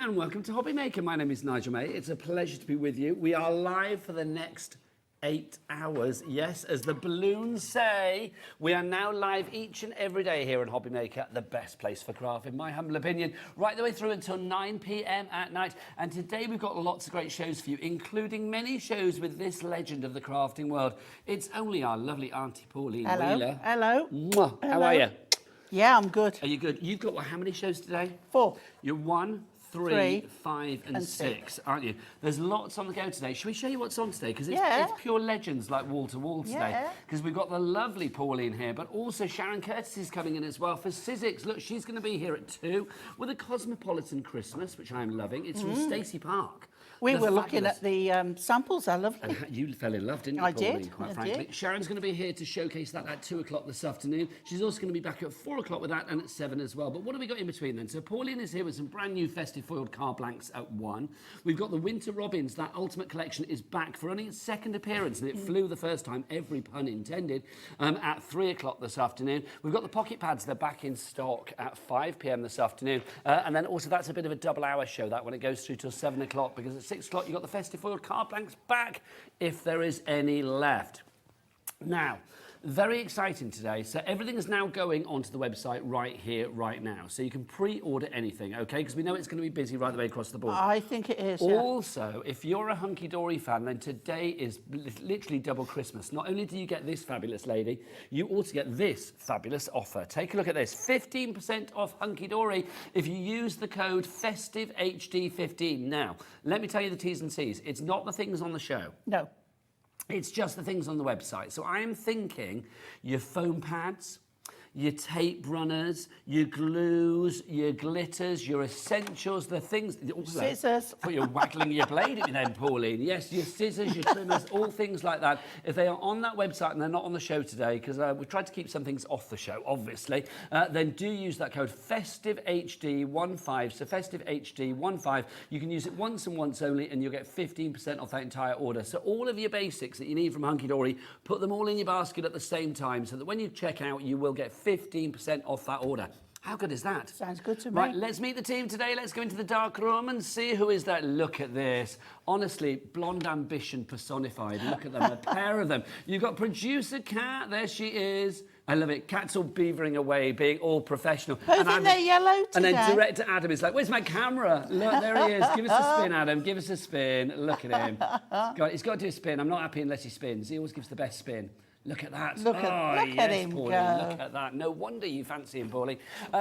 and welcome to Hobby Maker. My name is Nigel May. It's a pleasure to be with you. We are live for the next 8 hours. Yes, as the balloons say, we are now live each and every day here on Hobby Maker, the best place for craft, in my humble opinion, right the way through until 9 p.m. at night. And today we've got lots of great shows for you, including many shows with this legend of the crafting world. It's only our lovely Auntie Pauline Wheeler. Hello. Mwah. Hello. How are you? Yeah, I'm good. Are you good? You've got, how many shows today? 4. You're 1, 3, Three, 5 and 6, aren't you? There's lots on the go today. Should we show you what's on today? Because it's pure legends like wall to wall today. Because we've got the lovely Pauline here, but also Sharon Curtis is coming in as well for Sizzix. Look, she's going to be here at 2 with A Cosmopolitan Christmas, which I'm loving. It's from Stacey Park. We were looking at the samples. They're lovely. And you fell in love, didn't you, I Pauline, did, quite I frankly. did. Sharon's going to be here to showcase that at 2 o'clock this afternoon. She's also going to be back at 4 o'clock with that and at 7 as well. But what have we got in between then? So Pauline is here with some brand new festive foiled card blanks at 1. We've got the Winter Robins. That Ultimate Collection is back for only its second appearance, and it flew the first time, every pun intended, at 3 o'clock this afternoon. We've got the pocket pads. They're back in stock at 5 p.m. this afternoon. And then also that's a bit of a double-hour show, that, when it goes through till 7 o'clock, because at 6 o'clock you've got the festive foiled card blanks back, if there is any left. Now, very exciting today. So everything is now going onto the website right here, right now. So you can pre-order anything, okay? Because we know it's going to be busy right the way across the board. I think it is, Also, if you're a Hunkydory fan, then today is literally double Christmas. Not only do you get this fabulous lady, you also get this fabulous offer. Take a look at this. 15% off Hunkydory if you use the code FESTIVEHD15. Now, let me tell you the T's and C's. It's not the things on the show. No. It's just the things on the website. So I am thinking your foam pads, your tape runners, your glues, your glitters, your essentials, the things... Scissors. But you're waggling your blade at me then, Pauline. Yes, your scissors, your trimmers, all things like that. If they are on that website and they're not on the show today, because we've tried to keep some things off the show, obviously, then do use that code FESTIVEHD15. So FESTIVEHD15. You can use it once and once only, and you'll get 15% off that entire order. So all of your basics that you need from Hunkydory, put them all in your basket at the same time, so that when you check out, you will get 15% off that order. How good is that? Sounds good to me. Right, let's meet the team today. Let's go into the dark room and see who is that. Look at this. Honestly, blonde ambition personified. Look at them, a pair of them. You've got producer Kat. There she is. I love it. Kat's all beavering away, being all professional. I think they're yellow today. And then director Adam is like, where's my camera? Look, there he is. Give us a spin, Adam. Give us a spin. Look at him. He's got to do a spin. I'm not happy unless he spins. He always gives the best spin. Look at that. Look at him Pauline, go. Look at that. No wonder you fancy him, Pauline.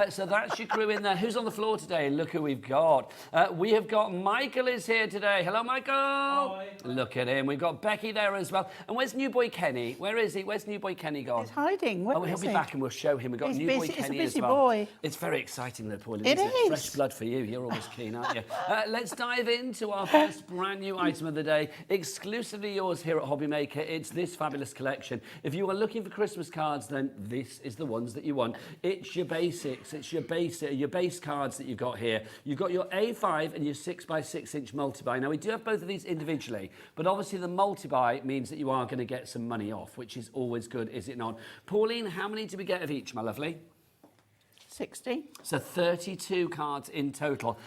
So that's your crew in there. Who's on the floor today? Look who we've got. We have got Michael is here today. Hello, Michael. Hi. Look at him. We've got Becky there as well. And where's new boy Kenny? Where is he? Where's new boy Kenny gone? He's hiding. Where he'll is be he? back and we'll show him. We've got He's new busy. boy He's a Kenny busy as well. boy. It's very exciting though, Pauline. It isn't is. Fresh blood for you. You're always keen, aren't you? Let's dive into our first brand new item of the day. Exclusively yours here at Hobby Maker. It's this fabulous collection. If you are looking for Christmas cards, then this is the ones that you want. It's your basics. It's your base cards that you've got here. You've got your A5 and your 6x6 inch multi-buy. Now, we do have both of these individually, but obviously the multi-buy means that you are going to get some money off, which is always good, is it not? Pauline, how many do we get of each, my lovely? 60. So 32 cards in total.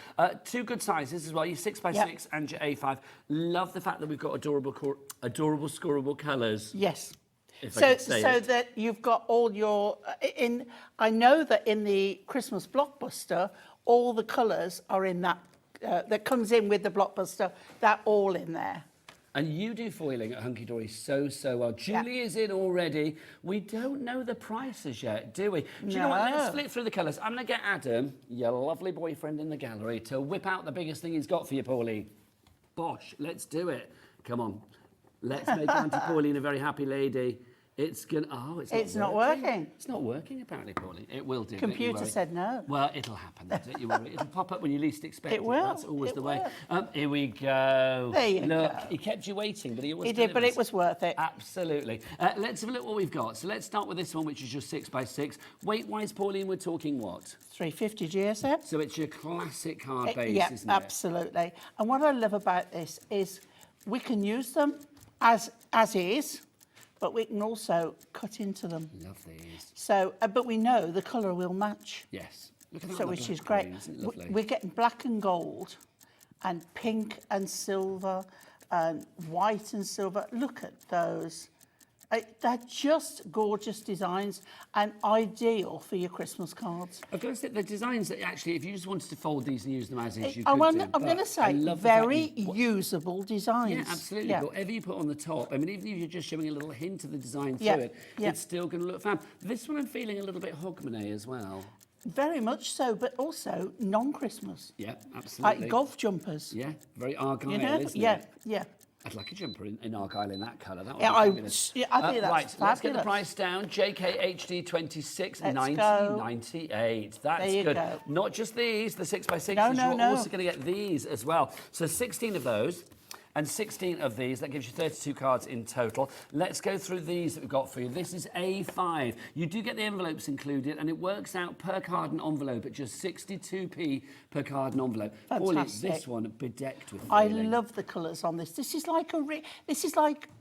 2 good sizes as well, your 6x6 and your A5. Love the fact that we've got adorable scoreable colours. Yes. So that you've got all your... I know that in the Christmas blockbuster, all the colours are in that... that comes in with the blockbuster. They're all in there. And you do foiling at Hunkydory so well. Julie is in already. We don't know the prices yet, do we? Do you know what? Let's flip through the colours. I'm going to get Adam, your lovely boyfriend in the gallery, to whip out the biggest thing he's got for you, Pauline. Bosh, let's do it. Come on. Let's make Auntie Pauline a very happy lady. It's going to... it's not working. It's not working, apparently, Pauline. It will do. Computer said no. Well, it'll happen, don't you worry. It'll pop up when you least expect it. It will. That's always it the way. will. Here we go. There you Look, go. he kept you waiting, but he always He did, but delivers. it was worth it. Absolutely. Let's have a look what we've got. So let's start with this one, which is your 6x6. Weight-wise, Pauline, we're talking what? 350 GSM. So it's your classic card base, Yeah, isn't it? absolutely. And what I love about this is we can use them as is, but we can also cut into them. Love these. So, but we know the colour will match. Yes. Look at that So on the which is black, great. isn't it lovely? We're getting black and gold. and pink and silver and white and silver. Look at those. They're just gorgeous designs and ideal for your Christmas cards. I've got to say, the designs that actually, if you just wanted to fold these and use them as is, you I'm could do. going to But say I love the very fact you- usable designs. Yeah, absolutely. Yeah. Whatever you put on the top, I mean, even if you're just showing a little hint of the design through Yeah, it, yeah. it's still going to look fab. This one I'm feeling a little bit Hogmanay as well. Very much so, but also non-Christmas. Yeah, absolutely. Like golf jumpers. Yeah, very Argyle, You know? isn't Yeah, it? yeah. I'd like a jumper in Argyle in that colour. That would Yeah, be fabulous. I think that's right, let's get the fabulous. price down. JKHD 26, Let's 90.98. That's There you good. go. Not just these, the 6x6s. No, You're no. also going to get these as well. So 16 of those. And 16 of these, that gives you 32 cards in total. Let's go through these that we've got for you. This is A5. You do get the envelopes included, and it works out per card and envelope at just 62p per card and envelope. Pauline, Fantastic. this one bedecked with I foiling. love the colours on this. This is like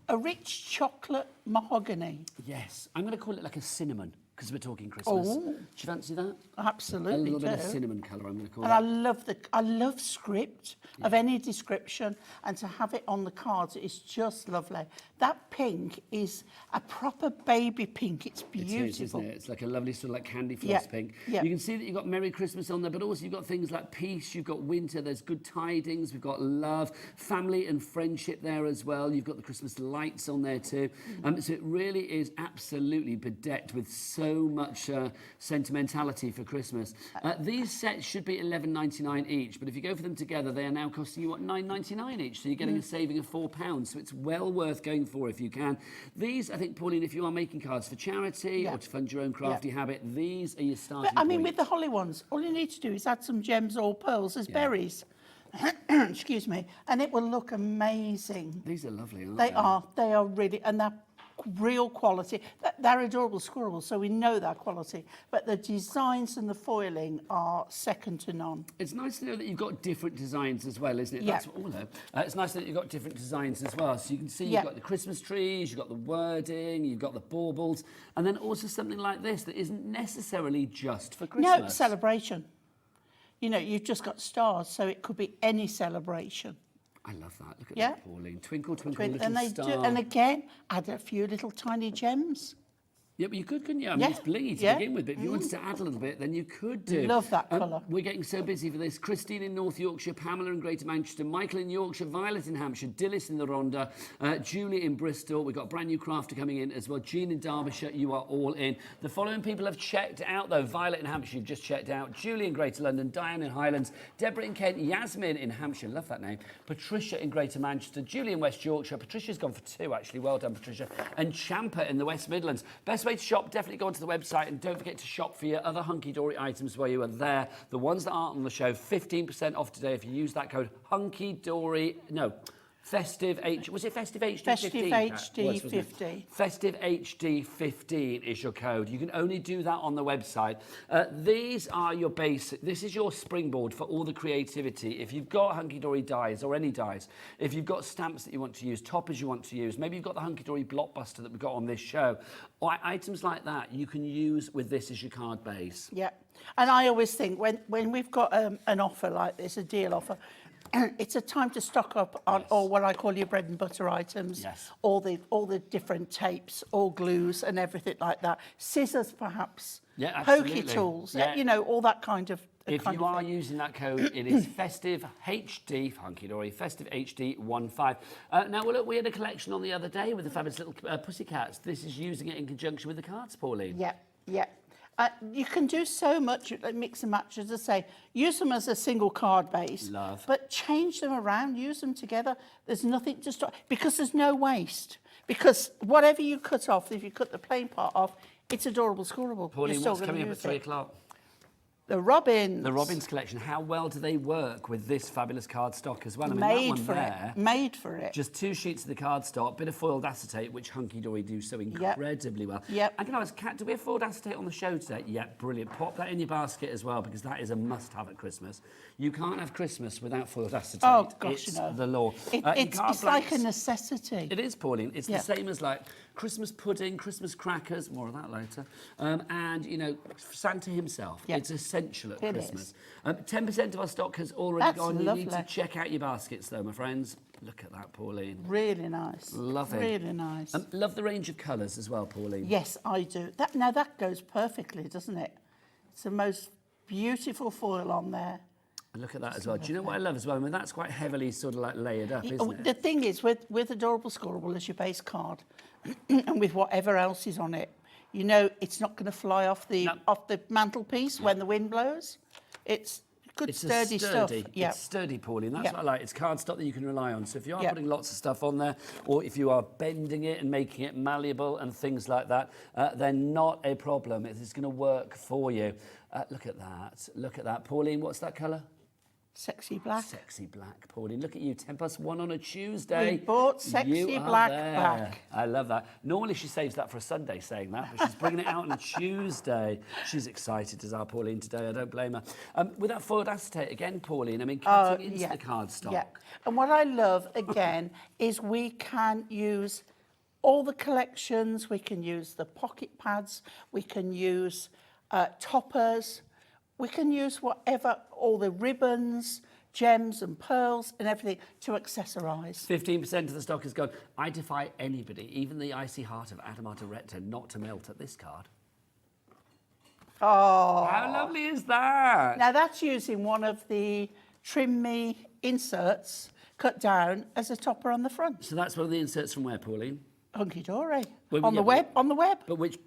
a rich chocolate mahogany. Yes, I'm going to call it like a cinnamon, because we're talking Christmas. Oh. Do you fancy that? Absolutely A little do. bit of cinnamon colour, I'm going to call And it. I love script of any description, and to have it on the cards is just lovely. That pink is a proper baby pink. It's beautiful. It is, isn't it? It's like a lovely sort of like candy floss Yeah, pink. yeah. You can see that you've got Merry Christmas on there, but also you've got things like peace, you've got winter, there's good tidings, we've got love, family and friendship there as well. You've got the Christmas lights on there too. So it really is absolutely bedecked with so much sentimentality for Christmas. These sets should be $11.99 each, but if you go for them together, they are now costing you, what, $9.99 each? So you're getting a saving of £4. So it's well worth going for if you can. These, I think, Pauline, if you are making cards for charity or to fund your own crafty habit, these are your starting But I mean, point. with the holly ones, all you need to do is add some gems or pearls as berries. Excuse me, and it will look amazing. These are lovely, aren't they? They are really, and they're real quality. They're adorable squirrels, so we know their quality. But the designs and the foiling are second to none. It's nice to know that you've got different designs as well, isn't it? Yeah. That's what, it's nice that you've got different designs as well. So you can see Yeah. you've got the Christmas trees, you've got the wording, you've got the baubles, and then also something like this that isn't necessarily just for Christmas. No, celebration. You know, you've just got stars, so it could be any celebration. I love that. Look at Yeah. that, Pauline. Twinkle, twinkle, little And they star. do, and again, add a few little tiny gems. Yeah, but you could, couldn't you? I mean, Yeah, it's bleed to yeah. begin with, but if you wanted to add a little bit, then you could do. Love that colour. We're getting so busy for this. Christine in North Yorkshire, Pamela in Greater Manchester, Michael in Yorkshire, Violet in Hampshire, Dillis in the Rhondda, Julie in Bristol. We've got a brand new crafter coming in as well. Jean in Derbyshire, you are all in. The following people have checked out, though. Violet in Hampshire, you've just checked out. Julie in Greater London, Diane in Highlands, Deborah in Kent, Yasmin in Hampshire, love that name, Patricia in Greater Manchester, Julie in West Yorkshire. Patricia's gone for 2, actually. Well done, Patricia. And Champa in the West Midlands. Best way to shop, definitely go onto the website, and don't forget to shop for your other Hunkydory items where you are there. The ones that aren't on the show, 15% off today if you use that code Hunkydory. No. Festive H. Was it Festive HD 15? Festive HD 15. Festive HD 15 is your code. You can only do that on the website. These are your basic. This is your springboard for all the creativity. If you've got Hunkydory dies or any dies, if you've got stamps that you want to use, toppers you want to use, maybe you've got the Hunkydory blockbuster that we've got on this show, or items like that, you can use with this as your card base. Yeah, and I always think when we've got an offer like this, a deal offer, it's a time to stock up on all what I call your bread and butter items, Yes. all the different tapes, all glues and everything like that. Scissors, perhaps. Yeah, Pokey absolutely. tools. Yeah. You know, all that kind of. If you are using that code, it is Festive HD, Hunkydory, Festive HD 15. Now, well, look, we had a collection on the other day with the fabulous little pussycats. This is using it in conjunction with the cards, Pauline. Yeah, yeah. You can do so much, like mix and match, as I say. Use them as a single card base. Love. But change them around, use them together. There's nothing to stop, because there's no waste. Because whatever you cut off, if you cut the plain part off, it's adorable, scoreable. Pauline, You're still what's gonna coming up at use 3 it. o'clock? The Robins. The Robins collection. How well do they work with this fabulous card stock as well? I mean, Made that one for there, it. Made for it. just 2 sheets of the card stock, bit of foiled acetate, which Hunkydory do so incredibly well. Yep. And can I ask, Kat, do we have foiled acetate on the show today? Yeah, brilliant. Pop that in your basket as well, because that is a must-have at Christmas. You can't have Christmas without foiled acetate. Oh, gosh, it's you know. the law. It's like a necessity. It is, Pauline. It's Yeah. the same as like Christmas pudding, Christmas crackers, more of that later. And, you know, Santa himself. Yeah. It's essential essential at It Christmas. 10% of our stock has already That's gone. You need to lovely. check out your baskets, though, my friends. Look at that, Pauline. Really nice. Love it. Really nice. Love the range of colours as well, Pauline. Yes, I do. Now that goes perfectly, doesn't it? It's the most beautiful foil on there. And look at that as well. Do you know what I love as well? I mean, that's quite heavily sort of like layered up, isn't it? The thing is, with Adorable Scoreable as your base card, and with whatever else is on it, you know it's not going to fly off the mantelpiece when the wind blows. It's good sturdy stuff. Yeah. It's sturdy, Pauline. That's Yeah. what I like. It's cardstock that you can rely on. So if you are Yeah. putting lots of stuff on there, or if you are bending it and making it malleable and things like that, then not a problem. It's going to work for you. Look at that. Look at that. Pauline, what's that colour? Sexy black. Sexy black, Pauline. Look at you, 10+1 on a Tuesday. We bought sexy You are black there. back. I love that. Normally she saves that for a Sunday saying that, but she's bringing it out on a Tuesday. She's excited as our Pauline today. I don't blame her. With that foiled acetate again, Pauline, I mean, cutting into the cardstock. Yeah. And what I love, again, is we can use all the collections. We can use the pocket pads. We can use toppers. We can use whatever, all the ribbons, gems and pearls and everything to accessorise. 15% of the stock is gone. I defy anybody, even the icy heart of Adamata Recta, not to melt at this card. Oh. How lovely is that? Now that's using one of the Trim Me inserts cut down as a topper on the front. So that's one of the inserts from where, Pauline? Hunkydory. Well, On yeah, the web, but- on the web. But which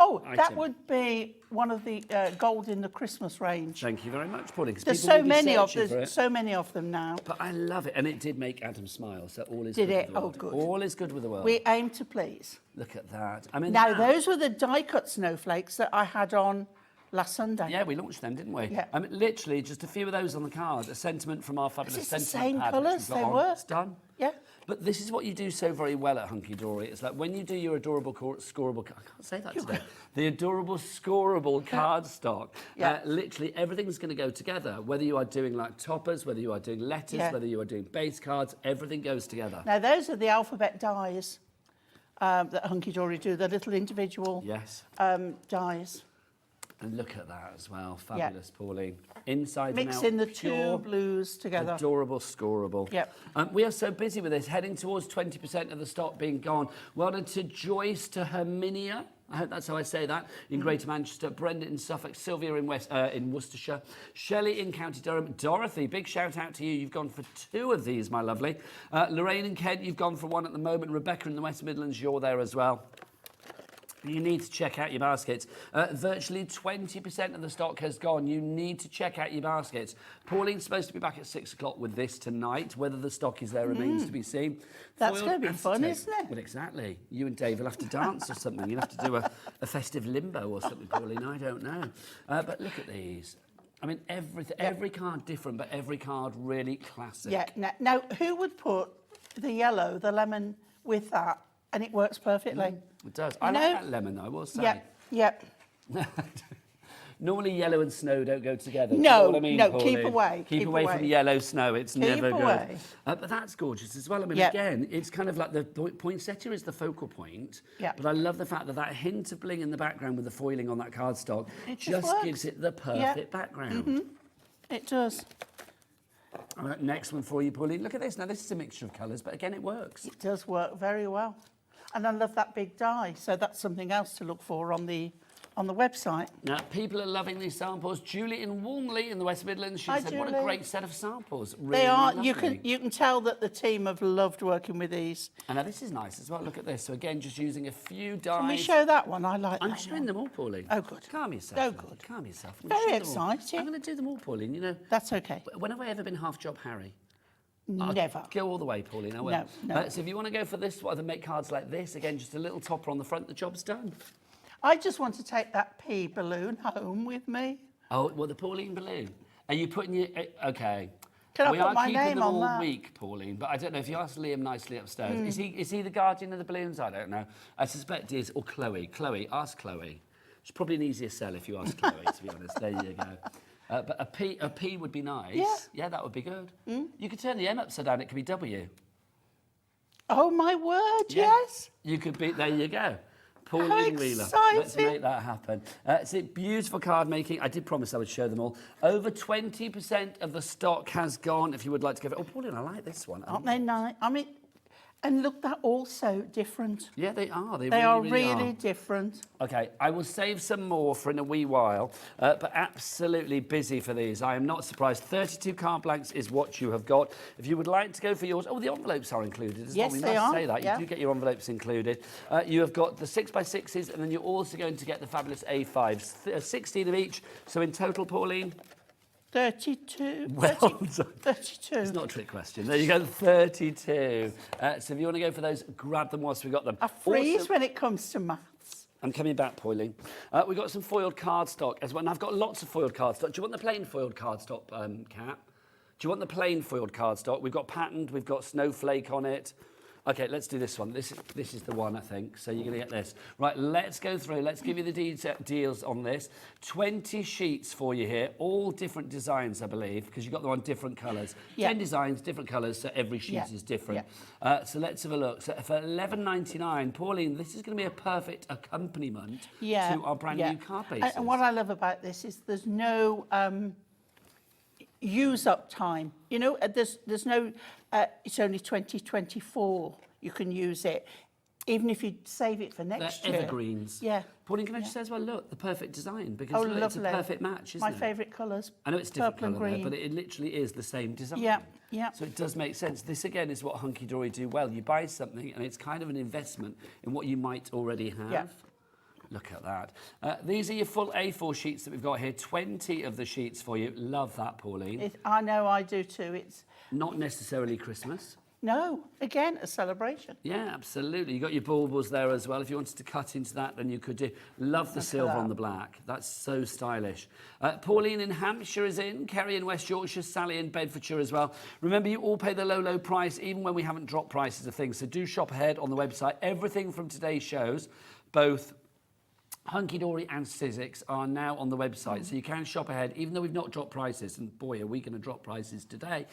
Oh, that item? would be one of the gold in the Christmas range. Thank you very much, Pauline. 'Cause There's people so will be many of searching for them, it. so many of them now. But I love it, and it did make Adam smile. So all is Did good it? with the Oh, world. good. All is good with the world. We aim to please. Look at that. I mean, Now, that- those were the die-cut snowflakes that I had on last Sunday. Yeah, we launched them, didn't we? Yeah. I mean, literally just a few of those on the card. A sentiment from our fabulous It's the sentiment same pad, which colours, we've got they on. were. It's done. Yeah. But this is what you do so very well at Hunkydory. It's like when you do your adorable scoreable... I can't say that today. The adorable scoreable cardstock. Yeah. Literally everything's going to go together. Whether you are doing like toppers, whether you are doing letters, Yeah. whether you are doing base cards, everything goes together. Now, those are the alphabet dies that Hunkydory do, the little individual Yes. dies. And look at that as well. Fabulous, Pauline. Inside and out. Mixing the pure, two blues together. Adorable, scoreable. Yep. We are so busy with this, heading towards 20% of the stock being gone. Well done to Joyce, to Herminia. I hope that's how I say that. In Greater Manchester, Brenda in Suffolk, Sylvia in Worcestershire, Shelley in County Durham, Dorothy, big shout out to you. You've gone for 2 of these, my lovely. Lorraine in Kent, you've gone for 1 at the moment. Rebecca in the West Midlands, you're there as well. You need to check out your baskets. Virtually 20% of the stock has gone. You need to check out your baskets. Pauline's supposed to be back at 6 o'clock with this tonight. Whether the stock is there remains to be seen. That's Foiled going to be fun, acetate. isn't it? Well, exactly. You and Dave will have to dance or something. You'll have to do a festive limbo or something, Pauline. I don't know. But look at these. I mean, every card different, but every card really classic. Yeah. Now, who would put the yellow, the lemon, with that? And it works perfectly. It does. I like that lemon, I will say. Yeah. Normally yellow and snow don't go together. No, Do you know what I mean, no, Pauline? keep away, Keep keep away away. from yellow snow. It's never away. good. But that's gorgeous as well. I mean, Yep. again, it's kind of like the poinsettia is the focal point. Yep. But I love the fact that that hint of bling in the background with the foiling on that cardstock It just works. gives it the perfect background. It does. All right, next one for you, Pauline. Look at this. Now, this is a mixture of colours, but again, it works. It does work very well. And I love that big die. So that's something else to look for on the website. Now, people are loving these samples. Julie in Walmley in the West Midlands, she Hi, said, what a Julie. great set of samples. Really They are. lovely. You can tell that the team have loved working with these. And now this is nice as well. Look at this. So again, just using a few dyes. Can we show that one? I like I'm that showing one. them all, Pauline. Oh, good. Calm yourself. Oh, love. good. Calm yourself. I'm gonna Very show them all. exciting. I'm going to do them all, Pauline. You know, That's okay. when have I ever been half job Harry? Never. Go all the way, Pauline. I will. No, no. So if you want to go for this, rather than make cards like this, again, just a little topper on the front, the job's done. I just want to take that pea balloon home with me. Oh, well, the Pauline balloon. Are you putting your... Okay. Can I we put are my keeping name them on all that? week, Pauline, but I don't know if you ask Liam nicely upstairs. Is he the guardian of the balloons? I don't know. I suspect he is. Or Chloe. Chloe, ask Chloe. It's probably an easier sell if you ask Chloe, to be honest. There you go. But a P would be nice. Yeah. That would be good. You could turn the M upside down. It could be W. Oh, my word, Yeah. yes. You could be... There you go. Pauline Wheeler. Let's make that happen. It's a beautiful card making. I did promise I would show them all. Over 20% of the stock has gone. If you would like to go, oh, Pauline, I like this one. Aren't they nice? I mean, and look, they're also different. Yeah, they are. They really are different. Okay, I will save some more for in a wee while, but absolutely busy for these. I am not surprised. 32 card blanks is what you have got. If you would like to go for yours, oh, the envelopes are included as well. Yes, We they must are. say that. Yeah. You do get your envelopes included. You have got the 6x6s, and then you're also going to get the fabulous A5s. 16 of each. So in total, Pauline? 32. Well 32. It's not a trick question. There you go, 32. So if you want to go for those, grab them whilst we've got them. I freeze Also, when it comes to maths. I'm coming back, Pauline. We've got some foiled cardstock as well, and I've got lots of foiled cardstock. Do you want the plain foiled cardstock, Kat? Do you want the plain foiled cardstock? We've got patterned, we've got snowflake on it. Okay, let's do this one. This is the one, I think. So you're going to get this. Right, let's go through. Let's give you the deals on this. 20 sheets for you here, all different designs, I believe, because you've got them on different colours. Yeah. 10 designs, different colours, so every sheet Yeah. is different. Yeah. So let's have a look. So for $11.99, Pauline, this is going to be a perfect accompaniment to our brand new card bases. And what I love about this is there's no use up time. You know, there's no, it's only 2024 you can use it, even if you save it for next They're year. evergreens. Yeah. Pauline, can I just say as well, look, the perfect design, because look, it's a lovely. perfect match, isn't My it? favourite colours. I know it's different purple and colour there, green. but it literally is the same design. Yeah, yeah. So it does make sense. This, again, is what Hunkydory do well. You buy something, and it's kind of an investment in what you might already have. Yeah. Look at that. These are your full A4 sheets that we've got here. 20 of the sheets for you. Love that, Pauline. I know I do too. It's Not necessarily Christmas. no, again, a celebration. Yeah, absolutely. You got your baubles there as well. If you wanted to cut into that, then you could do. Love the silver on the black. That's so stylish. Pauline in Hampshire is in. Kerry in West Yorkshire. Sally in Bedfordshire as well. Remember, you all pay the low, low price, even when we haven't dropped prices of things. So do shop ahead on the website. Everything from today's shows, both Hunkydory and Sizzix, are now on the website, so you can shop ahead, even though we've not dropped prices, and boy, are we going to drop prices today.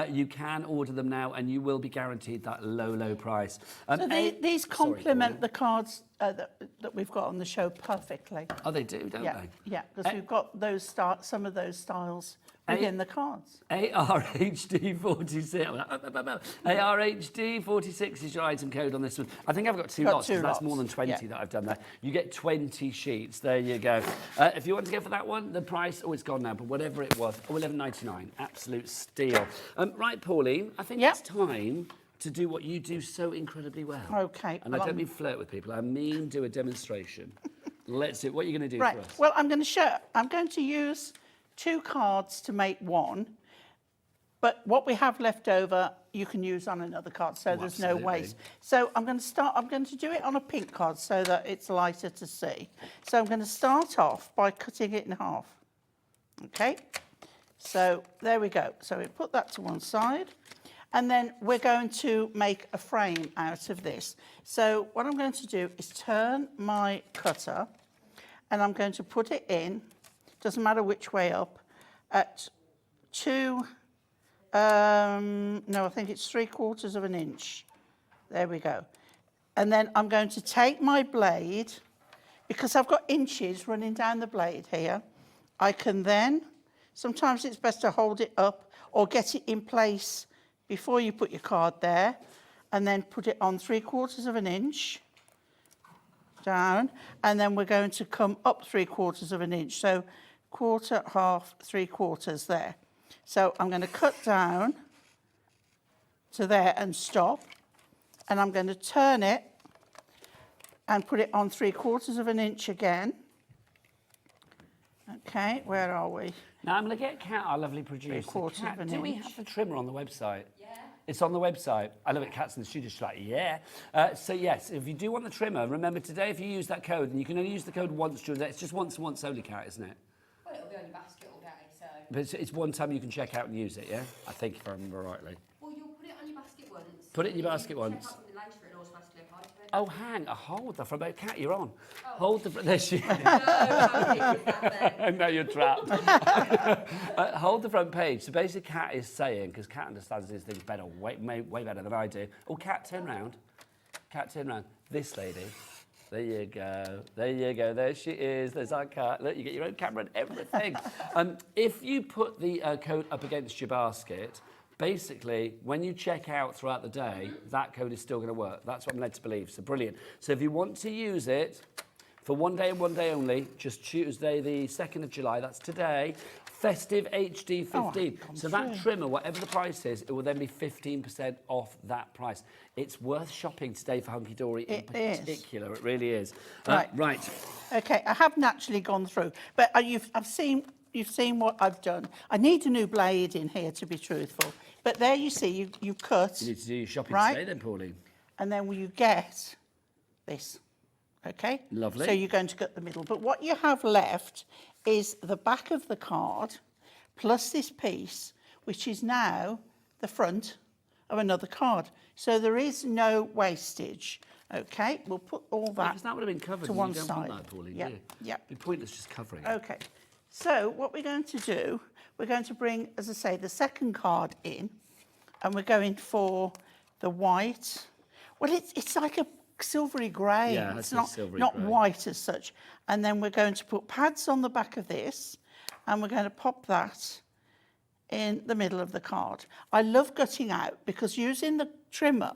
You can order them now, and you will be guaranteed that low, low price. So these complement the cards that we've got on the show perfectly. Oh, they do, don't they? Yeah, because we've got those some of those styles within the cards. ARHD46. ARHD46 is your item code on this one. I think I've got two lots, because that's more than 20 that I've done there. You get 20 sheets. There you go. If you want to go for that one, the price, oh, it's gone now, but whatever it was, $11.99. Absolute steal. Right, Pauline, I think it's time to do what you do so incredibly well. Okay. And I don't mean flirt with people, I mean do a demonstration. Let's see, what are you going to do for us? Well, I'm going to use 2 cards to make one, but what we have left over, you can use on another card, so there's no waste. So I'm going to do it on a pink card so that it's lighter to see. So I'm going to start off by cutting it in half. Okay, so there we go. So we put that to one side. And then we're going to make a frame out of this. So what I'm going to do is turn my cutter, and I'm going to put it in, doesn't matter which way up, at 2, no, I think it's 3/4 of an inch. There we go. And then I'm going to take my blade, because I've got inches running down the blade here, I can then, sometimes it's best to hold it up or get it in place before you put your card there, and then put it on 3/4 of an inch down, and then we're going to come up 3/4 of an inch. So 1/4, 1/2, 3/4 there. So I'm going to cut down to there and stop, and I'm going to turn it and put it on 3/4 of an inch again. Okay, where are we? Now I'm going to get Kat, our lovely producer. Kat, do we have the trimmer on the website? Yeah. It's on the website. I love it. Kat's in the studio. She's like, yeah. So yes, if you do want the trimmer, remember today, if you use that code, and you can only use the code once during the day. It's just once only, Kat, isn't it? Well, it'll be on your basket all day, so. But it's one time you can check out and use it, yeah? I think, if I remember rightly. Well, you'll put it on your basket once. Put it in your basket once. Check out something later, it'll automatically apply to it. Oh, hold the front page. Kat, you're on. Hold the front. There she is. No, how big is that then? No, you're trapped. Hold the front page. So basically, Kat is saying, because Kat understands these things better, way better than I do. Oh, Kat, turn round. Kat, turn round. This lady There you go. There you go. There she is. There's our card. Look, you get your own camera and everything. If you put the code up against your basket, basically, when you check out throughout the day, that code is still going to work. That's what I'm led to believe. So brilliant. So if you want to use it for one day and one day only, just Tuesday, the 2nd of July, that's today, Festive HD 15. So that trimmer, whatever the price is, it will then be 15% off that price. It's worth shopping today for Hunkydory in particular. It really is. Right. Okay, I haven't actually gone through, but you've seen what I've done. I need a new blade in here, to be truthful. But there you see, you cut. You need to do your shopping today then, Pauline. And then you get this. Okay? Lovely. So you're going to cut the middle. But what you have left is the back of the card plus this piece, which is now the front of another card. So there is no wastage. Okay? We'll put all that Because that would have been covered to and one you don't side. want that, Pauline, Yeah, do you? yeah. It'd be pointless just covering it. Okay. So what we're going to do, we're going to bring, as I say, the second card in, and we're going for the white. Well, it's like a silvery grey. Yeah, it's that's a silvery not grey. white as such. And then we're going to put pads on the back of this, and we're going to pop that in the middle of the card. I love cutting out because using the trimmer,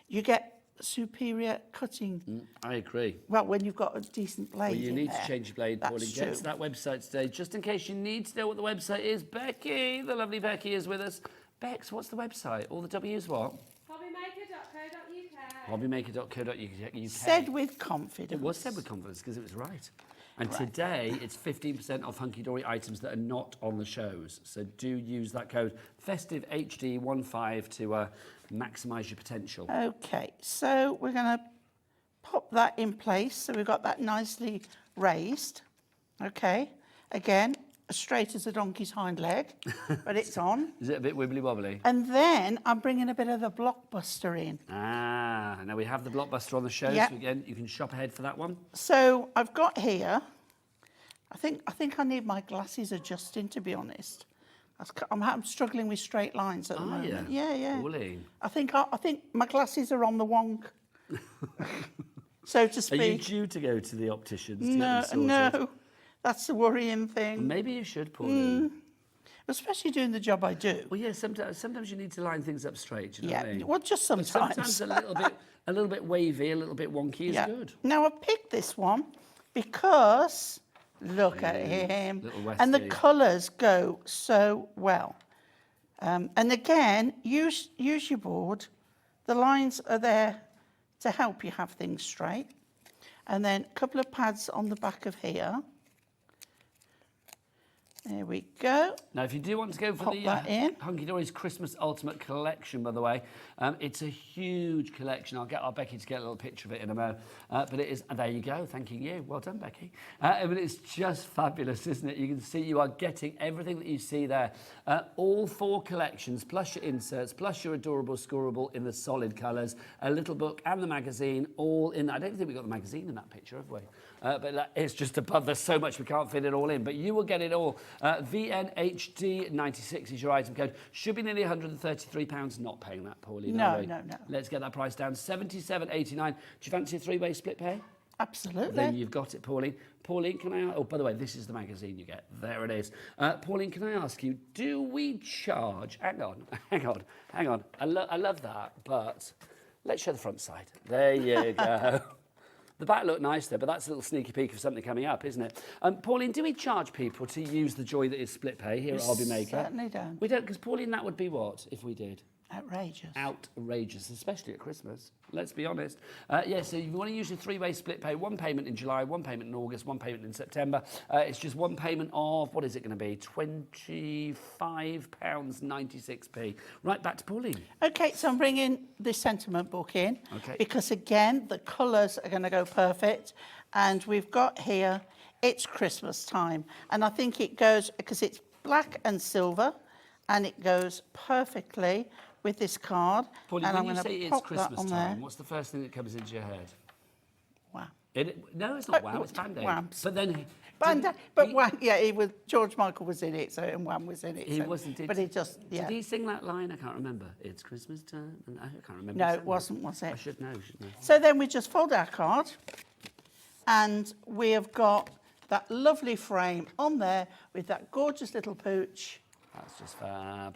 you get superior cutting. I agree. Well, when you've got a decent blade Well, you in need there, to change your blade, that's Pauline. Get true. to that website today. Just in case you need to know what the website is, Becky, the lovely Becky, is with us. Bex, what's the website? All the W's what? Hobbymaker.co.uk. Hobbymaker.co.uk. Said with confidence. It was said with confidence because it was right. And today it's 15% off Hunkydory items that are not on the shows. So do use that code FestiveHD15 to maximise your potential. Okay, so we're going to pop that in place. So we've got that nicely raised. Okay, again, as straight as a donkey's hind leg, but it's on. Is it a bit wibbly wobbly? And then I'm bringing a bit of the blockbuster in. Ah, now we have the blockbuster on the show, Yeah. so again, you can shop ahead for that one. So I've got here, I think I need my glasses adjusting, to be honest. I'm struggling with straight lines at the moment. you? Yeah. Pauline. I think my glasses are on the wonk, so to Are speak. you due to go to the opticians to get them sorted? No, that's the worrying thing. Maybe you should, Pauline. Especially doing the job I do. Well, yeah, sometimes you need to line things up straight, you know what I mean? Well, just But sometimes. sometimes a little bit wavy, a little bit wonky is good. Now, I picked this one because look at him. Little And the Westie. colours go so well. And again, use your board. The lines are there to help you have things straight. And then a couple of pads on the back of here. There we go. Now, if you do want to go for Pop the that in. Hunkydory's Christmas Ultimate Collection, by the way, it's a huge collection. I'll get our Becky to get a little picture of it in a moment. But it is, there you go, thanking you. Well done, Becky. But it's just fabulous, isn't it? You can see you are getting everything that you see there. All 4 collections, plus your inserts, plus your adorable scoreable in the solid colours, a little book and the magazine, all in. I don't think we've got the magazine in that picture, have we? But it's just above. There's so much we can't fit it all in. But you will get it all. VNHD96 is your item code. Should be nearly £133. Not paying that, Pauline. No, are we? no. Let's get that price down. £77.89. Do you fancy a 3-way split pay? Absolutely. Then you've got it, Pauline. Pauline, can I... Oh, by the way, this is the magazine you get. There it is. Pauline, can I ask you, do we charge... Hang on. I love that, but let's show the front side. There you go. The back looked nice there, but that's a little sneaky peek of something coming up, isn't it? Pauline, do we charge people to use the joy that is split pay here at Hobbymaker? Certainly don't. We don't, because Pauline, that would be what if we did? Outrageous. Outrageous, especially at Christmas. Let's be honest. So if you want to use your 3-way split pay, 1 payment in July, 1 payment in August, 1 payment in September. It's just 1 payment of, what is it going to be? £25.96. Right, back to Pauline. Okay, so I'm bringing this sentiment book in. Okay. Because again, the colours are going to go perfect. And we've got here, it's Christmas time. And I think it goes, because it's black and silver, and it goes perfectly with this card. Pauline, and when you gonna say it's pop that Christmas on time, there. what's the first thing that comes into your head? Wow. No, it's not wow, it's Band-Aid. Whams. But then... George Michael was in it, so and Wham was in it. He so, wasn't. But he just, yeah. Did he sing that line? I can't remember. It's Christmas time. And I can't remember. No, who it sang wasn't, was that. it? I should know, shouldn't I? So then we just fold our card And we have got that lovely frame on there with that gorgeous little pooch. That's just fab.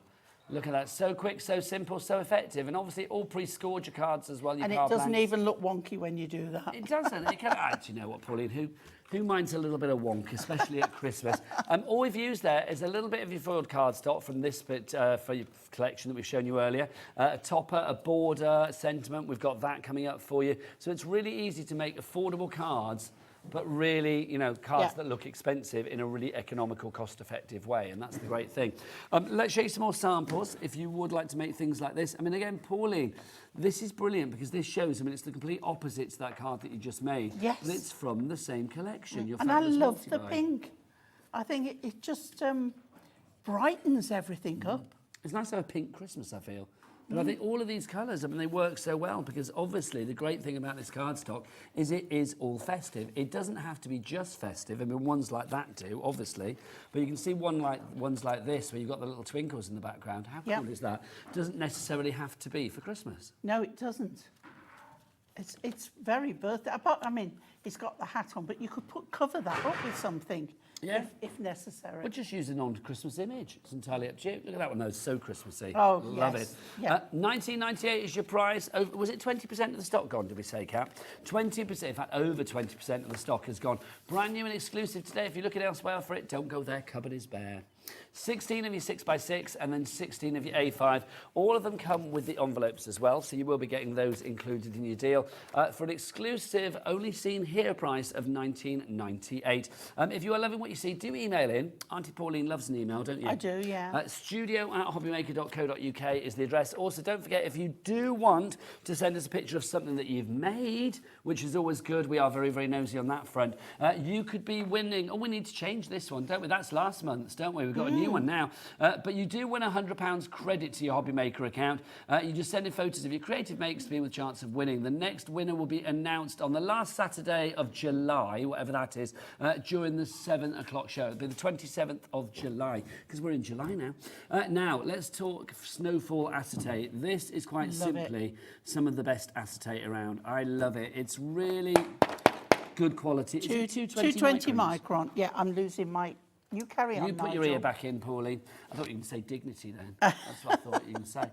Look at that, so quick, so simple, so effective, and obviously all pre-scored your cards as well. Your And it card doesn't blanks. even look wonky when you do that. It doesn't. It can, do you know what, Pauline? Who minds a little bit of wonk, especially at Christmas? All we've used there is a little bit of your foiled cardstock from this bit for your collection that we've shown you earlier. A topper, a border, a sentiment. We've got that coming up for you. So it's really easy to make affordable cards, but really, you know, cards that look expensive in a really economical, cost-effective way, and that's the great thing. Let's show you some more samples if you would like to make things like this. I mean, again, Pauline, this is brilliant because this shows, I mean, it's the complete opposite to that card that you just made. Yes. But it's from the same collection. Your And I fabulous love the multi-buy. pink. I think it just brightens everything up. It's nice to have a pink Christmas, I feel. But I think all of these colours, I mean, they work so well because obviously the great thing about this cardstock is it is all festive. It doesn't have to be just festive. I mean, ones like that do, obviously. But you can see ones like this where you've got the little twinkles in the background. How cool is that? Doesn't necessarily have to be for Christmas. No, it doesn't. It's very birthday. I mean, it's got the hat on, but you could cover that up with something if necessary. Or just use a non-Christmas image. It's entirely up to you. Look at that one, though. It's so Christmassy. Oh, Love yes. it. Yeah. $19.98 is your price. Was it 20% of the stock gone, did we say, Kat? 20%, in fact, over 20% of the stock has gone. Brand new and exclusive today. If you're looking elsewhere for it, don't go there. Cupboard is bare. 16 of your 6x6 and then 16 of your A5. All of them come with the envelopes as well, so you will be getting those included in your deal for an exclusive, only seen here price of $19.98. If you are loving what you see, do email in. Auntie Pauline loves an email, don't you? I do, yeah. studio@hobbymaker.co.uk is the address. Also, don't forget, if you do want to send us a picture of something that you've made, which is always good, we are very, very nosy on that front, you could be winning. Oh, we need to change this one, don't we? That's last month's, don't we? We've got a new one now. But you do win £100 credit to your Hobby Maker account. You just send in photos of your creative makes to me with a chance of winning. The next winner will be announced on the last Saturday of July, whatever that is, during the 7 o'clock show. It'll be the 27th of July, because we're in July now. Now, let's talk Snowfall acetate. This is quite simply some of the best acetate around. I love it. It's really good quality. Is it 220 micron. Yeah, I'm losing my... You carry on, You put your Nigel. ear back in, Pauline. I thought you were going to say dignity then. That's what I thought you were going to say.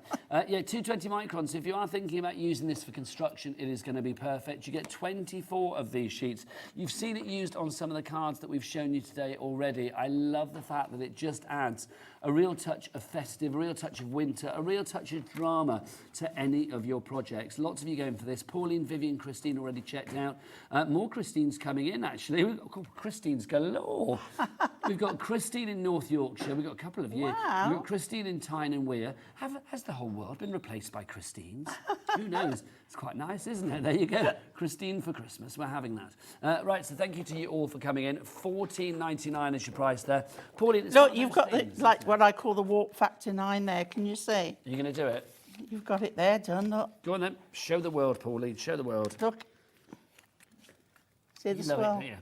Yeah, 220 microns. So if you are thinking about using this for construction, it is going to be perfect. You get 24 of these sheets. You've seen it used on some of the cards that we've shown you today already. I love the fact that it just adds a real touch of festive, a real touch of winter, a real touch of drama to any of your projects. Lots of you going for this. Pauline, Vivian, Christine already checked out. More Christines coming in, actually. We've got Christines galore. We've got Christine in North Yorkshire. We've got a couple of you. Wow. We've got Christine in Tyne and Weir. Has the whole world been replaced by Christines? Who knows? It's quite nice, isn't it? There you go. Christine for Christmas. We're having that. Right, so thank you to you all for coming in. $14.99 is your price there. Pauline, it's Look, one of you've those got the, things, like isn't it? what I call the warp factor 9 there. Can you see? You're going to do it? You've got it there done. Look. Go on then. Show the world, Pauline. Show the world. Look. See the You love it, swell? don't you?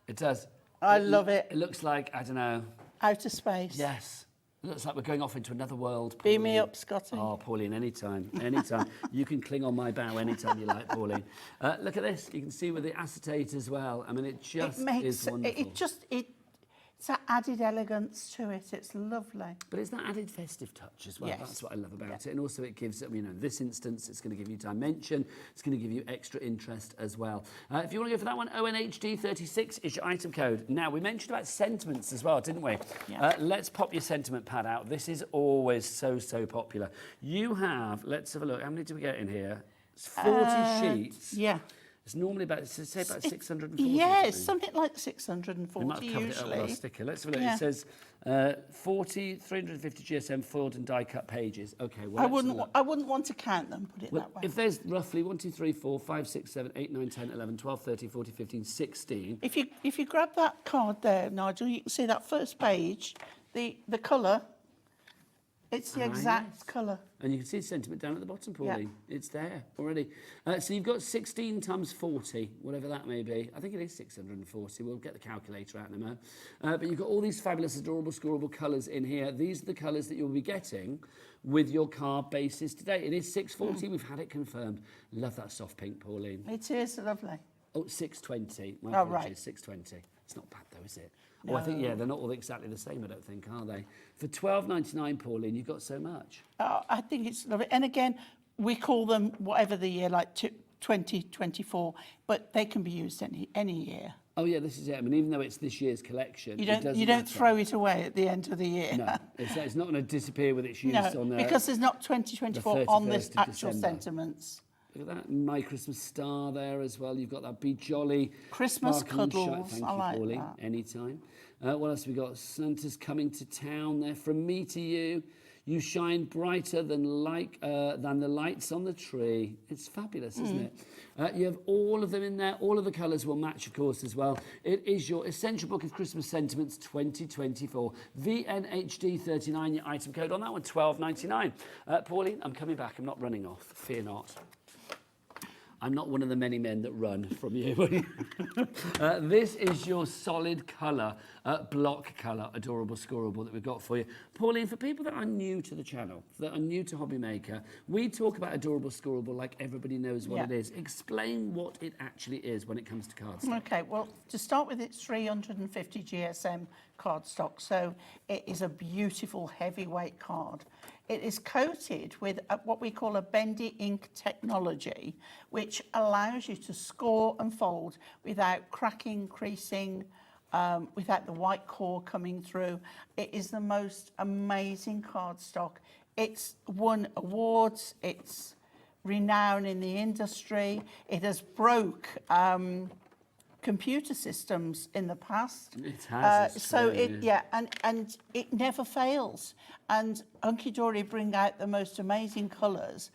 It does. I love it. It looks like, I don't know. Outer space. Yes. It looks like we're going off into another world. Beam me Pauline. up, Scotty. Oh, Pauline, anytime, anytime. You can cling on my bow anytime you like, Pauline. Look at this. You can see with the acetate as well. I mean, it just is wonderful. It's that added elegance to it. It's lovely. But it's that added festive touch as well. Yes. That's what I love about it. And also it gives, you know, this instance, it's going to give you dimension. It's going to give you extra interest as well. If you want to go for that one, ONHD36 is your item code. Now, we mentioned about sentiments as well, didn't we? Yeah. Let's pop your sentiment pad out. This is always so, so popular. You have, let's have a look. How many do we get in here? It's 40 sheets. Yeah. It's normally about, say about 640. Yeah, or it's something like 640 we might have covered it up with our usually. sticker. Let's have a look. Yeah. It says 350 GSM foiled and die cut pages. Okay, well, I let's have a look. wouldn't want to count them, put it Well, that way. if there's roughly 1, 2, 3, 4, 5, 6, 7, 8, 9, 10, 11, 12, 13, 14, 15, 16. If you grab that card there, Nigel, you can see that first page, the colour. It's the exact yes. colour. And you can see the sentiment down at the bottom, Pauline. It's there already. So you've got 16 times 40, whatever that may be. I think it is 640. We'll get the calculator out in a moment. But you've got all these fabulous, adorable, scoreable colours in here. These are the colours that you'll be getting with your card bases today. It is 640. We've had it confirmed. Love that soft pink, Pauline. It is lovely. Oh, 620. My Oh, apologies, right. 620. It's not bad though, is it? Oh, I think, yeah, they're not all exactly the same, I don't think, are they? For £12.99, Pauline, you've got so much. I think it's lovely. And again, we call them whatever the year, like 2024, but they can be used any year. Oh, yeah, this is it. I mean, even though it's this year's collection, You it don't doesn't don't matter. throw it away at the end of the year. No, it's not going to disappear with its use No, on the... because there's not 2024 on this 31st of actual December. sentiments. Look at that My Christmas star there as well. You've got that Be Jolly. Christmas sparkle and cuddles, Thank I you, like Pauline. that. Anytime. What else have we got? Santa's coming to town there. From me to you. You shine brighter than the lights on the tree. It's fabulous, isn't it? You have all of them in there. All of the colours will match, of course, as well. It is your Essential Book of Christmas Sentiments 2024. VNHD 39, your item code on that one, £12.99. Pauline, I'm coming back. I'm not running off. Fear not. I'm not one of the many men that run from you. This is your solid colour, block colour, adorable scorable that we've got for you. Pauline, for people that are new to the channel, that are new to Hobby Maker, we talk about adorable scorable like everybody knows what it is. Explain what it actually is when it comes to cards. Okay, well, to start with, it's 350 GSM cardstock, so it is a beautiful heavyweight card. It is coated with what we call a bendy ink technology, which allows you to score and fold without cracking, creasing, without the white core coming through. It is the most amazing cardstock. It's won awards, it's renowned in the industry. It has broke computer systems in the past. It has. So and it never fails. And Hunkydory bring out the most amazing colours.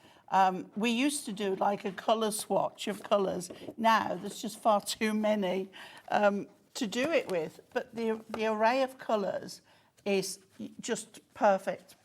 We used to do like a colour swatch of colours. Now there's just far too many to do it with. But the array of colours is just perfect.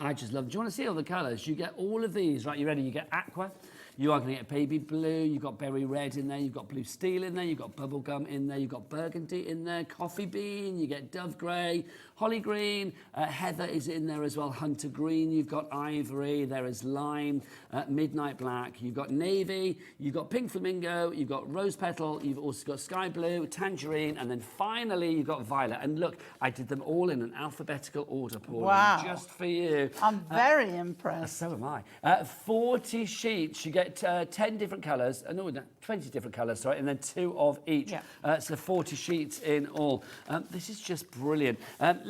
I just love it. Do you want to see all the colours? You get all of these, right? You ready? You get aqua. You are going to get baby blue, you've got berry red in there, you've got blue steel in there, you've got bubblegum in there, you've got burgundy in there, coffee bean, you get dove grey, holly green, heather is in there as well, hunter green, you've got ivory, there is lime, midnight black, you've got navy, you've got pink flamingo, you've got rose petal, you've also got sky blue, tangerine, and then finally you've got violet. And look, I did them all in an alphabetical order, Paul. Wow. Just for you. I'm very impressed. So am I. 40 sheets, you get 10 different colours, 20 different colours, sorry, and then 2 of each. Yeah. So 40 sheets in all. This is just brilliant. I'm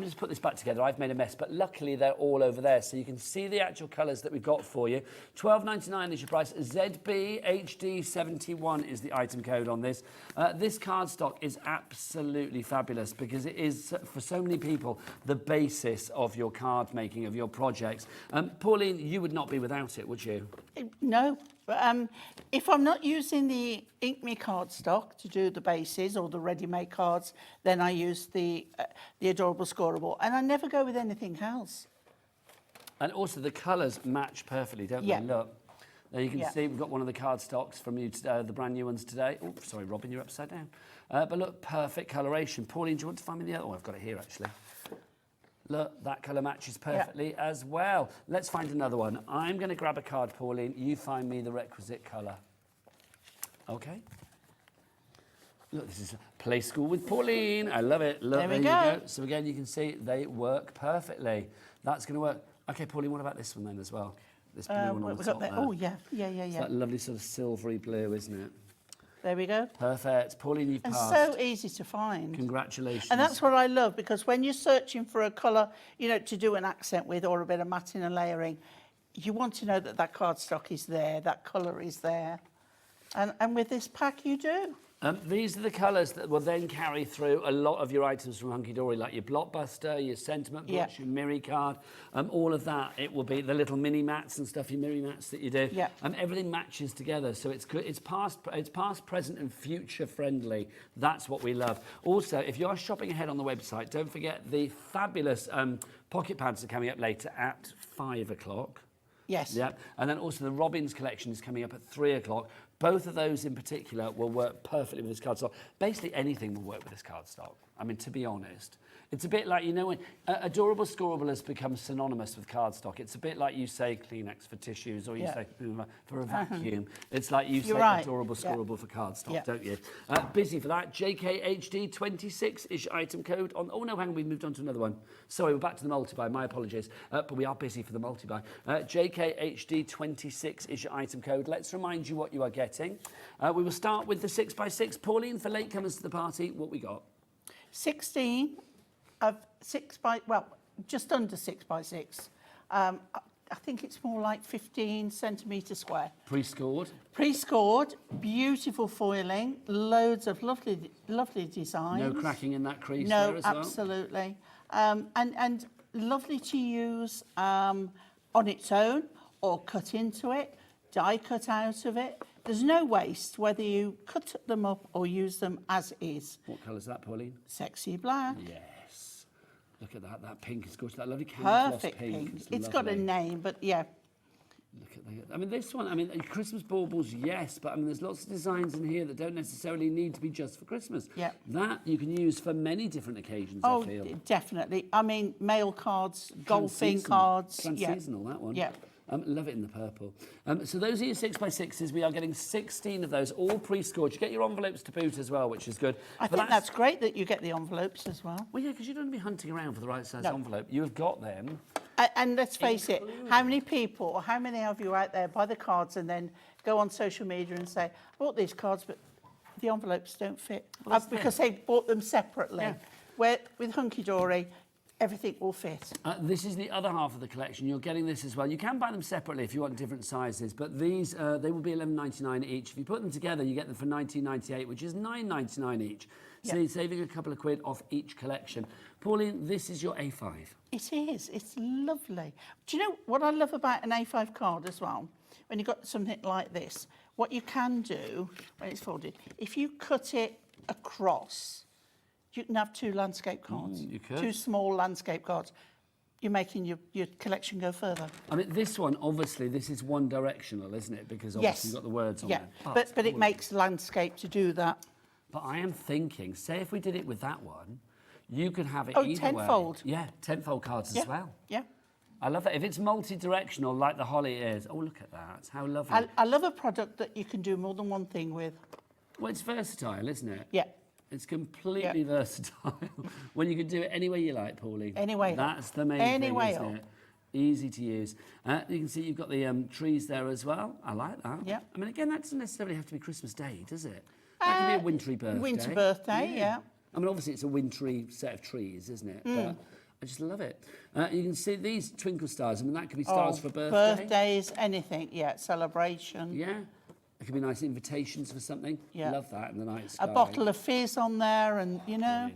just put this back together. I've made a mess, but luckily they're all over there, so you can see the actual colours that we've got for you. £12.99 is your price. ZBHD71 is the item code on this. This cardstock is absolutely fabulous because it is, for so many people, the basis of your card making, of your projects. Pauline, you would not be without it, would you? No, if I'm not using the Ink Me cardstock to do the bases or the ready-made cards, then I use the Adorable Scorable, and I never go with anything else. And also the colours match perfectly, don't Yeah. they? Look, there you can Yeah. see we've got one of the cardstocks from you, the brand new ones today. Oh, sorry, Robin, you're upside down. But look, perfect coloration. Pauline, do you want to find me the other? Oh, I've got it here actually. Look, that colour matches perfectly as well. Let's find another one. I'm going to grab a card, Pauline. You find me the requisite colour. Okay? Look, this is Play School with Pauline. I love it. Look, There we you go. So again, you can see they work perfectly. That's going to work. Okay, Pauline, what about this one then as well? This blue one on What the we top got there? there. Oh, yeah. It's that lovely sort of silvery blue, isn't it? There we go. Perfect. Pauline, you've And passed. so easy to find. Congratulations. And that's what I love, because when you're searching for a colour, to do an accent with or a bit of matting and layering, you want to know that that cardstock is there, that colour is there. And with this pack, you do. These are the colours that will then carry through a lot of your items from Hunkydory, like your blockbuster, your sentiment books, your Miri card, all of that. It will be the little mini mats and stuff, your Miri mats that you do. Yeah. Everything matches together, so it's good. It's past, present, and future friendly. That's what we love. Also, if you are shopping ahead on the website, don't forget the fabulous pocket pads are coming up later at 5 o'clock. Yes. Yeah, and then also the Robins collection is coming up at 3 o'clock. Both of those in particular will work perfectly with this cardstock. Basically, anything will work with this cardstock. I mean, to be honest. It's a bit like, you know, when adorable scorable has become synonymous with cardstock. It's a bit like you say Kleenex for tissues, or you say for a vacuum. It's like you say adorable scorable for cardstock, don't you? Busy for that. JKHD 26 is your item code on. Oh no, hang on, we've moved on to another one. Sorry, we're back to the multi-buy. My apologies, but we are busy for the multi-buy. JKHD 26 is your item code. Let's remind you what you are getting. We will start with the 6x6. Pauline, for latecomers to the party, what we got? 16 of just under 6x6. I think it's more like 15 centimetre square. Pre-scored. Pre-scored, beautiful foiling, loads of lovely designs. No cracking in that crease there as well? No, absolutely. And lovely to use on its own, or cut into it, die cut out of it. There's no waste, whether you cut them up or use them as is. What colour is that, Pauline? Sexy black. Yes. Look at that. That pink is gorgeous. That lovely camouflage Perfect pink. It's got a name, but yeah. Look at that. I mean, this one, I mean, Christmas baubles, yes, but I mean, there's lots of designs in here that don't necessarily need to be just for Christmas. Yeah. That you can use for many different occasions, Oh, I feel. definitely. I mean, mail cards, golfing cards. Transseasonal, that one. Yeah. Love it in the purple. So those are your 6x6s. We are getting 16 of those, all pre-scored. You get your envelopes to boot as well, which is good. I think that's great that you get the envelopes as well. Well, yeah, because you don't want to be hunting around for the right size envelope. You have got them. And let's face it, how many people, or how many of you out there buy the cards and then go on social media and say, I bought these cards, but the envelopes don't fit. Because they bought them separately. Yeah. Where with Hunkydory, everything will fit. This is the other half of the collection. You're getting this as well. You can buy them separately if you want different sizes, but these, they will be $11.99 each. If you put them together, you get them for $19.98, which is $9.99 each. So you're saving a couple of quid off each collection. Pauline, this is your A5. It is. It's lovely. Do you know what I love about an A5 card as well? When you've got something like this, what you can do when it's folded, if you cut it across, you can have two landscape cards. You could. Two small landscape cards. You're making your collection go further. I mean, this one, obviously, this is one directional, isn't it? Because obviously you've got the words on yeah. there. But it makes landscape to do that. But I am thinking, say if we did it with that one, you could have it either tenfold. way. Yeah, tenfold cards as well. Yeah. I love that. If it's multi-directional, like the holly is, oh, look at that. How lovely. I love a product that you can do more than one thing with. Well, it's versatile, isn't it? Yeah. It's completely versatile. When you can do it any way you like, Pauline. Any way. That's the main any thing, way isn't it? Easy to use. You can see you've got the trees there as well. I like that. Yeah. I mean, again, that doesn't necessarily have to be Christmas Day, does it? That can be a wintry birthday. Winter birthday, yeah. I mean, obviously, it's a wintry set of trees, isn't it? But I just love it. You can see these twinkle stars. I mean, that could be stars for birthday. Birthdays, anything, yeah. Celebration. Yeah. It could be nice invitations for something. Yeah. Love that in the night sky. A bottle of fizz on there and, you know.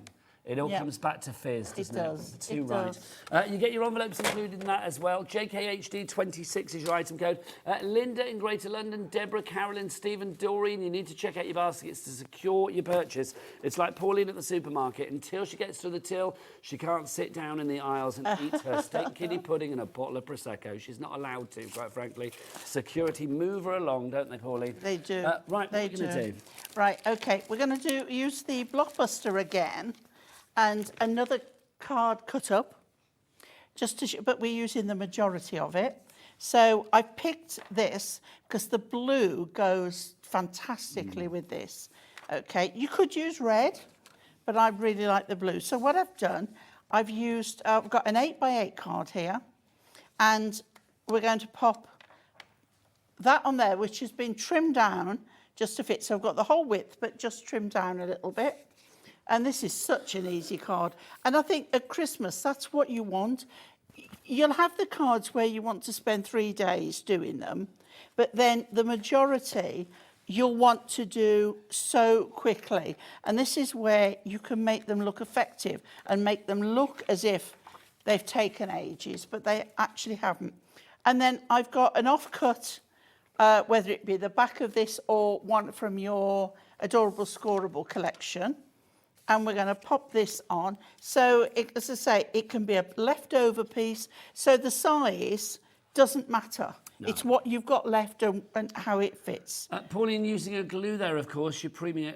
It all comes back to fizz, doesn't it? does. The two It right. does. You get your envelopes included in that as well. JKHD 26 is your item code. Linda in Greater London, Deborah, Carolyn, Stephen, Doreen, you need to check out your baskets to secure your purchase. It's like Pauline at the supermarket. Until she gets to the till, she can't sit down in the aisles and eat her steak kiddie pudding and a bottle of Prosecco. She's not allowed to, quite frankly. Security move her along, don't they, Pauline? They do. Right, what are we going to do? Right, OK. We're going to use the Blockbuster again. And another card cut up, just to but we're using the majority of it. So I picked this because the blue goes fantastically with this. Okay, you could use red, but I really like the blue. So what I've done, I've got an 8x8 card here, and we're going to pop that on there, which has been trimmed down just to fit. So I've got the whole width, but just trimmed down a little bit. And this is such an easy card. And I think at Christmas, that's what you want. You'll have the cards where you want to spend 3 days doing them, but then the majority you'll want to do so quickly. And this is where you can make them look effective and make them look as if they've taken ages, but they actually haven't. And then I've got an offcut, whether it be the back of this or one from your Adorable Scoreable collection. And we're going to pop this on. So, as I say, it can be a leftover piece. So the size doesn't matter. It's what you've got left and how it fits. Pauline, using a glue there, of course, your Premier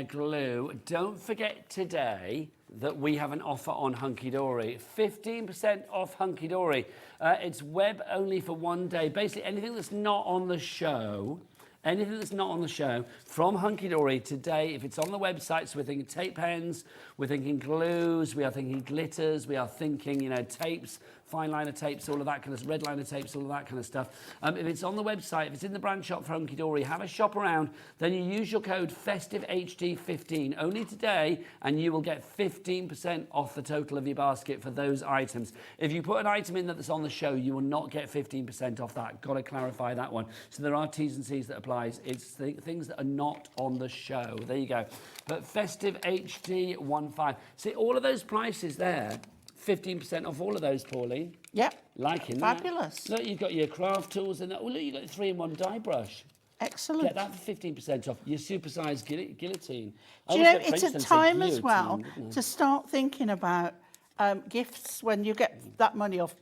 glue. Don't forget today that we have an offer on Hunkydory. 15% off Hunkydory. It's web only for one day. Basically, anything that's not on the show, from Hunkydory today, if it's on the website, so we're thinking tape pens, we're thinking glues, we are thinking glitters, we are thinking, tapes, fine liner tapes, all of that kind of red liner tapes, all of that kind of stuff. If it's on the website, if it's in the brand shop for Hunkydory, have a shop around, then you use your code FESTIVEHD15 only today, and you will get 15% off the total of your basket for those items. If you put an item in that's on the show, you will not get 15% off that. Got to clarify that one. So there are T's and C's that applies. It's things that are not on the show. There you go. But Festive HD 15. See, all of those prices there, 15% off all of those, Pauline. Yep. Liking Fabulous. that. Look, you've got your craft tools in there. Oh, look, you've got the 3-in-1 die brush. Excellent. Get that for 15% off. Your supersized guillotine. Do you know, it's a time as well to start thinking about gifts when you get that money off.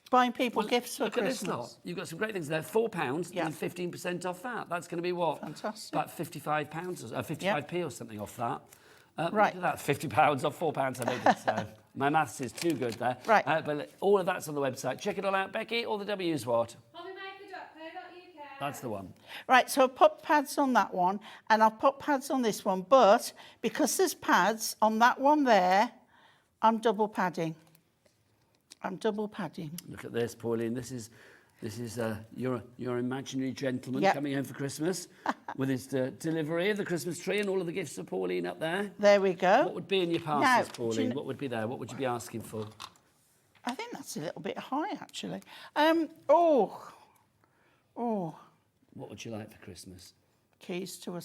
Buying people gifts for look Christmas. At this lot. You've got some great things there. £4 Yeah. and 15% off that. That's going to be what? Fantastic. About £55 or 55p or something off that. Right. Look at that, £50 off £4. I don't think so. My maths is too good there. Right. But all of that's on the website. Check it all out. Becky, all the W's what? Hobbymaker.co.uk. That's the one. Right, so I've put pads on that one, and I've put pads on this one, but because there's pads on that one there, I'm double padding. Look at this, Pauline. This is your imaginary gentleman Yep. coming home for Christmas with his delivery of the Christmas tree and all of the gifts for Pauline up there. There we go. What would be in your parcels, Now, do you Pauline? kn- What would be there? What would you be asking for? I think that's a little bit high, actually. What would you like for Christmas? Keys to a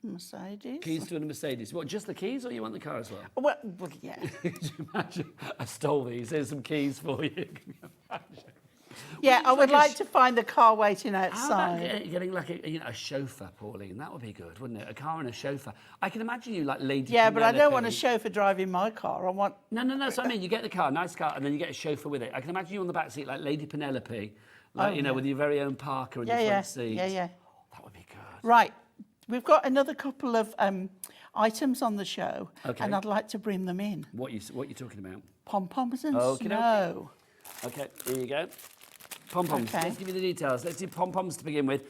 Mercedes. Keys to a Mercedes. What, just the keys, or you want the car as well? Well, yeah. Could you imagine? I stole these. Here's some keys for you. Can you imagine? Yeah, I would like a like to find the car waiting How about outside. getting like a chauffeur, Pauline? That would be good, wouldn't it? A car and a chauffeur. I can imagine you like Lady Yeah, but I don't want a Penelope. chauffeur driving my car. I want... No. So I mean, you get the car, nice car, and then you get a chauffeur with it. I can imagine you on the back seat like Lady Penelope, like, with your very own Parker in your front seat. Yeah. That would be good. Right, we've got another couple of items on the show, Okay. and I'd like to bring them in. What you talking about? Pom-poms and Okey-dokey. snow. Okay, here you go. Pom-poms. Okay. Let's give you the details. Let's do pom-poms to begin with.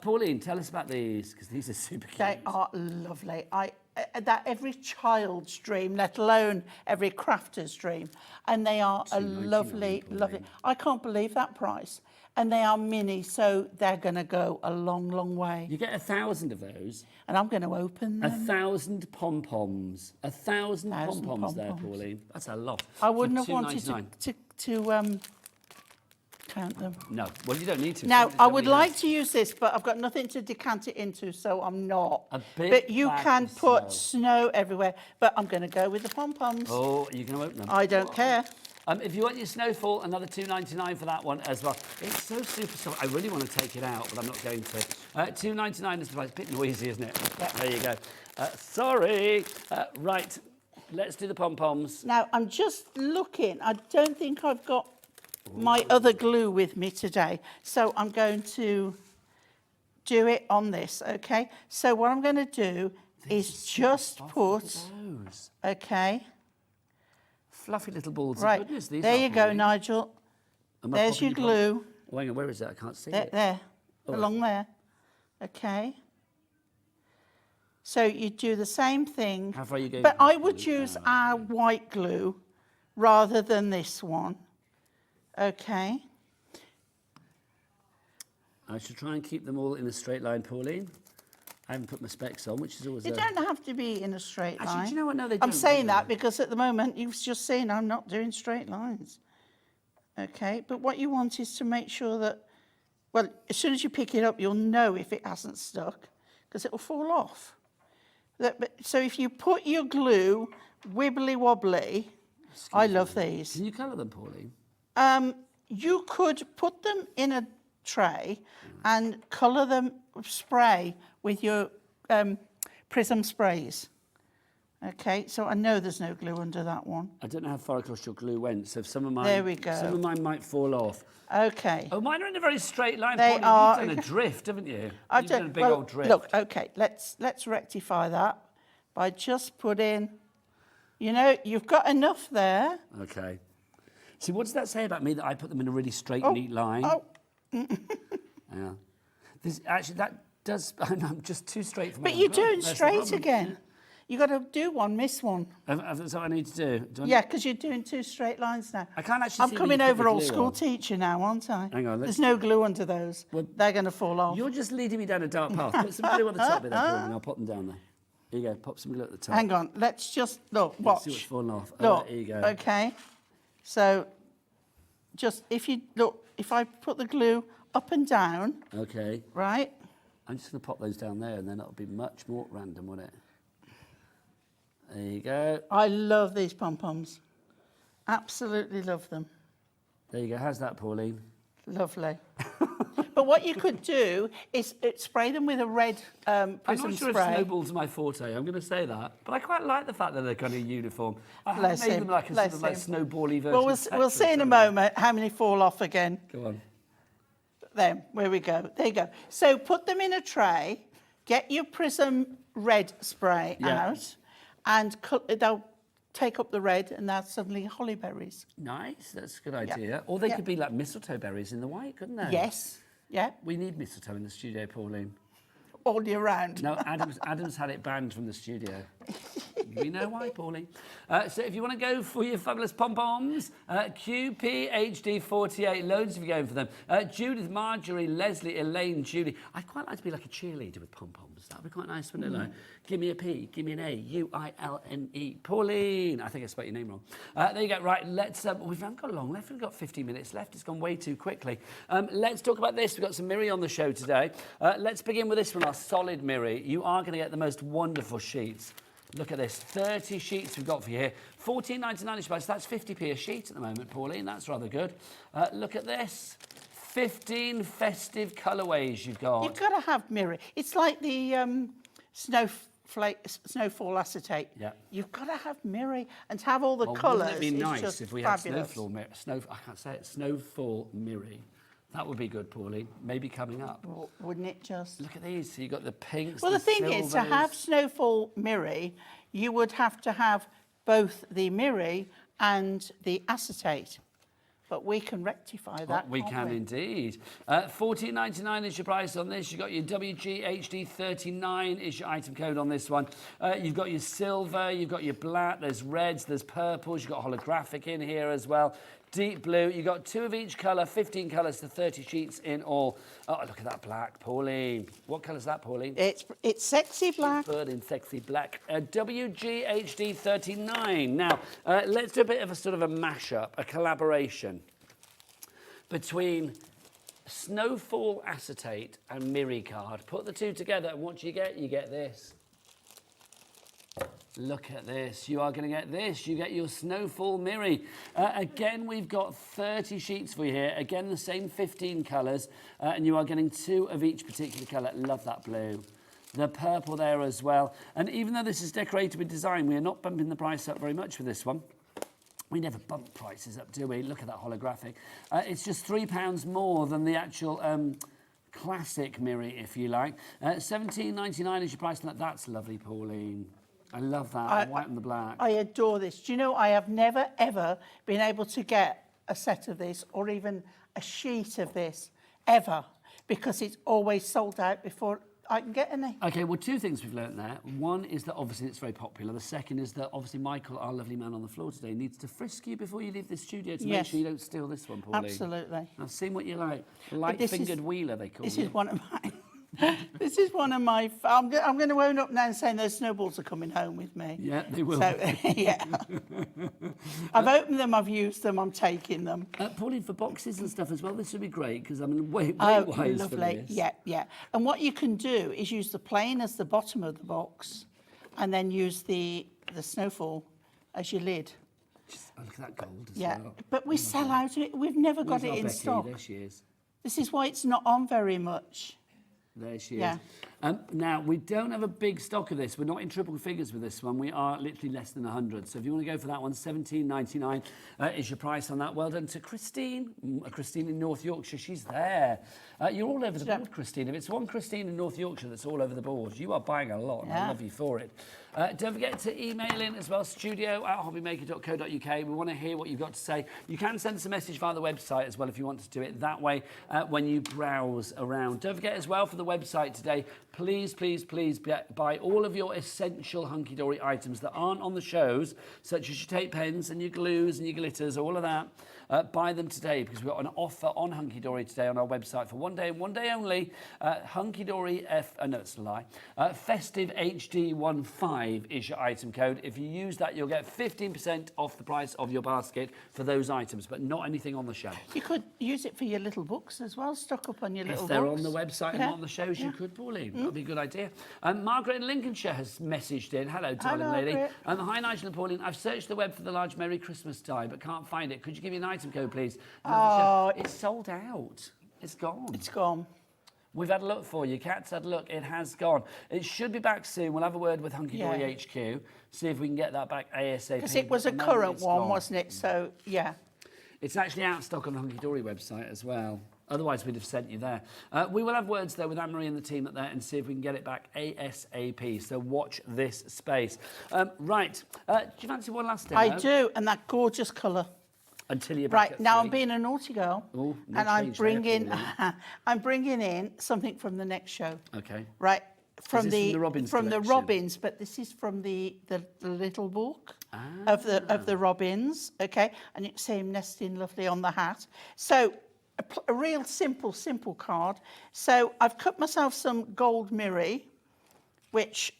Pauline, tell us about these, because these are super cute. They are lovely. That every child's dream, let alone every crafter's dream. And they are a $2.99, lovely. Pauline. I can't believe that price. And they are mini, so they're going to go a long, long way. You get 1,000 of those. And I'm going to open them. 1,000 pom-poms. 1,000 pom-poms there, pom-poms. Pauline. That's a lot. I wouldn't For have wanted $2.99. to count them. No, well, you don't need to. Now, Somebody's I done would me like that. to use this, but I've got nothing to decant it into, so I'm not. A big But you bag can of put snow everywhere. But I'm going to go with the pom-poms. Oh, you're going to open them. I don't care. If you want your snowfall, another $2.99 for that one as well. It's so super soft. I really want to take it out, but I'm not going to. $2.99 is the price. A bit noisy, isn't it? Yeah. There you go. Sorry. Right, let's do the pom-poms. Now, I'm just looking. I don't think I've got my other glue with me today. So I'm going to do it on this, okay? So what I'm going to do is just put, Those okay? fluffy little balls Right, of goodness. These there are, you go, Pauline. Nigel. Am I There's popping your pom- glue. Oh, hang on, where is that? I can't see There, it. there, Oh, along there. Okay. So you do the same thing. How far are you going? But I with would glue? use our white glue rather than this one. Okay. I should try and keep them all in a straight line, Pauline. I haven't put my specs on, which is always You don't have to be in a straight Actually, line. do you know what? No, they I'm don't, saying do that they? because at the moment you've just seen I'm not doing straight lines. Okay, but what you want is to make sure that, well, as soon as you pick it up, you'll know if it hasn't stuck because it will fall off. So if you put your glue wibbly wobbly, I love these. Can you colour them, Pauline? You could put them in a tray and colour them, spray with your prism sprays. Okay, so I know there's no glue under that one. I don't know how far across your glue went, so some of mine... There we go. Some of mine might fall off. Okay. Oh, mine are in a very straight line. They Pauline, are. You've done a drift, haven't you? I've You've done a big old drift. Look, okay, let's rectify that by just putting, you know, you've got enough there. Okay. See, what does that say about me that I put them in a really straight, neat line? Oh, Yeah. Actually, that does... I'm just too straight for my but own you're good. doing That's the straight problem. again. You got to do one, miss one. That's what I need to do. Yeah, because you're doing 2 straight lines now. I can't actually I'm see coming where you put over the old glue school on. teacher now, aren't I? Hang on, There's no glue under those. Well, They're going to fall off. You're just leading me down a dark path. Put some glue on the top of that, Pauline, and I'll pop them down there. Here you go. Pop some glue at the top. Hang on, let's just look. Let's see Watch. what's falling off. Look. Here you go. Okay. So, just if you look, if I put the glue up and down, Okay. right? I'm just going to pop those down there, and then it'll be much more random, won't it? There you go. I love these pom-poms. Absolutely love them. There you go. How's that, Pauline? Lovely. But what you could do is spray them with a red I'm prism not sure if spray. snowballs are my forte. I'm going to say that, but I quite like the fact that they're kind of uniform. I Bless have made him, them like a bless sort of like him. snowbally version. Well, of we'll see Tetris, in a haven't I? moment how many fall off again. Go on. There, where we go. There you go. So put them in a tray, get your prism red spray Yeah. out, and they'll take up the red, and that's suddenly holly berries. Nice. That's a good idea. Or they Yeah. could be like mistletoe berries in the white, couldn't they? Yes. Yeah. We need mistletoe in the studio, Pauline. All year round. No, Adam's had it banned from the studio. We know why, Pauline. So if you want to go for your fabulous pom-poms, QPHD48, loads of you going for them. Judith, Marjorie, Leslie, Elaine, Julie. I'd quite like to be like a cheerleader with pom-poms. That'd be quite nice, wouldn't it? Like, give me a P, give me an A, U-I-L-N-E. Pauline. I think I spelled your name wrong. There you go. Right, let's... we haven't got long left. We've got 50 minutes left. It's gone way too quickly. Let's talk about this. We've got some Miri on the show today. Let's begin with this one, our solid Miri. You are going to get the most wonderful sheets. Look at this, 30 sheets we've got for you here. $14.99 each price, that's 50p a sheet at the moment, Pauline, that's rather good. Look at this, 15 festive colourways you've got. You've got to have mirror. It's like the snowfall acetate. Yeah. You've got to have mirror and to have all the Well, colours. wouldn't it be is nice just if we had fabulous. I can't say it, snowfall Miri. That would be good, Pauline, maybe coming up. Wouldn't it just? Look at these, so you've got the pinks, Well, the thing is, to silvers. have snowfall mirror, you would have to have both the mirror and the acetate. But we can rectify that. We can't can indeed. $14.99 is your price on this. You've got your WGHD39 is your item code on this one. You've got your silver, you've got your black, there's reds, there's purples, you've got holographic in here as well. Deep blue, you've got 2 of each colour, 15 colours to 30 sheets in all. Oh, look at that black, Pauline. What colour's that, Pauline? It's sexy black. Good in sexy black. WGHD39. Now, let's do a bit of a sort of a mashup, a collaboration between Snowfall Acetate and Miri Card. Put the two together, and what do you get? You get this. Look at this. You are going to get this. You get your Snowfall Miri. Again, we've got 30 sheets for you here. Again, the same 15 colours, and you are getting 2 of each particular colour. Love that blue. The purple there as well. And even though this is decorated with design, we are not bumping the price up very much for this one. We never bump prices up, do we? Look at that holographic. It's just £3 more than the actual classic Miri, if you like. $17.99 is your price on that. That's lovely, Pauline. I love that, white and the black. I adore this. Do you know, I have never, ever been able to get a set of this or even a sheet of this, ever, because it's always sold out before I can get any. OK, well, 2 things we've learnt there. One is that obviously it's very popular. The second is that obviously Michael, our lovely man on the floor today, needs to frisk you before you leave the studio to make Yes. sure you don't steal this one, Pauline. Absolutely. I've seen what you like. Light-fingered wheeler, they call This you. is one of mine. This is one of my... I'm going to own up now and saying those snowballs are coming home with me. Yeah, they will. So, yeah. I've opened them, I've used them, I'm taking them. Pauline, for boxes and stuff as well, this would be great, because I mean, weight Oh, wise for lovely. this. Yeah, yeah. And what you can do is use the plain as the bottom of the box and then use the snowfall as your lid. Oh, look at that gold as Yeah. well. But we sell out of it. We've never got Where's it our in Becky? stock. There she is. This is why it's not on very much. There she Yeah. is. Now, we don't have a big stock of this. We're not in triple figures with this one. We are literally less than 100. So if you want to go for that one, £17.99 is your price on that. Well done to Christine. Christine in North Yorkshire. She's there. You're all over the board, Christine. If it's one Christine in North Yorkshire that's all over the board, you are buying a lot, and I love you for it. Don't forget to email in as well, studio@hobbymaker.co.uk. We want to hear what you've got to say. You can send us a message via the website as well if you want to do it that way when you browse around. Don't forget as well for the website today, please buy all of your essential Hunkydory items that aren't on the shows, such as your tape pens and your glues and your glitters, all of that. Buy them today because we've got an offer on Hunkydory today on our website for one day and one day only. Hunkydory no, it's a lie. Festive HD15 is your item code. If you use that, you'll get 15% off the price of your basket for those items, but not anything on the show. You could use it for your little books as well, stock up on your little If they're books. on the website and not on the shows, you could, Pauline. That'd be a good idea. Margaret in Lincolnshire has messaged in. Hello, darling lady. Hi, Nigel and Pauline. I've searched the web for the large Merry Christmas tie, but can't find it. Could you give me an item code, please? It's sold out. It's gone. It's gone. We've had a look for you. Kat's had a look. It has gone. It should be back soon. We'll have a word with Hunkydory HQ, see if we can get that back ASAP. Because it was a current one, wasn't it? So, yeah. It's actually out of stock on the Hunkydory website as well. Otherwise, we'd have sent you there. We will have words there with Anne-Marie and the team at there and see if we can get it back ASAP. So watch this space. Right. Do you fancy one last demo? I do, and that gorgeous colour. Until you're back Right, at now 3. I'm being a naughty girl, Ooh, no and I'm change there, bringing, Pauline. I'm bringing in something from the next show. Okay. Right, Is this from the Robins collection? Robins, but this is from the little book of the Robins. Okay, and you can see him nesting lovely on the hat. So a real simple card. So I've cut myself some gold mirror, which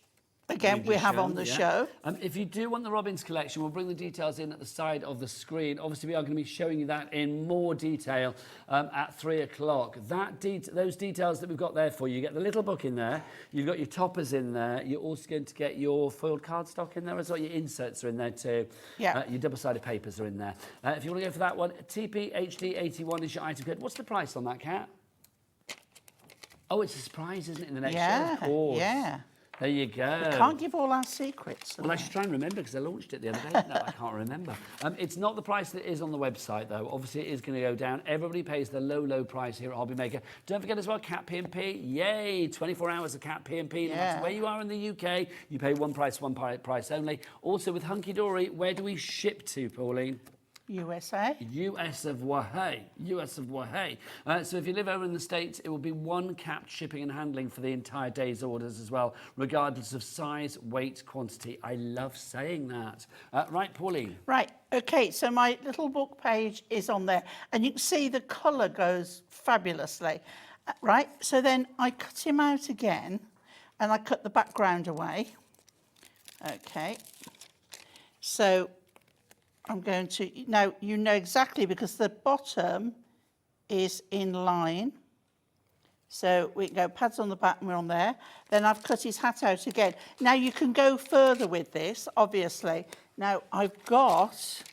again we have on the show. If you do want the Robins collection, we'll bring the details in at the side of the screen. Obviously, we are going to be showing you that in more detail at 3 o'clock. Those details that we've got there for you, you get the little book in there, you've got your toppers in there, you're also going to get your foiled cardstock in there as well, your inserts are in there too. Yeah. Your double-sided papers are in there. If you want to go for that one, TPHD81 is your item code. What's the price on that, Kat? Oh, it's a surprise, isn't it, in the next show? Of course. Yeah. There you go. We can't give all our secrets. Well, I should try and remember because I launched it the other day. No, I can't remember. It's not the price that is on the website, though. Obviously, it is going to go down. Everybody pays the low price here at Hobby Maker. Don't forget as well, Cat P&P. Yay! 24 hours of Cat P&P. No matter where you are in the UK, you pay one price only. Also, with Hunkydory, where do we ship to, Pauline? USA. US of Wahey. So if you live over in the States, it will be one capped shipping and handling for the entire day's orders as well, regardless of size, weight, quantity. I love saying that. Right, Pauline? Right, okay, so my little book page is on there, and you can see the colour goes fabulously. Right, so then I cut him out again, and I cut the background away. Okay, so I'm going to, now you know exactly because the bottom is in line. So we go pads on the back and we're on there. Then I've cut his hat out again. Now you can go further with this, obviously. Now I've got,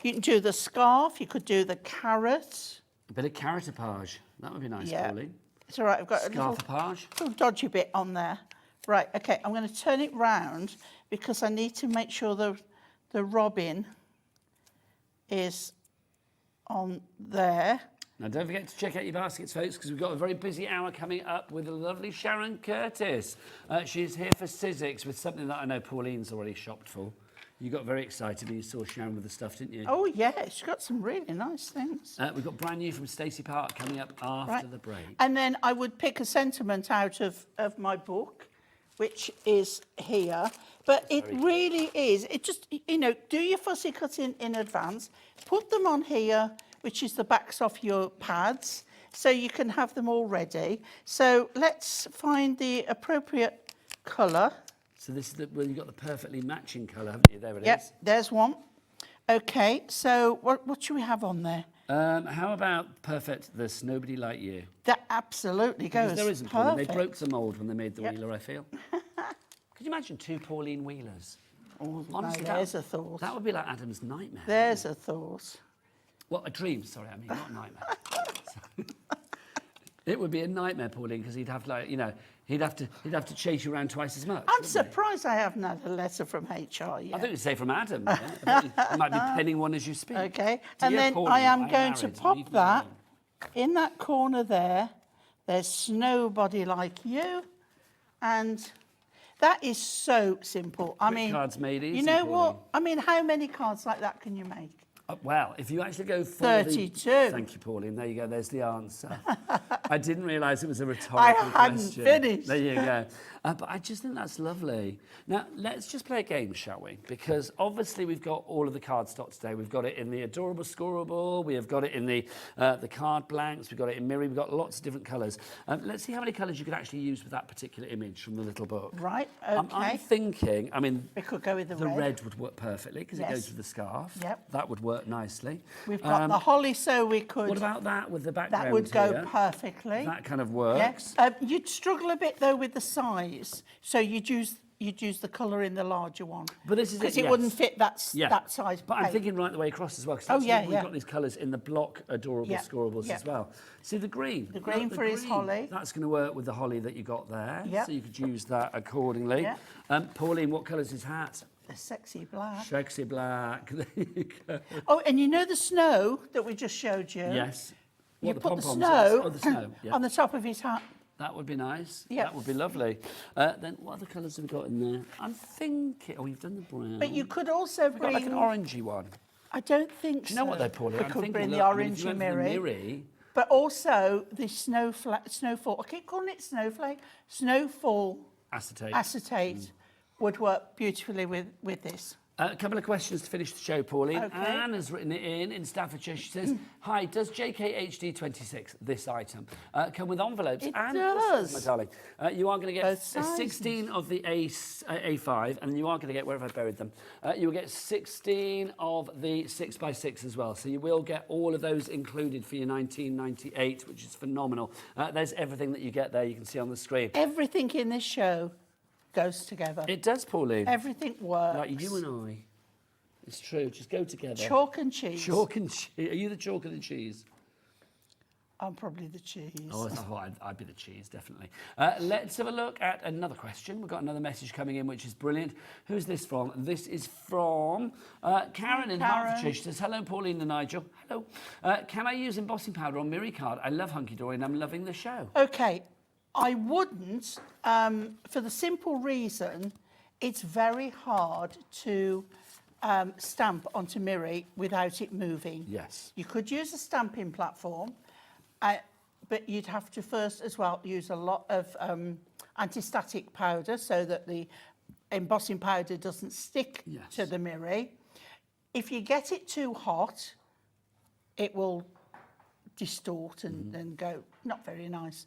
you can do the scarf, you could do the carrot. A bit of carrotapage. That would be nice, Pauline. It's all right, I've got a little dodgy bit on there. Right, okay, I'm going to turn it round because I need to make sure the robin is on there. Now, don't forget to check out your baskets, folks, because we've got a very busy hour coming up with the lovely Sharon Curtis. She's here for Sizzix with something that I know Pauline's already shopped for. You got very excited when you saw Sharon with the stuff, didn't you? Oh, yeah, she's got some really nice things. We've got brand new from Stacey Park coming up after the break. And then I would pick a sentiment out of my book, which is here. But it really is. It just, you know, do your fussy cutting in advance. Put them on here, which is the backs off your pads, so you can have them all ready. So let's find the appropriate colour. So this is well, you've got the perfectly matching colour, haven't you? There it is. Yep, there's one. Okay, so what should we have on there? How about perfect, there's nobody like you? That absolutely goes. Because there isn't, Pauline. They broke the mould when they made the wheeler, I feel. Could you imagine 2 Pauline Wheelers? Oh, honestly, no, there's a thought. That would be like Adam's nightmare. There's a thought. What, a dream? Sorry, I mean, not a nightmare. It would be a nightmare, Pauline, because he'd have he'd have to chase you around twice as much. I'm wouldn't he? surprised I haven't had a letter from HR yet. I think you'd say from Adam. Yeah? I think you might be penning one as you speak. Okay, Dear and then Pauline, I am I'm going to married, pop leave me that alone. in that corner there. There's nobody like you, and that is so simple. I Quick mean, cards made easy, you know Pauline. what? I mean, how many cards like that can you make? Well, if you actually go for 32. Thank you, Pauline. There you go. There's the answer. I didn't realise it was a rhetorical hadn't question. finished. There you go. But I just think that's lovely. Now, let's just play a game, shall we? Because obviously we've got all of the card stock today. We've got it in the adorable scoreable. We have got it in the card blanks. We've got it in mirror. We've got lots of different colours. Let's see how many colours you could actually use with that particular image from the little book. Right, I'm okay. thinking, I mean, We could go with the the red. red would work perfectly because it Yes. goes with the scarf. Yep. That would work nicely. We've got the holly, so we could. What about that with the background that would go here? perfectly. That kind of Yeah. works. You'd struggle a bit though with the size, so you'd use the colour in the larger one. But this is it, because it yes. wouldn't fit that Yeah. that size. But I'm paper. thinking right the way across as well. Oh, Because yeah, we've yeah. got these colours in the block adorable Yeah, scoreables yeah. as well. See the green. The green for his holly. That's going to work with the holly that you got there. Yeah. So you could use that accordingly. Yeah. Pauline, what colour's his hat? The sexy black. Sexy black. There you go. Oh, and you know the snow that we just showed you? Yes. You What, the put the pom-poms? snow, Oh, the snow. Yeah. on the top of his hat. That would be nice. Yeah. That would be lovely. Then what other colours have we got in there? I'm thinking. Oh, you've done the brown. But you could also We've got bring. like an orangey one. I don't think Do you know so. what they're Pauline? We I'm could thinking, bring look, the I mean, if you orangey went for the mirror. mirror, But also the snowfall. I keep calling it snowflake. Snowfall acetate. acetate would work beautifully with this. A couple of questions to finish the show, Pauline. Okay. Anne has written it in Staffordshire. She says, hi, does JKHD26, this item, come with envelopes? It and does. my darling, you are going to get Both a sizes. 16 of the A5, and you are going to get, where have I buried them? You will get 16 of the 6x6 as well. So you will get all of those included for your 1998, which is phenomenal. There's everything that you get there, you can see on the screen. Everything in this show goes together. It does, Pauline. Everything works. Like you and I. It's true, just go together. Chalk and cheese. Chalk and cheese. Are you the chalk or the cheese? I'm probably the cheese. Oh, I'd be the cheese, definitely. Let's have a look at another question. We've got another message coming in, which is brilliant. Who's this from? This is from Karen in Karen. Hertfordshire. She says, hello, Pauline and Nigel. Hello. Can I use embossing powder on Miri card? I love Hunkydory and I'm loving the show. Okay, I wouldn't, for the simple reason it's very hard to stamp onto Miri without it moving. Yes. You could use a stamping platform, but you'd have to first as well use a lot of anti-static powder so that the embossing powder doesn't stick Yes. to the Miri. If you get it too hot, it will distort and go not very nice.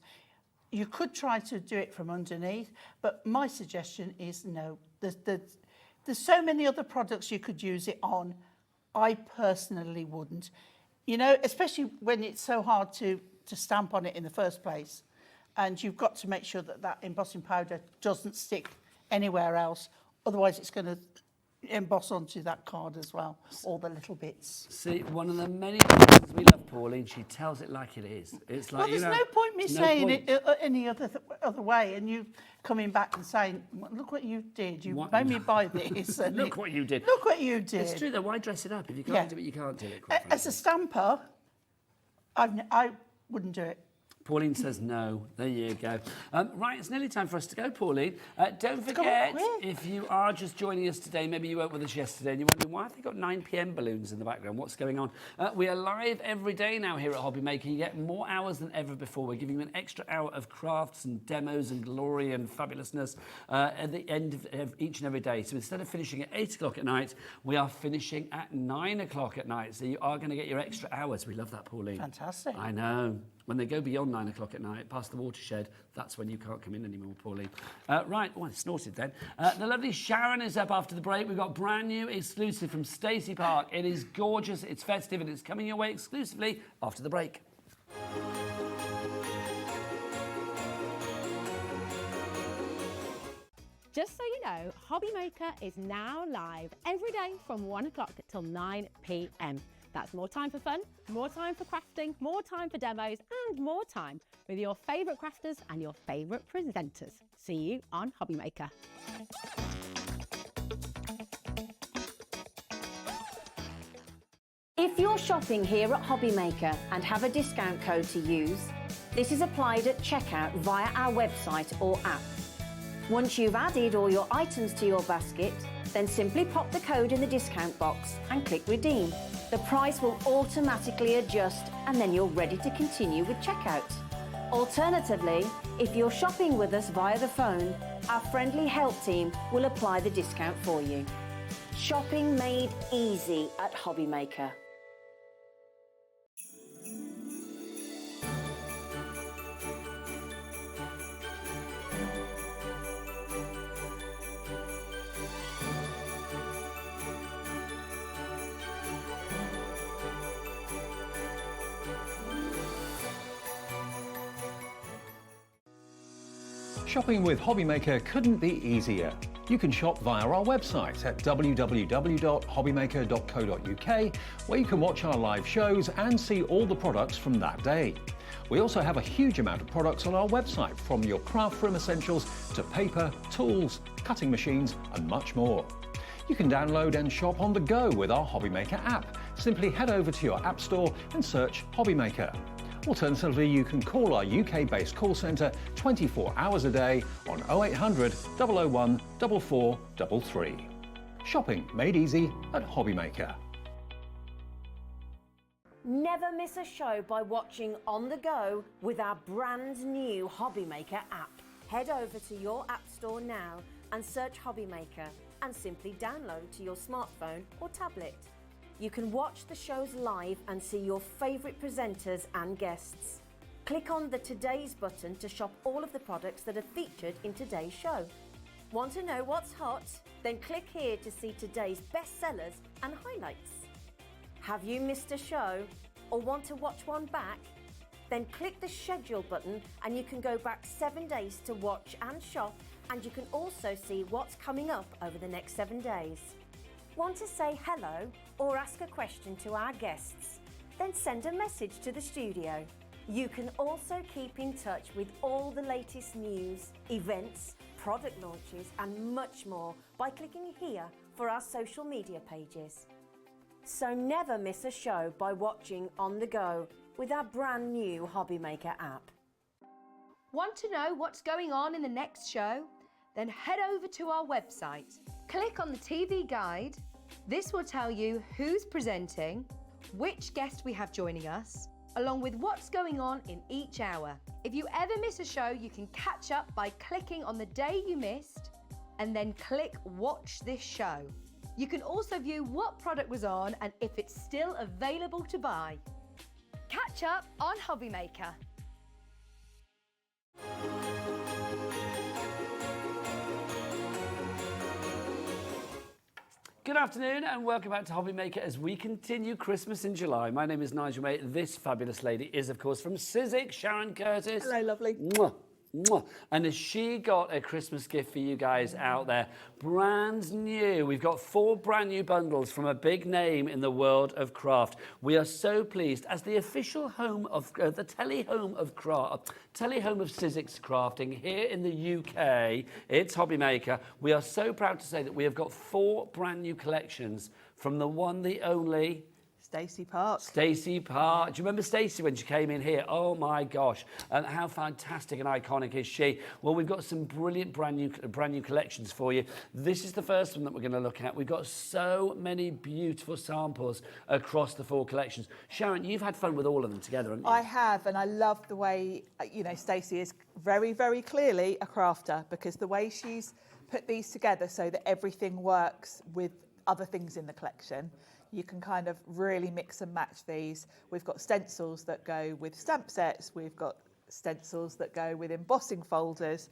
You could try to do it from underneath, but my suggestion is no. There's so many other products you could use it on. I personally wouldn't. You know, especially when it's so hard to stamp on it in the first place. And you've got to make sure that that embossing powder doesn't stick anywhere else. Otherwise, it's going to emboss onto that card as well, all the little bits. See, one of the many reasons we love Pauline, she tells it like it is. It's like, Well, there's no point me saying it any other way, and you coming back and saying, "Look what you did! You What- made me buy this." And Look what you did. Look what you did. It's true though, why dress it up? If you can't Yeah. do it, you can't do it. quite As a stamper, I wouldn't do it. Pauline says no. There you go. Right, it's nearly time for us to go, Pauline. Don't gone forget, quick. if you are just joining us today, maybe you weren't with us yesterday, and you're wondering, why have they got 9 p.m. balloons in the background? What's going on? We are live every day now here at Hobby Maker. You get more hours than ever before. We're giving you an extra hour of crafts and demos and glory and fabulousness at the end of each and every day. So instead of finishing at 8 o'clock at night, we are finishing at 9 o'clock at night. So you are going to get your extra hours. We love that, Pauline. Fantastic. I know. When they go beyond 9 o'clock at night, past the watershed, that's when you can't come in anymore, Pauline. Right, oh, I snorted then. The lovely Sharon is up after the break. We've got brand new exclusive from Stacey Park. It is gorgeous, it's festive, and it's coming your way exclusively after the break. Just so you know, Hobby Maker is now live every day from 1 o'clock till 9 p.m. That's more time for fun, more time for crafting, more time for demos, and more time with your favourite crafters and your favourite presenters. See you on Hobbymaker. If you're shopping here at Hobbymaker and have a discount code to use, this is applied at checkout via our website or app. Once you've added all your items to your basket, then simply pop the code in the discount box and click redeem. The price will automatically adjust and then you're ready to continue with checkout. Alternatively, if you're shopping with us via the phone, our friendly help team will apply the discount for you. Shopping made easy at Hobbymaker. Shopping with Hobbymaker couldn't be easier. You can shop via our website at www.hobbymaker.co.uk, where you can watch our live shows and see all the products from that day. We also have a huge amount of products on our website, from your craft room essentials to paper, tools, cutting machines and much more. You can download and shop on the go with our Hobbymaker app. Simply head over to your app store and search Hobbymaker. Alternatively, you can call our UK-based call centre 24 hours a day on 0800 001 4433. Shopping made easy at Hobbymaker. Never miss a show by watching on the go with our brand new Hobbymaker app. Head over to your app store now and search Hobbymaker and simply download to your smartphone or tablet. You can watch the shows live and see your favourite presenters and guests. Click on the Today's button to shop all of the products that are featured in today's show. Want to know what's hot? Then click here to see today's bestsellers and highlights. Have you missed a show or want to watch one back? Then click the schedule button and you can go back 7 days to watch and shop, and you can also see what's coming up over the next 7 days. Want to say hello or ask a question to our guests? Then send a message to the studio. You can also keep in touch with all the latest news, events, product launches and much more by clicking here for our social media pages. So never miss a show by watching on the go with our brand new Hobbymaker app. Want to know what's going on in the next show? Then head over to our website. Click on the TV guide. This will tell you who's presenting, which guest we have joining us, along with what's going on in each hour. If you ever miss a show, you can catch up by clicking on the day you missed and then click Watch This Show. You can also view what product was on and if it's still available to buy. Catch up on Hobbymaker. Good afternoon and welcome back to Hobbymaker as we continue Christmas in July. My name is Nigel, mate. This fabulous lady is, of course, from Sizzix, Sharon Curtis. Hello, lovely. Mwah, mwah. And has she got a Christmas gift for you guys out there? Brand new. We've got 4 brand new bundles from a big name in the world of craft. We are so pleased, as the official home of the telehome of Sizzix Crafting here in the UK. It's Hobbymaker. We are so proud to say that we have got 4 brand new collections from the one, the only Stacey Park. Stacey Park. Do you remember Stacey when she came in here? Oh my gosh, and how fantastic and iconic is she? Well, we've got some brilliant brand new collections for you. This is the first one that we're going to look at. We've got so many beautiful samples across the 4 collections. Sharon, you've had fun with all of them together, haven't you? I have, and I love the way, Stacey is very, very clearly a crafter, because the way she's put these together so that everything works with other things in the collection. You can kind of really mix and match these. We've got stencils that go with stamp sets. We've got stencils that go with embossing folders.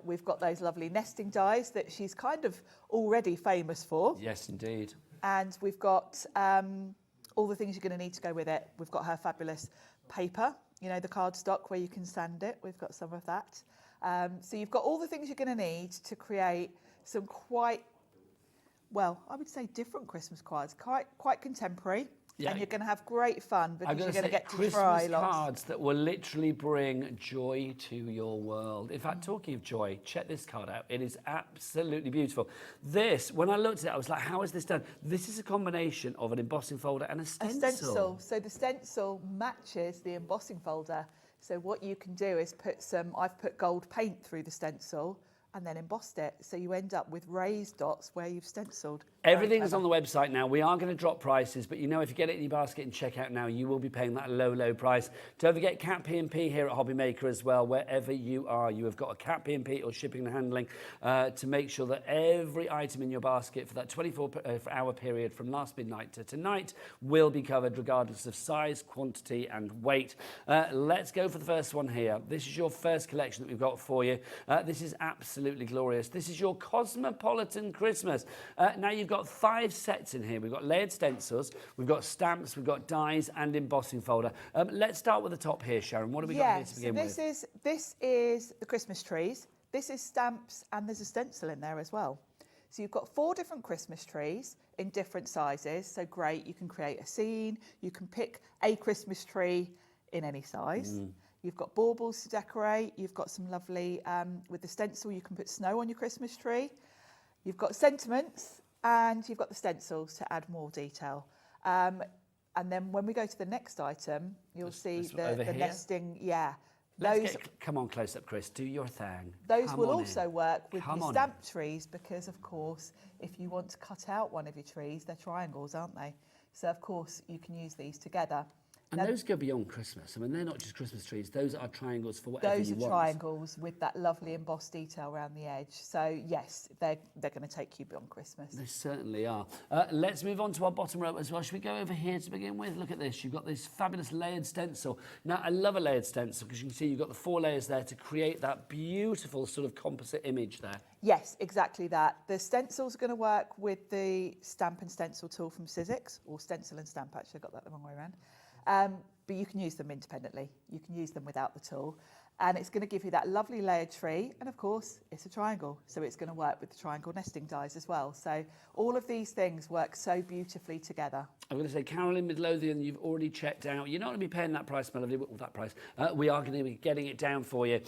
We've got those lovely nesting dies that she's kind of already famous for. Yes, indeed. And we've got all the things you're going to need to go with it. We've got her fabulous paper, the cardstock where you can sand it. We've got some of that. So you've got all the things you're going to need to create some quite, well, I would say different Christmas cards, quite contemporary. Yeah. And you're going to have great fun because you're going to get to Christmas try lots. cards that will literally bring joy to your world. In fact, talking of joy, check this card out. It is absolutely beautiful. This, when I looked at it, I was like, how is this done? This is a combination of an embossing folder and a stencil. A stencil. So the stencil matches the embossing folder. So what you can do is I've put gold paint through the stencil and then embossed it. So you end up with raised dots where you've stenciled. Everything's on the website now. We are going to drop prices, but you know, if you get it in your basket and check out now, you will be paying that low, low price. Don't forget Cat P&P here at Hobby Maker as well. Wherever you are, you have got a Cat P&P or shipping and handling to make sure that every item in your basket for that 24-hour period from last midnight to tonight will be covered regardless of size, quantity and weight. Let's go for the first one here. This is your first collection that we've got for you. This is absolutely glorious. This is your Cosmopolitan Christmas. Now you've got 5 sets in here. We've got layered stencils, we've got stamps, we've got dies and embossing folder. Let's start with the top here, Sharon. What have we got here to begin with? This is the Christmas trees. This is stamps and there's a stencil in there as well. So you've got 4 different Christmas trees in different sizes. So great, you can create a scene, you can pick a Christmas tree in any size. You've got baubles to decorate. You've got some lovely, with the stencil, you can put snow on your Christmas tree. You've got sentiments and you've got the stencils to add more detail. And then when we go to the next item, you'll see the nesting. Yeah. Come on close up, Chris. Do your thing. Those will also work with your stamp trees because, of course, if you want to cut out one of your trees, they're triangles, aren't they? So, of course, you can use these together. And those go beyond Christmas. I mean, they're not just Christmas trees. Those are triangles for whatever you want. Those are triangles with that lovely embossed detail around the edge. So, yes, they're going to take you beyond Christmas. They certainly are. Let's move on to our bottom row as well. Should we go over here to begin with? Look at this. You've got this fabulous layered stencil. Now, I love a layered stencil because you can see you've got the 4 layers there to create that beautiful sort of composite image there. Yes, exactly that. The stencil's going to work with the stamp and stencil tool from Sizzix, or stencil and stamp, actually. I got that the wrong way around. But you can use them independently. You can use them without the tool. And it's going to give you that lovely layered tree. And of course, it's a triangle. So it's going to work with the triangle nesting dies as well. So all of these things work so beautifully together. I'm going to say, Carolyn Midlothian, you've already checked out. You're not going to be paying that price, Melody, well, that price. We are going to be getting it down for you.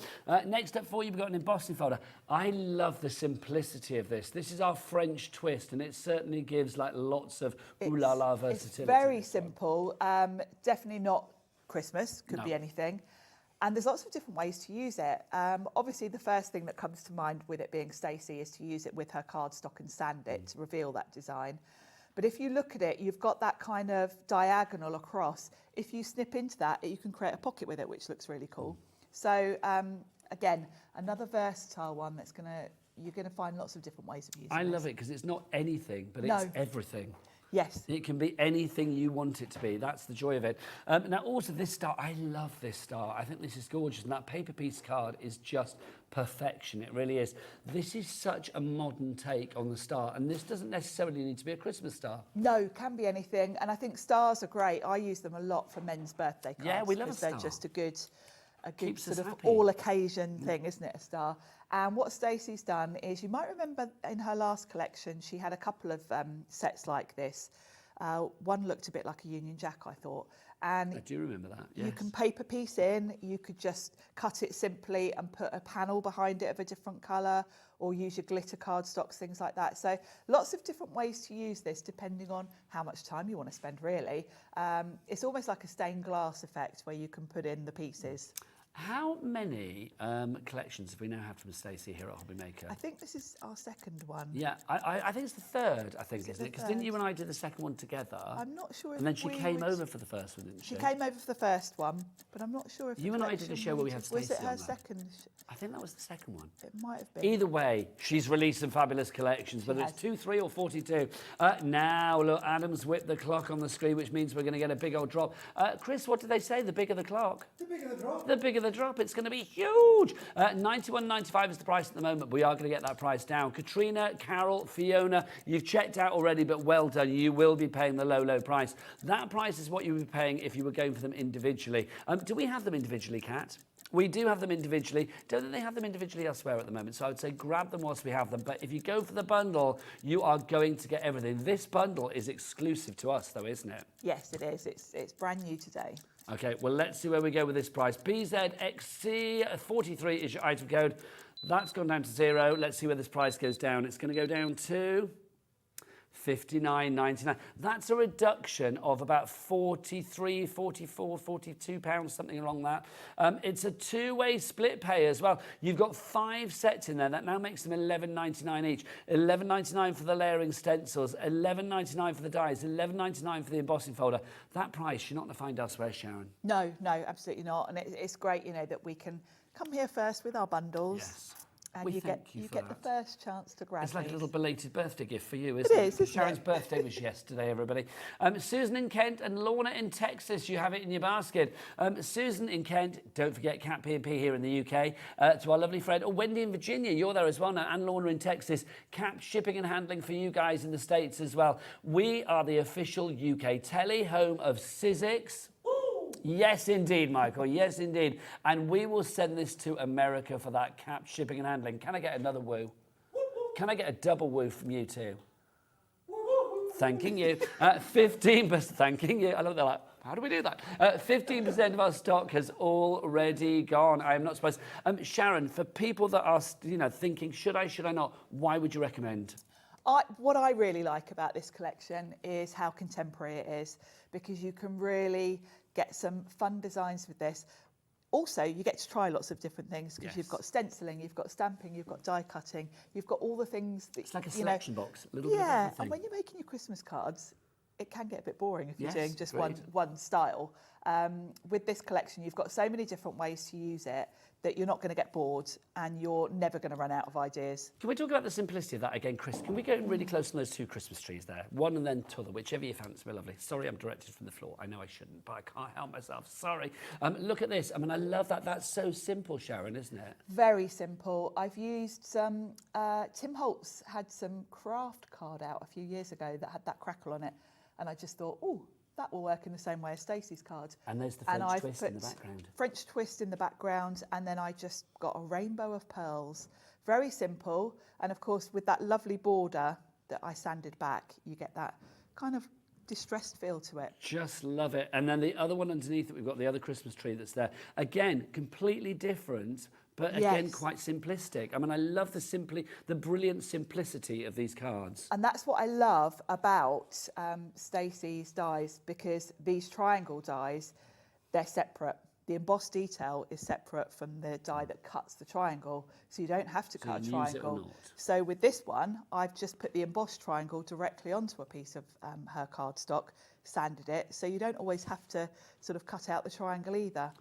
Next up for you, we've got an embossing folder. I love the simplicity of this. This is our French twist, and it certainly gives like lots of ooh-la-la versatility. It's very simple. Definitely not Christmas. Could be anything. And there's lots of different ways to use it. Obviously, the first thing that comes to mind with it being Stacey is to use it with her cardstock and sand it to reveal that design. But if you look at it, you've got that kind of diagonal across. If you snip into that, you can create a pocket with it, which looks really cool. So again, another versatile one that's you're going to find lots of different ways of using it. I love it because it's not anything, but it's everything. Yes. It can be anything you want it to be. That's the joy of it. Now, also this star, I love this star. I think this is gorgeous. And that paper piece card is just perfection. It really is. This is such a modern take on the star. And this doesn't necessarily need to be a Christmas star. No, can be anything. And I think stars are great. I use them a lot for men's birthday cards. Yeah, we love a star. They're just a good sort of happy. all-occasion thing, isn't it, a star? And what Stacey's done is, you might remember in her last collection, she had a couple of sets like this. One looked a bit like a Union Jack, I thought. And I do remember that, yes. You can paper piece in, you could just cut it simply and put a panel behind it of a different colour, or use your glitter cardstocks, things like that. So lots of different ways to use this depending on how much time you want to spend, really. It's almost like a stained glass effect where you can put in the pieces. How many collections have we now had from Stacey here at Hobby Maker? I think this is our second one. Yeah, I think it's the third, I think, isn't it? Because didn't you and I do the second one together? I'm not sure if And then she came over for the first one, didn't she? She came over for the first one, but I'm not sure if you and I did a show where we had Stacey Was it her on that. second? I think that was the second one. It might have been. Either way, she's released some fabulous collections, whether it's 2, 3 or 42. Now, look, Adam's whipped the clock on the screen, which means we're going to get a big old drop. Chris, what did they say? The bigger the clock? The bigger the drop. The bigger the drop. It's going to be huge. $91.95 is the price at the moment. We are going to get that price down. Katrina, Carol, Fiona, you've checked out already, but well done. You will be paying the low, low price. That price is what you would be paying if you were going for them individually. Do we have them individually, Kat? We do have them individually. Don't think they have them individually elsewhere at the moment, so I would say grab them whilst we have them. But if you go for the bundle, you are going to get everything. This bundle is exclusive to us, though, isn't it? Yes, it is. It's brand new today. Okay, well, let's see where we go with this price. BZXC43 is your item code. That's gone down to 0. Let's see where this price goes down. It's going to go down to £59.99. That's a reduction of about 43, 44, 42 pounds, something along that. It's a two-way split pay as well. You've got 5 sets in there. That now makes them £11.99 each. £11.99 for the layering stencils, £11.99 for the dies, £11.99 for the embossing folder. That price you're not going to find elsewhere, Sharon. No, absolutely not. And it's great, you know, that we can come here first with our bundles. Yes. And We you thank get you you for get that. the first chance to grab It's like a these. little belated birthday gift for you, isn't it? It is, isn't Sharon's it? birthday was yesterday, everybody. Susan in Kent and Lorna in Texas, you have it in your basket. Susan in Kent, don't forget Cat P&P here in the UK. To our lovely friend, Wendy in Virginia, you're there as well now, and Lorna in Texas. Cap shipping and handling for you guys in the States as well. We are the official UK telly home of Sizzix. Yes, indeed, Michael. Yes, indeed. And we will send this to America for that cap shipping and handling. Can I get another woo? Can I get a double woo from you too? Thanking you. 15%. Thanking you. I love that. Like, how do we do that? 15% of our stock has already gone. I am not surprised. Sharon, for people that are, thinking, should I not? Why would you recommend? What I really like about this collection is how contemporary it is, because you can really get some fun designs with this. Also, you get to try lots of different things, because you've got stenciling, you've got stamping, you've got die cutting, you've got all the things that, it's like a selection box, a little bit of yeah, everything. and when you're making your Christmas cards, it can get a bit boring if you're Yes, doing just agreed. one style. With this collection, you've got so many different ways to use it that you're not going to get bored, and you're never going to run out of ideas. Can we talk about the simplicity of that again, Chris? Can we go really close on those 2 Christmas trees there? One and then t'other, whichever you fancy. We're lovely. Sorry, I'm directed from the floor. I know I shouldn't, but I can't help myself. Sorry. Look at this. I mean, I love that. That's so simple, Sharon, isn't it? Very simple. I've used some, Tim Holtz had some craft card out a few years ago that had that crackle on it. And I just thought, oh, that will work in the same way as Stacey's card. And there's the French twist in the background. French twist in the background, and then I just got a rainbow of pearls. Very simple. And of course, with that lovely border that I sanded back, you get that kind of distressed feel to it. Just love it. And then the other one underneath it, we've got the other Christmas tree that's there. Again, completely different, but again, quite simplistic. I mean, I love the brilliant simplicity of these cards. And that's what I love about Stacey's dies, because these triangle dies, they're separate. The embossed detail is separate from the die that cuts the triangle, so you don't have to cut a triangle. So with this one, I've just put the embossed triangle directly onto a piece of her cardstock, sanded it, so you don't always have to sort of cut out the triangle either.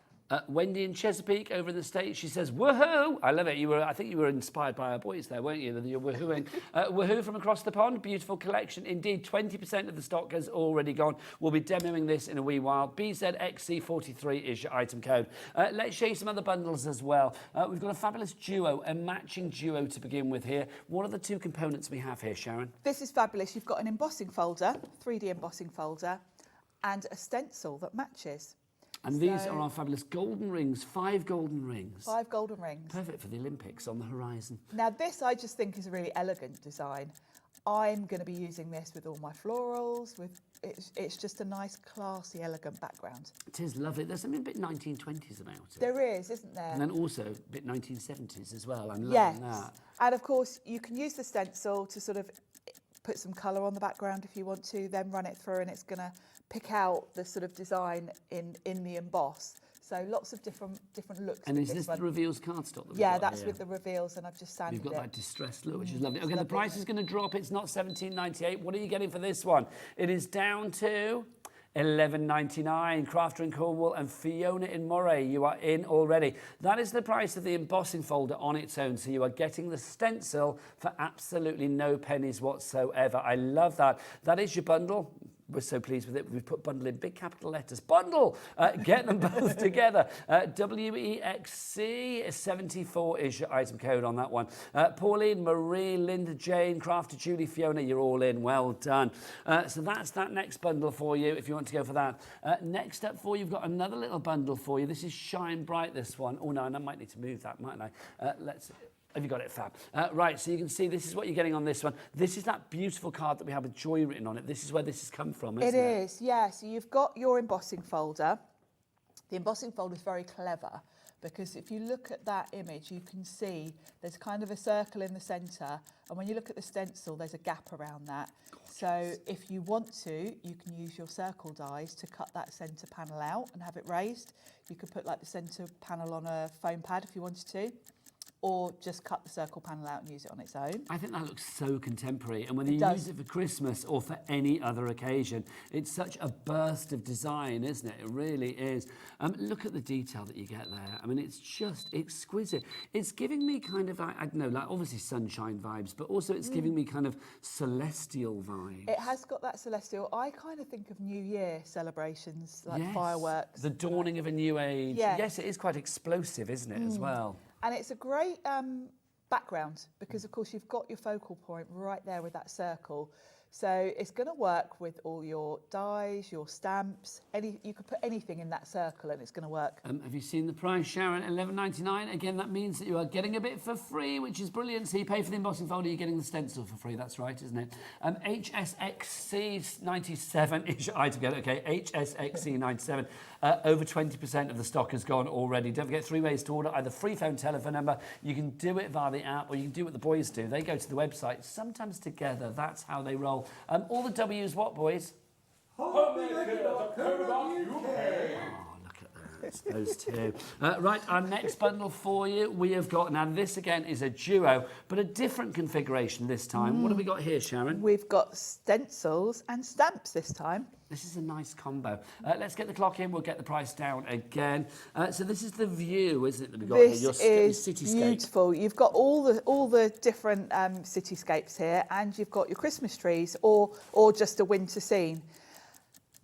Wendy in Chesapeake over in the States, she says, woohoo! I love it. I think you were inspired by our boys there, weren't you? You're woohooing. Woohoo from across the pond. Beautiful collection. Indeed, 20% of the stock has already gone. We'll be demoing this in a wee while. BZXC43 is your item code. Let's show you some other bundles as well. We've got a fabulous duo, a matching duo to begin with here. What are the 2 components we have here, Sharon? This is fabulous. You've got an embossing folder, 3D embossing folder, and a stencil that matches. And these are our fabulous golden rings, 5 golden rings. 5 golden rings. Perfect for the Olympics on the horizon. Now this I just think is a really elegant design. I'm going to be using this with all my florals. It's just a nice, classy, elegant background. It is lovely. There's something a bit 1920s about it. There is, isn't there? And then also a bit 1970s as well. I'm loving that. And of course you can use the stencil to sort of put some colour on the background if you want to, then run it through, and it's going to pick out the sort of design in the emboss. So lots of different looks. And is this the reveals cardstock? Yeah, that's with the reveals, and I've just sanded it. You've got that distressed look, which is lovely. Okay, the price is going to drop. It's not $17.98. What are you getting for this one? It is down to $11.99. Crafter in Cornwall and Fiona in Moray, you are in already. That is the price of the embossing folder on its own. So you are getting the stencil for absolutely no pennies whatsoever. I love that. That is your bundle. We're so pleased with it. We've put bundle in big capital letters. Bundle! Get them both together. WEXC 74 is your item code on that one. Pauline, Marie, Linda, Jane, Crafter, Julie, Fiona, you're all in. Well done. So that's that next bundle for you if you want to go for that. Next up for you, you've got another little bundle for you. This is Shine Bright, this one. Oh, no, and I might need to move that, mightn't I? Have you got it, Fab? Right, so you can see this is what you're getting on this one. This is that beautiful card that we have with joy written on it. This is where this has come from, isn't it? It is, yeah. So you've got your embossing folder. The embossing folder is very clever because if you look at that image, you can see there's kind of a circle in the centre. And when you look at the stencil, there's a gap around that. Gorgeous. So if you want to, you can use your circle dies to cut that centre panel out and have it raised. You could put like the centre panel on a foam pad if you wanted to, or just cut the circle panel out and use it on its own. I think that looks so contemporary, and whether you use it for Christmas or for any other occasion, it's such a burst of design, isn't it? It really is. Look at the detail that you get there. I mean, it's just exquisite. It's giving me kind of, I don't know, like obviously sunshine vibes, but also it's giving me kind of celestial vibes. It has got that celestial. I kind of think of New Year celebrations, like fireworks. The dawning of a new age. Yes, it is quite explosive, isn't it, as well? And it's a great background because, of course, you've got your focal point right there with that circle. So it's going to work with all your dies, your stamps. You could put anything in that circle and it's going to work. Have you seen the price, Sharon? $11.99. Again, that means that you are getting a bit for free, which is brilliant. So you pay for the embossing folder, you're getting the stencil for free. That's right, isn't it? HSXC 97 is your item. Okay, HSXC 97. Over 20% of the stock has gone already. Don't forget 3 ways to order, either free phone, telephone number. You can do it via the app, or you can do what the boys do. They go to the website, sometimes together. That's how they roll. All the W's what, boys? Hobbymaker.co.uk. Oh, look at that. Those two. Right, our next bundle for you, we have got, now this again is a duo, but a different configuration this time. What have we got here, Sharon? We've got stencils and stamps this time. This is a nice combo. Let's get the clock in. We'll get the price down again. So this is the view, isn't it, that we've got This here? is cityscape. beautiful. You've got all the different cityscapes here, and you've got your Christmas trees or just a winter scene.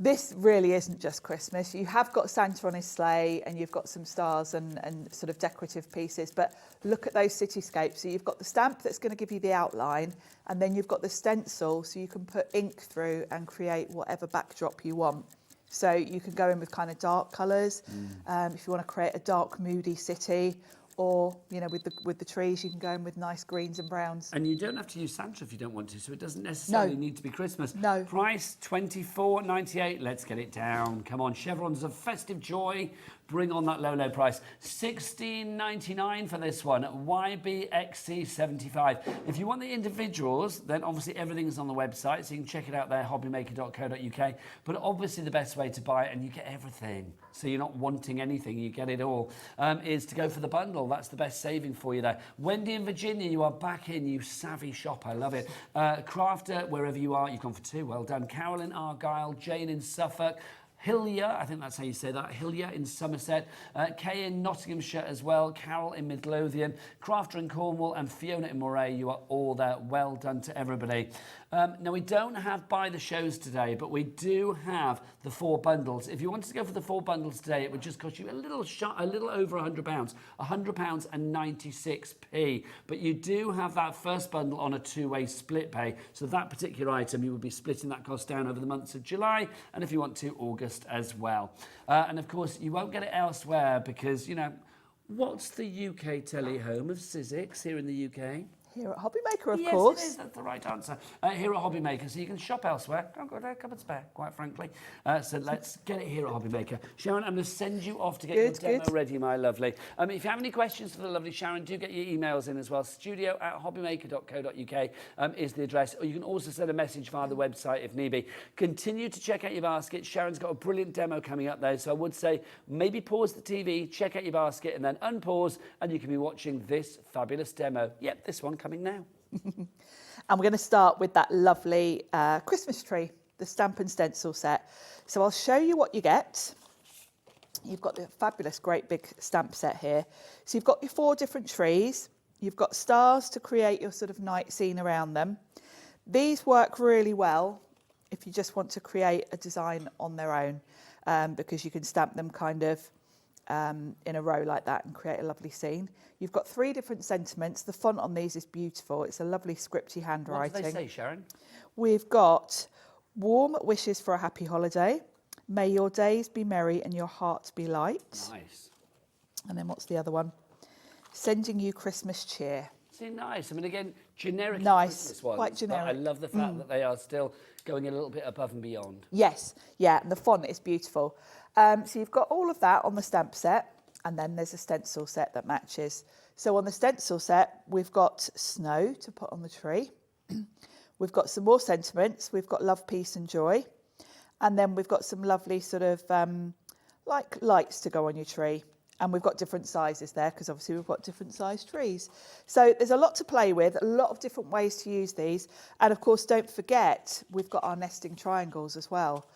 This really isn't just Christmas. You have got Santa on his sleigh and you've got some stars and sort of decorative pieces, but look at those cityscapes. So you've got the stamp that's going to give you the outline, and then you've got the stencil so you can put ink through and create whatever backdrop you want. So you can go in with kind of dark colours if you want to create a dark, moody city, or, you know, with the trees, you can go in with nice greens and browns. And you don't have to use Santa if you don't want to, so it doesn't necessarily need to be Christmas. No. Price $24.98. Let's get it down. Come on, chevrons of festive joy. Bring on that low, low price. $16.99 for this one. YBXC75. If you want the individuals, then obviously everything is on the website, so you can check it out there, hobbymaker.co.uk. But obviously the best way to buy it, and you get everything, so you're not wanting anything, you get it all, is to go for the bundle. That's the best saving for you there. Wendy in Virginia, you are back in, you savvy shopper. I love it. Crafter, wherever you are, you've gone for 2. Well done. Carol in Argyll, Jane in Suffolk, Hillier, I think that's how you say that, Hillier in Somerset, Kay in Nottinghamshire as well, Carol in Midlothian, Crafter in Cornwall, and Fiona in Moray. You are all there. Well done to everybody. Now, we don't have buy the shows today, but we do have the 4 bundles. If you wanted to go for the 4 bundles today, it would just cost you a little over £100, £100 and 96p. But you do have that first bundle on a 2-way split pay. So that particular item, you would be splitting that cost down over the months of July, and if you want to, August as well. And of course, you won't get it elsewhere because, you know, what's the UK telly home of Sizzix here in the UK? Here at Hobbymaker, of Yes, course. it is. That's the right answer. Here at Hobbymaker, so you can shop elsewhere. Don't go there, come and spare, quite frankly. So let's get it here at Hobbymaker. Sharon, I'm going to send you off to get your demo ready, my lovely. If you have any questions for the lovely Sharon, do get your emails in as well. studio@hobbymaker.co.uk is the address. Or you can also send a message via the website if need be. Continue to check out your basket. Sharon's got a brilliant demo coming up there. So I would say maybe pause the TV, check out your basket, and then unpause, and you can be watching this fabulous demo. Yep, this one coming now. And we're going to start with that lovely Christmas tree, the stamp and stencil set. So I'll show you what you get. You've got the fabulous, great big stamp set here. So you've got your 4 different trees. You've got stars to create your sort of night scene around them. These work really well if you just want to create a design on their own, because you can stamp them kind of in a row like that and create a lovely scene. You've got 3 different sentiments. The font on these is beautiful. It's a lovely scripty handwriting. What do they say, Sharon? We've got warm wishes for a happy holiday. May your days be merry and your heart be light. Nice. And then what's the other one? Sending you Christmas cheer. See, nice. I mean, again, generic Nice, Christmas ones, quite but generic. I love the fact that they are still going a little bit above and beyond. Yes, yeah, and the font is beautiful. So you've got all of that on the stamp set, and then there's a stencil set that matches. So on the stencil set, we've got snow to put on the tree. We've got some more sentiments. We've got love, peace and joy. And then we've got some lovely sort of like lights to go on your tree. And we've got different sizes there because obviously we've got different sized trees. So there's a lot to play with, a lot of different ways to use these. And of course, don't forget, we've got our nesting triangles as well,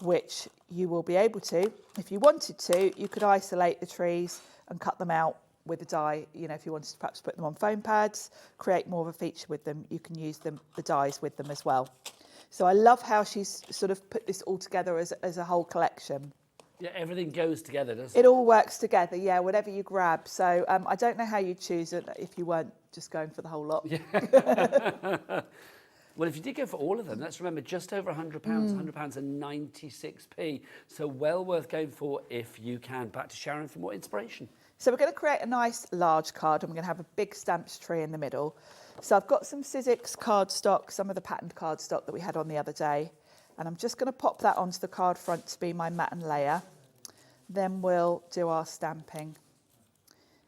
which you will be able to, if you wanted to, you could isolate the trees and cut them out with a die. You know, if you wanted to perhaps put them on foam pads, create more of a feature with them, you can use them, the dies with them as well. So I love how she's sort of put this all together as a whole collection. Yeah, everything goes together, doesn't It all works together, yeah, whatever you grab. So I don't know how you'd choose it if you weren't just going for the whole lot. Yeah. Well, if you did go for all of them, let's remember just over £100, £100 and 96p. So well worth going for if you can. Back to Sharon for more inspiration. So we're going to create a nice large card and we're going to have a big stamps tree in the middle. So I've got some Sizzix cardstock, some of the patterned cardstock that we had on the other day. And I'm just going to pop that onto the card front to be my matten layer. Then we'll do our stamping.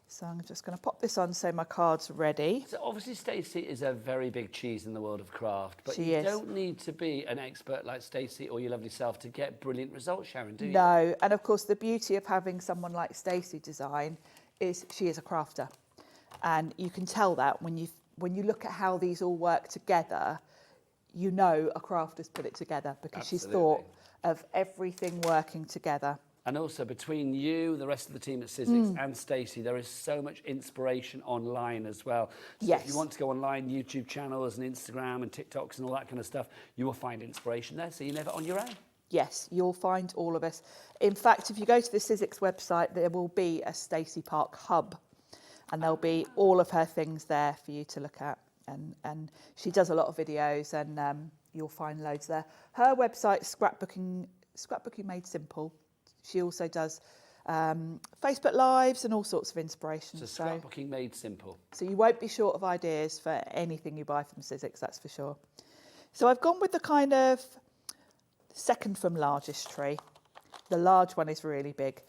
So I'm just going to pop this on so my card's ready. So obviously Stacey is a very big cheese in the world of craft, but She you is. don't need to be an expert like Stacey or your lovely self to get brilliant results, Sharon, do you? No, and of course the beauty of having someone like Stacey design is she is a crafter. And you can tell that when you look at how these all work together, you know a crafter's put it together because she's thought of everything working together. And also between you, the rest of the team at Sizzix and Stacey, there is so much inspiration online as well. So Yes. if you want to go online, YouTube channels and Instagram and TikToks and all that kind of stuff, you will find inspiration there, so you're never on your own. Yes, you'll find all of us. In fact, if you go to the Sizzix website, there will be a Stacey Park hub and there'll be all of her things there for you to look at. And she does a lot of videos and you'll find loads there. Her website, Scrapbooking Made Simple. She also does Facebook Lives and all sorts of inspiration. So scrapbooking made simple. So you won't be short of ideas for anything you buy from Sizzix, that's for sure. So I've gone with the kind of second from largest tree. The large one is really big.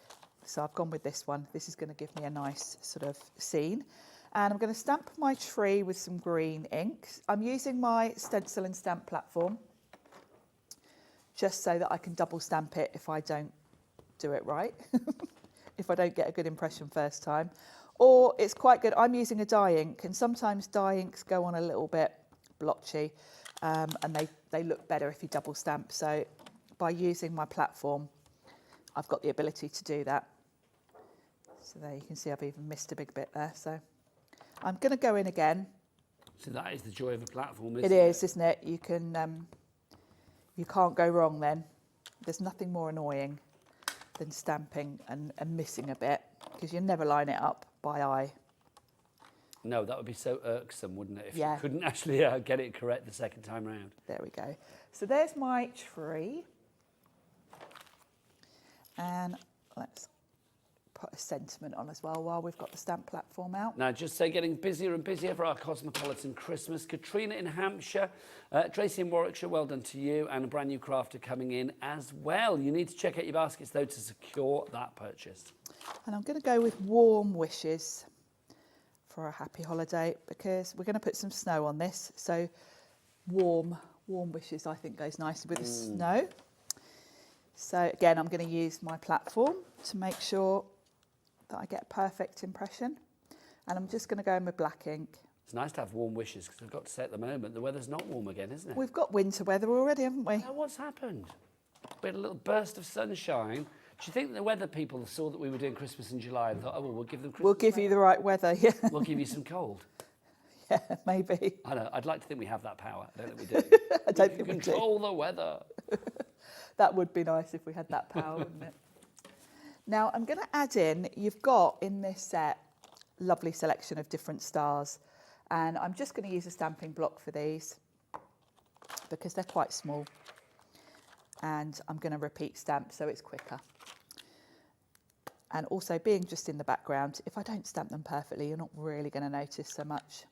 So I've gone with this one. This is going to give me a nice sort of scene. And I'm going to stamp my tree with some green ink. I'm using my stencil and stamp platform just so that I can double stamp it if I don't do it right, if I don't get a good impression first time. Or it's quite good, I'm using a dye ink, and sometimes dye inks go on a little bit blotchy, and they look better if you double stamp. So by using my platform, I've got the ability to do that. So there you can see I've even missed a big bit there. So I'm going to go in again. So that is the joy of a platform, isn't It it? is, isn't it? You can't go wrong then. There's nothing more annoying than stamping and missing a bit, because you never line it up by eye. No, that would be so irksome, wouldn't it, if Yeah. you couldn't actually get it correct the second time round. There we go. So there's my tree. And let's put a sentiment on as well while we've got the stamp platform out. Now, just say getting busier and busier for our Cosmopolitan Christmas. Katrina in Hampshire, Tracy in Warwickshire, well done to you, and a brand new crafter coming in as well. You need to check out your baskets, though, to secure that purchase. And I'm going to go with warm wishes for a happy holiday, because we're going to put some snow on this. So warm wishes, I think, goes nicely with the snow. So again, I'm going to use my platform to make sure that I get a perfect impression. And I'm just going to go in with black ink. It's nice to have warm wishes, because I've got to say at the moment, the weather's not warm again, isn't it? We've got winter weather already, haven't we? Now, what's happened? We had a little burst of sunshine. Do you think the weather people saw that we were doing Christmas in July and thought, oh, well, we'll give them Christmas We'll give you the right weather, yeah. We'll give you some cold. Yeah, maybe. I know. I'd like to think we have that power. I don't think we do. I don't We think we do. control the weather. That would be nice if we had that power, wouldn't it? Now, I'm going to add in, you've got in this set, lovely selection of different stars. And I'm just going to use a stamping block for these because they're quite small. And I'm going to repeat stamp so it's quicker. And also being just in the background, if I don't stamp them perfectly, you're not really going to notice so much.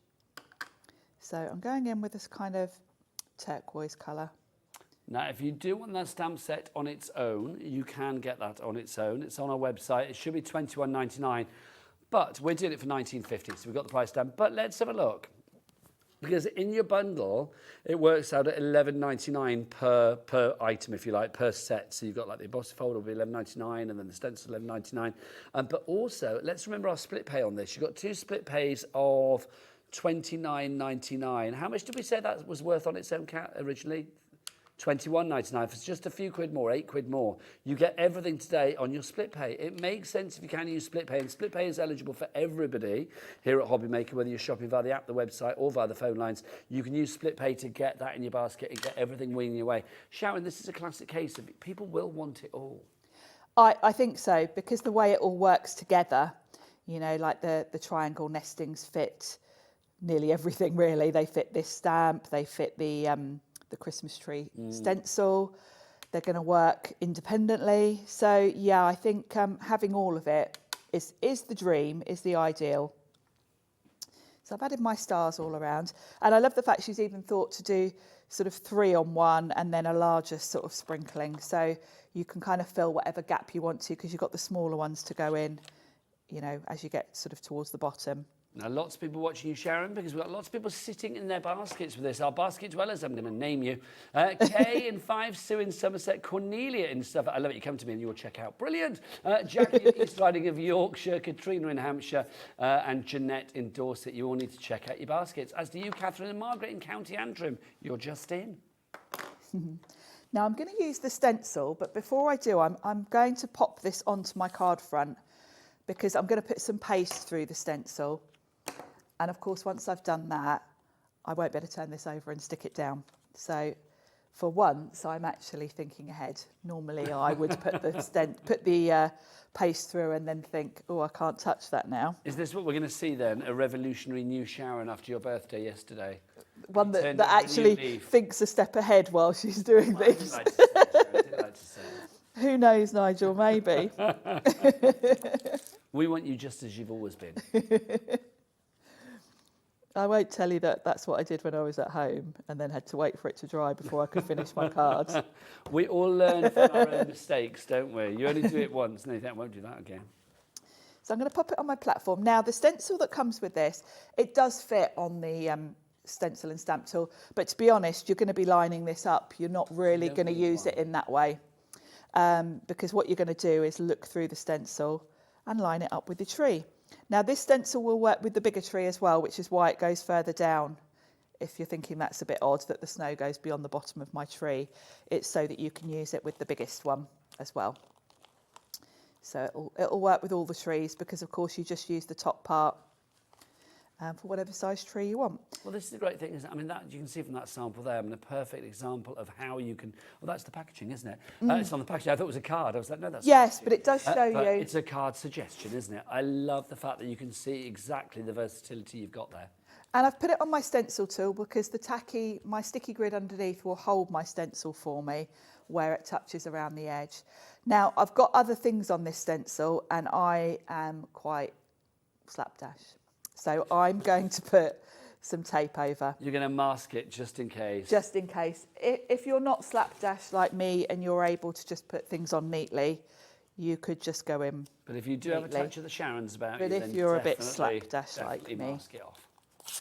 So I'm going in with this kind of turquoise colour. Now, if you do want that stamp set on its own, you can get that on its own. It's on our website. It should be $21.99, but we're doing it for $19.50, so we've got the price down. But let's have a look, because in your bundle, it works out at $11.99 per item, if you like, per set. So you've got like the embossed folder will be $11.99, and then the stencil $11.99. But also, let's remember our split pay on this. You've got 2 split pays of $29.99. How much did we say that was worth on its own, Kat, originally? $21.99 for just a few quid more, 8 quid more. You get everything today on your split pay. It makes sense if you can use split pay, and split pay is eligible for everybody here at Hobby Maker, whether you're shopping via the app, the website, or via the phone lines. You can use split pay to get that in your basket and get everything winging your way. Sharon, this is a classic case of people will want it all. I think so, because the way it all works together, you know, like the triangle nestings fit nearly everything really. They fit this stamp, they fit the Christmas tree stencil. They're going to work independently. So yeah, I think having all of it is the dream, is the ideal. So I've added my stars all around, and I love the fact she's even thought to do sort of 3 on one and then a larger sort of sprinkling, so you can kind of fill whatever gap you want to, because you've got the smaller ones to go in, you know, as you get sort of towards the bottom. Now, lots of people watching you, Sharon, because we've got lots of people sitting in their baskets with this. Our basket dwellers, I'm going to name you. Kay in 5, Sue in Somerset, Cornelia in Suffolk. I love it. You come to me and you'll check out. Brilliant. Jackie in East Riding of Yorkshire, Katrina in Hampshire, and Jeanette in Dorset. You all need to check out your baskets. As do you, Catherine and Margaret in County Antrim. You're just in. Now, I'm going to use the stencil, but before I do, I'm going to pop this onto my card front, because I'm going to put some paste through the stencil. And of course, once I've done that, I won't be able to turn this over and stick it down. So for once, I'm actually thinking ahead. Normally, I would put the paste through and then think, oh, I can't touch that now. Is this what we're going to see then? A revolutionary new Sharon after your birthday yesterday? One that actually thinks a step ahead while she's doing things. I did like to say that. Who knows, Nigel, maybe. We want you just as you've always been. I won't tell you that that's what I did when I was at home and then had to wait for it to dry before I could finish my cards. We all learn from our own mistakes, don't we? You only do it once and you think, I won't do that again. So I'm going to pop it on my platform. Now, the stencil that comes with this, it does fit on the stencil and stamp tool, but to be honest, you're going to be lining this up. You're not really going to use it in that way, because what you're going to do is look through the stencil and line it up with the tree. Now, this stencil will work with the bigger tree as well, which is why it goes further down. If you're thinking that's a bit odd that the snow goes beyond the bottom of my tree, it's so that you can use it with the biggest one as well. So it'll work with all the trees, because of course you just use the top part for whatever size tree you want. Well, this is the great thing, isn't it? I mean, that you can see from that sample there, I mean, a perfect example of how you can... Well, that's the packaging, isn't it? It's on the packaging. I thought it was a card. I was like, no, that's... Yes, but it does show you... It's a card suggestion, isn't it? I love the fact that you can see exactly the versatility you've got there. And I've put it on my stencil tool because my sticky grid underneath will hold my stencil for me where it touches around the edge. Now, I've got other things on this stencil and I am quite slapdash. So I'm going to put some tape over. You're going to mask it just in case. Just in case. If you're not slapdash like me and you're able to just put things on neatly, you could just go in. But if you do have a touch of the Sharon's about you, then if you're a bit definitely slapdash like me, mask it off.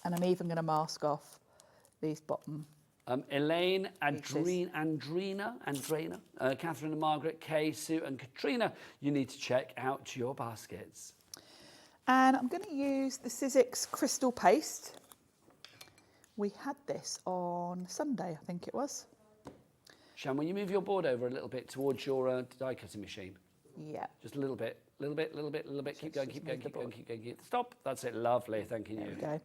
And I'm even going to mask off these bottom. Elaine, Andrina, Catherine and Margaret, Kay, Sue and Katrina, you need to check out your baskets. And I'm going to use the Sizzix crystal paste. We had this on Sunday, I think it was. Sharon, will you move your board over a little bit towards your die cutting machine? Yeah. Just a little bit. Keep going. Stop. That's it. Lovely. Thank you. There we go.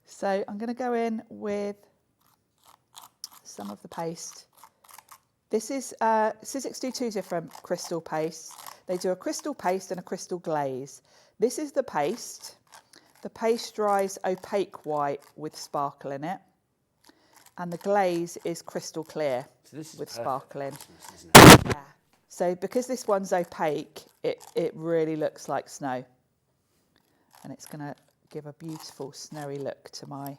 So I'm going to go in with some of the paste. This is, Sizzix do two different crystal pastes. They do a crystal paste and a crystal glaze. This is the paste. The paste dries opaque white with sparkle in it. And the glaze is crystal clear with sparkle in. Yeah. So because this one's opaque, it really looks like snow. And it's going to give a beautiful snowy look to my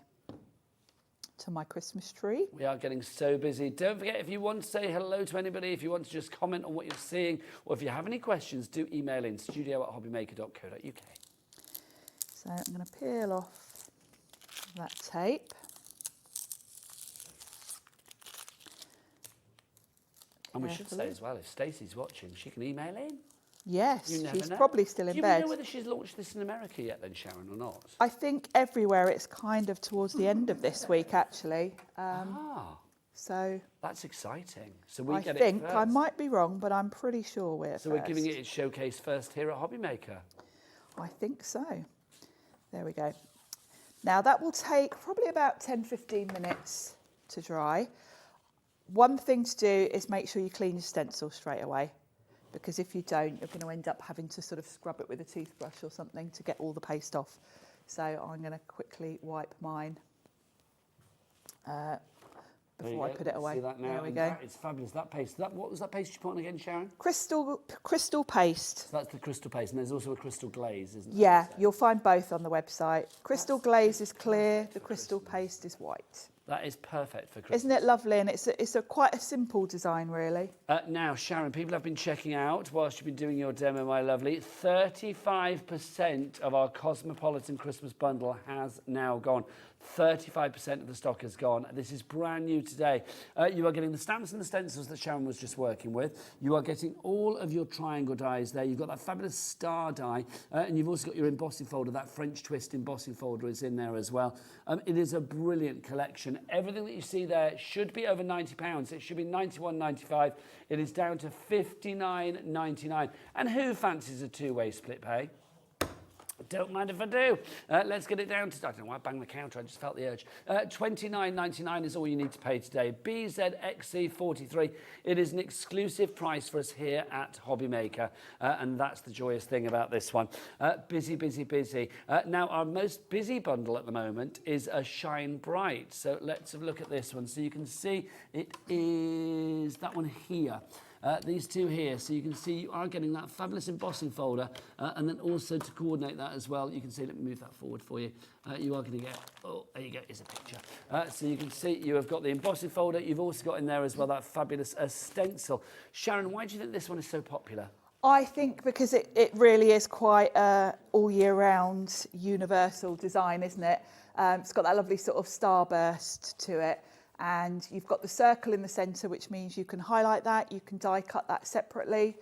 Christmas tree. We are getting so busy. Don't forget, if you want to say hello to anybody, if you want to just comment on what you're seeing, or if you have any questions, do email in studio@hobbymaker.co.uk. So I'm going to peel off that tape. And we should say as well, if Stacey's watching, she can email in. Yes, You never she's know. probably still in Do bed. you know whether she's launched this in America yet then, Sharon, or not? I think everywhere it's kind of towards the end of this week, actually. So That's exciting. So we I get think, it first. I might be wrong, but I'm pretty sure we're So first. we're giving it its showcase first here at Hobbymaker. I think so. There we go. Now that will take probably about 10-15 minutes to dry. One thing to do is make sure you clean your stencil straight away, because if you don't, you're going to end up having to sort of scrub it with a toothbrush or something to get all the paste off. So I'm going to quickly wipe mine before I put it away. See that now? There we And go. That is fabulous. That paste. What was that paste you put on again, Sharon? Crystal paste. So that's the crystal paste, and there's also a crystal glaze, isn't there? Yeah, you'll find both on the website. Crystal glaze is clear, the crystal paste is white. That is perfect for Christmas. Isn't it lovely? And it's quite a simple design, really. Now, Sharon, people have been checking out, whilst you've been doing your demo, my lovely, 35% of our Cosmopolitan Christmas bundle has now gone. 35% of the stock has gone. This is brand new today. You are getting the stamps and the stencils that Sharon was just working with. You are getting all of your triangle dies there. You've got that fabulous star die, and you've also got your embossing folder. That French twist embossing folder is in there as well. It is a brilliant collection. Everything that you see there should be over £90. It should be £91.95. It is down to £59.99. And who fancies a two-way split pay? Don't mind if I do. Let's get it down to, I don't know why I banged the counter, I just felt the urge. £29.99 is all you need to pay today. BZXC43. It is an exclusive price for us here at Hobbymaker, and that's the joyous thing about this one. Busy, busy, busy. Now, our most busy bundle at the moment is a Shine Bright. So let's have a look at this one. So you can see it is that one here. These two here, so you can see you are getting that fabulous embossing folder, and then also to coordinate that as well, you can see, let me move that forward for you, you are going to get, oh, there you go, here's a picture. So you can see you have got the embossing folder, you've also got in there as well that fabulous stencil. Sharon, why do you think this one is so popular? I think because it really is quite all year round universal design, isn't it? It's got that lovely sort of starburst to it. And you've got the circle in the centre, which means you can highlight that, you can die cut that separately.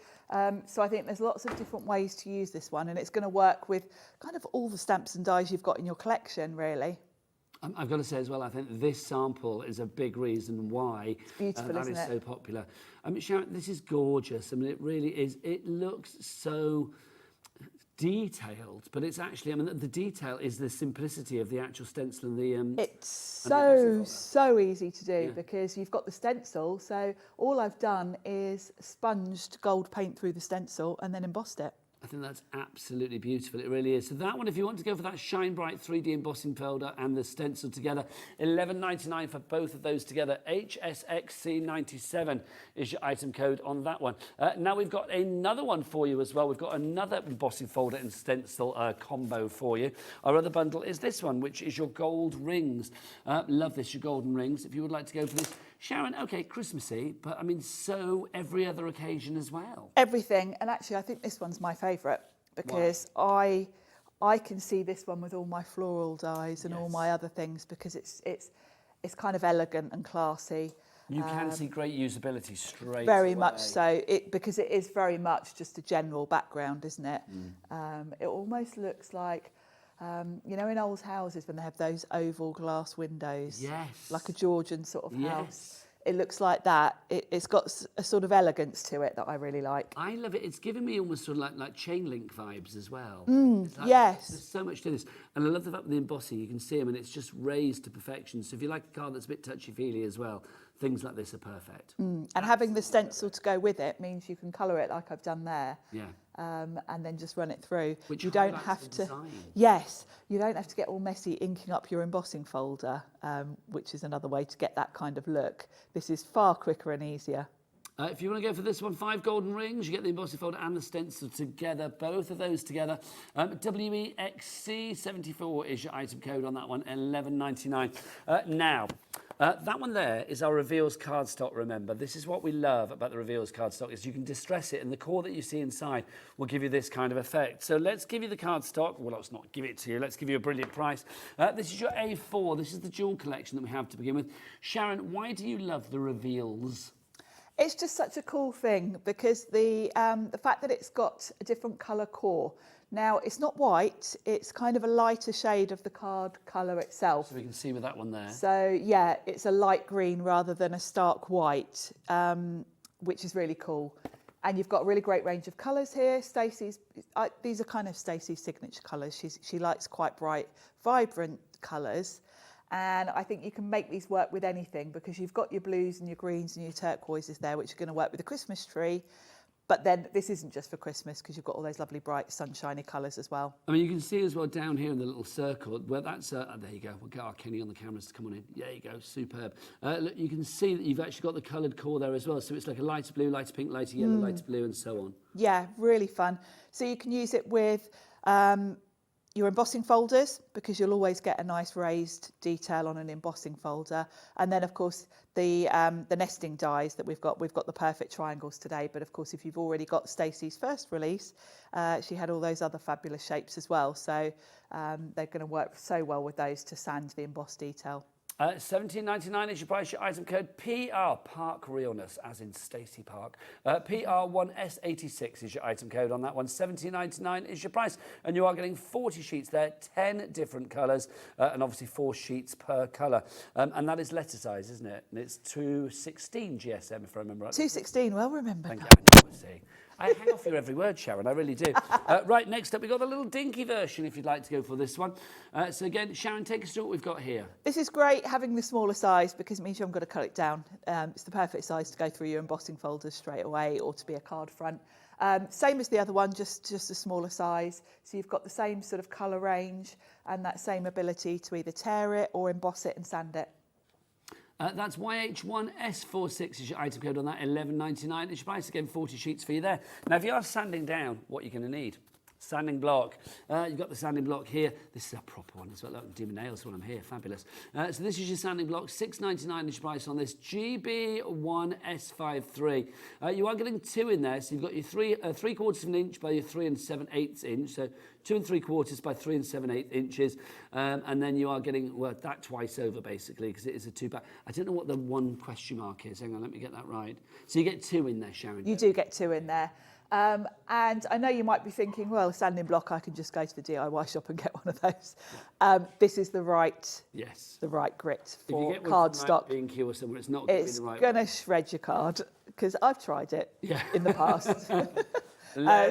So I think there's lots of different ways to use this one, and it's going to work with kind of all the stamps and dies you've got in your collection, really. I've got to say as well, I think this sample is a big reason why beautiful, that is so popular. I mean, Sharon, this is gorgeous. I mean, it really is. It looks so detailed, but it's actually, I mean, the detail is the simplicity of the actual stencil and the... It's so easy to do because you've got the stencil, so all I've done is sponged gold paint through the stencil and then embossed it. I think that's absolutely beautiful. It really is. So that one, if you want to go for that Shine Bright 3D embossing folder and the stencil together, $11.99 for both of those together. HSXC97 is your item code on that one. Now we've got another one for you as well. We've got another embossing folder and stencil combo for you. Our other bundle is this one, which is your gold rings. Love this, your golden rings. If you would like to go for this. Sharon, okay, Christmassy, but I mean, so every other occasion as well. Everything, and actually I think this one's my favourite because I can see this one with all my floral dies and all my other things because it's kind of elegant and classy. You can see great usability straight Very away. much so, because it is very much just a general background, isn't it? It almost looks like, you know, in old houses when they have those oval glass windows, yes, like a Georgian sort of house. it looks like that. It's got a sort of elegance to it that I really like. I love it. It's giving me almost sort of like chain link vibes as well. Yes. There's so much to this. And I love the fact with the embossing, you can see them and it's just raised to perfection. So if you like a card that's a bit touchy-feely as well, things like this are perfect. And having the stencil to go with it means you can colour it like I've done there. Yeah. And then just run it through. Which you don't highlights have the to. design. Yes, you don't have to get all messy inking up your embossing folder, which is another way to get that kind of look. This is far quicker and easier. If you want to go for this one, 5 golden rings, you get the embossing folder and the stencil together, both of those together. WEXC74 is your item code on that one, $11.99. Now, that one there is our reveals cardstock, remember. This is what we love about the reveals cardstock, is you can distress it and the core that you see inside will give you this kind of effect. So let's give you the cardstock. Well, let's not give it to you. Let's give you a brilliant price. This is your A4. This is the jewel collection that we have to begin with. Sharon, why do you love the reveals? It's just such a cool thing because the fact that it's got a different colour core. Now, it's not white, it's kind of a lighter shade of the card colour itself. So we can see with that one there. So, yeah, it's a light green rather than a stark white, which is really cool. And you've got a really great range of colours here. Stacey's, these are kind of Stacey's signature colours. She likes quite bright, vibrant colours. And I think you can make these work with anything because you've got your blues and your greens and your turquoises there, which are going to work with a Christmas tree. But then this isn't just for Christmas because you've got all those lovely bright sunshiny colours as well. I mean, you can see as well down here in the little circle where that's, there you go. We'll get our Kenny on the cameras to come on in. There you go, superb. Look, you can see that you've actually got the coloured core there as well. So it's like a lighter blue, lighter pink, lighter yellow, lighter blue and so on. Yeah, really fun. So you can use it with your embossing folders because you'll always get a nice raised detail on an embossing folder. And then, of course, the nesting dies that we've got the perfect triangles today. But, of course, if you've already got Stacey's first release, she had all those other fabulous shapes as well. So they're going to work so well with those to sand the embossed detail. $17.99 is your price, your item code. PR, Park Realness, as in Stacey Park. PR1S86 is your item code on that one. $17.99 is your price. And you are getting 40 sheets there, 10 different colours, and obviously 4 sheets per colour. And that is letter size, isn't it? And it's 216 GSM, if I remember right. 216, well remembered. Thank you. See. I hang off your every word, Sharon, I really do. Right, next up, we've got the little dinky version, if you'd like to go for this one. So again, Sharon, take us through what we've got here. This is great having the smaller size because it means you haven't got to cut it down. It's the perfect size to go through your embossing folders straight away or to be a card front. Same as the other one, just a smaller size. So you've got the same sort of colour range and that same ability to either tear it or emboss it and sand it. That's YH1S46 is your item code on that, $11.99. It's your price, again, 40 sheets for you there. Now, if you are sanding down, what you're going to need? Sanding block. You've got the sanding block here. This is a proper one as well. Look, I can do my nails when I'm here. Fabulous. So this is your sanding block. $6.99 is your price on this. GB1S53. You are getting 2 in there. So you've got your 3/4 of an inch by your 3 7/8 inch. So 2 3/4 by 3 7/8 inches. And then you are getting, well, that twice over, basically, because it is a 2-pack. I don't know what the 1 question mark is. Hang on, let me get that right. So you get 2 in there, Sharon. You do get 2 in there. And I know you might be thinking, well, a sanding block, I can just go to the DIY shop and get one of those. This is the right, the right grit for cardstock. Being or somewhere, it's not it's the right going to shred your card because I've tried it in the past.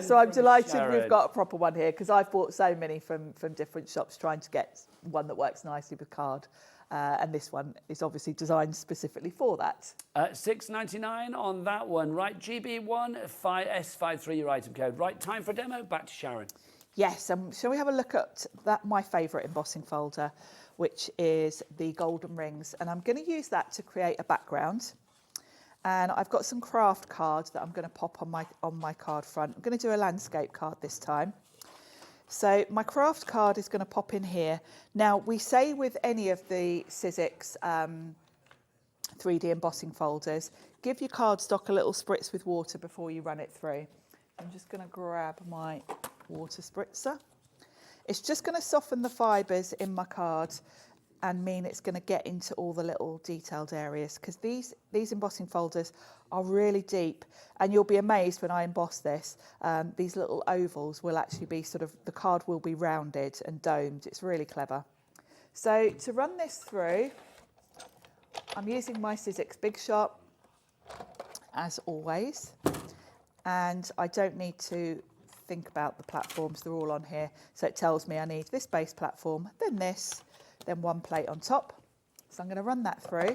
So I'm delighted we've got a proper one here because I've bought so many from different shops trying to get one that works nicely with card. And this one is obviously designed specifically for that. $6.99 on that one. Right, GB1S53, your item code. Right, time for a demo. Back to Sharon. Yes, shall we have a look at that? My favourite embossing folder, which is the golden rings. And I'm going to use that to create a background. And I've got some craft cards that I'm going to pop on my card front. I'm going to do a landscape card this time. So my craft card is going to pop in here. Now, we say with any of the Sizzix 3D embossing folders, give your cardstock a little spritz with water before you run it through. I'm just going to grab my water spritzer. It's just going to soften the fibres in my card and mean it's going to get into all the little detailed areas because these embossing folders are really deep and you'll be amazed when I emboss this. These little ovals will actually be the card will be rounded and domed. It's really clever. So to run this through, I'm using my Sizzix Big Shot, as always, and I don't need to think about the platforms, they're all on here. So it tells me I need this base platform, then this, then one plate on top. So I'm going to run that through.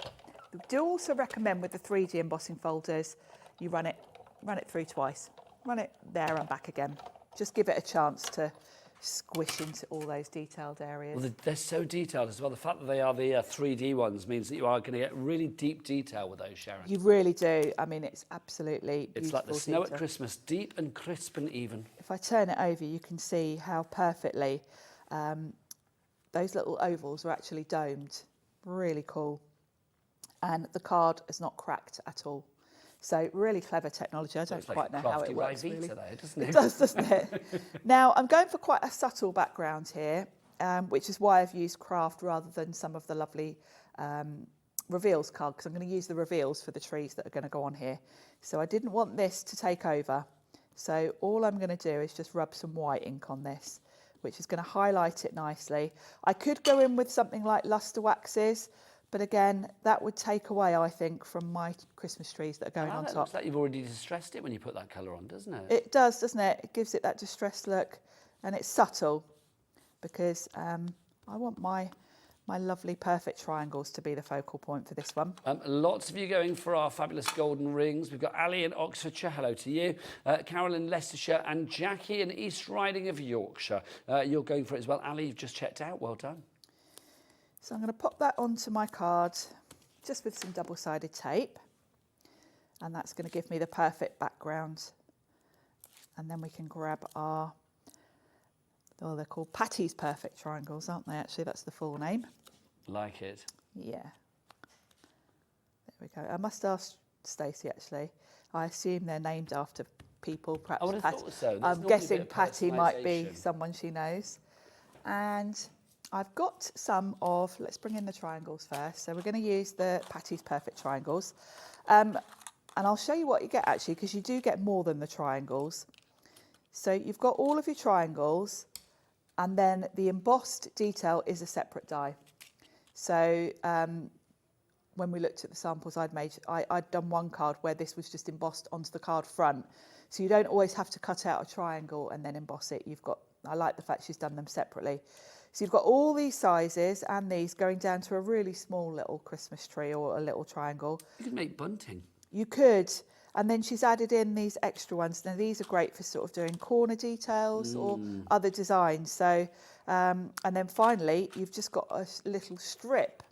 I do also recommend with the 3D embossing folders, you run it through twice. Run it there and back again. Just give it a chance to squish into all those detailed areas. Well, they're so detailed as well. The fact that they are the 3D ones means that you are going to get really deep detail with those, Sharon. You really do. I mean, it's absolutely beautiful. It's like the snow detail. at Christmas, deep and crisp and even. If I turn it over, you can see how perfectly those little ovals are actually domed. Really cool. And the card is not cracked at all. So really clever technology. I don't quite know how it works really. There, doesn't it? It does, doesn't it? Now, I'm going for quite a subtle background here, which is why I've used craft rather than some of the lovely reveals card, because I'm going to use the reveals for the trees that are going to go on here. So I didn't want this to take over. So all I'm going to do is just rub some white ink on this, which is going to highlight it nicely. I could go in with something like luster waxes, but again, that would take away, I think, from my Christmas trees that are going on top. It looks like you've already distressed it when you put that colour on, doesn't it? It does, doesn't it? It gives it that distressed look, and it's subtle because I want my lovely perfect triangles to be the focal point for this one. Lots of you going for our fabulous golden rings. We've got Ali in Oxfordshire, hello to you. Carol in Leicestershire and Jackie in East Riding of Yorkshire. You're going for it as well. Ali, you've just checked out, well done. So I'm going to pop that onto my card just with some double-sided tape, and that's going to give me the perfect background. And then we can grab our, oh, they're called Patty's Perfect Triangles, aren't they? Actually, that's the full name. Like it. Yeah. There we go. I must ask Stacey, actually. I assume they're named after people. Perhaps I would have thought so. I'm guessing Patty might be someone she knows. And I've got some of, let's bring in the triangles first. So we're going to use the Patty's Perfect Triangles. And I'll show you what you get, actually, because you do get more than the triangles. So you've got all of your triangles, and then the embossed detail is a separate die. So when we looked at the samples I'd made, I'd done one card where this was just embossed onto the card front. So you don't always have to cut out a triangle and then emboss it. You've got, I like the fact she's done them separately. So you've got all these sizes and these going down to a really small little Christmas tree or a little triangle. You could make bunting. You could. And then she's added in these extra ones. Now, these are great for sort of doing corner details or other designs. So, and then finally, you've just got a little strip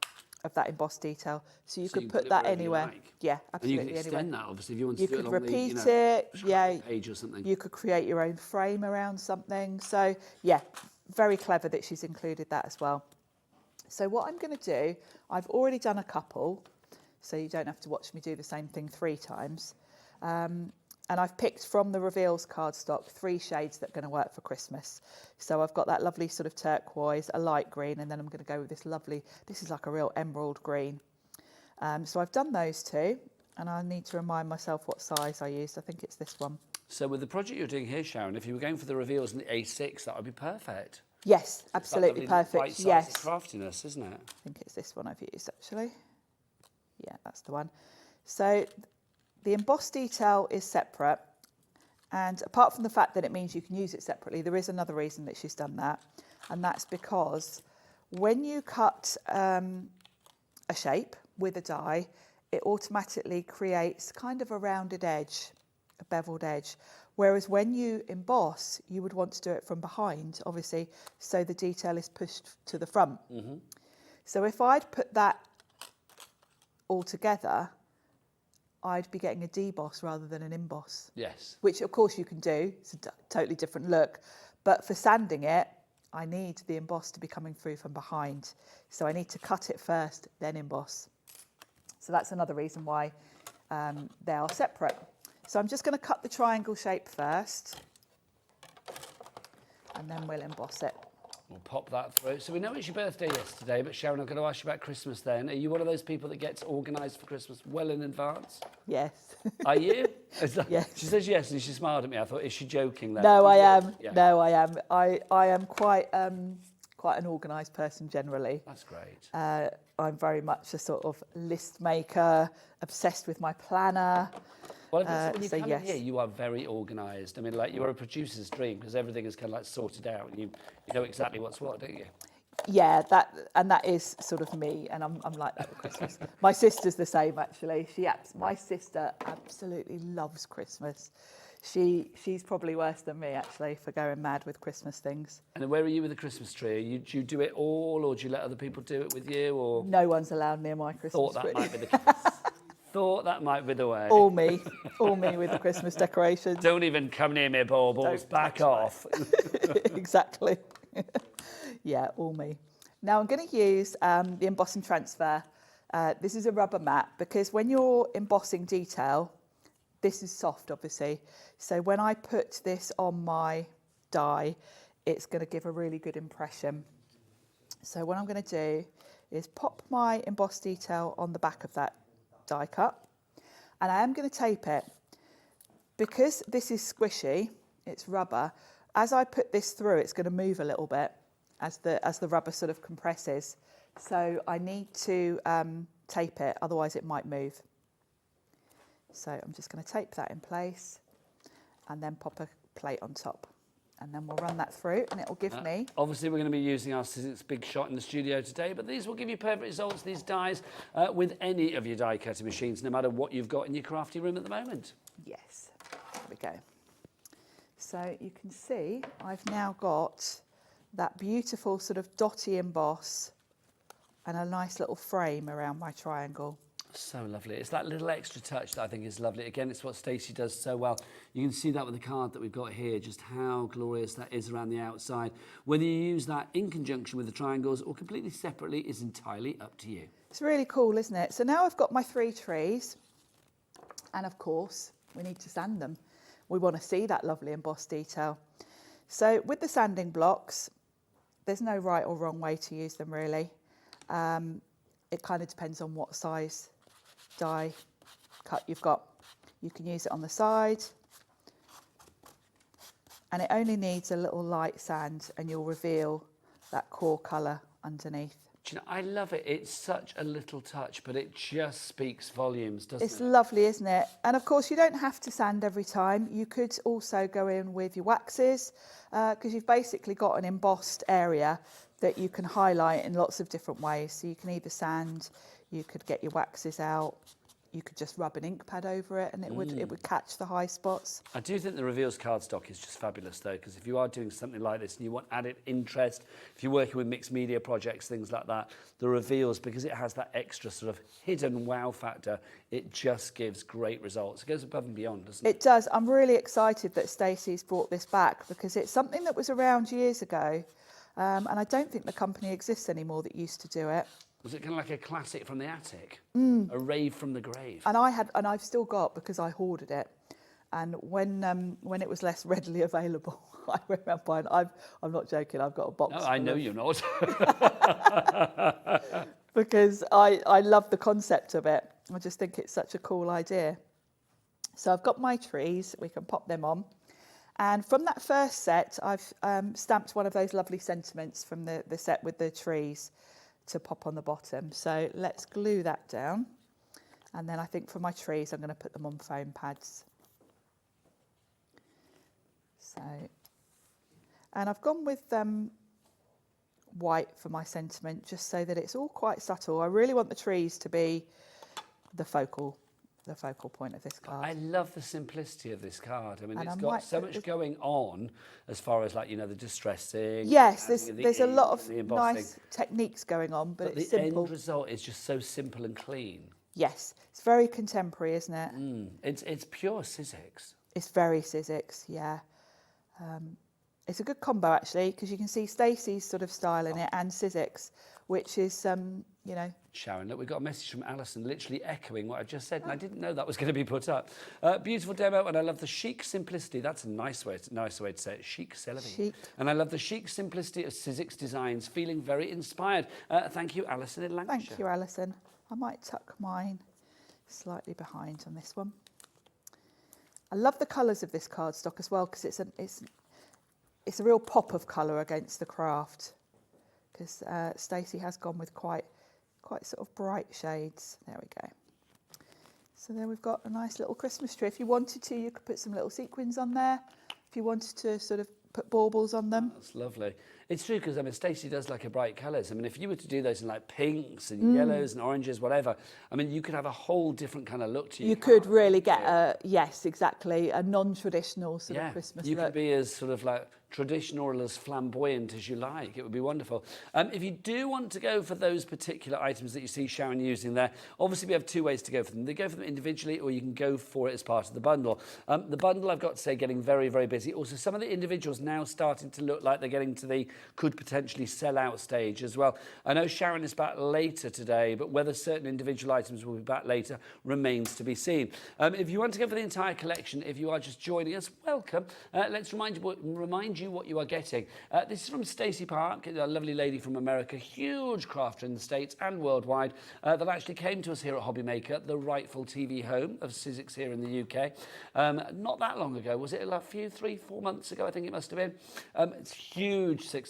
of that embossed detail. So you could put that anywhere. Like. Yeah, absolutely. And you can extend that, obviously, if you want to you do it could along repeat the, it. Yeah. page or something. You could create your own frame around something. So, yeah, very clever that she's included that as well. So what I'm going to do, I've already done a couple, so you don't have to watch me do the same thing 3 times. And I've picked from the reveals cardstock 3 shades that are going to work for Christmas. So I've got that lovely sort of turquoise, a light green, and then I'm going to go with this lovely, this is like a real emerald green. So I've done those 2, and I need to remind myself what size I used. I think it's this one. So with the project you're doing here, Sharon, if you were going for the reveals in the A6, that would be perfect. Yes, absolutely perfect. Right size yes. of craftiness, isn't it? I think it's this one I've used, actually. Yeah, that's the one. So the embossed detail is separate, and apart from the fact that it means you can use it separately, there is another reason that she's done that, and that's because when you cut a shape with a die, it automatically creates kind of a rounded edge, a beveled edge, whereas when you emboss, you would want to do it from behind, obviously, so the detail is pushed to the front. So if I'd put that all together, I'd be getting a deboss rather than an emboss. Yes. Which, of course, you can do. It's a totally different look. But for sanding it, I need the emboss to be coming through from behind. So I need to cut it first, then emboss. So that's another reason why they are separate. So I'm just going to cut the triangle shape first, and then we'll emboss it. We'll pop that through. So we know it's your birthday yesterday, but Sharon, I'm going to ask you about Christmas then. Are you one of those people that gets organised for Christmas well in advance? Yes. Are you? Yes. She says yes, and she smiled at me. I thought, is she joking there? No, I am. Yeah. No, I am. I am quite an organised person generally. That's great. I'm very much a sort of list maker, obsessed with my planner. Well, when you so come yes. in here, you are very organised. I mean, like, you are a producer's dream because everything is kind of like sorted out. And you know exactly what's what, don't you? Yeah, that is sort of me, and I'm like that with Christmas. My sister's the same, actually. My sister absolutely loves Christmas. She's probably worse than me, actually, for going mad with Christmas things. And where are you with the Christmas tree? Do you do it all, or do you let other people do it with you? Or No one's allowed near my Christmas thought that tree. might be the case. Thought that might be the way. all me with the Christmas decorations. Don't even come near me, baubles. Don't Back touch off. Exactly. Yeah, all me. Now I'm going to use the emboss and transfer. This is a rubber mat because when you're embossing detail, this is soft, obviously. So when I put this on my die, it's going to give a really good impression. So what I'm going to do is pop my embossed detail on the back of that die cut, and I am going to tape it. Because this is squishy, it's rubber, as I put this through, it's going to move a little bit as the rubber sort of compresses. So I need to tape it, otherwise it might move. So I'm just going to tape that in place and then pop a plate on top. And then we'll run that through and it will give me... Obviously, we're going to be using our Sizzix Big Shot in the studio today, but these will give you perfect results, these dies, with any of your die cutting machines, no matter what you've got in your crafty room at the moment. Yes, there we go. So you can see I've now got that beautiful sort of dotty emboss and a nice little frame around my triangle. So lovely. It's that little extra touch that I think is lovely. Again, it's what Stacey does so well. You can see that with the card that we've got here, just how glorious that is around the outside. Whether you use that in conjunction with the triangles or completely separately is entirely up to you. It's really cool, isn't it? So now I've got my 3 trees, and of course we need to sand them. We want to see that lovely embossed detail. So with the sanding blocks, there's no right or wrong way to use them, really. It kind of depends on what size die cut you've got. You can use it on the side, and it only needs a little light sand and you'll reveal that core colour underneath. Do you know, I love it. It's such a little touch, but it just speaks volumes, doesn't it? It's lovely, isn't it? And of course, you don't have to sand every time. You could also go in with your waxes because you've basically got an embossed area that you can highlight in lots of different ways. So you can either sand, you could get your waxes out, you could just rub an ink pad over it and it would catch the high spots. I do think the reveals cardstock is just fabulous though, because if you are doing something like this and you want added interest, if you're working with mixed media projects, things like that, the reveals, because it has that extra sort of hidden wow factor, it just gives great results. It goes above and beyond, doesn't it? It does. I'm really excited that Stacey's brought this back because it's something that was around years ago, and I don't think the company exists anymore that used to do it. Was it kind of like a classic from the attic? A rave from the grave? And I've still got, because I hoarded it. And when it was less readily available, I remember buying. I'm not joking. I've got a box. No, I know you're not. Because I love the concept of it. I just think it's such a cool idea. So I've got my trees. We can pop them on. And from that first set, I've stamped one of those lovely sentiments from the set with the trees to pop on the bottom. So let's glue that down. And then I think for my trees, I'm going to put them on foam pads. So, and I've gone with white for my sentiment, just so that it's all quite subtle. I really want the trees to be the focal point of this card. I love the simplicity of this card. I mean, And it's I got might so put much going on as far as, like, you know, the distressing. Yes, adding there's a lot of the embossing. nice techniques going on, but it's the simple. end result is just so simple and clean. Yes, it's very contemporary, isn't it? It's pure Sizzix. It's very Sizzix, yeah. It's a good combo, actually, because you can see Stacey's sort of style in it and Sizzix, which is, you know... Sharon, look, we've got a message from Alison literally echoing what I just said, and I didn't know that was going to be put up. Beautiful demo, and I love the chic simplicity. That's a nice way to say it. Chic celery. Chic. And I love the chic simplicity of Sizzix designs, feeling very inspired. Thank you, Alison in Lancashire. Thank you, Alison. I might tuck mine slightly behind on this one. I love the colours of this cardstock as well, because it's a real pop of colour against the craft. Because Stacey has gone with quite quite sort of bright shades. There we go. So there we've got a nice little Christmas tree. If you wanted to, you could put some little sequins on there. If you wanted to sort of put baubles on them. That's lovely. It's true because, I mean, Stacey does like a bright colours. I mean, if you were to do those in like pinks and yellows and oranges, whatever, I mean, you could have a whole different kind of look to you. You could really get a, yes, exactly, a non-traditional sort of Christmas you look. could be as sort of like traditional or as flamboyant as you like. It would be wonderful. If you do want to go for those particular items that you see Sharon using there, obviously we have two ways to go for them. They go for them individually, or you can go for it as part of the bundle. The bundle, I've got to say, getting very, very busy. Also, some of the individuals now starting to look like they're getting to the could potentially sell out stage as well. I know Sharon is back later today, but whether certain individual items will be back later remains to be seen. If you want to go for the entire collection, if you are just joining us, welcome. Let's remind you what you are getting. This is from Stacey Park, a lovely lady from America, huge crafter in the States and worldwide, that actually came to us here at Hobbymaker, the rightful TV home of Sizzix here in the UK. Not that long ago, was it a few, 3-4 months ago, I think it must have been. It's huge success.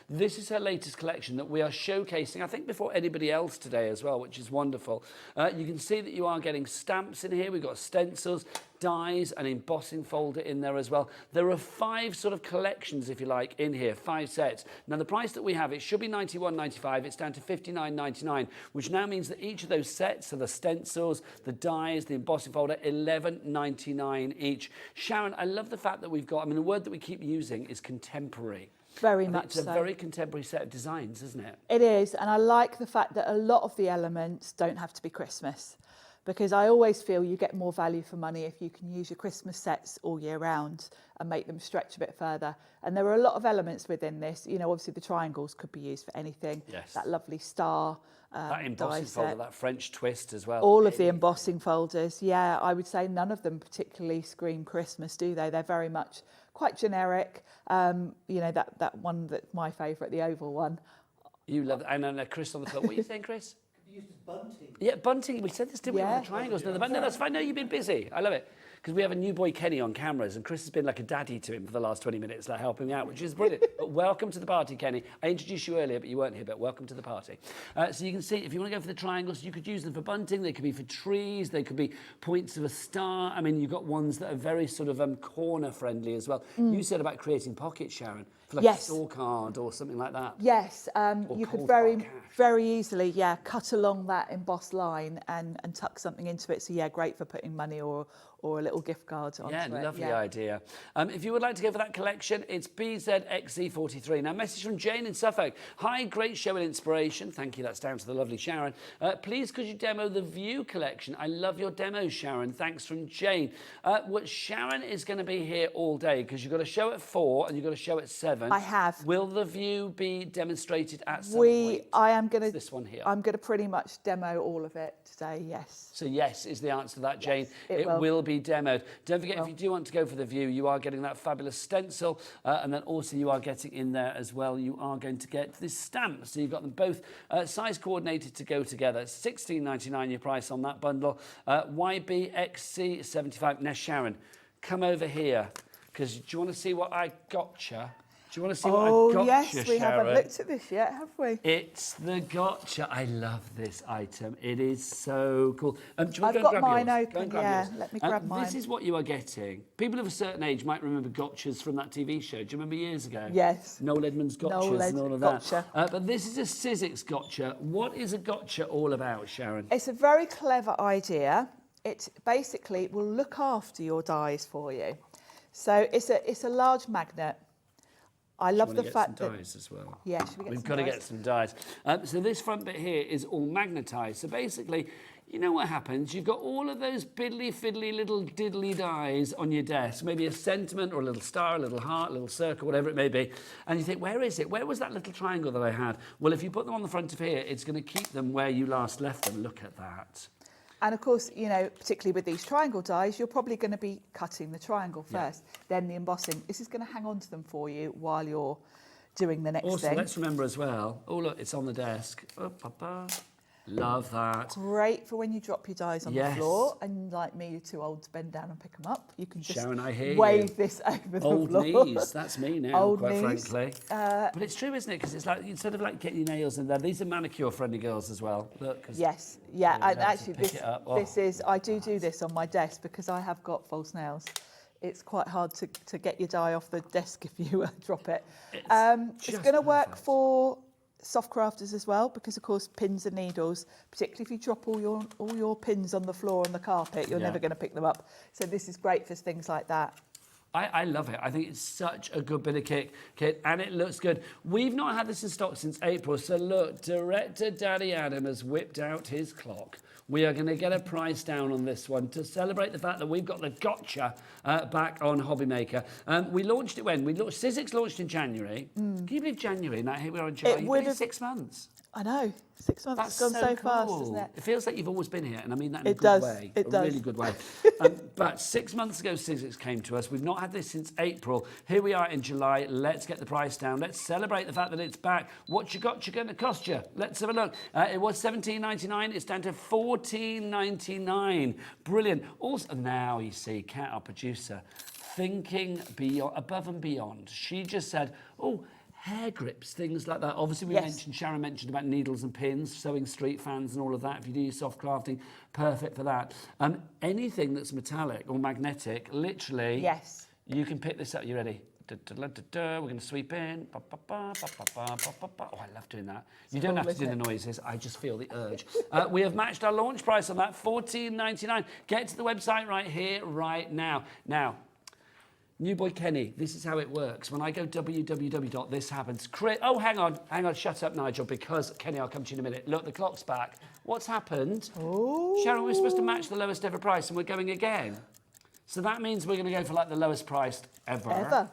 This is her latest collection that we are showcasing, I think, before anybody else today as well, which is wonderful. You can see that you are getting stamps in here. We've got stencils, dies, an embossing folder in there as well. There are 5 sort of collections, if you like, in here, 5 sets. Now, the price that we have, it should be £91.95. It's down to £59.99, which now means that each of those sets, so the stencils, the dies, the embossing folder, £11.99 each. Sharon, I love the fact that we've got, I mean, the word that we keep using is contemporary. Very much so. It's a very contemporary set of designs, isn't it? It is, and I like the fact that a lot of the elements don't have to be Christmas, because I always feel you get more value for money if you can use your Christmas sets all year round and make them stretch a bit further. And there are a lot of elements within this. You know, obviously the triangles could be used for anything. Yes. That lovely star that embossing folder, that French twist as well. All of the embossing folders, yeah, I would say none of them particularly scream Christmas, do they? They're very much quite generic. You know, that one that's my favourite, the oval one. You love it. And Chris on the floor. What are you saying, Chris? Used as bunting. Yeah, bunting. We said this, didn't we? Yeah. With the triangles. No, that's fine. No, you've been busy. I love it. Because we have a new boy, Kenny, on cameras, and Chris has been like a daddy to him for the last 20 minutes, like helping out, which is brilliant. But welcome to the party, Kenny. I introduced you earlier, but you weren't here, but welcome to the party. So you can see, if you want to go for the triangles, you could use them for bunting. They could be for trees. They could be points of a star. I mean, you've got ones that are very sort of corner-friendly as well. You said about creating pockets, Sharon, for like a store card or something like that. Yes, you could very easily, cut along that embossed line and tuck something into it. So, yeah, great for putting money or a little gift card onto it. Lovely idea. If you would like to go for that collection, it's BZXC43. Now, message from Jane in Suffolk. Hi, great show and inspiration. Thank you. That's down to the lovely Sharon. Please, could you demo the View collection? I love your demos, Sharon. Thanks from Jane. Sharon is going to be here all day because you've got a show at 4 and you've got a show at 7. I have. Will the View be demonstrated at some point? I am going to. This one here. I'm going to pretty much demo all of it today. Yes. So yes is the answer to that, Jane. Yes, it will be demoed. Don't forget, if you do want to go for the View, you are getting that fabulous stencil, and then also you are getting in there as well, you are going to get this stamp. So you've got them both size coordinated to go together. $16.99 your price on that bundle. YBXC75. Now, Sharon, come over here, because do you want to see what I gotcha? Do you want to see what I gotcha, Oh, yes, we haven't Sharon? looked at this yet, have we? It's the gotcha. I love this item. It is so cool. Do you want I've to go got and grab mine yours? open, Go and grab yeah. yours. Let me grab mine. This is what you are getting. People of a certain age might remember gotchas from that TV show. Do you remember years ago? Yes. Noel Edmonds gotchas Noel and all of that. gotcha. But this is a Sizzix gotcha. What is a gotcha all about, Sharon? It's a very clever idea. It basically will look after your dies for you. So it's a large magnet. I love the fact that dies as well. Yeah, should we get We've some got to dies? get some dies. So this front bit here is all magnetised. So basically, you know what happens? You've got all of those fiddly, little diddly dies on your desk. Maybe a sentiment or a little star, a little heart, a little circle, whatever it may be. And you think, where is it? Where was that little triangle that I had? Well, if you put them on the front of here, it's going to keep them where you last left them. Look at that. And of course, you know, particularly with these triangle dies, you're probably going to be cutting the triangle first, then the embossing. This is going to hang on to them for you while you're doing the next Also, thing. let's remember as well, oh look, it's on the desk. Love that. Great for when you drop your dies on Yes. the floor and like me, you're too old to bend down and pick them up. You can just Sharon, I hear wave you. this over the Old floor. knees, that's me now, Old quite knees. frankly. But it's true, isn't it? Because it's like, instead of like getting your nails in there, these are manicure-friendly girls as well. Look, 'cause Yes, yeah, you and have to actually pick this, it up. Oh. this is, I do this on my desk because I have got false nails. It's quite hard to get your die off the desk if you drop it. It's just going to work perfect. for soft crafters as well because of course pins and needles, particularly if you drop all your pins on the floor on the carpet, you're Yeah. never going to pick them up. So this is great for things like that. I love it. I think it's such a good bit of kit, and it looks good. We've not had this in stock since April, so look, director Daddy Adam has whipped out his clock. We are going to get a price down on this one to celebrate the fact that we've got the gotcha back on Hobbymaker. We launched it when? Sizzix launched in January. Can you believe January? Now here we are in July. You've been here 6 months. I know, 6 months That's has gone so cool. fast, isn't it? It feels like you've always been here, and I mean that in a It good does, way. it a does. really good way. But 6 months ago, Sizzix came to us. We've not had this since April. Here we are in July. Let's get the price down. Let's celebrate the fact that it's back. What you got, you're going to cost you. Let's have a look. It was $17.99. It's down to $14.99. Brilliant. Also, now you see, Kat, our producer, thinking beyond, above and beyond. She just said, oh, hair grips, things like that. Obviously, Sharon mentioned about needles and pins, sewing street fans and all of that. If you do your soft crafting, perfect for that. Anything that's metallic or magnetic, literally, Yes. you can pick this up. You ready? We're going to sweep in. Oh, I love doing that. You don't have to do the noises. I just feel the urge. We have matched our launch price on that, $14.99. Get to the website right here, right now. Now, New Boy Kenny, this is how it works. When I go www, this happens. Oh, hang on, shut up, Nigel, because, Kenny, I'll come to you in a minute. Look, the clock's back. What's happened? Oh. Sharon, we're supposed to match the lowest ever price, and we're going again. So that means we're going to go for, like, the lowest priced ever.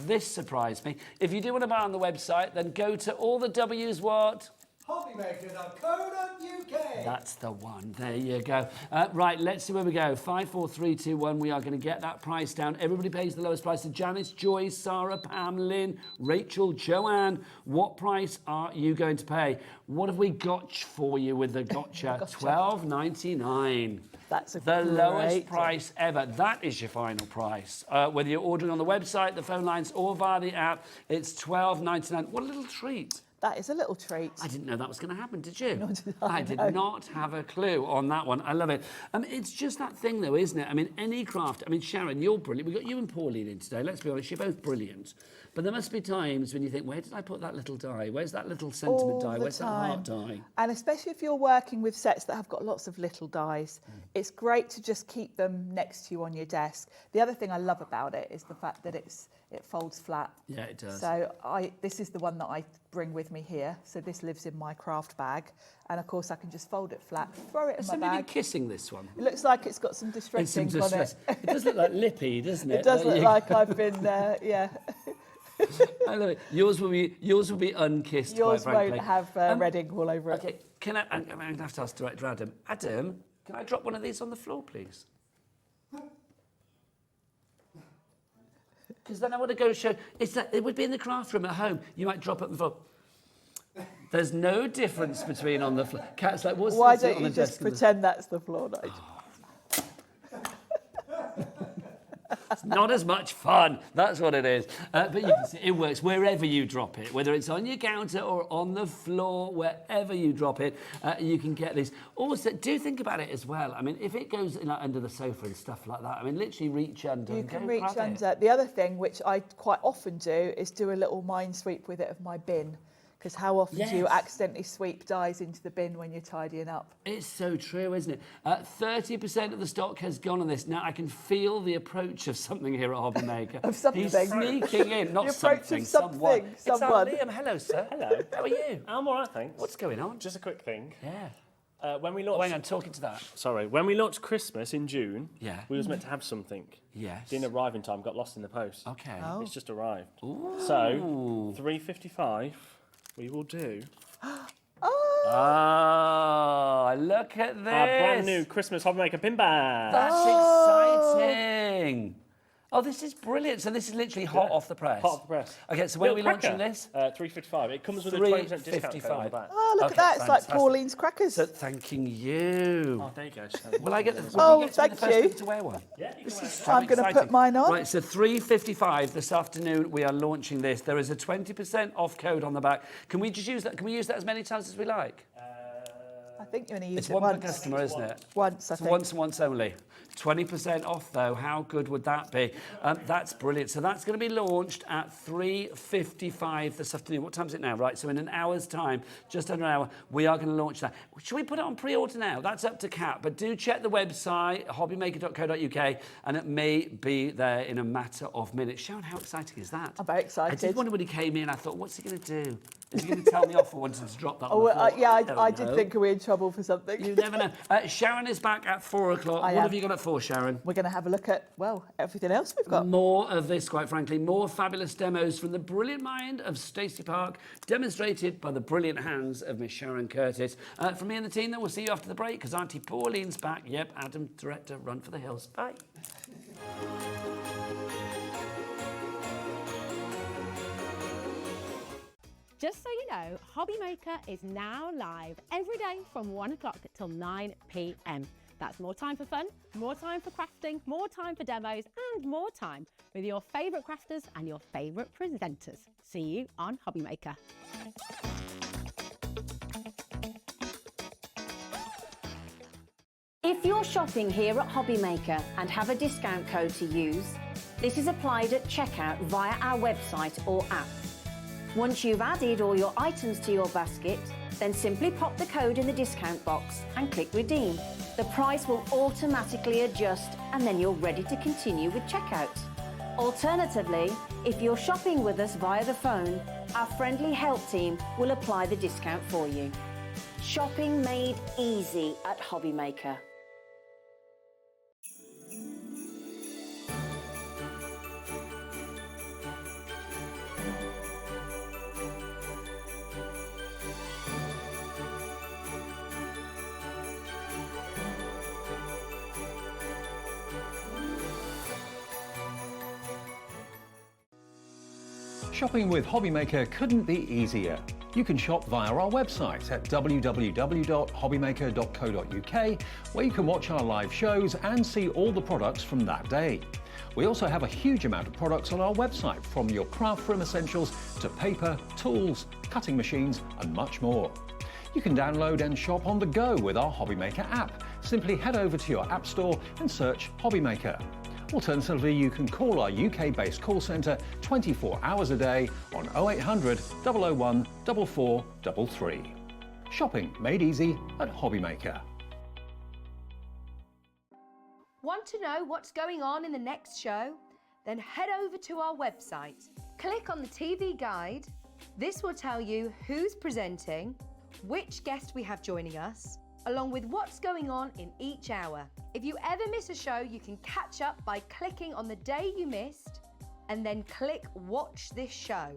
This surprised me. If you do want to buy on the website, then go to all the W's what? Hobbymaker.co.uk. That's the one. There you go. Right, let's see where we go. 5, 4, 3, 2, 1. We are going to get that price down. Everybody pays the lowest price. So Janice, Joy, Sarah, Pam, Lynn, Rachel, Joanne. What price are you going to pay? What have we got for you with the gotcha? $12.99. That's the lowest price ever. That is your final price. Whether you're ordering on the website, the phone lines, or via the app, it's $12.99. What a little treat. That is a little treat. I didn't know that was going to happen, did you? Nor did I did not have a clue on that one. I love it. It's just that thing, though, isn't it? I mean, any craft. I mean, Sharon, you're brilliant. We've got you and Pauline in today. Let's be honest, you're both brilliant. But there must be times when you think, where did I put that little die? Where's that little sentiment die? Where's that heart die? And especially if you're working with sets that have got lots of little dies, it's great to just keep them next to you on your desk. The other thing I love about it is the fact that it folds flat. Yeah, it does. So this is the one that I bring with me here. So this lives in my craft bag. And of course I can just fold it flat, throw it in my Somebody bag. kissing this one. It looks like it's got some distress ink on it. It does look like lippy, doesn't it? It does look like I've been, yeah. I love it. Yours will be unkissed, Yours quite frankly. won't have red ink all over it. Okay, I'm going to have to ask Director Adam. Adam, can I drop one of these on the floor, please? Because then I want to go show. It would be in the craft room at home. You might drop it on the floor. There's no difference between on the floor. Kat's like, what's Why that don't on you the just desk? pretend that's the floor, Nigel? It's not as much fun. That's what it is. But you can see it works wherever you drop it, whether it's on your counter or on the floor, wherever you drop it, you can get these. Also, do think about it as well. I mean, if it goes under the sofa and stuff like that, I mean, literally reach under. You and can go reach grab it. under. The other thing, which I quite often do, is do a little mind sweep with it of my bin. Because how often do you Yes. accidentally sweep dies into the bin when you're tidying up? It's so true, isn't it? 30% of the stock has gone on this. Now, I can feel the approach of something here at Hobbymaker. Of something. He's sneaking in, not The approach something, of something, someone. It's our someone. Liam. Hello, sir. Hello. How are you? I'm all right, thanks. What's going on? Just a quick thing. Yeah. When we Oh, launched, hang on, talking to that. sorry, when we launched Christmas in June, Yeah. we was meant to have something. Yes. Didn't arrive in time. Got lost in the post. Okay. It's just arrived. Ooh. So $3.55. We will do Oh, look at this. our brand new Christmas Hobbymaker pin bag. That's exciting. Oh, this is brilliant. So this is literally hot off the press. Hot off the press. Okay, so when are we Little launching cracker, this? $3.55. It comes with a 20% discount code on the back. Oh, look Okay, at that. It's like fantastic. Pauline's crackers. So thanking you. Oh, there you go. Will I get the? Oh, will you get to be the thank first you. people to wear one? Yeah, you can wear it. I'm going to put mine on. Right, so $3.55 this afternoon. We are launching this. There is a 20% off code on the back. Can we just use that? Can we use that as many times as we like? I think you're going to use It's it one once. per customer, isn't it? Once, I It's think. once and once only. 20% off though. How good would that be? That's brilliant. So that's going to be launched at $3.55 this afternoon. What time is it now? Right, so in an hour's time, just under an hour, we are going to launch that. Should we put it on pre-order now? That's up to Kat, but do check the website, hobbymaker.co.uk, and it may be there in a matter of minutes. Sharon, how exciting is that? I'm very I excited. did wonder when he came in, I thought, what's he going to do? Is he going to tell me off for wanting to drop that on Oh, the floor? yeah, don't I did know. think we were in trouble for something. You never know. Sharon is back at 4 o'clock. What am. have you got at 4, Sharon? We're going to have a look at, well, everything else we've got. More of this, quite frankly. More fabulous demos from the brilliant mind of Stacey Park, demonstrated by the brilliant hands of Miss Sharon Curtis. From me and the team, then we'll see you after the break, because Auntie Pauline's back. Yep, Adam, director, run for the hills. Bye. Just so you know, Hobbymaker is now live every day from 1 o'clock till 9 p.m. That's more time for fun, more time for crafting, more time for demos, and more time with your favourite crafters and your favourite presenters. See you on Hobbymaker. If you're shopping here at Hobbymaker and have a discount code to use, this is applied at checkout via our website or app. Once you've added all your items to your basket, then simply pop the code in the discount box and click redeem. The price will automatically adjust and then you're ready to continue with checkout. Alternatively, if you're shopping with us via the phone, our friendly help team will apply the discount for you. Shopping made easy at Hobbymaker. Shopping with Hobbymaker couldn't be easier. You can shop via our website at www.hobbymaker.co.uk, where you can watch our live shows and see all the products from that day. We also have a huge amount of products on our website, from your craft room essentials to paper, tools, cutting machines and much more. You can download and shop on the go with our Hobbymaker app. Simply head over to your app store and search Hobbymaker. Alternatively, you can call our UK-based call centre 24 hours a day on 0800 001 4433. Shopping made easy at Hobbymaker. Want to know what's going on in the next show? Then head over to our website. Click on the TV guide. This will tell you who's presenting, which guest we have joining us, along with what's going on in each hour. If you ever miss a show, you can catch up by clicking on the day you missed and then click Watch This Show.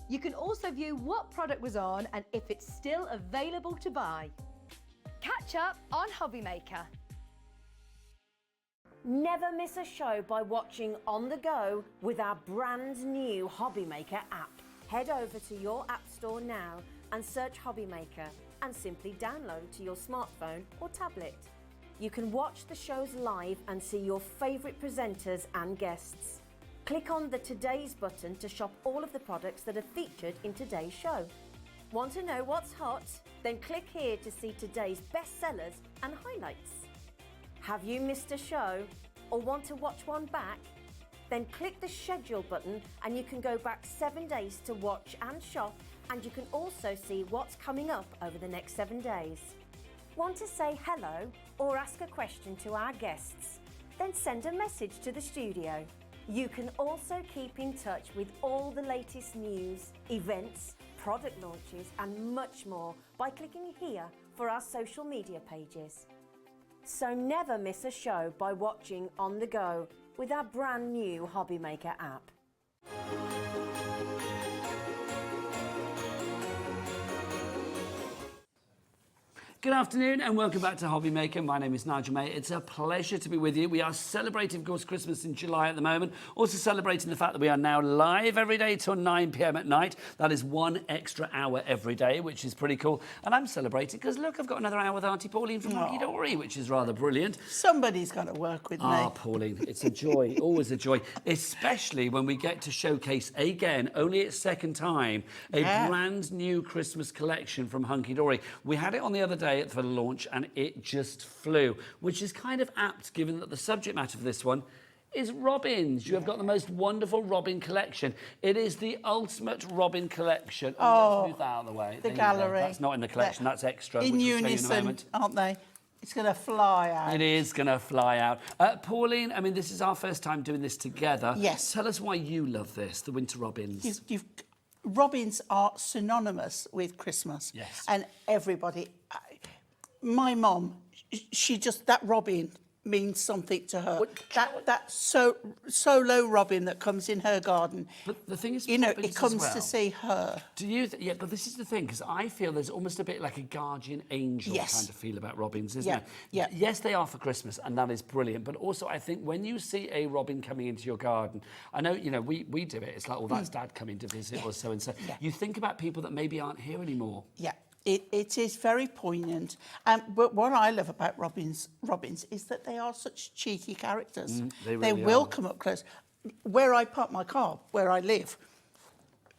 You can also view what product was on and if it's still available to buy. Catch up on Hobbymaker. Never miss a show by watching on the go with our brand new Hobbymaker app. Head over to your app store now and search Hobbymaker and simply download to your smartphone or tablet. You can watch the shows live and see your favourite presenters and guests. Click on the Today's button to shop all of the products that are featured in today's show. Want to know what's hot? Then click here to see today's bestsellers and highlights. Have you missed a show or want to watch one back? Then click the schedule button and you can go back 7 days to watch and shop, and you can also see what's coming up over the next 7 days. Want to say hello or ask a question to our guests? Then send a message to the studio. You can also keep in touch with all the latest news, events, product launches and much more by clicking here for our social media pages. So never miss a show by watching on the go with our brand new Hobbymaker app. Good afternoon and welcome back to Hobby Maker. My name is Nigel May. It's a pleasure to be with you. We are celebrating, of course, Christmas in July at the moment. Also celebrating the fact that we are now live every day till 9 p.m. at night. That is 1 extra hour every day, which is pretty cool. And I'm celebrating because, look, I've got another hour with Auntie Pauline from Hunkydory, which is rather brilliant. Somebody's got to work with me. Ah, Pauline, it's a joy, always a joy, especially when we get to showcase again, only its second time, a brand new Christmas collection from Hunkydory. We had it on the other day for the launch and it just flew, which is kind of apt given that the subject matter for this one is robins. You have got the most wonderful robin collection. It is the ultimate robin collection. Let's move that out of the way. The gallery. That's not in the collection, that's extra. In which we'll show you in a unison, moment. aren't they? It's going to fly out. It is going to fly out. Pauline, I mean, this is our first time doing this together. Yes. Tell us why you love this, the winter robins. Robins are synonymous with Christmas. Yes. And everybody... My mum, that robin means something to her. That solo robin that comes in her garden. But the thing is, you know, robins it comes as well. to see her. Do you? Yeah, but this is the thing, because I feel there's almost a bit like a guardian angel kind of feel about robins, isn't there? Yeah. Yes, they are for Christmas, and that is brilliant. But also, I think when you see a robin coming into your garden, I know, you know, we do it. It's like, oh, that's Dad coming to visit, or so and so. You think about people that maybe aren't here anymore. Yeah. It is very poignant. But what I love about robins is that they are such cheeky characters. They really will come up close. Where I park my car, where I live,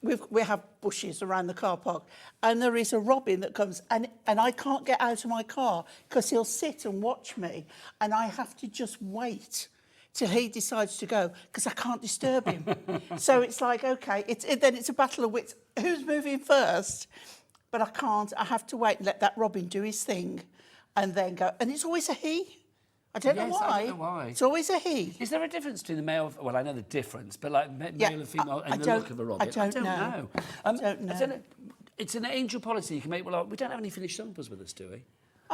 we have bushes around the car park, and there is a robin that comes, and I can't get out of my car because he'll sit and watch me, and I have to just wait till he decides to go because I can't disturb him. So it's like, okay, then it's a battle of wits. Who's moving first? But I can't. I have to wait and let that robin do his thing and then go. And it's always a he. I don't know why. I don't know why. It's always a he. Is there a difference between the male... Well, I know the difference, but like male and female and the look of a robin? I don't know. I don't know. It's an angel policy you can make. Well, we don't have any finished samples with us, do we?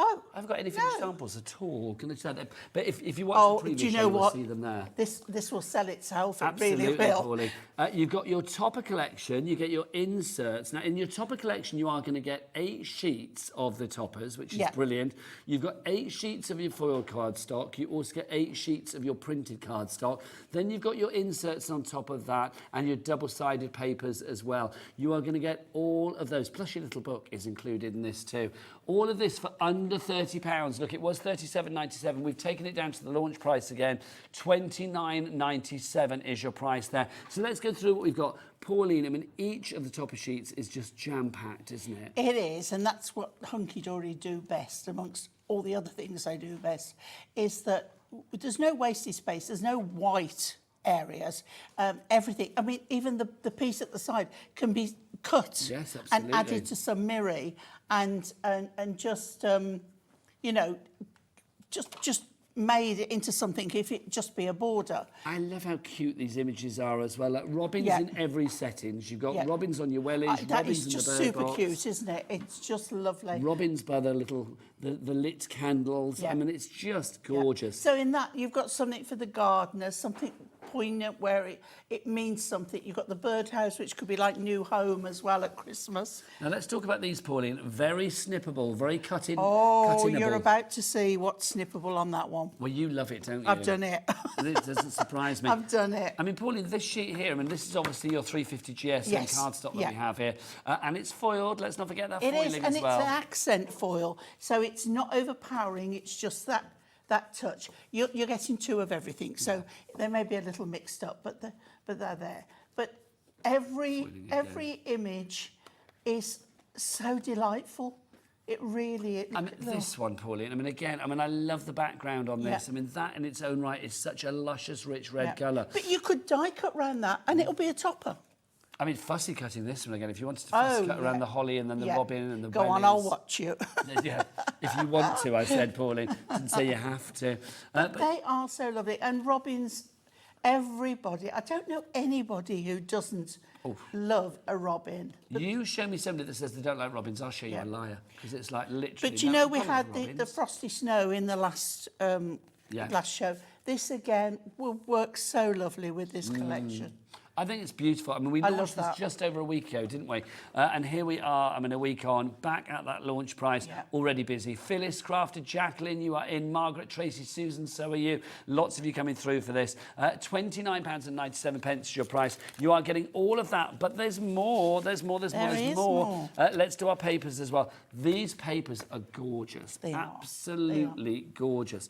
Oh, I haven't got any finished samples at all. Can I say that? But if you watch the previous show, you'll see them there. This will sell itself. Absolutely, it really will. Pauline. You've got your topper collection. You get your inserts. Now, in your topper collection, you are going to get 8 sheets of the toppers, which is brilliant. You've got 8 sheets of your foil cardstock. You also get 8 sheets of your printed cardstock. Then you've got your inserts on top of that and your double-sided papers as well. You are going to get all of those. Plus, your little book is included in this too. All of this for under £30. Look, it was £37.97. We've taken it down to the launch price again. £29.97 is your price there. So let's go through what we've got. Pauline, I mean, each of the topper sheets is just jam-packed, isn't it? It is, and that's what Hunkydory do best, amongst all the other things they do best, is that there's no wasted space, there's no white areas. Everything, I mean, even the piece at the side can be cut and added to some mirror and just, you know, just made it into something if it just be a border. I love how cute these images are as well. Like robins in every settings. You've got robins on your wellies, that robins is in just the bird super box. cute, isn't it? It's just lovely. Robins by the lit candles. I mean, it's just gorgeous. So in that, you've got something for the gardeners, something poignant where it means something. You've got the birdhouse, which could be like new home as well at Christmas. Now let's talk about these, Pauline. Very snippable, very cutting. Oh, you're about to see what's snippable on that one. Well, you love it, don't you? I've done it. It doesn't surprise me. I've done it. I mean, Pauline, this sheet here, I mean, this is obviously your 350 GSM cardstock that we have here. And it's foiled. Let's not forget that foiling as well. It is, and it's an accent foil. So it's not overpowering. It's just that touch. You're getting 2 of everything. So they may be a little mixed up, but they're there. But every image is so delightful. It really is. I mean, this one, Pauline, I mean, again, I mean, I love the background on this. I mean, that in its own right is such a luscious, rich red colour. But you could die cut round that and it'll be a topper. I mean, fussy cutting this one again. If you wanted to fussy cut around the holly and then the robin and the Go on, I'll watch you. Yeah, if you want to, I said, Pauline. Didn't say you have to. But they are so lovely. And robins, everybody, I don't know anybody who doesn't love a robin. You show me somebody that says they don't like robins, I'll show you a liar. Because it's like literally... But you know, we had the frosty snow in the last last show. This, again, will work so lovely with this collection. I think it's beautiful. I mean, we I love launched this that. just over a week ago, didn't we? And here we are, I mean, a week on, back at that launch price, Yeah. already busy. Phyllis, Crafted, Jacqueline, you are in. Margaret, Tracy, Susan, so are you. Lots of you coming through for this. £29.97 is your price. You are getting all of that, but there's more. There's more. There is more. Let's do our papers as well. These papers are gorgeous. They are. Absolutely gorgeous.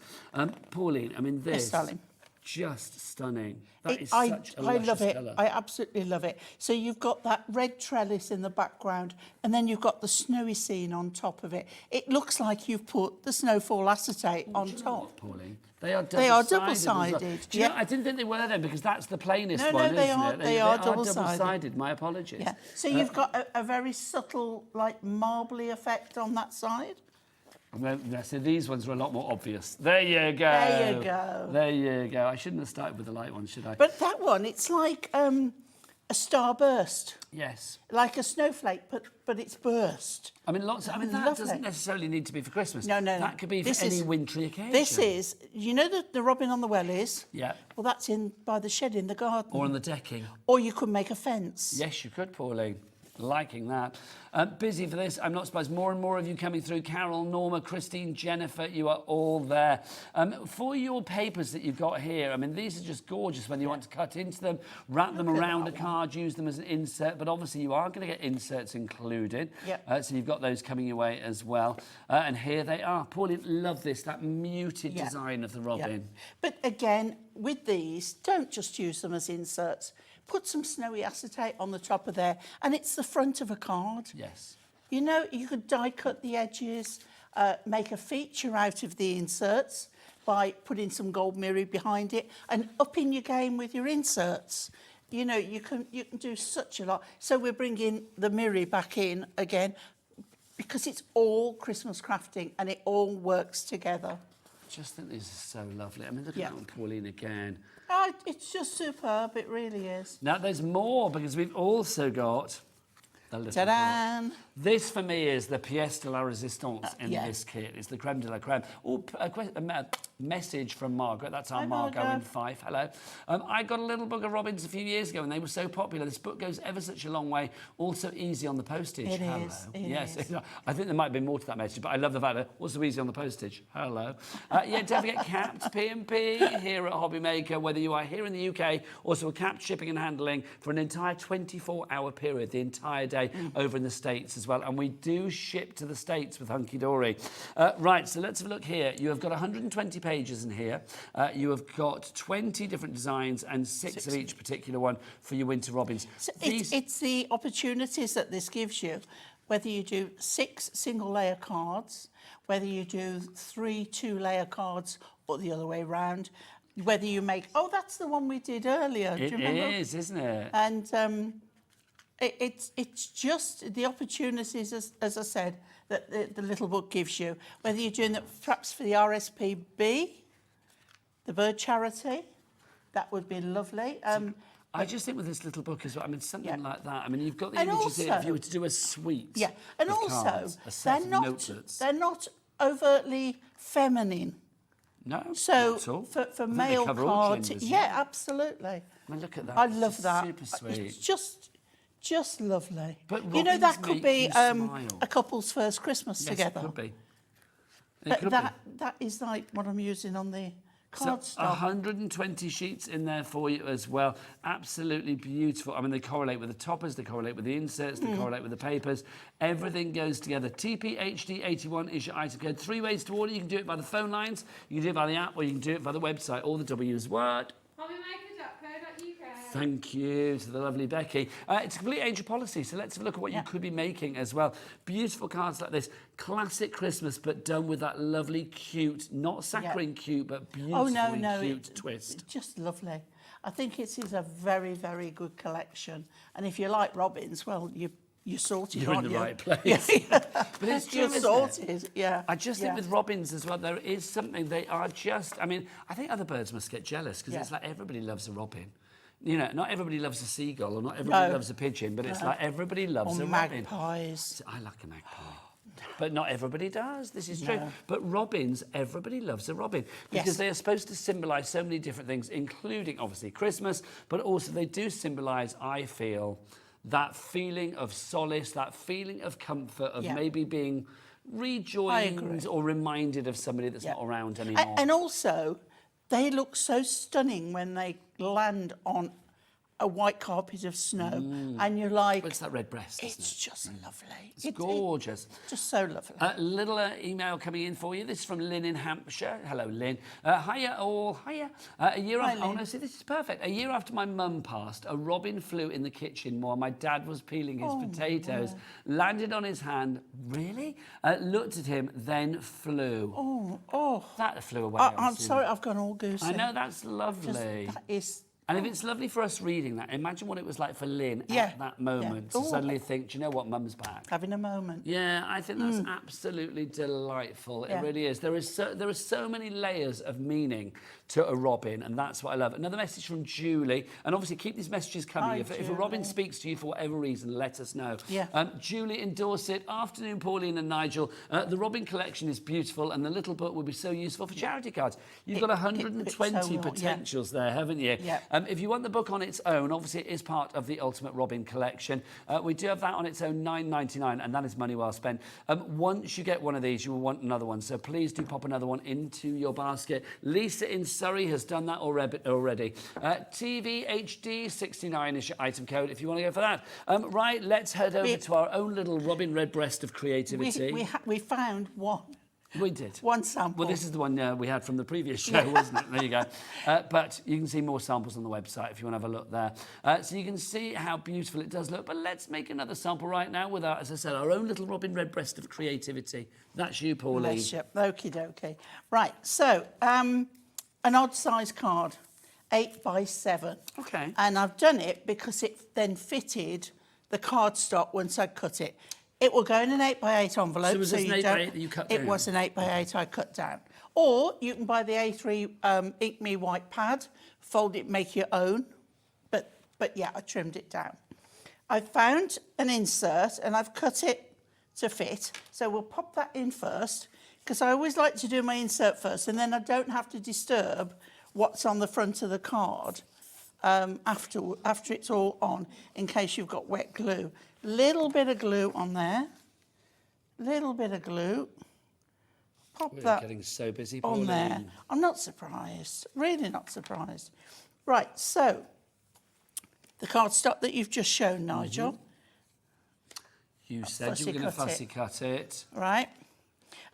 Pauline, I mean, this... stunning. Just stunning. That is I such a love luscious it. colour. I absolutely love it. So you've got that red trellis in the background, and then you've got the snowy scene on top of it. It looks like you've put the snowfall acetate on Do you know top. what, Pauline? They are They are double-sided. as well. double-sided, Do you know, yeah. I didn't think they were then because that's the plainest No, one, they isn't are- it? they are double-sided. double-sided. My apologies. Yeah. So you've got a very subtle, like, marbly effect on that side. Well, yeah, so these ones are a lot more obvious. There you go. There you go. There you go. I shouldn't have started with the light one, should I? But that one, it's like a starburst, yes. like a snowflake, but it's burst. I mean, that Lovely. doesn't necessarily need to be for Christmas. No, no, no. That could be for This any is- wintry occasion. This is, you know, the robin on the well is. Yeah. Well, that's in by the shed in the garden. Or on the decking. Or you could make a fence. Yes, you could, Pauline. Liking that. Busy for this. I'm not surprised. More and more of you coming through. Carol, Norma, Christine, Jennifer, you are all there. For your papers that you've got here, I mean, these are just gorgeous when you want to cut into them, wrap them around a card, use them as an insert, but obviously you are going to get inserts included. Yep. So you've got those coming your way as well. And here they are. Pauline, love this, that muted Yeah. design of the Yeah. robin. But again, with these, don't just use them as inserts. Put some snowy acetate on the top of there, and it's the front of a card. Yes. You know, you could die cut the edges, make a feature out of the inserts by putting some gold mirror behind it, and upping your game with your inserts. You know, you can do such a lot. So we're bringing the mirror back in again, because it's all Christmas crafting and it all works together. I just think these are so lovely. I mean, look at Yeah. that one, Pauline, again. Oh, it's just superb, it really is. Now, there's more because we've also got the little book. Ta-da! This, for me, is the pièce de la résistance in yeah. this kit. It's the creme de la creme. Oh, a message from Margaret. That's our Hi, Margot Margot. in Fife. Hello. I got a little book of Robins a few years ago, and they were so popular. This book goes ever such a long way. Also easy on the postage. It Hello. is, it Yes. is. I think there might be more to that message, but I love the fact that also easy on the postage. Hello. Yeah, don't forget capped P&P here at Hobbymaker, whether you are here in the UK, also a capped shipping and handling for an entire 24-hour period, the entire day over in the States as well. And we do ship to the States with Hunkydory. Right, so let's have a look here. You have got 120 pages in here. You have got 20 different designs and six of each particular one for your winter robins. So it's the opportunities that this gives you, whether you do 6 single-layer cards, whether you do 3 two-layer cards, or the other way round, whether you make... Oh, that's the one we did earlier. Do you remember? It is, isn't it? And it's just the opportunities, as I said, that the little book gives you. Whether you're doing it perhaps for the RSPB, the bird charity, that would be lovely. I just think with this little book as well, I mean, something Yeah. like that. I mean, you've got the And images here. If also- you were to do a suite Yeah, and of also cards, a set of notebooks. they're not overtly feminine. No, So not at all. I for think they male cover all cards, genders, yeah, absolutely. I mean, look at that. I It's love just that. Super sweet. It's just lovely. But you know, that robins could make be you smile. a couple's first Christmas Yes, together. it could be. It But could that is like what I'm using on the card So stock. 120 sheets in there for you as well. Absolutely beautiful. I mean, they correlate with the toppers, they correlate with the inserts, they correlate with the papers. Everything goes together. TPHD81 is your item code. 3 ways to order. You can do it by the phone lines, you can do it by the app, or you can do it by the website. All the W's. What? Hobbymaker.co.uk. Thank you to the lovely Becky. It's a complete age of policy, so let's have a look at what you could be making as well. Beautiful cards like this. Classic Christmas, but done with that lovely, cute, not saccharine cute, but beautifully cute twist. It's just lovely. I think it is a very, very good collection. And if you like robins, well, you're sorted, You're in aren't the you? right place. Yeah. But it's true, You're isn't it? sorted, yeah. I just think with robins as well, there is something, they are just, I mean, I think other birds must get jealous because it's like everybody loves a robin. You know, not everybody loves a seagull or not everybody loves a pigeon, but it's like everybody loves Or a robin. magpies. So I like a magpie. But not everybody does. This is true. But robins, everybody loves a robin because Yes. they are supposed to symbolise so many different things, including obviously Christmas, but also they do symbolise, I feel, that feeling of solace, that feeling of comfort, of maybe being rejoined or reminded of somebody that's not around anymore. And also, they look so stunning when they land on a white carpet of snow, and you're like, It's that red breast, isn't it's it? just lovely. It's gorgeous. Just so lovely. Little email coming in for you. This is from Lynn in Hampshire. Hello, Lynn. Hiya all. Hiya. A year after, oh no, see, this is perfect. A year after my mum passed, a robin flew in the kitchen while my dad was peeling his potatoes, landed on his hand, really? Looked at him, then flew. That flew away. I'm sorry, I've gone all goosey. I know, that's lovely. That is... And if it's lovely for us reading that, imagine what it was like for Lynn at that moment to suddenly think, do you know what, Mum's back. Having a moment. Yeah, I think that's absolutely delightful. It really is. There are so many layers of meaning to a robin, and that's what I love. Another message from Julie, and obviously keep these messages coming. Hi, If a robin speaks to you for whatever reason, let us know. Julie in Dorset, afternoon, Pauline and Nigel. The robin collection is beautiful, and the little book will be so useful for charity cards. You've got 120 potentials there, haven't you? If you want the book on its own, obviously it is part of the Ultimate Robin collection. We do have that on its own, £9.99, and that is money well spent. Once you get one of these, you will want another one, so please do pop another one into your basket. Lisa in Surrey has done that already. TVHD 69 is your item code if you want to go for that. Right, let's head over to our own little robin redbreast of creativity. We found one. We did. One sample. Well, this is the one we had from the previous show, wasn't it? There you go. But you can see more samples on the website if you want to have a look there. So you can see how beautiful it does look. But let's make another sample right now with our, as I said, our own little robin redbreast of creativity. That's you, Pauline. Bless you. Okie dokie. Right, so an odd size card, 8 by 7. Okay. And I've done it because it then fitted the cardstock once I cut it. It will go in an 8 by 8 envelope. So was this an 8 by 8 that you cut down? It was an 8 by 8 I cut down. Or you can buy the A3 Ink Me white pad, fold it, make your own. But yeah, I trimmed it down. I found an insert and I've cut it to fit. So we'll pop that in first, because I always like to do my insert first, and then I don't have to disturb what's on the front of the card after it's all on, in case you've got wet glue. Little bit of glue on there. Little bit of glue. Pop that getting so busy, on Pauline. there. I'm not surprised. Really not surprised. Right, so the cardstock that you've just shown, Nigel. You said you were going to fussy cut it. Right.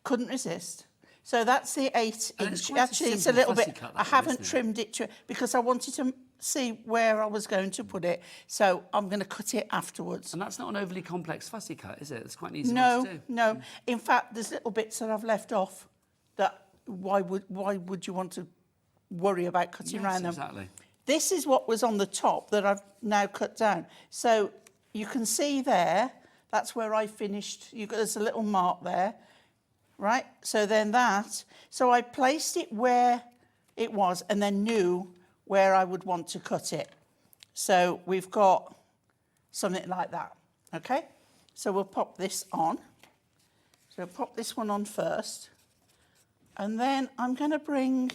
Couldn't resist. So that's the 8 And it's inch. quite a Actually, it's a simple little fussy bit. cut, I that one, haven't isn't it? trimmed it to because I wanted to see where I was going to put it. So I'm going to cut it afterwards. And that's not an overly complex fussy cut, is it? It's quite an easy No, one to do. no. In fact, there's little bits that I've left off. That why would you want to worry about cutting around them? Exactly. This is what was on the top that I've now cut down. So you can see there. That's where I finished. There's a little mark there. Right, so then so I placed it where it was and then knew where I would want to cut it. So we've got something like that, okay? So we'll pop this on. So pop this one on first. And then I'm going to bring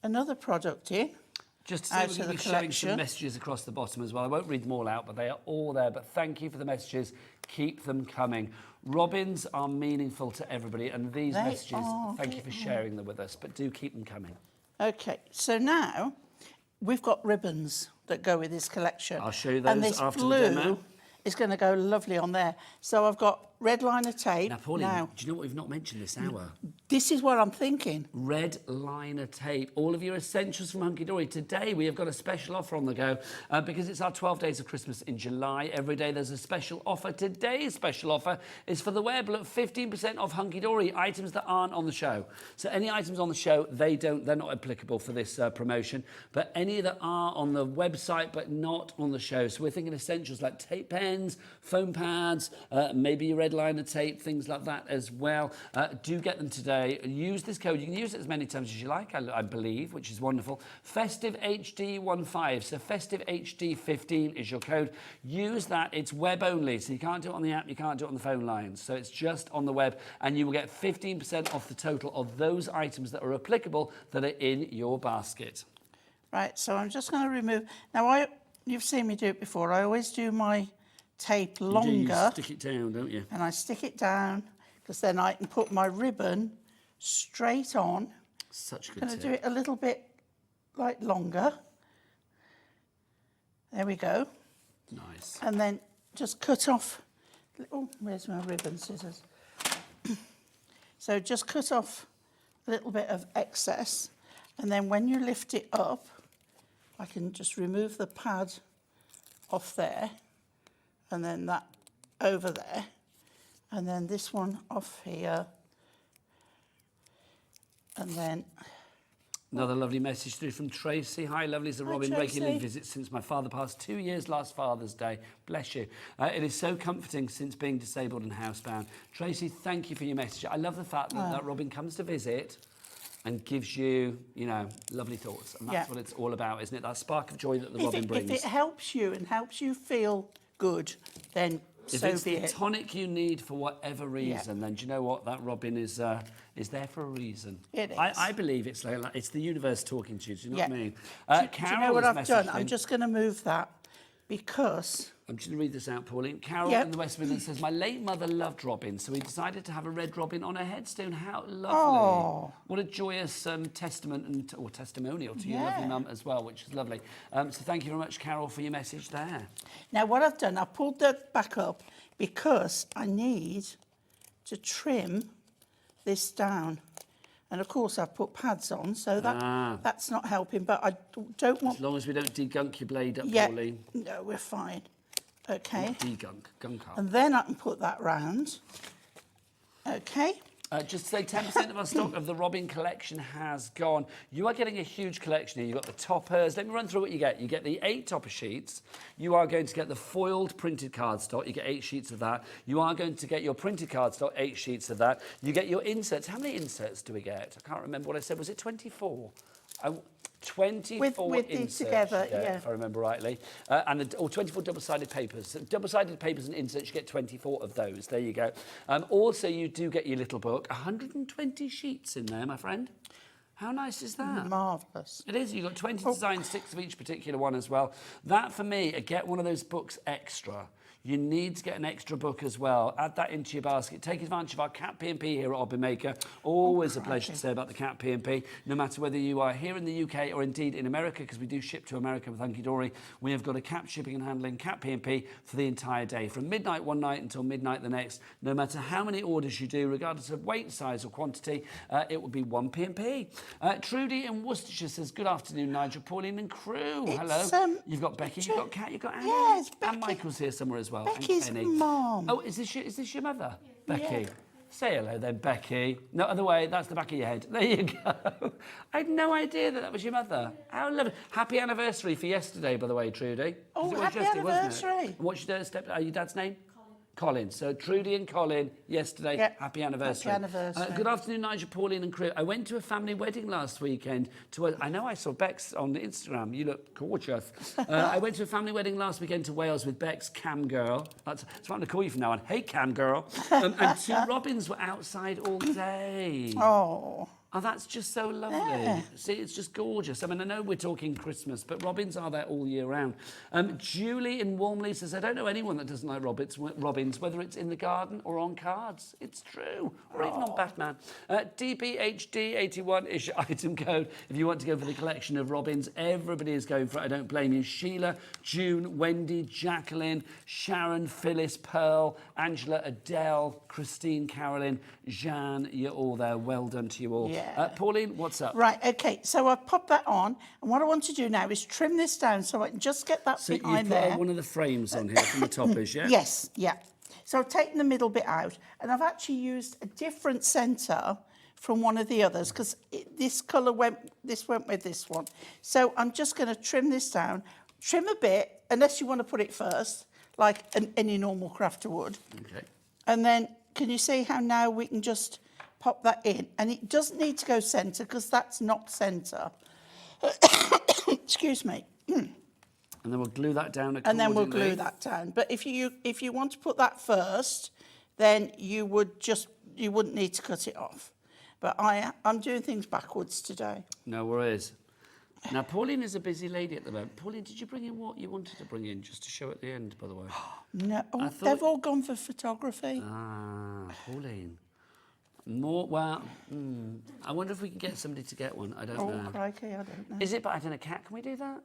another product in. Just to say, we're going to be showing some messages across the bottom as well. I won't read them all out, but they are all there. But thank you for the messages. Keep them coming. Robins are meaningful to everybody, and these messages, thank you for sharing them with us, but do keep them coming. Okay, so now we've got ribbons that go with this collection. I'll show you those and this after blue the demo. Is going to go lovely on there. So I've got red liner tape. Now, Pauline, do you know what we've not mentioned this hour? This is what I'm thinking. Red liner tape. All of your essentials from Hunkydory. Today we have got a special offer on the go because it's our 12 days of Christmas in July. Every day there's a special offer. Today's special offer is for the wearable at 15% off Hunkydory, items that aren't on the show. So any items on the show, they're not applicable for this promotion, but any that are on the website but not on the show. So we're thinking essentials like tape pens, foam pads, maybe your red thread liner tape, things like that as well. Do get them today. Use this code. You can use it as many times as you like, I believe, which is wonderful. Festive HD15. So Festive HD15 is your code. Use that. It's web only, so you can't do it on the app, you can't do it on the phone lines. So it's just on the web, and you will get 15% off the total of those items that are applicable that are in your basket. Right, so I'm just going to remove... Now, you've seen me do it before. I always do my tape longer. You stick it down, don't you? And I stick it down, because then I can put my ribbon straight on. Such a good I'm going to tip. do it a little bit, like, longer. There we go. Nice. And then just cut off... Oh, where's my ribbon scissors? So just cut off a little bit of excess, and then when you lift it up, I can just remove the pad off there, and then that over there, and then this one off here, and then... Another lovely message through from Tracy. Hi, lovelies and Robin. Tracy. Regularly visits since my father passed 2 years last Father's Day. Bless you. It is so comforting since being disabled and housebound. Tracy, thank you for your message. I love the fact that Robin comes to visit and gives you, you know, lovely thoughts. And that's what it's all about, isn't it? That spark of joy that the Robin brings. If it helps you and helps you feel good, then if so it's be the it. tonic you need for whatever reason, then do you know what? That Robin is there for a reason. It is. I believe it's like it's the universe talking to you. Do you know what I mean? Do you know what I've done? I'm just going to move that because... I'm just going to read this out, Pauline. Carol in the West Midlands says, my late mother loved robin, so we decided to have a red robin on her headstone. How lovely. Oh. What a joyous testament or testimonial to your lovely mum as well, which is lovely. So thank you very much, Carol, for your message there. Now, what I've done, I pulled that back up because I need to trim this down. And, of course, I've put pads on, so that's not helping. But I don't want... As long as we don't degunk your blade up, Yeah, Pauline. no, we're fine. OK. Not degunk, gunk up. And then I can put that round. OK. Just to say 10% of our stock of the Robin collection has gone. You are getting a huge collection here. You've got the toppers. Let me run through what you get. You get the 8 topper sheets. You are going to get the foiled printed cardstock. You get 8 sheets of that. You are going to get your printed cardstock, 8 sheets of that. You get your inserts. How many inserts do we get? I can't remember what I said. Was it 24? 24 with these inserts together, you get, if I remember rightly. Or 24 double-sided papers. So double-sided papers and inserts, you get 24 of those. There you go. Also, you do get your little book. 120 sheets in there, my friend. How nice is that? Marvellous. It is. You've got 20 designs, 6 of each particular one as well. That, for me, get one of those books extra. You need to get an extra book as well. Add that into your basket. Take advantage of our Cat P&P here at Hobby Maker. Always a pleasure to say about the Cat P&P. No matter whether you are here in the UK or indeed in America, because we do ship to America with Hunkydory, we have got a Cat shipping and handling Cat P&P for the entire day. From midnight one night until midnight the next. No matter how many orders you do, regardless of weight, size or quantity, it will be one P&P. Trudy in Worcestershire says, good afternoon, Nigel, Pauline and crew. Hello. You've got Becky, you've got Kat, you've got Anna. Yes, Becky. And Michael's here somewhere as well. Becky's mum. Oh, is this your mother? Becky. Say hello then, Becky. No other way, that's the back of your head. There you go. I had no idea that was your mother. How lovely. Happy anniversary for yesterday, by the way, Trudy. Oh, it was happy yesterday, wasn't anniversary. it? And what's your dad's name? Colin. So Trudy and Colin yesterday. Happy anniversary. Happy anniversary. Good afternoon, Nigel, Pauline and crew. I went to a family wedding last weekend. I know I saw Bex on Instagram. You look gorgeous. I went to a family wedding last weekend to Wales with Bex, Cam Girl. That's what I'm going to call you from now on. Hey, Cam Girl. And 2 robins were outside all day. Oh, that's just so lovely. Yeah. See, it's just gorgeous. I mean, I know we're talking Christmas, but robins are there all year round. Julie in Walmley says, I don't know anyone that doesn't like robins, whether it's in the garden or on cards. It's true. Or even on Batman. DBHD81 is your item code if you want to go for the collection of robins. Everybody is going for it. I don't blame you. Sheila, June, Wendy, Jacqueline, Sharon, Phyllis, Pearl, Angela, Adele, Christine, Carolyn, Jeanne, you're all there. Well done to you all. Yeah. Pauline, what's up? Right, OK, so I've popped that on, and what I want to do now is trim this down so I can just get that behind there. So you've put one of the frames on here from the toppers, yeah? Yes, yeah. So I've taken the middle bit out, and I've actually used a different centre from one of the others, because this colour went with this one. So I'm just going to trim this down. Trim a bit, unless you want to put it first, like any normal crafter would. OK. And then, can you see how now we can just pop that in? And it doesn't need to go centre because that's not centre. Excuse me. And then we'll glue that down accordingly. And then we'll glue that down. But if you want to put that first, then you wouldn't need to cut it off. But I'm doing things backwards today. No worries. Now, Pauline is a busy lady at the moment. Pauline, did you bring in what you wanted to bring in, just to show at the end, by the way? No, they've all gone for photography. Ah, Pauline. More, well, I wonder if we can get somebody to get one. I don't know. Oh, crikey, I don't know. Is it, but I don't know, Kat, can we do that?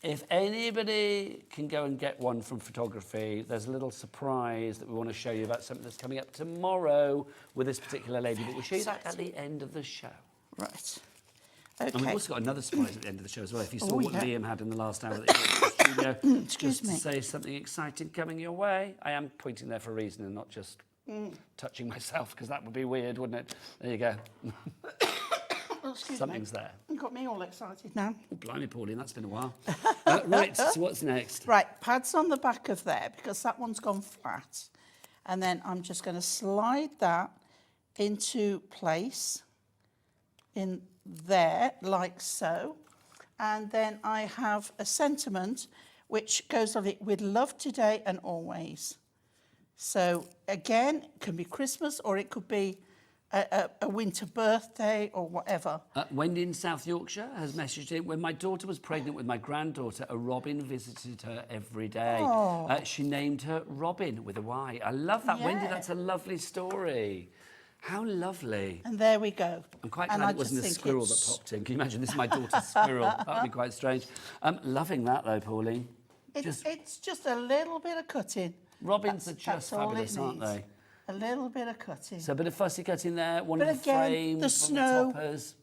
If anybody can go and get one from photography, there's a little surprise that we want to show you about something that's coming up tomorrow with this particular lady, but we'll show you that at the end of the show. Right. Okay. And we've also got another surprise at the end of the show as well. If you saw what yeah. Liam had in the last hour that he was in the studio, Excuse just me. to say something exciting coming your way. I am pointing there for a reason and not just touching myself, because that would be weird, wouldn't it? There you go. Oh, excuse Something's me. there. You got me all excited now. Oh, blimey, Pauline, that's been a while. Right, so what's next? Right, pads on the back of there because that one's gone flat. And then I'm just going to slide that into place in there, like so. And then I have a sentiment which goes on it with love today and always. So again, it can be Christmas or it could be a winter birthday or whatever. Wendy in South Yorkshire has messaged in, when my daughter was pregnant with my granddaughter, a robin visited her every day. She named her Robin with a Y. I love that, Wendy. Yeah. That's a lovely story. How lovely. And there we go. I'm quite And glad I it wasn't a just think squirrel it's- that popped in. Can you imagine? This is my daughter's squirrel. That would be quite strange. Loving that, though, Pauline. It's just a little bit of cutting. Robins are That's just all it fabulous, aren't needs. they? A little bit of cutting. So a bit of fussy cutting there, one But of the again, frames, the one snow, of the toppers.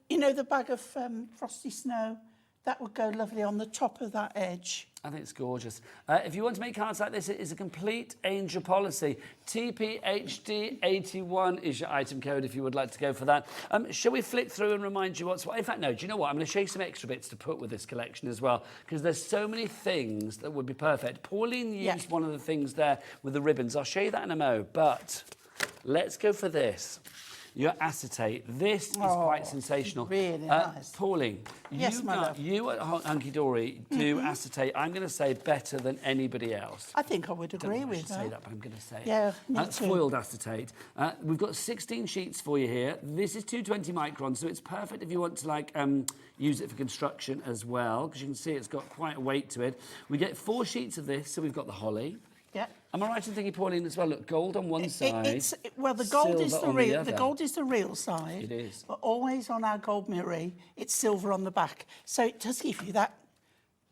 The bag of frosty snow, that would go lovely on the top of that edge. I think it's gorgeous. If you want to make cards like this, it is a complete angel policy. TPHD81 is your item code if you would like to go for that. Shall we flick through and remind you what's what? In fact, no, do you know what? I'm going to show you some extra bits to put with this collection as well, because there's so many things that would be perfect. Pauline used one of the things there with the ribbons. I'll show you that in a mo, but let's go for this. Your acetate. This is quite sensational. Really nice. Pauline, Yes, my love. you at Hunkydory do acetate, I'm going to say, better than anybody else. I think I would Don't agree know if I with should say that. that, but I'm going to say it. Yeah, me too. Foiled acetate. We've got 16 sheets for you here. This is 220 microns, so it's perfect if you want to use it for construction as well, because you can see it's got quite a weight to it. We get 4 sheets of this, so we've got the holly. Yeah. Am I right in thinking, Pauline, as well? Look, gold on one side. The gold is silver the on real. other. The gold is the real side. It is. But always on our gold mirror, it's silver on the back. So it does give you that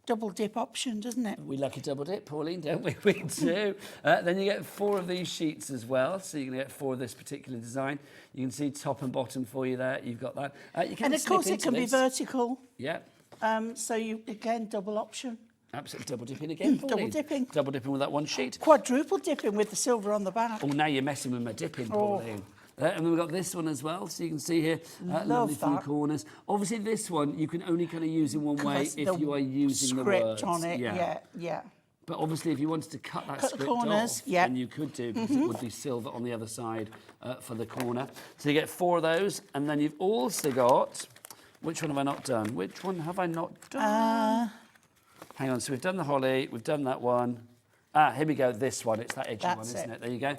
double dip option, doesn't it? We like a double dip, Pauline, don't we? We do. Then you get 4 of these sheets as well. So you're going to get 4 of this particular design. You can see top and bottom for you there. You've got that. You can And of snip course, it into can be this. vertical. Yeah. So you again double option. Absolutely double dipping again, Pauline. Double dipping. Double dipping with that one sheet. Quadruple dipping with the silver on the back. Oh, now you're messing with my dipping, Pauline. And then we've got this one as well, so you can see here, lovely from the that. corners. Obviously, this one you can only kind of use in one way Because if you are using the script words. on it. Yeah. But obviously, if you wanted to cut that Cut the script corners, off, yeah. then you could do, because it would be silver on the other side for the corner. So you get 4 of those, and then you've also got, which one have I not done? Which one have I not done? Hang on, so we've done the holly, we've done that one. Here we go, this one. It's that edgy one, isn't it? There you go.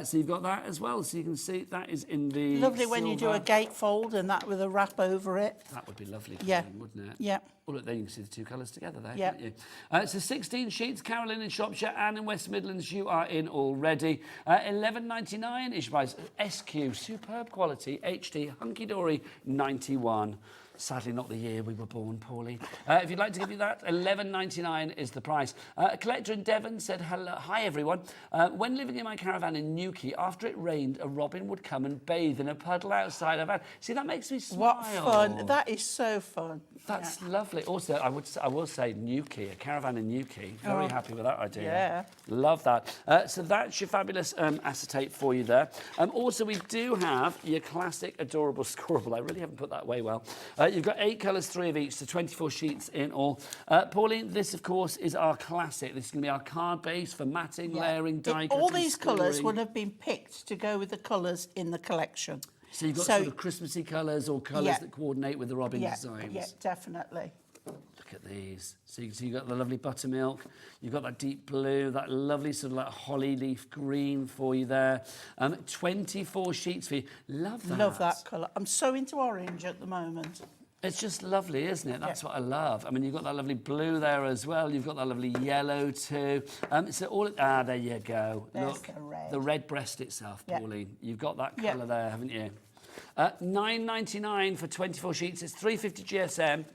So you've got that as well, so you can see that is in the Lovely when you do a silver. gatefold and that with a wrap over it. That would be lovely, Yeah. wouldn't it? Yeah. Oh, look, there you can see the 2 colours together there, Yeah. can't you? So 16 sheets, Carolyn in Shropshire and in West Midlands, you are in already. $11.99 is your price. SQ, superb quality, HD, Hunkydory, 91. Sadly, not the year we were born, Pauline. If you'd like to give you that, $11.99 is the price. A collector in Devon said, hello, hi everyone. When living in my caravan in Newquay, after it rained, a robin would come and bathe in a puddle outside our van. See, that makes me smile. What fun. That is so fun. That's lovely. Also, I will say Newquay, a caravan in Newquay. Very happy with that idea. Yeah. Love that. So that's your fabulous acetate for you there. Also, we do have your classic adorable scorable. I really haven't put that away well. You've got 8 colours, 3 of each, so 24 sheets in all. Pauline, this, of course, is our classic. This is going to be our card base for matting, layering, die cutting, all these colours scoring. would have been picked to go with the colours in the collection. So you've got sort of Christmassy colours or colours that coordinate with the robin designs. Yeah, definitely. Look at these. So you can see you've got the lovely buttermilk. You've got that deep blue, that lovely sort of like holly leaf green for you there. 24 sheets for you. Love that. Love that colour. I'm so into orange at the moment. It's just lovely, isn't it? That's what I love. I mean, you've got that lovely blue there as well. You've got that lovely yellow too. So all there you go. There's Look, the red. the red breast itself, Pauline. You've got that colour Yeah. there, haven't you? £9.99 for 24 sheets. It's 350 GSM.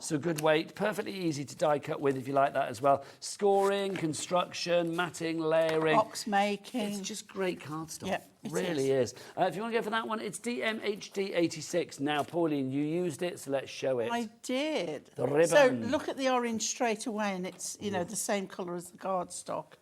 So good weight, perfectly easy to die cut with if you like that as well. Scoring, construction, matting, layering. Box making. It's just great cardstock. Yeah, it really is. If you want to go for that one, it's DMHD86. Now, Pauline, you used it, so let's show it. I did. The ribbon. So look at the orange straight away, and it's, you know, the same colour as the cardstock.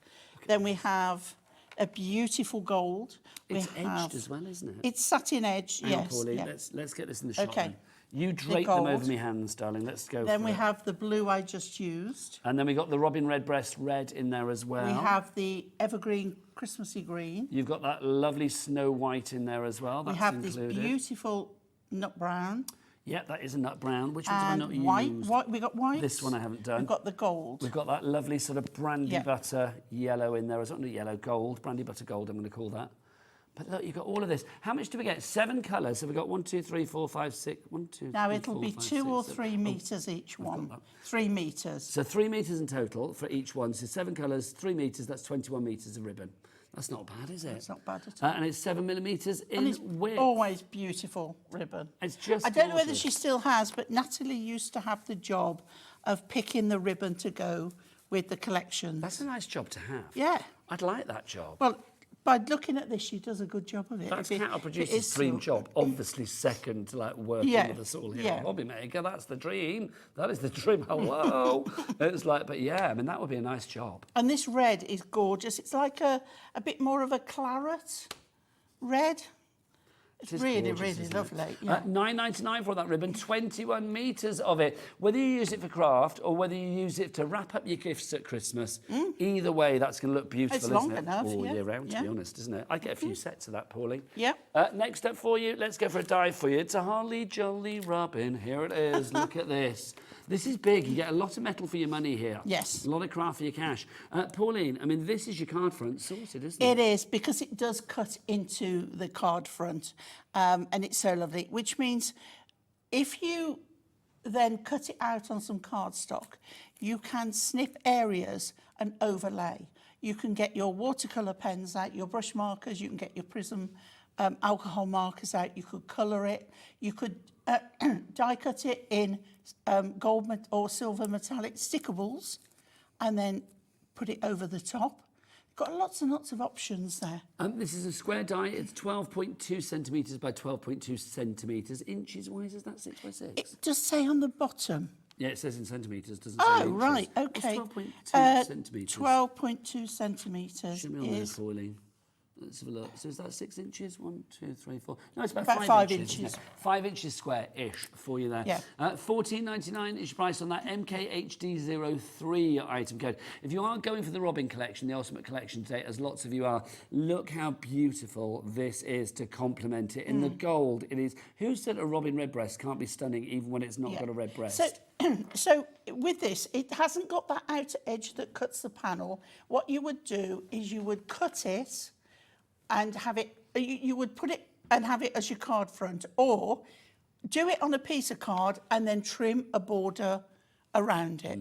Then we have a beautiful gold. It's edged as well, isn't it? It's satin edge, Hang on, yes. Pauline, yeah. let's get this in the shot. Okay. Then. You drape them gold. over my hands, darling. Let's go Then for we it. have the blue I just used. And then we got the robin redbreast red in there as well. We have the evergreen Christmassy green. You've got that lovely snow white in there as well. We That's have included. this beautiful nut brown. Yeah, that is a nut brown. Which ones have I And not white. used? We got white. This one I haven't done. We've got the gold. We've got that lovely sort of brandy Yeah. butter yellow in there. It's not yellow, gold. Brandy butter gold, I'm going to call that. But look, you've got all of this. How much do we get? 7 colours. So we've got 1, 2, 3, 4, 5, 6. 1, 2, Now 3, it'll 4, be 5, 2 or 6, 3 7. metres each one. that. 3 metres. So 3 metres in total for each one. So 7 colours, 3 metres. That's 21 metres of ribbon. That's not bad, is it? It's not bad at all. And it's 7 millimetres in And it's width. always beautiful ribbon. It's just I don't know whether gorgeous. she still has, but Natalie used to have the job of picking the ribbon to go with the collections. That's a nice job to have. Yeah. I'd like that job. Well, by looking at this, she does a good job of it. That's If it- Cattle if it Producer's is dream still- job. Obviously second to like working Yeah, with us all here yeah. at Hobby Maker. That's the dream. That is the dream. Hello. It's like, but yeah, I mean, that would be a nice job. And this red is gorgeous. It's like a bit more of a claret red. It's It is really, gorgeous, really isn't lovely. it? Yeah. £9.99 for that ribbon, 21 metres of it. Whether you use it for craft or whether you use it to wrap up your gifts at Christmas, either way, that's going to look beautiful, It's isn't long it? enough, All yeah. year round, to Yeah. be honest, isn't it? I get a few sets of that, Pauline. Yeah. Next up for you, let's go for a dive for you. It's a Holly Jolly Robin. Here it is. Look at this. This is big. You get a lot of metal for your money here. Yes. A lot of craft for your cash. Pauline, I mean, this is your card front sorted, isn't it? It is, because it does cut into the card front, and it's so lovely, which means if you then cut it out on some cardstock, you can snip areas and overlay. You can get your watercolour pens out, your brush markers, you can get your prism alcohol markers out, you could colour it, you could die cut it in gold or silver metallic stickables and then put it over the top. Got lots and lots of options there. This is a square die. It's 12.2 centimetres by 12.2 centimetres. Inches wise, is that 6 by 6? It does say on the bottom. Yeah, it says in centimetres, doesn't say Oh, inches. right, What's okay. 12.2 centimetres? 12.2 centimetres Should be on there, is Pauline. Let's have a look. So is that 6 inches? 1, 2, 3, 4. No, it's about, About 5 5 inches. isn't inches. it? 5 inches square-ish for you there. Yeah. $14.99 is your price on that MKHD03 item code. If you are going for the Robin collection, the Ultimate Collection today, as lots of you are, look how beautiful this is to complement it. In the gold, it is. Who said a Robin redbreast can't be stunning even when it's not got a red breast? So with this, it hasn't got that outer edge that cuts the panel. What you would do is you would cut it and have it, you would put it and have it as your card front, or do it on a piece of card and then trim a border around it.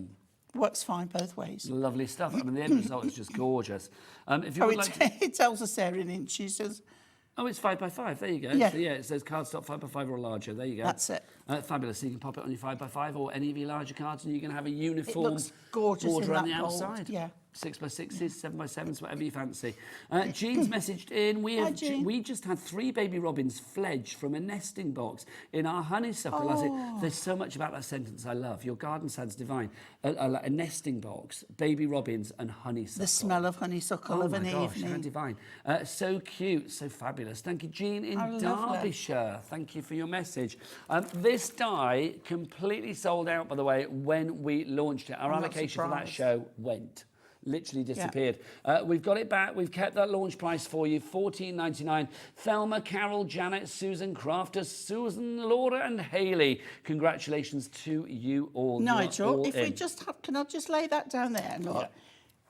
Works fine both ways. Lovely stuff. I mean, the end result is just gorgeous. If you would like to... It tells us there in inches. Oh, it's 5 by 5. There you go. Yeah. So, yeah, it says cardstock 5 by 5 or larger. There you go. That's it. Fabulous. So you can pop it on your 5 by 5 or any of your larger cards, and you can have a It uniform looks gorgeous border in on that the gold. outside. Yeah. 6x6s, 7x7s, whatever you fancy. Jean's messaged in. We just had 3 baby robins fledge from a nesting box in our honeysuckle. There's so much about that sentence I love. Your garden sounds divine. A nesting box, baby robins and honeysuckle. The smell of honeysuckle of an Oh my gosh, evening. how divine. So cute, so fabulous. Thank you, Jean in Derbyshire. Thank you for your message. This die completely sold out, by the way, when we launched it. Our allocation for that show went. Literally disappeared. We've got it back. We've kept that launch price for you, $14.99. Thelma, Carol, Janet, Susan, Crafter, Susan, Laura and Hayley. Congratulations to you all. Nigel, if we just have, can I just lay that down there and look?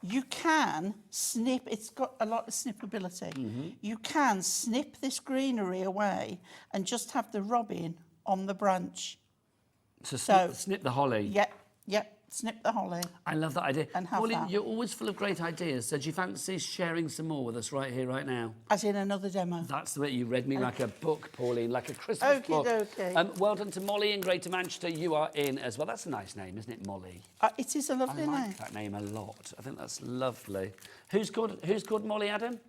You can snip, it's got a lot of snippability. You can snip this greenery away and just have the robin on the branch. So snip the holly. Yep, snip the holly. I love that idea. And have Pauline, that. you're always full of great ideas. So do you fancy sharing some more with us right here, right now? As in another demo. That's the way you read me like a book, Pauline, like a Christmas book. Okay. Well done to Molly in Greater Manchester. You are in as well. That's a nice name, isn't it, Molly? It is a lovely I name. like that name a lot. I think that's lovely. Who's called Molly, Adam?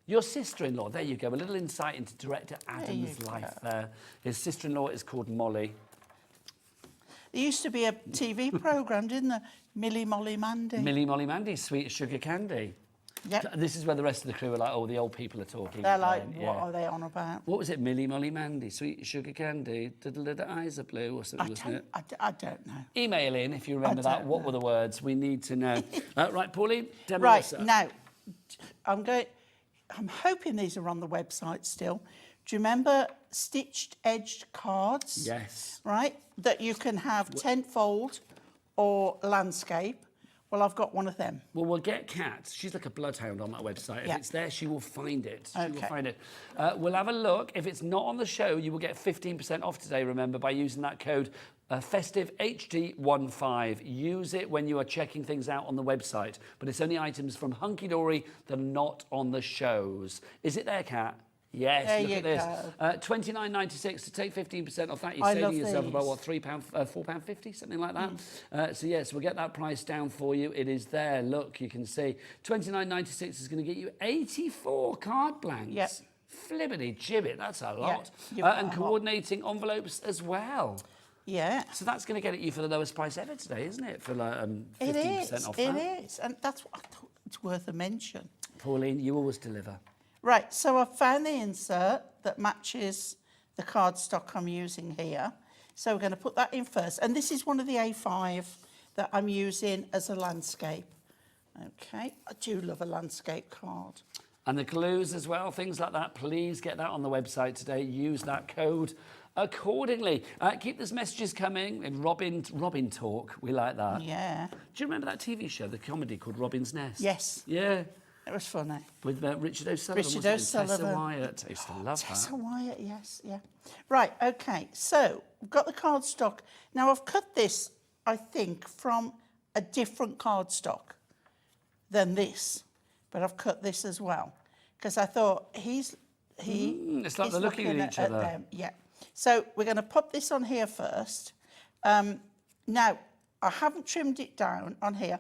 Your sister-in-law. There you go. A little insight into director Adam's life there. His sister-in-law is called Molly. There used to be a TV programme, didn't there? Millie, Molly, Mandy. Millie, Molly, Mandy, Sweet Sugar Candy. Yep. This is where the rest of the crew are like, oh, the old people are talking. They're like, what are they on about? What was it? Millie, Molly, Mandy, Sweet Sugar Candy, the eyes are blue or something, wasn't it? I don't know. Email in if you remember that. What were the words? We need to know. Right, Pauline, demo Right, us up. now, I'm hoping these are on the website still. Do you remember stitched edged cards? Yes. Right, that you can have tenfold or landscape. Well, I've got one of them. Well, we'll get Kat. She's like a bloodhound on that website. If it's there, she will find it. She will find it. We'll have a look. If it's not on the show, you will get 15% off today, remember, by using that code festive HD15. Use it when you are checking things out on the website. But it's only items from Hunkydory that are not on the shows. Is it there, Kat? Yes, there look you at this. go. $29.96 to take 15% off that. You're I saving love yourself about, these. what, £4.50, something like that. So, yes, we'll get that price down for you. It is there. Look, you can see. $29.96 is going to get you 84 card blanks. Yep. Flibbity gibbet, that's a lot. you've got And a lot. coordinating envelopes as well. Yeah. So that's going to get at you for the lowest price ever today, isn't it? For like 15% off that. It is. And that's what I thought it's worth a mention. Pauline, you always deliver. Right, so I've found the insert that matches the cardstock I'm using here. So we're going to put that in first. And this is one of the A5 that I'm using as a landscape. Okay, I do love a landscape card. And the glues as well, things like that. Please get that on the website today. Use that code accordingly. Keep those messages coming. And Robin talk, we like that. Yeah. Do you remember that TV show, the comedy called Robin's Nest? Yes. Yeah. It was funny. With Richard O'Sullivan. Richard wasn't it? O'Sullivan. Tessa Wyatt. I used to love Tessa that. Wyatt, yes, yeah. Right, okay, so we've got the cardstock. Now I've cut this, I think, from a different cardstock than this, but I've cut this as well because I thought It's like they're looking at each other. them. Yeah. So we're going to pop this on here first. Now I haven't trimmed it down on here.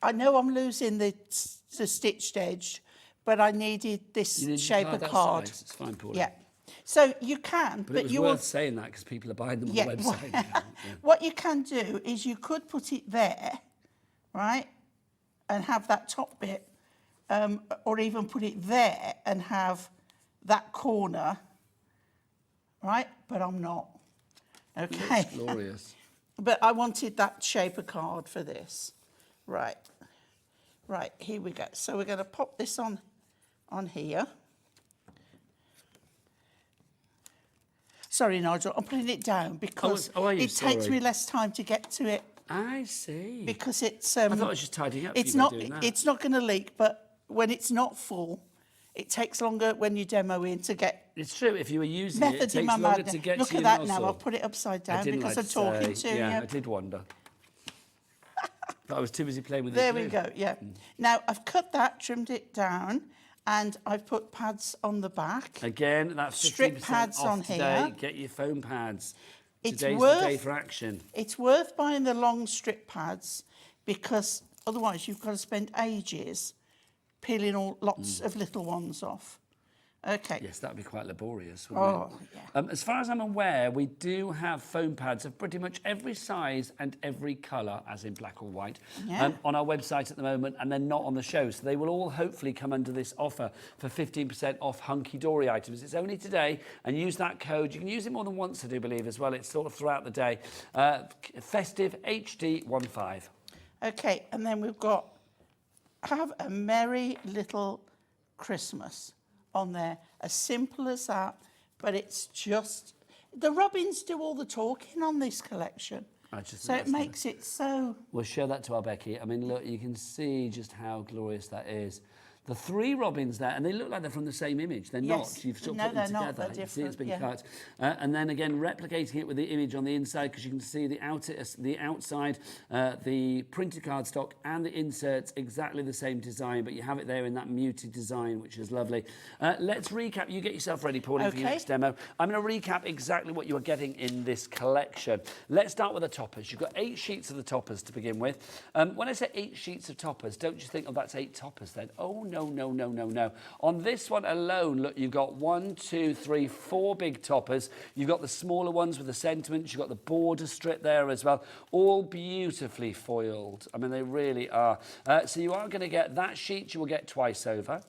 I know I'm losing the stitched edge, but I needed this shape of card. It's fine, Paul. Yeah. So you can, But it was worth saying that because people are buying them on the website. now. What you can do is you could put it there, right, and have that top bit, or even put it there and have that corner, right? But I'm not. Okay. It's glorious. But I wanted that shape of card for this. Right. Right, here we go. So we're going to pop this on here. Sorry, Nigel, I'm putting it down because it takes me less time to get to it. I see. Because it's... I thought I was just tidying up. It's not going to leak, but when it's not full, it takes longer when you demo in to get... It's true, if you were using method it, it in takes my longer madness. to get Look to at your that nozzle. now, I'll put it upside I down didn't because like I'm talking to you. Yeah, I did wonder. But I was too busy playing with it. There we go, yeah. Now, I've cut that, trimmed it down, and I've put pads on the back. Again, that's 15% Strip pads off on today. here. Get your foam pads. It's Today's worth, the day for action. It's worth buying the long strip pads because Otherwise, you've got to spend ages peeling lots of little ones off. Okay. Yes, that would be quite laborious, wouldn't it? Yeah. As far as I'm aware, we do have foam pads of pretty much every size and every colour, as in black or white, on our website at the moment, and they're not on the show. So they will all hopefully come under this offer for 15% off Hunkydory items. It's only today, and use that code. You can use it more than once, I do believe, as well. It's sort of throughout the day. Festive HD15. Okay, and then we've got have a merry little Christmas on there, as simple as that, but it's just the robins do all the talking on this collection, so it makes it so. We'll show that to our Becky. I mean, look, you can see just how glorious that is. The 3 robins there, and they look like they're from the same image. They're not. You've sort of put them together. Not. They're you see it's been different, cut. And then again, replicating it with the image on the inside, because you can see the outside, the printed cardstock and the inserts, exactly the same design, but you have it there in that muted design, which is lovely. Let's recap. You get yourself ready, Pauline, for your next demo. I'm going to recap exactly what you are getting in this collection. Let's start with the toppers. You've got 8 sheets of the toppers to begin with. When I say 8 sheets of toppers, don't you think, oh, that's 8 toppers then? Oh, no. On this one alone, look, you've got 1, 2, 3, 4 big toppers. You've got the smaller ones with the sentiments. You've got the border strip there as well, all beautifully foiled. I mean, they really are. So you are going to get that sheet you will get twice over.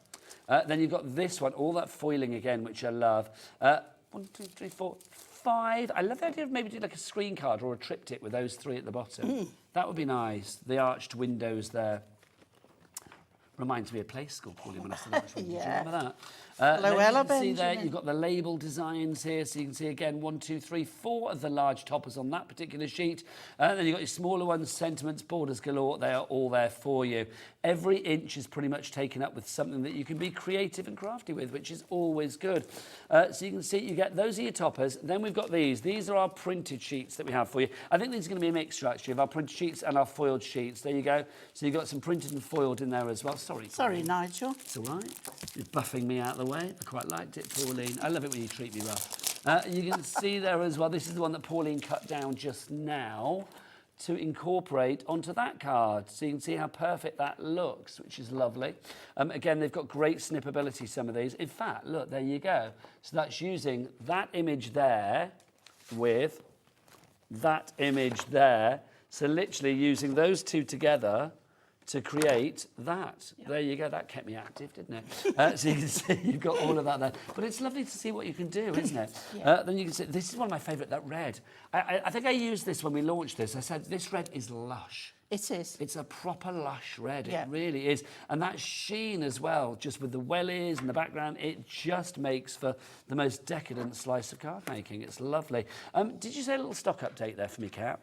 Then you've got this one, all that foiling again, which I love. 1, 2, 3, 4, 5. I love the idea of maybe doing like a screen card or a triptych with those 3 at the bottom. That would be nice. The arched windows there. Reminds me of Play School, Pauline, when I said that. Do you remember that? Ella you can see there, Benjamin. you've got the label designs here, so you can see again 1, 2, 3, 4 of the large toppers on that particular sheet. Then you've got your smaller ones, sentiments, borders galore. They are all there for you. Every inch is pretty much taken up with something that you can be creative and crafty with, which is always good. So you can see you get those are your toppers. Then we've got these. These are our printed sheets that we have for you. I think these are going to be a mixture actually of our printed sheets and our foiled sheets. There you go. So you've got some printed and foiled in there as well. Sorry, Nigel. It's all right. You're buffing me out of the way. I quite liked it, Pauline. I love it when you treat me rough. You can see there as well. This is the one that Pauline cut down just now to incorporate onto that card. So you can see how perfect that looks, which is lovely. Again, they've got great snippability, some of these. In fact, look, there you go. So that's using that image there with that image there. So literally using those 2 together to create that. Yep. There you go. That kept me active, didn't it? So you can see you've got all of that there. But it's lovely to see what you can do, isn't it? Then you can see, this is one of my favourite, that red. I think I used this when we launched this. I said, this red is lush. It is. It's a proper lush red. It really is. And that sheen as well, just with the wellies and the background, it just makes for the most decadent slice of card making. It's lovely. Did you say a little stock update there for me, Kat?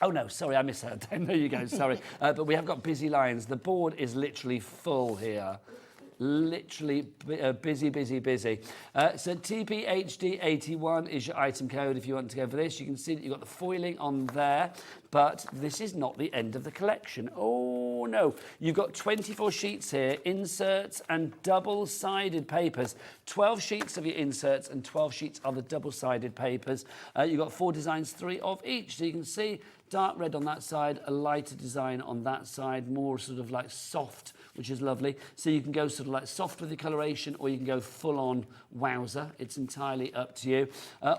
Oh, no, sorry, I misheard. There you go, sorry. But we have got busy lines. The board is literally full here. Literally busy. So TPHD81 is your item code if you want to go for this. You can see that you've got the foiling on there, but this is not the end of the collection. Oh, no. You've got 24 sheets here, inserts and double-sided papers. 12 sheets of your inserts and 12 sheets are the double-sided papers. You've got 4 designs, 3 of each. So you can see dark red on that side, a lighter design on that side, more sort of like soft, which is lovely. So you can go sort of like soft with the coloration, or you can go full on wowzer. It's entirely up to you.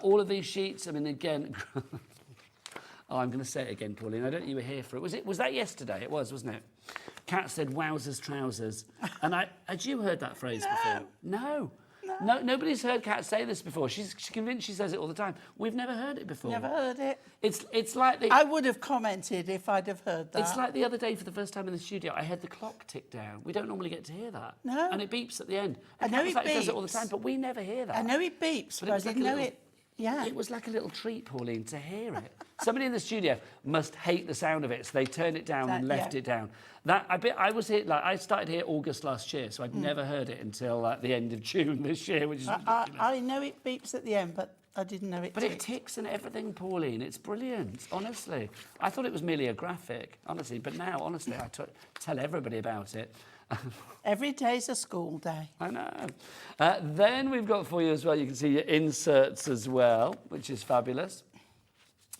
All of these sheets, I mean, again, oh, I'm going to say it again, Pauline. I don't think you were here for it. Was that yesterday? It was, wasn't it? Kat said wowzers trousers. And had you heard that phrase before? No. No, nobody's heard Kat say this before. She's convinced she says it all the time. We've never heard it before. Never heard it. It's like the... I would have commented if I'd have heard that. It's like the other day for the first time in the studio, I heard the clock tick down. We don't normally get to hear that. No. And it beeps at the end. I know it beeps. It does it all the time, but we never hear that. I know it beeps, but I didn't know it. Yeah. It was like a little treat, Pauline, to hear it. Somebody in the studio must hate the sound of it, so they turned it down and left it down. I was here, like, I started here August last year, so I'd never heard it until the end of June this year, which is ridiculous. I know it beeps at the end, but I didn't know it. But it ticks and everything, Pauline. It's brilliant, honestly. I thought it was merely a graphic, honestly, but now, honestly, I tell everybody about it. Every day's a school day. I know. Then we've got for you as well, you can see your inserts as well, which is fabulous.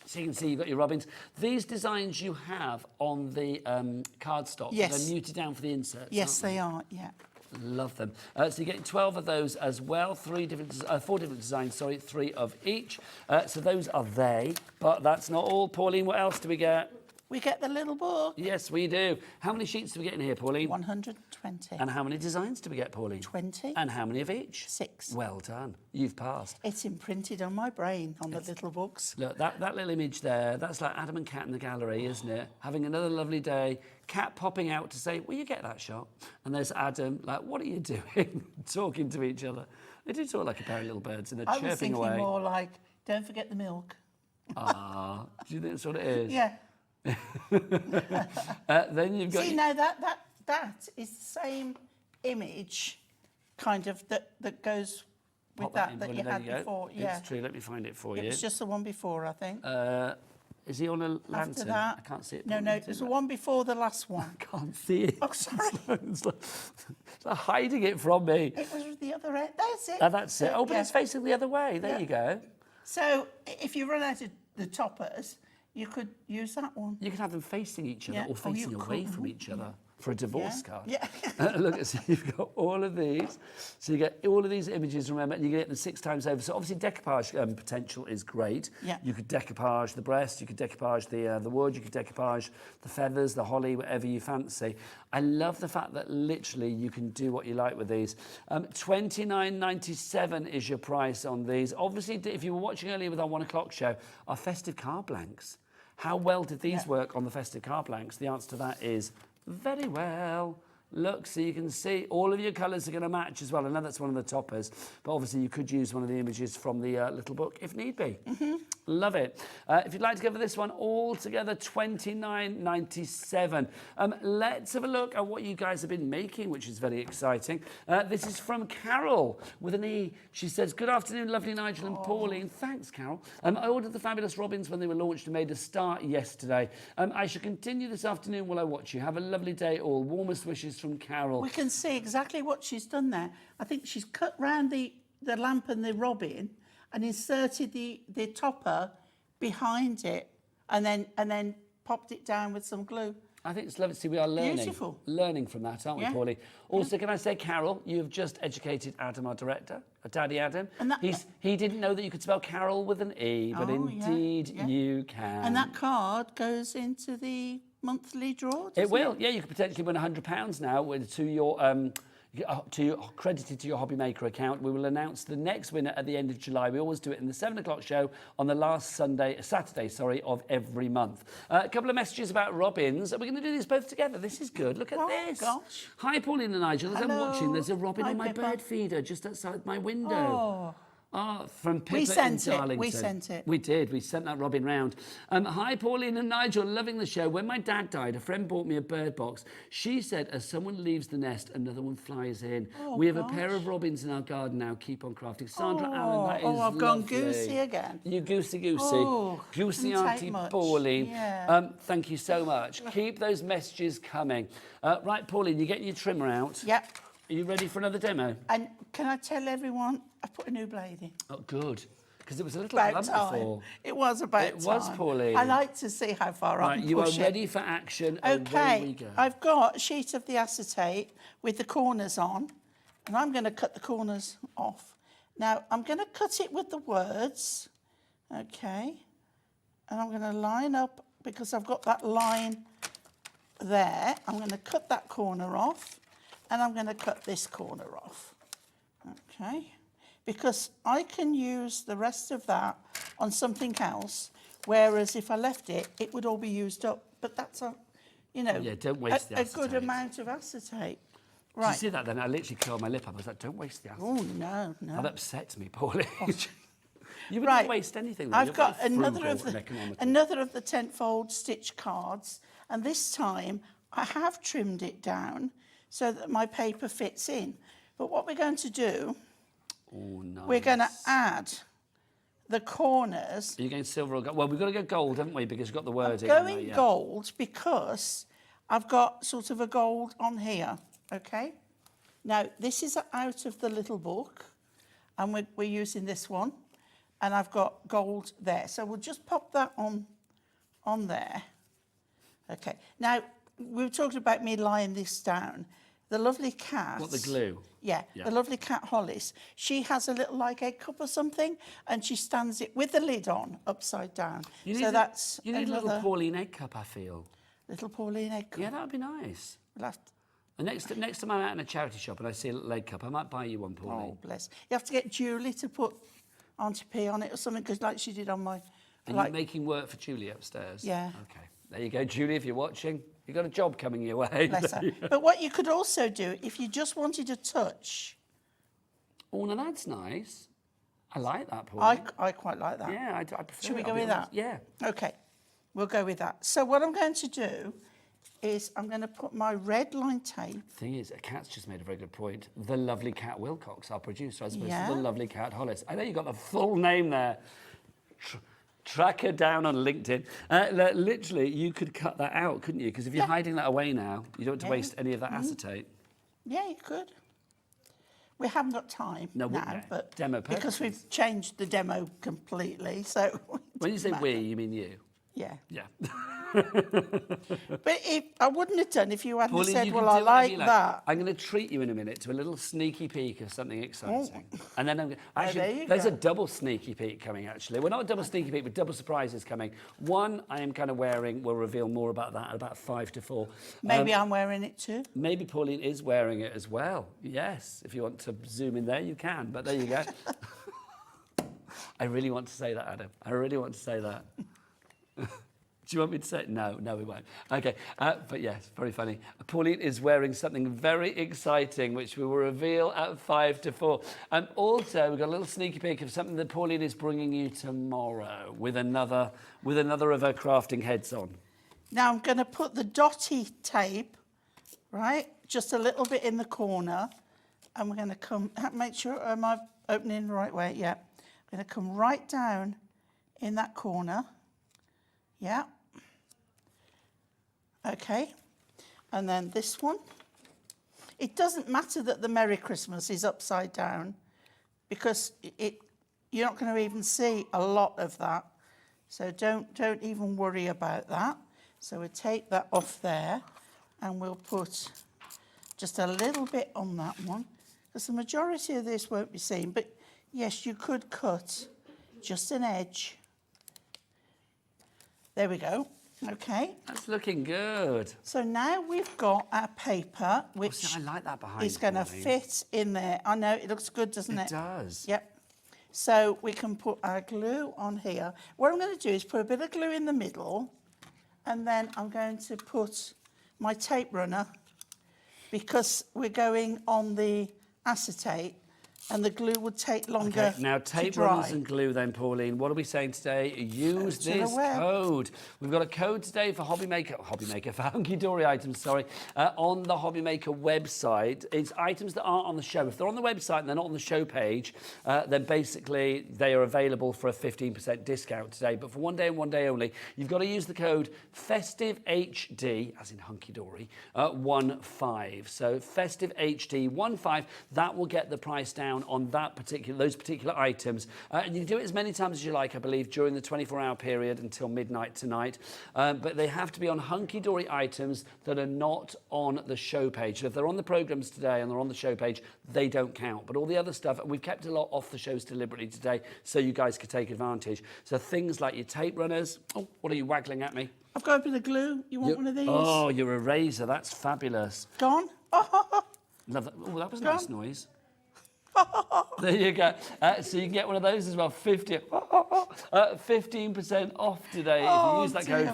So you can see you've got your robins. These designs you have on the cardstock, Yes. they're muted down for the inserts. Yes, they are, yeah. Love them. So you get 12 of those as well, 4 different designs, sorry, 3 of each. So those are they, but that's not all. Pauline, what else do we get? We get the little book. Yes, we do. How many sheets do we get in here, Pauline? 120. And how many designs do we get, Pauline? 20. And how many of each? 6. Well done. You've passed. It's imprinted on my brain on the little books. Look, that little image there, that's like Adam and Cat in the gallery, isn't it? Having another lovely day. Cat popping out to say, will you get that shot? And there's Adam, like, what are you doing? Talking to each other. They do talk like a pair of little birds and they're I chirping was thinking away. more like, don't forget the milk. Ah, do you think that's what it is? Yeah. Then you've got... See, now that is the same image, kind of, that goes with Pop that that in, that Pauline, you there had go. before. Yeah. It's true, let me find it for It you. was just the one before, I think. Is he on a lantern? After that. I can't see it. No, it was the one before the last one. I can't see it. Oh, sorry. It's like hiding it from me. It was the other end. That's it. That's it. Oh, but Yeah. it's facing the other way. There Yeah. you go. So if you run out of the toppers, you could use that one. You can have them facing each other Yeah. or Oh, facing you away could. from each other for a divorce card. Yeah. Look, so you've got all of these. So you get all of these images, remember, and you get them 6 times over. So obviously decoupage potential is great. Yeah. You could decoupage the breast, you could decoupage the wood, you could decoupage the feathers, the holly, whatever you fancy. I love the fact that literally you can do what you like with these. $29.97 is your price on these. Obviously, if you were watching earlier with our 1 o'clock show, our festive card blanks. How well did these work on the festive card blanks? The answer to that is very well. Look, so you can see all of your colours are going to match as well. I know that's one of the toppers, but obviously you could use one of the images from the little book if need be. Love it. If you'd like to go for this one, all together $29.97. Let's have a look at what you guys have been making, which is very exciting. This is from Carol with an E. She says, good afternoon, lovely Nigel and Pauline. Thanks, Carol. I ordered the fabulous robins when they were launched and made a start yesterday. I shall continue this afternoon while I watch you. Have a lovely day all. Warmest wishes from Carol. We can see exactly what she's done there. I think she's cut round the lamp and the robin and inserted the topper behind it and then popped it down with some glue. I think it's lovely to see we are learning from that, aren't we, Pauline? Also, can I say, Carol, you've just educated Adam, our director, Daddy Adam. And he didn't know that you could spell Carol with an E, but indeed you can. And that card goes into the monthly draw, It will, yeah. You could potentially win £100 now to your credited to your Hobby Maker account. We will announce the next winner at the end of July. We always do it in the 7 o'clock show on the last Saturday, of every month. A couple of messages about robins. We're going to do these both together. This is good. Look at this. Gosh. Hi, Pauline and Nigel. As I'm Hello. watching, there's a robin Hi, on my Pippa. bird feeder just outside my window. Oh. Oh, from Pippa We sent in it. Darlington. We sent it. We did. We sent that robin round. Hi, Pauline and Nigel. Loving the show. When my dad died, a friend bought me a bird box. She said, as someone leaves the nest, another one flies in. Oh, we have a pair of robins in our garden now. Keep on crafting. Sandra Allen, that is I've gone lovely. goosey again. You goosey. Oh, Goosey didn't take Auntie much. Pauline. Yeah. Thank you so much. Keep those messages coming. Right, Pauline, you're getting your trimmer out. Yep. Are you ready for another demo? And can I tell everyone, I put a new blade in. Oh, good. Because it was a little About blunt time. before. It was about time. It was, Pauline. I like to see how far I Right, can you are push it. ready for action. Away we Okay, go. I've got a sheet of the acetate with the corners on, and I'm going to cut the corners off. Now, I'm going to cut it with the words, okay, and I'm going to line up, because I've got that line there, I'm going to cut that corner off, and I'm going to cut this corner off, okay, because I can use the rest of that on something else, whereas if I left it, it would all be used up, but that's a, Yeah, don't waste the a good acetate. amount of acetate. Did Right. you see that then? I literally curled my lip up. I was like, don't waste the acid. Oh, no, no. That upsets me, Pauline. You wouldn't Right. waste anything. Though. I've You're got very another frugal of and the economical. another of the tentfold stitch cards, and this time I have trimmed it down so that my paper fits in. But what we're going to do, we're going to add the corners. Are you going silver or gold? Well, we've got to go gold, haven't we? Because you've got the wording. Going gold because I've got sort of a gold on here, okay? Now, this is out of the little book, and we're using this one. and I've got gold there. So we'll just pop that on there. Okay. Now, we were talking about me lying this down. The lovely cat. What, the glue? Yeah, Yeah. the lovely cat Hollis. She has a little like egg cup or something, and she stands it with the lid on, upside down. You So that's you need a little another Pauline egg cup, I feel. little Pauline egg cup. Yeah, that would be nice. We'll have to- And next time I'm out in a charity shop and I see a little egg cup, I might buy you one, Pauline. Oh, bless. You have to get Julie to put Auntie P on it or something, because like she did on my... And like, you're making work for Julie upstairs? Yeah. Okay. There you go, Julie, if you're watching. You've got a job coming your way. bless her. But what you could also do, if you just wanted a touch... Oh, no, that's nice. I like that, Pauline. I quite like that. Yeah, I prefer Should we it, go I'll be with honest. that? Yeah. Okay, we'll go with that. So what I'm going to do is I'm going to put my red line tape. Thing is, Kat's just made a very good point. The lovely Cat Wilcox, our producer, as opposed Yeah. to the lovely Cat Hollis. I know you got the full name there. Track her down on LinkedIn. Literally, you could cut that out, couldn't you? Because if you're hiding that away now, you don't have to waste any of that acetate. Yeah, you could. We haven't got time No, now, but demo because purposes. we've changed the demo completely. So When you say we, you mean you? yeah. Yeah. But I wouldn't have done if you hadn't Pauline, said, you well, can I do whatever you like that. I'm going to treat you in a minute to a little sneaky peek of something exciting. And then I'm going there actually, you there's go. a double sneaky peek coming, actually. Well, not a double sneaky peek, but double surprises coming. One, I am kind of wearing, we'll reveal more about that at about 5 to 4. Maybe I'm wearing it too. Maybe Pauline is wearing it as well. Yes, if you want to zoom in there, you can. But there you go. I really want to say that, Adam. I really want to say that. Do you want me to say it? No, we won't. Okay, but yes, very funny. Pauline is wearing something very exciting, which we will reveal at 5 to 4. And also, we've got a little sneaky peek of something that Pauline is bringing you tomorrow with another of her crafting heads on. Now I'm going to put the dotty tape, right, just a little bit in the corner, and we're going to come, make sure, am I opening the right way? Yeah. I'm going to come right down in that corner. Yeah. Okay. And then this one. It doesn't matter that the Merry Christmas is upside down, because you're not going to even see a lot of that. So don't even worry about that. So we'll take that off there, and we'll put just a little bit on that one, because the majority of this won't be seen. But yes, you could cut just an edge. There we go. Okay. That's looking good. So now we've got our paper, which See, I like that behind is going to Pauline. fit in there. I know, it looks good, doesn't it? It does. Yep. So we can put our glue on here. What I'm going to do is put a bit of glue in the middle, and then I'm going to put my tape runner, because we're going on the acetate, and the glue would take longer Okay, now to tape dry. runners and glue then, Pauline. What are we saying today? Use to the this web. code. We've got a code today for for Hunkydory items, sorry, on the Hobbymaker website. It's items that aren't on the show. If they're on the website and they're not on the show page, then basically they are available for a 15% discount today. But for one day and one day only, you've got to use the code FestiveHD, as in Hunkydory, 15. So FestiveHD 15, that will get the price down on those particular items. And you can do it as many times as you like, I believe, during the 24-hour period until midnight tonight. But they have to be on Hunkydory items that are not on the show page. So if they're on the programmes today and they're on the show page, they don't count. But all the other stuff, we've kept a lot off the shows deliberately today so you guys could take advantage. So things like your tape runners. Oh, what are you waggling at me? I've got a bit of glue. You want one of these? Oh, your eraser. That's fabulous. Gone? Love that. Oh, that was a nice noise. There you go. So you can get one of those as well. 15% off today if you use that code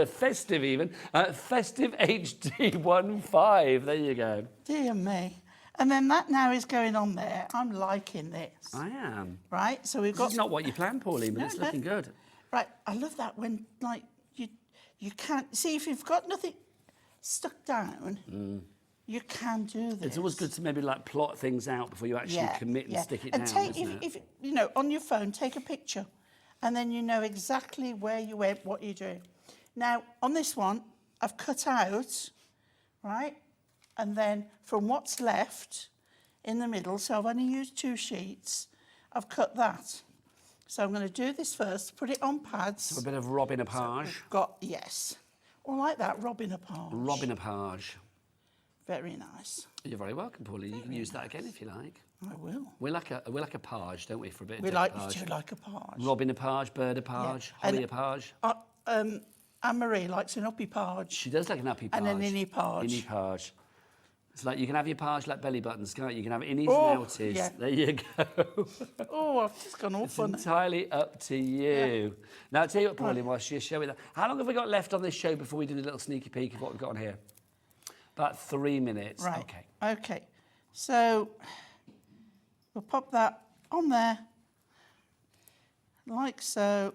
festive even. Festive HD 15. There you go. Dear me. And then that now is going on there. I'm liking this. I am. Right, so we've got... This is not what you planned, Pauline, but it's looking good. Right, I love that when, like, you can't... See, if you've got nothing stuck down, you can do this. It's always good to maybe like plot things out before you actually commit and stick it down, if you know, on your phone, take a picture, and then you know exactly where you went, what you're doing. Now, on this one, I've cut out, right, and then from what's left in the middle, so I've only used 2 sheets, I've cut that. So I'm going to do this first, put it on pads. So a bit of robinapage. Yes. I like that, robinapage. Robinapage. Very nice. You're very welcome, Pauline. You can use that again if you like. I will. We're like a page, don't we, for a bit of We decoupage. do like a page. Robinapage, birdapage, Yeah. hollyapage. Anne-Marie likes an uppy page. She does like an uppy page. And an innie page. Innie page. It's like you can have your page like belly buttons, can't you? You can have innies Oh, and outies. yeah. There you go. Oh, I've just gone off on It's it. entirely up to you. Now, I'll tell you what, Pauline, whilst you're showing that. How long have we got left on this show before we do a little sneaky peek of what we've got on here? About 3 minutes. Right. Okay. Okay. So we'll pop that on there, like so,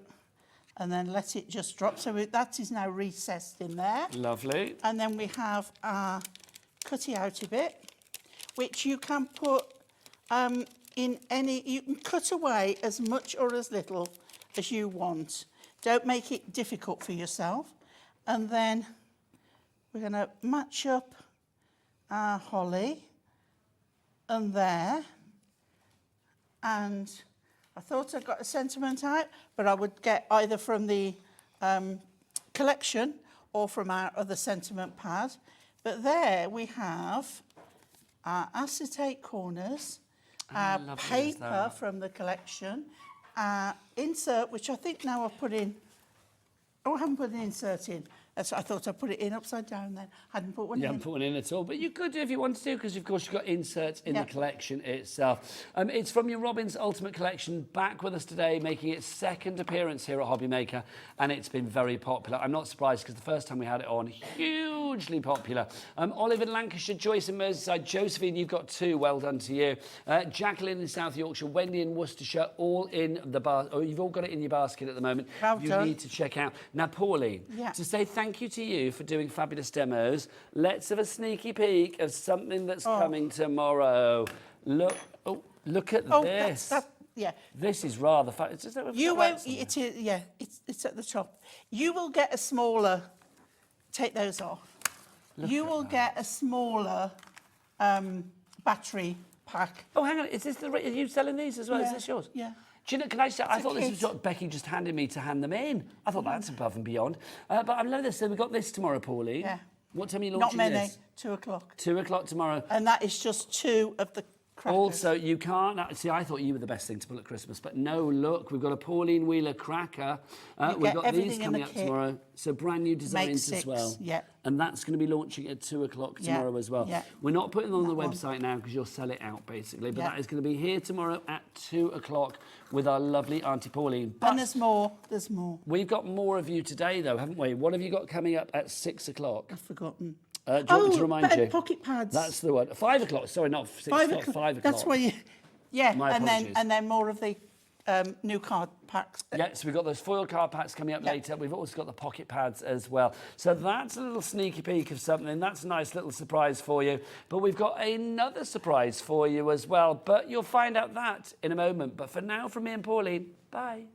and then let it just drop. So that is now recessed in there. Lovely. And then we have our cutty outy bit, which you can put in any, you can cut away as much or as little as you want. Don't make it difficult for yourself. And then we're going to match up our holly and there. And I thought I got a sentiment out, but I would get either from the collection or from our other sentiment pad. But there we have our acetate corners, our lovely is paper that? from the collection, our insert, which I think now I've put in. Oh, I haven't put an insert in. I thought I'd put it in upside down then. Hadn't put one You in. haven't put one in at all, but you could do if you wanted to, because of course you've got inserts in Yeah. the collection itself. It's from your Robin's Ultimate Collection, back with us today, making its second appearance here at Hobby Maker, and it's been very popular. I'm not surprised, because the first time we had it on, hugely popular. Olive in Lancashire, Joyce in Merseyside, Josephine, you've got 2, well done to you. Jacqueline in South Yorkshire, Wendy in Worcestershire, all in the bar. Oh, you've all got it in your basket at the moment. Well you done. need to check out. Now, Pauline, Yeah. to say thank you to you for doing fabulous demos. Let's have a sneaky peek of something that's coming tomorrow. Look at Oh, this. yeah. This is rather fun. It's just You won't, it is, yeah, it's at the top. You will get a smaller, take those off. You will get a smaller battery pack. Oh, hang on. Is this are you selling these as well? Is Yeah, this yours? yeah. Do you know, can I say, I It's a thought this was kit. what Becky just handed me to hand them in. I thought that's above and beyond. But I'm loving this. So we've got this tomorrow, Pauline. Yeah. What time are you Not launching many, this? 2 o'clock. 2 o'clock tomorrow. And that is just 2 of the crackers. Also, you can't... See, I thought you were the best thing to pull at Christmas, but no, look, we've got a Pauline Wheeler cracker. We've get got everything these in coming the up kit. tomorrow. So brand new designs 6, as well. yeah. And that's going to be launching at 2 o'clock tomorrow as well. yeah. We're not putting them on the That one. website now because you'll sell it out, basically. But Yeah. that is going to be here tomorrow at 2 o'clock with our lovely Auntie Pauline. But And there's more, there's more. we've got more of you today, though, haven't we? What have you got coming up at 6 o'clock? I've forgotten. Do you want me to remind you? Pocket pads. That's the one. 5 o'clock. Sorry, not 6 o'clock. 5 o'clock. That's where you... Yeah, My apologies. and then more of the new card packs. Yeah, so we've got those foil card packs coming up Yeah. later. We've also got the pocket pads as well. So that's a little sneaky peek of something. That's a nice little surprise for you. But we've got another surprise for you as well. But you'll find out that in a moment. But for now, from me and Pauline, bye.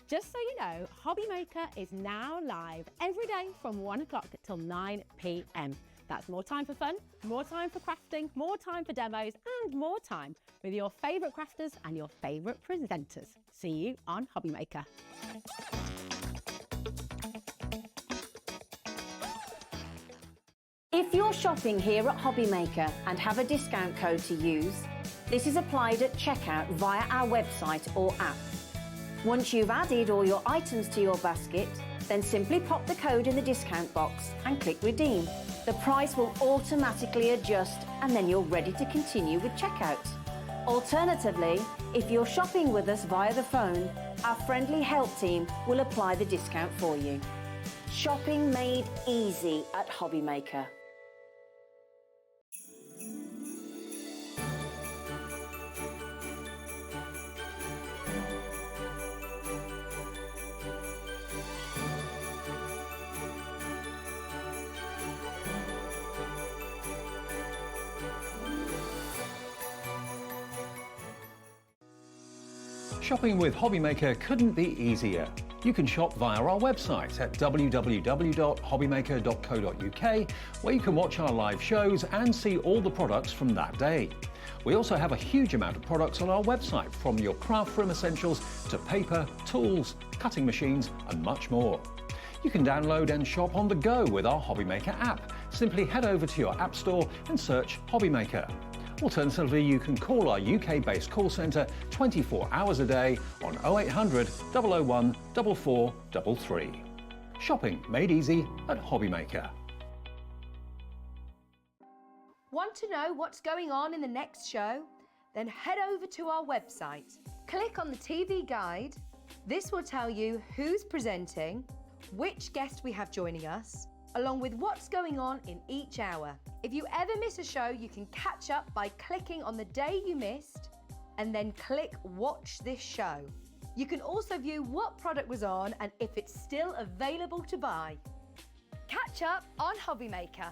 Just so you know, Hobby Maker is now live every day from 1 o'clock till 9 p.m. That's more time for fun, more time for crafting, more time for demos, and more time with your favourite crafters and your favourite presenters. See you on Hobby Maker. If you're shopping here at Hobby Maker and have a discount code to use, this is applied at checkout via our website or app. Once you've added all your items to your basket, then simply pop the code in the discount box and click redeem. The price will automatically adjust and then you're ready to continue with checkout. Alternatively, if you're shopping with us via the phone, our friendly help team will apply the discount for you. Shopping made easy at Hobby Maker. Shopping with Hobby Maker couldn't be easier. You can shop via our website at www.hobbymaker.co.uk, where you can watch our live shows and see all the products from that day. We also have a huge amount of products on our website, from your craft room essentials to paper, tools, cutting machines and much more. You can download and shop on the go with our Hobbymaker app. Simply head over to your app store and search Hobbymaker. Alternatively, you can call our UK-based call centre 24 hours a day on 0800 001 4433. Shopping made easy at Hobbymaker. Want to know what's going on in the next show? Then head over to our website. Click on the TV guide. This will tell you who's presenting, which guest we have joining us, along with what's going on in each hour. If you ever miss a show, you can catch up by clicking on the day you missed and then click Watch This Show. You can also view what product was on and if it's still available to buy. Catch up on Hobbymaker.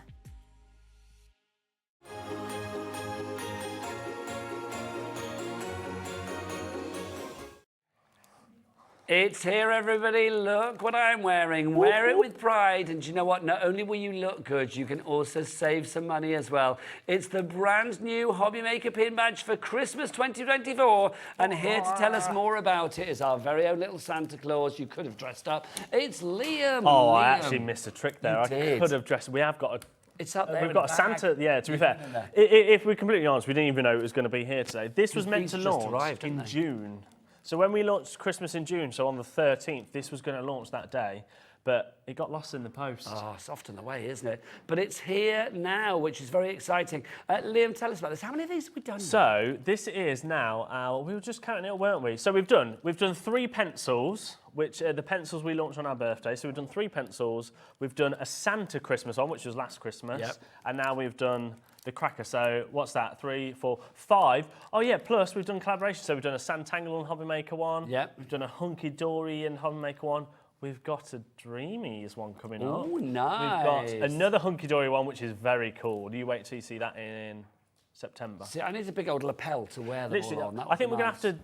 It's here, everybody. Look what I'm wearing. Wear it with pride. And do you know what? Not only will you look good, you can also save some money as well. It's the brand new Hobbymaker pin badge for Christmas 2024. And here to tell us more about it is our very own little Santa Claus. You could have dressed up. It's Liam. Oh, Liam. I actually missed a trick there. I could have dressed. We have got a. It's up there. We've got a Santa. Yeah, to be fair, if we're completely honest, we didn't even know it was going to be here today. This was meant to launch in June. So when we launched Christmas in June, so on the 13th, this was going to launch that day, but it got lost in the post. Oh, it's often the way, isn't it? But it's here now, which is very exciting. Liam, tell us about this. How many of these have we done? So this is now our. We were just counting it, weren't we? So we've done 3 pencils, which are the pencils we launched on our birthday. So we've done 3 pencils. We've done a Santa Christmas one, which was last Christmas, and now we've done the cracker. So what's that? 3, 4, 5. Oh yeah, plus we've done collaboration. So we've done a Santangle and Hobbymaker one. Yep. We've done a Hunkydory and Hobbymaker one. We've got a Dreamies one coming up. Oh, nice. We've got another Hunkydory one, which is very cool. Do you wait till you see that in September? See, I need a big old lapel to wear them all on. I think we're going to have to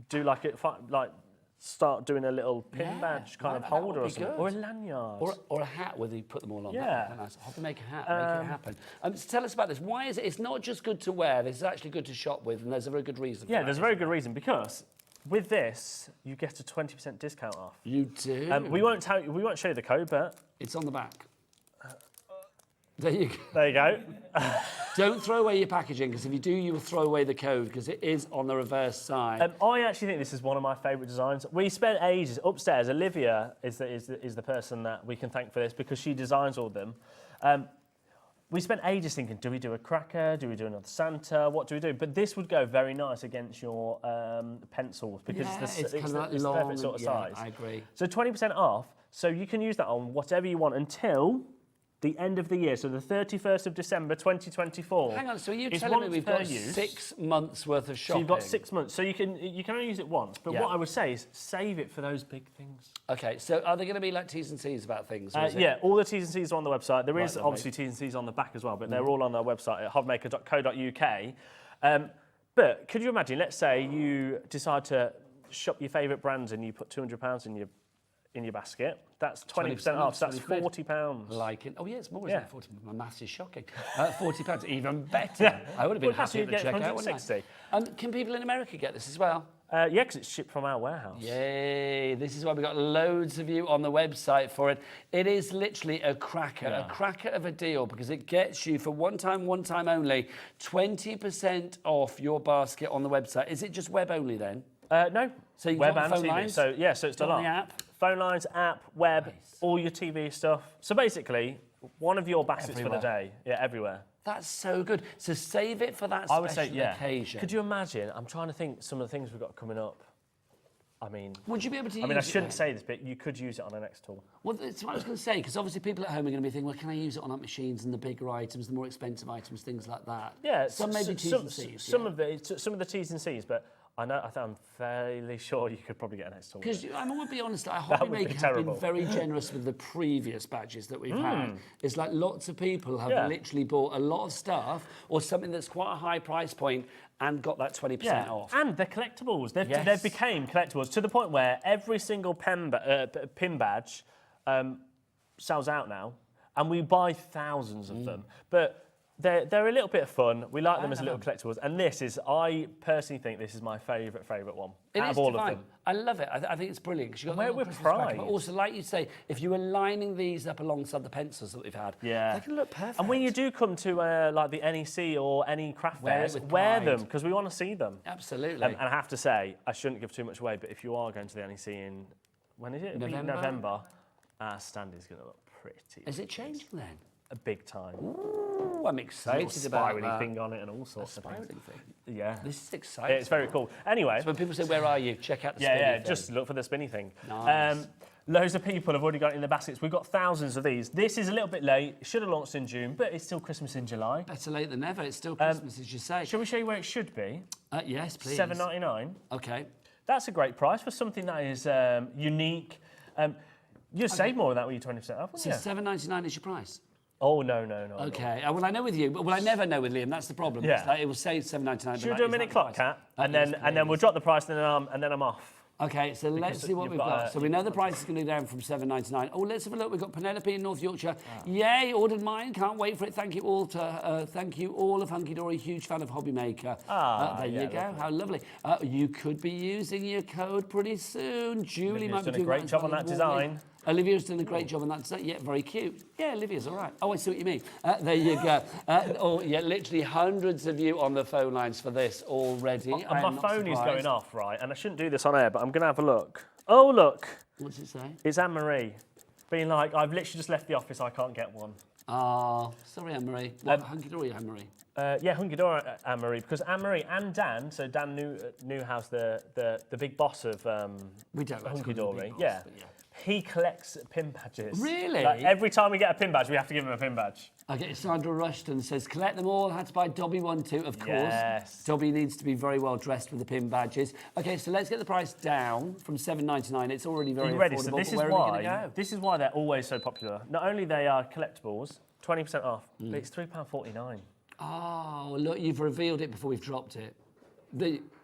do start doing a little pin badge kind of holder or something. Or a lanyard. Or a hat where you put them all on. Yeah. Nice. Hobbymaker hat, make it happen. So tell us about this. Why is it? It's not just good to wear. This is actually good to shop with, and there's a very good reason for it. Yeah, there's a very good reason, because with this, you get a 20% discount off. You do? We won't show you the code, but it's on the back. There you go. There you go. Don't throw away your packaging, because if you do, you will throw away the code, because it is on the reverse side. I actually think this is one of my favourite designs. We spent ages upstairs. Olivia is the person that we can thank for this, because she designs all of them. We spent ages thinking, do we do a cracker? Do we do another Santa? What do we do? But this would go very nice against your pencils, because it's the perfect sort of size. I agree. So 20% off. So you can use that on whatever you want until the end of the year, so the 31st of December 2024. Hang on, so you're telling me we've got 6 months worth of shopping? So you've got 6 months, so you can only use it once, but what I would say is save it for those big things. Okay, so are there going to be like T's and C's about things? Yeah, all the T's and C's are on the website. There is obviously T's and C's on the back as well, but they're all on our website at hobbymaker.co.uk. But could you imagine, let's say you decide to shop your favourite brands and you put £200 in your basket. That's 20% off, so that's £40. Like it. Oh yeah, it's more, isn't it? 40. My maths is shocking. £40, even better. I would have been happy at the checkout, wouldn't I? Can people in America get this as well? Yeah, because it's shipped from our warehouse. Yay! This is why we've got loads of you on the website for it. It is literally a cracker of a deal, because it gets you, for one time only, 20% off your basket on the website. Is it just web only then? No. So you web got and phone TV. lines? So yeah, so it's a lot. The app? Phone lines, app, web, all your TV stuff. So basically, one of your baskets for the day. Yeah, everywhere. That's so good. So save it for that special occasion. Could you imagine? I'm trying to think some of the things we've got coming up. I mean, would you be able to use it? I mean, I shouldn't say this, but you could use it on an X tool. Well, that's what I was going to say, because obviously people at home are going to be thinking, well, can I use it on machines and the bigger items, the more expensive items, things like that? Yeah, some maybe T's and C's. Some of the T's and C's, but I know. I'm fairly sure you could probably get an extra one. Because I will be honest, would Hobby be Maker have terrible. been very generous with the previous badges that we've had. It's like lots of people have Yeah. literally bought a lot of stuff or something that's quite a high price point and got that 20% off. And they're collectibles. They've Yes. became collectibles to the point where every single pin badge sells out now, and we buy thousands of them. But they're a little bit of fun. We like them as little collectibles, and I personally think this is my favourite one out of all of them. I love it. I think it's brilliant because you got Wear the it little with Christmas back, pride. but also, like you say, if you were lining these up alongside the pencils that we've had, they can look perfect. And when you do come to like the NEC or any craft Wear it fairs, with wear pride. them because we want to see them. Absolutely. And I have to say, I shouldn't give too much away, but if you are going to the NEC in, when is it? It'll be November. Our stand is going to look pretty. Is it changing then? A big time. Ooh, I'm excited about spirally that. thing on it and all sorts of things. Thing. Yeah. This is exciting. It's very cool. Anyway. So when people say, where are you? Check out the Yeah, spinny thing. just look for the spinny thing. Nice. Loads of people have already got it in the baskets. We've got thousands of these. This is a little bit late. It should have launched in June, but it's still Christmas in July. Better late than never. It's still Christmas, as you say. Shall we show you where it should be? Yes, please. $7.99. Okay. That's a great price for something that is unique. You'd save more of that with your 20% off, So wouldn't you? $7.99 is your price? Oh, no. Okay. Well, I know with you, but I never know with Liam. That's the problem. Yeah. It's like, it will say $7.99. Should we do a minute clock, Kat? And then we'll drop the price, and then I'm off. Okay, so let's see what you've we've got got. So we know the price is going to go down from $7.99. Oh, let's have a look. We've got Penelope in North Yorkshire. Yay, ordered mine. Can't wait for it. Thank you all of Hunkydory. Huge fan of Hobby Maker. There you go. Lovely. How lovely. You could be using your code pretty soon. Julie Olivia's might be done a doing great that as job well on that as Wally. design. Olivia's done a great job on that design. Yeah, very cute. Yeah, Olivia's all right. Oh, I see what you mean. There you go. Literally hundreds of you on the phone lines for this already. And my phone is going off, right? And I shouldn't do this on air, but I'm going to have a look. Oh, look. What's it say? It's Anne-Marie. Being like, I've literally just left the office, I can't get one. Oh, sorry, Anne-Marie. What, Hunkydory, Anne-Marie? Yeah, Hunkydory Anne-Marie, because Anne-Marie and Dan, so Dan Newhouse, the big boss of We don't like to call him the Hunkydory, big boss, yeah. but yeah. He collects pin badges. Really? Like, every time we get a pin badge, we have to give him a pin badge. Okay, Sandra Rushton says, collect them all, had to buy Dobby one too, of course. Yes. Dobby needs to be very well dressed with the pin badges. Okay, so let's get the price down from $7.99. It's already very Are you ready? affordable, So this but is where are we gonna go? this is why they're always so popular. Not only they are collectibles, 20% off, but it's £3.49. Oh, look, you've revealed it before we've dropped it.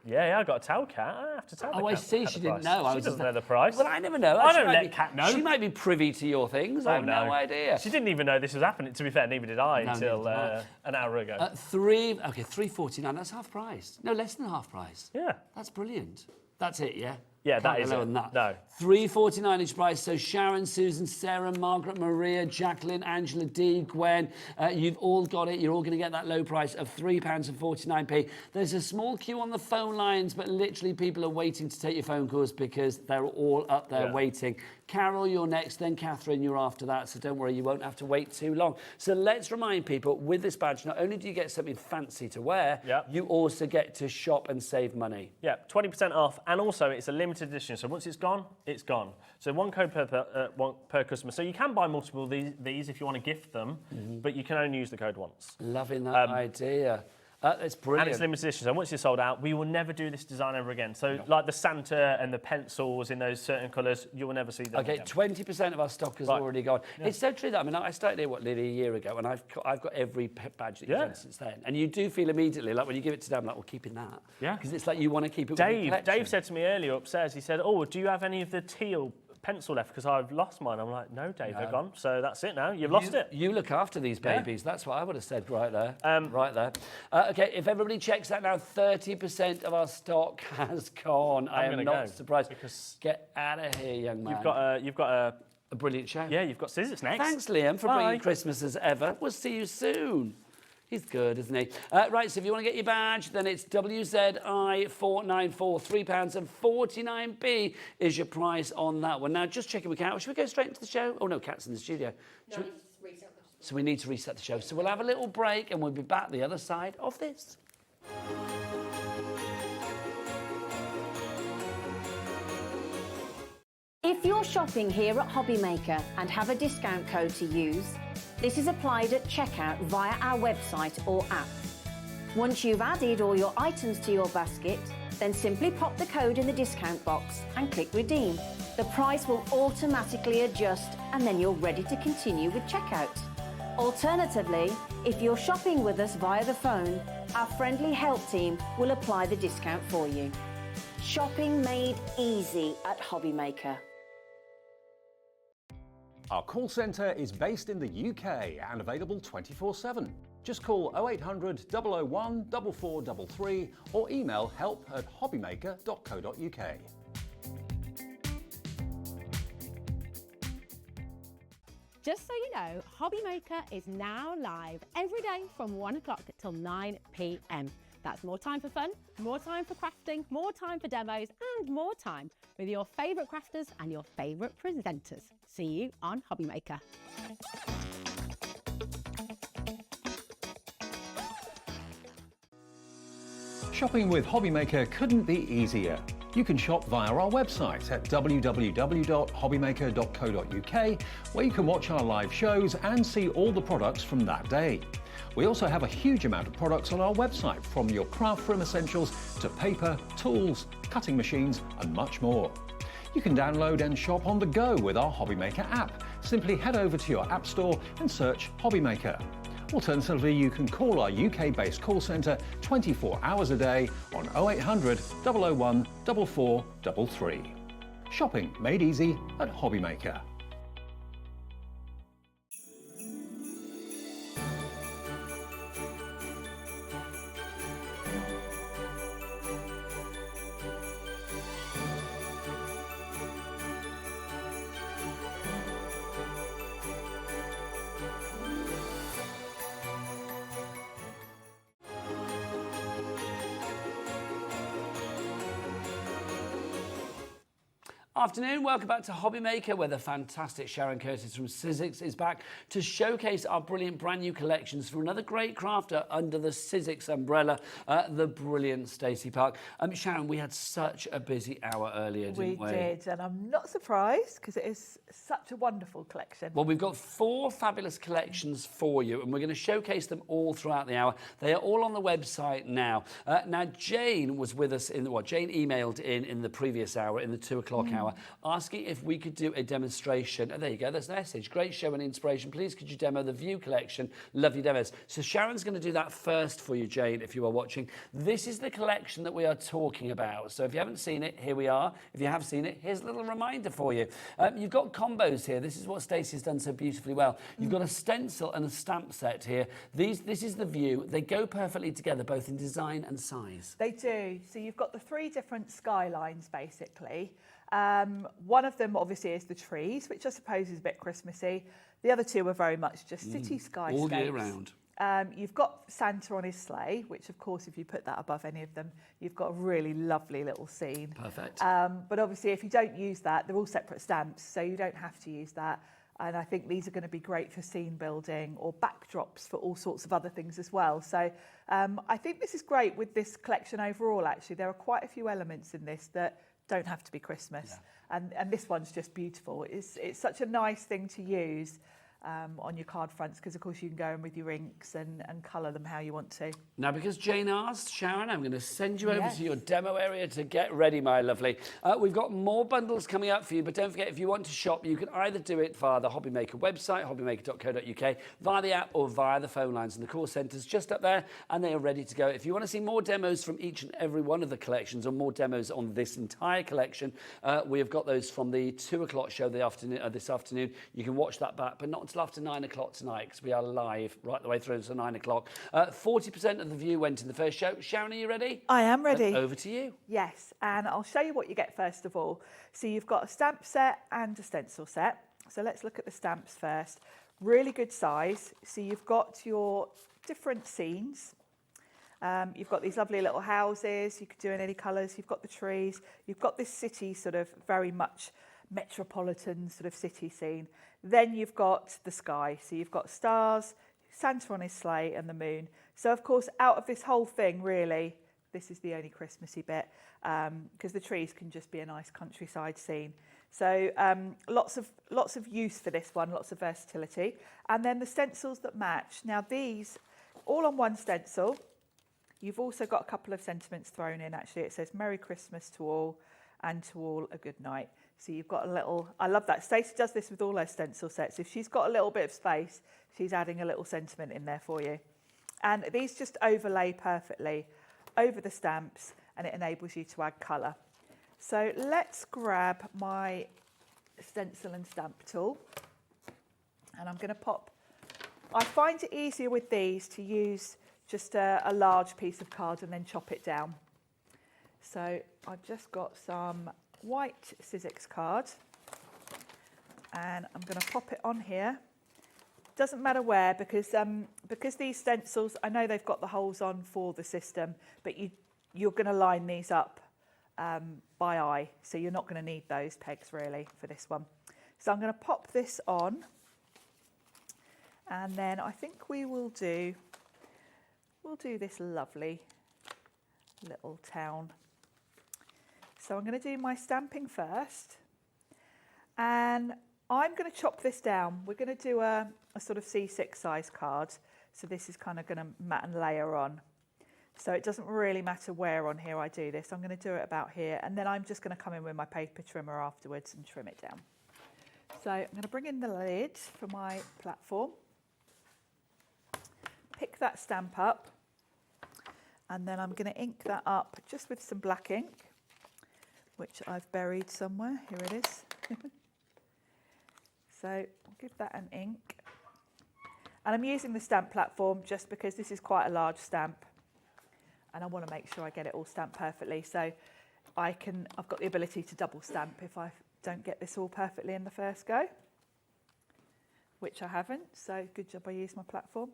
Yeah, I got a towel, Kat. I have to tell Oh, I see. She didn't know. She doesn't know the price. Well, I never know. I She don't might let be- Kat know. She might be privy to your things. I have no idea. She didn't even know this was happening. To be fair, neither did I until neither did I. an hour ago. $3.49. That's half price. No, less than half price. Yeah. That's brilliant. That's it, yeah? Yeah, that Can't is go lower it. than that. No. $3.49 each price. So Sharon, Susan, Sarah, Margaret, Maria, Jacqueline, Angela D, Gwen, you've all got it. You're all going to get that low price of £3.49. There's a small queue on the phone lines, but literally people are waiting to take your phone calls because they're all up there waiting. Carol, you're next, then Catherine, you're after that, so don't worry, you won't have to wait too long. So let's remind people, with this badge, not only do you get something fancy to wear, you also get to shop and save money. Yeah, 20% off, and also it's a limited edition, so once it's gone, it's gone. So one code per customer. So you can buy multiple of these if you want to gift them, but you can only use the code once. Loving that idea. That's brilliant. And it's limited edition, so once it's sold out, we will never do this design ever again. So like the Santa and the pencils in those certain colours, you will never see them again. 20% of our stock has already gone. Yeah. It's so true that, I mean, I started here, nearly a year ago, and I've got every badge that you've done since then. And you do feel immediately, like when you give it to them, like, we're keeping that. Yeah. Because it's like you want to keep it with your collection. Dave said to me earlier upstairs, he said, oh, do you have any of the teal pencil left because I've lost mine? I'm like, no, Dave, they're gone. So that's it now. You've lost it. You look after these babies. That's what I would have said right there. Right there. Okay, if everybody checks that now, 30% of our stock has gone. I am not surprised. Because get out of here, young man. You've got a brilliant show. Yeah, you've got Sizzix next. Thanks, Liam, for bringing Christmas as ever. We'll see you soon. He's good, isn't he? Right, so if you want to get your badge, then it's WZI494, £3.49 is your price on that one. Now, just checking with Kat. Should we go straight into the show? Oh, no, Kat's in the studio. So we need to reset the show. So we'll have a little break and we'll be back the other side of this. If you're shopping here at Hobby Maker and have a discount code to use, this is applied at checkout via our website or app. Once you've added all your items to your basket, Then simply pop the code in the discount box and click redeem. The price will automatically adjust and then you're ready to continue with checkout. Alternatively, if you're shopping with us via the phone, our friendly help team will apply the discount for you. Shopping made easy at Hobbymaker. Our call centre is based in the UK and available 24/7. Just call 0800 001 4433 or email help@hobbymaker.co.uk. Just so you know, Hobbymaker is now live every day from 1 o'clock till 9 p.m. That's more time for fun, more time for crafting, more time for demos, and more time with your favourite crafters and your favourite presenters. See you on Hobbymaker. Shopping with Hobbymaker couldn't be easier. You can shop via our website at www.hobbymaker.co.uk, where you can watch our live shows and see all the products from that day. We also have a huge amount of products on our website, from your craft room essentials to paper, tools, cutting machines and much more. You can download and shop on the go with our Hobbymaker app. Simply head over to your app store and search Hobbymaker. Alternatively, you can call our UK-based call centre 24 hours a day on 0800 001 4433. Shopping made easy at Hobbymaker. Afternoon, welcome back to Hobbymaker, where the fantastic Sharon Curtis from Sizzix is back to showcase our brilliant brand new collections for another great crafter under the Sizzix umbrella, the brilliant Stacey Park. Sharon, we had such a busy hour earlier, didn't we? We did, and I'm not surprised because it is such a wonderful collection. Well, we've got 4 fabulous collections for you, and we're going to showcase them all throughout the hour. They are all on the website now. Now, Jane was with us Jane emailed in the previous hour, in the 2 o'clock hour, asking if we could do a demonstration. Oh, there you go, that's the message. Great show and inspiration. Please could you demo the View collection? Lovely demos. So Sharon's going to do that first for you, Jane, if you are watching. This is the collection that we are talking about. So if you haven't seen it, here we are. If you have seen it, here's a little reminder for you. You've got combos here. This is what Stacey's done so beautifully well. You've got a stencil and a stamp set here. This is the View. They go perfectly together, both in design and size. They do. So you've got the 3 different skylines, basically. One of them obviously is the trees, which I suppose is a bit Christmassy. The other 2 are very much just city skyscapes. All year round. You've got Santa on his sleigh, which of course if you put that above any of them, you've got a really lovely little scene. Perfect. But obviously if you don't use that, they're all separate stamps, so you don't have to use that. And I think these are going to be great for scene building or backdrops for all sorts of other things as well. So I think this is great with this collection overall, actually. There are quite a few elements in this that don't have to be Christmas. Yeah. And this one's just beautiful. It's such a nice thing to use on your card fronts, because of course you can go in with your inks and colour them how you want to. Now, because Jane asked, Sharon, I'm going to send you over to your demo area to get ready, my lovely. We've got more bundles coming up for you, but don't forget, if you want to shop, you can either do it via the Hobbymaker website, hobbymaker.co.uk, via the app or via the phone lines, and the call centre's just up there and they are ready to go. If you want to see more demos from each and every one of the collections, or more demos on this entire collection, we have got those from the 2 o'clock show this afternoon. You can watch that back, but not until after 9 o'clock tonight, because we are live right the way through to 9 o'clock. 40% of the View went in the first show. Sharon, are you ready? I am ready. Over to you. Yes, and I'll show you what you get first of all. So you've got a stamp set and a stencil set. So let's look at the stamps first. Really good size. So you've got your different scenes. You've got these lovely little houses. You could do in any colours. You've got the trees. You've got this city sort of very much metropolitan sort of city scene. Then you've got the sky. So you've got stars, Santa on his sleigh and the moon. So of course, out of this whole thing, really, this is the only Christmassy bit, because the trees can just be a nice countryside scene. So lots of use for this one, lots of versatility. And then the stencils that match. Now these, all on one stencil. You've also got a couple of sentiments thrown in, actually. It says, Merry Christmas to all, and to all a good night. So you've got a little, I love that. Stacey does this with all her stencil sets. If she's got a little bit of space, she's adding a little sentiment in there for you. And these just overlay perfectly over the stamps, and it enables you to add colour. So let's grab my stencil and stamp tool, and I'm going to pop. I find it easier with these to use just a large piece of card and then chop it down. So I've just got some white Sizzix card, and I'm going to pop it on here. Doesn't matter where, because these stencils, I know they've got the holes on for the system, but you're going to line these up by eye, so you're not going to need those pegs really for this one. So I'm going to pop this on, and then I think we'll do this lovely little town. So I'm going to do my stamping first, and I'm going to chop this down. We're going to do a sort of C6 size card, so this is kind of going to mat and layer on. So it doesn't really matter where on here I do this. I'm going to do it about here, and then I'm just going to come in with my paper trimmer afterwards and trim it down. So I'm going to bring in the lid for my platform, pick that stamp up, and then I'm going to ink that up just with some black ink, which I've buried somewhere. Here it is. So I'll give that an ink. And I'm using the stamp platform just because this is quite a large stamp, and I want to make sure I get it all stamped perfectly. So I've got the ability to double stamp if I don't get this all perfectly in the first go, which I haven't. So good job I used my platform.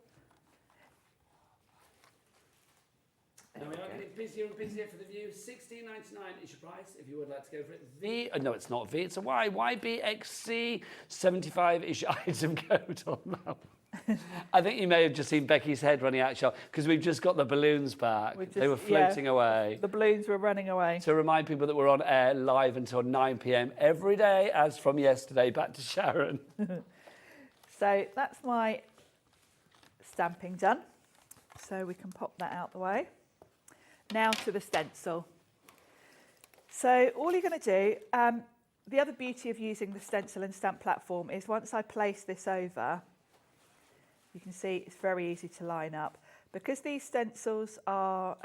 Now we are getting busier and busier for the view. $16.99 is your price if you would like to go for it. No, it's not V, it's a Y. YBXC 75 is your item code on that one. I think you may have just seen Becky's head running out, because we've just got the balloons back. They were floating away. The balloons were running away. To remind people that we're on air live until 9 p.m. every day, as from yesterday. Back to Sharon. So that's my stamping done. So we can pop that out the way. Now to the stencil. So all you're going to do, the other beauty of using the stencil and stamp platform is once I place this over, you can see it's very easy to line up. Because these stencils are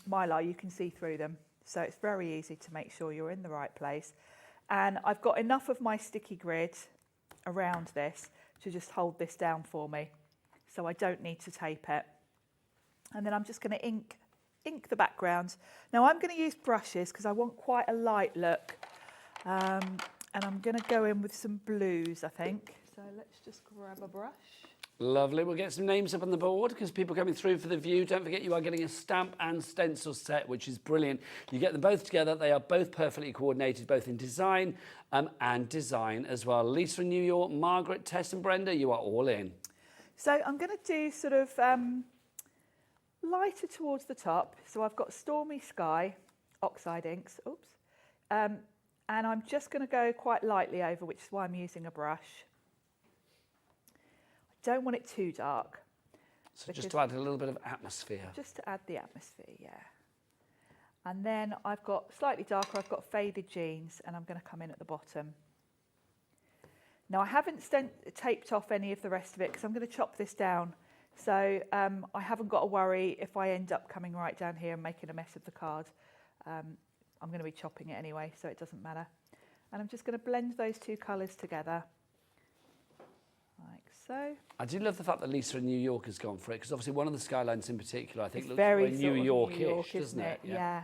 mylar, you can see through them. So it's very easy to make sure you're in the right place. And I've got enough of my sticky grid around this to just hold this down for me. So I don't need to tape it. And then I'm just going to ink the background. Now I'm going to use brushes because I want quite a light look. And I'm going to go in with some blues, I think. So let's just grab a brush. Lovely. We'll get some names up on the board because people coming through for the view. Don't forget you are getting a stamp and stencil set, which is brilliant. You get them both together. They are both perfectly coordinated, both in design and design as well. Lisa in New York, Margaret, Tess and Brenda, you are all in. So I'm going to do sort of lighter towards the top. So I've got Stormy Sky, Oxide Inks, and I'm just going to go quite lightly over, which is why I'm using a brush. I don't want it too dark. So just to add a little bit of atmosphere. Just to add the atmosphere, yeah. And then I've got slightly darker, I've got Faded Jeans, and I'm going to come in at the bottom. Now I haven't taped off any of the rest of it because I'm going to chop this down. So I haven't got to worry if I end up coming right down here and making a mess of the card. I'm going to be chopping it anyway, so it doesn't matter. And I'm just going to blend those two colours together, like so. I do love the fact that Lisa in New York has gone for it, because obviously one of the skylines in particular, I think, it's looks very New York-ish, doesn't it? Yeah.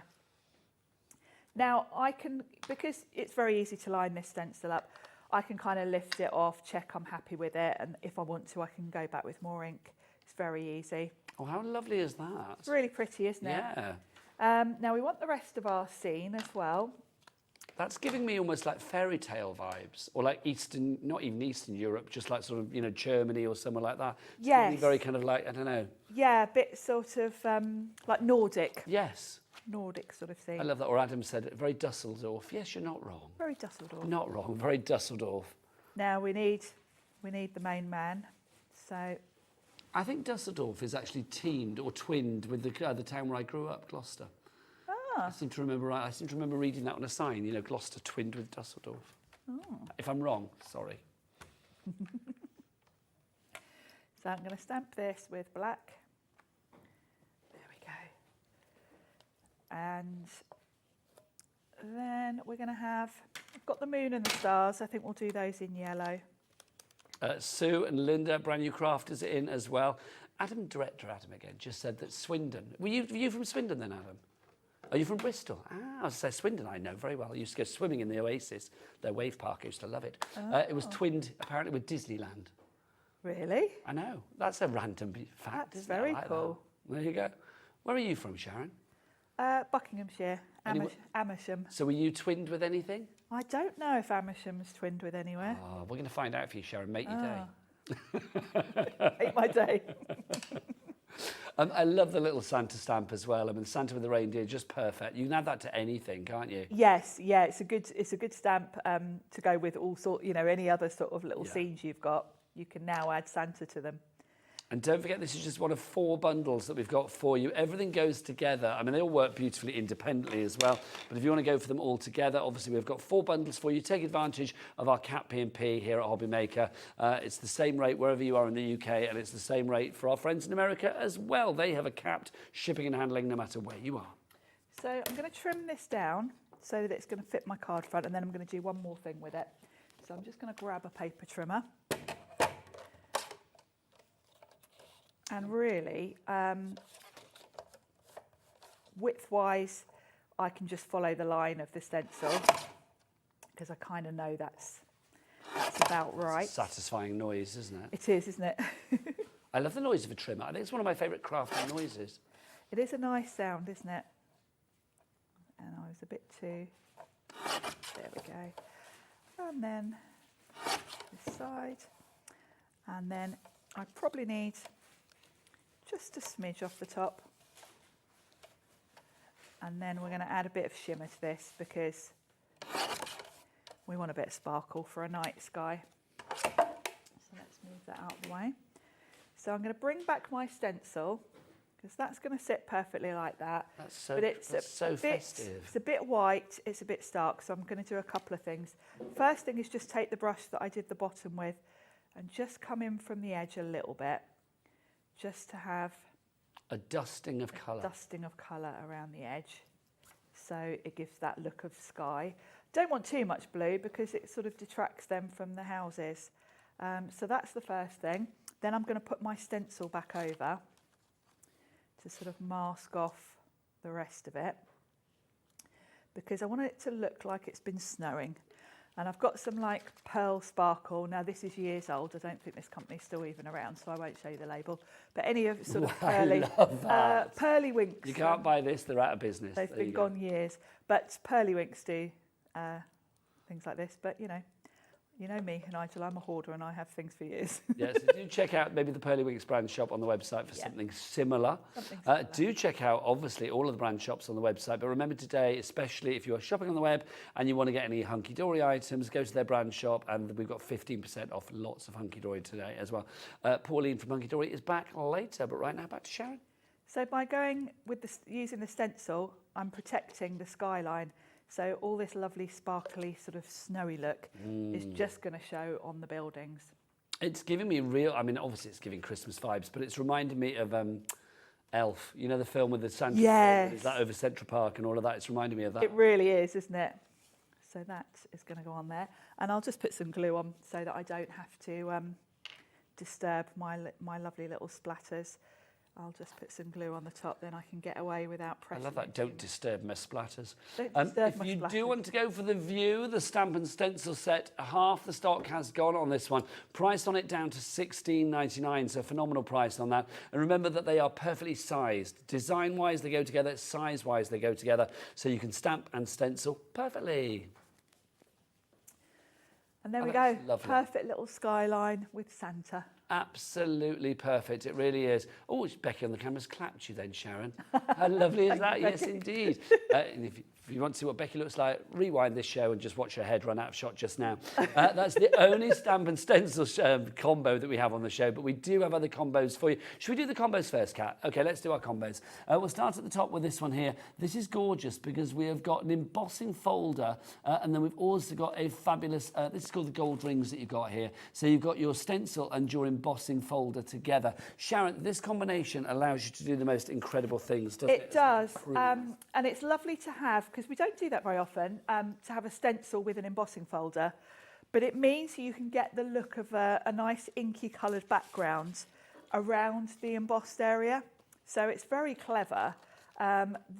Now I can, because it's very easy to line this stencil up, I can kind of lift it off, check I'm happy with it, and if I want to, I can go back with more ink. It's very easy. Oh, how lovely is that? It's really pretty, isn't it? Yeah. Now we want the rest of our scene as well. That's giving me almost like fairy tale vibes, or like Eastern, not even Eastern Europe, just like sort of, you know, Germany or somewhere like that. It's yes. Very kind of like, I don't know. Yeah, a bit sort of like Nordic. Yes. Nordic sort of thing. I love that. Or Adam said, very Dusseldorf. Yes, you're not wrong. Very Dusseldorf. Not wrong. Very Dusseldorf. Now we need the main man. So I think Dusseldorf is actually teamed or twinned with the town where I grew up, Gloucester. I seem to remember reading that on a sign, you know, Gloucester twinned with Dusseldorf. If I'm wrong, sorry. So I'm going to stamp this with black. There we go. And then we're going to have, I've got the moon and the stars. I think we'll do those in yellow. Sue and Linda, brand new crafters, are in as well. Director Adam again, just said that Swindon. Were you from Swindon then, Adam? Are you from Bristol? I was say Swindon, I know very well. I used to go swimming in the Oasis, their wave park. I used to love it. It was twinned, apparently, with Disneyland. Really? I know. That's a random fact, That's isn't it? very I like cool. that. There you go. Where are you from, Sharon? Buckinghamshire, Amersham. So were you twinned with anything? I don't know if Amersham's twinned with anywhere. Oh, we're going to find out for you, Sharon. Make your day. Make my day. I love the little Santa stamp as well. I mean, Santa with the reindeer, just perfect. You can add that to anything, can't you? Yes, yeah, it's a good stamp to go with all sort, you know, any other sort of little scenes you've got. You can now add Santa to them. And don't forget, this is just one of 4 bundles that we've got for you. Everything goes together. I mean, they all work beautifully independently as well. But if you want to go for them all together, obviously we've got 4 bundles for you. Take advantage of our Cap P&P here at Hobby Maker. It's the same rate wherever you are in the UK, and it's the same rate for our friends in America as well. They have a capped shipping and handling no matter where you are. So I'm going to trim this down so that it's going to fit my card front, and then I'm going to do one more thing with it. So I'm just going to grab a paper trimmer. And really, width-wise, I can just follow the line of the stencil because I kind of know that's about right. It's a satisfying noise, isn't it? It is, isn't it? I love the noise of a trimmer. I think it's one of my favourite crafting noises. It is a nice sound, isn't it? And I was a bit too... There we go. And then this side. And then I probably need just a smidge off the top. And then we're going to add a bit of shimmer to this because we want a bit of sparkle for a night sky. So let's move that out of the way. So I'm going to bring back my stencil because that's going to sit perfectly like that. That's so, but it's so festive. It's a bit white, it's a bit stark, so I'm going to do a couple of things. First thing is just take the brush that I did the bottom with and just come in from the edge a little bit, just to have a dusting of colour. Dusting of colour around the edge, so it gives that look of sky. Don't want too much blue because it sort of detracts them from the houses. So that's the first thing. Then I'm going to put my stencil back over to sort of mask off the rest of it because I want it to look like it's been snowing. And I've got some like pearl sparkle. Now this is years old. I don't think this company's still even around, so I won't show you the label. But any of sort of pearly, I love that. Pearly winks. You can't buy this; they're out of business. They've been gone years. But pearly winks do things like this. But you know me, Nigel. I'm a hoarder, and I have things for years. Yes, so do check out maybe the Pearly Winks brand shop on the website for something similar. Do check out, obviously, all of the brand shops on the website. But remember today, especially if you are shopping on the web and you want to get any Hunkydory items, go to their brand shop, and we've got 15% off lots of Hunkydory today as well. Pauline from Hunkydory is back later, but right now back to Sharon. So by going with using the stencil, I'm protecting the skyline. So all this lovely sparkly sort of snowy look is just going to show on the buildings. It's giving me I mean, obviously it's giving Christmas vibes, but it's reminding me of Elf. You know the film with the Santa? Yes. Is that over Central Park and all of that? It's reminding me of that. It really is, isn't it? So that is going to go on there. And I'll just put some glue on so that I don't have to disturb my lovely little splatters. I'll just put some glue on the top, then I can get away without pressing. I love that. Don't disturb my splatters. Don't disturb my If you splatters. do want to go for the View, the stamp and stencil set, half the stock has gone on this one. Price on it down to $16.99, so phenomenal price on that. And remember that they are perfectly sized. Design-wise, they go together. Size-wise, they go together. So you can stamp and stencil perfectly. And there Oh, we that's go, lovely. perfect little skyline with Santa. Absolutely perfect. It really is. Oh, Becky on the camera's clapped you then, Sharon. How lovely is that? Yes, indeed. And if you want to see what Becky looks like, rewind this show and just watch her head run out of shot just now. That's the only stamp and stencil combo that we have on the show, but we do have other combos for you. Should we do the combos first, Kat? Okay, let's do our combos. We'll start at the top with this one here. This is gorgeous because we have got an embossing folder, and then we've also got a fabulous, this is called the gold rings that you've got here. So you've got your stencil and your embossing folder together. Sharon, this combination allows you to do the most incredible things, doesn't it? It does, and it's lovely to have, because we don't do that very often, to have a stencil with an embossing folder, but it means you can get the look of a nice inky coloured background around the embossed area. So it's very clever.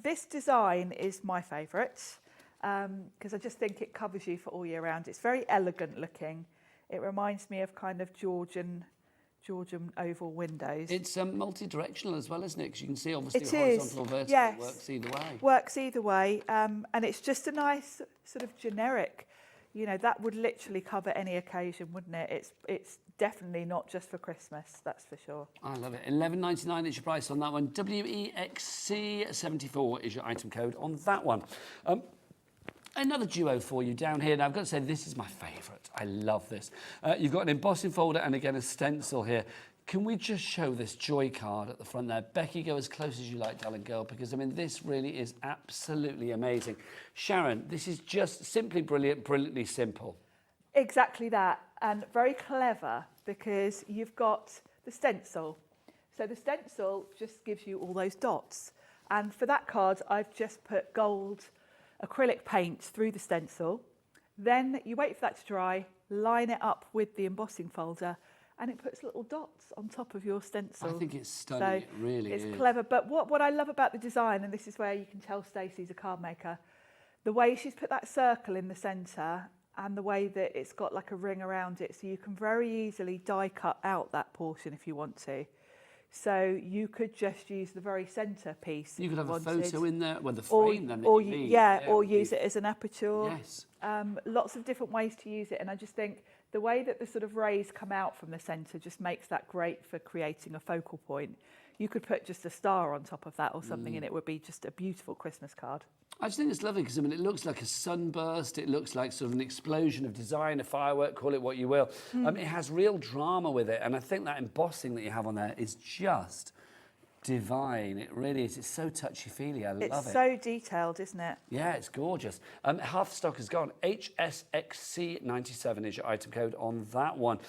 This design is my favourite, because I just think it covers you for all year round. It's very elegant looking. It reminds me of kind of Georgian oval windows. It's multi-directional as well, isn't it? Because you can see obviously It horizontal or is, vertical yes. works either way. Works either way, and it's just a nice sort of generic, you know, that would literally cover any occasion, wouldn't it? It's definitely not just for Christmas, that's for sure. I love it. $11.99 is your price on that one. WEXC74 is your item code on that one. Another duo for you down here. Now, I've got to say, this is my favourite. I love this. You've got an embossing folder and, again, a stencil here. Can we just show this joy card at the front there? Becky, go as close as you like, darling girl, because, I mean, this really is absolutely amazing. Sharon, this is just simply brilliant, brilliantly simple. Exactly that, and very clever, because you've got the stencil. So the stencil just gives you all those dots. And for that card, I've just put gold acrylic paint through the stencil. Then you wait for that to dry, line it up with the embossing folder, and it puts little dots on top of your stencil. I think it's stunning. It really is. It's clever. But what I love about the design, and this is where you can tell Stacey's a card maker, the way she's put that circle in the centre and the way that it's got like a ring around it, so you can very easily die cut out that portion if you want to. So you could just use the very centre piece. You could have a wanted. photo in there, well, the frame then that or you need. or use it as an aperture. Yes. Lots of different ways to use it, and I just think the way that the sort of rays come out from the centre just makes that great for creating a focal point. You could put just a star on top of that or something, and it would be just a beautiful Christmas card. I just think it's lovely because, I mean, it looks like a sunburst. It looks like sort of an explosion of design, a firework, call it what you will. It has real drama with it. And I think that embossing that you have on there is just divine. It really is. It's so touchy-feely. I love it. It's so detailed, isn't it? Yeah, it's gorgeous. Half the stock is gone. HSXC97 is your item code on that one.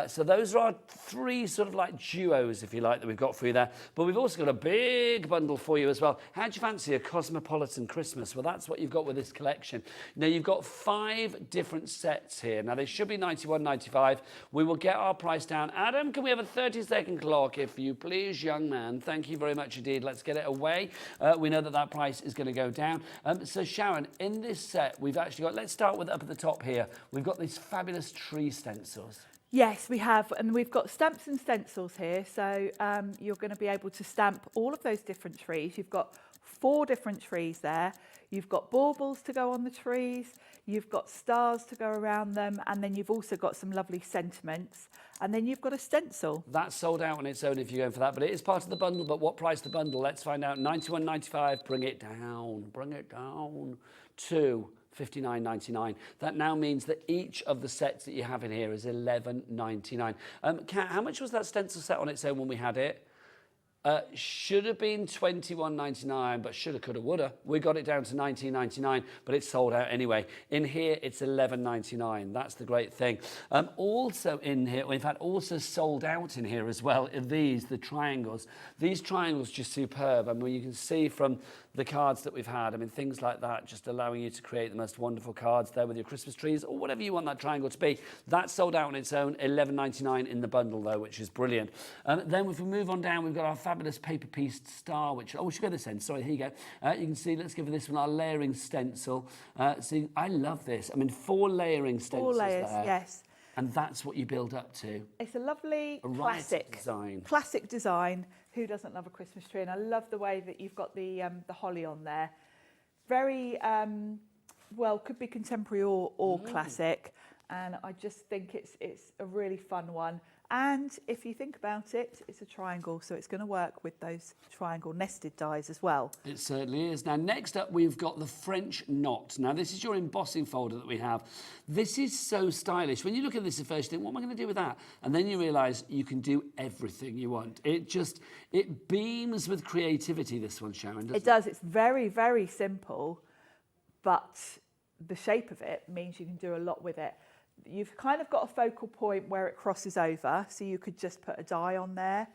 So those are our three sort of like duos, if you like, that we've got for you there. But we've also got a big bundle for you as well. How'd you fancy A Cosmopolitan Christmas? Well, that's what you've got with this collection. Now, you've got 5 different sets here. Now, they should be $91.95. We will get our price down. Adam, can we have a 30-second clock, if you please, young man? Thank you very much indeed. Let's get it away. We know that that price is going to go down. So Sharon, in this set, we've actually got, let's start with up at the top here. We've got these fabulous tree stencils. Yes, we have, and we've got stamps and stencils here. So you're going to be able to stamp all of those different trees. You've got 4 different trees there. You've got baubles to go on the trees. You've got stars to go around them, and then you've also got some lovely sentiments. And then you've got a stencil. That's sold out on its own if you're going for that, but it is part of the bundle. But what price the bundle? Let's find out. $91.95. Bring it down. Bring it down to $59.99. That now means that each of the sets that you have in here is $11.99. Kat, how much was that stencil set on its own when we had it? Should have been $21.99, but shoulda, coulda, woulda. We got it down to $19.99, but it's sold out anyway. In here, it's $11.99. That's the great thing. Also in here, well, in fact, also sold out in here as well, are these, the triangles. These triangles just superb. I mean, you can see from the cards that we've had, I mean, things like that, just allowing you to create the most wonderful cards there with your Christmas trees or whatever you want that triangle to be. That's sold out on its own, $11.99 in the bundle, though, which is brilliant. Then if we move on down, we've got our fabulous paper piece star, which, we should go this end. Sorry, here you go. You can see, let's give this one our layering stencil. See, I love this. I mean, 4 layering stencils 4 layers, there. yes. And that's what you build up to. It's a lovely classic design. Classic design. Who doesn't love a Christmas tree? And I love the way that you've got the holly on there. Very, well, could be contemporary or classic. and I just think it's a really fun one. And if you think about it, it's a triangle, so it's going to work with those triangle nested dies as well. It certainly is. Now, next up, we've got the French knot. Now, this is your embossing folder that we have. This is so stylish. When you look at this at first, you think, what am I going to do with that? And then you realise you can do everything you want. It beams with creativity, this one, Sharon, doesn't it? It does. It's very, very simple, but the shape of it means you can do a lot with it. You've kind of got a focal point where it crosses over, so you could just put a die on there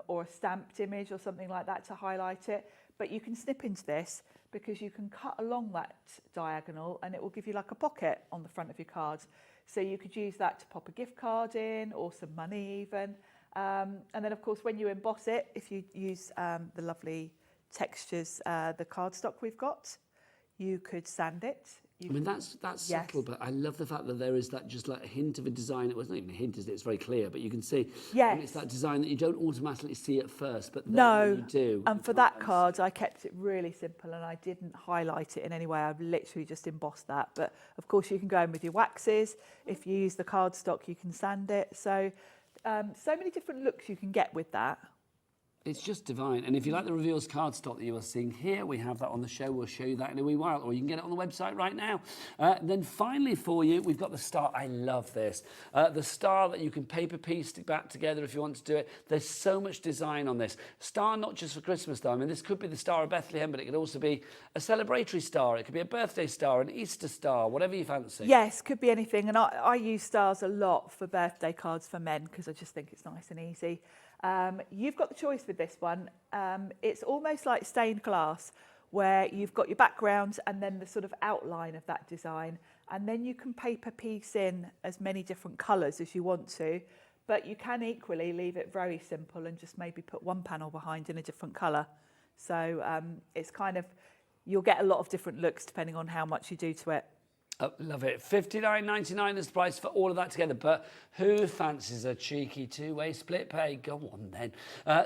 or a stamped image or something like that to highlight it. But you can snip into this because you can cut along that diagonal and it will give you like a pocket on the front of your cards. So you could use that to pop a gift card in or some money even. And then, of course, when you emboss it, if you use the lovely textures, the cardstock we've got, you could sand it. I mean, that's subtle, but I love the fact that there is that just like a hint of a design. It wasn't even a hint, is it? It's very clear, but you can see. Yes. And it's that design that you don't automatically see at first, but then No, you do. and for that card, I kept it really simple and I didn't highlight it in any way. I've literally just embossed that. But of course, you can go in with your waxes. If you use the cardstock, you can sand it. So, so many different looks you can get with that. It's just divine. And if you like the reveals cardstock that you are seeing here, we have that on the show. We'll show you that in a wee while, or you can get it on the website right now. Then finally for you, we've got the star. I love this. The star that you can paper piece back together if you want to do it. There's so much design on this. Star not just for Christmas though. I mean, this could be the Star of Bethlehem, but it could also be a celebratory star. It could be a birthday star, an Easter star, whatever you fancy. Yes, could be anything. And I use stars a lot for birthday cards for men because I just think it's nice and easy. You've got the choice with this one. It's almost like stained glass where you've got your background and then the sort of outline of that design. And then you can paper piece in as many different colours as you want to, but you can equally leave it very simple and just maybe put one panel behind in a different colour. So it's kind of, you'll get a lot of different looks depending on how much you do to it. Oh, love it. $59.99 is the price for all of that together. But who fancies a cheeky two-way split pay? Go on then.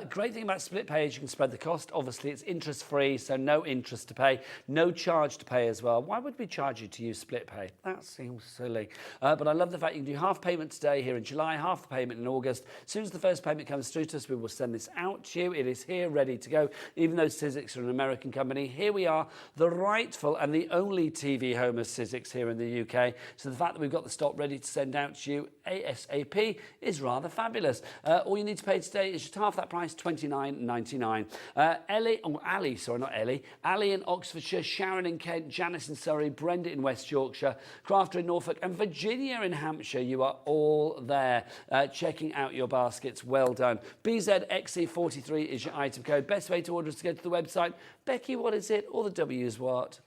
Great thing about split pay is you can spread the cost. Obviously, it's interest-free, so no interest to pay, no charge to pay as well. Why would we charge you to use split pay? That seems silly. But I love the fact you can do half payment today here in July, half the payment in August. As soon as the first payment comes through to us, we will send this out to you. It is here, ready to go. Even though Sizzix are an American company, here we are, the rightful and the only TV home of Sizzix here in the UK. So the fact that we've got the stock ready to send out to you ASAP is rather fabulous. All you need to pay today is just half that price, $29.99. Ali in Oxfordshire, Sharon in Kent, Janice in Surrey, Brenda in West Yorkshire, Crafter in Norfolk and Virginia in Hampshire. You are all there checking out your baskets. Well done. BZXE43 is your item code. Best way to order is to go to the website. Becky, what is it? All the W's what?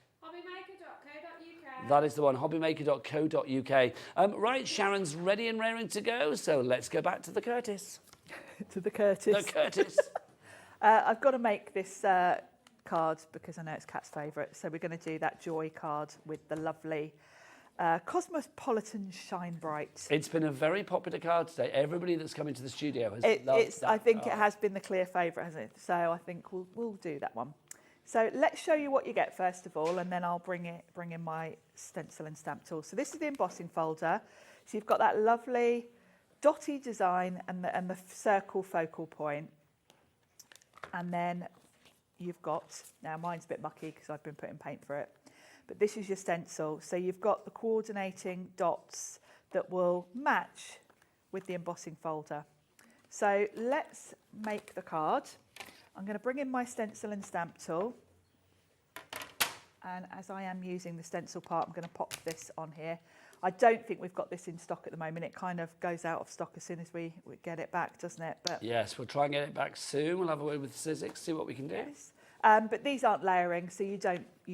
That is the one, hobbymaker.co.uk. Right, Sharon's ready and raring to go, so let's go back to the Curtis. To the Curtis. The Curtis. I've got to make this card because I know it's Kat's favourite. So we're going to do that joy card with the lovely Cosmopolitan Shine Bright. It's been a very popular card today. Everybody that's come into the studio has loved that I think card. it has been the clear favourite, hasn't it? So I think we'll do that one. So let's show you what you get first of all, and then I'll bring in my stencil and stamp tool. So this is the embossing folder. So you've got that lovely dotty design and the circle focal point. And then you've got, now mine's a bit mucky because I've been putting paint for it, but this is your stencil. So you've got the coordinating dots that will match with the embossing folder. So let's make the card. I'm going to bring in my stencil and stamp tool, and as I am using the stencil part, I'm going to pop this on here. I don't think we've got this in stock at the moment. It kind of goes out of stock as soon as we get it back, doesn't it? But yes, we'll try and get it back soon. We'll have a word with Sizzix, see what we can do. Yes. But these aren't layering, so you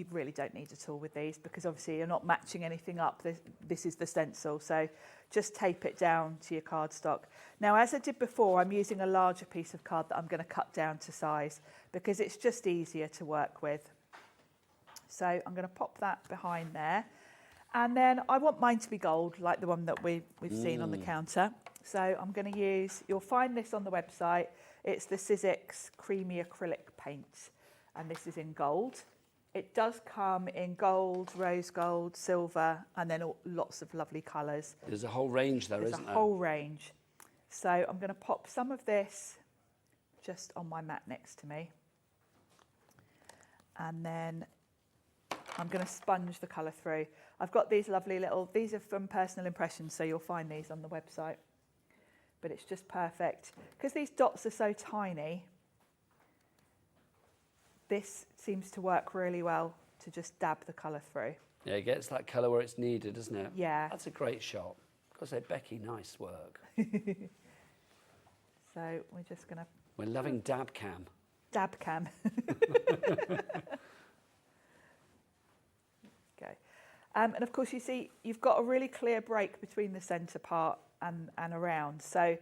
really don't need a tool with these because obviously you're not matching anything up. This is the stencil, so just tape it down to your cardstock. Now, as I did before, I'm using a larger piece of card that I'm going to cut down to size because it's just easier to work with. So I'm going to pop that behind there. And then I want mine to be gold, like the one that we've seen on the counter. So I'm going to use, you'll find this on the website, it's the Sizzix Creamy Acrylic Paint. And this is in gold. It does come in gold, rose gold, silver, and then lots of lovely colours. There's a whole range there, There's isn't a there? whole range. So I'm going to pop some of this just on my mat next to me. And then I'm going to sponge the colour through. I've got these lovely little, these are from Personal Impressions, so you'll find these on the website. But it's just perfect. Because these dots are so tiny, this seems to work really well to just dab the colour through. Yeah, it gets that colour where it's needed, doesn't it? Yeah. That's a great shot. I've got to say, Becky, nice work. So we're just going to... We're loving dab cam. Dab cam. Okay. And of course, you see, you've got a really clear break between the centre part and around. So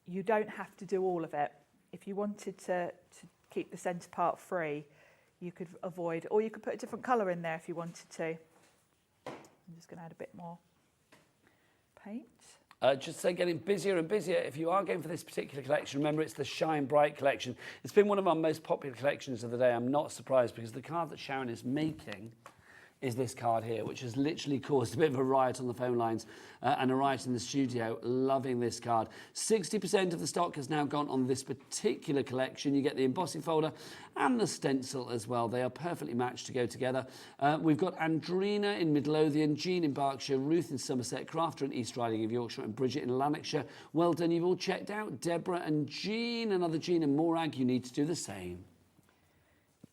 you don't have to do all of it. If you wanted to keep the centre part free, you could avoid, or you could put a different colour in there if you wanted to. I'm just going to add a bit more paint. Just say getting busier and busier. If you are going for this particular collection, remember it's the Shine Bright collection. It's been one of our most popular collections of the day. I'm not surprised because the card that Sharon is making is this card here, which has literally caused a bit of a riot on the phone lines and a riot in the studio. Loving this card. 60% of the stock has now gone on this particular collection. You get the embossing folder and the stencil as well. They are perfectly matched to go together. We've got Andrina in Midlothian, Jean in Berkshire, Ruth in Somerset, Crafter in East Riding of Yorkshire, and Bridget in Lanarkshire. Well done, you've all checked out. Deborah and Jean, another Jean in Morag, you need to do the same.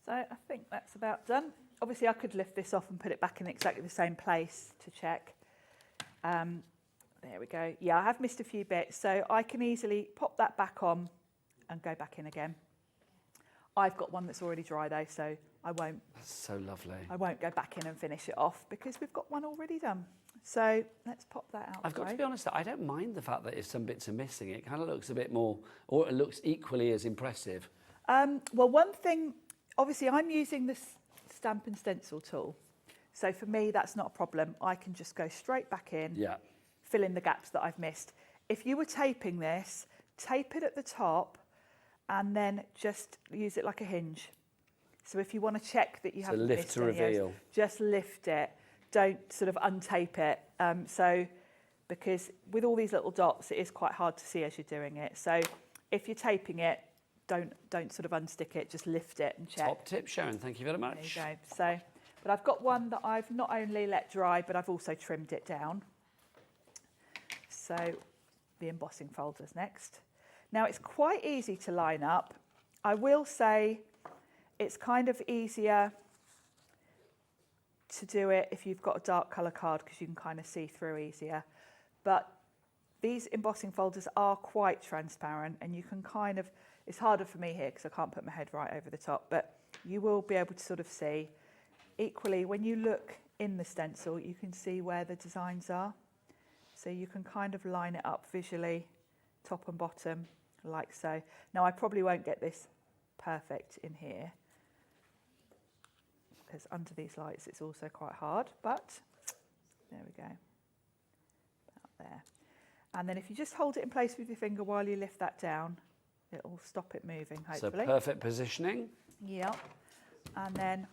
So I think that's about done. Obviously, I could lift this off and put it back in exactly the same place to check. There we go. Yeah, I have missed a few bits, so I can easily pop that back on and go back in again. I've got one that's already dry though, so I won't. That's so lovely. I won't go back in and finish it off because we've got one already done. So let's pop that out. I've got to be honest, I don't mind the fact that if some bits are missing, it kind of looks a bit more, or it looks equally as impressive. Well, one thing, obviously, I'm using this stamp and stencil tool. So for me, that's not a problem. I can just go straight back in, fill in the gaps that I've missed. If you were taping this, tape it at the top and then just use it like a hinge. So if you want to check that you haven't lift missed to any areas, reveal. just lift it. Don't sort of untape it. Because with all these little dots, it is quite hard to see as you're doing it. So if you're taping it, don't sort of unstick it, just lift it and check. Top tip, Sharon, thank you very much. There you go. So, but I've got one that I've not only let dry, but I've also trimmed it down. So the embossing folder's next. Now it's quite easy to line up. I will say it's kind of easier to do it if you've got a dark colour card because you can kind of see through easier. But these embossing folders are quite transparent and you can kind of, it's harder for me here because I can't put my head right over the top, but you will be able to sort of see. Equally, when you look in the stencil, you can see where the designs are. So you can kind of line it up visually, top and bottom, like so. Now, I probably won't get this perfect in here because under these lights, it's also quite hard, but there we go. About there. And then if you just hold it in place with your finger while you lift that down, it'll stop it moving, hopefully. So perfect positioning. Yep. And then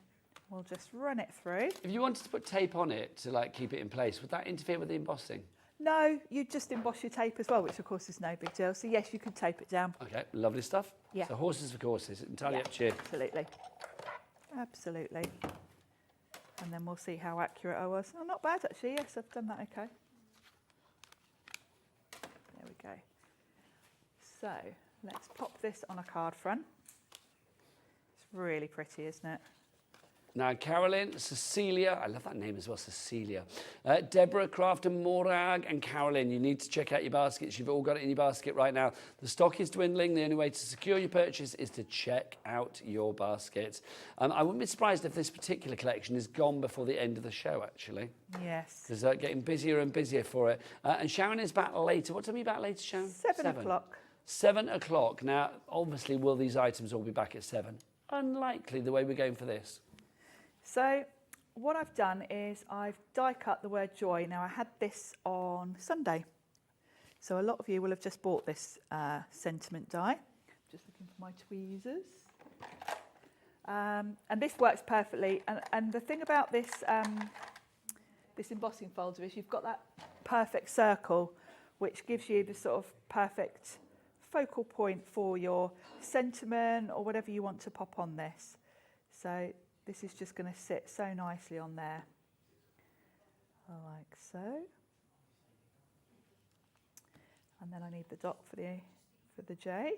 we'll just run it through. If you wanted to put tape on it to like keep it in place, would that interfere with the embossing? No, you just emboss your tape as well, which of course is no big deal. So yes, you could tape it down. Okay, lovely stuff. Yeah. So horses for courses, entirely up to you. Absolutely. Absolutely. And then we'll see how accurate I was. Oh, not bad actually. Yes, I've done that okay. There we go. So let's pop this on a card front. It's really pretty, isn't it? Now, Carolyn, Cecilia, I love that name as well, Cecilia. Deborah, Crafter, Morag, and Carolyn, you need to check out your baskets. You've all got it in your basket right now. The stock is dwindling. The only way to secure your purchase is to check out your baskets. I wouldn't be surprised if this particular collection is gone before the end of the show, actually. Yes. Because they're getting busier and busier for it. And Sharon is back later. What time are you back later, Sharon? 7 o'clock. 7 o'clock. Now, obviously, will these items all be back at 7? Unlikely, the way we're going for this. So what I've done is I've die cut the word joy. Now I had this on Sunday. So a lot of you will have just bought this sentiment die. Just looking for my tweezers. And this works perfectly. And the thing about this, this embossing folder is you've got that perfect circle, which gives you the sort of perfect focal point for your sentiment or whatever you want to pop on this. So this is just going to sit so nicely on there, like so. And then I need the dot for the J,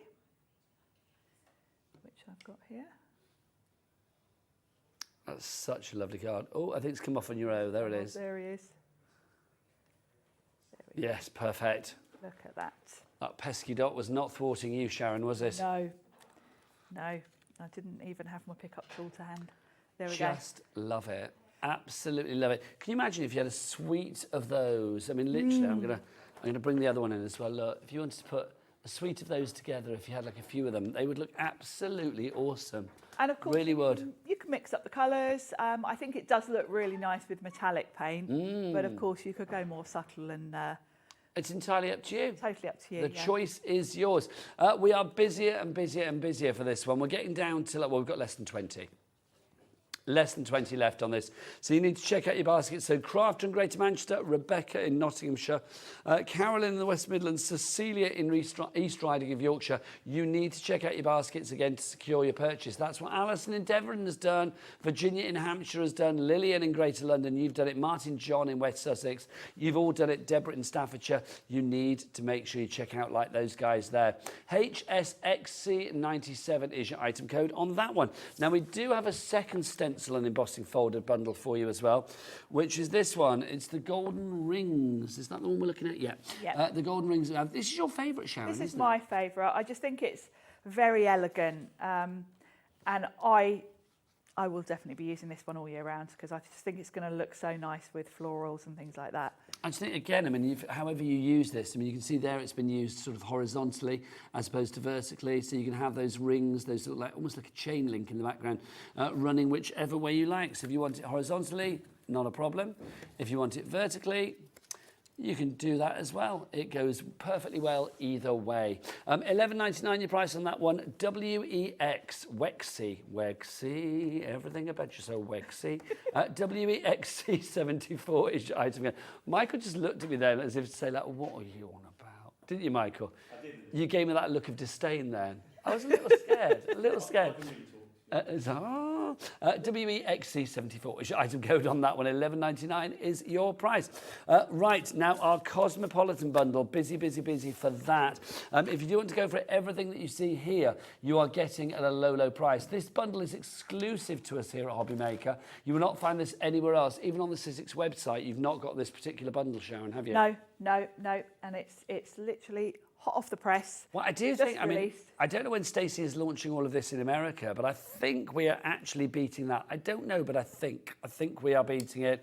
which I've got here. That's such a lovely card. Oh, I think it's come off on your O. There it is. There he is. Yes, perfect. Look at that. That pesky dot was not thwarting you, Sharon, was it? No, no, I didn't even have my pickup tool to hand. There we go. Just love it. Absolutely love it. Can you imagine if you had a suite of those? I mean, literally, I'm gonna bring the other one in as well. Look, if you wanted to put a suite of those together, if you had like a few of them, they would look absolutely awesome. And of course, really would. You can mix up the colours. I think it does look really nice with metallic paint, but of course you could go more subtle and it's entirely up to you. totally up to you. The choice is yours. We are busier and busier and busier for this one. We're getting down to, well, we've got less than 20. Less than 20 left on this. So you need to check out your baskets. So Crafter in Greater Manchester, Rebecca in Nottinghamshire, Carolyn in the West Midlands, Cecilia in East Riding of Yorkshire. You need to check out your baskets again to secure your purchase. That's what Alison in Devon has done. Virginia in Hampshire has done. Lillian in Greater London, you've done it. Martin John in West Sussex, you've all done it. Deborah in Staffordshire, you need to make sure you check out like those guys there. HSXC97 is your item code on that one. Now we do have a second stencil and embossing folder bundle for you as well, which is this one. It's the golden rings. Is that the one we're looking at? Yeah. Yeah. The golden rings. This is your favourite, Sharon. This is isn't my favourite. I just think it's very elegant, and I will definitely be using this one all year round because I just think it's going to look so nice with florals and things like that. I just think, again, I mean, however you use this, I mean, you can see there it's been used sort of horizontally as opposed to vertically, so you can have those rings, those sort of like, almost like a chain link in the background, running whichever way you like. So if you want it horizontally, not a problem. If you want it vertically, you can do that as well. It goes perfectly well either way. $11.99 your price on that one. WEX, Wexy, everything about you so Wexy. WEXC74 is your item. Michael just looked at me then as if to say, like, what are you on about? Didn't you, Michael? I didn't. You gave me that look of disdain then. I was a little scared, a little scared. WEXC74 is your item code on that one. $11.99 is your price. Right, now our Cosmopolitan bundle. Busy, busy, busy for that. If you do want to go for everything that you see here, you are getting at a low, low price. This bundle is exclusive to us here at Hobby Maker. You will not find this anywhere else. Even on the Sizzix website, you've not got this particular bundle, Sharon, have you? No. And it's literally hot off the press. Well, I do think, I mean, I don't know when Stacey is launching all of this in America, but I think we are actually beating that. I don't know, but I think we are beating it.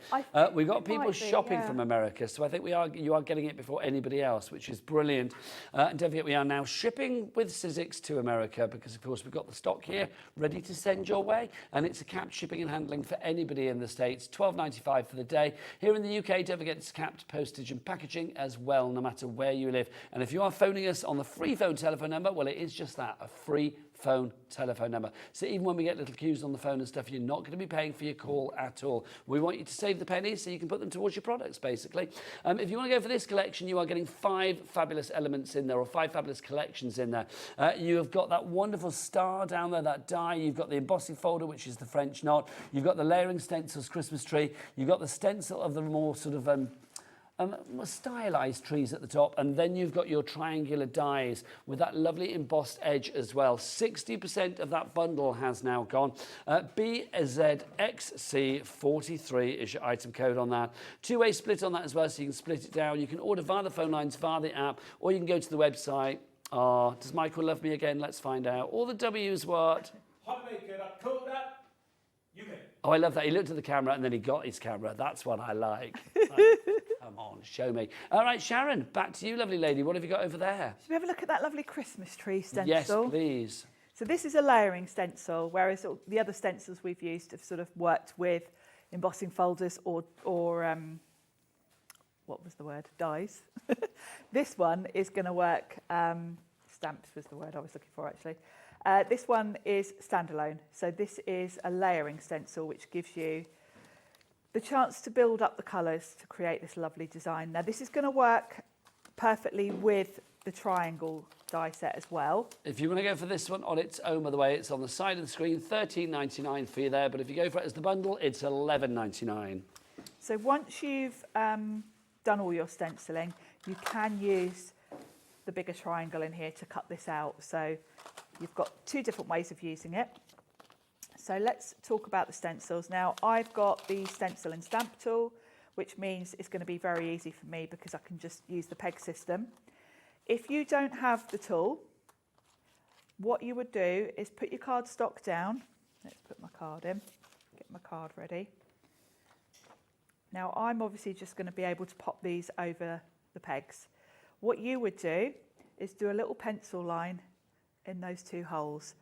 We've got people shopping from America, so I think you are getting it before anybody else, which is brilliant. And don't forget, we are now shipping with Sizzix to America because, of course, we've got the stock here ready to send your way, and it's a capped shipping and handling for anybody in the States, $12.95 for the day. Here in the UK, don't forget it's capped postage and packaging as well, no matter where you live. And if you are phoning us on the free phone telephone number, well, it is just that, a free phone telephone number. So even when we get little queues on the phone and stuff, you're not going to be paying for your call at all. We want you to save the pennies so you can put them towards your products, basically. If you want to go for this collection, you are getting 5 fabulous elements in there, or 5 fabulous collections in there. You have got that wonderful star down there, that die. You've got the embossing folder, which is the French knot. You've got the layering stencils Christmas tree. You've got the stencil of the more sort of stylized trees at the top, and then you've got your triangular dies with that lovely embossed edge as well. 60% of that bundle has now gone. BZXC43 is your item code on that. 2-way split on that as well, so you can split it down. You can order via the phone lines, via the app, or you can go to the website. Does Michael love me again? Let's find out. All the W's what? Hobbymaker.co.uk. Oh, I love that. He looked at the camera and then he got his camera. That's what I like. Come on, show me. All right, Sharon, back to you, lovely lady. What have you got over there? Should we have a look at that lovely Christmas tree stencil? Yes, please. So this is a layering stencil, whereas the other stencils we've used have sort of worked with embossing folders or what was the word? Dies. This one is going to work stamps was the word I was looking for actually. This one is standalone. So this is a layering stencil which gives you the chance to build up the colours to create this lovely design. Now this is going to work perfectly with the triangle die set as well. If you want to go for this one on its own, by the way, it's on the side of the screen, $13.99 for you there. But if you go for it as the bundle, it's $11.99. So once you've done all your stenciling, you can use the bigger triangle in here to cut this out. So you've got two different ways of using it. So let's talk about the stencils. Now I've got the stencil and stamp tool, which means it's going to be very easy for me because I can just use the peg system. If you don't have the tool, what you would do is put your cardstock down. Let's put my card in, get my card ready. Now I'm obviously just going to be able to pop these over the pegs. What you would do is do a little pencil line in those two holes.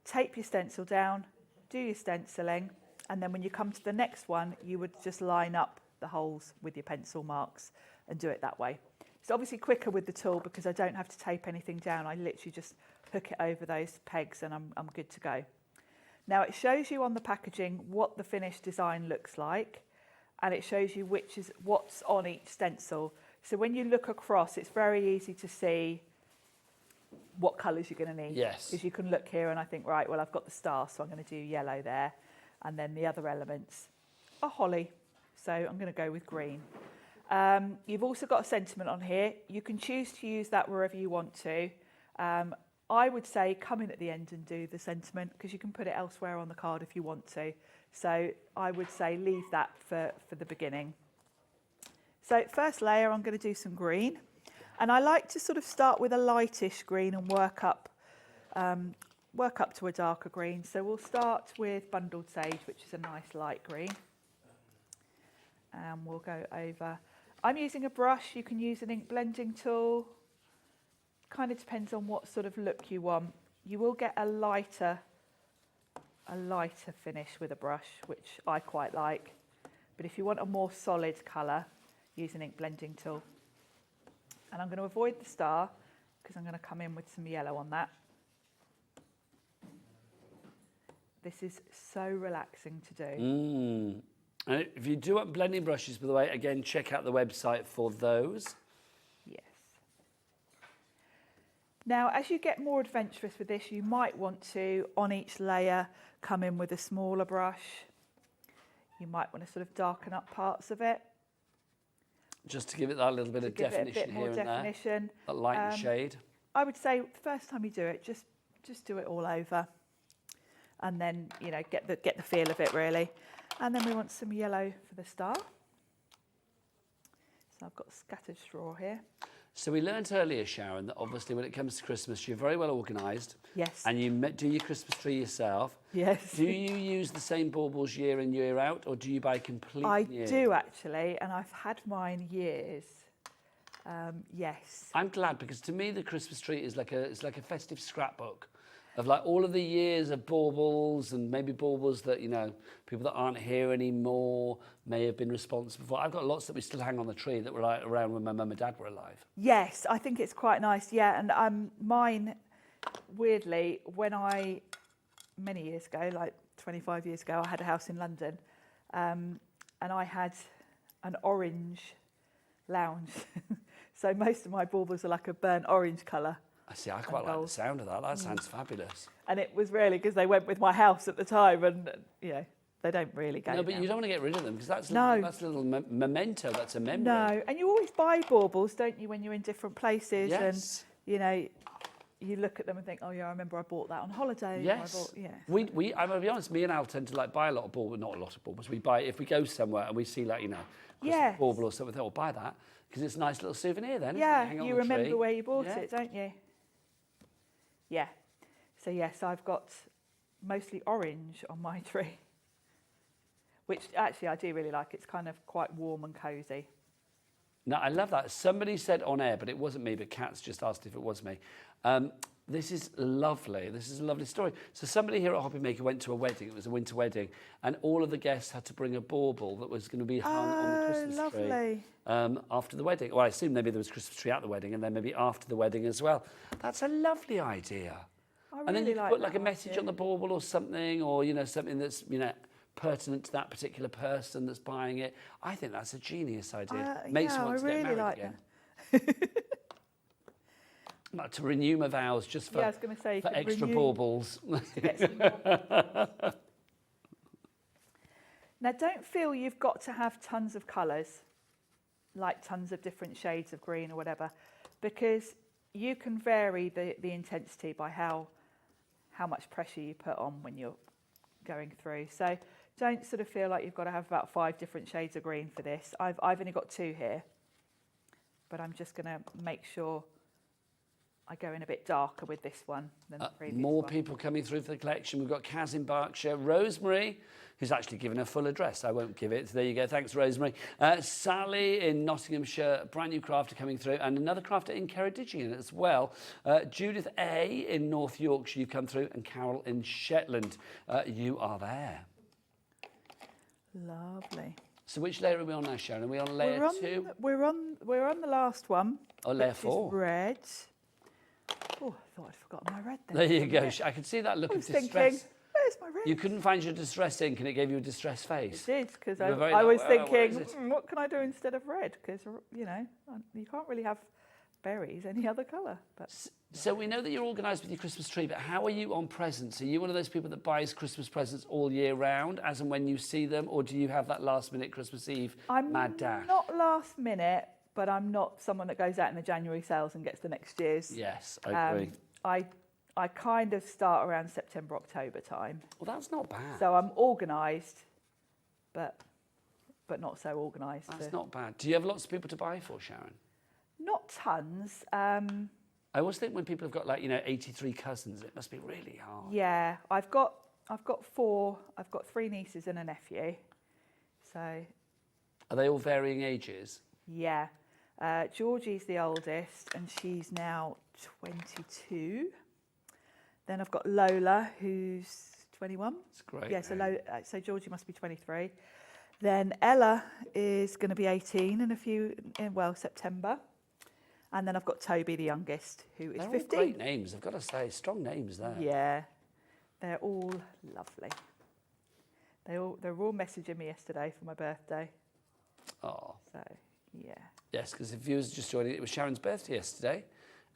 Tape your stencil down, do your stenciling, and then when you come to the next one, you would just line up the holes with your pencil marks and do it that way. It's obviously quicker with the tool because I don't have to tape anything down. I literally just hook it over those pegs and I'm good to go. Now it shows you on the packaging what the finished design looks like, and it shows you what's on each stencil. So when you look across, it's very easy to see what colours you're going to need. Yes. Because you can look here and I think, right, well, I've got the star, so I'm going to do yellow there. And then the other elements are holly. So I'm going to go with green. You've also got a sentiment on here. You can choose to use that wherever you want to. I would say come in at the end and do the sentiment because you can put it elsewhere on the card if you want to. So I would say leave that for the beginning. So first layer, I'm going to do some green. And I like to sort of start with a lightish green and work up to a darker green. So we'll start with bundled sage, which is a nice light green. And we'll go over. I'm using a brush. You can use an ink blending tool. Kind of depends on what sort of look you want. You will get a lighter finish with a brush, which I quite like. But if you want a more solid colour, use an ink blending tool. And I'm going to avoid the star because I'm going to come in with some yellow on that. This is so relaxing to do. And if you do want blending brushes, by the way, again, check out the website for those. Yes. Now, as you get more adventurous with this, you might want to, on each layer, come in with a smaller brush. You might want to sort of darken up parts of it. Just to give it that little bit of definition here and there. That light and shade. I would say the first time you do it, just do it all over. And then, you know, get the feel of it really. And then we want some yellow for the star. So I've got scattered straw here. So we learnt earlier, Sharon, that obviously when it comes to Christmas, you're very well organised. Yes. And you do your Christmas tree yourself. Yes. Do you use the same baubles year in, year out, or do you buy complete new? I do actually, and I've had mine years. Yes. I'm glad because to me the Christmas tree is like a festive scrapbook of like all of the years of baubles and maybe baubles that, you know, people that aren't here anymore may have been responsible for. I've got lots that we still hang on the tree that were like around when my mum and dad were alive. Yes, I think it's quite nice. Yeah, and mine, weirdly, many years ago, like 25 years ago, I had a house in London, and I had an orange lounge. So most of my baubles are like a burnt orange colour. I see, I quite like the sound of that. That sounds fabulous. And it was really because they went with my house at the time, and you know, they don't really go. No, but now. you don't want to get rid of them because that's a little memento. That's a memory. No, and you always buy baubles, don't you, when you're in different places? Yes. And you know, you look at them and think, oh yeah, I remember I bought that on holiday. Yes. Yes. I'm going to be honest. Me and Al tend to like buy a lot of baubles. Not a lot of baubles. We buy if we go somewhere and we see like, you know, Christmas bauble or something. We'll buy that because it's a nice little souvenir. Then yeah, isn't it? you remember where you bought it, don't you? Yeah. So yes, I've got mostly orange on my tree, which actually I do really like. It's kind of quite warm and cosy. No, I love that. Somebody said on air, but it wasn't me, but Kat's just asked if it was me. This is lovely. This is a lovely story. So somebody here at Hobby Maker went to a wedding. It was a winter wedding, and all of the guests had to bring a bauble that was going to be hung on the Christmas tree after the wedding. Well, I assume maybe there was a Christmas tree at the wedding, and then maybe after the wedding as well. That's a lovely idea. And then you can put like a message on the bauble or something, or something that's pertinent to that particular person that's buying it. I think that's a genius idea. Makes me want to get married again. To renew my vows just for, I was going to say, for extra baubles. Now, don't feel you've got to have tons of colours, like tons of different shades of green or whatever, because you can vary the intensity by how much pressure you put on when you're going through. So don't sort of feel like you've got to have about 5 different shades of green for this. I've only got 2 here, but I'm just going to make sure I go in a bit darker with this one than the previous More one. people coming through for the collection. We've got Kaz in Berkshire, Rosemary, who's actually given her full address. I won't give it. There you go. Thanks, Rosemary. Sally in Nottinghamshire, brand new crafter coming through, and another crafter in Ceredigion as well. Judith A in North Yorkshire, you've come through, and Carol in Shetland. You are there. Lovely. So which layer are we on now, Sharon? Are we on layer 2? We're on the last one. Oh, layer which is 4. red. Oh, I thought I'd forgotten my red then. There you go. I can see that look I of was distress. thinking, where's my red? You couldn't find your distress ink and it gave you a distressed face. It did, because You were very I was like, "Well, what thinking, is it?" what can I do instead of red? Because, you can't really have berries any other colour. But So we know that you're organised with your Christmas tree, but how are you on presents? Are you one of those people that buys Christmas presents all year round, as and when you see them, or do you have that last-minute Christmas Eve mad dash? I'm not last minute, but I'm not someone that goes out in the January sales and gets the next year's. Yes, I agree. I kind of start around September, October time. Well, that's not bad. So I'm organised, but not so organised. That's not bad. Do you have lots of people to buy for, Sharon? Not tons. I always think when people have got 83 cousins, it must be really hard. Yeah, I've got 4. I've got 3 nieces and a nephew. So. Are they all varying ages? Yeah. Georgie's the oldest, and she's now 22. Then I've got Lola, who's 21. That's great. Yeah, so Georgie must be 23. Then Ella is going to be 18 in September. And then I've got Toby, the youngest, who is They're 15. all great names, I've got to say. Strong names there. Yeah, they're all lovely. They were all messaging me yesterday for my birthday. Oh. So, yeah. Yes, because if viewers are just joining, it was Sharon's birthday yesterday,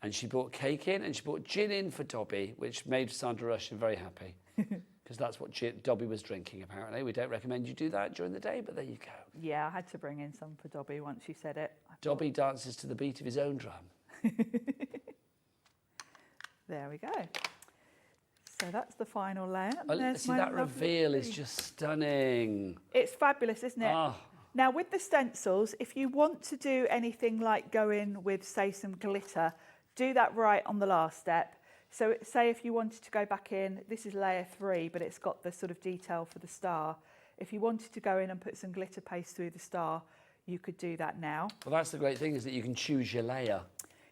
and she brought cake in and she brought gin in for Dobby, which made Sandra Russian very happy, because that's what Dobby was drinking, apparently. We don't recommend you do that during the day, but there you go. Yeah, I had to bring in some for Dobby once she said it. Dobby dances to the beat of his own drum. There we go. So that's the final layer. Oh, see, that reveal is just stunning. It's fabulous, isn't it? Oh. Now, with the stencils, if you want to do anything like go in with, say, some glitter, do that right on the last step. So say if you wanted to go back in, this is layer 3, but it's got the sort of detail for the star. If you wanted to go in and put some glitter paste through the star, you could do that now. Well, that's the great thing, is that you can choose your layer.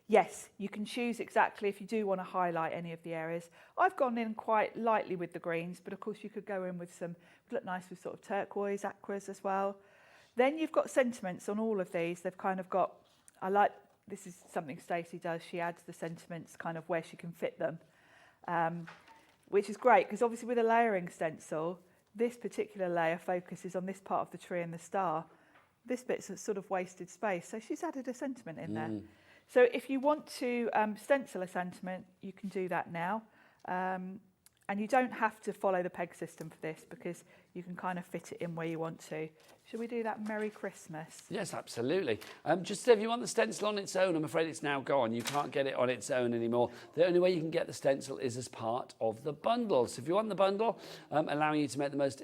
Yes, you can choose exactly if you do want to highlight any of the areas. I've gone in quite lightly with the greens, but of course you could go in with some, look nice with sort of turquoise, aquas as well. Then you've got sentiments on all of these. They've kind of got, this is something Stacey does. She adds the sentiments kind of where she can fit them, which is great because obviously with a layering stencil, this particular layer focuses on this part of the tree and the star. This bit's a sort of wasted space. So she's added a sentiment in there. So if you want to stencil a sentiment, you can do that now. And you don't have to follow the peg system for this because you can kind of fit it in where you want to. Should we do that Merry Christmas? Yes, absolutely. Just if you want the stencil on its own, I'm afraid it's now gone. You can't get it on its own anymore. The only way you can get the stencil is as part of the bundle. So if you want the bundle, allowing you to make the most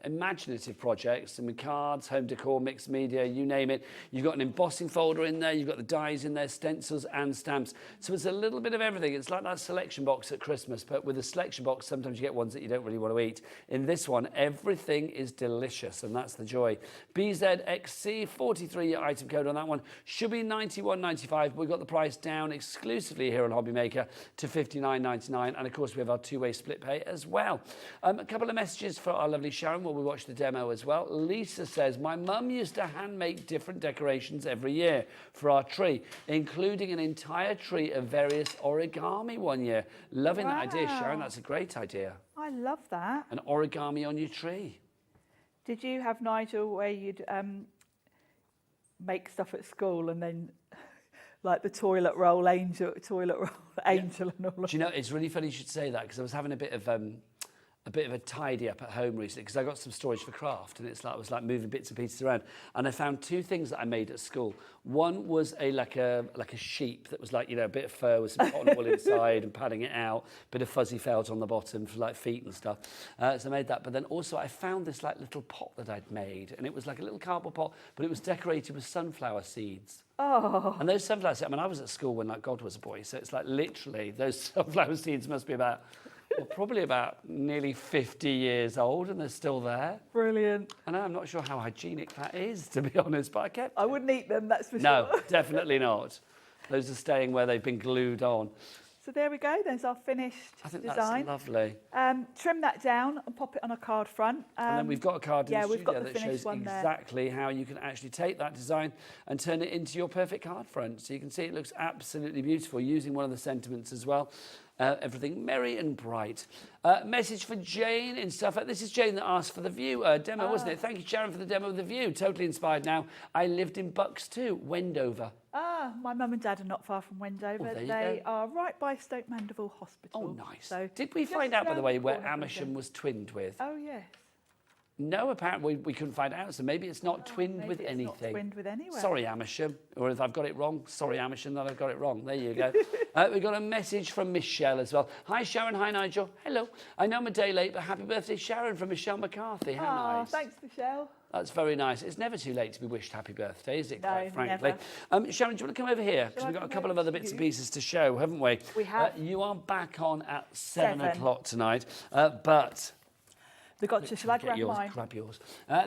imaginative projects, and with cards, home decor, mixed media, you name it. You've got an embossing folder in there, you've got the dies in there, stencils and stamps. So it's a little bit of everything. It's like that selection box at Christmas, but with a selection box, sometimes you get ones that you don't really want to eat. In this one, everything is delicious, and that's the joy. BZXC, 43 item code on that one. Should be $91.95, but we've got the price down exclusively here on Hobby Maker to $59.99, and of course we have our two-way split pay as well. A couple of messages for our lovely Sharon while we watch the demo as well. Lisa says, my mum used to hand make different decorations every year for our tree, including an entire tree of various origami one year. Loving that idea, Sharon. That's a great idea. I love that. An origami on your tree. Did you have, Nigel, where you'd make stuff at school and then like the toilet roll angel and all of Do you know, it's really funny you should say that, because I was having a bit of a tidy up at home recently, because I got some storage for craft, and it's like I was like moving bits and pieces around, and I found two things that I made at school. One was like a sheep that was like, you know, a bit of fur with some cotton wool inside and padding it out, bit of fuzzy felt on the bottom for like feet and stuff. So I made that, but then also I found this like little pot that I'd made, and it was like a little cardboard pot, but it was decorated with sunflower seeds. Oh. And those sunflower seeds, I mean, I was at school when like God was a boy, so it's like literally those sunflower seeds must be about, well, probably about nearly 50 years old, and they're still there. Brilliant. I know, I'm not sure how hygienic that is, to be honest, but I wouldn't eat them, that's for sure. No, definitely not. Those are staying where they've been glued on. So there we go, there's our finished I think design. that's lovely. Trim that down and pop it on a card front. And then we've got a card in the we've got studio the that finished shows one there. exactly how you can actually take that design and turn it into your perfect card front. So you can see it looks absolutely beautiful, using one of the sentiments as well. Everything merry and bright. Message for Jane in Suffolk. This is Jane that asked for the View demo, wasn't it? Thank you, Sharon, for the demo of the View. Totally inspired now. I lived in Bucks too, Wendover. My mum and dad are not far from Wendover. Oh, there you they go. are right by Stoke Mandeville Hospital. Oh, nice. So did we just find out, by the round way, where corner from Amersham them. was twinned with? Oh, yes. No, apparently we couldn't find out, so maybe it's not twinned maybe with it's anything. not twinned with anywhere. Sorry, Amersham, or if I've got it wrong, sorry, Amersham, that I've got it wrong. There you go. We've got a message from Michelle as well. Hi, Sharon. Hi, Nigel. Hello. I know I'm a day late, but happy birthday, Sharon, from Michelle McCarthy. How nice. Thanks, Michelle. That's very nice. It's never too late to be wished happy birthday, is it, No, quite frankly? never. Sharon, do you want to come over here? Because we've got a couple of other bits and pieces to show, haven't we? We have. You are back on at 7 o'clock tonight, but... The gotcha. Shall I grab yours, mine? grab yours.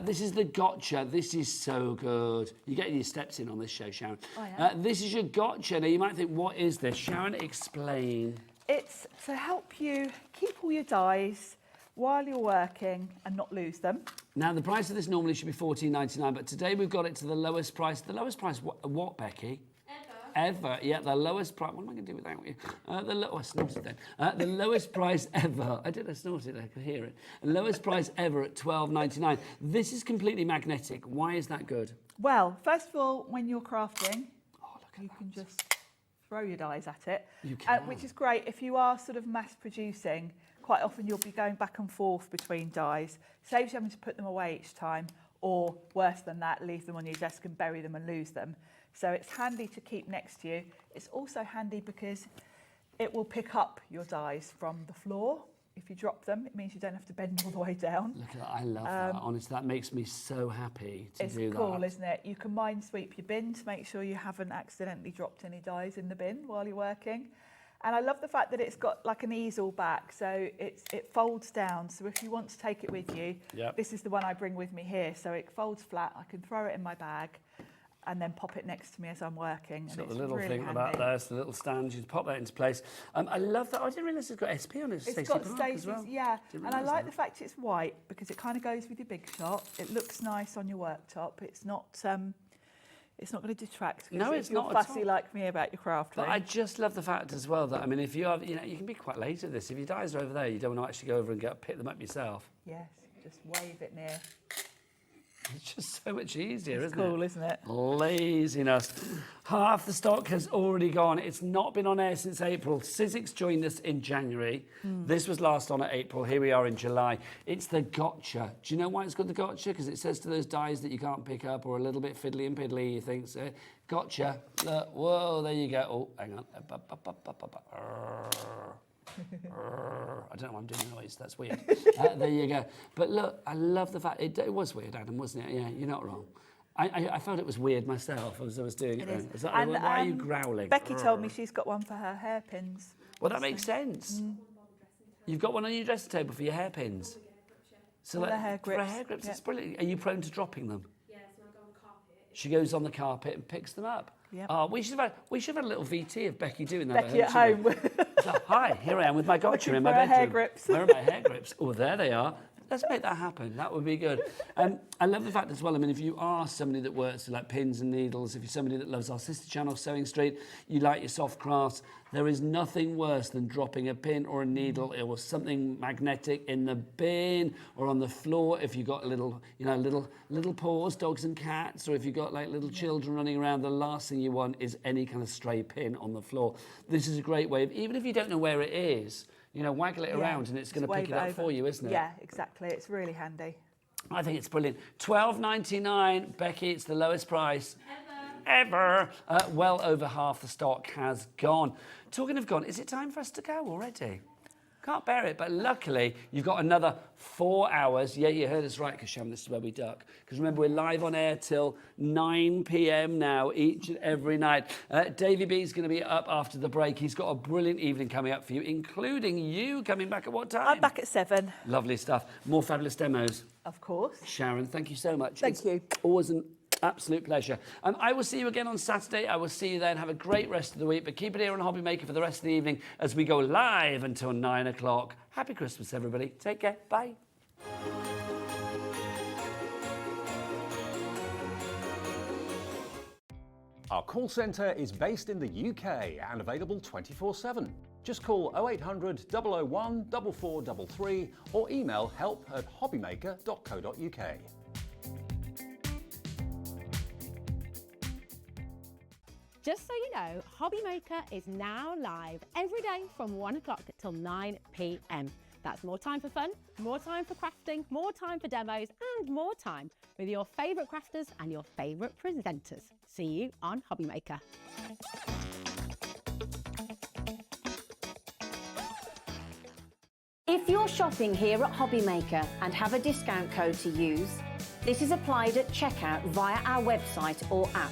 This is the gotcha. This is so good. You're getting your steps in on this show, Sharon. I am. This is your gotcha. Now, you might think, what is this? Sharon, explain. It's to help you keep all your dies while you're working and not lose them. Now, the price of this normally should be $14.99, but today we've got it to the lowest price. The lowest price, what Becky? Ever, yeah, the lowest price. What am I going to do without you? I snorted then. The lowest price ever. I snorted, I could hear it. The lowest price ever at $12.99. This is completely magnetic. Why is that good? Well, first of all, when you're crafting, you can just throw your dies at it. You can. Which is great. If you are sort of mass producing, quite often you'll be going back and forth between dies. Saves you having to put them away each time, or worse than that, leave them on your desk and bury them and lose them. So it's handy to keep next to you. It's also handy because it will pick up your dies from the floor. If you drop them, it means you don't have to bend all the way down. Look at that, I love that. Honestly, that makes me so happy to do that. It's cool, isn't it? You can minesweep your bin to make sure you haven't accidentally dropped any dies in the bin while you're working. And I love the fact that it's got like an easel back, so it folds down. So if you want to take it with you, this is the one I bring with me here. So it folds flat, I can throw it in my bag and then pop it next to me as I'm working. It's got the little thing about there, so the little stand, you pop that into place. I love that. I didn't realise it's got SP on it. It's got Park Stacey's, as well. yeah. And I like the fact it's white because it kind of goes with your big shot. It looks nice on your worktop. It's not going to detract. No, it's not You're at fussy all. like me about your craft. But I just love the fact as well that, I mean, if you have, you can be quite late at this. If your dies are over there, you don't want to actually go over and pick them up yourself. Yes, just wave it near. It's just so much easier, It's isn't it? cool, isn't it? Laziness. Half the stock has already gone. It's not been on air since April. Sizzix joined us in January. This was last on at April. Here we are in July. It's the gotcha. Do you know why it's called the gotcha? Because it says to those dies that you can't pick up or a little bit fiddly and piddly, you think, so gotcha. Look, whoa, there you go. Oh, hang on. I don't know why I'm doing the noise. That's weird. There you go. But look, I love the fact it was weird, Adam, wasn't it? Yeah, you're not wrong. I felt it was weird myself as I was doing it. It is. Why are you growling? Becky told me she's got one for her hairpins. Well, that makes sense. You've got one on your dressing table for your hairpins. So For the hair For grips. hair grips, Yeah. it's brilliant. Are you prone to dropping them? Yeah, so I go on the carpet. She goes on the carpet and picks them up. Yep. Oh, we should have had a little VT of Becky doing that. Becky at shouldn't we? home. So, hi, here I am with my gotcha in my for her bedroom. hair grips. Where are my hair grips? Oh, there they are. Let's make that happen. That would be good. I love the fact as well, I mean, if you are somebody that works with like pins and needles, if you're somebody that loves our sister channel, Sewing Street, you like your soft crafts, there is nothing worse than dropping a pin or a needle or something magnetic in the bin or on the floor if you've got little paws, dogs and cats, or if you've got like little children running around, the last thing you want is any kind of stray pin on the floor. This is a great way of, even if you don't know where it is, waggle it around and it's going to pick it up for you, isn't it? Yeah, exactly. It's really handy. I think it's brilliant. $12.99, Becky, it's the lowest price ever. Well over half the stock has gone. Talking of gone, is it time for us to go already? Can't bear it, but luckily you've got another 4 hours. Yeah, you heard us right, Kasham, this is where we duck. Because remember, we're live on air till 9 p.m. now, each and every night. Davey B is going to be up after the break. He's got a brilliant evening coming up for you, including you coming back at what time? I'm back at 7. Lovely stuff. More fabulous demos. Of course. Sharon, thank you so much. Thank you. Always an absolute pleasure. I will see you again on Saturday. I will see you then. Have a great rest of the week, but keep it here on Hobby Maker for the rest of the evening as we go live until 9 o'clock. Happy Christmas, everybody. Take care. Bye. Our call centre is based in the UK and available 24/7. Just call 0800 001 4433 or email help@hobbymaker.co.uk. Just so you know, Hobby Maker is now live every day from 1 o'clock till 9 p.m. That's more time for fun, more time for crafting, more time for demos, and more time with your favourite crafters and your favourite presenters. See you on Hobby Maker. If you're shopping here at Hobby Maker and have a discount code to use, this is applied at checkout via our website or app.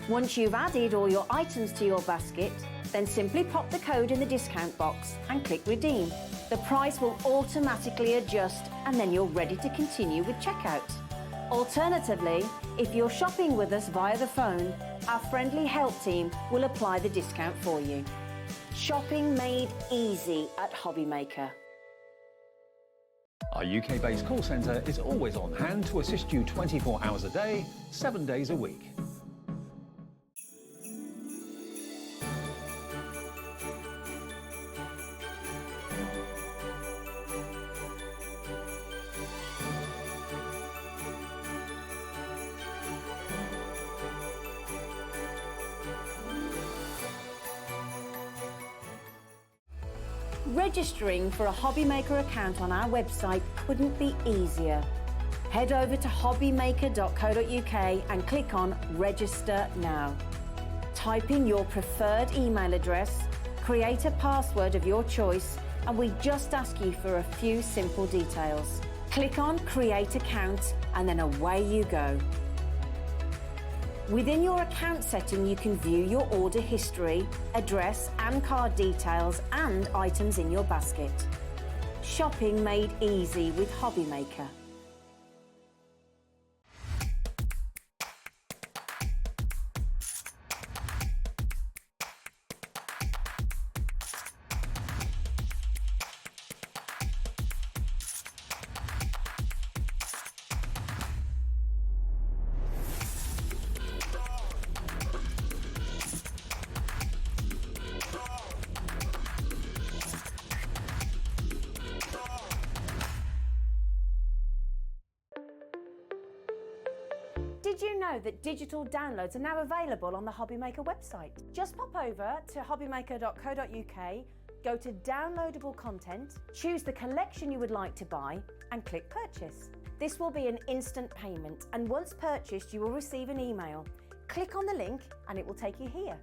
Once you've added all your items to your basket, then simply pop the code in the discount box and click redeem. The price will automatically adjust and then you're ready to continue with checkout. Alternatively, if you're shopping with us via the phone, our friendly help team will apply the discount for you. Shopping made easy at Hobby Maker. Our UK-based call centre is always on hand to assist you 24 hours a day, 7 days a week. Registering for a Hobby Maker account on our website couldn't be easier. Head over to hobbymaker.co.uk and click on Register Now. Type in your preferred email address, create a password of your choice, and we just ask you for a few simple details. Click on Create Account and then away you go. Within your account setting, you can view your order history, address and card details and items in your basket. Shopping made easy with Hobby Maker. Did you know that digital downloads are now available on the Hobby Maker website? Just pop over to hobbymaker.co.uk, go to downloadable content, choose the collection you would like to buy and click purchase. This will be an instant payment and once purchased you will receive an email. Click on the link and it will take you here.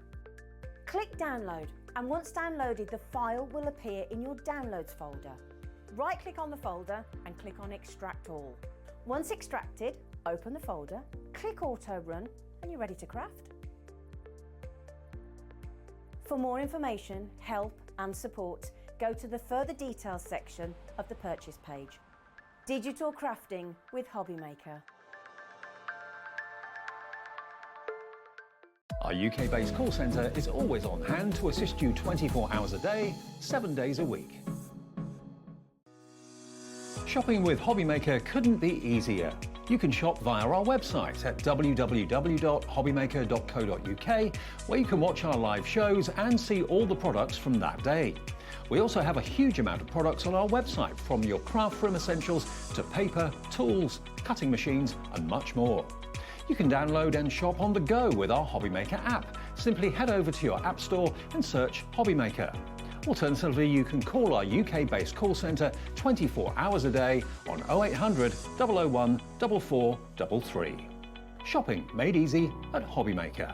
Click download And once downloaded, the file will appear in your Downloads folder. Right-click on the folder and click on Extract All. Once extracted, open the folder, click Auto Run, and you're ready to craft. For more information, help and support, go to the Further Details section of the purchase page. Digital crafting with Hobbymaker. Our UK-based call centre is always on hand to assist you 24 hours a day, 7 days a week. Shopping with Hobbymaker couldn't be easier. You can shop via our website at www.hobbymaker.co.uk, where you can watch our live shows and see all the products from that day. We also have a huge amount of products on our website, from your craft room essentials to paper, tools, cutting machines and much more. You can download and shop on the go with our Hobbymaker app. Simply head over to your app store and search Hobbymaker. Alternatively, you can call our UK-based call centre 24 hours a day on 0800 001 4433. Shopping made easy at Hobbymaker.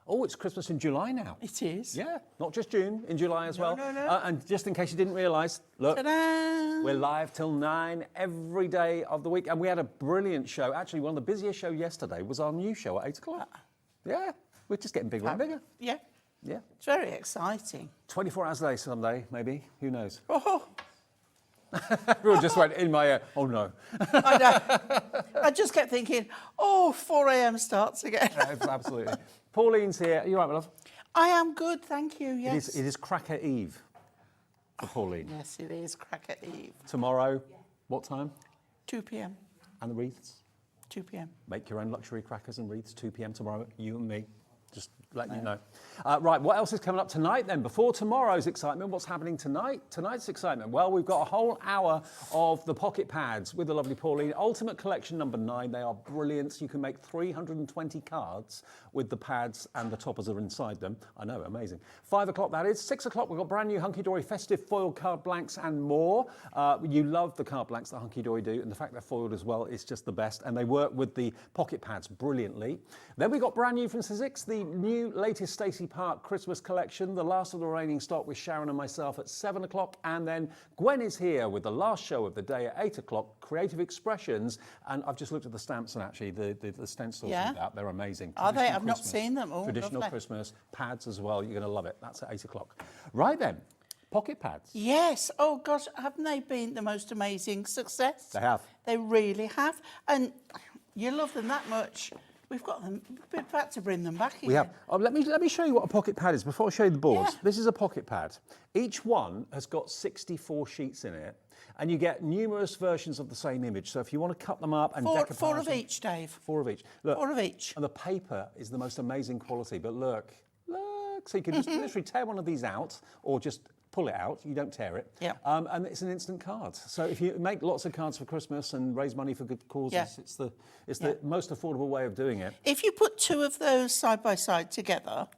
Oh, it's Christmas in July now. It is. Yeah, not just June, in July as well. No. And just in case you didn't realise, look, Ta-da! we're live till 9 every day of the week. And we had a brilliant show. Actually, one of the busiest shows yesterday was our new show at 8 o'clock. Yeah, we're just getting bigger and bigger. Yeah. Yeah. It's very exciting. 24 hours a day someday, maybe. Who knows? Oh, Everyone just went in my ear, oh no. I know. I just kept thinking, 4 a.m. starts again. Absolutely. Pauline's here. Are you all right, my love? I am good, thank you, yes. It is Cracker Eve for Pauline. Yes, it is Cracker Eve. Tomorrow, what time? 2 p.m. And the wreaths? 2 p.m. Make your own luxury crackers and wreaths, 2 p.m. tomorrow, you and me. Just letting you know. Right, what else is coming up tonight then? Before tomorrow's excitement, what's happening tonight? Tonight's excitement. Well, we've got a whole hour of the pocket pads with the lovely Pauline. Ultimate Collection number 9. They are brilliant. You can make 320 cards with the pads and the toppers are inside them. I know, amazing. 5 o'clock that is. 6 o'clock we've got brand new Hunkydory festive foil card blanks and more. You love the card blanks that Hunkydory do, and the fact they're foiled as well is just the best. And they work with the pocket pads brilliantly. Then we got brand new from Sizzix, the new latest Stacey Park Christmas collection, the last of the remaining stock with Sharon and myself at 7 o'clock. And then Gwen is here with the last show of the day at 8 o'clock, Creative Expressions. And I've just looked at the stamps and actually the stencils and that, they're amazing. Are they? I've not Christmas. seen them. Oh, Traditional lovely. Christmas, pads as well. You're going to love it. That's at 8 o'clock. Right then, pocket pads. Yes. Oh, gosh, haven't they been the most amazing success? They have. They really have. And you love them that much. We've got them. We've had to bring them back again. We have. Let me show you what a pocket pad is before I show you the boards. Yeah. This is a pocket pad. Each one has got 64 sheets in it, and you get numerous versions of the same image. So if you want to cut them up and decoupage Four of them- each, Dave. 4 of each. Look, 4 of each. and the paper is the most amazing quality. But look. So you can just literally tear one of these out, or just pull it out. You don't tear it. Yeah. And it's an instant card. So if you make lots of cards for Christmas and raise money for good causes, Yeah. it's the most affordable way of doing it. If you put 2 of those side by side together,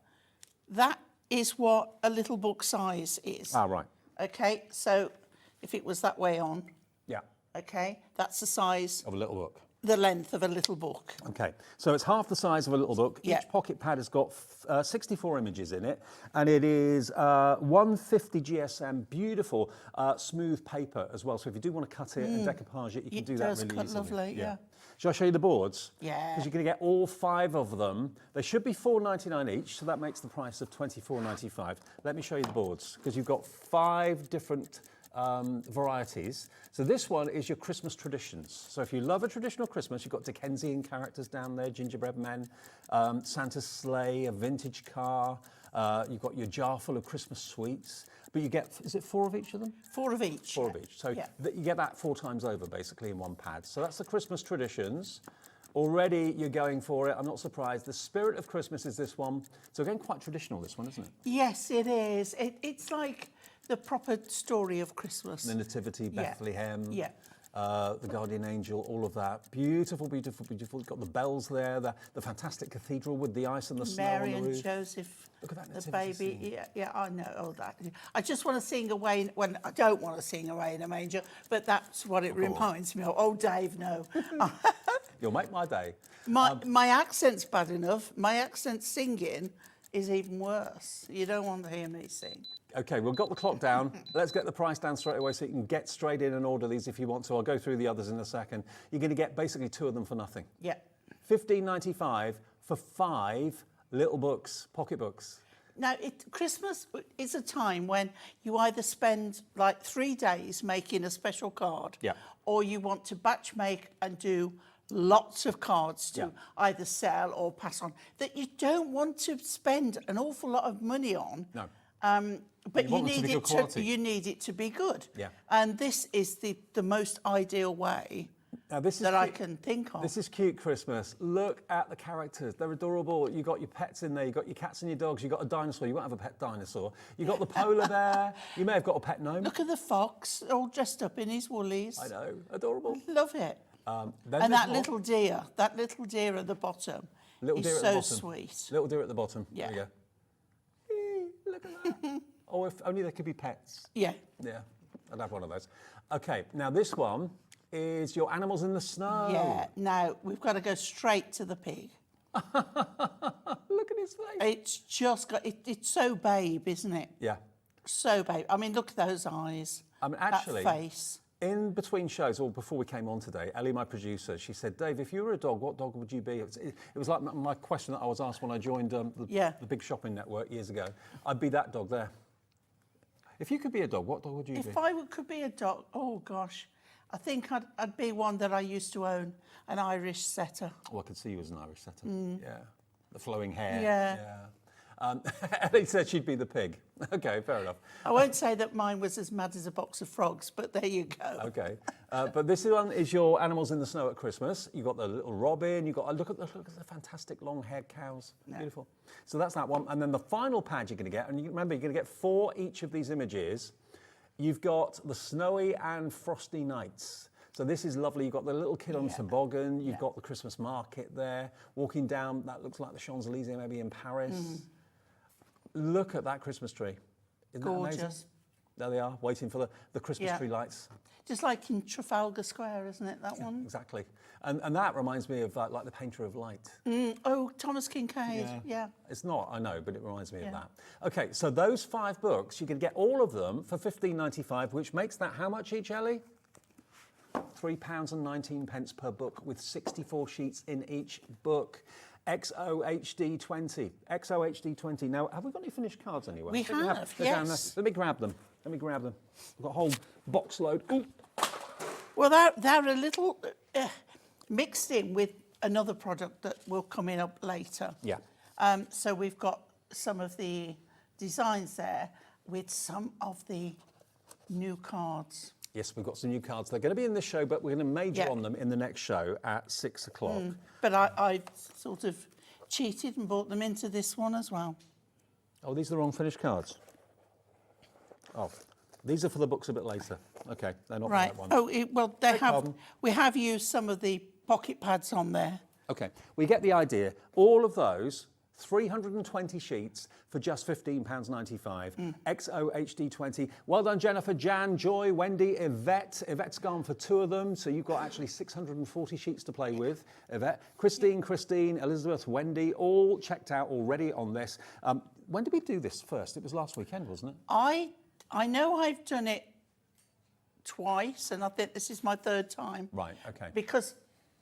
that is what a little book size is. Ah, right. Okay, so if it was that way on, Yeah. okay, that's the size, Of a little book. the length of a little book. Okay, so it's half the size of a little book. Yeah. Each pocket pad has got 64 images in it, and it is 150 GSM, beautiful, smooth paper as well. So if you do want to cut it and decoupage it, you can It do that does really cut easily. lovely, yeah. Shall I show you the boards? Yeah. Because you're going to get all 5 of them. They should be $4.99 each, so that makes the price of $24.95. Let me show you the boards, because you've got 5 different varieties. So this one is your Christmas traditions. So if you love a traditional Christmas, you've got Dickensian characters down there, gingerbread men, Santa's sleigh, a vintage car. You've got your jar full of Christmas sweets. But you get, is it 4 of each of them? 4 of each. 4 of each. So Yeah. you get that 4 times over, basically, in one pad. So that's the Christmas traditions. Already you're going for it. I'm not surprised. The spirit of Christmas is this one. So again, quite traditional, this one, isn't it? Yes, it is. It's like the proper story of Christmas. The Nativity, Yeah. Bethlehem. Yeah. the guardian angel, all of that. Beautiful, beautiful, beautiful. You've got the bells there, the fantastic cathedral with the ice and the snow Mary on the and roof. Joseph, Look at that the nativity baby. scene. Yeah, I know all that. I just want to sing away when I don't want to sing away in a manger, but that's what it reminds me of. Oh, Dave, no. You'll make my day. My accent's bad enough. My accent singing is even worse. You don't want to hear me sing. Okay, we've got the clock down. Let's get the price down straight away so you can get straight in and order these if you want to. I'll go through the others in a second. You're going to get basically 2 of them for nothing. Yeah. $15.95 for 5 little books, pocket books. Now, Christmas is a time when you either spend like 3 days making a special card, Yeah. or you want to batch make and do lots of cards to Yeah. either sell or pass on that you don't want to spend an awful lot of money on. No. But You you want them to need be it good quality. you need it to be good. Yeah. And this is the most ideal way Now, this is that I cute. can think of. This is cute Christmas. Look at the characters. They're adorable. You've got your pets in there. You've got your cats and your dogs. You've got a dinosaur. You won't have a pet dinosaur. You've got the polar bear. You may have got a pet gnome. Look at the fox, all dressed up in his woolies. I know. Adorable. Love it. Then And there's that more. little deer at the bottom Little is deer at so the bottom. sweet. Little deer at the bottom. Yeah. There you go. Eee, look at that. Oh, if only they could be pets. Yeah. Yeah, I'd have one of those. Okay, now this one is your animals in the snow. Yeah. Now, we've got to go straight to the pig. Look at his face. It's just got, it's so babe, isn't it? Yeah. So babe. I mean, look at those eyes. I mean, actually, that face. in between shows, or before we came on today, Ellie, my producer, she said, Dave, if you were a dog, what dog would you be? It was like my question that I was asked when I joined the big shopping network years ago. I'd be that dog there. If you could be a dog, what dog would you be? If could be a dog, oh gosh, I think I'd be one that I used to own, an Irish setter. Oh, I could see you as an Irish setter. Yeah. The flowing hair. Yeah. Ellie said she'd be the pig. Okay, fair enough. I won't say that mine was as mad as a box of frogs, but there you go. Okay, but this one is your animals in the snow at Christmas. You've got the little robin. You've got look at the fantastic long-haired cows. Yeah. Beautiful. So that's that one. And then the final pad you're going to get, and remember you're going to get 4 each of these images. You've got the snowy and frosty nights. So this is lovely. You've got the little kid on the toboggan. You've got the Christmas market there, walking down. That looks like the Champs-Elysees, maybe in Paris. Look at that Christmas tree. Isn't that amazing? Gorgeous. There they are, waiting for the Christmas tree lights. Just like in Trafalgar Square, isn't it, that one? Exactly. And that reminds me of like the painter of light. Oh, Thomas Kincaid, yeah. It's not, I know, but it reminds me of that. Okay, so those 5 books, you can get all of them for $15.95, which makes that how much each, Ellie? £3.19 per book with 64 sheets in each book. XOHD20. XOHD20. Now, have we got any finished cards anywhere? We I think have, They're down yes. there. Let me grab them. We've got a whole box load. Ooh. Well, they're a little mixed in with another product that will come in up later. Yeah. So we've got some of the designs there with some of the new cards. Yes, we've got some new cards. They're going to be in this show, but we're going to major on them in the next show at 6 o'clock. But I sort of cheated and brought them into this one as well. Oh, these are the wrong finished cards. Oh, these are for the books a bit later. Okay, they're not Right. the right one. Oh, well, we have used some of the pocket pads on there. Okay, we get the idea. All of those, 320 sheets for just £15.95. XOHD20. Well done, Jennifer, Jan, Joy, Wendy, Yvette. Yvette's gone for 2 of them, so you've got actually 640 sheets to play with. Yvette, Christine, Elizabeth, Wendy, all checked out already on this. When did we do this first? It was last weekend, wasn't it? I know I've done it twice, and I think this is my 3rd time. Right, okay. Because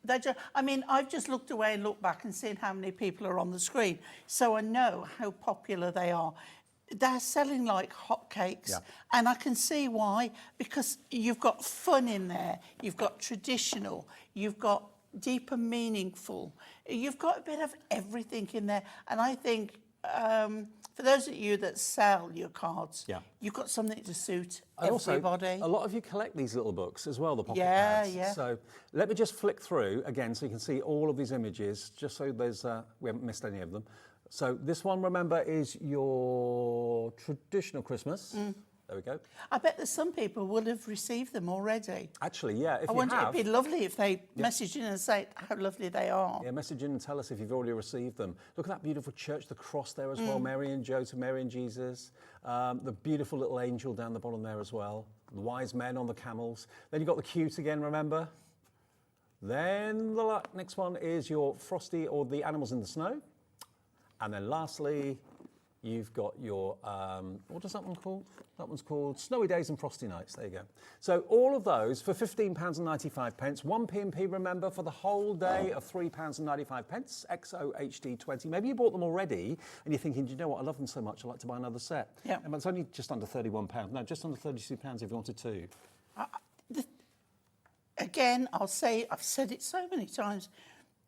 I've just looked away and looked back and seen how many people are on the screen, so I know how popular they are. They're selling like hotcakes, and I can see why, because you've got fun in there, you've got traditional, you've got deep and meaningful, you've got a bit of everything in there, and I think for those of you that sell your cards, you've got something to suit everybody. Also, a lot of you collect these little books as well, the pocket Yeah, pads. yeah. So let me just flick through again so you can see all of these images, just so there's we haven't missed any of them. So this one, remember, is your traditional Christmas. There we go. I bet that some people would have received them already. Actually, yeah, if I you wonder, have... it'd be lovely if they message in and say how lovely they are. Yeah, message in and tell us if you've already received them. Look at that beautiful church, the cross there as well, Mary and Joseph, Mary and Jesus. The beautiful little angel down the bottom there as well. The wise men on the camels. Then you've got the cute again, remember? Then the next one is your frosty or the animals in the snow. And then lastly, you've got your, what is that one called? That one's called Snowy Days and Frosty Nights. There you go. So all of those for £15.95. 1 P&P, remember, for the whole day of £3.95. XOHD20. Maybe you bought them already and you're thinking, do you know what, I love them so much, I'd like to buy another set. Yeah. And it's only just under £31. No, just under £32 if you wanted to. Again, I've said it so many times.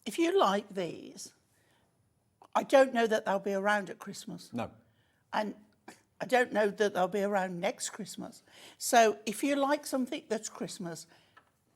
If you like these, I don't know that they'll be around at Christmas. No. And I don't know that they'll be around next Christmas. So if you like something that's Christmas,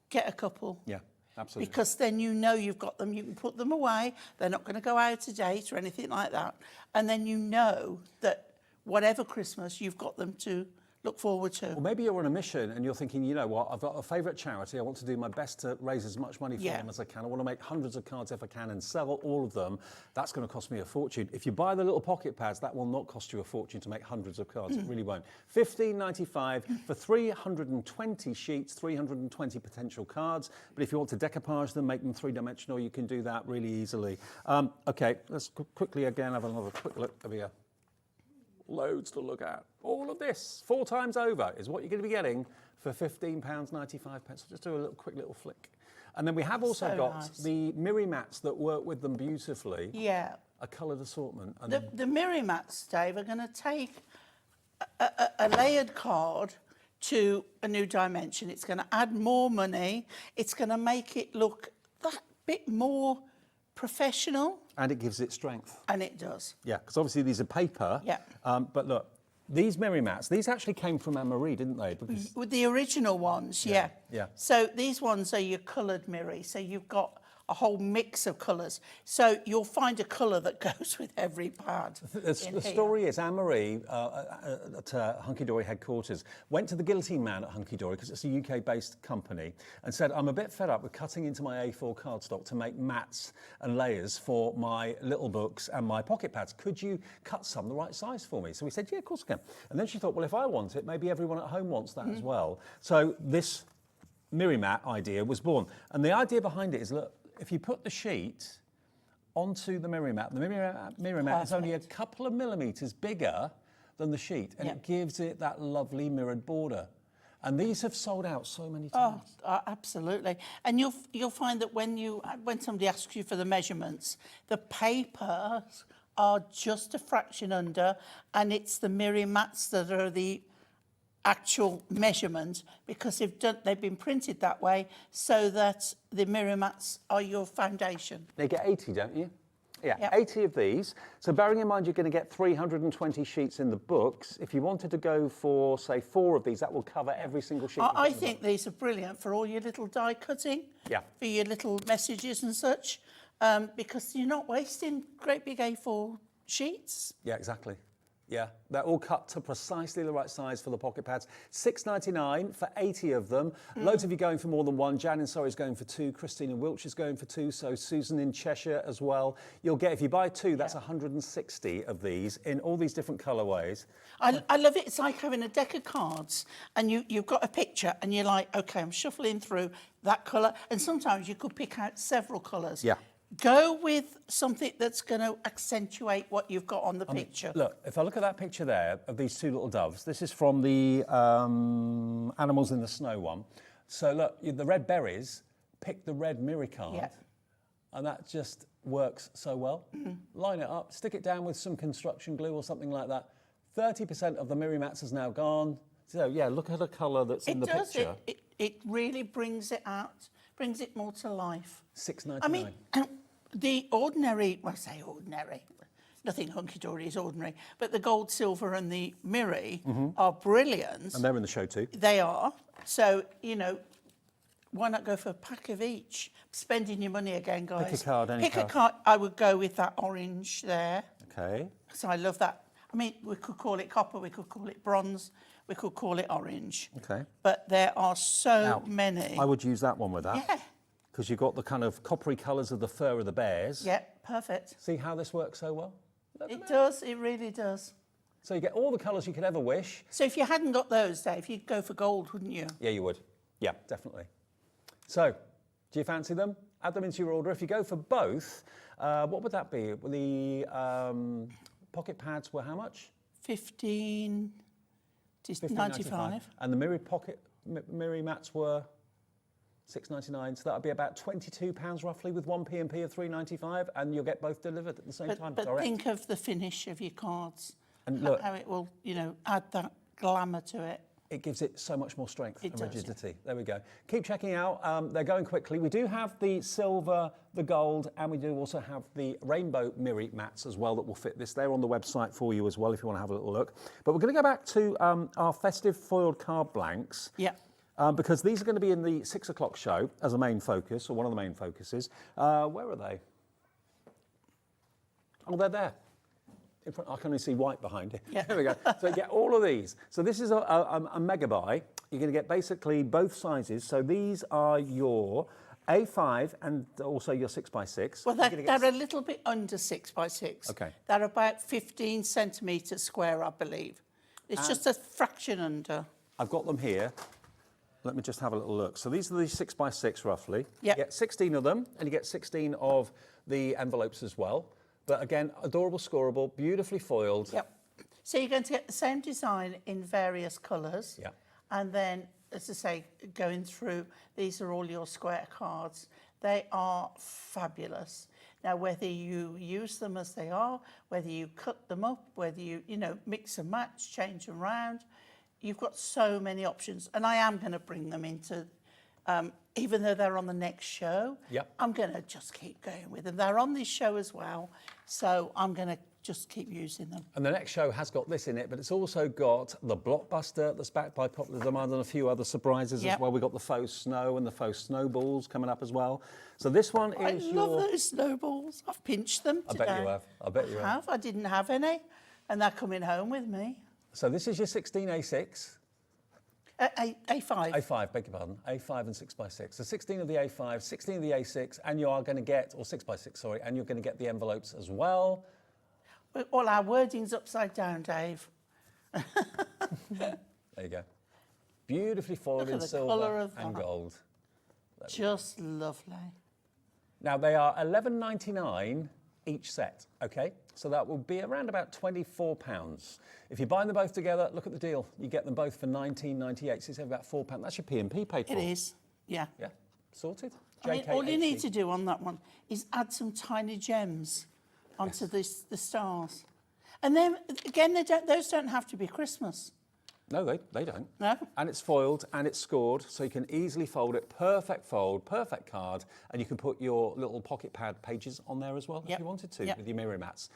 get a couple. Yeah, absolutely. Because then you know you've got them, you can put them away, they're not going to go out of date or anything like that. And then you know that whatever Christmas, you've got them to look forward to. Well, maybe you're on a mission and you're thinking, you know what, I've got a favourite charity. I want to do my best to raise as much money for them as I can. I want to make hundreds of cards if I can and sell all of them. That's going to cost me a fortune. If you buy the little pocket pads, that will not cost you a fortune to make hundreds of cards. It really won't. $15.95 for 320 sheets, 320 potential cards. But if you want to decoupage them, make them three-dimensional, you can do that really easily. Okay, let's quickly again have another quick look over here. Loads to look at. All of this, 4 times over, is what you're going to be getting for £15.95. So just do a quick little flick. And then we have also got the mirror mats that work with them beautifully. Yeah. A coloured assortment. And The mirror mats, Dave, are going to take a layered card to a new dimension. It's going to add more money. It's going to make it look that bit more professional. And it gives it strength. And it does. Yeah, because obviously these are paper. Yeah. But look, these mirror mats, these actually came from Anne-Marie, didn't they? Because With the original ones, yeah. Yeah. So these ones are your coloured mirror. So you've got a whole mix of colours. So you'll find a colour that goes with every pad. The story is Anne-Marie at Hunkydory headquarters went to the guillotine man at Hunkydory, because it's a UK-based company, and said, I'm a bit fed up with cutting into my A4 cardstock to make mats and layers for my little books and my pocket pads. Could you cut some the right size for me? So we said, yeah, of course I can. And then she thought, well, if I want it, maybe everyone at home wants that as well. So this mirror mat idea was born. And the idea behind it is, look, if you put the sheet onto the mirror mat is only a couple of millimetres bigger than the sheet, and it gives it that lovely mirrored border. And these have sold out so many times. Oh, absolutely. And you'll find that when somebody asks you for the measurements, the papers are just a fraction under, and it's the mirror mats that are the actual measurement, because they've been printed that way so that the mirror mats are your foundation. They get 80, don't you? Yeah, 80 of these. So bearing in mind you're going to get 320 sheets in the books, if you wanted to go for, say, 4 of these, that will cover every single sheet. I think these are brilliant for all your little die cutting, for your little messages and such, because you're not wasting great big A4 sheets. Yeah, exactly. Yeah, they're all cut to precisely the right size for the pocket pads. $6.99 for 80 of them. Loads of you going for more than one. Jan in Surrey is going for 2. Christine in Wiltshire's going for 2. So Susan in Cheshire as well. You'll get, if you buy 2, that's 160 of these in all these different colourways. I love it. It's like having a deck of cards and you've got a picture and you're like, OK, I'm shuffling through that colour. And sometimes you could pick out several colours. Yeah. Go with something that's going to accentuate what you've got on the picture. Look, if I look at that picture there of these 2 little doves, this is from the Animals in the Snow one. So look, the red berries, pick the red mirror card, and that just works so well. Line it up, stick it down with some construction glue or something like that. 30% of the mirror mats is now gone. So yeah, look at the colour that's in the picture. It really brings it out, brings it more to life. $6.99. I mean, the ordinary, well, I say ordinary, nothing Hunkydory is ordinary, but the gold, silver and the mirror are brilliant. And they're in the show too. They are. So, you know, why not go for a pack of each? Spending your money again, guys. Pick a card, any Pick a card. I would go with that orange there. Okay. So I love that. I mean, we could call it copper, we could call it bronze, we could call it orange. Okay. But there are so Now, many. I would use that one with that. Yeah. Because you've got the kind of coppery colours of the fur of the bears. Yeah, perfect. See how this works so well? It does, it really does. So you get all the colours you could ever wish. So if you hadn't got those, Dave, you'd go for gold, wouldn't you? Yeah, you would. Yeah, definitely. So, do you fancy them? Add them into your order. If you go for both, what would that be? The pocket pads were how much? 15.95. And the mirror mats were £6.99. So that would be about £22 roughly with one P&P of £3.95, and you'll get both delivered at the same time. But direct. think of the finish of your cards. And look, how it will, add that glamour to it. it gives it so much more strength It and does, rigidity. There we go. Keep checking out. They're going quickly. We do have the silver, the gold, and we do also have the rainbow mirror mats as well that will fit this. They're on the website for you as well if you want to have a little look. But we're going to go back to our festive foiled card blanks. Yeah. Because these are going to be in the 6 o'clock show as a main focus, or one of the main focuses. Where are they? Oh, they're there. In front, I can only see white behind it. Yeah. There we go. So you get all of these. So this is a mega buy. You're going to get basically both sizes. So these are your A5 and also your 6x6. Well, they're a little bit under 6x6. Okay. They're about 15 centimetres square, I believe. It's just a fraction under. I've got them here. Let me just have a little look. So these are the 6x6 roughly. Yep. You get 16 of them, and you get 16 of the envelopes as well. But again, adorable, scoreable, beautifully foiled. Yep. So you're going to get the same design in various colours. Yeah. And then, as I say, going through, these are all your square cards. They are fabulous. Now, whether you use them as they are, whether you cut them up, whether you, mix and match, change them around, you've got so many options. And I am going to bring them into, even though they're on the next show, Yep. I'm going to just keep going with them. They're on this show as well, so I'm going to just keep using them. And the next show has got this in it, but it's also got the blockbuster that's backed by popular demand and a few other surprises Yep. as well. We've got the faux snow and the faux snowballs coming up as well. So this one is I love those snowballs. I've pinched them I today. bet you have. I bet you have. I didn't have any, and they're coming home with me. So this is your 16A6. A5. A5, beg your pardon. A5 and 6x6. So 16 of the A5, 16 of the A6, and you are going to get, or 6x6, sorry, and you're going to get the envelopes as well. All our wording's upside down, Dave. There you go. Beautifully foiled Look at in the silver colour of and that. gold. Just lovely. Now they are £11.99 each set, okay? So that will be around about £24. If you buy them both together, look at the deal. You get them both for £19.98, so it's about £4. That's your P&P paid for. It is, yeah. Yeah, sorted. I mean, all you need JK80. to do on that one is add some tiny gems onto the stars. And then, again, those don't have to be Christmas. No, they don't. No? And it's foiled and it's scored, so you can easily fold it. Perfect fold, perfect card, and you can put your little pocket pad pages on there as well if Yep. you wanted to Yep. with your mirror mats.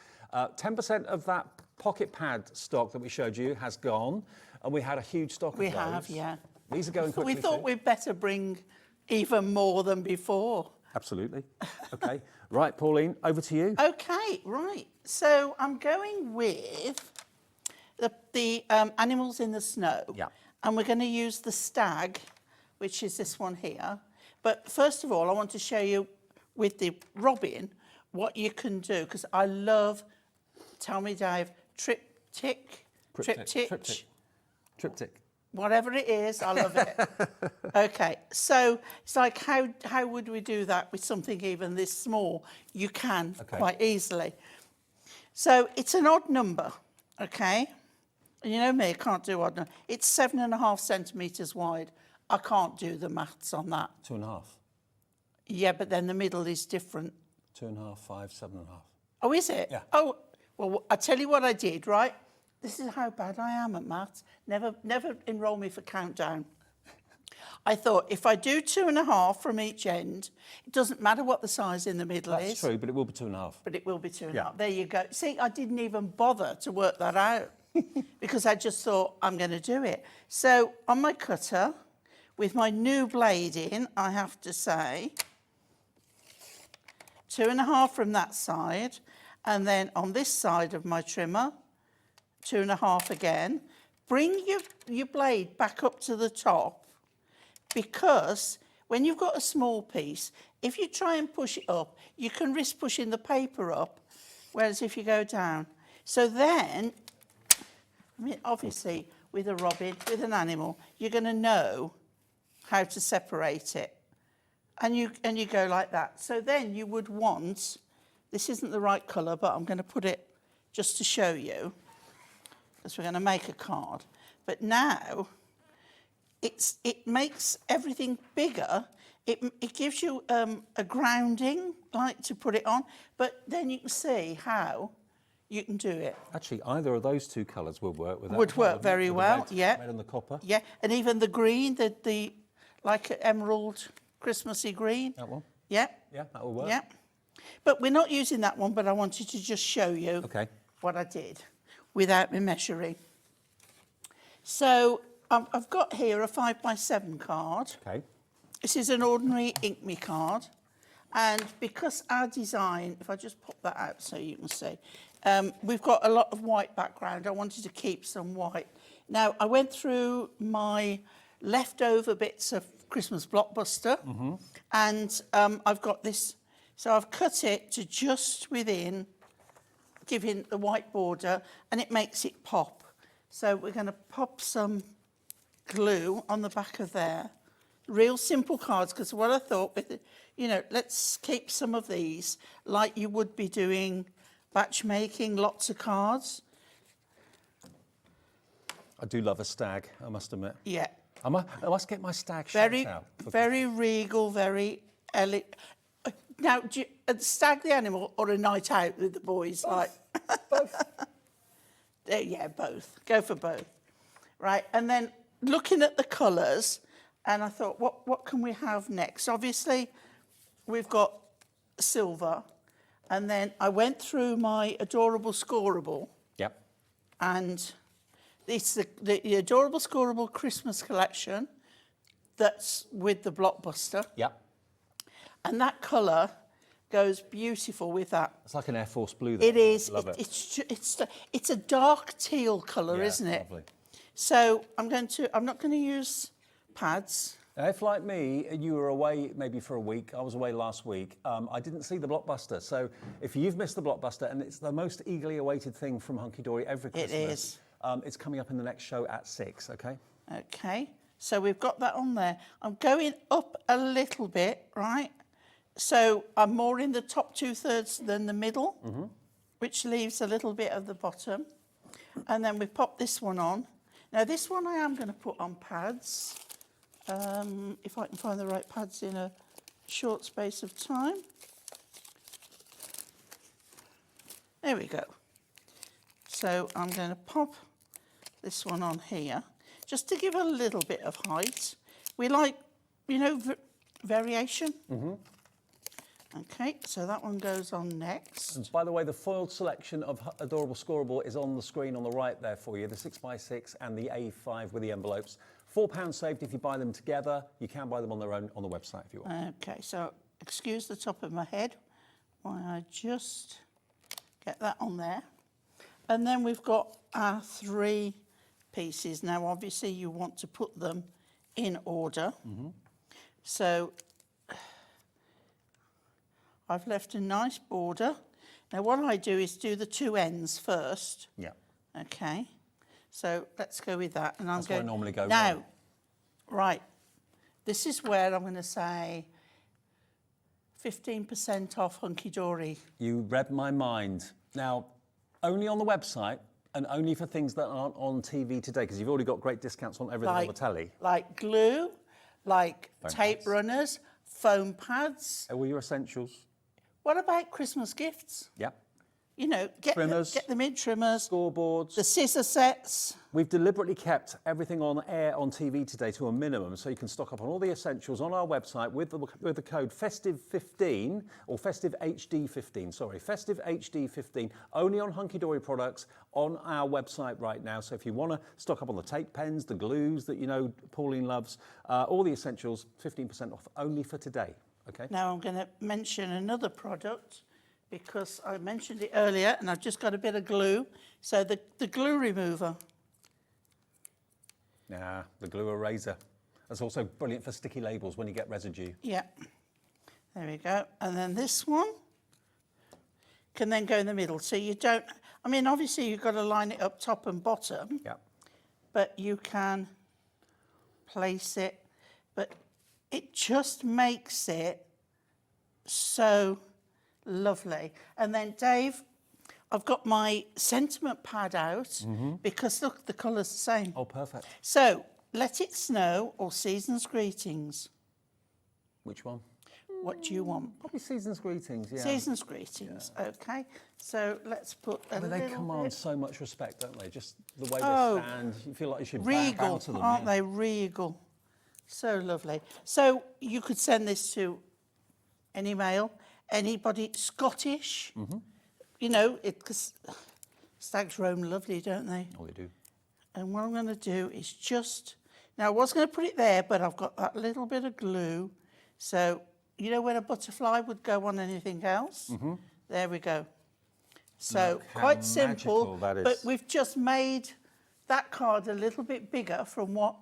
10% of that pocket pad stock that we showed you has gone, and we had a huge stock We of those. have, yeah. These are going quickly We thought too. we'd better bring even more than before. Absolutely. Okay. Right, Pauline, over to you. Okay, right. So I'm going with the animals in the snow. Yeah. And we're going to use the stag, which is this one here. But first of all, I want to show you with the robin what you can do, because I love, tell me, Dave, triptych, Triptych. whatever it is, I love it. Okay, so it's like, how would we do that with something even this small? You can quite easily. So it's an odd number, okay? You know me, I can't do odd number. It's 7.5 centimetres wide. I can't do the maths on that. 2.5. Yeah, but then the middle is different. 2.5, 5, 7.5. Oh, is it? Yeah. Oh, well, I tell you what I did, right? This is how bad I am at maths. Never enrol me for countdown. I thought, if I do 2.5 from each end, it doesn't matter what the size in the middle is. That's true, but it will be 2.5. But it will be 2.5. Yeah. There you go. See, I didn't even bother to work that out because I just thought, I'm going to do it. So on my cutter, with my new blade in, I have to say, 2.5 from that side, and then on this side of my trimmer, 2.5 again. bring your blade back up to the top, because when you've got a small piece, if you try and push it up, you can risk pushing the paper up, whereas if you go down. So then, I mean, obviously, with a robin, with an animal, you're going to know how to separate it. And you go like that. So then you would want, this isn't the right colour, but I'm going to put it just to show you, because we're going to make a card. But now, it makes everything bigger. It gives you a grounding, like, to put it on, but then you can see how you can do it. Actually, either of those two colours would work with that. Would work very well, yeah. Red and the copper. Yeah, and even the green, the like an emerald Christmassy green. That one? Yeah. Yeah, that will work. Yeah. But we're not using that one, but I wanted to just show you what I did without me measuring. So I've got here a 5x7 card. Okay. This is an ordinary Ink Me card. And because our design, if I just pop that out so you can see, we've got a lot of white background. I wanted to keep some white. Now, I went through my leftover bits of Christmas Blockbuster, and I've got this. So I've cut it to just within, giving the white border, and it makes it pop. So we're going to pop some glue on the back of there. Real simple cards, because what I thought, with it, you know, let's keep some of these like you would be doing batch making, lots of cards. I do love a stag, I must admit. Yeah. I must get my stag Very, shout out. very regal, very elegant. Now, do you, stag the animal or a night out with the boys? Both. Like, Both. Yeah, both. Go for both. Right, and then looking at the colours, and I thought, what can we have next? Obviously, we've got silver, and then I went through my adorable scoreable. Yep. And it's the adorable scoreable Christmas collection that's with the Blockbuster. Yep. And that colour goes beautiful with that. It's like an Air Force blue. Though. It is. Love it. It's a dark teal colour, Yeah, isn't it? Lovely. So I'm not going to use pads. Now, if, like me, you were away maybe for a week, I was away last week, I didn't see the Blockbuster. So if you've missed the Blockbuster, and it's the most eagerly awaited thing from Hunkydory every Christmas. It is. It's coming up in the next show at 6, OK? Okay. So we've got that on there. I'm going up a little bit, right? So I'm more in the top 2/3 than the middle, which leaves a little bit of the bottom. And then we pop this one on. Now, this one I am going to put on pads, if I can find the right pads in a short space of time. There we go. So I'm going to pop this one on here, just to give a little bit of height. We like, you know, variation. Okay, so that one goes on next. And by the way, the foiled selection of Adorable Scoreable is on the screen on the right there for you, the 6x6 and the A5 with the envelopes. £4 saved if you buy them together. You can buy them on their own on the website if you want. Okay, so excuse the top of my head while I just get that on there. And then we've got our 3 pieces. Now, obviously, you want to put them in order. So I've left a nice border. Now, what I do is do the 2 ends first. Yeah. Okay. So let's go with that. And That's where I normally go. Now, right. This is where I'm going to say 15% off Hunkydory. You read my mind. Now, only on the website and only for things that aren't on TV today, because you've already got great discounts on everything on the telly. Like glue, like Foam tape pads. runners, foam pads. All your essentials. What about Christmas gifts? Yep. You know, get them in trimmers. Scoreboards. The scissor sets. We've deliberately kept everything on air on TV today to a minimum, so you can stock up on all the essentials on our website with the code festive15 or festive HD15. Sorry, festive HD15. Only on Hunkydory products on our website right now. So if you want to stock up on the tape pens, the glues that you know Pauline loves, all the essentials, 15% off only for today. Okay. Now I'm going to mention another product, because I mentioned it earlier and I've just got a bit of glue. So the glue remover. Yeah, the glue eraser. That's also brilliant for sticky labels when you get residue. Yeah. There we go. And then this one can then go in the middle. So you don't, I mean, obviously you've got to line it up top and bottom, Yeah. but you can place it, but it just makes it so lovely. And then Dave, I've got my sentiment pad out because look, the colour's the same. Oh, perfect. So, Let It Snow or Season's Greetings? Which one? What do you want? Probably Season's Greetings, yeah. Season's Greetings, okay. So let's put a But they little command bit. so much respect, don't they? Just the way Oh, they stand, you feel like you should bow Regal, to them. aren't yeah. they? Regal. So lovely. So you could send this to any male, anybody Scottish. You know, because stags roam lovely, don't they? Oh, they do. And what I'm going to do is just... Now, I was going to put it there, but I've got that little bit of glue. So, you know where a butterfly would go on anything else? There we go. So, Look how quite simple, magical that is. but we've just made that card a little bit bigger from what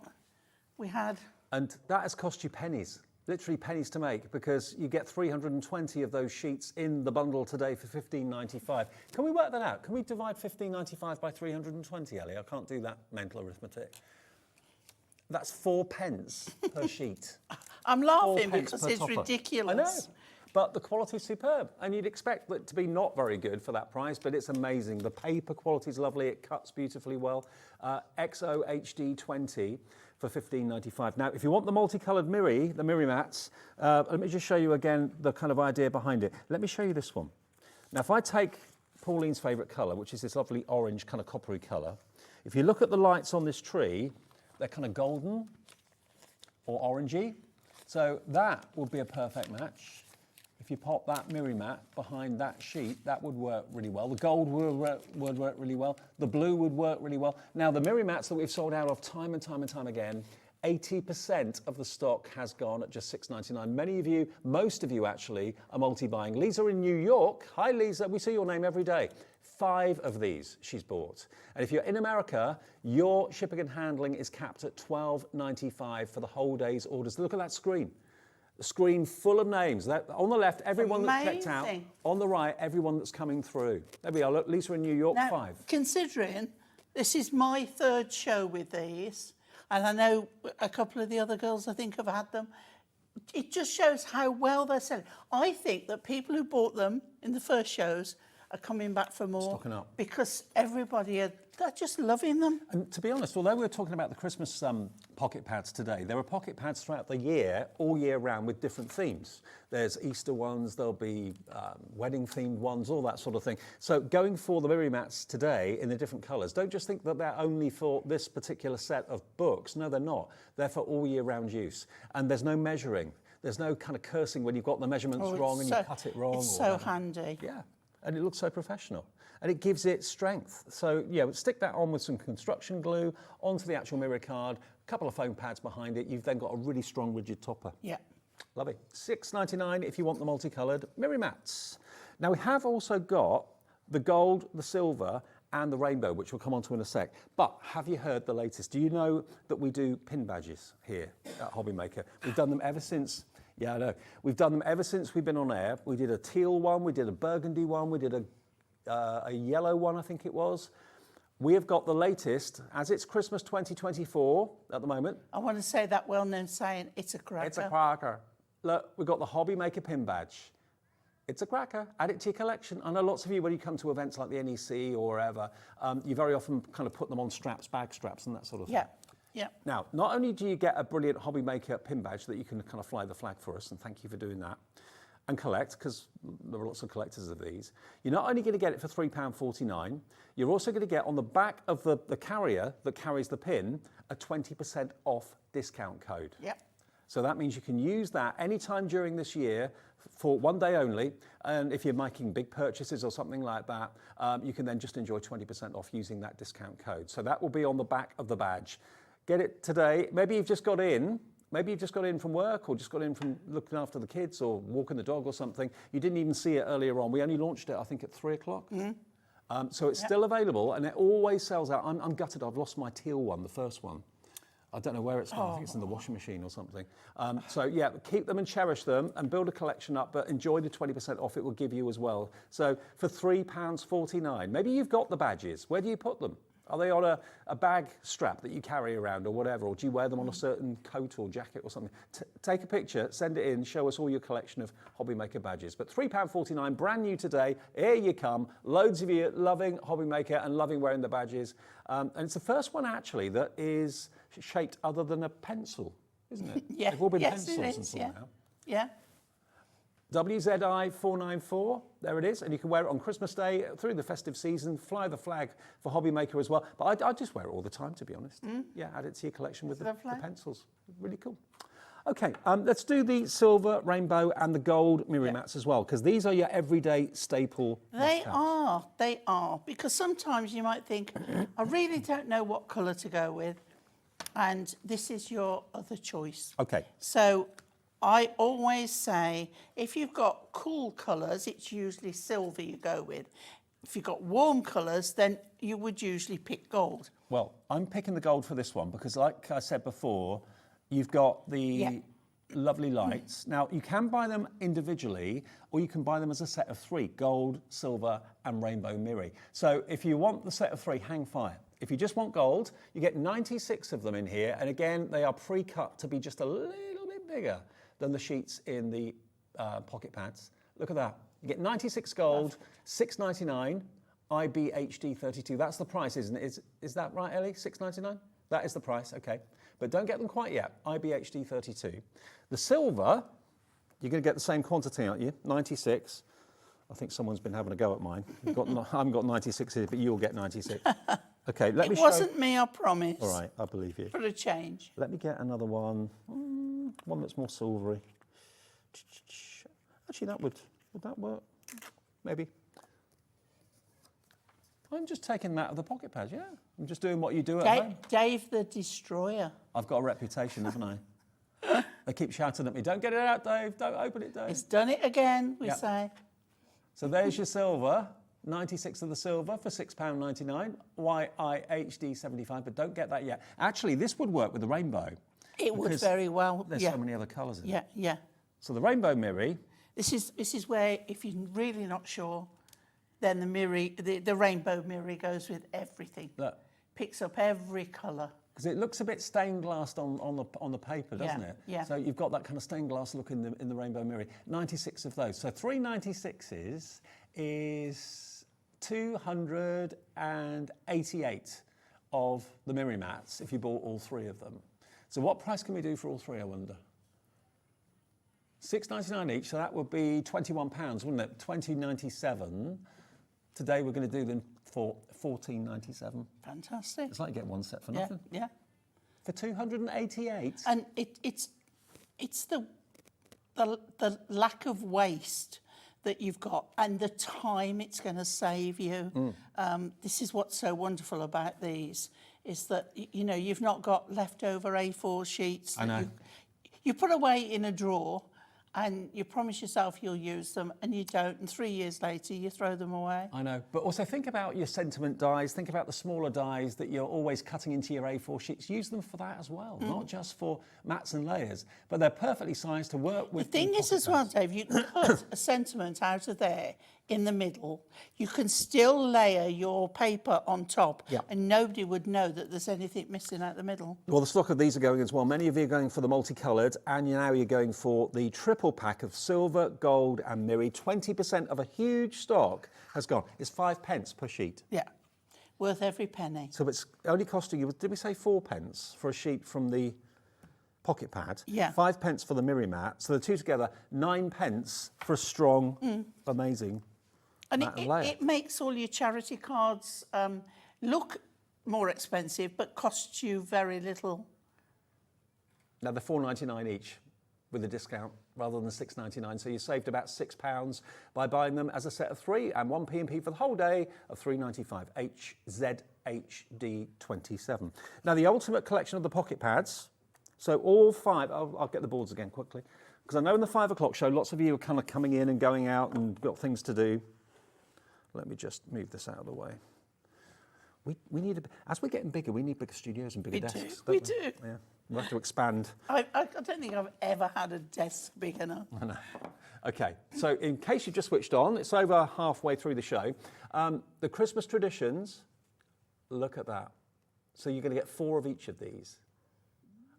we had. And that has cost you pennies, literally pennies to make, because you get 320 of those sheets in the bundle today for $15.95. Can we work that out? Can we divide $15.95 by 320, Ellie? I can't do that mental arithmetic. That's 4 pence per sheet. I'm 4 laughing pence because per it's topper. ridiculous. I know, but the quality is superb, and you'd expect it to be not very good for that price, but it's amazing. The paper quality is lovely, it cuts beautifully well. XO HD 20 for $15.95. Now, if you want the multicoloured the Miri mats, let me just show you again the kind of idea behind it. Let me show you this one. Now, if I take Pauline's favourite colour, which is this lovely orange kind of coppery colour, if you look at the lights on this tree, they're kind of golden or orangey. So that would be a perfect match. If you pop that Miri mat behind that sheet, that would work really well. The gold would work really well. The blue would work really well. Now, the Miri mats that we've sold out of time and time and time again, 80% of the stock has gone at just $6.99. Many of you, most of you actually, are multi-buying. Lisa in New York. Hi, Lisa. We see your name every day. 5 of these she's bought. And if you're in America, your shipping and handling is capped at $12.95 for the whole day's orders. Look at that screen. A screen full of names. On the left, everyone that's checked out. Amazing. On the right, everyone that's coming through. There we are. Look, Lisa in New York, Now, 5. considering this is my 3rd show with these, and I know a couple of the other girls I think have had them, it just shows how well they're selling. I think that people who bought them in the first shows are coming back for more. Stocking up. Because everybody, they're just loving them. And to be honest, although we were talking about the Christmas pocket pads today, there are pocket pads throughout the year, all year round, with different themes. There's Easter ones, there'll be wedding-themed ones, all that sort of thing. So going for the Miri mats today in the different colours, don't just think that they're only for this particular set of books. No, they're not. They're for all year round use. And there's no measuring. There's no kind of cursing when you've got the measurements wrong and you cut it wrong. It's or so whatever. handy. Yeah. And it looks so professional. And it gives it strength. So, yeah, stick that on with some construction glue onto the actual mirror card, a couple of foam pads behind it. You've then got a really strong, rigid topper. Yeah. Lovely. $6.99 if you want the multicoloured Miri mats. Now, we have also got the gold, the silver, and the rainbow, which we'll come on to in a sec. But have you heard the latest? Do you know that we do pin badges here at Hobby Maker? We've done them ever since... Yeah, I know. We've done them ever since we've been on air. We did a teal one, we did a burgundy one, we did a yellow one, I think it was. We have got the latest, as it's Christmas 2024 at the moment. I want to say that well-known saying, it's a cracker. It's a cracker. Look, we've got the Hobby Maker pin badge. It's a cracker. Add it to your collection. I know lots of you, when you come to events like the NEC or wherever, you very often kind of put them on straps, bag straps and that sort of thing. Yeah. Yeah. Now, not only do you get a brilliant Hobby Maker pin badge that you can kind of fly the flag for us, and thank you for doing that, and collect, because there are lots of collectors of these, you're not only going to get it for £3.49, you're also going to get on the back of the carrier that carries the pin a 20% off discount code. Yep. So that means you can use that anytime during this year for one day only. And if you're making big purchases or something like that, you can then just enjoy 20% off using that discount code. So that will be on the back of the badge. Get it today. Maybe you've just got in. Maybe you've just got in from work or just got in from looking after the kids or walking the dog or something. You didn't even see it earlier on. We only launched it, I think, at 3 o'clock. So it's still available and it always sells out. I'm gutted. I've lost my teal one, the first one. I don't know where it's gone. I think it's in the washing machine or something. So yeah, keep them and cherish them and build a collection up, but enjoy the 20% off it will give you as well. So for £3.49, maybe you've got the badges. Where do you put them? Are they on a bag strap that you carry around or whatever, or do you wear them on a certain coat or jacket or something? Take a picture, send it in, show us all your collection of Hobbymaker badges. But £3.49, brand new today, here you come. Loads of you loving Hobbymaker and loving wearing the badges. And it's the first one actually that is shaped other than a pencil, isn't it? Yeah. They've all been Yes, pencils it is, until yeah. now. Yeah. WZI 494, there it is, and you can wear it on Christmas Day through the festive season, fly the flag for Hobbymaker as well. But I just wear it all the time, to be honest. Yeah, add it to your collection with the pencils. Really cool. Okay, let's do the silver, rainbow and the gold mirror mats as well, because these are your everyday staple They are, because sometimes you might think, I really don't know what colour to go with, and this is your other choice. Okay. So I always say, if you've got cool colours, it's usually silver you go with. If you've got warm colours, then you would usually pick gold. Well, I'm picking the gold for this one because, like I said before, you've got the lovely lights. Now, you can buy them individually or you can buy them as a set of 3, gold, silver and rainbow mirror. So if you want the set of 3, hang fire. If you just want gold, you get 96 of them in here. And again, they are pre-cut to be just a little bit bigger than the sheets in the pocket pads. Look at that. You get 96 gold, $6.99, IBHD 32. That's the price, isn't it? Is that right, Ellie? $6.99? That is the price, okay. But don't get them quite yet, IBHD 32. The silver, you're going to get the same quantity, aren't you? 96. I think someone's been having a go at mine. I haven't got 96 here, but you'll get 96. Okay, let me show. It wasn't me, I promise. All right, I believe you. For a change. Let me get another one. One that's more silvery. Actually, would that work? Maybe. I'm just taking that out of the pocket pads, yeah. I'm just doing what you do at home. Dave the Destroyer. I've got a reputation, haven't I? They keep shouting at me, don't get it out, Dave, don't open it, Dave. It's done it again, we say. So there's your silver, 96 of the silver for £6.99, YIHD 75, but don't get that yet. Actually, this would work with the rainbow. It would very well. There's so many other colours in it. Yeah. So the rainbow mirror. This is where, if you're really not sure, then the rainbow mirror goes with everything. Look. Picks up every colour. Because it looks a bit stained glassed on the paper, doesn't it? Yeah. So you've got that kind of stained glass look in the rainbow mirror. 96 of those. So 396s is 288 of the mirror mats if you bought all 3 of them. So what price can we do for all 3, I wonder? $6.99 each, so that would be £21, wouldn't it? $20.97. Today we're going to do them for $14.97. Fantastic. It's like you get one set for nothing. Yeah. For 288. And it's the lack of waste that you've got and the time it's going to save you. This is what's so wonderful about these, is that, you know, you've not got leftover A4 sheets that you put away in a drawer and you promise yourself you'll use them and you don't, and 3 years later you throw them away. I know, but also think about your sentiment dies, think about the smaller dies that you're always cutting into your A4 sheets. Use them for that as well, not just for mats and layers, but they're perfectly sized to work with. The thing is as well, Dave, you can cut a sentiment out of there in the middle. You can still layer your paper on top and nobody would know that there's anything missing out the middle. Well, the stock of these are going as well. Many of you are going for the multicoloured, and now you're going for the triple pack of silver, gold and mirror. 20% of a huge stock has gone. It's 5p per sheet. Yeah, worth every penny. So it's only costing you, did we say 4p for a sheet from the pocket pad? Yeah. 5p for the mirror mat. So the two together, 9p for a strong, amazing. And it makes all your charity cards look more expensive, but costs you very little. Now they're $4.99 each with a discount rather than $6.99. So you saved about £6 by buying them as a set of 3 and 1 P&P for the whole day of $3.95. HZHD27. Now the ultimate collection of the pocket pads. So all 5, I'll get the boards again quickly, because I know in the 5 o'clock show, lots of you are kind of coming in and going out and got things to do. Let me just move this out of the way. We need, as we're getting bigger, we need bigger studios and bigger desks. We don't do. Yeah, we'll have to expand. I don't think I've ever had a desk big enough. I know. Okay, so in case you just switched on, it's over halfway through the show. The Christmas traditions, look at that. So you're going to get 4 of each of these.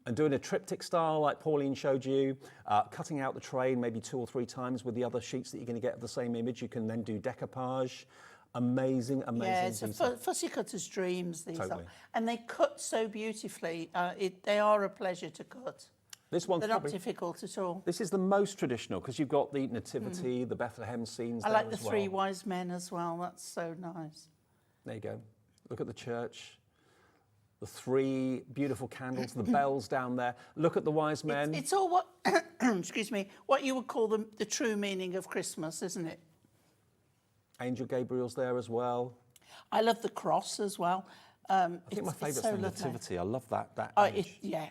And doing a triptych style like Pauline showed you, cutting out the train maybe 2 or 3 times with the other sheets that you're going to get of the same image. You can then do decoupage. Amazing, amazing. Yeah, it's a detail. fussy cutter's dreams, these Totally. are. And they cut so beautifully. They are a pleasure to cut. This one's They're probably, not difficult at all. this is the most traditional because you've got the nativity, the Bethlehem scenes I there like the as 3 well. wise men as well. That's so nice. There you go. Look at the church. The 3 beautiful candles, the bells down there. Look at the wise men. It's all what, excuse me, what you would call the true meaning of Christmas, isn't it? Angel Gabriel's there as well. I love the cross as well. I think my It's favourite's so the lovely. nativity. I love that Oh, image. yeah.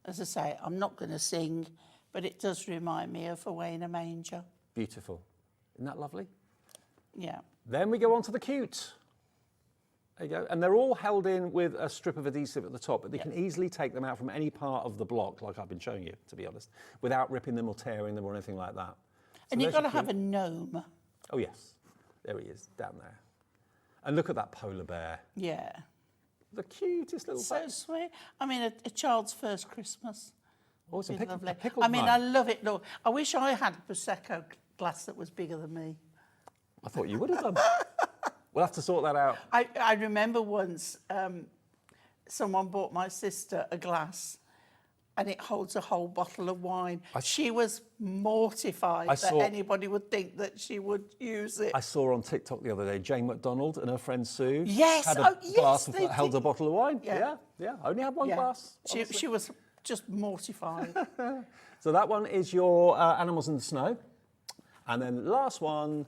As I say, I'm not going to sing, but it does remind me of Away in a Manger. Beautiful. Isn't that lovely? Yeah. Then we go on to the cute. There you go. And they're all held in with a strip of adhesive at the top, but they can easily take them out from any part of the block, like I've been showing you, to be honest, without ripping them or tearing them or anything like that. And you've there's got to your have a cute. gnome. Oh, yes. There he is, down there. And look at that polar bear. Yeah. The cutest little So sweet. I mean, a child's first Christmas. Oh, it's a, Be lovely. pickled I mean, mug. I love it. Look, I wish I had a Prosecco glass that was bigger than me. I thought you would have done. We'll have to sort that out. I remember once someone bought my sister a glass and it holds a whole bottle of wine. She was mortified that anybody would think that she would use it. I saw on TikTok the other day, Jane McDonald and her friend Sue Yes, had a glass they held did. a bottle of wine. Yeah. Yeah. Only had one glass. She was just mortified. So that one is your Animals in the Snow. And then the last one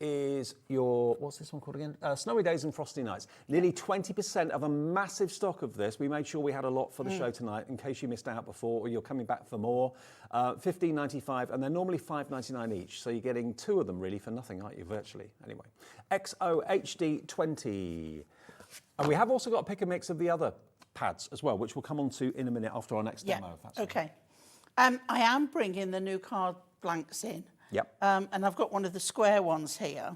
is your, what's this one called again? Snowy Days and Frosty Nights. Nearly 20% of a massive stock of this. We made sure we had a lot for the show tonight in case you missed out before or you're coming back for more. $15.95 and they're normally $5.99 each. So you're getting 2 of them really for nothing, aren't you, virtually? Anyway, XOHD20. And we have also got a pick and mix of the other pads as well, which we'll come on to in a minute after our next demo. If that's Okay. I am bringing the new card blanks in. Yep. And I've got one of the square ones here.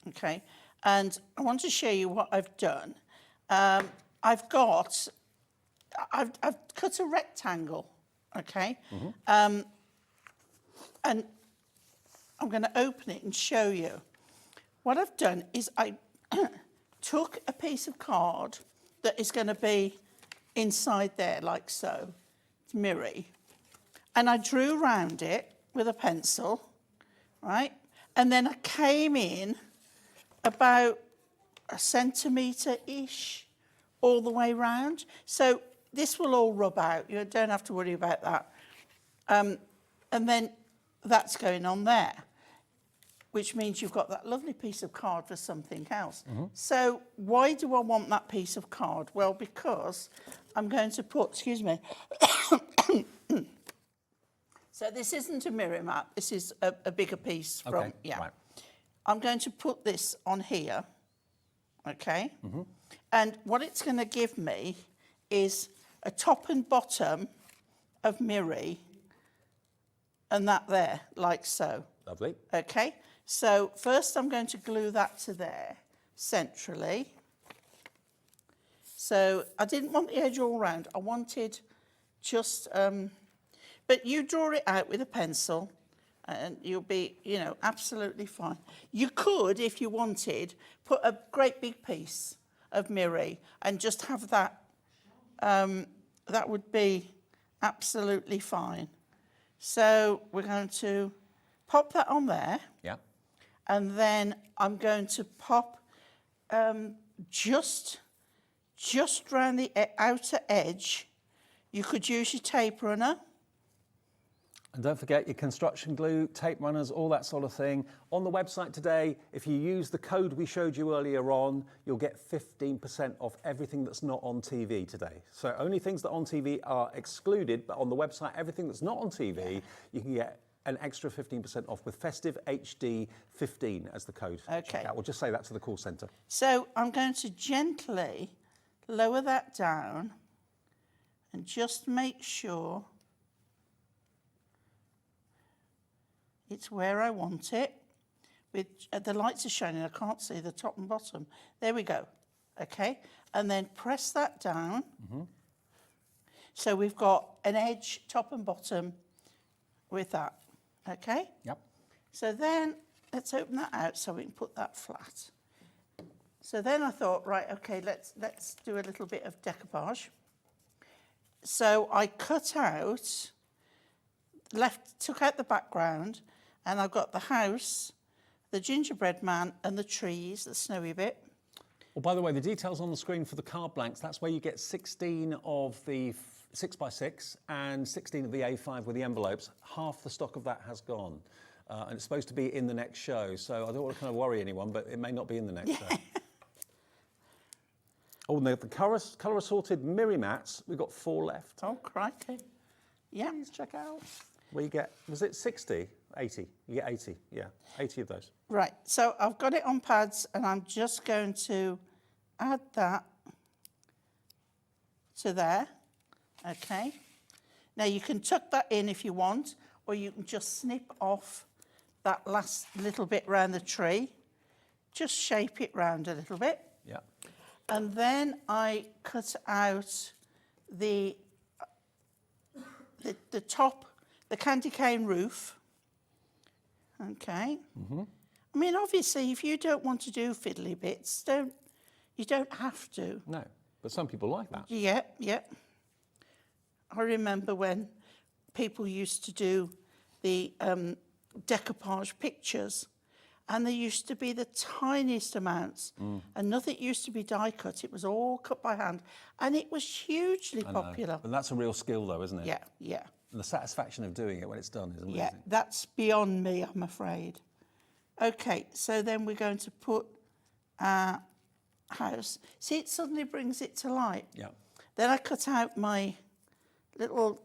Okay. And I want to show you what I've done. I've cut a rectangle. Okay. And I'm going to open it and show you. What I've done is I took a piece of card that is going to be inside there like so. It's mirrory. And I drew around it with a pencil, right? And then I came in about a centimetre-ish all the way round. So this will all rub out. You don't have to worry about that. And then that's going on there, which means you've got that lovely piece of card for something else. So why do I want that piece of card? Well, because I'm going to put, excuse me, so this isn't a mirror map, this is a bigger piece from, Okay, yeah. right. I'm going to put this on here, okay? And what it's going to give me is a top and bottom of mirror, and that there, like so. Lovely. Okay, so first I'm going to glue that to there, centrally. So I didn't want the edge all round, I wanted just, but you draw it out with a pencil and you'll be, you know, absolutely fine. You could, if you wanted, put a great big piece of mirror and just have that, that would be absolutely fine. So we're going to pop that on there. Yeah. And then I'm going to pop just round the outer edge. You could use your tape runner. And don't forget your construction glue, tape runners, all that sort of thing. On the website today, if you use the code we showed you earlier on, you'll get 15% off everything that's not on TV today. So only things that are on TV are excluded, but on the website, everything that's not on TV, you can get an extra 15% off with Festive HD 15 as the code. Okay. We'll just say that to the call centre. So I'm going to gently lower that down and just make sure it's where I want it. With the lights are shining, I can't see the top and bottom. There we go. Okay, and then press that down. So we've got an edge, top and bottom, with that. Okay. Yep. So then let's open that out so we can put that flat. So then I thought, right, okay, let's do a little bit of decoupage. So I cut out, took out the background, and I've got the house, the gingerbread man, and the trees, the snowy bit. Well, by the way, the details on the screen for the card blanks, that's where you get 16 of the 6x6 and 16 of the A5 with the envelopes. Half the stock of that has gone. And it's supposed to be in the next show, so I don't want to kind of worry anyone, but it may not be in the next show. Oh, and the colour assorted Miri mats, we've got 4 left. Oh, crikey. Yeah. Please check out. Where you get, was it 60? 80. You get 80, yeah, 80 of those. Right, so I've got it on pads, and I'm just going to add that to there. Okay. Now you can tuck that in if you want, or you can just snip off that last little bit round the tree. Just shape it round a little bit. Yeah. And then I cut out the top, the candy cane roof. Okay. I mean, obviously, if you don't want to do fiddly bits, you don't have to. No, but some people like that. Yeah, yeah. I remember when people used to do the decoupage pictures, and there used to be the tiniest amounts, and nothing used to be die cut. It was all cut by hand, and it was hugely popular. But that's a real skill, though, isn't it? Yeah, yeah. And the satisfaction of doing it when it's done is amazing. Yeah, that's beyond me, I'm afraid. Okay, so then we're going to put our house. See, it suddenly brings it to light. Yeah. Then I cut out my little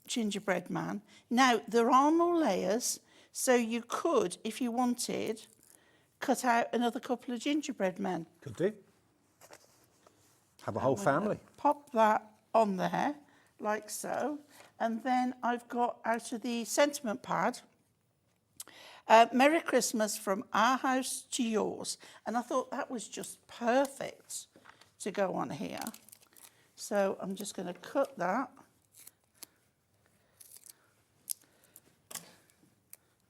gingerbread man. Now, there are more layers, so you could, if you wanted, cut out another couple of gingerbread men. Could do. Have a whole family. Pop that on there, like so. And then I've got, out of the sentiment pad, Merry Christmas from our house to yours. And I thought that was just perfect to go on here. So I'm just going to cut that.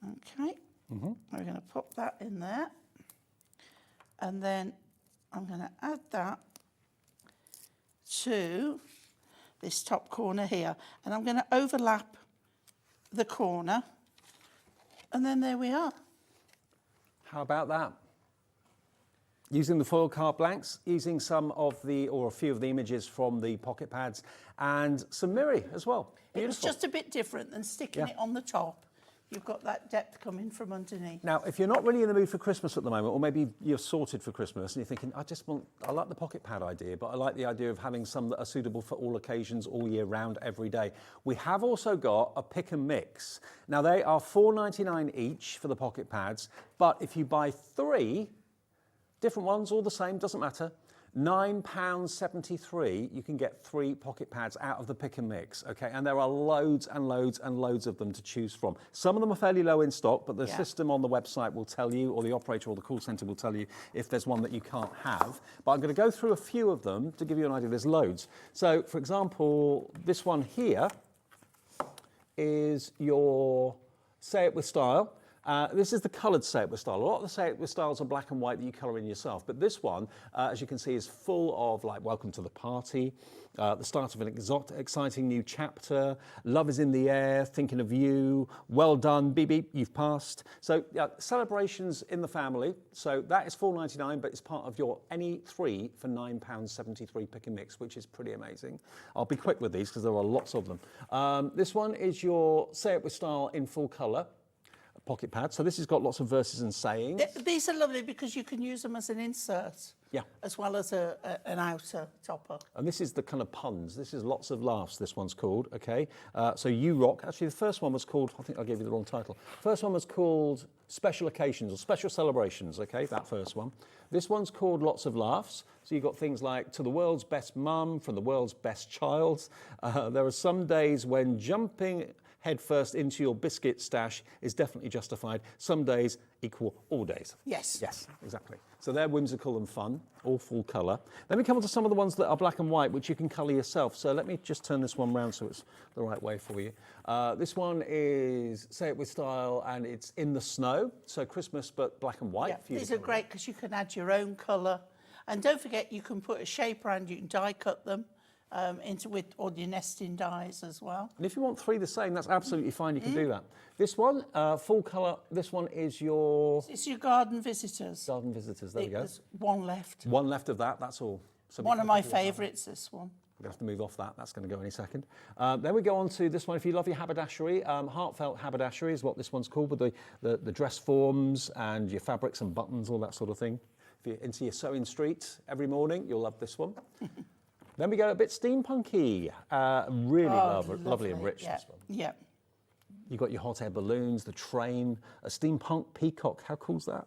Okay. We're going to pop that in there. And then I'm going to add that to this top corner here, and I'm going to overlap the corner, and then there we are. How about that? Using the foil card blanks, using some of the, or a few of the images from the pocket pads, and some Miri as well. Beautiful. It was just a bit different than sticking it on the top. You've got that depth coming from underneath. Now, if you're not really in the mood for Christmas at the moment, or maybe you're sorted for Christmas and you're thinking, I like the pocket pad idea, but I like the idea of having some that are suitable for all occasions, all year round, every day. We have also got a pick and mix. Now, they are $4.99 each for the pocket pads, but if you buy 3, different ones, all the same, doesn't matter, £9.73, you can get 3 pocket pads out of the pick and mix, okay? And there are loads and loads and loads of them to choose from. Some of them are fairly low in stock, but the system on the website will tell you, or the operator or the call centre will tell you if there's one that you can't have. But I'm going to go through a few of them to give you an idea. There's loads. So, for example, this one here is your Say It With Style. This is the coloured Say It With Style. A lot of the Say It With Styles are black and white that you colour in yourself. But this one, as you can see, is full of like welcome to the party, the start of an exciting new chapter, love is in the air, thinking of you, well done, beep beep, you've passed. So celebrations in the family. So that is $4.99, but it's part of your any 3 for £9.73 pick and mix, which is pretty amazing. I'll be quick with these because there are lots of them. This one is your Say It With Style in full colour. pocket pad. So this has got lots of verses and sayings. These are lovely because you can use them as an insert. Yeah. As well as an outer topper. And this is the kind of puns. This is lots of laughs, this one's called, okay? So You Rock. Actually, the first one was called, I think I gave you the wrong title. First one was called Special Occasions or Special Celebrations, okay? That first one. This one's called Lots of Laughs. So you've got things like To the World's Best Mum, From the World's Best Child. There are some days when jumping headfirst into your biscuit stash is definitely justified. Some days equal all days. Yes. Yes, exactly. So they're whimsical and fun, all full colour. Then we come on to some of the ones that are black and white, which you can colour yourself. So let me just turn this one round so it's the right way for you. This one is Say It With Style, and it's In the Snow. So Christmas, but black and white. Yeah, these are great because you can add your own colour. And don't forget, you can put a shape around, you can die cut them. With all your nesting dies as well. And if you want three the same, that's absolutely fine. You can do that. This one, full colour. This one is your... It's your garden visitors. Garden visitors, there we go. There's one left. One left of that, that's all. So One of my favourites, this one. We're going to have to move off that. That's going to go any second. Then we go on to this one. If you love your haberdashery, heartfelt haberdashery is what this one's called, with the dress forms and your fabrics and buttons, all that sort of thing. If you're into your sewing street every morning, you'll love this one. Then we go a bit steampunky. Really lovely and rich, this one. Yeah. You've got your hot air balloons, the train, a steampunk peacock. How cool's that?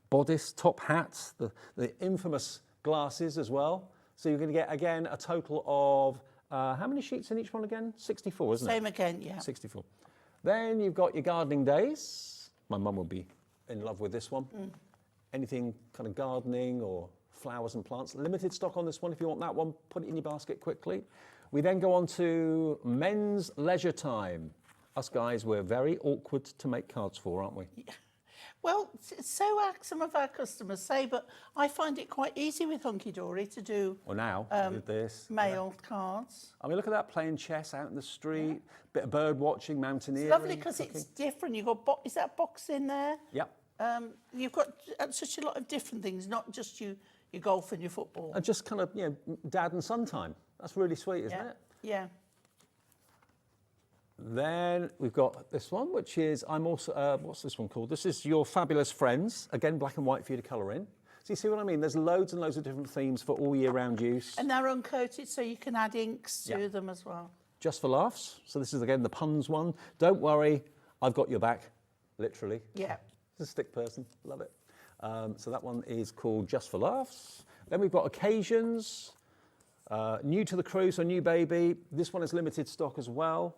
Bodice, top hats, the infamous glasses as well. So you're going to get, again, a total of, how many sheets in each one again? 64, isn't it? Same again, yeah. 64. Then you've got your gardening days. My mum will be in love with this one. Anything kind of gardening or flowers and plants. Limited stock on this one. If you want that one, put it in your basket quickly. We then go on to men's leisure time. Us guys, we're very awkward to make cards for, aren't we? Yeah. Well, so some of our customers say, but I find it quite easy with Hunkydory to do Or now, with this. mailed cards. I mean, look at that, playing chess out in the street, bit of bird watching, mountaineering. It's lovely because it's different. You've got, is that box in there? Yep. You've got such a lot of different things, not just your golf and your football. And just kind of, dad and son time. That's really sweet, isn't it? Yeah. Then we've got this one, which is, what's this one called? This is Your Fabulous Friends. Again, black and white for you to colour in. So you see what I mean? There's loads and loads of different themes for all year round use. And they're uncoated, so you can add inks to them as well. Just for laughs. So this is, again, the puns one. Don't worry, I've got your back, literally. Yeah. It's a stick person, love it. So that one is called Just for Laughs. Then we've got Occasions. New to the crew, so new baby. This one is limited stock as well.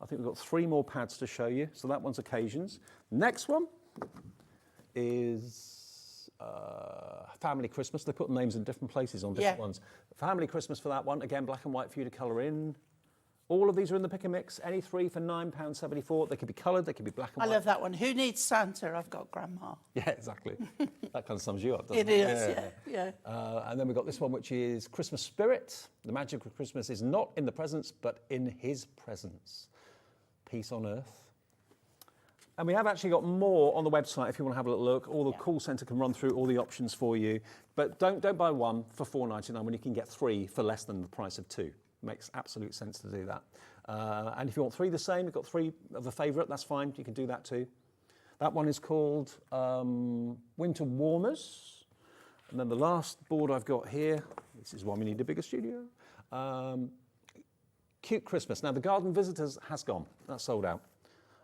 I think we've got 3 more pads to show you. So that one's Occasions. Next one is Family Christmas. They put names in different places on different ones. Family Christmas for that one. Again, black and white for you to colour in. All of these are in the pick and mix. Any 3 for £9.74. They could be coloured, they could be black and white. I love that one. Who needs Santa? I've got Grandma. Yeah, exactly. That kind of sums you up, doesn't it? It is, yeah. And then we've got this one, which is Christmas Spirit. The magic of Christmas is not in the presents, but in His presence. Peace on earth. And we have actually got more on the website if you want to have a little look. All the call centre can run through all the options for you. But don't buy one for £4.99 when you can get 3 for less than the price of 2. Makes absolute sense to do that. And if you want 3 the same, you've got 3 of a favourite, that's fine. You can do that too. That one is called Winter Warmers. And then the last board I've got here, this is why we need a bigger studio. Cute Christmas. Now, the Garden Visitors has gone. That's sold out.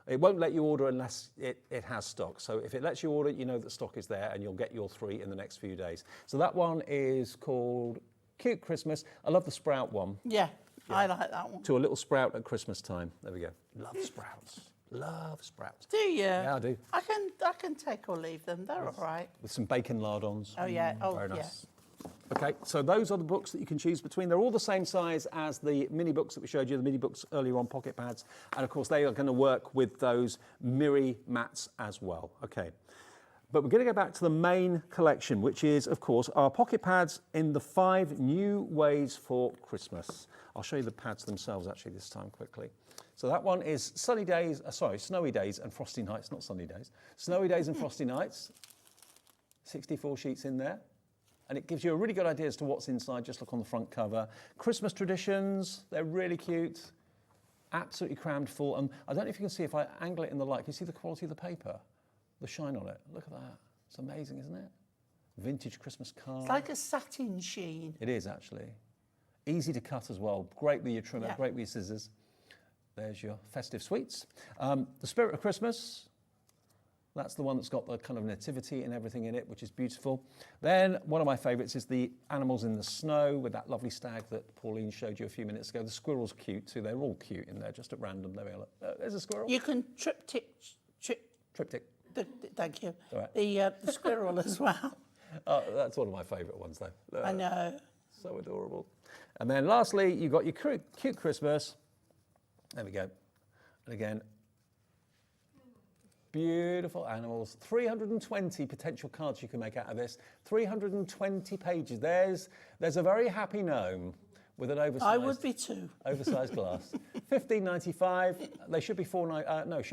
It won't let you order unless it has stock. So if it lets you order, you know that stock is there and you'll get your 3 in the next few days. So that one is called Cute Christmas. I love the sprout one. Yeah, I like that one. To a little sprout at Christmas time. There we go. Love sprouts. Love sprouts. Do you? Yeah, I do. I can take or leave them. They're all right. With some bacon lardons. Oh, yeah. Oh, very nice. Okay, so those are the books that you can choose between. They're all the same size as the mini books that we showed you, the mini books earlier on, pocket pads. And of course, they are going to work with those Miri mats as well. Okay. But we're going to go back to the main collection, which is, of course, our pocket pads in the 5 new ways for Christmas. I'll show you the pads themselves, actually, this time quickly. So that one is snowy days and frosty nights, not sunny days. Snowy days and frosty nights. 64 sheets in there. And it gives you a really good idea as to what's inside. Just look on the front cover. Christmas traditions, they're really cute. absolutely crammed full. And I don't know if you can see, if I angle it in the light, can you see the quality of the paper? The shine on it. Look at that. It's amazing, isn't it? Vintage Christmas card. It's like a satin sheen. It is, actually. Easy to cut as well. Great with your trimmer, Yeah. great with your scissors. There's your festive sweets. The Spirit of Christmas. That's the one that's got the kind of nativity and everything in it, which is beautiful. Then one of my favourites is the animals in the snow with that lovely stag that Pauline showed you a few minutes ago. The squirrel's cute too. They're all cute in there, just at random. There we are. There's a squirrel. You can triptych. Triptych. Thank you. All right. The squirrel as well. Oh, that's one of my favourite ones, though. I know. So adorable. And then lastly, you've got your cute Christmas. There we go. And again, beautiful animals. 320 potential cards you can make out of this. 320 pages. There's a very happy gnome with an oversized. I would be too. Oversized glass. $15.95. They should be should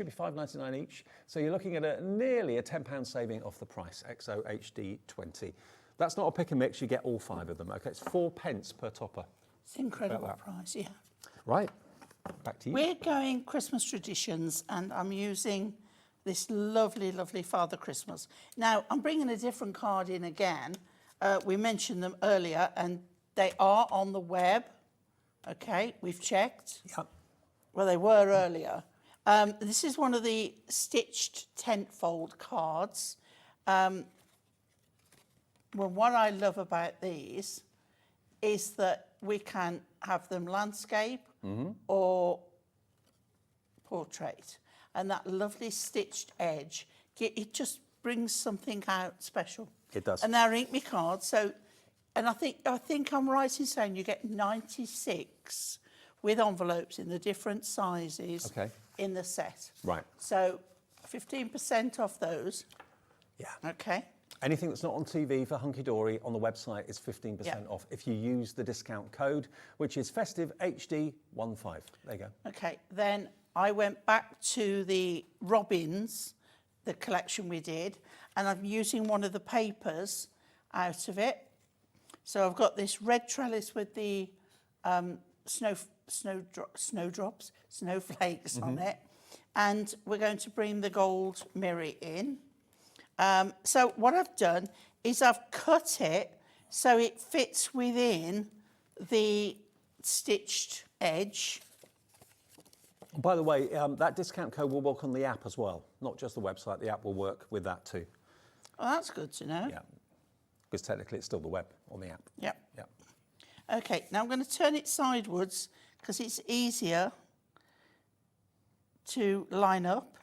be $5.99 each. So you're looking at nearly a £10 saving off the price. XO HD 20. That's not a pick and mix. You get all 5 of them. Okay, it's 4p per topper. It's an incredible price, yeah. Right. Back to you. We're going Christmas traditions, and I'm using this lovely, lovely Father Christmas. Now, I'm bringing a different card in again. We mentioned them earlier, and they are on the web. Okay, we've checked. Yep. Well, they were earlier. This is one of the stitched tent-fold cards. Well, what I love about these is that we can have them landscape or portrait. And that lovely stitched edge, it just brings something out special. It does. And they're ink me cards, so, and I think I'm right in saying you get 96 with envelopes in the different sizes in the set. Right. So 15% off those. Yeah. Okay. Anything that's not on TV for Hunkydory on the website is 15% off if you use the discount code, which is festive HD 15. There you go. Okay, then I went back to the Robins, the collection we did, and I'm using one of the papers out of it. So I've got this red trellis with the snowflakes on it, and we're going to bring the gold mirror in. So what I've done is I've cut it so it fits within the stitched edge. By the way, that discount code will work on the app as well, not just the website. The app will work with that too. Well, that's good to know. Yeah, because technically it's still the web on the app. Yep. Yeah. Okay, now I'm going to turn it sideways because it's easier to line up.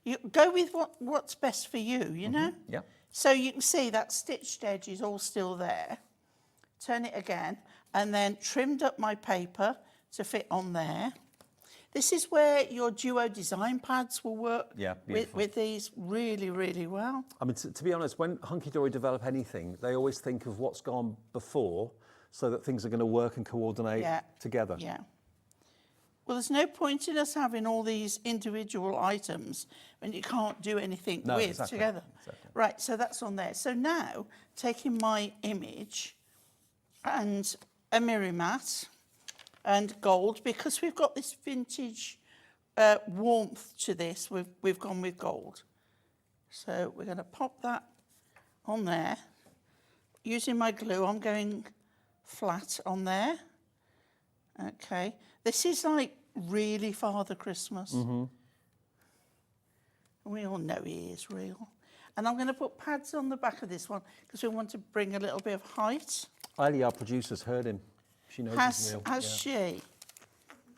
You go with what's best for you, you know? Yeah. So you can see that stitched edge is all still there. Turn it again, and then trimmed up my paper to fit on there. This is where your duo design pads will work with these really, really well. I mean, to be honest, when Hunkydory develop anything, they always think of what's gone before so that things are going to work and coordinate together. Yeah. Well, there's no point in us having all these individual items when you can't do anything together. Exactly. Right, so that's on there. So now, taking my image and a mirror mat and gold, because we've got this vintage warmth to this, we've gone with gold. So we're going to pop that on there. Using my glue, I'm going flat on there. Okay. This is like really Father Christmas. We all know he is real. And I'm going to put pads on the back of this one because we want to bring a little bit of height. Eiley, our producer's heard him. She knows he's real. Has she?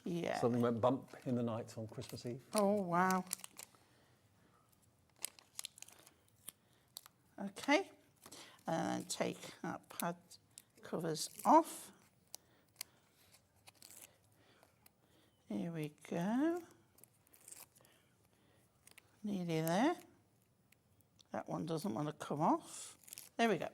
Yeah. Something went bump in the night on Christmas Eve. Oh, wow. Okay. And then take that pad covers off. Here we go. Nearly there. That one doesn't want to come off. There we go.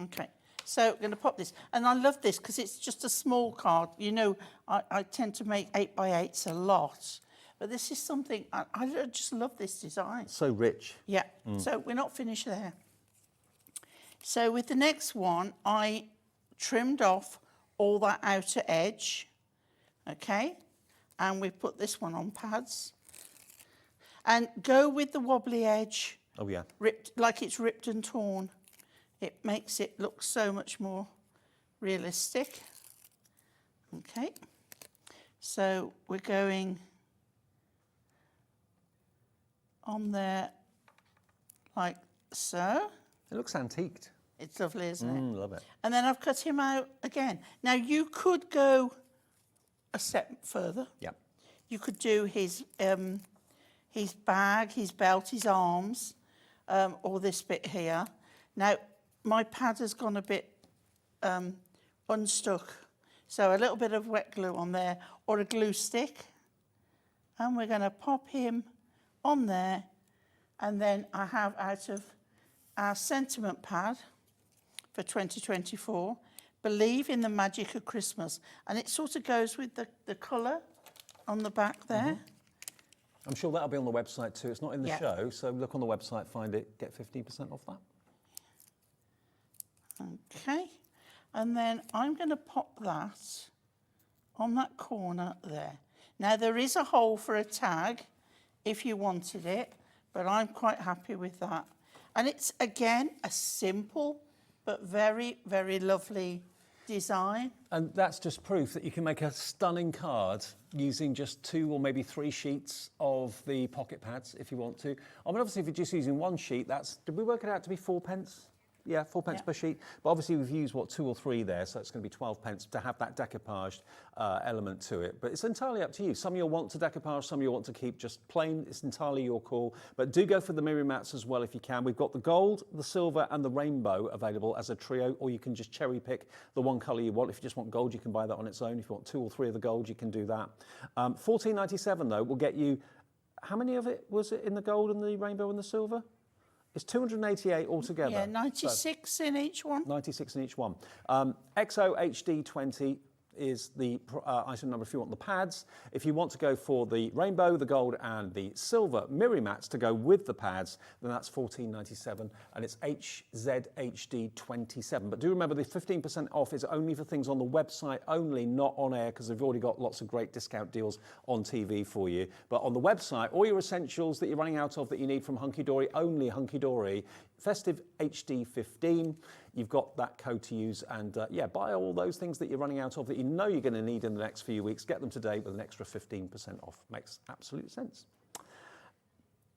Okay, so we're going to pop this. And I love this because it's just a small card. You know, I tend to make 8x8s a lot. But this is something, I just love this design. So rich. Yeah, so we're not finished there. So with the next one, I trimmed off all that outer edge, okay? and we put this one on pads. And go with the wobbly edge. Oh, yeah. Ripped, like it's ripped and torn. It makes it look so much more realistic. Okay. So we're going on there like so. It looks antiqued. It's lovely, isn't it? Love it. And then I've cut him out again. Now you could go a step further. Yeah. You could do his bag, his belt, his arms, or this bit here. Now my pad has gone a bit unstuck, so a little bit of wet glue on there or a glue stick, and we're going to pop him on there. And then I have out of our sentiment pad for 2024, Believe in the Magic of Christmas. And it sort of goes with the colour on the back there. I'm sure that'll be on the website too. It's not in the Yeah. show, so look on the website, find it, get 15% off that. Okay. And then I'm going to pop that on that corner there. Now there is a hole for a tag if you wanted it, but I'm quite happy with that. And it's, again, a simple but very, very lovely design. And that's just proof that you can make a stunning card using just 2 or maybe 3 sheets of the pocket pads if you want to. I mean, obviously, if you're just using 1 sheet, did we work it out to be 4 pence? Yeah, 4 pence per sheet. But obviously we've used, 2 or 3 there, so it's going to be 12 pence to have that decoupaged element to it. But it's entirely up to you. Some you'll want to decoupage, some you'll want to keep just plain. It's entirely your call. But do go for the mirror mats as well if you can. We've got the gold, the silver and the rainbow available as a trio, or you can just cherry pick the one colour you want. If you just want gold, you can buy that on its own. If you want 2 or 3 of the gold, you can do that. $14.97 though will get you, how many of it was it in the gold and the rainbow and the silver? It's 288 altogether. Yeah, 96 in each one. 96 in each one. XO HD 20 is the item number if you want the pads. If you want to go for the rainbow, the gold and the silver mirror mats to go with the pads, then that's $14.97 and it's HZHD 27. But do remember the 15% off is only for things on the website only, not on air, because they've already got lots of great discount deals on TV for you. But on the website, all your essentials that you're running out of that you need from Hunkydory, only Hunkydory, Festive HD 15. You've got that code to use and buy all those things that you're running out of that you know you're going to need in the next few weeks. Get them today with an extra 15% off. Makes absolute sense.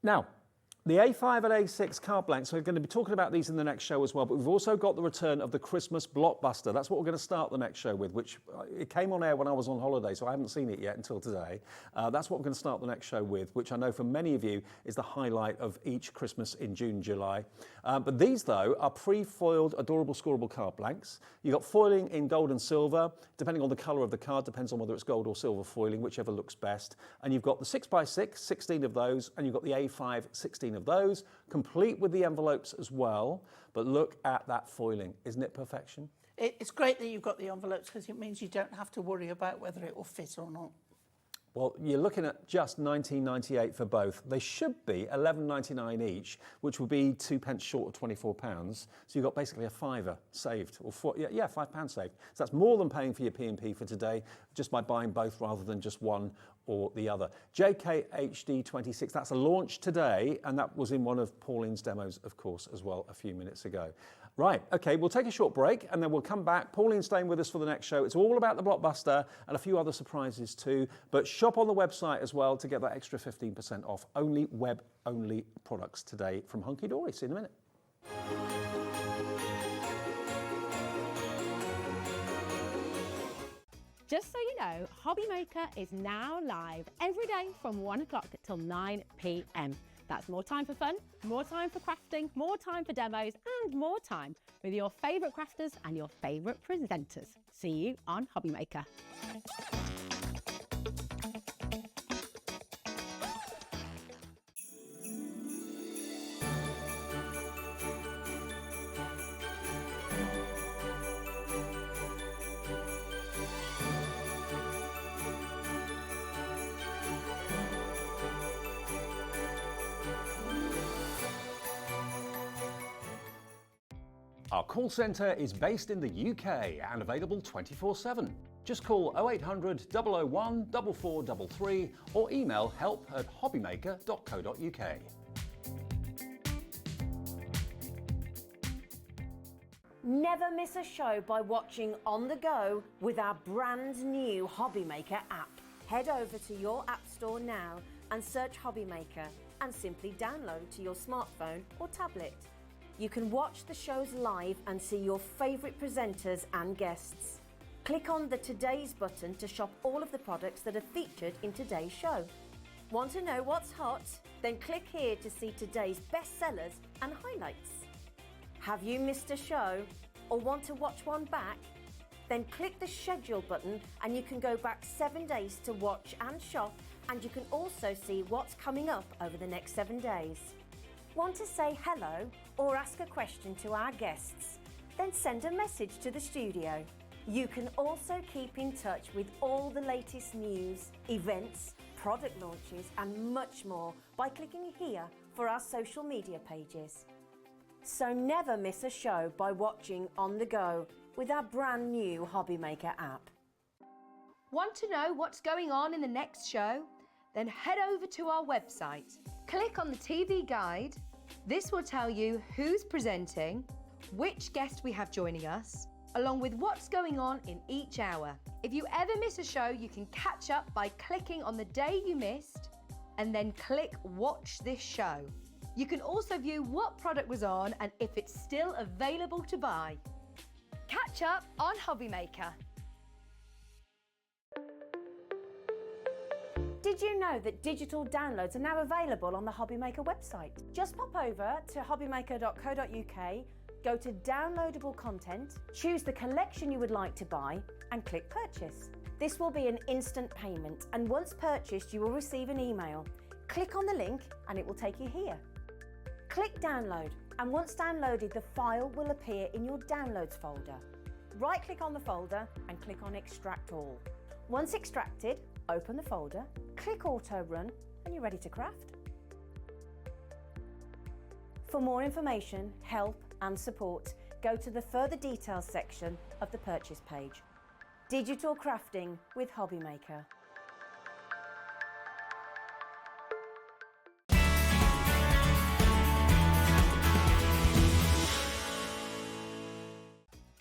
Now, the A5 and A6 card blanks, we're going to be talking about these in the next show as well, but we've also got the return of the Christmas blockbuster. That's what we're going to start the next show with, which it came on air when I was on holiday, so I haven't seen it yet until today. That's what we're going to start the next show with, which I know for many of you is the highlight of each Christmas in June, July. But these, though, are pre-foiled, adorable, scoreable card blanks. You've got foiling in gold and silver, depending on the colour of the card, depends on whether it's gold or silver foiling, whichever looks best. And you've got the 6x6, 16 of those, and you've got the A5, 16 of those, complete with the envelopes as well. But look at that foiling. Isn't it perfection? It's great that you've got the envelopes because it means you don't have to worry about whether it will fit or not. Well, you're looking at just £19.98 for both. They should be £11.99 each, which would be 2 pence short of £24. So you've got basically a £5 saved, or £5 saved. So that's more than paying for your P&P for today, just by buying both rather than just one or the other. JKHD 26, that's a launch today, and that was in one of Pauline's demos, of course, as well, a few minutes ago. Right, okay, we'll take a short break and then we'll come back. Pauline's staying with us for the next show. It's all about the blockbuster and a few other surprises too. But shop on the website as well to get that extra 15% off. Only web-only products today from Hunkydory. See you in a minute. Just so you know, Hobby Maker is now live every day from 1 o'clock till 9 p.m. That's more time for fun, more time for crafting, more time for demos, and more time with your favourite crafters and your favourite presenters. See you on Hobby Maker. Our call centre is based in the UK and available 24/7. Just call 0800 001 4433 or email help@hobbymaker.co.uk. Never miss a show by watching on the go with our brand new Hobbymaker app. Head over to your app store now and search Hobbymaker and simply download to your smartphone or tablet. You can watch the shows live and see your favourite presenters and guests. Click on the Today's button to shop all of the products that are featured in today's show. Want to know what's hot? Then click here to see today's bestsellers and highlights. Have you missed a show or want to watch one back? Then click the schedule button and you can go back 7 days to watch and shop, and you can also see what's coming up over the next 7 days. Want to say hello or ask a question to our guests? Then send a message to the studio. You can also keep in touch with all the latest news, events, product launches and much more by clicking here for our social media pages. So never miss a show by watching on the go with our brand new Hobbymaker app. Want to know what's going on in the next show? Then head over to our website. Click on the TV guide. This will tell you who's presenting, which guest we have joining us, along with what's going on in each hour. If you ever miss a show, you can catch up by clicking on the day you missed and then click Watch This Show. You can also view what product was on and if it's still available to buy. Catch up on Hobbymaker. Did you know that digital downloads are now available on the Hobbymaker website? Just pop over to hobbymaker.co.uk, go to downloadable content, choose the collection you would like to buy and click purchase. This will be an instant payment, and once purchased you will receive an email. Click on the link and it will take you here. Click download, and once downloaded the file will appear in your downloads folder. Right click on the folder and click on extract all. Once extracted, open the folder, click auto run and you're ready to craft. For more information, help and support, go to the further details section of the purchase page. Digital crafting with Hobbymaker.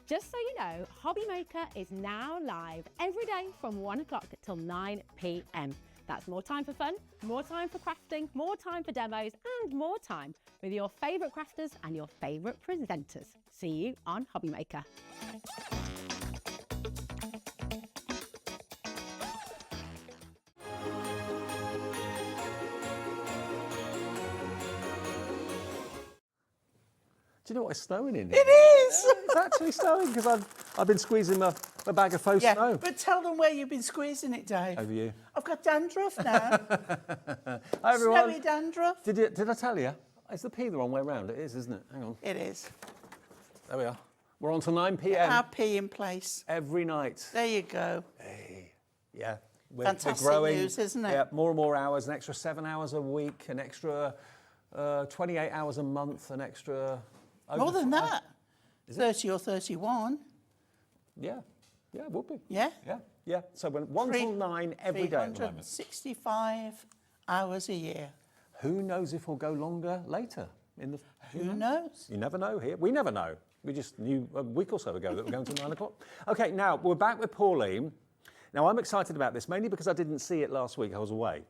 Just so you know, Hobbymaker is now live every day from 1 o'clock till 9 p.m. That's more time for fun, more time for crafting, more time for demos, and more time with your favourite crafters and your favourite presenters. See you on Hobbymaker. Do you know what? It's snowing in here. It is! It's actually snowing because I've been squeezing my bag of faux snow. But tell them where you've been squeezing it, Dave. Over you. I've got dandruff now. Hi everyone. Snowy dandruff. Did I tell you? Is the P the wrong way around? It is, isn't it? Hang on. It is. There we are. We're on to 9 p.m. Our P in place. every night. There you go. Hey, yeah. Fantastic we're growing. news, isn't it? Yeah, more and more hours, an extra 7 hours a week, an extra 28 hours a month, an extra... More than that. 30 or 31. Yeah, it would be. Yeah? Yeah. So when 1 till 9 every day at the moment. 365 hours a year. Who knows if we'll go longer later? Who knows? You never know here. We never know. We just knew a week or so ago that we're going to 9 o'clock. Okay, now we're back with Pauline. Now I'm excited about this, mainly because I didn't see it last week. I was away.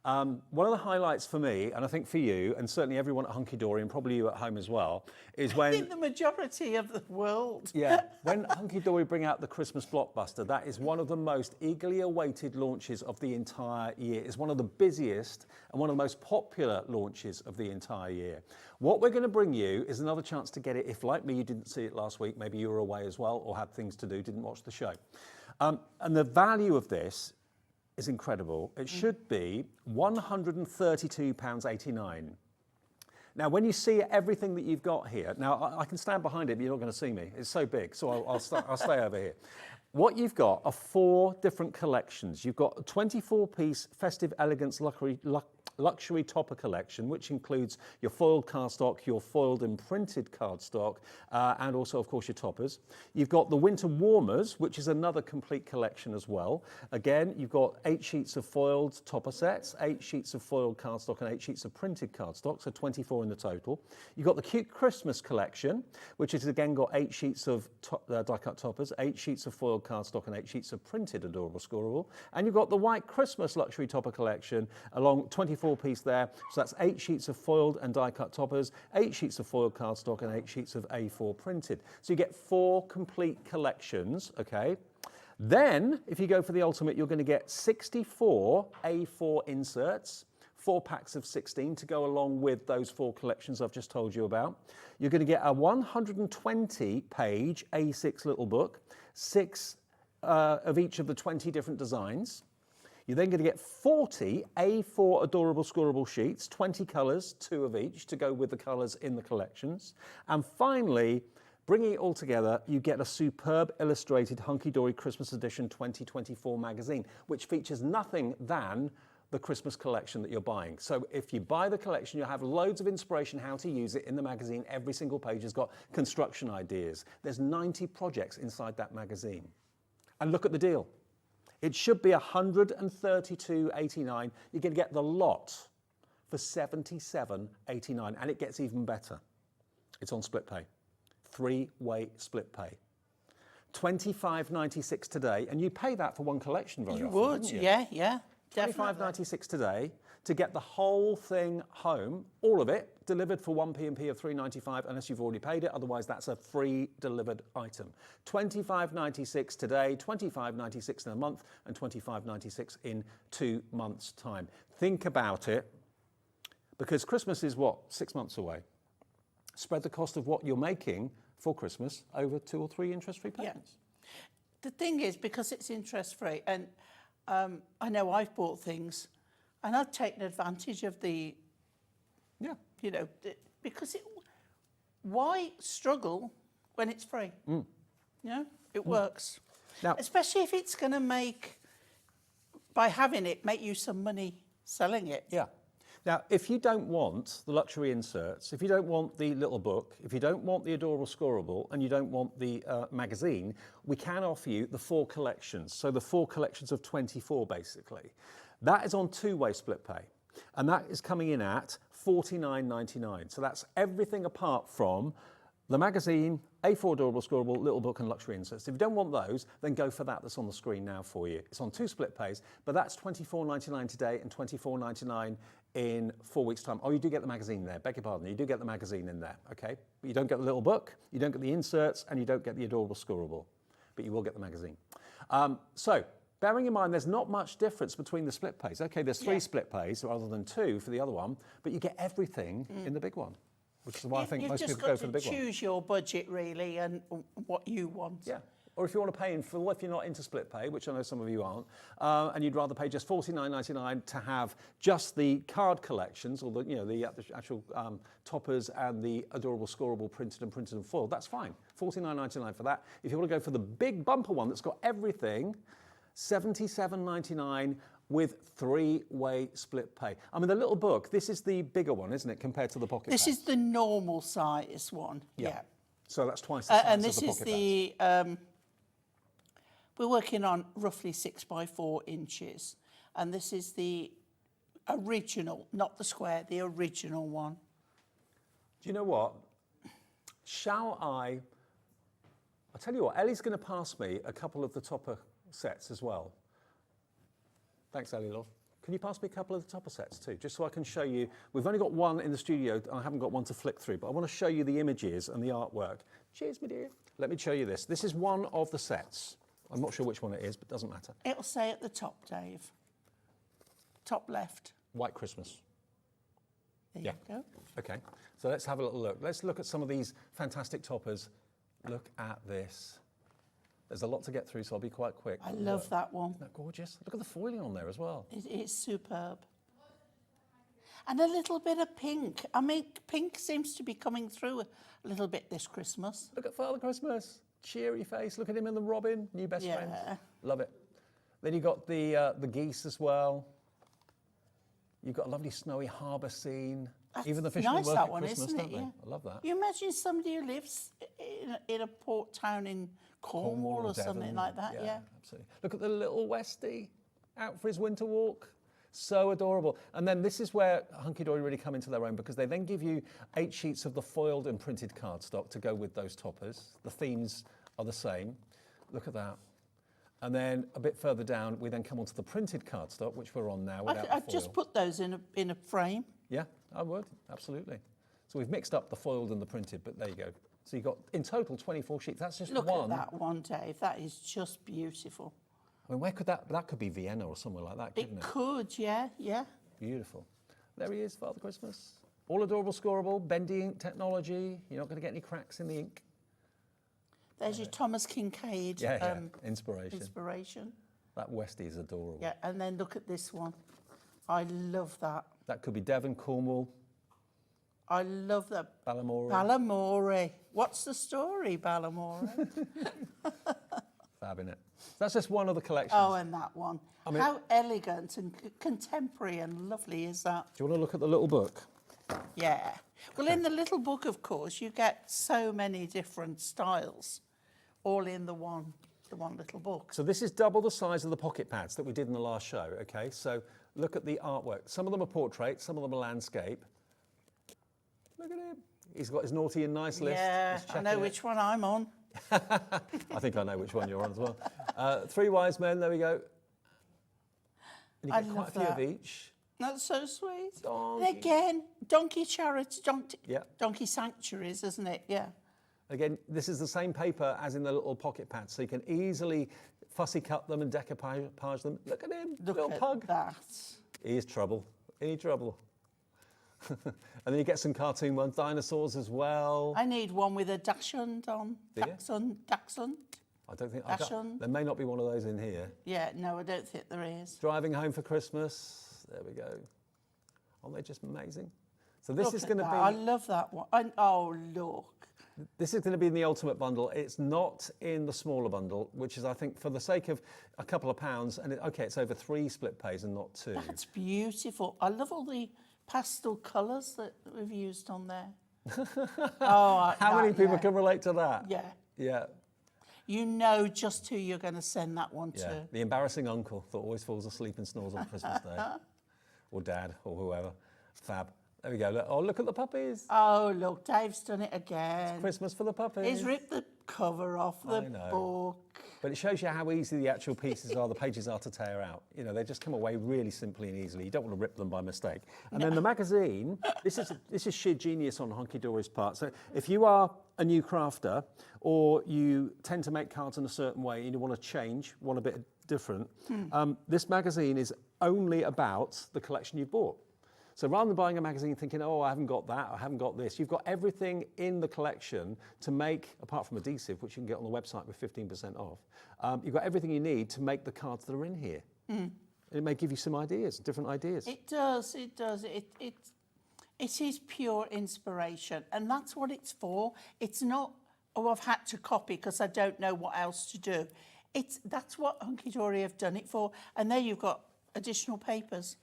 One of the highlights for me, and I think for you, and certainly everyone at Hunkydory, and probably you at home as well, is when... I think the majority of the world. Yeah, when Hunkydory bring out the Christmas blockbuster, that is one of the most eagerly awaited launches of the entire year. It's one of the busiest and one of the most popular launches of the entire year. What we're going to bring you is another chance to get it if, like me, you didn't see it last week, maybe you were away as well or had things to do, didn't watch the show. And the value of this is incredible. It should be £132.89. Now, when you see everything that you've got here, now I can stand behind it, but you're not going to see me. It's so big, so I'll stay over here. What you've got are 4 different collections. You've got a 24-piece festive elegance luxury topper collection, which includes your foiled cardstock, your foiled and printed cardstock, and also, of course, your toppers. You've got the winter warmers, which is another complete collection as well. Again, you've got 8 sheets of foiled topper sets, 8 sheets of foiled cardstock, and 8 sheets of printed cardstock, so 24 in the total. You've got the cute Christmas collection, which has again got 8 sheets of die-cut toppers, 8 sheets of foiled cardstock, and 8 sheets of printed adorable scoreable. And you've got the white Christmas luxury topper collection, along 24-piece there. So that's 8 sheets of foiled and die-cut toppers, 8 sheets of foiled cardstock, and 8 sheets of A4 printed. So you get 4 complete collections, okay? Then, if you go for the ultimate, you're going to get 64 A4 inserts, 4 packs of 16 to go along with those 4 collections I've just told you about. You're going to get a 120-page A6 little book, 6 of each of the 20 different designs. You're then going to get 40 A4 adorable scoreable sheets, 20 colours, 2 of each, to go with the colours in the collections. And finally, bringing it all together, you get a superb illustrated Hunkydory Christmas Edition 2024 magazine, which features nothing than the Christmas collection that you're buying. So if you buy the collection, you'll have loads of inspiration how to use it in the magazine. Every single page has got construction ideas. There's 90 projects inside that magazine. And look at the deal. It should be $132.89. You're going to get the lot for $77.89, and it gets even better. It's on split pay. 3-way split pay. $25.96 today, and you pay that for one collection very often. Would, you? yeah. $25.96 today to get the whole thing home, all of it, delivered for one P&P of $3.95 unless you've already paid it, otherwise that's a free delivered item. $25.96 today, $25.96 in a month, and $25.96 in 2 months' time. Think about it, because Christmas is what, 6 months away. Spread the cost of what you're making for Christmas over 2 or 3 interest-free payments. Yeah. The thing is, because it's interest-free, and I know I've bought things and I've taken advantage of the, because why struggle when it's free? It works. Now, especially if it's going to make you some money selling it. Yeah. Now, if you don't want the luxury inserts, if you don't want the little book, if you don't want the adorable scoreable, and you don't want the magazine, we can offer you the 4 collections. So the 4 collections of 24, basically. That is on 2-way split pay. And that is coming in at $49.99. So that's everything apart from the magazine, A4 adorable scoreable, little book, and luxury inserts. If you don't want those, then go for that that's on the screen now for you. It's on 2 split pays, but that's $24.99 today and $24.99 in 4 weeks' time. Oh, you do get the magazine there, beg your pardon, you do get the magazine in there, okay? But you don't get the little book, you don't get the inserts, and you don't get the adorable scoreable, but you will get the magazine. So, bearing in mind there's not much difference between the split pays. Okay, there's 3 split pays rather than 2 for the other one, but you get everything in the big one, which is why I think most people go for the big one. You've just got to choose your budget, really, and what you want. Yeah. Or if you want to pay in full, if you're not into split pay, which I know some of you aren't, and you'd rather pay just $49.99 to have just the card collections, or the actual toppers and the adorable scoreable printed and foiled, that's fine. $49.99 for that. If you want to go for the big bumper one that's got everything, $77.99 with 3-way split pay. I mean, the little book, this is the bigger one, isn't it, compared to the pocket This pads? is the normal size one. Yeah. So that's twice the size and of this the is pocket pads. the we're working on roughly 6 by 4 inches, and this is the original, not the square, the original one. Do you know what? I'll tell you what, Ellie's going to pass me a couple of the topper sets as well. Thanks, Ellie, love. Can you pass me a couple of the topper sets too, just so I can show you? We've only got one in the studio, and I haven't got one to flick through, but I want to show you the images and the artwork. Cheers, my dear. Let me show you this. This is one of the sets. I'm not sure which one it is, but it doesn't matter. It'll say at the top, Dave. Top left. White Christmas. There you go. Okay, so let's have a little look. Let's look at some of these fantastic toppers. Look at this. There's a lot to get through, so I'll be quite quick. I love that one. Isn't that gorgeous? Look at the foiling on there as well. It's superb. And a little bit of pink. I mean, pink seems to be coming through a little bit this Christmas. Look at Father Christmas. Cheery face. Look at him in the robin. New best friend. Love it. Then you got the geese as well. You've got a lovely snowy harbour scene. That's Even the fishermen nice, work that at one, Christmas, isn't it? don't they? Yeah. I love that. You imagine somebody who lives in a port town in Cornwall or something Devon. like that, yeah. Absolutely. Look at the little Westie out for his winter walk. So adorable. And then this is where Hunkydory really come into their own, because they then give you 8 sheets of the foiled and printed cardstock to go with those toppers. The themes are the same. Look at that. And then a bit further down, we then come onto the printed cardstock, which we're on now without the I'd just foil. put those in a frame. Yeah, I would, absolutely. So we've mixed up the foiled and the printed, but there you go. So you've got, in total, 24 sheets. That's just Look one. at that one, Dave. That is just beautiful. I mean, where could that could be Vienna or somewhere like that, couldn't it? It could, yeah. Beautiful. There he is, Father Christmas. All adorable, scoreable, bendy ink technology. You're not going to get any cracks in the ink. There's your Thomas Kincaid inspiration. That Westie is adorable. Yeah, and then look at this one. I love that. That could be Devon, Cornwall. I love that. Balamory. Balamory. What's the story, Balamory? Fab, innit? That's just one of the collections. Oh, and that one. I mean, how elegant and contemporary and lovely is that? do you want to look at the little book? Yeah. Well, in the little book, of course, you get so many different styles, all in the one little book. So this is double the size of the pocket pads that we did in the last show, okay? So look at the artwork. Some of them are portraits, some of them are landscape. Look at him. He's got his naughty and nice list. Yeah, He's I know checking it. which one I'm on. I think I know which one you're on as well. 3 wise men, there we go. And you I get quite a love few that. of each. That's so sweet. Donkey. And again, donkey chariots, Yeah. donkey sanctuaries, isn't it? Yeah. Again, this is the same paper as in the little pocket pads, so you can easily fussy cut them and decoupage them. Look at him, Look little at pug. that. He is trouble. Any trouble. And then you get some cartoon ones, dinosaurs as well. I need one with a dachshund on. Do you? Dachshund. I don't think Dachshund. there may not be one of those in here. Yeah, no, I don't think there is. Driving home for Christmas. There we go. Aren't they just amazing? So this Look is at going to that. be. I love that one. Oh, look. This is going to be in the ultimate bundle. It's not in the smaller bundle, which is, I think, for the sake of a couple of pounds, and it's over 3 split pays and not 2. That's beautiful. I love all the pastel colours that we've used on there. How many people can relate to that? Yeah. Yeah. You know just who you're going to send that one Yeah. to. The embarrassing uncle that always falls asleep and snores on Christmas Day. Or dad, or whoever. Fab. There we go. Look at the puppies. Oh, look, Dave's done it again. Christmas for the puppies. He's ripped the cover off the book. But it shows you how easy the actual pieces are, the pages are to tear out. You know, they just come away really simply and easily. You don't want to rip them by mistake. And then the magazine, this is sheer genius on Hunkydory's part. So if you are a new crafter, or you tend to make cards in a certain way and you want to change, want a bit different, this magazine is only about the collection you bought. So rather than buying a magazine thinking, oh, I haven't got that, I haven't got this, you've got everything in the collection to make, apart from adhesive, which you can get on the website with 15% off, you've got everything you need to make the cards that are in here. And it may give you some ideas, different ideas. It does. It is pure inspiration, and that's what it's for. It's not, oh, I've had to copy because I don't know what else to do. That's what Hunkydory have done it for, and there you've got additional papers.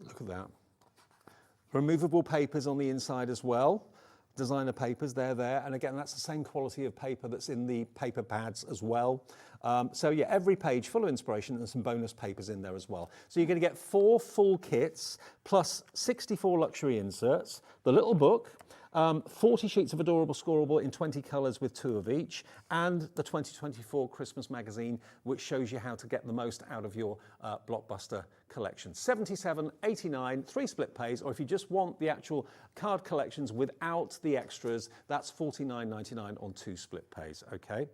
Look at that. Removable papers on the inside as well. Designer papers, they're there. And again, that's the same quality of paper that's in the paper pads as well. So yeah, every page full of inspiration and some bonus papers in there as well. So you're going to get 4 full kits plus 64 luxury inserts, the little book, 40 sheets of adorable scoreable in 20 colours with 2 of each, and the 2024 Christmas magazine, which shows you how to get the most out of your blockbuster collection. $77.89, 3 split pays, or if you just want the actual card collections without the extras, that's $49.99 on 2 split pays, okay?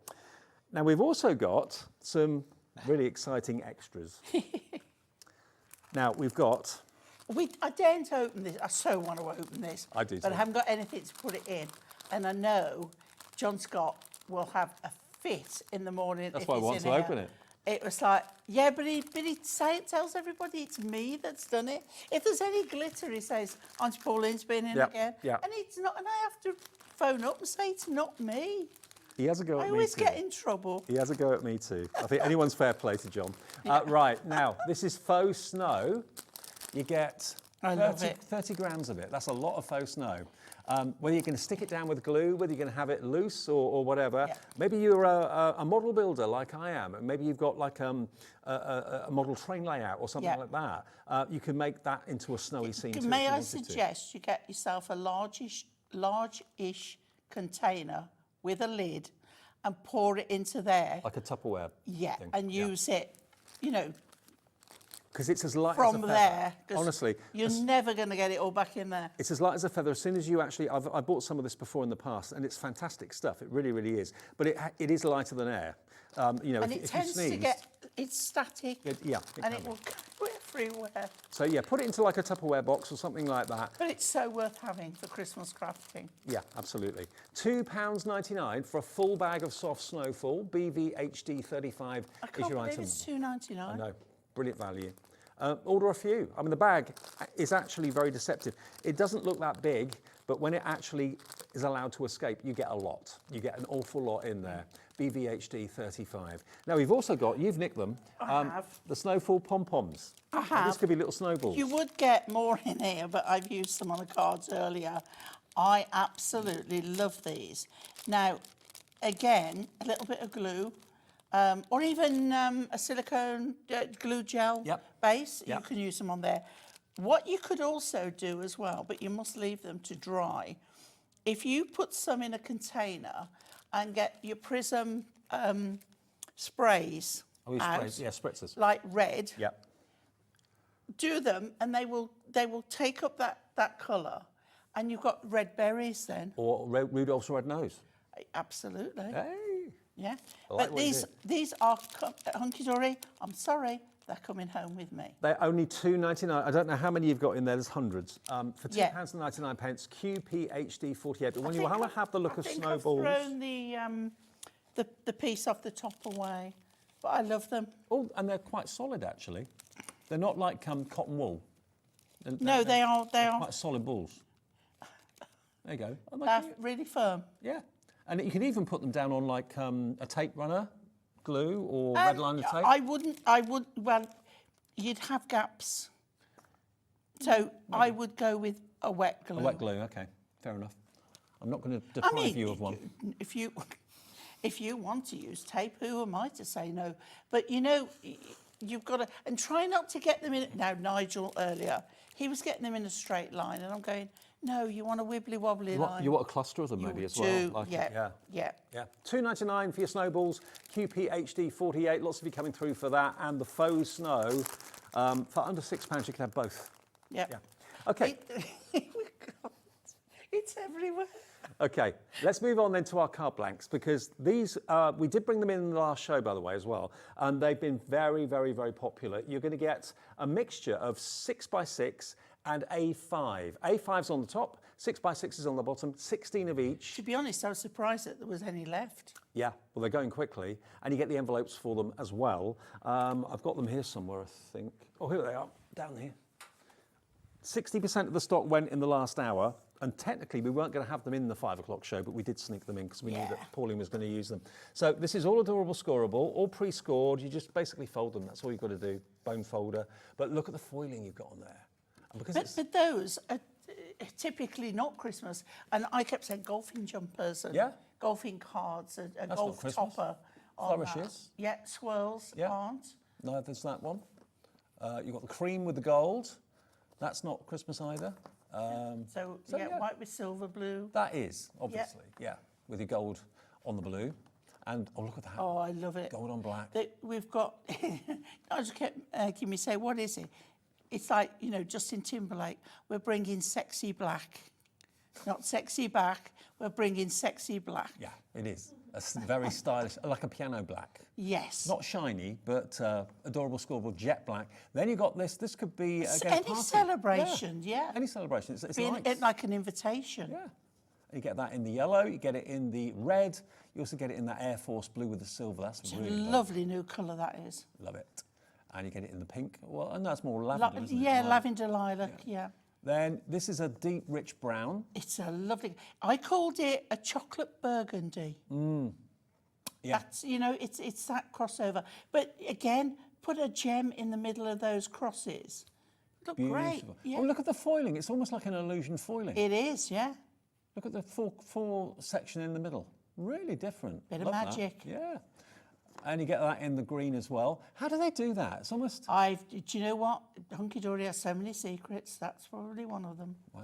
Now we've also got some really exciting extras. Now we've got... I daren't open this. I so want to open this. I do But too. I haven't got anything to put it in. And I know John Scott will have a fit in the morning. That's if why I it's want in to here. open it. It was like, yeah, but he tells everybody it's me that's done it. If there's any glitter, he says, Auntie Pauline's been in Yep, again. yep. And it's not, and I have to phone up and say it's not me. He has a go at I me always too. get in trouble. He has a go at me too. I think anyone's fair play to John. Right, now, this is faux snow. you get I love it. 30 grams of it. That's a lot of faux snow. Whether you're going to stick it down with glue, whether you're going to have it loose or whatever. Yeah. Maybe you're a model builder like I am, and maybe you've got like a model train layout or something Yeah. like that. You can make that into a snowy scene too. if May you I wanted to. suggest you get yourself a large-ish container with a lid and pour it into there. Like a Tupperware Yeah, thing. and use it, you know, Because it's as light as a from feather. there. 'Cause Honestly, you're never going to get it all back in there. it's as light as a feather. As soon as you actually, I bought some of this before in the past, and it's fantastic stuff. It really, really is. But it is lighter than air. You know, And if it you tends to sneeze, get, it's static, it and can it be. will go everywhere. So yeah, put it into like a Tupperware box or something like that. But it's so worth having for Christmas crafting. Yeah, absolutely. £2.99 for a full bag of soft snowfall. BVHD 35 I is can't your believe item. it's $2.99. I know, brilliant value. Order a few. I mean, the bag is actually very deceptive. It doesn't look that big, but when it actually is allowed to escape, you get a lot. You get an awful lot in there. BVHD 35. Now, we've also got, you've nicked them, I have. the snowfall pom-poms. I Now, have. This could be little snowballs. You would get more in here, but I've used them on the cards earlier. I absolutely love these. Now, again, a little bit of glue, or even a silicone glue gel Yep. base. Yep. You can use them on there. What you could also do as well, but you must leave them to dry, if you put some in a container and get your Prism sprays Oh, we out, spray, yeah, spritzers. like red, Yep. do them and they will take up that colour, and you've got red berries then. Or Rudolph's red nose. Absolutely. Hey. Yeah. I like But what you these are Hunkydory. I'm sorry, they're coming home with me. They're only $2.99. I don't know how many you've got in there. There's hundreds. For Yeah. £2.99, QPHD 48. But when I you think want to I've- have the look of I think snowballs. I've thrown the piece off the top away, but I love them. Oh, and they're quite solid actually. They're not like cotton wool. No, they are. They're quite solid balls. There you go. Oh, my They're cute. really firm. Yeah. And you can even put them down on like a tape runner, glue, or red liner tape. Well, you'd have gaps. So I would go with a wet glue. A wet glue, okay. Fair enough. I'm not going to I deprive mean, you of one. if you want to use tape, who am I to say no? But you know, you've got to, and try not to get them in. Now, Nigel earlier, he was getting them in a straight line, and I'm going, no, you want a wibbly wobbly line. You want a cluster of them maybe as well. Like it, yeah. Yeah, $2.99 for your snowballs, QPHD 48, lots of you coming through for that, and the faux snow, for under £6 you can have both. Yeah. Okay, It's everywhere. okay, let's move on then to our card blanks, because these, we did bring them in the last show, by the way, as well, and they've been very, very, very popular. You're going to get a mixture of 6x6 and A5. A5's on the top, 6x6 is on the bottom, 16 of each. To be honest, I was surprised that there was any left. Yeah, well, they're going quickly, and you get the envelopes for them as well. I've got them here somewhere, I think. Oh, here they are, down here. 60% of the stock went in the last hour, and technically we weren't going to have them in the 5 o'clock show, but we did sneak them in because we knew that Pauline was going to use them. So this is all adorable scoreable, all pre-scored. You just basically fold them. That's all you've got to do, bone folder. But look at the foiling you've got on there. And because But those are typically not Christmas. And I kept saying golfing jumpers and golfing cards, a That's golf not topper. on that. Flourishes. Yeah, swirls aren't. No, there's that one. You've got the cream with the gold. That's not Christmas either. So yeah. white with silver, blue. That is, obviously, yeah, with your gold on the blue. And, oh, look at that. Oh, I love it. Gold on black. We've got, I just kept making me say, what is it? It's like, you know, Justin Timberlake, we're bringing sexy black. Not sexy back, we're bringing sexy black. Yeah, it is. A very stylish, like a piano black. Yes. Not shiny, but adorable scoreboard, jet black. Then you've got this. This could be, again, Any a party. celebration, yeah. Any celebration. It's Being nice. like an invitation. Yeah. You get that in the yellow, you get it in the red, you also get it in that Air Force blue with the silver. That's It's really a lovely new colour that is. Love it. And you get it in the pink. Well, and that's more lavender, isn't it? Yeah, Lilac. lavender lilac, yeah. Then this is a deep, rich brown. It's a lovely, I called it a chocolate burgundy. Yeah. That's, you know, it's that crossover. But again, put a gem in the middle of those crosses. look great. Beautiful. Yeah. Oh, look at the foiling. It's almost like an illusion foiling. It is, yeah. Look at the four section in the middle. Really different. Bit of Love that. magic. Yeah. And you get that in the green as well. How do they do that? It's almost... Do you know what? Hunkydory has so many secrets. That's probably one of them. Wow.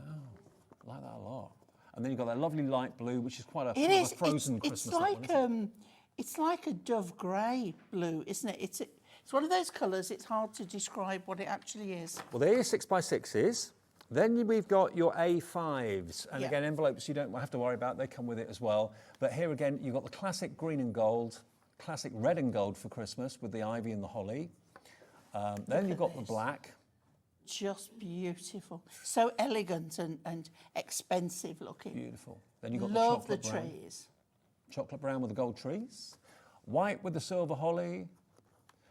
I like that a lot. And then you've got that lovely light blue, which is quite a, It sort is. of a frozen Christmas. It's like a dove grey blue, isn't it? It's one of those colours. It's hard to describe what it actually is. Well, there are your 6x6s. Then we've got your A5s. And Yeah. again, envelopes you don't have to worry about. They come with it as well. But here again, you've got the classic green and gold, classic red and gold for Christmas with the ivy and the holly. Then you've got the black. Just beautiful. So elegant and expensive looking. Beautiful. Then you've got Love the the chocolate brown. trees. Chocolate brown with the gold trees. White with the silver holly.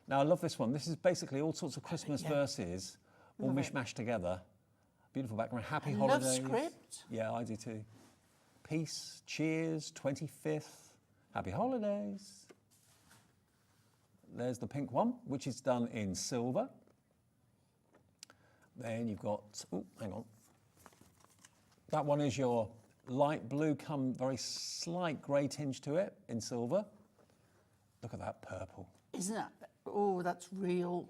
Now, I love this one. This is basically all sorts of Christmas verses, all mishmashed together. Beautiful background. Happy I holidays. love script. Yeah, I do too. Peace, cheers, 25th. Happy holidays. There's the pink one, which is done in silver. Then you've got, oh, hang on. That one is your light blue, come very slight grey tinge to it in silver. Look at that purple. Isn't that? Oh, that's real.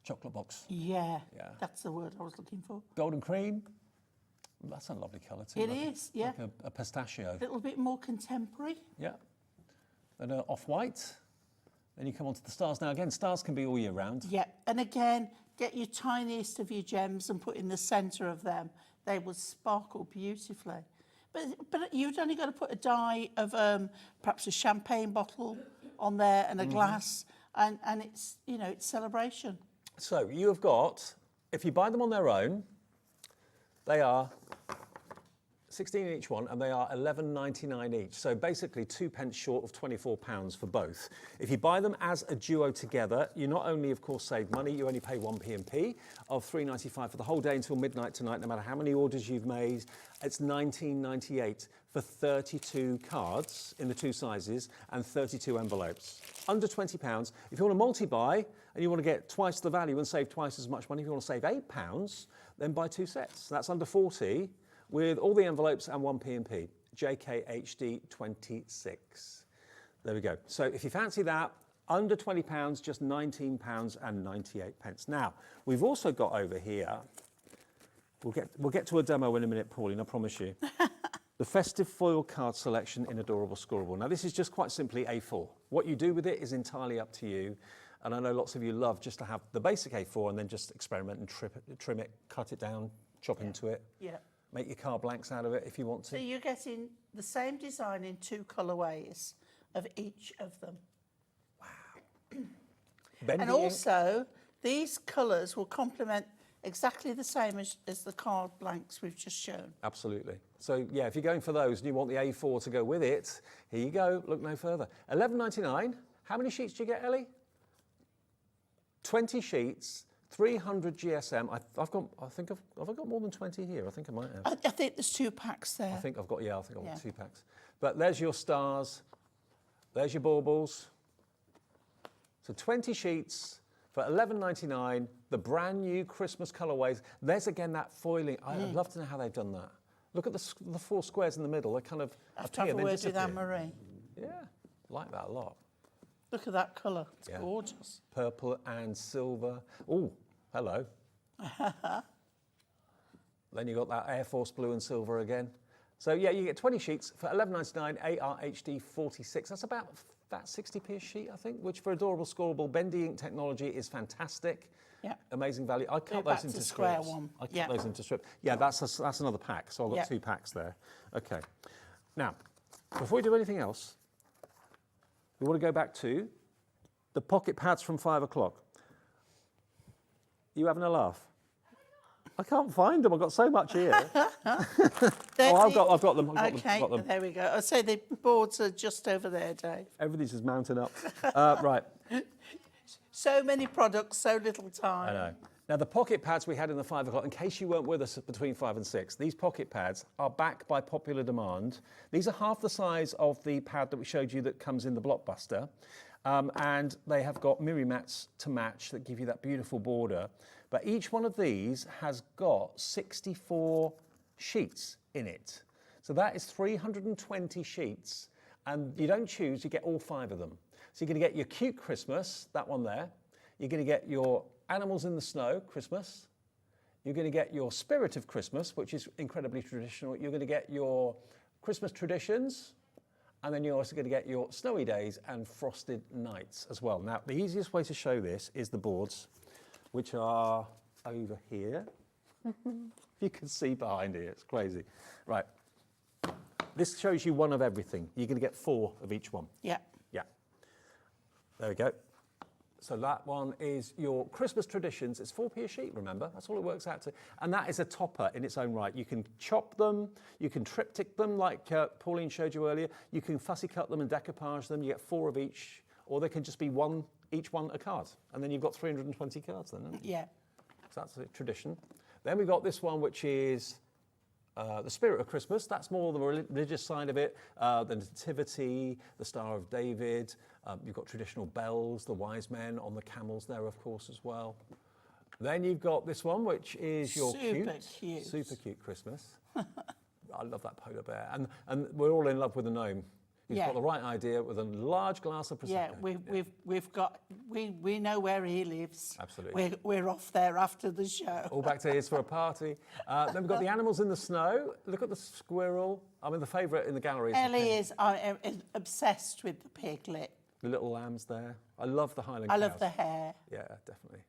Chocolate box. Yeah, Yeah. that's the word I was looking for. Golden cream. That's a lovely colour too. It like is, yeah. Like a pistachio. A little bit more contemporary. Yeah. Then off-white. Then you come on to the stars. Now again, stars can be all year round. Yeah, and again, get your tiniest of your gems and put in the centre of them. They will sparkle beautifully. But you've only got to put a die of perhaps a champagne bottle on there and a glass, and it's, you know, it's celebration. So you have got, if you buy them on their own, they are 16 each one, and they are £11.99 each. So basically 2p short of £24 for both. If you buy them as a duo together, you not only, of course, save money, you only pay 1p&p of £3.95 for the whole day until midnight tonight, no matter how many orders you've made. It's £19.98 for 32 cards in the two sizes and 32 envelopes. Under £20. If you want to multi-buy and you want to get twice the value and save twice as much money, if you want to save £8, then buy two sets. That's under 40 with all the envelopes and 1p&p. JKHD 26. There we go. So if you fancy that, under £20, just £19.98. Now, we've also got over here, we'll get to a demo in a minute, Pauline, I promise you. The festive foil card selection in Adorable Scoreable. Now, this is just quite simply A4. What you do with it is entirely up to you. And I know lots of you love just to have the basic A4 and then just experiment and trim it, cut it down, chop into it. Yeah. Make your card blanks out of it if you want to. So you're getting the same design in two colourways of each of them. Bending And also, these colours will complement exactly the same as the card blanks we've just shown. Absolutely. So yeah, if you're going for those and you want the A4 to go with it, here you go, look no further. £11.99. How many sheets do you get, Ellie? 20 sheets, 300 GSM. Have I got more than 20 here? I think I might have. I think there's 2 packs there. I think I've got 2 packs. But there's your stars, there's your baubles. So 20 sheets for £11.99, the brand new Christmas colourways. There's again that foiling. I'd love to know how they've done that. Look at the 4 squares in the middle. They kind of Have to have a word with Anne-Marie. Yeah, like that a lot. Look at that colour. It's gorgeous. Purple and silver. Oh, hello. Then you've got that Air Force blue and silver again. So yeah, you get 20 sheets for £11.99, ARHD 46. That's about 60p a sheet, I think, which for Adorable Scoreable bendy ink technology is fantastic. Yeah. Amazing value. I cut those into square strips. one. I cut those into strips. Yeah, that's another pack. So I've got 2 packs there. Okay. Now, before we do anything else, we want to go back to the pocket pads from 5 o'clock. You having a laugh? I can't find them. I've got so much here. I've got them. Okay, there we go. I'd say the boards are just over there, Dave. Everything's just mounting up. Right. So many products, so little time. I know. Now, the pocket pads we had in the 5 o'clock, in case you weren't with us between 5 and 6, these pocket pads are back by popular demand. These are half the size of the pad that we showed you that comes in the Blockbuster. And they have got mirror mats to match that give you that beautiful border. But each one of these has got 64 sheets in it. So that is 320 sheets. And you don't choose, you get all 5 of them. So you're going to get your cute Christmas, that one there. You're going to get your animals in the snow, Christmas. You're going to get your spirit of Christmas, which is incredibly traditional. You're going to get your Christmas traditions. And then you're also going to get your snowy days and frosted nights as well. Now, the easiest way to show this is the boards, which are over here. You can see behind here, it's crazy. Right, this shows you one of everything. You're going to get 4 of each one. Yeah. Yeah, there we go. So that one is your Christmas traditions. It's 4p a sheet, remember? That's all it works out to. And that is a topper in its own right. You can chop them, you can triptych them like Pauline showed you earlier. You can fussy cut them and decoupage them. You get 4 of each, or they can just be each one a card. And then you've got 320 cards then, haven't you? Yeah. So that's a tradition. Then we've got this one, which is the spirit of Christmas. That's more the religious side of it. The nativity, the Star of David. You've got traditional bells, the wise men on the camels there, of course, as well. Then you've got this one, which is your super cute Christmas. I love that polar bear. And we're all in love with the gnome. He's got the right idea with a large glass of Prosecco. Yeah, we know where he lives. Absolutely. We're off there after the show. All back to his for a party. Then we've got the animals in the snow. Look at the squirrel. I mean, the favourite in the gallery is Ellie is obsessed with the piglet. the little lambs there. I love the Highland I cows. love the hair. Yeah, definitely.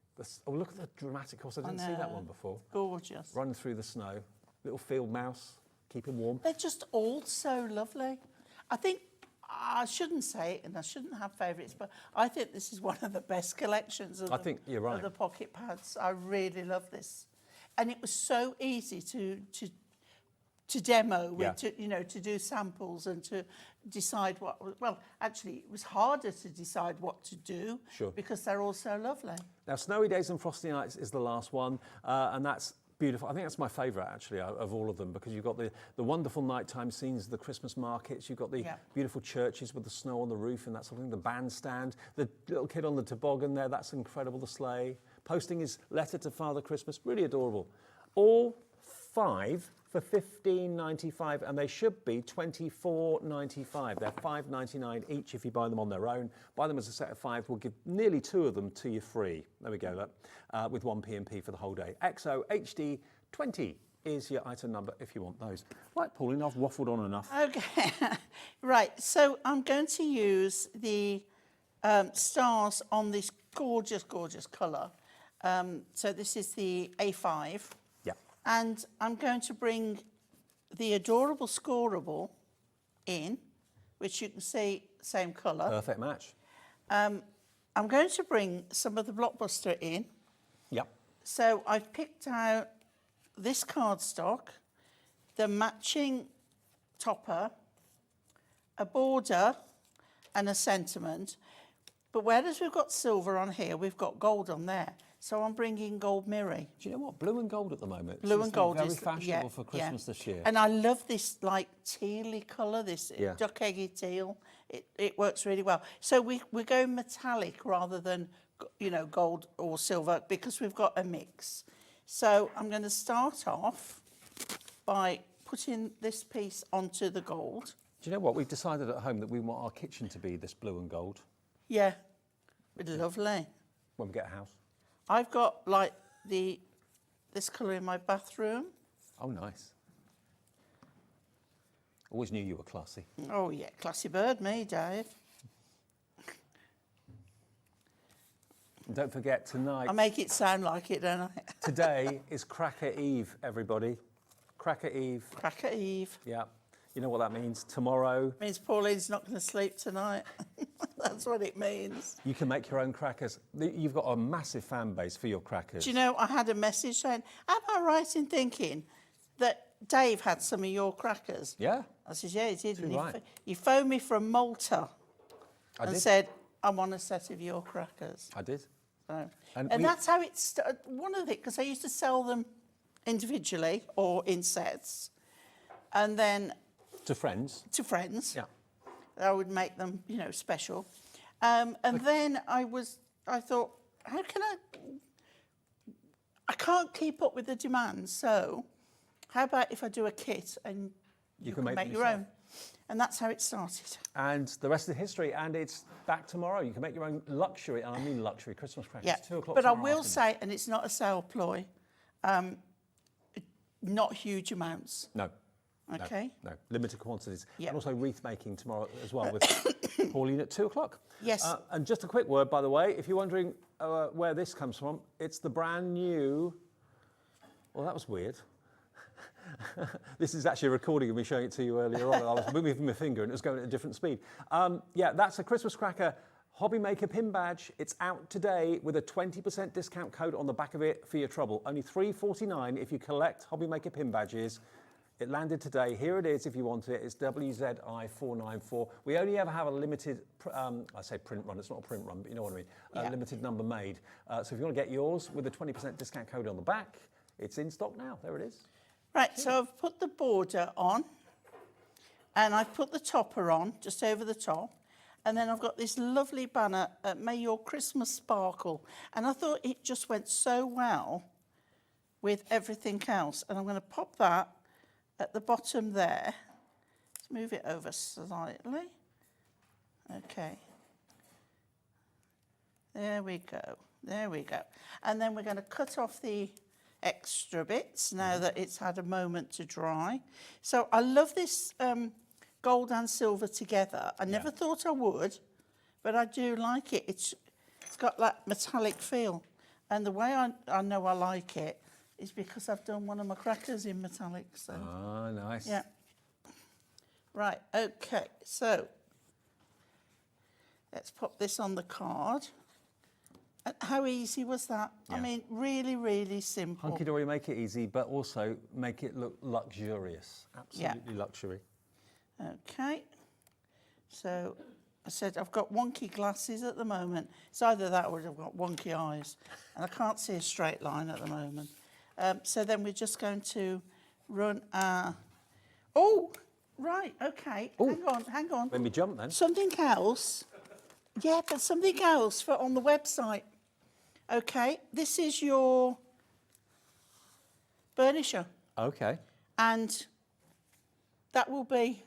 Oh, look at the dramatic horse. I didn't see that one before. Gorgeous. Running through the snow. Little field mouse, keep him warm. They're just all so lovely. I think, I shouldn't say it and I shouldn't have favourites, but I think this is one of the best collections of, I think you're right. of the pocket pads. I really love this. And it was so easy to demo, with, to do samples and to decide what, well, actually, it was harder to decide what to do because they're all so lovely. Now, Snowy Days and Frosty Nights is the last one, and that's beautiful. I think that's my favourite, actually, of all of them, because you've got the wonderful nighttime scenes, the Christmas markets, you've got the beautiful churches with the snow on the roof and that sort of thing, the bandstand, the little kid on the toboggan there, that's incredible, the sleigh. Posting his letter to Father Christmas, really adorable. All 5 for $15.95, and they should be $24.95. They're $5.99 each if you buy them on their own. Buy them as a set of 5. We'll give nearly 2 of them to you free. There we go, with 1 P&P for the whole day. XO HD 20 is your item number if you want those. Right, Pauline, I've waffled on enough. Okay, right. So I'm going to use the stars on this gorgeous, gorgeous colour. So this is the A5. And I'm going to bring the adorable scoreable in, which you can see, same colour. Perfect match. I'm going to bring some of the Blockbuster in. Yep. So I've picked out this cardstock, the matching topper, a border and a sentiment. But whereas we've got silver on here, we've got gold on there. So I'm bringing gold mirror. Do you know what? Blue and gold at the moment. Blue and gold very is fashionable for Christmas this year. And I love this like tealy colour, this duck eggy teal. It works really well. So we're going metallic rather than gold or silver because we've got a mix. So I'm going to start off by putting this piece onto the gold. Do you know what? We've decided at home that we want our kitchen to be this blue and gold. Yeah, lovely. When we get a house. I've got like this colour in my bathroom. Oh, nice. Always knew you were classy. Oh yeah, classy bird, me, Dave. And don't forget tonight. I make it sound like it, don't I? Today is Cracker Eve, everybody. Cracker Eve. Cracker Eve. Yeah. You know what that means? Tomorrow. It means Pauline's not going to sleep tonight. That's what it means. You can make your own crackers. You've got a massive fan base for your crackers. Do you know, I had a message saying, am I right in thinking that Dave had some of your crackers? Yeah. I said, yeah, he did. And right. he phoned me from Malta and said, I want a set of your crackers. I did. So, and that's how it started. One of it, because I used to sell them individually or in sets. And then... To friends? To friends. Yeah. I would make them, special. And then I thought, how can I can't keep up with the demand, so how about if I do a kit and you can make your own? And that's how it started. And the rest of the history, and it's back tomorrow. You can make your own luxury, and I mean luxury, Christmas crackers, Yeah, 2 o'clock but I tomorrow will afternoon. say, and it's not a sale ploy, not huge amounts. No. Okay. No, limited quantities. Yeah. And also wreath making tomorrow as well with Pauline at 2 o'clock. Yes. And just a quick word, by the way, if you're wondering where this comes from, it's the brand new, well, that was weird. This is actually a recording of me showing it to you earlier on. I was moving my finger and it was going at a different speed. Yeah, that's a Christmas cracker Hobby Maker pin badge. It's out today with a 20% discount code on the back of it for your trouble. Only $3.49 if you collect Hobby Maker pin badges. It landed today. Here it is if you want it. It's WZI494. We only ever have a limited, I say print run, it's not a print run, but you know what I mean, a limited number made. So if you want to get yours with a 20% discount code on the back, it's in stock now. There it is. Right, so I've put the border on and I've put the topper on just over the top. And then I've got this lovely banner, May Your Christmas Sparkle. And I thought it just went so well with everything else. And I'm going to pop that at the bottom there. Let's move it over slightly. Okay. There we go. There we go. And then we're going to cut off the extra bits now that it's had a moment to dry. So I love this gold and silver together. I never thought I would, but I do like it. It's got that metallic feel. And the way I know I like it is because I've done one of my crackers in metallic. So. Ah, nice. Yeah. Right, okay, so let's pop this on the card. How easy was that? Yeah. I mean, really, really simple. Hunkydory, make it easy, but also make it look luxurious. Absolutely luxury. Okay, so I said I've got wonky glasses at the moment. It's either that or I've got wonky eyes, and I can't see a straight line at the moment. So then we're just going to run our... Oh, right, okay, hang on. Let me jump then. Something else. Yeah, but something else for on the website. Okay, this is your burnisher. Okay. And that will be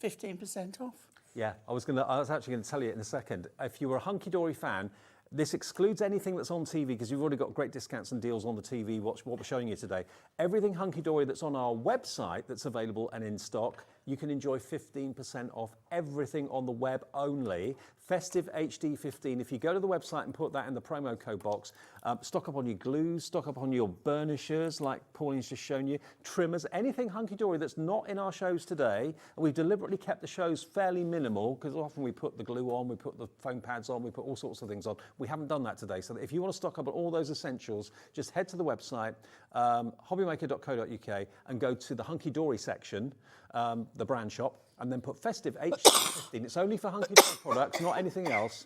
15% off. Yeah, I was actually going to tell you in a second. If you were a Hunkydory fan, this excludes anything that's on TV because you've already got great discounts and deals on the TV, what we're showing you today. Everything Hunkydory that's on our website that's available and in stock, you can enjoy 15% off everything on the web only. Festive HD 15. If you go to the website and put that in the promo code box, stock up on your glues, stock up on your burnishers like Pauline's just shown you, trimmers, anything Hunkydory that's not in our shows today. We've deliberately kept the shows fairly minimal because often we put the glue on, we put the foam pads on, we put all sorts of things on. We haven't done that today. So if you want to stock up on all those essentials, just head to the website, hobbymaker.co.uk, and go to the Hunkydory section, the brand shop, and then put Festive HD15. It's only for Hunkydory products, not anything else,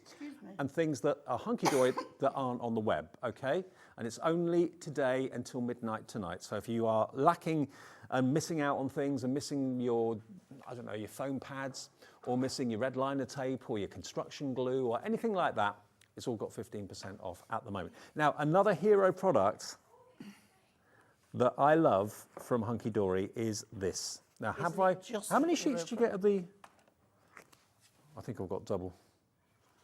and things that are Hunkydory that aren't on the web, okay? And it's only today until midnight tonight. So if you are lacking and missing out on things and missing your, I don't know, your foam pads, or missing your red liner tape, or your construction glue, or anything like that, it's all got 15% off at the moment. Now, another hero product that I love from Hunkydory is this. Now, how many sheets do you get of the... I think I've got double.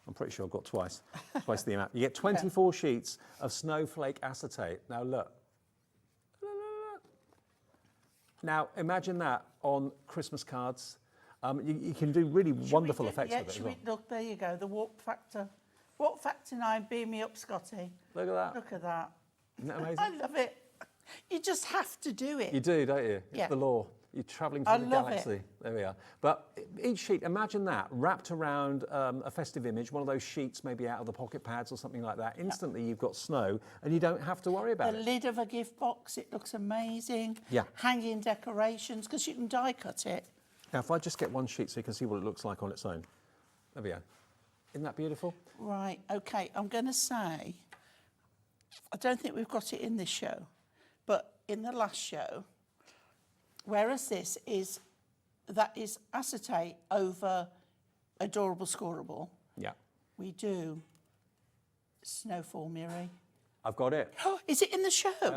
I'm pretty sure I've got twice the amount. You get 24 sheets of snowflake acetate. Now, look. Now, imagine that on Christmas cards. You can do really wonderful effects with it as well. Look, there you go, the warp factor. Warp factor 9, beam me up, Scotty. Look at that. Look at that. Isn't that amazing? I love it. You just have to do it. You do, don't you? It's the law. You're travelling through the galaxy. It. There we are. But each sheet, imagine that, wrapped around a festive image, one of those sheets maybe out of the pocket pads or something like that. Instantly you've got snow and you don't have to worry about it. The lid of a gift box, it looks amazing. Yeah. Hanging decorations, because you can die cut it. Now, if I just get one sheet so you can see what it looks like on its own. There we go. Isn't that beautiful? Right, okay, I'm going to say, I don't think we've got it in this show, but in the last show, whereas that is acetate over adorable scoreable. Yeah. we do Snowfall Miri. I've got it. Oh, is it in the show? I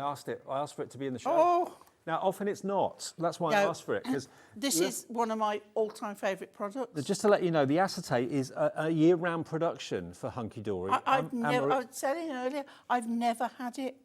asked for it to be in the show. Oh, Now, often it's not. That's why I No. asked for it. Because this is one of my all-time favourite products. just to let you know, the acetate is a year-round production for Hunkydory. I was saying earlier, I've never had it.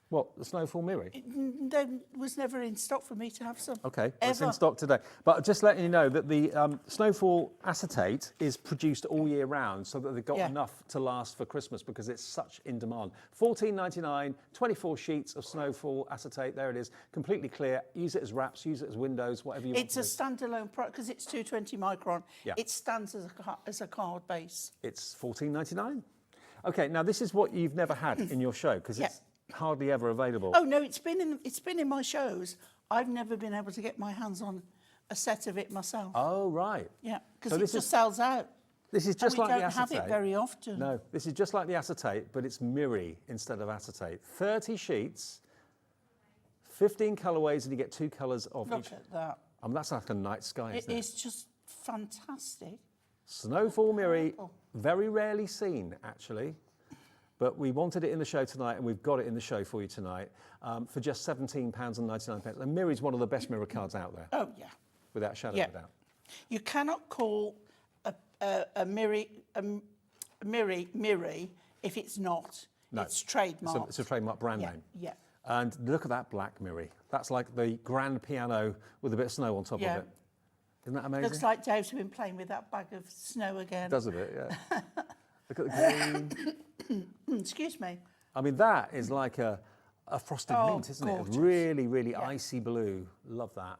What, the Snowfall Miri? There was never in stock for me to have some. Okay, it's in Ever. stock today. But just letting you know that the Snowfall acetate is produced all year round so that they've got Yeah. enough to last for Christmas because it's such in demand. $14.99, 24 sheets of Snowfall acetate. There it is, completely clear. Use it as wraps, use it as windows, whatever you want. It's a standalone product because it's 220 micron. Yeah. It stands as a card base. It's $14.99. Okay, now this is what you've never had in your show because Yeah. it's hardly ever available. Oh no, it's been in my shows. I've never been able to get my hands on a set of it myself. Oh, right. Yeah, because So it this just is- sells out. This is just and we like don't the acetate. have it very often. No, this is just like the acetate, but it's Miri instead of acetate. 30 sheets, 15 colourways, and you get 2 colours of Look each. at that. I mean, that's like a night sky, It isn't it? is just fantastic. Snowfall Miri, Oh. very rarely seen, actually. But we wanted it in the show tonight, and we've got it in the show for you tonight for just £17.99. And Miri's one of the best mirror cards out there, Oh yeah. without a shadow Yeah. of a doubt. You cannot call a Miri if it's not. No, It's trademarked. It's a trademark brand Yeah, name. yeah. And look at that black Miri. That's like the grand piano with a bit of snow on top Yeah. of it. Isn't that amazing? Looks like Dave's been playing with that bag of snow again. Does a bit, yeah. Look at the green. Excuse me. I mean, that is like a frosted Oh, mint, isn't gorgeous. it? Really, really Yeah. icy blue. Love that.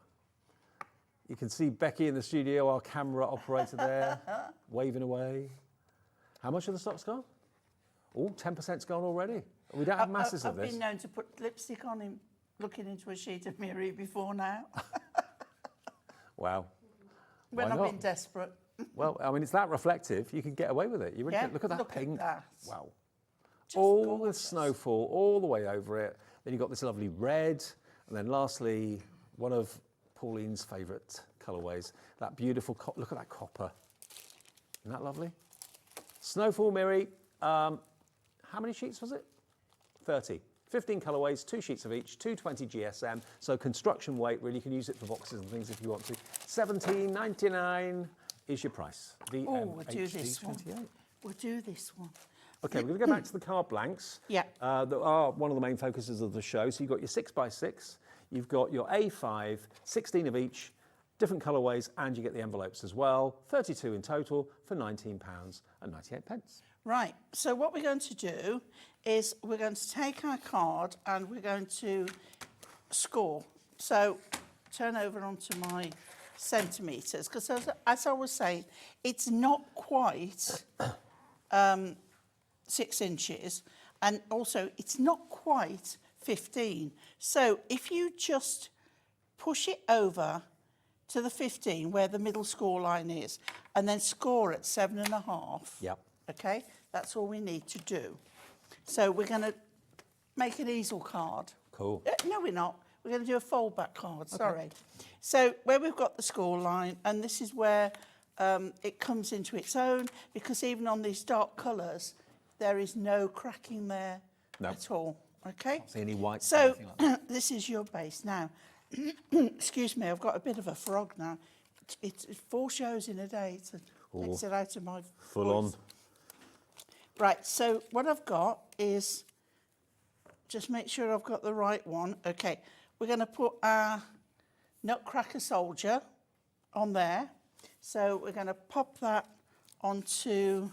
You can see Becky in the studio, our camera operator there, waving away. How much of the stock's gone? Oh, 10%'s gone already. We don't have masses of I've this. been known to put lipstick on him looking into a sheet of Miri before now, Wow. when Why I've not? been desperate. Well, I mean, it's that reflective. You can get away with it. You really Yeah, can. Look at that look at pink. that. Wow. Just All with gorgeous. snowfall all the way over it. Then you've got this lovely red. And then lastly, one of Pauline's favourite colourways, that beautiful, look at that copper. Isn't that lovely? Snowfall Miri. How many sheets was it? 30. 15 colourways, 2 sheets of each, 220 GSM. So construction weight, really, you can use it for boxes and things if you want to. $17.99 is your price. Oh, we'll do this one. VMHD28. We'll do this one. Okay, we're going to go back to the card blanks. Yeah. That are one of the main focuses of the show. So you've got your 6x6, you've got your A5, 16 of each, different colourways, and you get the envelopes as well. 32 in total for £19.98. Right, so what we're going to do is we're going to take our card and we're going to score. So turn over onto my centimetres, because as I was saying, it's not quite 6 inches, and also it's not quite 15. So if you just push it over to the 15 where the middle score line is, and then score at 7.5. Yep. Okay, that's all we need to do. So we're going to make an easel card. Cool. No, we're not. We're going to do a fold back card, sorry. So where we've got the score line, and this is where it comes into its own, because even on these dark colours, there is no cracking there No. at all, okay? See any whites or So anything like that? this is your base. Now, excuse me, I've got a bit of a frog now. It's 4 shows in a day to takes it out of my Full on. voice. Right, so what I've got is, just make sure I've got the right one. Okay, we're going to put our Nutcracker Soldier on there. So we're going to pop that onto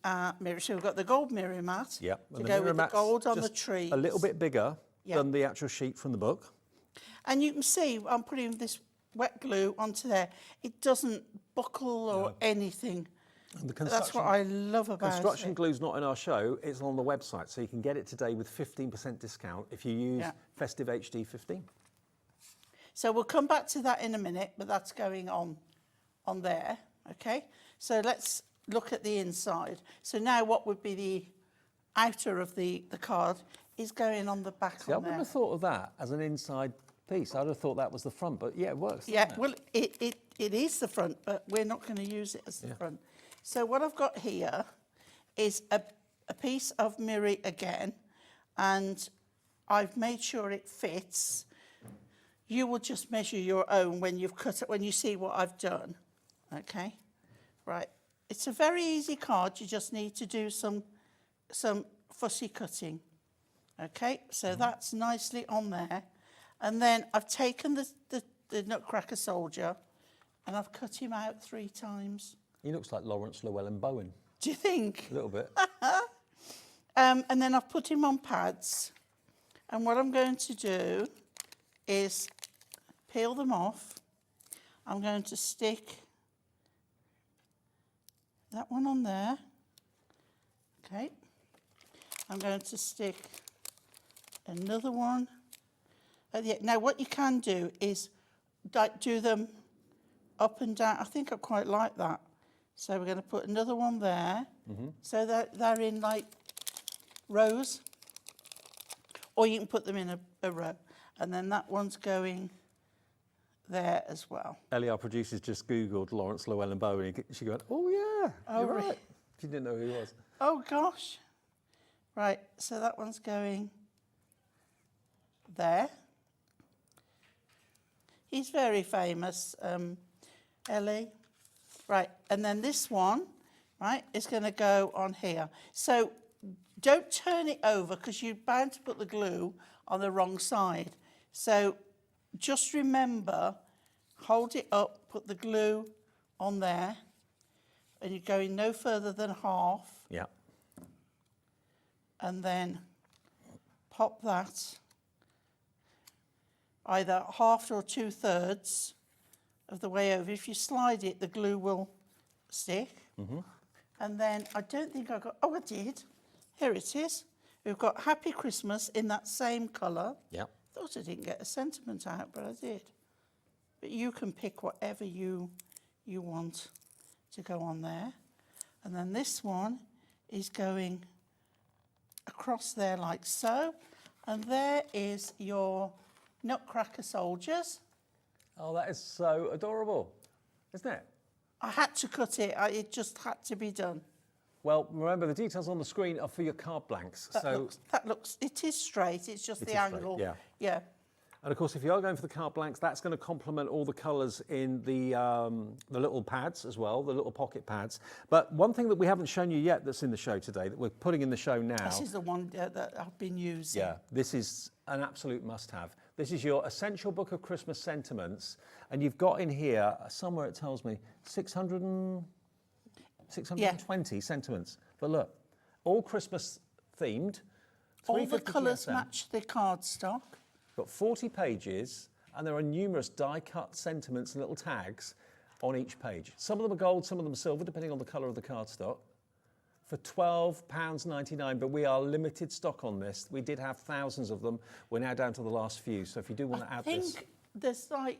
our mirror. So we've got the gold mirror mat Yep. to And go mirror with the mat's gold on the just tree. A little bit bigger Yeah. than the actual sheet from the book. And you can see I'm putting this wet glue onto there. It doesn't buckle or anything. And the That's what I love about Construction it. glue's not in our show, it's on the website, so you can get it today with 15% discount if you use Yeah. Festive HD 15. So we'll come back to that in a minute, but that's going on there, okay? So let's look at the inside. So now what would be the outer of the card is going on the back See, I on wouldn't there. have thought of that as an inside piece. I'd have thought that was the front, but yeah, it works. Yeah, doesn't it? well, it is the front, but we're not going to use it as the front. So what I've got here is a piece of mirror again, and I've made sure it fits. You will just measure your own when you've cut it, when you see what I've done. Okay, right. It's a very easy card. You just need to do some fussy cutting. Okay, so that's nicely on there. And then I've taken the Nutcracker soldier and I've cut him out 3 times. He looks like Lawrence Llewellyn Bowen. Do you think? A little bit. And then I've put him on pads. And what I'm going to do is peel them off. I'm going to stick that one on there. Okay. I'm going to stick another one at the end. Now what you can do is do them up and down. I think I quite like that. So we're going to put another one there. So that they're in like rows. Or you can put them in a row. And then that one's going there as well. Ellie, our producer's just Googled Lawrence Llewellyn Bowen. She went, oh yeah, you're really? right. She didn't know who he was. Oh gosh. Right, so that one's going there. He's very famous, Ellie. Right, and then this one, right, is going to go on here. So don't turn it over because you're bound to put the glue on the wrong side. So just remember, hold it up, put the glue on there, and you're going no further than half. Yeah. And then pop that either half or 2/3 of the way over. If you slide it, the glue will stick. And then I don't think I got, oh, I did. Here it is. We've got Happy Christmas in that same colour. Yeah. Thought I didn't get a sentiment out, but I did. But you can pick whatever you want to go on there. And then this one is going across there like so. And there is your Nutcracker soldiers. Oh, that is so adorable, isn't it? I had to cut it. It just had to be done. Well, remember, the details on the screen are for your card blanks. That looks, it is straight. It's just It the is straight, angle. yeah. Yeah. And of course, if you are going for the card blanks, that's going to complement all the colours in the little pads as well, the little pocket pads. But one thing that we haven't shown you yet that's in the show today, that we're putting in the show now. This is the one that I've been using. Yeah, this is an absolute must-have. This is your essential book of Christmas sentiments. And you've got in here, somewhere it tells me, 620 sentiments. But look, all Christmas themed. All the £3.50 colours PSN. match the cardstock. Got 40 pages, and there are numerous die-cut sentiments and little tags on each page. Some of them are gold, some of them are silver, depending on the colour of the cardstock. For £12.99, but we are limited stock on this. We did have thousands of them. We're now down to the last few, so if you do want to add this... I think there's like,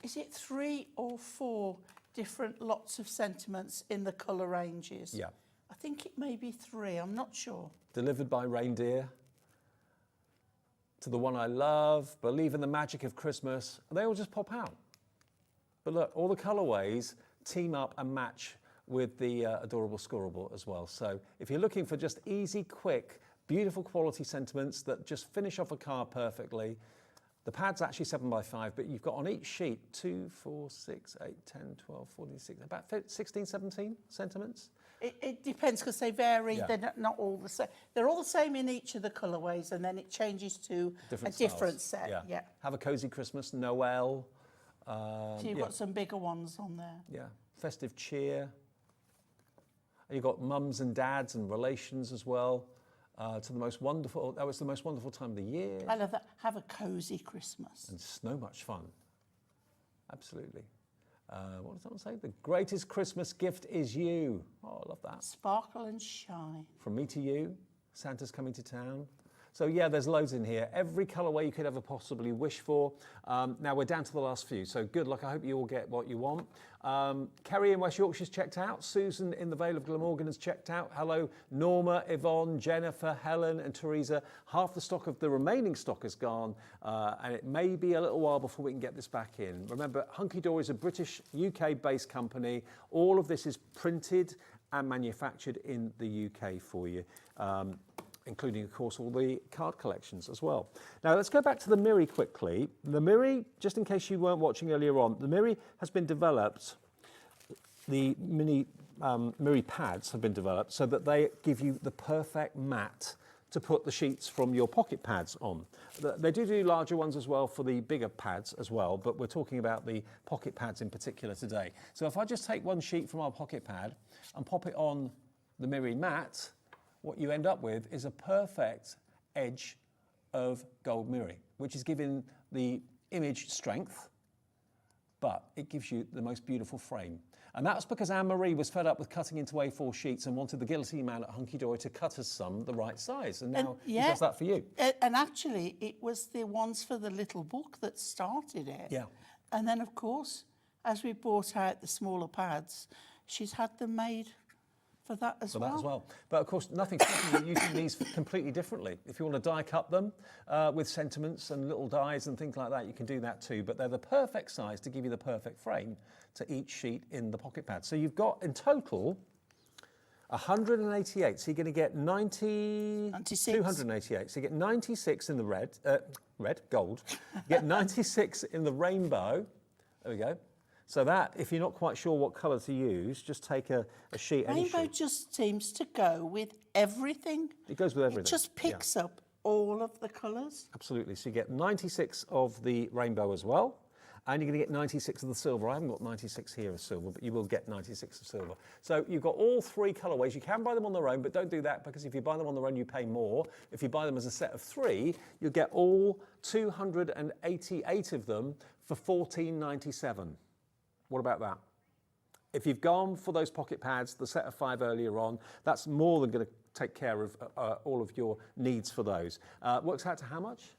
is it 3 or 4 different lots of sentiments in the colour ranges? Yeah. I think it may be 3, I'm not sure. Delivered by reindeer. To the one I love, believe in the magic of Christmas. They all just pop out. But look, all the colourways team up and match with the adorable scorable as well. So if you're looking for just easy, quick, beautiful quality sentiments that just finish off a card perfectly, the pad's actually 7x5, but you've got on each sheet 2, 4, 6, 8, 10, 12, 14, 16, about 16, 17 sentiments. It depends because they vary. Yeah. They're not all the same. They're all the same in each of the colourways, and then it changes to a different set. Yeah. Have a cozy Christmas, Noel. So you've got some bigger ones on there. Yeah. Festive cheer. And you've got mums and dads and relations as well. To the most wonderful. That was the most wonderful time of the year. I love that. Have a cozy Christmas. And so much fun. Absolutely. What does that one say? The greatest Christmas gift is you. Oh, I love that. Sparkle and shine. From me to you, Santa's coming to town. So yeah, there's loads in here. Every colourway you could ever possibly wish for. Now we're down to the last few, so good luck. I hope you all get what you want. Kerry in West Yorkshire's checked out. Susan in the Vale of Glamorgan has checked out. Hello, Norma, Yvonne, Jennifer, Helen and Teresa. Half the stock of the remaining stock is gone, and it may be a little while before we can get this back in. Remember, Hunkydory is a British, UK-based company. All of this is printed and manufactured in the UK for you. Including, of course, all the card collections as well. Now, let's go back to the Miri quickly. The Miri, just in case you weren't watching earlier on, the Miri has been developed, the mini Miri pads have been developed so that they give you the perfect mat to put the sheets from your pocket pads on. They do larger ones as well for the bigger pads as well, but we're talking about the pocket pads in particular today. So if I just take one sheet from our pocket pad and pop it on the Miri mat, what you end up with is a perfect edge of gold Miri, which is giving the image strength, but it gives you the most beautiful frame. And that's because Anne-Marie was fed up with cutting into A4 sheets and wanted the guillotine man at Hunkydory to cut us some the right size. And now he does that for you. And actually, it was the ones for the little book that started it. Yeah. And then, of course, as we brought out the smaller pads, she's had them made for that as well. But of course, nothing's stopping you using these completely differently. If you want to die cut them with sentiments and little dies and things like that, you can do that too. But they're the perfect size to give you the perfect frame to each sheet in the pocket pad. So you've got in total 188. So you're going to get 96. 288. So you get 96 in the gold. You get 96 in the rainbow. There we go. So that, if you're not quite sure what colour to use, just take a sheet, any sheet. Rainbow just seems to go with everything. It goes with everything. It just picks up all of the colours. Absolutely. So you get 96 of the rainbow as well. And you're going to get 96 of the silver. I haven't got 96 here of silver, but you will get 96 of silver. So you've got all three colourways. You can buy them on their own, but don't do that because if you buy them on their own, you pay more. If you buy them as a set of three, you'll get all 288 of them for $14.97. What about that? If you've gone for those pocket pads, the set of 5 earlier on, that's more than going to take care of all of your needs for those. Works out to how much?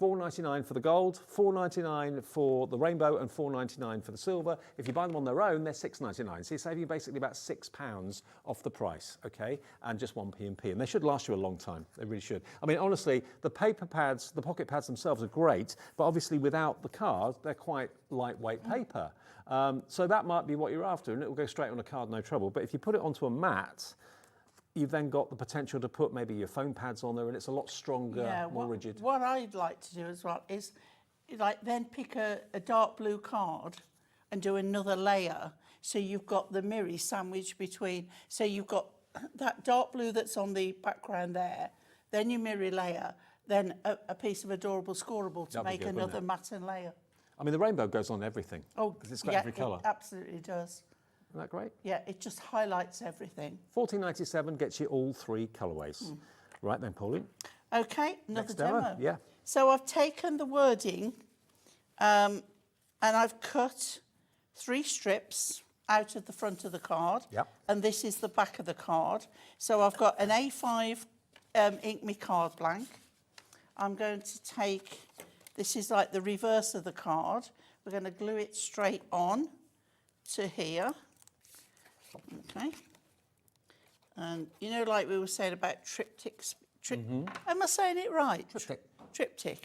$4.99 for the gold, $4.99 for the rainbow, and $4.99 for the silver. If you buy them on their own, they're $6.99. So you're saving basically about £6 off the price, okay? And just 1p&p. And they should last you a long time. They really should. I mean, honestly, the paper pads, the pocket pads themselves are great, but obviously without the card, they're quite lightweight paper. So that might be what you're after, and it will go straight on a card, no trouble. But if you put it onto a mat, you've then got the potential to put maybe your foam pads on there, and it's a lot stronger, more rigid. What I'd like to do as well is then pick a dark blue card and do another layer. So you've got the Miri sandwiched between, so you've got that dark blue that's on the background there, then your Miri layer, then a piece of adorable scoreable to make another matte layer. I mean, the rainbow goes on everything. Oh, because it's got every colour. It absolutely does. Isn't that great? Yeah, it just highlights everything. $14.97 gets you all three colourways. Right then, Pauline. Okay, another demo. Yeah. So I've taken the wording and I've cut 3 strips out of the front of the card. Yep. And this is the back of the card. So I've got an A5 Ink Me card blank. I'm going to take, this is like the reverse of the card. We're going to glue it straight on to here. Okay. And you know, like we were saying about triptychs. Am I saying it right? Triptych. Triptych.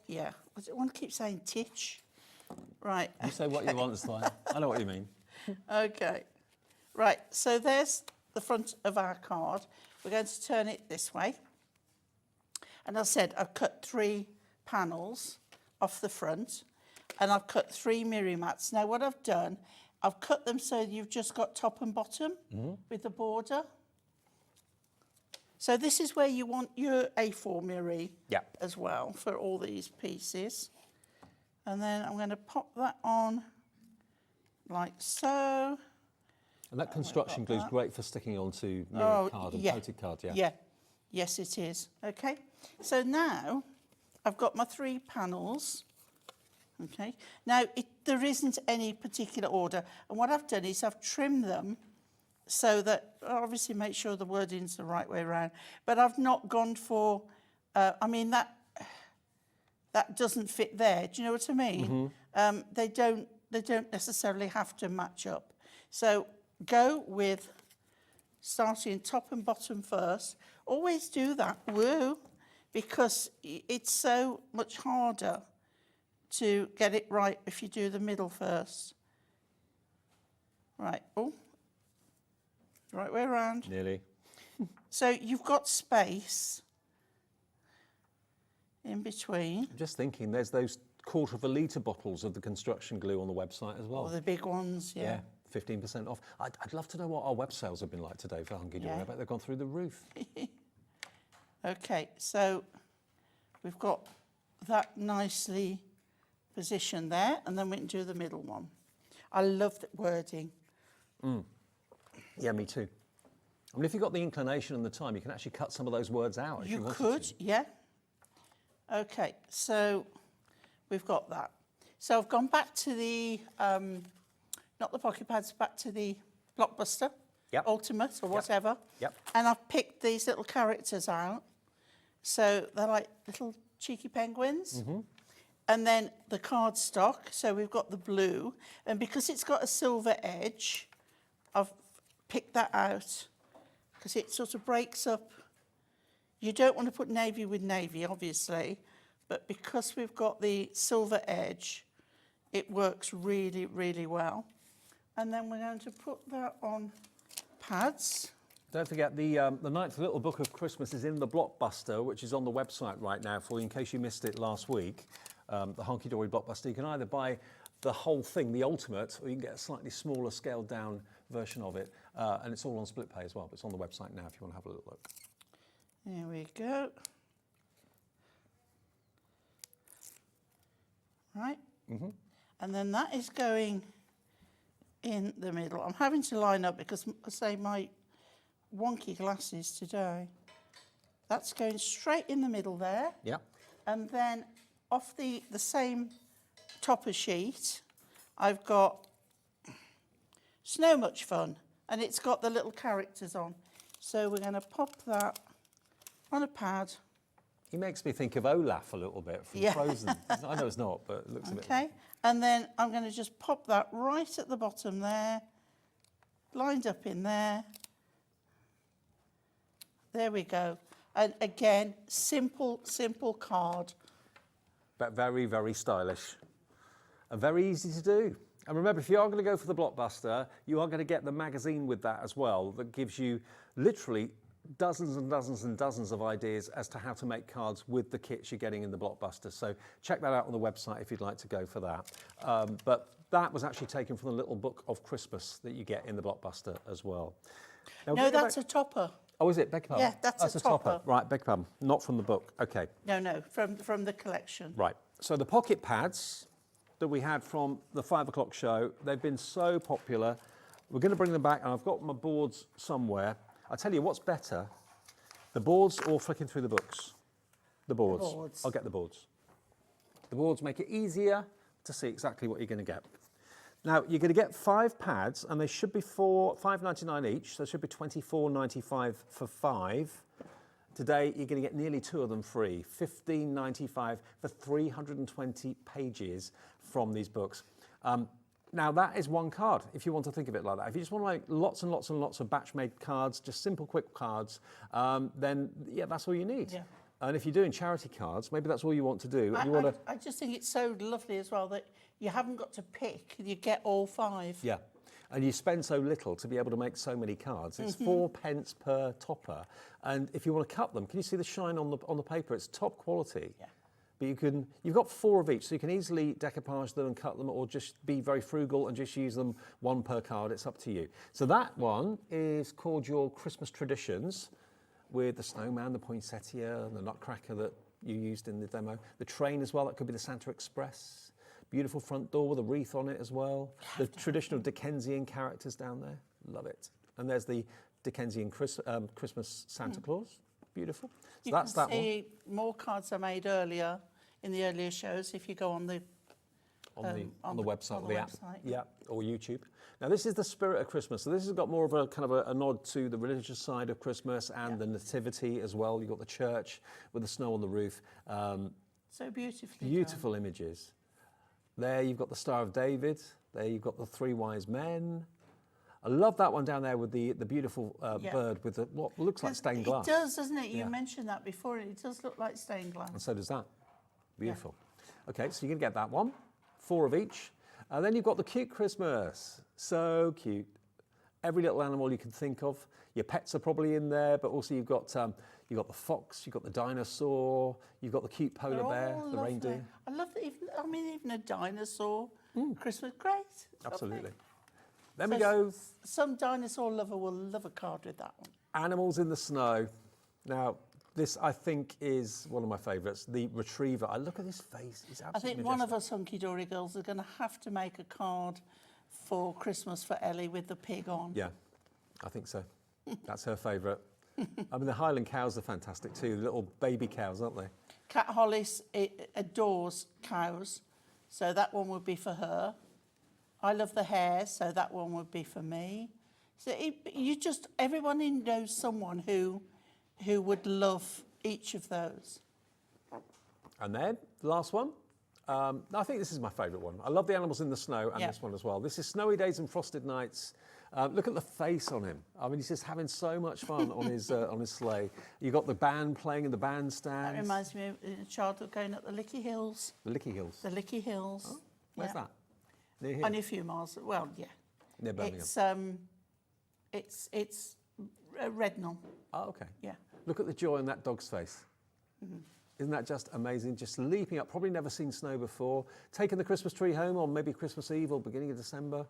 Yeah. I want to keep saying titch. Right. You say what you want, it's fine. I know what you mean. Okay. Right, so there's the front of our card. We're going to turn it this way. And as I said, I've cut 3 panels off the front, and I've cut 3 Miri mats. Now, what I've done, I've cut them so you've just got top and bottom with the border. So this is where you want your A4 Miri as well for all these pieces. And then I'm going to pop that on like so. And that construction glue is great for sticking onto Miri card and coated card, Yeah, yes it is. Okay, so now I've got my 3 panels. Okay, now there isn't any particular order, and what I've done is I've trimmed them so that obviously make sure the wording's the right way around. But I've not gone for, I mean, that doesn't fit there. Do you know what I mean? They don't necessarily have to match up. So go with starting top and bottom first. Always do that, woo, because it's so much harder to get it right if you do the middle first. Right, oh, right way around. Nearly. So you've got space in between. I'm just thinking, there's those 1/4 litre bottles of the construction glue on the website as well. Or the big ones, yeah. 15% off. I'd love to know what our web sales have been like today for Hunkydory. Yeah. I bet they've gone through the roof. Okay, so we've got that nicely positioned there, and then we can do the middle one. I love the wording. Yeah, me too. I mean, if you've got the inclination and the time, you can actually cut some of those words out if you You wanted could, to. yeah. Okay, so we've got that. So I've gone back to the, not the pocket pads, back to the Blockbuster, Yep. Ultimate or whatever. Yep. And I've picked these little characters out. So they're like little cheeky penguins. And then the cardstock, so we've got the blue. And because it's got a silver edge, I've picked that out because it sort of breaks up. You don't want to put navy with navy, obviously, but because we've got the silver edge, it works really, really well. And then we're going to put that on pads. Don't forget, the Ninth Little Book of Christmas is in the Blockbuster, which is on the website right now for you, in case you missed it last week. The Hunkydory Blockbuster. You can either buy the whole thing, the ultimate, or you can get a slightly smaller, scaled down version of it. And it's all on split pay as well, but it's on the website now if you want to have a little look. There we go. Right. And then that is going in the middle. I'm having to line up because, I say, my wonky glasses today. That's going straight in the middle there. Yeah. And then off the same topper sheet, I've got Snow Much Fun, and it's got the little characters on. So we're going to pop that on a pad. He makes me think of Olaf a little bit from Yeah. Frozen. I know it's not, but it looks a bit Okay, and then I'm going to just pop that right at the bottom there, lined up in there. There we go. And again, simple card. but very, very stylish and very easy to do. And remember, if you are going to go for the Blockbuster, you are going to get the magazine with that as well, that gives you literally dozens and dozens and dozens of ideas as to how to make cards with the kits you're getting in the Blockbuster. So check that out on the website if you'd like to go for that. But that was actually taken from the Little Book of Christmas that you get in the Blockbuster as well. Now, No, that's a topper. Oh, is it? Beg your pardon? Yeah, that's a topper. Right, beg your pardon. Not from the book. Okay. No, from the collection. Right. So the pocket pads that we had from the 5 o'clock show, they've been so popular. We're going to bring them back, and I've got my boards somewhere. I'll tell you what's better, the boards or flicking through the books? The boards. The boards. I'll get the boards. The boards make it easier to see exactly what you're going to get. Now, you're going to get 5 pads, and they should be $5.99 each, so it should be $24.95 for 5. Today, you're going to get nearly 2 of them free, $15.95 for 320 pages from these books. Now, that is one card, if you want to think of it like that. If you just want to make lots and lots and lots of batch-made cards, just simple, quick cards, then, yeah, that's all you need. Yeah. And if you're doing charity cards, maybe that's all you want to do. And you want to... I just think it's so lovely as well that you haven't got to pick, you get all 5. Yeah, and you spend so little to be able to make so many cards. It's 4 pence per topper. And if you want to cut them, can you see the shine on the paper? It's top quality. Yeah. But you've got 4 of each, so you can easily decoupage them and cut them, or just be very frugal and just use them 1 per card. It's up to you. So that one is called your Christmas Traditions, with the snowman, the poinsettia, and the nutcracker that you used in the demo. The train as well, that could be the Santa Express. Beautiful front door with a wreath on it as well. The traditional Dickensian characters down there, love it. And there's the Dickensian Christmas Santa Claus, beautiful. So You that's can that one. see more cards I made earlier, in the earlier shows, if you go on the on the website on or the the app. website. Yeah, or YouTube. Now this is the spirit of Christmas. So this has got more of a kind of a nod to the religious side of Christmas and the nativity as well. You've got the church with the snow on the roof. So beautifully Beautiful images. There you've got the Star of David. There you've got the three wise men. I love that one down there with the beautiful bird with what looks like stained glass. It does, doesn't it? You Yeah. mentioned that before. It does look like stained glass. And so does that. Beautiful. Okay, so you can get that one. 4 of each. Then you've got the cute Christmas. So cute. Every little animal you can think of. Your pets are probably in there, but also you've got the fox, you've got the dinosaur, you've got the cute polar They're bear, all the lovely. reindeer. I love that. Even a dinosaur. Christmas, great. Absolutely. Lovely. Then So we go Some dinosaur lover will love a card with that one. animals in the snow. Now, this I think is one of my favourites. The retriever. I look at his face. He's I absolutely think one of majestic. us Hunkydory girls are going to have to make a card for Christmas for Ellie with the pig on. Yeah, I think so. That's her favourite. I mean, the Highland cows are fantastic too. The little baby cows, aren't they? Cat Hollis adores cows, so that one would be for her. I love the hares, so that one would be for me. So everyone knows someone who would love each of those. And then, the last one. I think this is my favourite one. I love the animals in the snow and this one as well. This is Snowy Days and Frosted Nights. Look at the face on him. I mean, he's just having so much fun on his sleigh. You've got the band playing in the bandstand. That reminds me of a childhood going up the Licky Hills. The Licky Hills. The Licky Hills. Oh, where's that? Near here? Only a few miles. Well, yeah. Near Birmingham. It's Rednall. Oh, okay. Yeah. Look at the joy on that dog's face. Isn't that just amazing? Just leaping up, probably never seen snow before, taking the Christmas tree home on maybe Christmas Eve or beginning of December.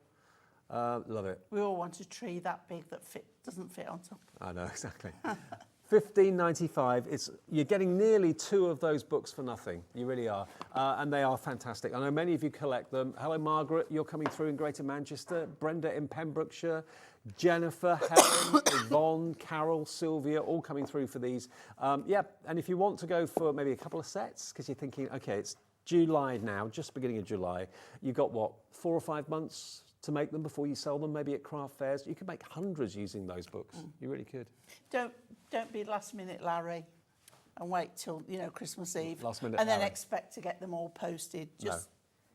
Love it. We all want a tree that big that doesn't fit on top. I know, exactly. $15.95. You're getting nearly 2 of those books for nothing. You really are. And they are fantastic. I know many of you collect them. Hello, Margaret. You're coming through in Greater Manchester. Brenda in Pembrokeshire. Jennifer, Helen, Yvonne, Carol, Sylvia, all coming through for these. Yeah, and if you want to go for maybe a couple of sets, because you're thinking, OK, it's July now, just beginning of July. You've got, what, 4 or 5 months to make them before you sell them, maybe at craft fairs. You could make hundreds using those books. You really could. Don't be last minute, Larry, and wait till Christmas Eve, Last minute, and then Larry. expect to get them all posted. Just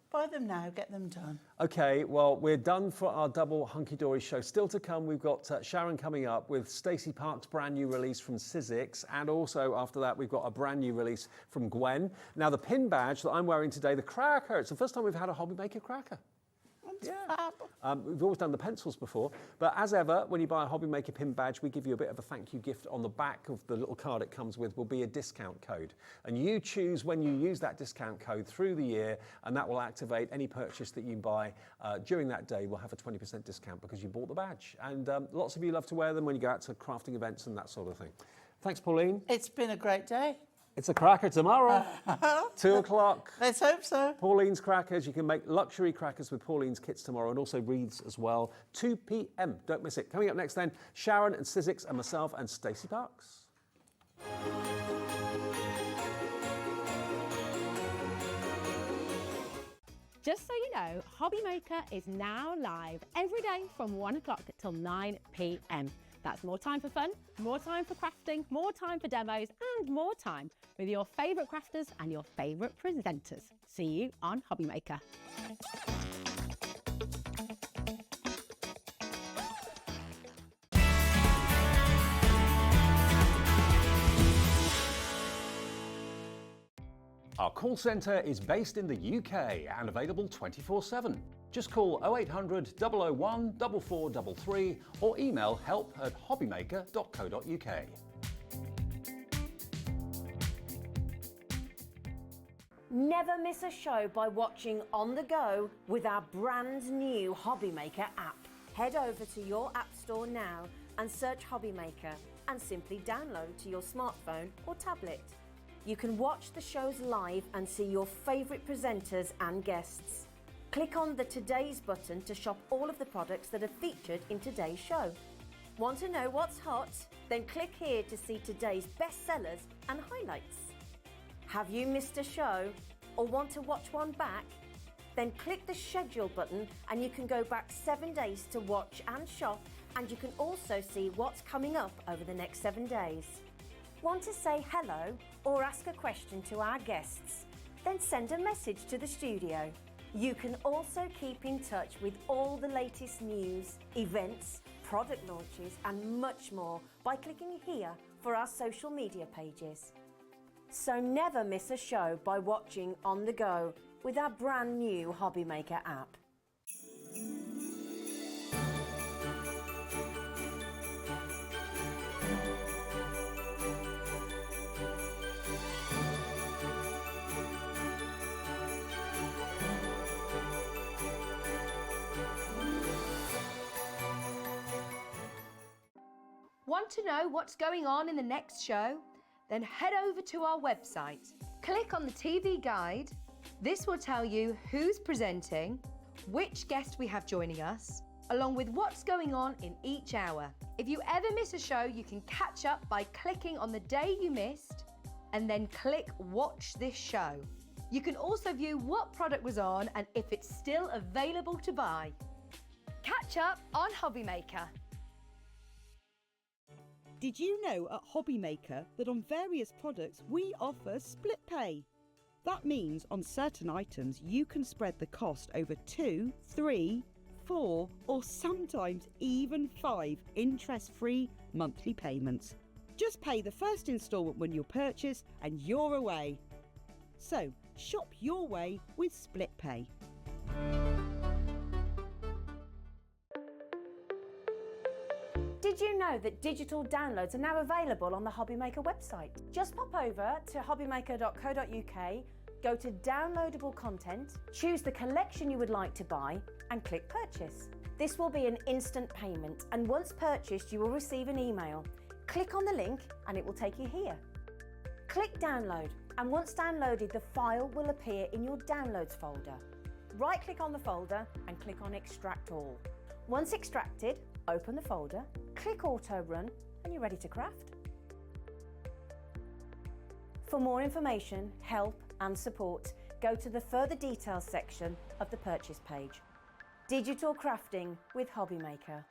buy them now, get them done. Okay, well, we're done for our double Hunkydory show. Still to come, we've got Sharon coming up with Stacey Park's brand new release from Sizzix, and also after that, we've got a brand new release from Gwen. Now, the pin badge that I'm wearing today, the cracker, it's the first time we've had a hobby maker cracker. We've always done the pencils before, but as ever, when you buy a Hobby Maker pin badge, we give you a bit of a thank you gift. On the back of the little card it comes with will be a discount code, and you choose when you use that discount code through the year, and that will activate any purchase that you buy during that day. Will have a 20% discount because you bought the badge, and lots of you love to wear them when you go out to crafting events and that sort of thing. Thanks, Pauline. It's been a great day. It's a cracker tomorrow, 2 o'clock. Let's hope so. Pauline's Crackers. You can make luxury crackers with Pauline's kits tomorrow, and also wreaths as well. 2 p.m. Don't miss it. Coming up next then, Sharon and Sizzix and myself and Stacey Parks. Just so you know, Hobby Maker is now live every day from 1 o'clock till 9 p.m. That's more time for fun, more time for crafting, more time for demos, and more time with your favourite crafters and your favourite presenters. See you on Hobby Maker. Our call centre is based in the UK and available 24/7. Just call 0800 001 4433 or email help@hobbymaker.co.uk. Never miss a show by watching on the go with our brand new Hobby Maker app. Head over to your app store now and search Hobby Maker and simply download to your smartphone or tablet. You can watch the shows live and see your favourite presenters and guests. Click on the Today's button to shop all of the products that are featured in today's show. Want to know what's hot? Then click here to see today's bestsellers and highlights. Have you missed a show or want to watch one back? Then click the schedule button and you can go back 7 days to watch and shop, and you can also see what's coming up over the next 7 days. Want to say hello or ask a question to our guests? Then send a message to the studio. You can also keep in touch with all the latest news, events, product launches and much more by clicking here for our social media pages. So never miss a show by watching on the go with our brand new Hobby Maker app. Want to know what's going on in the next show? Then head over to our website. Click on the TV guide. This will tell you who's presenting, which guest we have joining us, along with what's going on in each hour. If you ever miss a show, you can catch up by clicking on the day you missed and then click Watch This Show. You can also view what product was on and if it's still available to buy. Catch up on Hobby Maker. Did you know at Hobby Maker that on various products we offer split pay? That means on certain items you can spread the cost over 2, 3, 4 or sometimes even 5 interest-free monthly payments. Just pay the first instalment when you purchase and you're away. So shop your way with split pay. Did you know that digital downloads are now available on the Hobby Maker website? Just pop over to hobbymaker.co.uk, go to downloadable content, choose the collection you would like to buy and click purchase. This will be an instant payment, and once purchased you will receive an email. Click on the link and it will take you here. Click download, and once downloaded the file will appear in your downloads folder. Right click on the folder and click on extract all. Once extracted, open the folder, click auto run and you're ready to craft. For more information, help and support, go to the further details section of the purchase page. Digital crafting with Hobby Maker.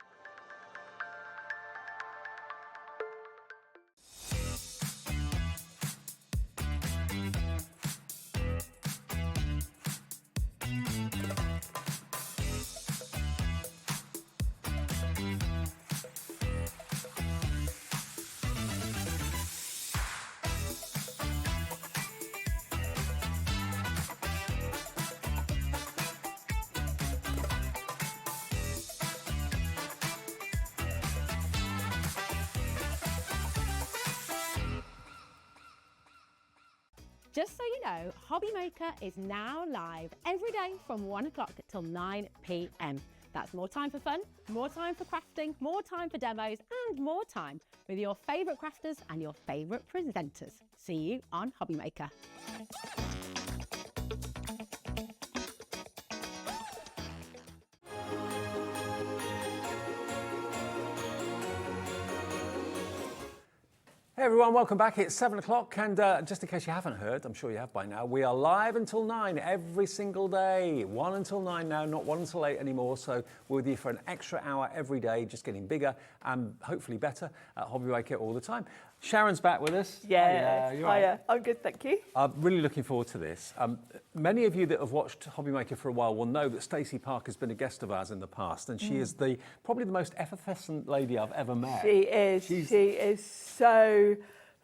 Just so you know, Hobby Maker is now live every day from 1 o'clock till 9 p.m. That's more time for fun, more time for crafting, more time for demos, and more time with your favourite crafters and your favourite presenters. See you on Hobby Maker. Hey everyone, welcome back. It's 7 o'clock, and just in case you haven't heard, I'm sure you have by now, we are live until 9 every single day. 1 until 9 now, not 1 until 8 anymore, so we're with you for an extra hour every day, just getting bigger and hopefully better at Hobby Maker all the time. Sharon's back with us. Yeah, you're right. I'm good, thank you. I'm really looking forward to this. Many of you that have watched Hobby Maker for a while will know that Stacey Park has been a guest of ours in the past, and she is probably the most effervescent lady I've ever met. She is. She is so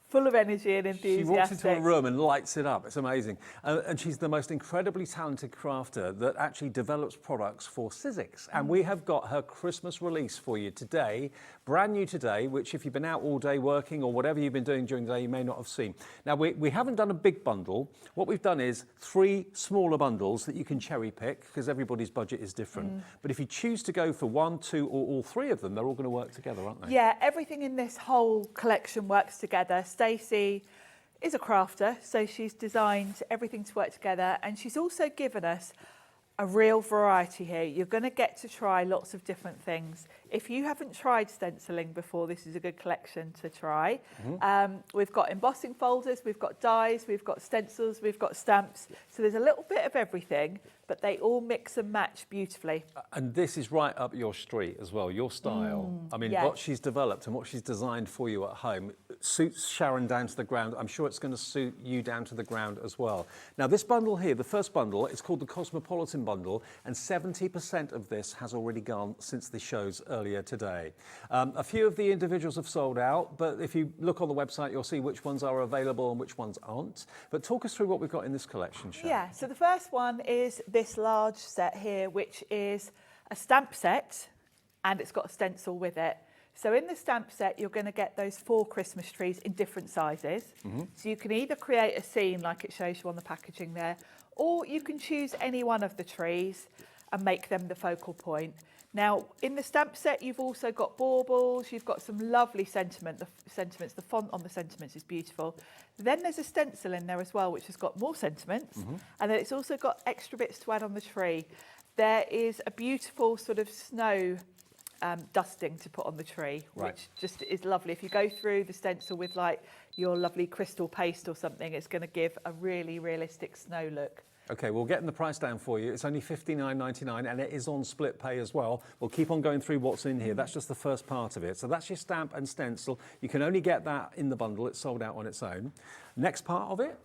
full of energy and enthusiastic. She walks into a room and lights it up. It's amazing. And she's the most incredibly talented crafter that actually develops products for Sizzix. And we have got her Christmas release for you today, brand new today, which if you've been out all day working or whatever you've been doing during the day, you may not have seen. Now, we haven't done a big bundle. What we've done is 3 smaller bundles that you can cherry pick because everybody's budget is different. But if you choose to go for 1, 2 or all 3 of them, they're all going to work together, aren't they? Yeah, everything in this whole collection works together. Stacey is a crafter, so she's designed everything to work together, and she's also given us a real variety here. You're going to get to try lots of different things. If you haven't tried stenciling before, this is a good collection to try. We've got embossing folders, we've got dies, we've got stencils, we've got stamps. So there's a little bit of everything, but they all mix and match beautifully. And this is right up your street as well, your style. I mean, yes. what she's developed and what she's designed for you at home suits Sharon down to the ground. I'm sure it's going to suit you down to the ground as well. Now, this bundle here, the first bundle, it's called the Cosmopolitan Bundle, and 70% of this has already gone since the shows earlier today. A few of the individuals have sold out, but if you look on the website, you'll see which ones are available and which ones aren't. But talk us through what we've got in this collection, Sharon. Yeah, so the first one is this large set here, which is a stamp set, and it's got a stencil with it. So in the stamp set, you're going to get those 4 Christmas trees in different sizes. So you can either create a scene like it shows you on the packaging there, or you can choose any one of the trees and make them the focal point. Now, in the stamp set, you've also got baubles, you've got some lovely sentiments, the font on the sentiments is beautiful. Then there's a stencil in there as well, which has got more sentiments, and then it's also got extra bits to add on the tree. There is a beautiful sort of snow dusting to put on the tree, which just is lovely. If you go through the stencil with like your lovely crystal paste or something, it's going to give a really realistic snow look. Okay, we're getting the price down for you. It's only $59.99 and it is on split pay as well. We'll keep on going through what's in here. That's just the first part of it. So that's your stamp and stencil. You can only get that in the bundle. It's sold out on its own. Next part of it?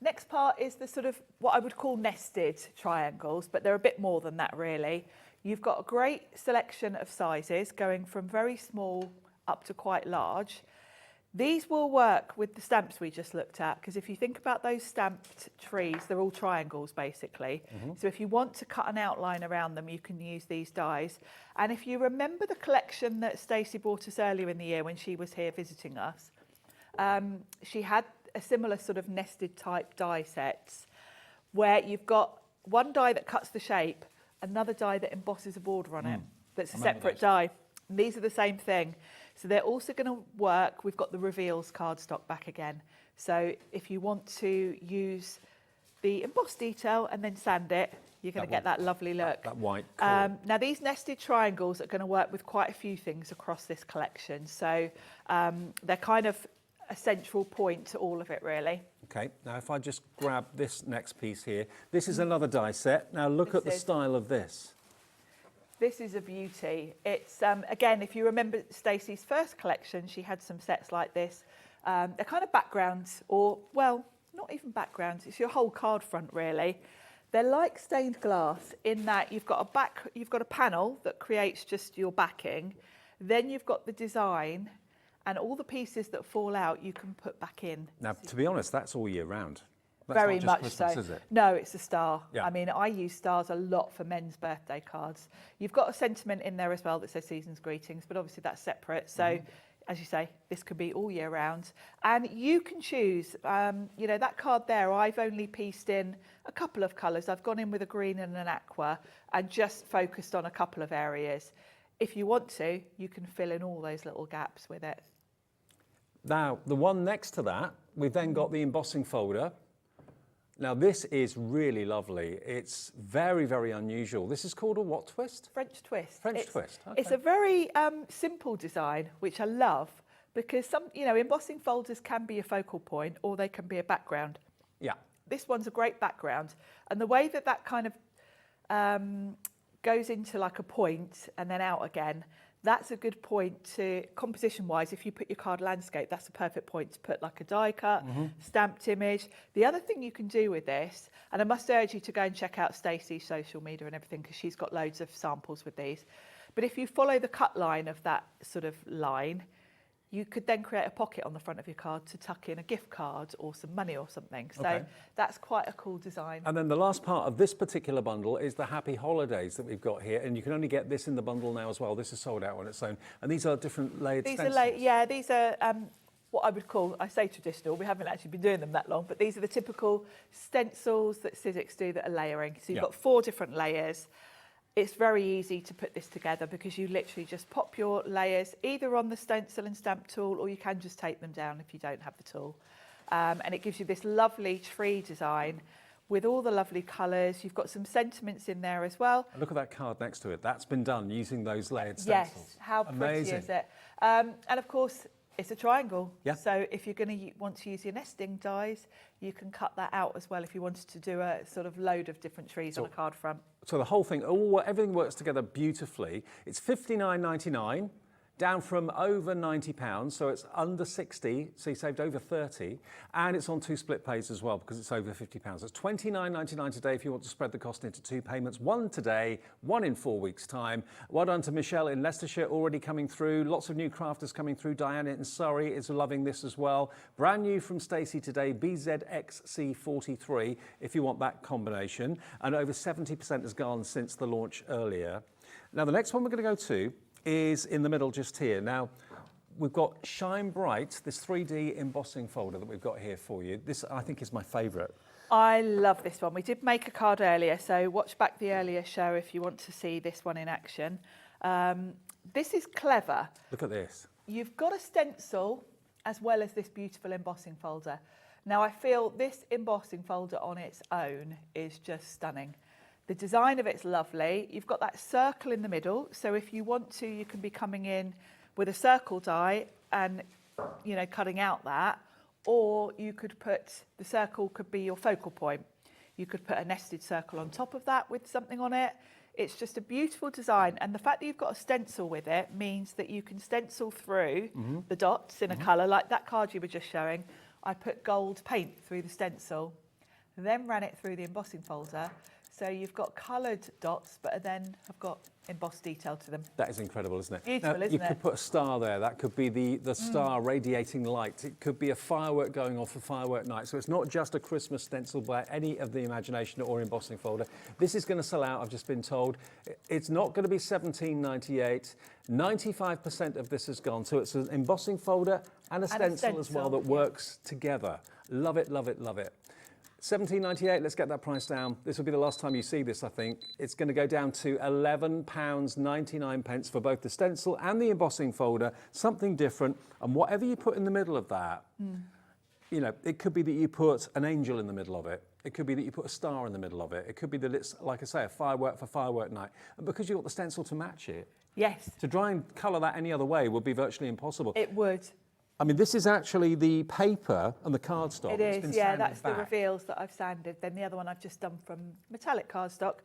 Next part is the sort of what I would call nested triangles, but they're a bit more than that really. You've got a great selection of sizes going from very small up to quite large. These will work with the stamps we just looked at, because if you think about those stamped trees, they're all triangles basically. So if you want to cut an outline around them, you can use these dies. And if you remember the collection that Stacey brought us earlier in the year when she was here visiting us, she had a similar sort of nested type die sets where you've got one die that cuts the shape, another die that embosses a border on it, that's a separate die. And these are the same thing. So they're also going to work. We've got the reveals cardstock back again. So if you want to use the embossed detail and then sand it, you're going to get that lovely look. That white core. Now these nested triangles are going to work with quite a few things across this collection. So they're kind of a central point to all of it really. Okay, now if I just grab this next piece here, this is another die set. Now look at the style of this. This is a beauty. It's, again, if you remember Stacey's first collection, she had some sets like this. They're kind of backgrounds, or, well, not even backgrounds, it's your whole card front, really. They're like stained glass in that you've got a panel that creates just your backing. Then you've got the design, and all the pieces that fall out, you can put back in. Now, to be honest, that's all year round. That's Very not just much Christmas, so. is it? No, it's a star. Yeah. I mean, I use stars a lot for men's birthday cards. You've got a sentiment in there as well that says season's greetings, but obviously that's separate. So, as you say, this could be all year round. And you can choose, you know, that card there, I've only pieced in a couple of colours. I've gone in with a green and an aqua and just focused on a couple of areas. If you want to, you can fill in all those little gaps with it. Now, the one next to that, we've then got the embossing folder. Now, this is really lovely. It's very, very unusual. This is called a what twist? French twist. French twist. Okay. It's a very simple design, which I love, because some, you know, embossing folders can be a focal point or they can be a background. Yeah. This one's a great background. And the way that that kind of goes into like a point and then out again, that's a good point to, composition-wise, if you put your card landscape, that's a perfect point to put like a die cut, stamped image. The other thing you can do with this, and I must urge you to go and check out Stacey's social media and everything, because she's got loads of samples with these. But if you follow the cut line of that sort of line, you could then create a pocket on the front of your card to tuck in a gift card or some money or something. So that's quite a cool design. And then the last part of this particular bundle is the Happy Holidays that we've got here. And you can only get this in the bundle now as well. This is sold out on its own. And these are different layered stencils. These are what I would call, I say traditional, we haven't actually been doing them that long, but these are the typical stencils that Sizzix do that are layering. So you've got 4 different layers. It's very easy to put this together because you literally just pop your layers either on the stencil and stamp tool, or you can just take them down if you don't have the tool. And it gives you this lovely tree design with all the lovely colours. You've got some sentiments in there as well. And look at that card next to it. That's been done using those layered stencils. Yes, how pretty Amazing. is it? And of course, it's a triangle. Yeah. So if you're going to want to use your nesting dies, you can cut that out as well if you wanted to do a sort of load of different trees on a card front. So the whole thing, everything works together beautifully. It's £59.99. Down from over £90, so it's under 60, so you saved over 30, and it's on 2 split pays as well because it's over £50. It's £29.99 today if you want to spread the cost into 2 payments, one today, one in 4 weeks' time. Well done to Michelle in Leicestershire, already coming through. Lots of new crafters coming through. Diana in Surrey is loving this as well. Brand new from Stacey today, BZXC43, if you want that combination, and over 70% has gone since the launch earlier. Now the next one we're going to go to is in the middle just here. Now, we've got Shine Bright, this 3D embossing folder that we've got here for you. This, I think, is my favourite. I love this one. We did make a card earlier, so watch back the earlier show if you want to see this one in action. This is clever. Look at this. You've got a stencil as well as this beautiful embossing folder. Now, I feel this embossing folder on its own is just stunning. The design of it's lovely. You've got that circle in the middle, so if you want to, you can be coming in with a circle die and, you know, cutting out that, or you could put, the circle could be your focal point. You could put a nested circle on top of that with something on it. It's just a beautiful design, and the fact that you've got a stencil with it means that you can stencil through the dots in a colour, like that card you were just showing. I put gold paint through the stencil, then ran it through the embossing folder. So you've got coloured dots, but then have got embossed detail to them. That is incredible, isn't it? Beautiful, now, isn't you it? could put a star there. That could be the star radiating light. It could be a firework going off for firework night. So it's not just a Christmas stencil by any of the imagination or embossing folder. This is going to sell out, I've just been told. It's not going to be £17.98. 95% of this has gone. So it's an embossing folder and a stencil as well that works together. Love it, love it, love it. £17.98, let's get that price down. This will be the last time you see this, I think. It's going to go down to £11.99 for both the stencil and the embossing folder, something different. And whatever you put in the middle of that, you know, it could be that you put an angel in the middle of it. It could be that you put a star in the middle of it. It could be that it's, like I say, a firework for firework night. And because you've got the stencil to match it, yes, to try and colour that any other way would be virtually impossible. it would. I mean, this is actually the paper and the cardstock. It is, yeah, that's the reveals that I've sanded. Then the other one I've just done from metallic cardstock.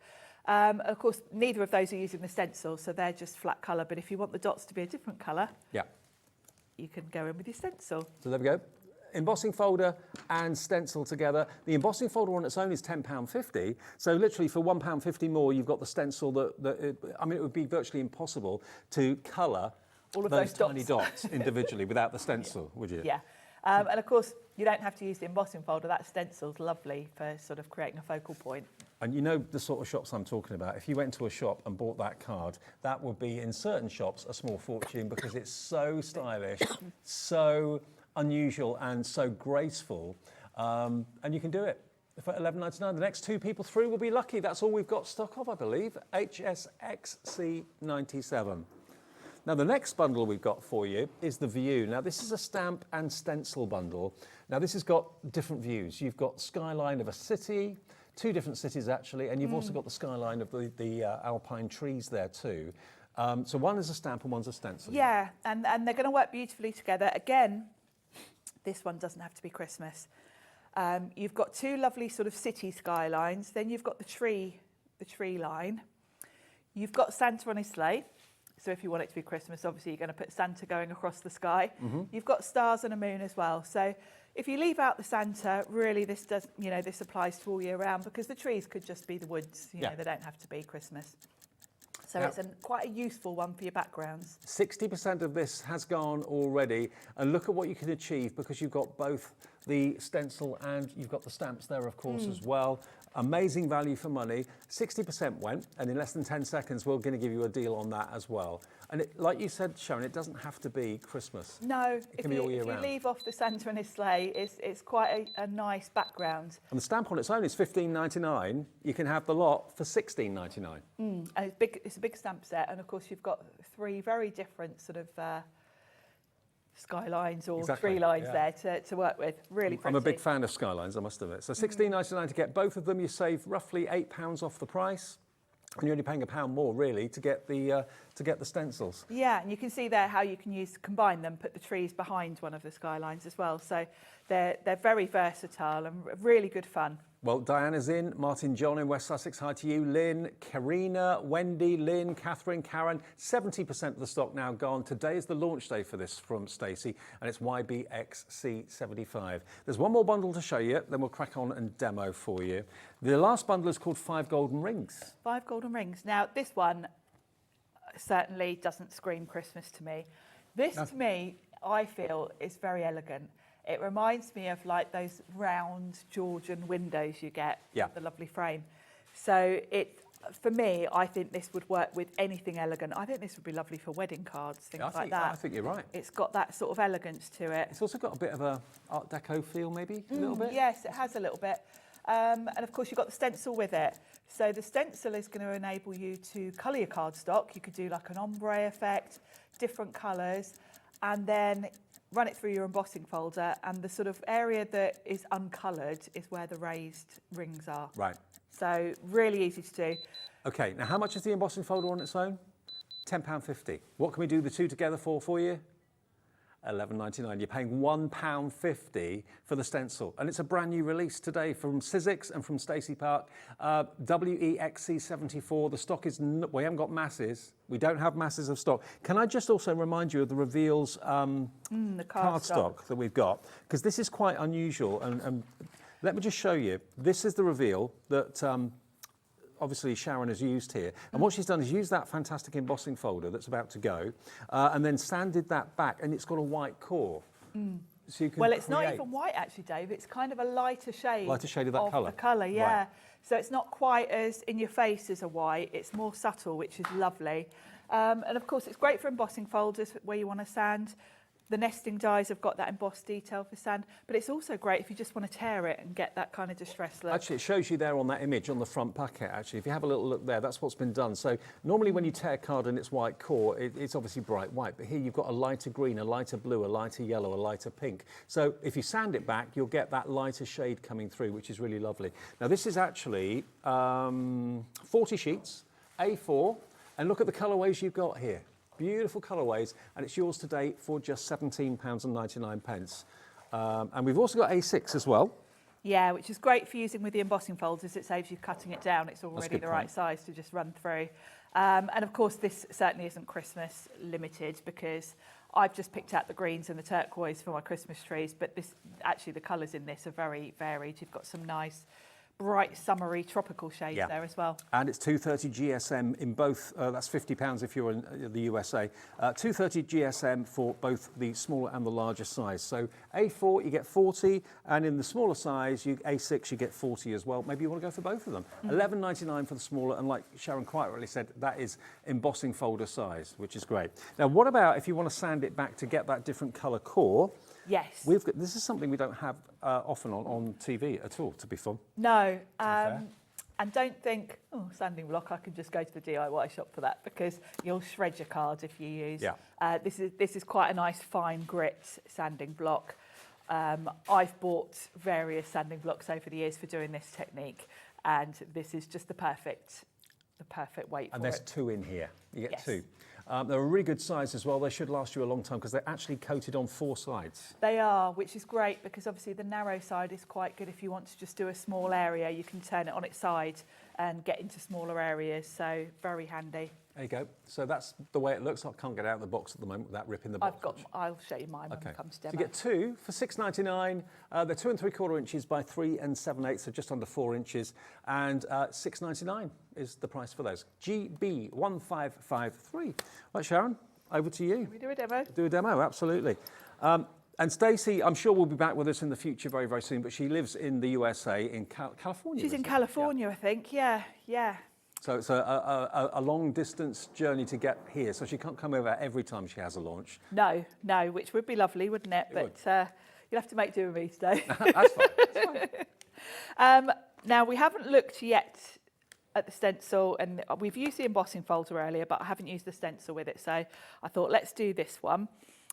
Of course, neither of those are using the stencil, so they're just flat colour. But if you want the dots to be a different colour, yeah, you can go in with your stencil. So there we go. Embossing folder and stencil together. The embossing folder on its own is £10.50. So literally for £1.50 more, you've got the stencil I mean, it would be virtually impossible to colour all of those those tiny dots individually without the stencil, would you? Yeah. And of course, you don't have to use the embossing folder. That stencil's lovely for sort of creating a focal point. And you know the sort of shops I'm talking about. If you went to a shop and bought that card, that would be, in certain shops, a small fortune because it's so stylish, so unusual and so graceful. And you can do it for £11.99. The next 2 people through will be lucky. That's all we've got stock of, I believe. HSXC97. Now, the next bundle we've got for you is the View. Now, this is a stamp and stencil bundle. Now, this has got different views. You've got skyline of a city, 2 different cities, actually, and you've also got the skyline of the alpine trees there, too. So one is a stamp and one's a stencil. Yeah, and they're going to work beautifully together. Again, this one doesn't have to be Christmas. You've got 2 lovely sort of city skylines. Then you've got the tree line. You've got Santa on his sleigh. So if you want it to be Christmas, obviously you're going to put Santa going across the sky. You've got stars and a moon as well. So if you leave out the Santa, really this does, you know, this applies to all year round because the trees could just be the woods. You know, they don't have to be Christmas. So it's quite a useful one for your backgrounds. 60% of this has gone already, and look at what you can achieve because you've got both the stencil and you've got the stamps there, of course, as well. Amazing value for money. 60% went, and in less than 10 seconds, we're going to give you a deal on that as well. And like you said, Sharon, it doesn't have to be Christmas. No, it can be all year round. If you leave off the Santa and his sleigh, it's quite a nice background. And the stamp on its own is $15.99. You can have the lot for $16.99. And it's a big stamp set, and of course you've got 3 very different sort of skylines or Exactly, tree lines yeah. there to work with. Really pretty. I'm a big fan of skylines, I must admit. So £16.99 to get both of them. You save roughly £8 off the price. And you're only paying £1 more, really, to get the stencils. Yeah, and you can see there how you can combine them, put the trees behind one of the skylines as well. So they're very versatile and really good fun. Well, Diana's in, Martin John in West Sussex, hi to you, Lynn, Karina, Wendy, Lynn, Catherine, Karen, 70% of the stock now gone. Today is the launch day for this from Stacey, and it's YBXC75. There's one more bundle to show you, then we'll crack on and demo for you. The last bundle is called 5 Golden Rings. 5 golden rings. Now, this one certainly doesn't scream Christmas to me. This, to me, I feel is very elegant. It reminds me of like those round Georgian windows you get, with the lovely frame. So for me, I think this would work with anything elegant. I think this would be lovely for wedding cards, things like that. I think you're right. It's got that sort of elegance to it. It's also got a bit of a Art Deco feel, maybe, a little bit. Yes, it has a little bit. And of course, you've got the stencil with it. So the stencil is going to enable you to colour your cardstock. You could do like an ombre effect, different colours, and then run it through your embossing folder, and the sort of area that is uncoloured is where the raised rings are. Right. So really easy to do. Okay, now how much is the embossing folder on its own? £10.50. What can we do the two together for you? £11.99. You're paying £1.50 for the stencil, and it's a brand new release today from Sizzix and from Stacey Park. WEXC74. The stock is we haven't got masses. We don't have masses of stock. Can I just also remind you of the Reveals the cardstock that we've got, because this is quite unusual. And let me just show you. This is the Reveal that. Obviously Sharon has used here. And what she's done is use that fantastic embossing folder that's about to go, and then sanded that back, and it's got a white core. So you can well, it's not even white actually, Dave. It's kind of a lighter shade. Lighter shade of that colour. The colour, yeah. Right. So it's not quite as in your face as a white. It's more subtle, which is lovely. And of course, it's great for embossing folders where you want to sand. The nesting dies have got that embossed detail for sand, but it's also great if you just want to tear it and get that kind of distress look. Actually, it shows you there on that image on the front packet, actually. If you have a little look there, that's what's been done. So normally when you tear card and it's white core, it's obviously bright white, but here you've got a lighter green, a lighter blue, a lighter yellow, a lighter pink. So if you sand it back, you'll get that lighter shade coming through, which is really lovely. Now this is actually 40 sheets, A4, and look at the colourways you've got here. Beautiful colourways, and it's yours today for just £17.99. And we've also got A6 as well. Yeah, which is great for using with the embossing folders. It saves you cutting it down. It's already the right point. size to just run through. And of course, this certainly isn't Christmas limited, because I've just picked out the greens and the turquoise for my Christmas trees, but this actually the colours in this are very varied. You've got some nice bright summery tropical shades there as well. And it's 230 GSM in both, that's £50 if you're in the USA, 230 GSM for both the smaller and the larger size. So A4 you get 40, and in the smaller size, A6 you get 40 as well. Maybe you want to go for both of them. £11.99 for the smaller, and like Sharon quite rightly said, that is embossing folder size, which is great. Now what about if you want to sand it back to get that different colour core? Yes. This is something we don't have often on TV at all, to be fun. No, and don't think, oh, sanding block, I can just go to the DIY shop for that, because you'll shred your cards if you use. Yeah. This is quite a nice fine grit sanding block. I've bought various sanding blocks over the years for doing this technique, and this is just the perfect weight for it. And there's two in here. You get two. Yes. They're a really good size as well. They should last you a long time because they're actually coated on 4 sides. They are, which is great, because obviously the narrow side is quite good if you want to just do a small area. You can turn it on its side and get into smaller areas, so very handy. There you go. So that's the way it looks. I can't get out of the box at the moment without ripping the box. I'll show you mine when it comes to demo. So you get 2 for £6.99. They're 2 3/4 inches by 3 7/8, so just under 4 inches. And £6.99 is the price for those. GB1553. Right, Sharon, over to you. Can we do a demo? Do a demo, absolutely. And Stacey, I'm sure will be back with us in the future very, very soon, but she lives in the USA, in California. She's in California, I think. Yeah. So it's a long distance journey to get here. So she can't come over every time she has a launch. No, which would be lovely, wouldn't it? But you'll have to make do with me today. That's fine. Now, we haven't looked yet at the stencil, and we've used the embossing folder earlier, but I haven't used the stencil with it. So I thought, let's do this one.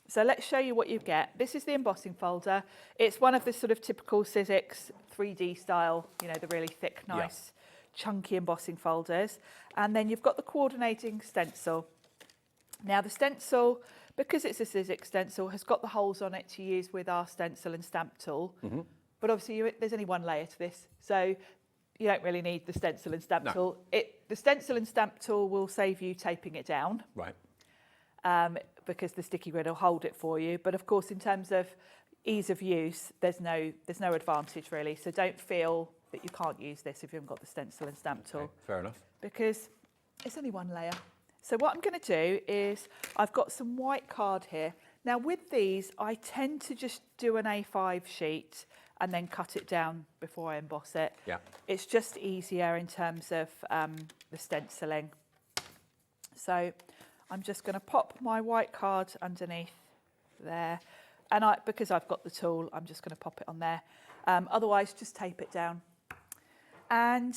So let's show you what you get. This is the embossing folder. It's one of the sort of typical Sizzix 3D style, you know, the really thick, nice, chunky embossing folders. And then you've got the coordinating stencil. Now the stencil, because it's a Sizzix stencil, has got the holes on it to use with our stencil and stamp tool. But obviously there's only one layer to this, so you don't really need the stencil and stamp tool. The stencil and stamp tool will save you taping it down. Right. Because the sticky grid will hold it for you. But of course, in terms of ease of use, there's no advantage really. So don't feel that you can't use this if you haven't got the stencil and stamp tool. Okay, fair enough. Because it's only one layer. So what I'm going to do is I've got some white card here. Now with these, I tend to just do an A5 sheet and then cut it down before I emboss it. Yeah. It's just easier in terms of the stenciling. So I'm just going to pop my white card underneath there. And because I've got the tool, I'm just going to pop it on there. Otherwise, just tape it down. And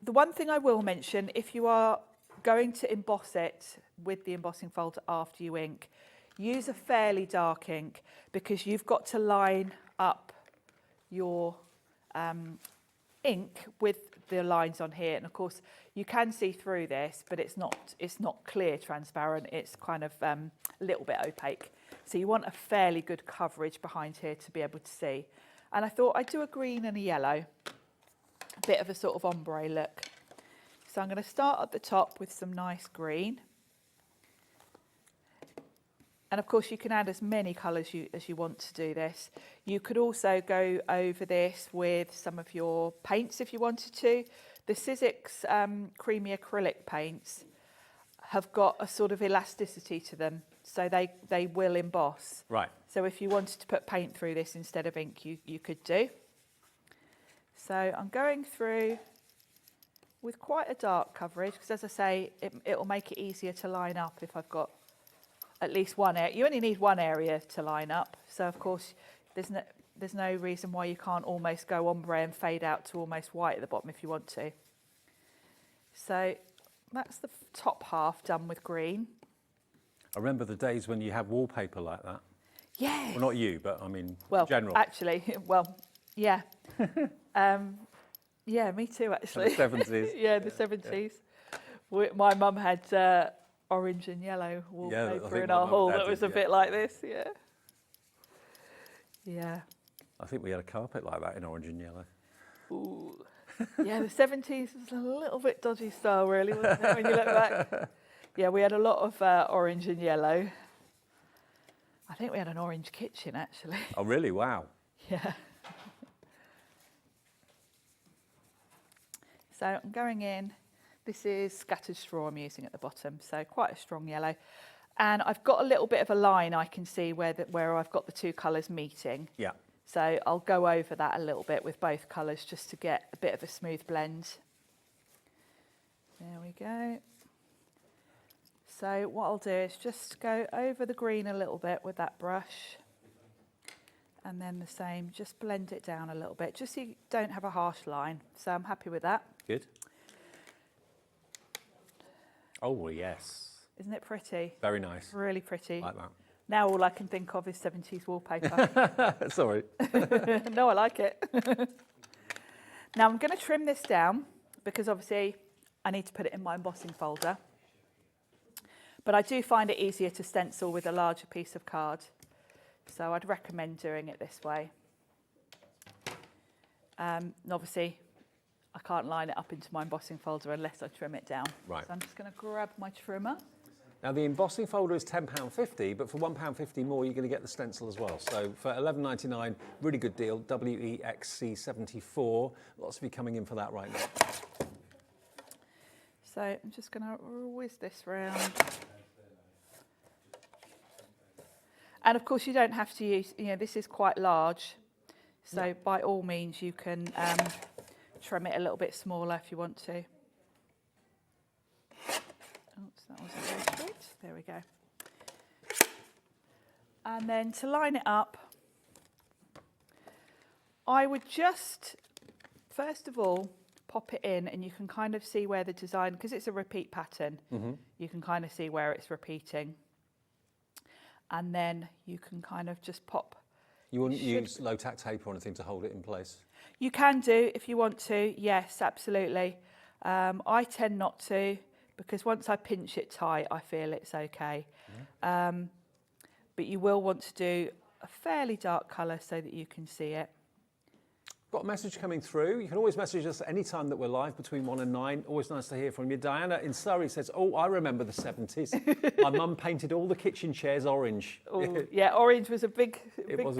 the one thing I will mention, if you are going to emboss it with the embossing folder after you ink, use a fairly dark ink because you've got to line up your ink with the lines on here. And of course, you can see through this, but it's not clear transparent. It's kind of a little bit opaque. So you want a fairly good coverage behind here to be able to see. And I thought I'd do a green and a yellow, a bit of a sort of ombre look. So I'm going to start at the top with some nice green. And of course you can add as many colours as you want to do this. You could also go over this with some of your paints if you wanted to. The Sizzix creamy acrylic paints have got a sort of elasticity to them, so they will emboss. Right. So if you wanted to put paint through this instead of ink, you could do. So I'm going through with quite a dark coverage, because as I say, it will make it easier to line up if I've got at least one area. You only need one area to line up, so of course there's no reason why you can't almost go ombre and fade out to almost white at the bottom if you want to. So that's the top half done with green. I remember the days when you had wallpaper like that. Yeah. Well, not you, but I mean, well, in general. Actually, well, yeah. Yeah, me too, actually. The 70s. Yeah, the 70s. My mum had orange and yellow wallpaper in our hall that was a bit like this, yeah. Yeah. I think we had a carpet like that in orange and yellow. Ooh. Yeah, the 70s was a little bit dodgy style, really, wasn't it, when you look back? Yeah, we had a lot of orange and yellow. I think we had an orange kitchen, actually. Oh, really? Wow. Yeah. So I'm going in. This is scattered straw I'm using at the bottom, so quite a strong yellow. And I've got a little bit of a line I can see where I've got the two colours meeting. Yeah. So I'll go over that a little bit with both colours just to get a bit of a smooth blend. There we go. So what I'll do is just go over the green a little bit with that brush. And then the same, just blend it down a little bit, just so you don't have a harsh line. So I'm happy with that. Good. Oh, yes. Isn't it pretty? Very nice. Really pretty. Like that. Now all I can think of is 70s wallpaper. Sorry. No, I like it. Now I'm going to trim this down because obviously I need to put it in my embossing folder. But I do find it easier to stencil with a larger piece of card. So I'd recommend doing it this way. And obviously I can't line it up into my embossing folder unless I trim it down. Right. So I'm just going to grab my trimmer. Now the embossing folder is £10.50, but for £1.50 more, you're going to get the stencil as well. So for £11.99, really good deal. WEXC74. Lots of you coming in for that right now. So I'm just going to whiz this round. And of course, you don't have to use, this is quite large. So by all means, you can trim it a little bit smaller if you want to. Oops, that wasn't very straight. There we go. And then to line it up, I would just, first of all, pop it in and you can kind of see where the design, because it's a repeat pattern, you can kind of see where it's repeating. and then you can kind of just pop. You wouldn't use low tack tape or anything to hold it in place? You can do if you want to, yes, absolutely. I tend not to, because once I pinch it tight, I feel it's okay. But you will want to do a fairly dark colour so that you can see it. Got a message coming through. You can always message us any time that we're live between 1 and 9. Always nice to hear from you. Diana in Surrey says, oh, I remember the 70s. My mum painted all the kitchen chairs orange. Oh, yeah, orange was a big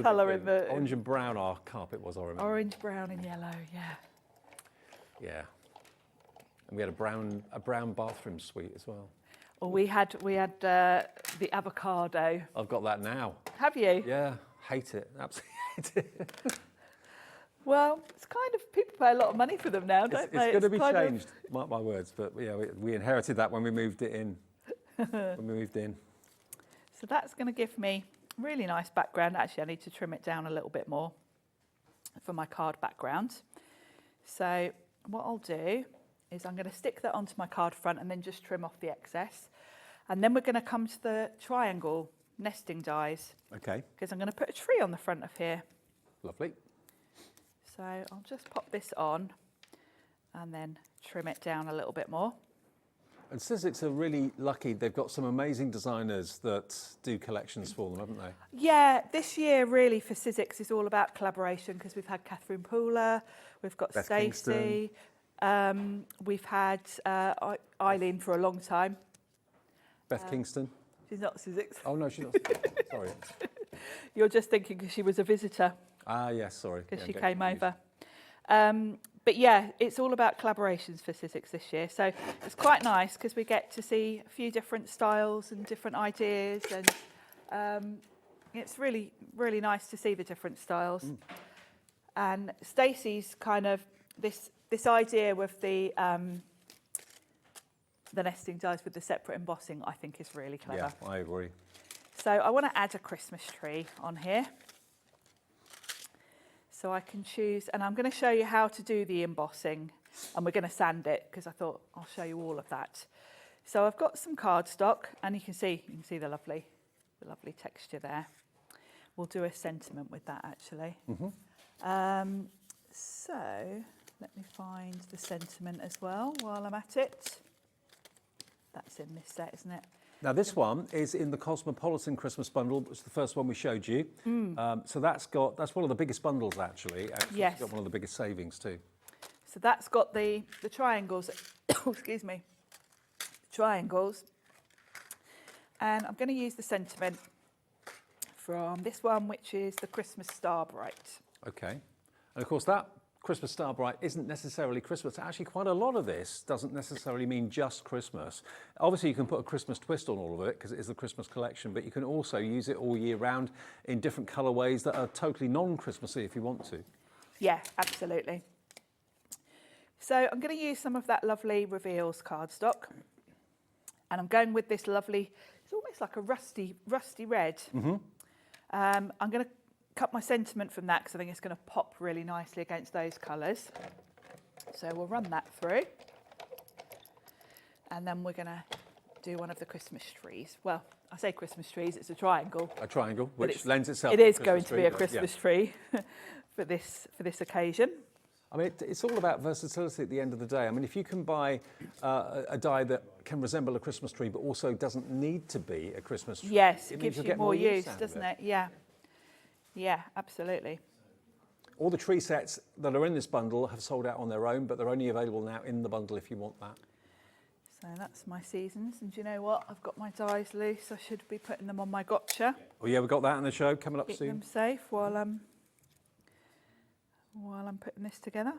colour in the... Orange and brown our carpet was, I remember. Orange, brown and yellow, yeah. Yeah. And we had a brown bathroom suite as well. Well, we had the avocado. I've got that now. Have you? Yeah, hate it. Absolutely hate it. Well, it's kind of, people pay a lot of money for them now, don't they? It's going to be changed, mark my words. But yeah, we inherited that when we moved it in. So that's going to give me a really nice background. Actually, I need to trim it down a little bit more for my card background. So what I'll do is I'm going to stick that onto my card front and then just trim off the excess. And then we're going to come to the triangle nesting dies. Okay. Because I'm going to put a tree on the front of here. Lovely. So I'll just pop this on and then trim it down a little bit more. And Sizzix are really lucky. They've got some amazing designers that do collections for them, haven't they? Yeah, this year really for Sizzix is all about collaboration because we've had Catherine Pooler, we've got Stacey, we've had Eileen for a long time. Beth Kingston. She's not Sizzix. Oh no, she's not. Sorry. You're just thinking because she was a visitor. Ah, yes, sorry. Because she came over. But yeah, it's all about collaborations for Sizzix this year. So it's quite nice because we get to see a few different styles and different ideas. And it's really, really nice to see the different styles. And Stacey's kind of, this idea with the nesting dies with the separate embossing, I think is really clever. Yeah, I agree. So I want to add a Christmas tree on here. So I can choose, and I'm going to show you how to do the embossing, and we're going to sand it because I thought I'll show you all of that. So I've got some cardstock, and you can see the lovely texture there. We'll do a sentiment with that actually. So let me find the sentiment as well while I'm at it. That's in this set, isn't it? Now this one is in the Cosmopolitan Christmas bundle, which was the first one we showed you. So that's one of the biggest bundles actually. Yes. It's got one of the biggest savings too. So that's got the triangles, excuse me, triangles. And I'm going to use the sentiment from this one, which is the Christmas Star Bright. Okay. And of course that Christmas Star Bright isn't necessarily Christmas. Actually, quite a lot of this doesn't necessarily mean just Christmas. Obviously, you can put a Christmas twist on all of it because it is the Christmas collection, but you can also use it all year round in different colourways that are totally non-Christmassy if you want to. Yeah, absolutely. So I'm going to use some of that lovely Reveals cardstock, and I'm going with this lovely, it's almost like a rusty red. I'm going to cut my sentiment from that because I think it's going to pop really nicely against those colours. So we'll run that through. And then we're going to do one of the Christmas trees. Well, I say Christmas trees, it's a triangle. A triangle, which lends itself to a Christmas tree. It is going to be a Christmas tree for this occasion. I mean, it's all about versatility at the end of the day. I mean, if you can buy a die that can resemble a Christmas tree but also doesn't need to be a Christmas tree. Yes, it gives you get more use, out of doesn't it? Yeah. Yeah, absolutely. All the tree sets that are in this bundle have sold out on their own, but they're only available now in the bundle if you want that. So that's my seasons, and do you know what? I've got my dies loose. I should be putting them on my gotcha. Oh yeah, we've got that in the show coming up Keep soon. them safe while I'm putting this together.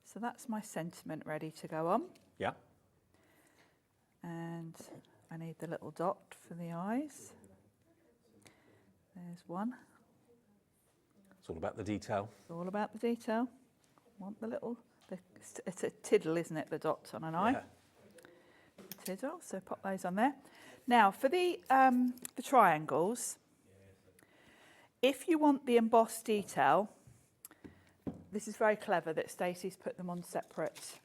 So that's my sentiment ready to go on. Yeah. And I need the little dot for the eyes. There's one. It's all about the detail. It's all about the detail. Want the little, it's a tiddle, isn't it, the dot on an eye? Yeah. Tiddle, so pop those on there. Now for the triangles, if you want the embossed detail, this is very clever that Stacey's put them on separate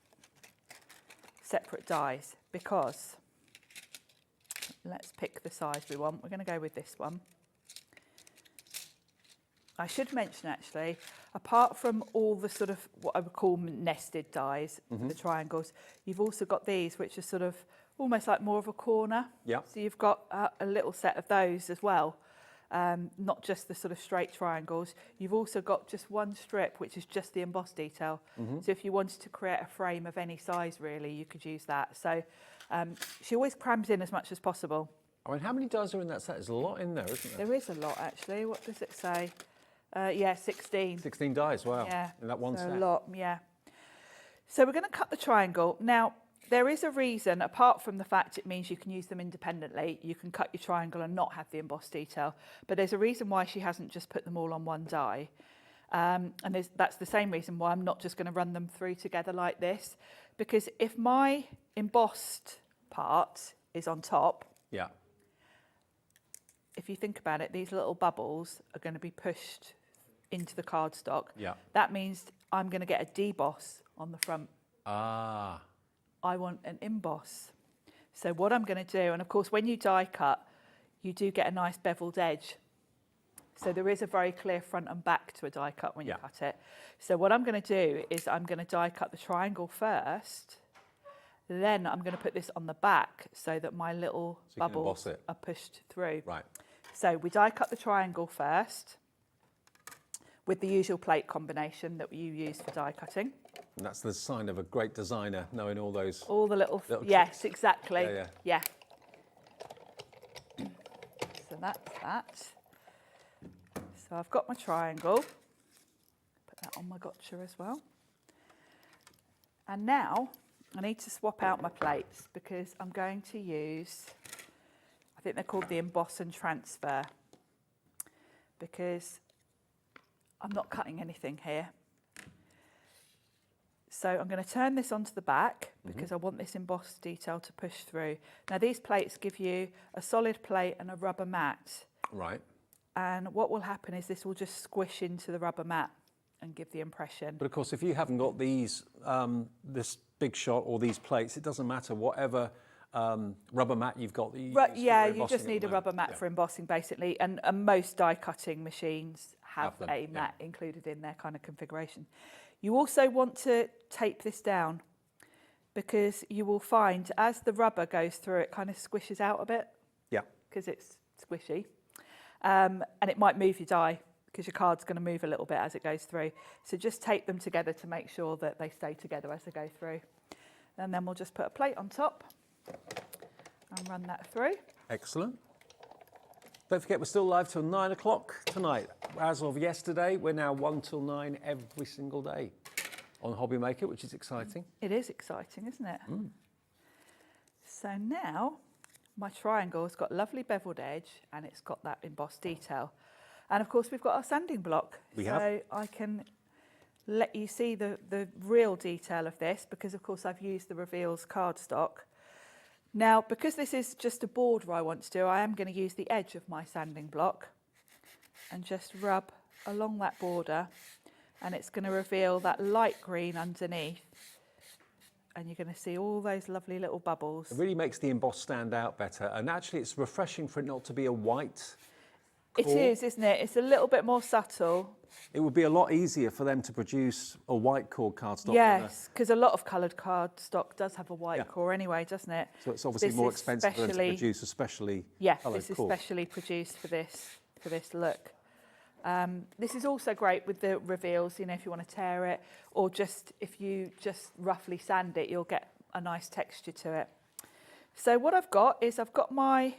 dies because, let's pick the size we want. We're going to go with this one. I should mention actually, apart from all the sort of what I would call nested dies, the triangles, you've also got these which are sort of almost like more of a corner. Yeah. So you've got a little set of those as well, not just the sort of straight triangles. You've also got just one strip which is just the embossed detail. So if you wanted to create a frame of any size really, you could use that. So she always crams in as much as possible. I mean, how many dies are in that set? There's a lot in there, isn't there? There is a lot actually. What does it say? Yeah, 16. 16 dies, wow. Yeah, In that one so set. a lot, yeah. So we're going to cut the triangle. Now, there is a reason, apart from the fact it means you can use them independently, you can cut your triangle and not have the embossed detail, but there's a reason why she hasn't just put them all on one die. And that's the same reason why I'm not just going to run them through together like this, because if my embossed part is on top, Yeah. if you think about it, these little bubbles are going to be pushed into the cardstock. Yeah. That means I'm going to get a deboss on the front. Ah. I want an emboss. So what I'm going to do, and of course when you die cut, you do get a nice beveled edge. So there is a very clear front and back to a die cut when you cut it. So what I'm going to do is I'm going to die cut the triangle first, then I'm going to put this on the back so that my little bubbles are pushed through. Right. So we die cut the triangle first with the usual plate combination that you use for die cutting. And that's the sign of a great designer, knowing all those. All the little yes, tricks. exactly. Yeah. So that's that. So I've got my triangle. Put that on my gotcha as well. And now I need to swap out my plates because I'm going to use, I think they're called the emboss and transfer, because I'm not cutting anything here. So I'm going to turn this onto the back because I want this embossed detail to push through. Now these plates give you a solid plate and a rubber mat. Right. And what will happen is this will just squish into the rubber mat and give the impression. But of course, if you haven't got these, this big shot or these plates, it doesn't matter. Whatever rubber mat you've got. You just need a rubber mat for embossing basically. And most die cutting machines have a mat included in their kind of configuration. You also want to tape this down because you will find as the rubber goes through, it kind of squishes out a bit. Yeah. Because it's squishy. And it might move your die because your card's going to move a little bit as it goes through. So just tape them together to make sure that they stay together as they go through. And then we'll just put a plate on top and run that through. Excellent. Don't forget, we're still live till 9 o'clock tonight. As of yesterday, we're now 1 till 9 every single day on Hobby Maker, which is exciting. It is exciting, isn't it? So now my triangle's got lovely beveled edge and it's got that embossed detail. And of course, we've got our sanding block. So I can let you see the real detail of this because, of course, I've used the Reveals cardstock. Now, because this is just a border I want to do, I am going to use the edge of my sanding block and just rub along that border, and it's going to reveal that light green underneath. And you're going to see all those lovely little bubbles. It really makes the emboss stand out better. And actually, it's refreshing for it not to be a white core. It is, isn't it? It's a little bit more subtle. It would be a lot easier for them to produce a white core cardstock. Yes, because a lot of coloured cardstock does have a white core anyway, doesn't it? So it's obviously more expensive for them to produce a specially coloured core. This is specially produced for this look. This is also great with the reveals, you know, if you want to tear it, or just if you just roughly sand it, you'll get a nice texture to it. So what I've got is my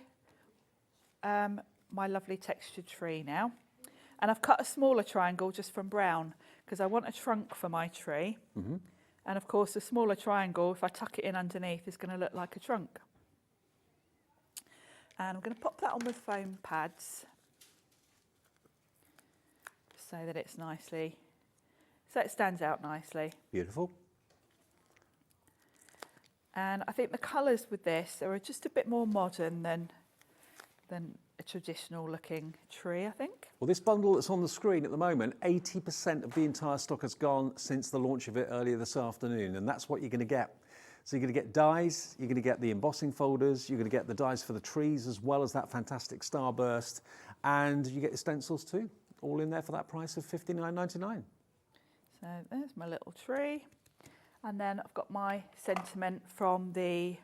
my lovely textured tree now. And I've cut a smaller triangle just from brown because I want a trunk for my tree. And of course, a smaller triangle, if I tuck it in underneath, is going to look like a trunk. And I'm going to pop that on with foam pads so that it stands out nicely. Beautiful. And I think the colours with this are just a bit more modern than a traditional looking tree, I think. Well, this bundle that's on the screen at the moment, 80% of the entire stock has gone since the launch of it earlier this afternoon, and that's what you're going to get. So you're going to get dies, you're going to get the embossing folders, you're going to get the dies for the trees as well as that fantastic starburst, and you get the stencils too, all in there for that price of $59.99. So there's my little tree. And then I've got my sentiment from the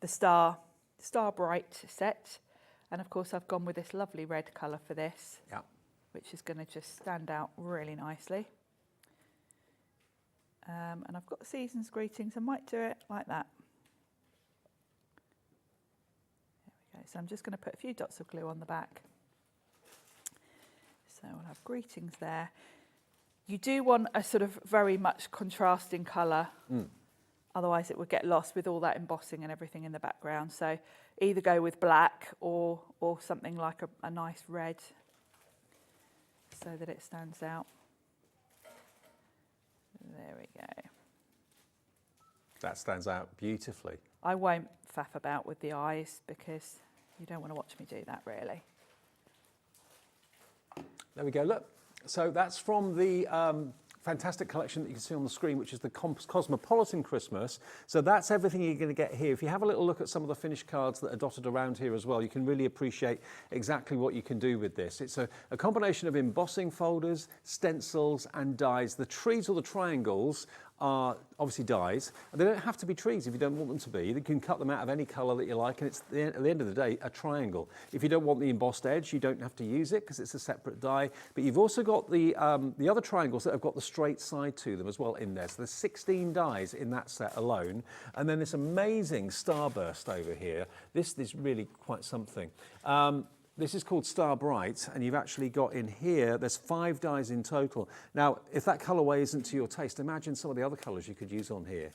Star Bright set. And of course I've gone with this lovely red colour for this, which is going to just stand out really nicely. And I've got season's greetings. I might do it like that. There we go. So I'm just going to put a few dots of glue on the back. So we'll have greetings there. You do want a sort of very much contrasting colour, otherwise it would get lost with all that embossing and everything in the background. So either go with black or something like a nice red so that it stands out. There we go. That stands out beautifully. I won't faff about with the eyes because you don't want to watch me do that really. There we go, look. So that's from the fantastic collection that you can see on the screen, which is the Cosmopolitan Christmas. So that's everything you're going to get here. If you have a little look at some of the finished cards that are dotted around here as well, you can really appreciate exactly what you can do with this. It's a combination of embossing folders, stencils and dies. The trees or the triangles are obviously dies. They don't have to be trees if you don't want them to be. You can cut them out of any colour that you like, and it's at the end of the day a triangle. If you don't want the embossed edge, you don't have to use it because it's a separate die. But you've also got the other triangles that have got the straight side to them as well in there. So there's 16 dies in that set alone, and then this amazing starburst over here. This is really quite something. This is called Star Bright, and you've actually got in here, there's 5 dies in total. Now, if that colourway isn't to your taste, imagine some of the other colours you could use on here.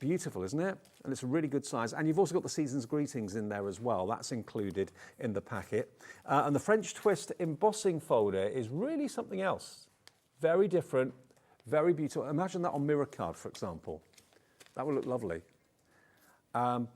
Beautiful, isn't it? And it's a really good size. And you've also got the season's greetings in there as well. That's included in the packet. And the French twist embossing folder is really something else. Very different, very beautiful. Imagine that on mirror card, for example. That would look lovely.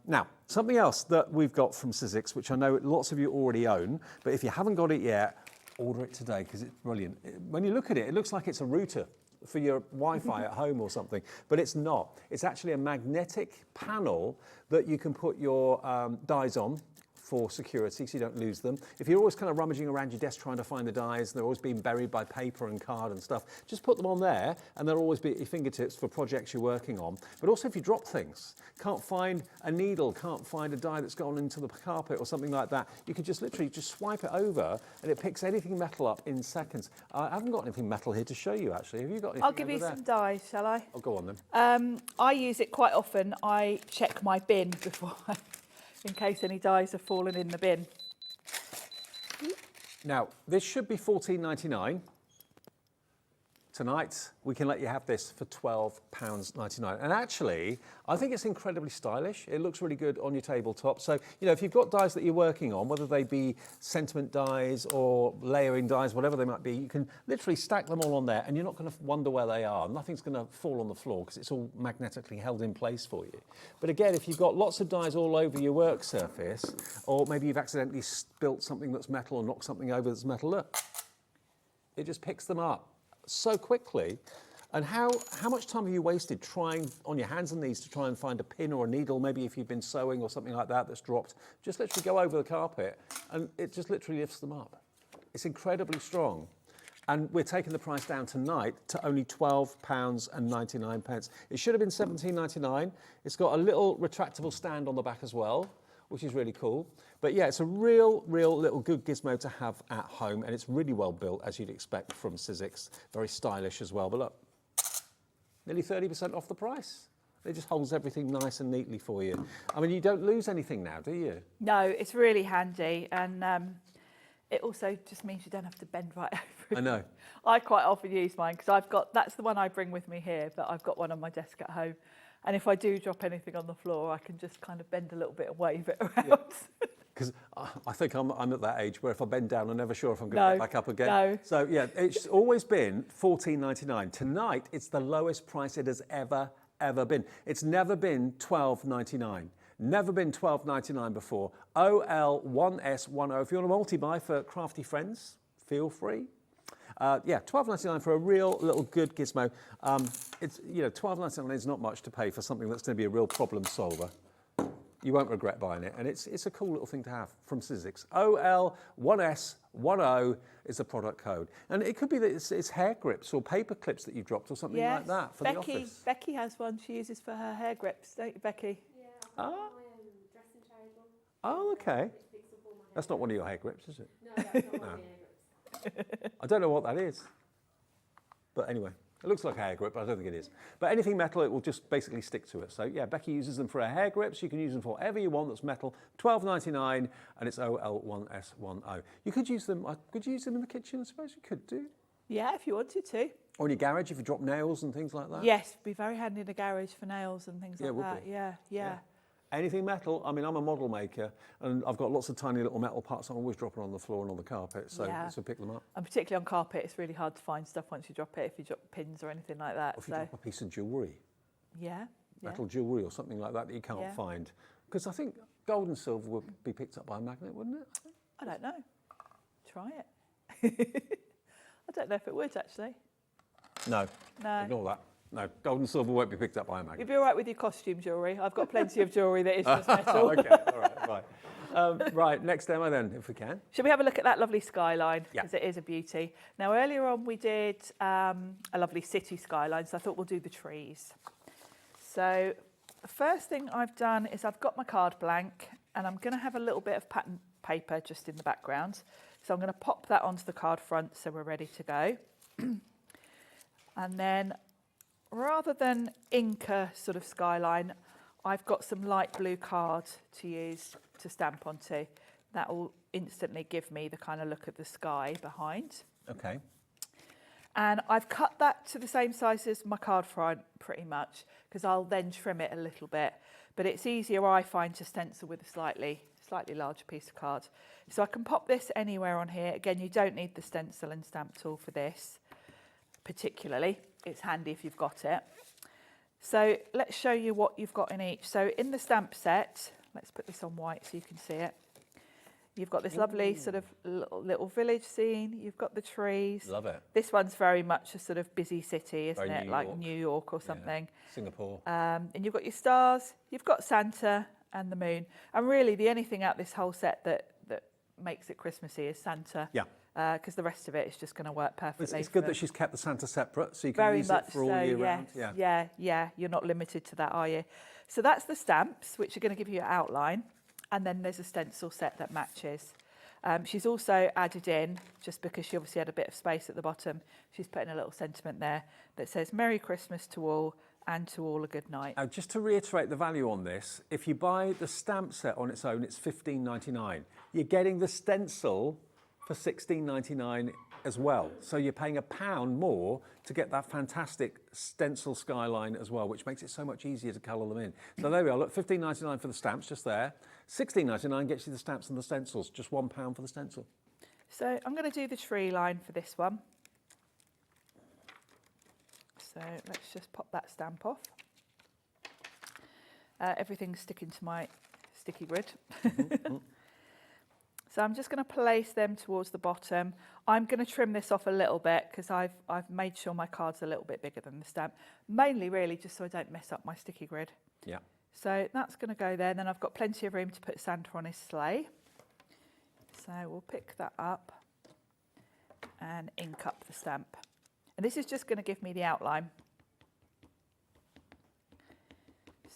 Now, something else that we've got from Sizzix, which I know lots of you already own, but if you haven't got it yet, order it today because it's brilliant. When you look at it, it looks like it's a router for your Wi-Fi at home or something, but it's not. It's actually a magnetic panel that you can put your dies on for security so you don't lose them. If you're always kind of rummaging around your desk trying to find the dies, they're always being buried by paper and card and stuff, just put them on there and they'll always be at your fingertips for projects you're working on. But also if you drop things, can't find a needle, can't find a die that's gone into the carpet or something like that, you can just literally just swipe it over and it picks anything metal up in seconds. I haven't got anything metal here to show you actually. Have you got anything? I'll give you some dies, shall I? I'll go on then. I use it quite often. I check my bin before in case any dies have fallen in the bin. Now, this should be $14.99. Tonight, we can let you have this for £12.99. And actually, I think it's incredibly stylish. It looks really good on your tabletop. So, you know, if you've got dies that you're working on, whether they be sentiment dies or layering dies, whatever they might be, you can literally stack them all on there and you're not going to wonder where they are. Nothing's going to fall on the floor because it's all magnetically held in place for you. But again, if you've got lots of dies all over your work surface, or maybe you've accidentally spilt something that's metal or knocked something over that's metal, look, it just picks them up so quickly. And how much time have you wasted trying on your hands and knees to try and find a pin or a needle, maybe if you've been sewing or something like that that's dropped, just literally go over the carpet and it just literally lifts them up. It's incredibly strong. And we're taking the price down tonight to only £12.99. It should have been £17.99. It's got a little retractable stand on the back as well, which is really cool. But yeah, it's a real little good gizmo to have at home, and it's really well built, as you'd expect from Sizzix. Very stylish as well, but look, nearly 30% off the price. It just holds everything nice and neatly for you. I mean, you don't lose anything now, do you? No, it's really handy, and it also just means you don't have to bend right over it. I know. I quite often use mine because that's the one I bring with me here, but I've got one on my desk at home. And if I do drop anything on the floor, I can just kind of bend a little bit and wave it around. Because I think I'm at that age where if I bend down, I'm never sure if I'm going to get back up again. No. So yeah, it's always been $14.99. Tonight, it's the lowest price it has ever been. It's never been $12.99. Never been $12.99 before. OL1S10. If you want to multi-buy for crafty friends, feel free. Yeah, £12.99 for a real little good gizmo. It's, you know, £12.99 is not much to pay for something that's going to be a real problem solver. You won't regret buying it, and it's a cool little thing to have from Sizzix. OL1S10 is the product code, and it could be that it's hair grips or paper clips that you've dropped or something like that for the office. Becky has one she uses for her hair grips, don't you, Becky? Yeah, I've got my dressing table. Oh, okay. Which picks up all my That's not one of your hair grips, is it? No, that's not one of my hair grips. I don't know what that is, but anyway. It looks like a hair grip, but I don't think it is. But anything metal, it will just basically stick to it. So yeah, Becky uses them for her hair grips. You can use them for whatever you want that's metal. £12.99, and it's OL1S10. You could use them. Could you use them in the kitchen? I suppose you could do. Yeah, if you wanted to. Or in your garage if you drop nails and things like that. Yes, be very handy in a garage for nails and things like that. Be. Yeah. Anything metal. I mean, I'm a model maker, and I've got lots of tiny little metal parts I'm always dropping on the floor and on the carpet, so pick them up. And particularly on carpet, it's really hard to find stuff once you drop it, if you drop pins or anything like that. Or if you drop a piece of jewellery. Yeah. Metal jewellery or something like that you can't find. Because I think gold and silver would be picked up by a magnet, wouldn't it? I don't know. Try it. I don't know if it would, actually. No. No. Ignore that. No, gold and silver won't be picked up by a magnet. You'll be all right with your costume jewellery. I've got plenty of jewellery that is just metal. Okay, all right, right. Right, next demo then, if we can. Should we have a look at that lovely skyline? Yeah. Because it is a beauty. Now, earlier on we did a lovely city skyline, so I thought we'll do the trees. So the first thing I've done is I've got my card blank, and I'm going to have a little bit of pattern paper just in the background. So I'm going to pop that onto the card front so we're ready to go. And then, rather than ink a sort of skyline, I've got some light blue card to use to stamp onto. That will instantly give me the kind of look of the sky behind. Okay. And I've cut that to the same size as my card front pretty much, because I'll then trim it a little bit. But it's easier, I find, to stencil with a slightly larger piece of card. So I can pop this anywhere on here. Again, you don't need the stencil and stamp tool for this particularly. It's handy if you've got it. So let's show you what you've got in each. So in the stamp set, let's put this on white so you can see it. You've got this lovely sort of little village scene. You've got the trees. Love it. This one's very much a sort of busy city, isn't Very it? Like New York or something. Yeah. Singapore. And you've got your stars, you've got Santa and the moon. And really the only thing out this whole set that makes it Christmassy is Santa. Yeah. Because the rest of it is just going to work perfectly. It's good that she's kept the Santa separate, so you can use it for all year round. Yeah, you're not limited to that, are you? So that's the stamps, which are going to give you an outline. And then there's a stencil set that matches. She's also added in, just because she obviously had a bit of space at the bottom, she's put in a little sentiment there that says, Merry Christmas to all, and to all a good night. Now, just to reiterate the value on this, if you buy the stamp set on its own, it's $15.99. You're getting the stencil for $16.99 as well. So you're paying £1 more to get that fantastic stencil skyline as well, which makes it so much easier to colour them in. So there we are, look, $15.99 for the stamps just there. $16.99 gets you the stamps and the stencils, just £1 for the stencil. So I'm going to do the tree line for this one. So let's just pop that stamp off. Everything's sticking to my sticky grid. So I'm just going to place them towards the bottom. I'm going to trim this off a little bit because I've made sure my card's a little bit bigger than the stamp. Mainly really just so I don't mess up my sticky grid. Yeah. So that's going to go there. Then I've got plenty of room to put Santa on his sleigh. So we'll pick that up and ink up the stamp. And this is just going to give me the outline.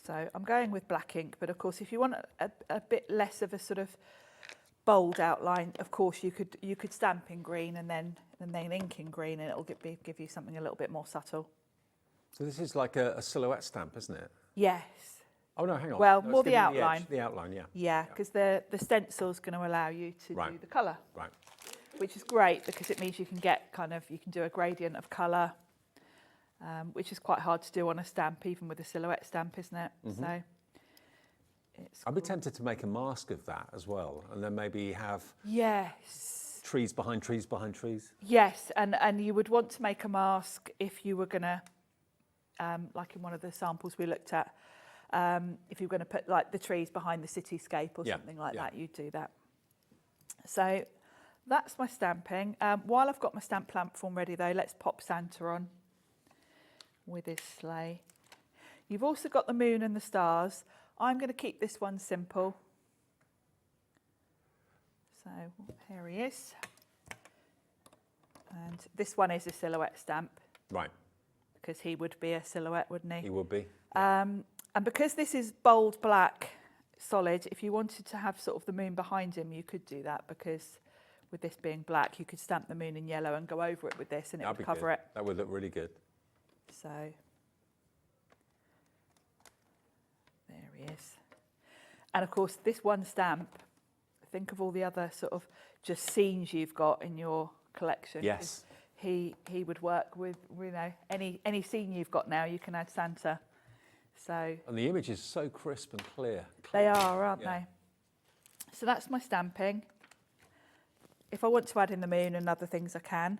So I'm going with black ink, but of course if you want a bit less of a sort of bold outline, of course you could stamp in green and then ink in green, and it'll give you something a little bit more subtle. So this is like a silhouette stamp, isn't it? Yes. Oh no, hang on. Well, no, more the outline. The outline, yeah. Yeah, because the stencil's going to allow you to do the colour. Right. Which is great because it means you can get you can do a gradient of colour, which is quite hard to do on a stamp, even with a silhouette stamp, isn't it? Mm-hmm. So I'd be tempted to make a mask of that as well, and then maybe have trees behind trees behind trees. Yes, and you would want to make a mask if you were going to, like in one of the samples we looked at, if you were going to put like the trees behind the cityscape or something like that, you'd do that. So that's my stamping. While I've got my stamp platform ready though, let's pop Santa on with his sleigh. You've also got the moon and the stars. I'm going to keep this one simple. So here he is. And this one is a silhouette stamp. Right. Because he would be a silhouette, wouldn't he? He would be. And because this is bold black solid, if you wanted to have sort of the moon behind him, you could do that, because with this being black, you could stamp the moon in yellow and go over it with this and it would cover it. That would look really good. So there he is. And of course, this one stamp, think of all the other sort of just scenes you've got in your collection. Yes. He would work with, you know, any scene you've got now, you can add Santa. So And the image is so crisp and clear. they are, aren't they? So that's my stamping. If I want to add in the moon and other things, I can.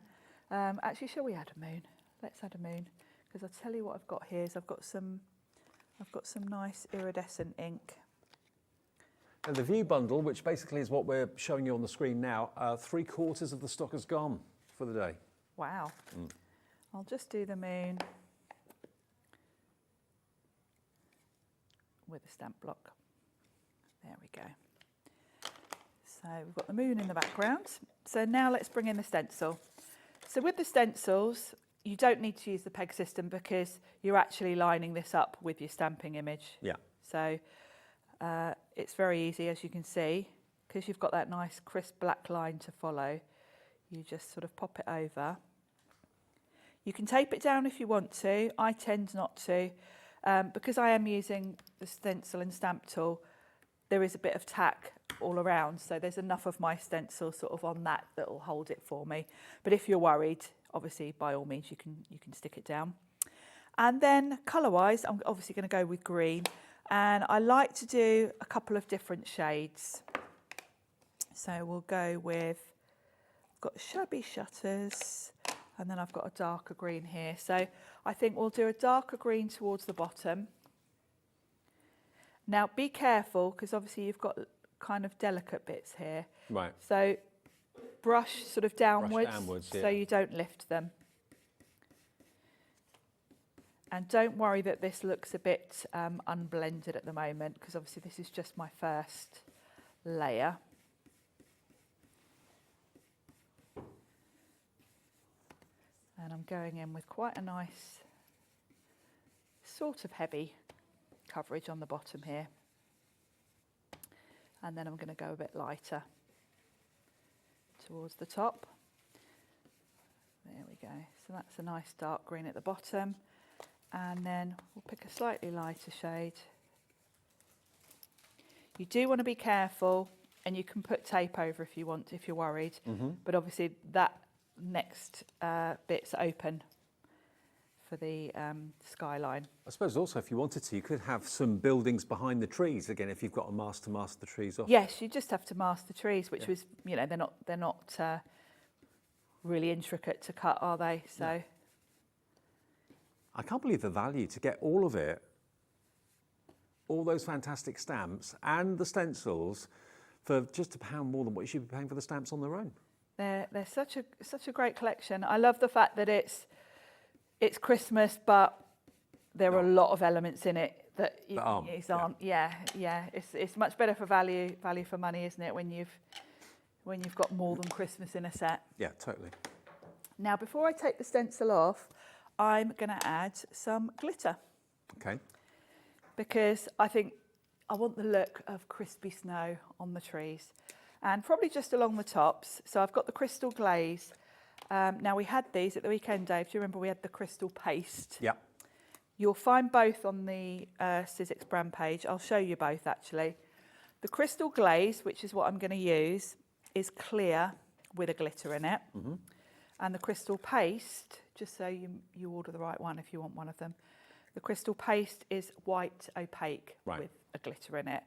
Actually, shall we add a moon? Let's add a moon, because I'll tell you what I've got here is I've got some nice iridescent ink. And the view bundle, which basically is what we're showing you on the screen now, 3/4 of the stock has gone for the day. Wow. I'll just do the moon with a stamp block. There we go. So we've got the moon in the background. So now let's bring in the stencil. So with the stencils, you don't need to use the peg system because you're actually lining this up with your stamping image. Yeah. So it's very easy, as you can see, because you've got that nice crisp black line to follow. You just sort of pop it over. You can tape it down if you want to. I tend not to. Because I am using the stencil and stamp tool, there is a bit of tack all around, so there's enough of my stencil sort of on that will hold it for me. But if you're worried, obviously by all means you can stick it down. And then colour-wise, I'm obviously going to go with green, and I like to do a couple of different shades. So we'll go with, I've got shabby shutters, and then I've got a darker green here. So I think we'll do a darker green towards the bottom. Now be careful, because obviously you've got kind of delicate bits here. Right. So brush sort of downwards, yeah. so you don't lift them. And don't worry that this looks a bit unblended at the moment, because obviously this is just my first layer. And I'm going in with quite a nice, sort of heavy coverage on the bottom here. And then I'm going to go a bit lighter towards the top. There we go. So that's a nice dark green at the bottom. And then we'll pick a slightly lighter shade. You do want to be careful, and you can put tape over if you want, if you're worried. But obviously that next bit's open for the skyline. I suppose also if you wanted to, you could have some buildings behind the trees, again, if you've got a mask to mask the trees off. Yes, you just have to mask the trees, which was, you know, they're not really intricate to cut, are they? So. No. I can't believe the value to get all of it, all those fantastic stamps and the stencils for just £1 more than what you should be paying for the stamps on their own. They're such a great collection. I love the fact that it's Christmas, but there are a lot of elements in it that aren't. Yeah. It's much better for value for money, isn't it? When you've got more than Christmas in a set. Yeah, totally. Now, before I take the stencil off, I'm going to add some glitter. Okay. Because I think I want the look of crispy snow on the trees, and probably just along the tops. So I've got the crystal glaze. Now we had these at the weekend, Dave. Do you remember we had the crystal paste? Yeah. You'll find both on the Sizzix brand page. I'll show you both actually. The crystal glaze, which is what I'm going to use, is clear with a glitter in it. And the crystal paste, just so you order the right one if you want one of them, the crystal paste is white opaque with a glitter in it.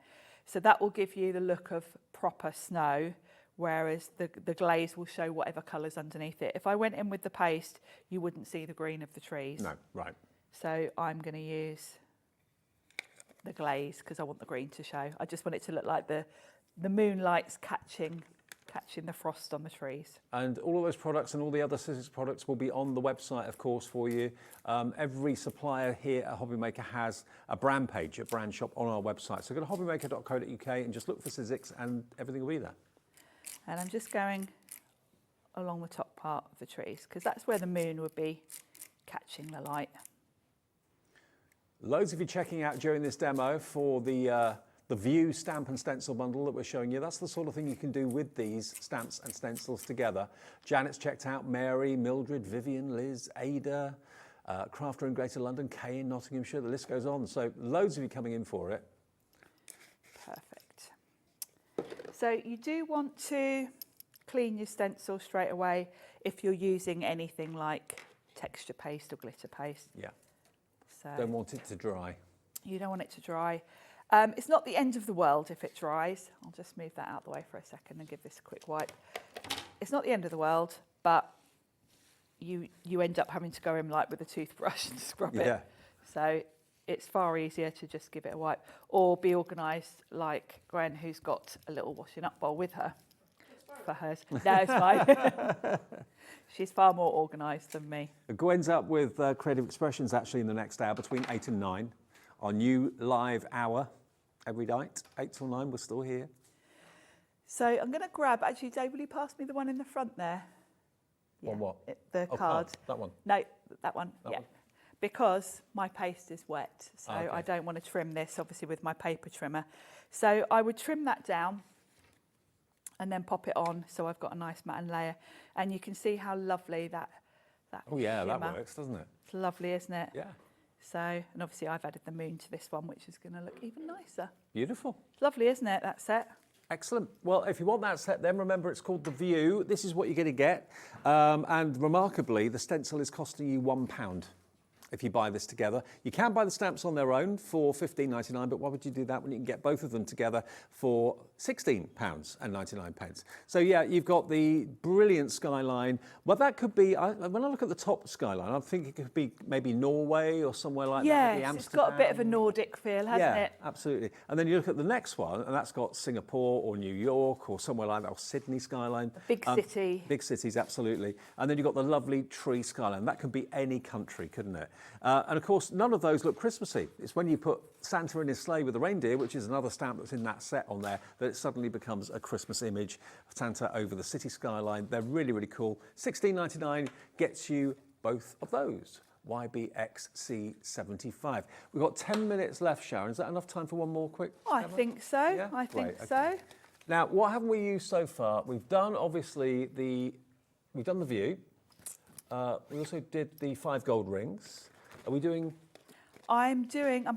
So that will give you the look of proper snow, whereas the glaze will show whatever colour's underneath it. If I went in with the paste, you wouldn't see the green of the trees. No, right. So I'm going to use the glaze because I want the green to show. I just want it to look like the moonlight's catching catching the frost on the trees. And all of those products and all the other Sizzix products will be on the website, of course, for you. Every supplier here at Hobbymaker has a brand page, a brand shop on our website. So go to hobbymaker.co.uk and just look for Sizzix and everything will be there. And I'm just going along the top part of the trees because that's where the moon would be catching the light. Loads of you checking out during this demo for the View stamp and stencil bundle that we're showing you. That's the sort of thing you can do with these stamps and stencils together. Janet's checked out, Mary, Mildred, Vivian, Liz, Ada, Crafter in Greater London, Kay in Nottinghamshire, the list goes on. So loads of you coming in for it. Perfect. So you do want to clean your stencil straight away if you're using anything like texture paste or glitter paste. Yeah. So Don't want it to dry. you don't want it to dry. It's not the end of the world if it dries. I'll just move that out of the way for a second and give this a quick wipe. It's not the end of the world, but you end up having to go in like with a toothbrush and scrub it. Yeah. So it's far easier to just give it a wipe or be organised like Gwen, who's got a little washing up bowl with her for hers. No, it's fine. She's far more organised than me. Gwen's up with Creative Expressions actually in the next hour between 8 and 9. Our new live hour every night, 8 till 9, we're still here. So I'm going to grab, actually, Dave, will you pass me the one in the front there? On what? The card. That one. No, that one, That yeah. one? Because my paste is wet, so Okay. I don't want to trim this, obviously, with my paper trimmer. So I would trim that down and then pop it on, so I've got a nice matte layer. And you can see how lovely that Oh yeah, shimmer. that works, doesn't it? It's lovely, isn't it? Yeah. So, and obviously I've added the moon to this one, which is going to look even nicer. Beautiful. It's lovely, isn't it, that set? Excellent. Well, if you want that set, then remember it's called the View. This is what you're going to get. And remarkably, the stencil is costing you £1 if you buy this together. You can buy the stamps on their own for £15.99, but why would you do that when you can get both of them together for £16.99? So yeah, you've got the brilliant skyline. Well, that could be, when I look at the top skyline, I think it could be maybe Norway or somewhere like that. Maybe Yes, it's got a bit of a Nordic feel, hasn't yeah, it? absolutely. And then you look at the next one, and that's got Singapore or New York or somewhere like that, or Sydney skyline. Big city. Big cities, absolutely. And then you've got the lovely tree skyline. That could be any country, couldn't it? And of course, none of those look Christmassy. It's when you put Santa in his sleigh with a reindeer, which is another stamp that's in that set on there, that it suddenly becomes a Christmas image of Santa over the city skyline. They're really, really cool. £16.99 gets you both of those. YBXC75. We've got 10 minutes left, Sharon. Is that enough time for one more quick? I think so. Yeah? I think Great, so. okay. Now, what haven't we used so far? We've done, obviously, we've done the View. We also did the 5 gold rings. Are we doing... I'm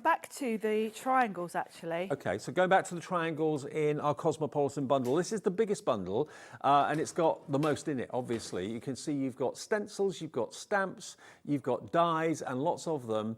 back to the triangles, actually. Okay, so going back to the triangles in our Cosmopolitan bundle. This is the biggest bundle, and it's got the most in it, obviously. You can see you've got stencils, you've got stamps, you've got dies, and lots of them.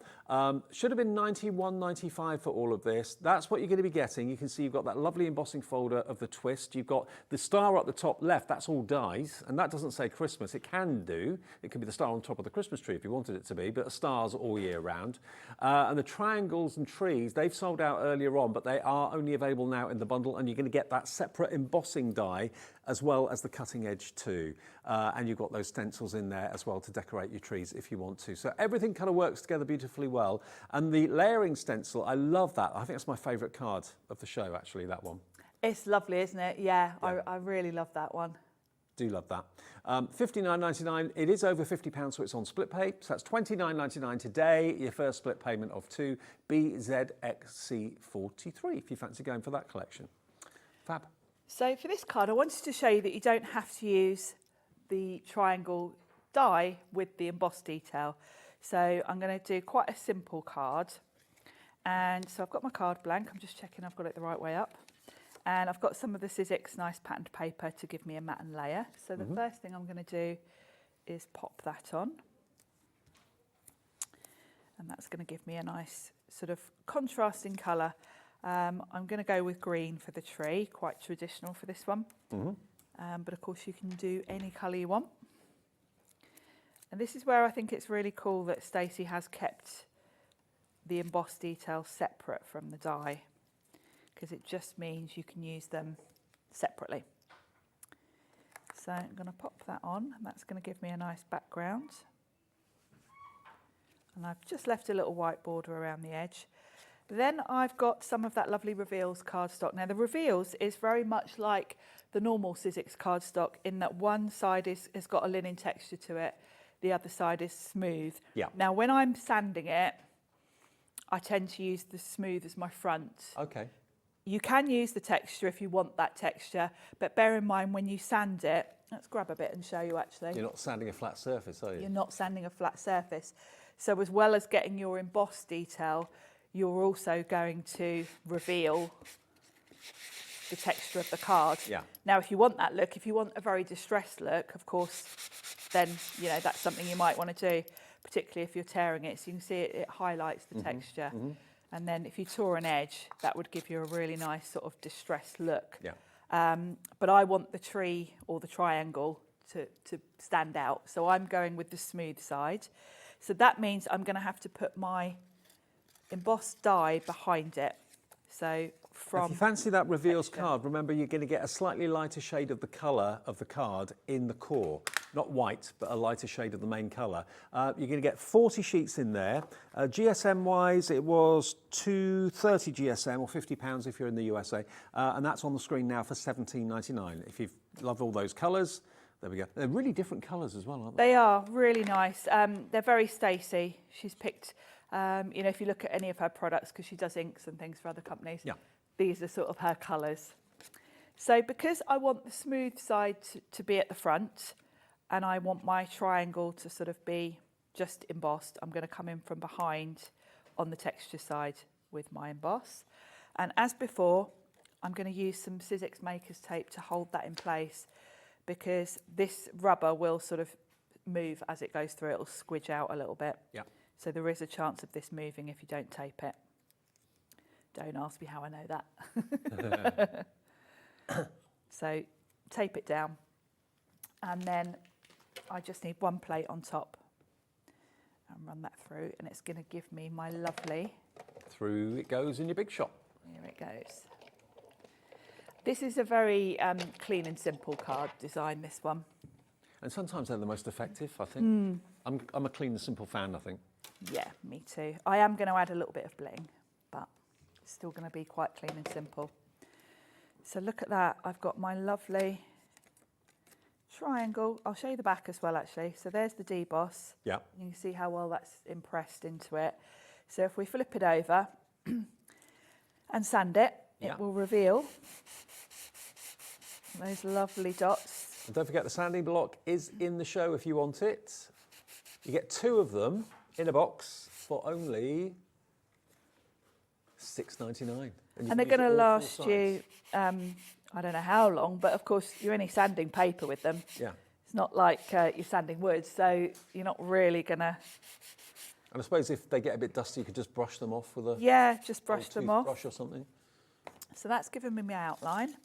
Should have been £91.95 for all of this. That's what you're going to be getting. You can see you've got that lovely embossing folder of the twist. You've got the star up the top left. That's all dies, and that doesn't say Christmas. It can do. It could be the star on top of the Christmas tree if you wanted it to be, but stars all year round. And the triangles and trees, they've sold out earlier on, but they are only available now in the bundle, and you're going to get that separate embossing die as well as the cutting edge too. And you've got those stencils in there as well to decorate your trees if you want to. So everything kind of works together beautifully well. And the layering stencil, I love that. I think that's my favourite card of the show, actually, that one. It's lovely, isn't it? Yeah. I really love that one. Do love that. £59.99. It is over £50, so it's on split pay. So that's £29.99 today. Your first split payment of 2 BZXC43 if you fancy going for that collection. Fab. So for this card, I wanted to show you that you don't have to use the triangle die with the embossed detail. So I'm going to do quite a simple card. And so I've got my card blank. I'm just checking I've got it the right way up. And I've got some of the Sizzix nice patterned paper to give me a matte layer. So the first thing I'm going to do is pop that on. And that's going to give me a nice sort of contrasting colour. I'm going to go with green for the tree, quite traditional for this one. But of course you can do any colour you want. And this is where I think it's really cool that Stacey has kept the embossed detail separate from the die, because it just means you can use them separately. So I'm going to pop that on, and that's going to give me a nice background. And I've just left a little white border around the edge. Then I've got some of that lovely Reveals cardstock. Now the Reveals is very much like the normal Sizzix cardstock in that one side has got a linen texture to it, the other side is smooth. Yeah. Now when I'm sanding it, I tend to use the smooth as my front. Okay. You can use the texture if you want that texture, but bear in mind when you sand it, let's grab a bit and show you actually. You're not sanding a flat surface, are you? You're not sanding a flat surface. So as well as getting your embossed detail, you're also going to reveal the texture of the card. Yeah. Now, if you want that look, if you want a very distressed look, of course, then, you know, that's something you might want to do, particularly if you're tearing it. So you can see it highlights the texture. And then if you tore an edge, that would give you a really nice sort of distressed look. Yeah. But I want the tree or the triangle to stand out. So I'm going with the smooth side. So that means I'm going to have to put my embossed die behind it. So from if you fancy that Reveals card, remember you're going to get a slightly lighter shade of the colour of the card in the core. Not white, but a lighter shade of the main colour. You're going to get 40 sheets in there. GSM-wise, it was $230 GSM, or £50 if you're in the USA. And that's on the screen now for $17.99. If you love all those colours, there we go. They're really different colours as well, aren't they? They are really nice. They're very Stacey. She's picked, you know, if you look at any of her products, because she does inks and things for other companies, yeah. These are sort of her colours. So because I want the smooth side to be at the front, and I want my triangle to sort of be just embossed, I'm going to come in from behind on the texture side with my emboss. And as before, I'm going to use some Sizzix Maker's tape to hold that in place, because this rubber will sort of move as it goes through. It'll squidge out a little bit. Yeah. So there is a chance of this moving if you don't tape it. Don't ask me how I know that. So tape it down. And then I just need one plate on top and run that through. And it's going to give me my lovely... Through it goes in your big shop. Here it goes. This is a very clean and simple card design, this one. And sometimes they're the most effective, I think. I'm a clean and simple fan, I think. Yeah, me too. I am going to add a little bit of bling, but it's still going to be quite clean and simple. So look at that. I've got my lovely triangle. I'll show you the back as well, actually. So there's the deboss. Yeah. You can see how well that's impressed into it. So if we flip it over and sand it, it will reveal those lovely dots. And don't forget the sanding block is in the show if you want it. You get 2 of them in a box for only $6.99. And they're going to last you, I don't know how long, but of course you're only sanding paper with them. Yeah. It's not like you're sanding wood, so you're not really going to... And I suppose if they get a bit dusty, you could just brush them off with a... Yeah, just brush them off. Brush or something. So that's given me my outline.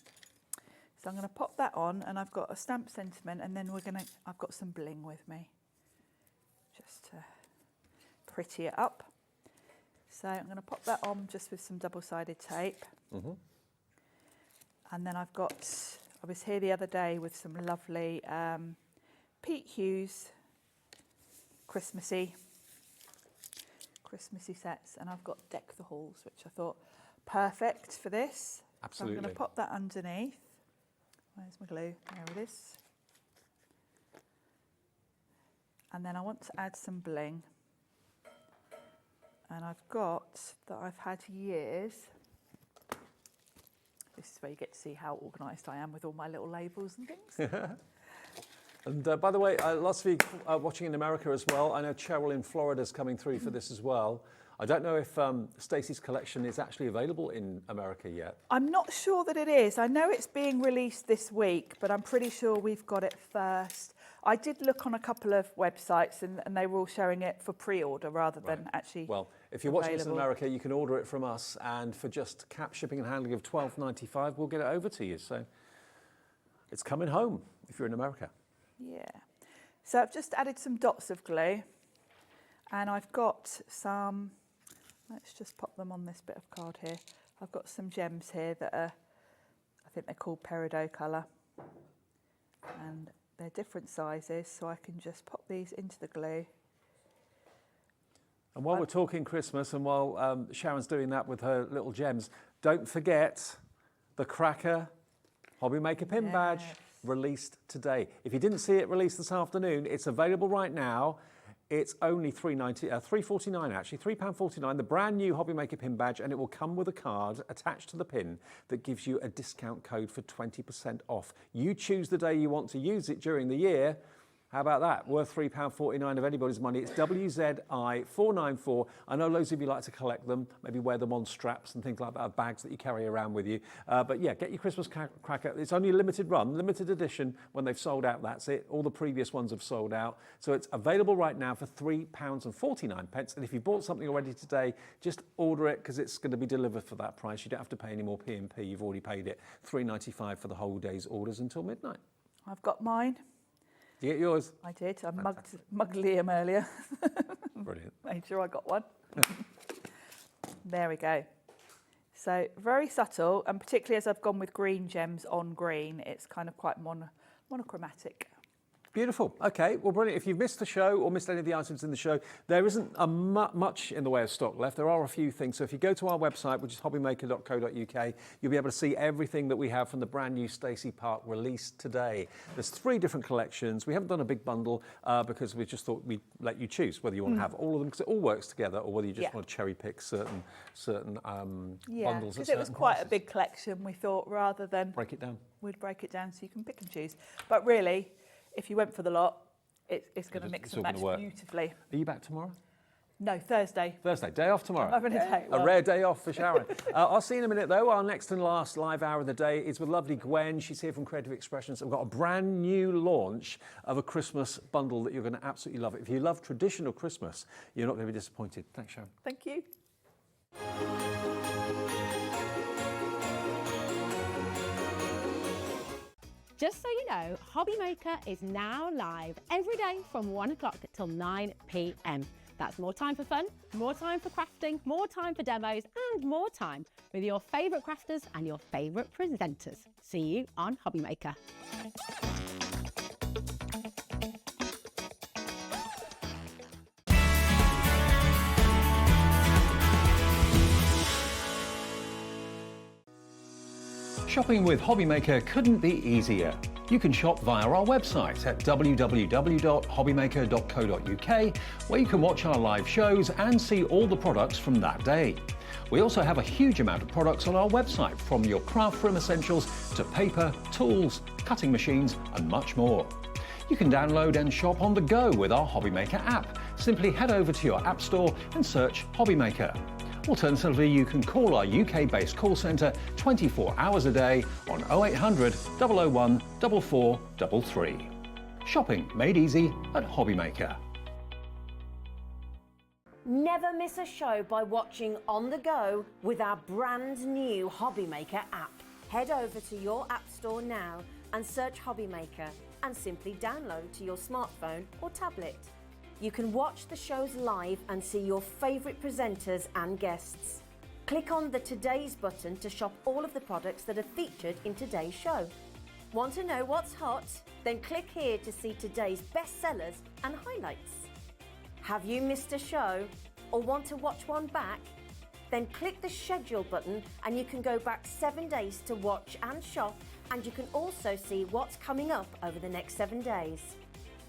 So I'm going to pop that on, and I've got a stamp sentiment, and then I've got some bling with me, just to pretty it up. So I'm going to pop that on just with some double-sided tape. And then I was here the other day with some lovely Pete Hughes Christmassy sets, and I've got Deck the Halls, which I thought perfect for this. Absolutely. So I'm going to pop that underneath. Where's my glue? There it is. And then I want to add some bling. And I've got that I've had years. This is where you get to see how organised I am with all my little labels and things. And by the way, lots of you watching in America as well. I know Cheryl in Florida is coming through for this as well. I don't know if Stacey's collection is actually available in America yet. I'm not sure that it is. I know it's being released this week, but I'm pretty sure we've got it first. I did look on a couple of websites and they were all showing it for pre-order rather than actually Well, if you're watching this in America, you can order it from us, and for just cap shipping and handling of $12.95, we'll get it over to you. So it's coming home if you're in America. Yeah. So I've just added some dots of glue, and I've got some, let's just pop them on this bit of card here. I've got some gems here that are, I think they're called peridot colour. And they're different sizes, so I can just pop these into the glue. And while we're talking Christmas and while Sharon's doing that with her little gems, don't forget the Cracker Hobby Maker pin badge released today. If you didn't see it released this afternoon, it's available right now. It's only £3.49 actually, £3.49, the brand new Hobby Maker pin badge, and it will come with a card attached to the pin that gives you a discount code for 20% off. You choose the day you want to use it during the year. How about that? Worth £3.49 of anybody's money. It's WZI494. I know loads of you like to collect them, maybe wear them on straps and things like that, bags that you carry around with you. But yeah, get your Christmas cracker. It's only a limited run, limited edition. When they've sold out, that's it. All the previous ones have sold out. So it's available right now for £3.49. And if you bought something already today, just order it because it's going to be delivered for that price. You don't have to pay any more P&P. You've already paid it. £3.95 for the whole day's orders until midnight. I've got mine. Did you get yours? I did. I mugged Liam earlier. Brilliant. Made sure I got one. There we go. So very subtle, and particularly as I've gone with green gems on green, it's kind of quite monochromatic. Beautiful. Okay, well, brilliant. If you've missed the show or missed any of the items in the show, there isn't much in the way of stock left. There are a few things. So if you go to our website, which is hobbymaker.co.uk, you'll be able to see everything that we have from the brand new Stacey Park release today. There's 3 different collections. We haven't done a big bundle because we just thought we'd let you choose whether you want to have all of them, because it all works together, or whether you just want to cherry pick certain bundles. Yeah, because it was quite a big collection. We thought rather than break it down, we'd break it down so you can pick and choose. But really, if you went for the lot, it's going to mix and match beautifully. Are you back tomorrow? No, Thursday. Thursday, day off tomorrow. I'm having a day. A rare day off for Sharon. I'll see you in a minute though. Our next and last live hour of the day is with lovely Gwen. She's here from Creative Expressions. We've got a brand new launch of a Christmas bundle that you're going to absolutely love. If you love traditional Christmas, you're not going to be disappointed. Thanks, Sharon. Thank you. Just so you know, Hobby Maker is now live every day from 1 o'clock till 9 p.m. That's more time for fun, more time for crafting, more time for demos, and more time with your favourite crafters and your favourite presenters. See you on Hobby Maker. Shopping with Hobby Maker couldn't be easier. You can shop via our website at www.hobbymaker.co.uk, where you can watch our live shows and see all the products from that day. We also have a huge amount of products on our website, from your craft room essentials to paper, tools, cutting machines and much more. You can download and shop on the go with our Hobby Maker app. Simply head over to your app store and search Hobby Maker. Alternatively, you can call our UK-based call centre 24 hours a day on 0800 001 4433. Shopping made easy at Hobby Maker. Never miss a show by watching on the go with our brand new Hobby Maker app. Head over to your app store now and search Hobby Maker and simply download to your smartphone or tablet. You can watch the shows live and see your favourite presenters and guests. Click on the Today's button to shop all of the products that are featured in today's show. Want to know what's hot? Then click here to see today's bestsellers and highlights. Have you missed a show or want to watch one back? Then click the schedule button and you can go back 7 days to watch and shop, and you can also see what's coming up over the next 7 days.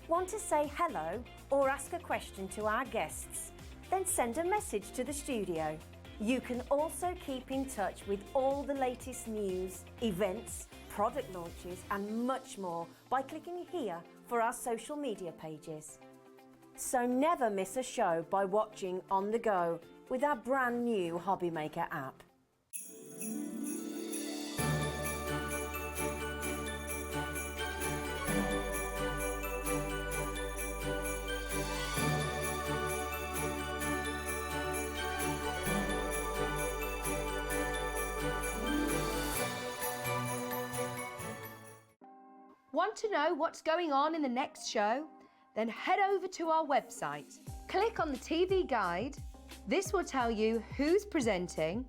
Want to say hello or ask a question to our guests? Then send a message to the studio. You can also keep in touch with all the latest news, events, product launches and much more by clicking here for our social media pages. So never miss a show by watching on the go with our brand new Hobby Maker app. Want to know what's going on in the next show? Then head over to our website. Click on the TV guide. This will tell you who's presenting,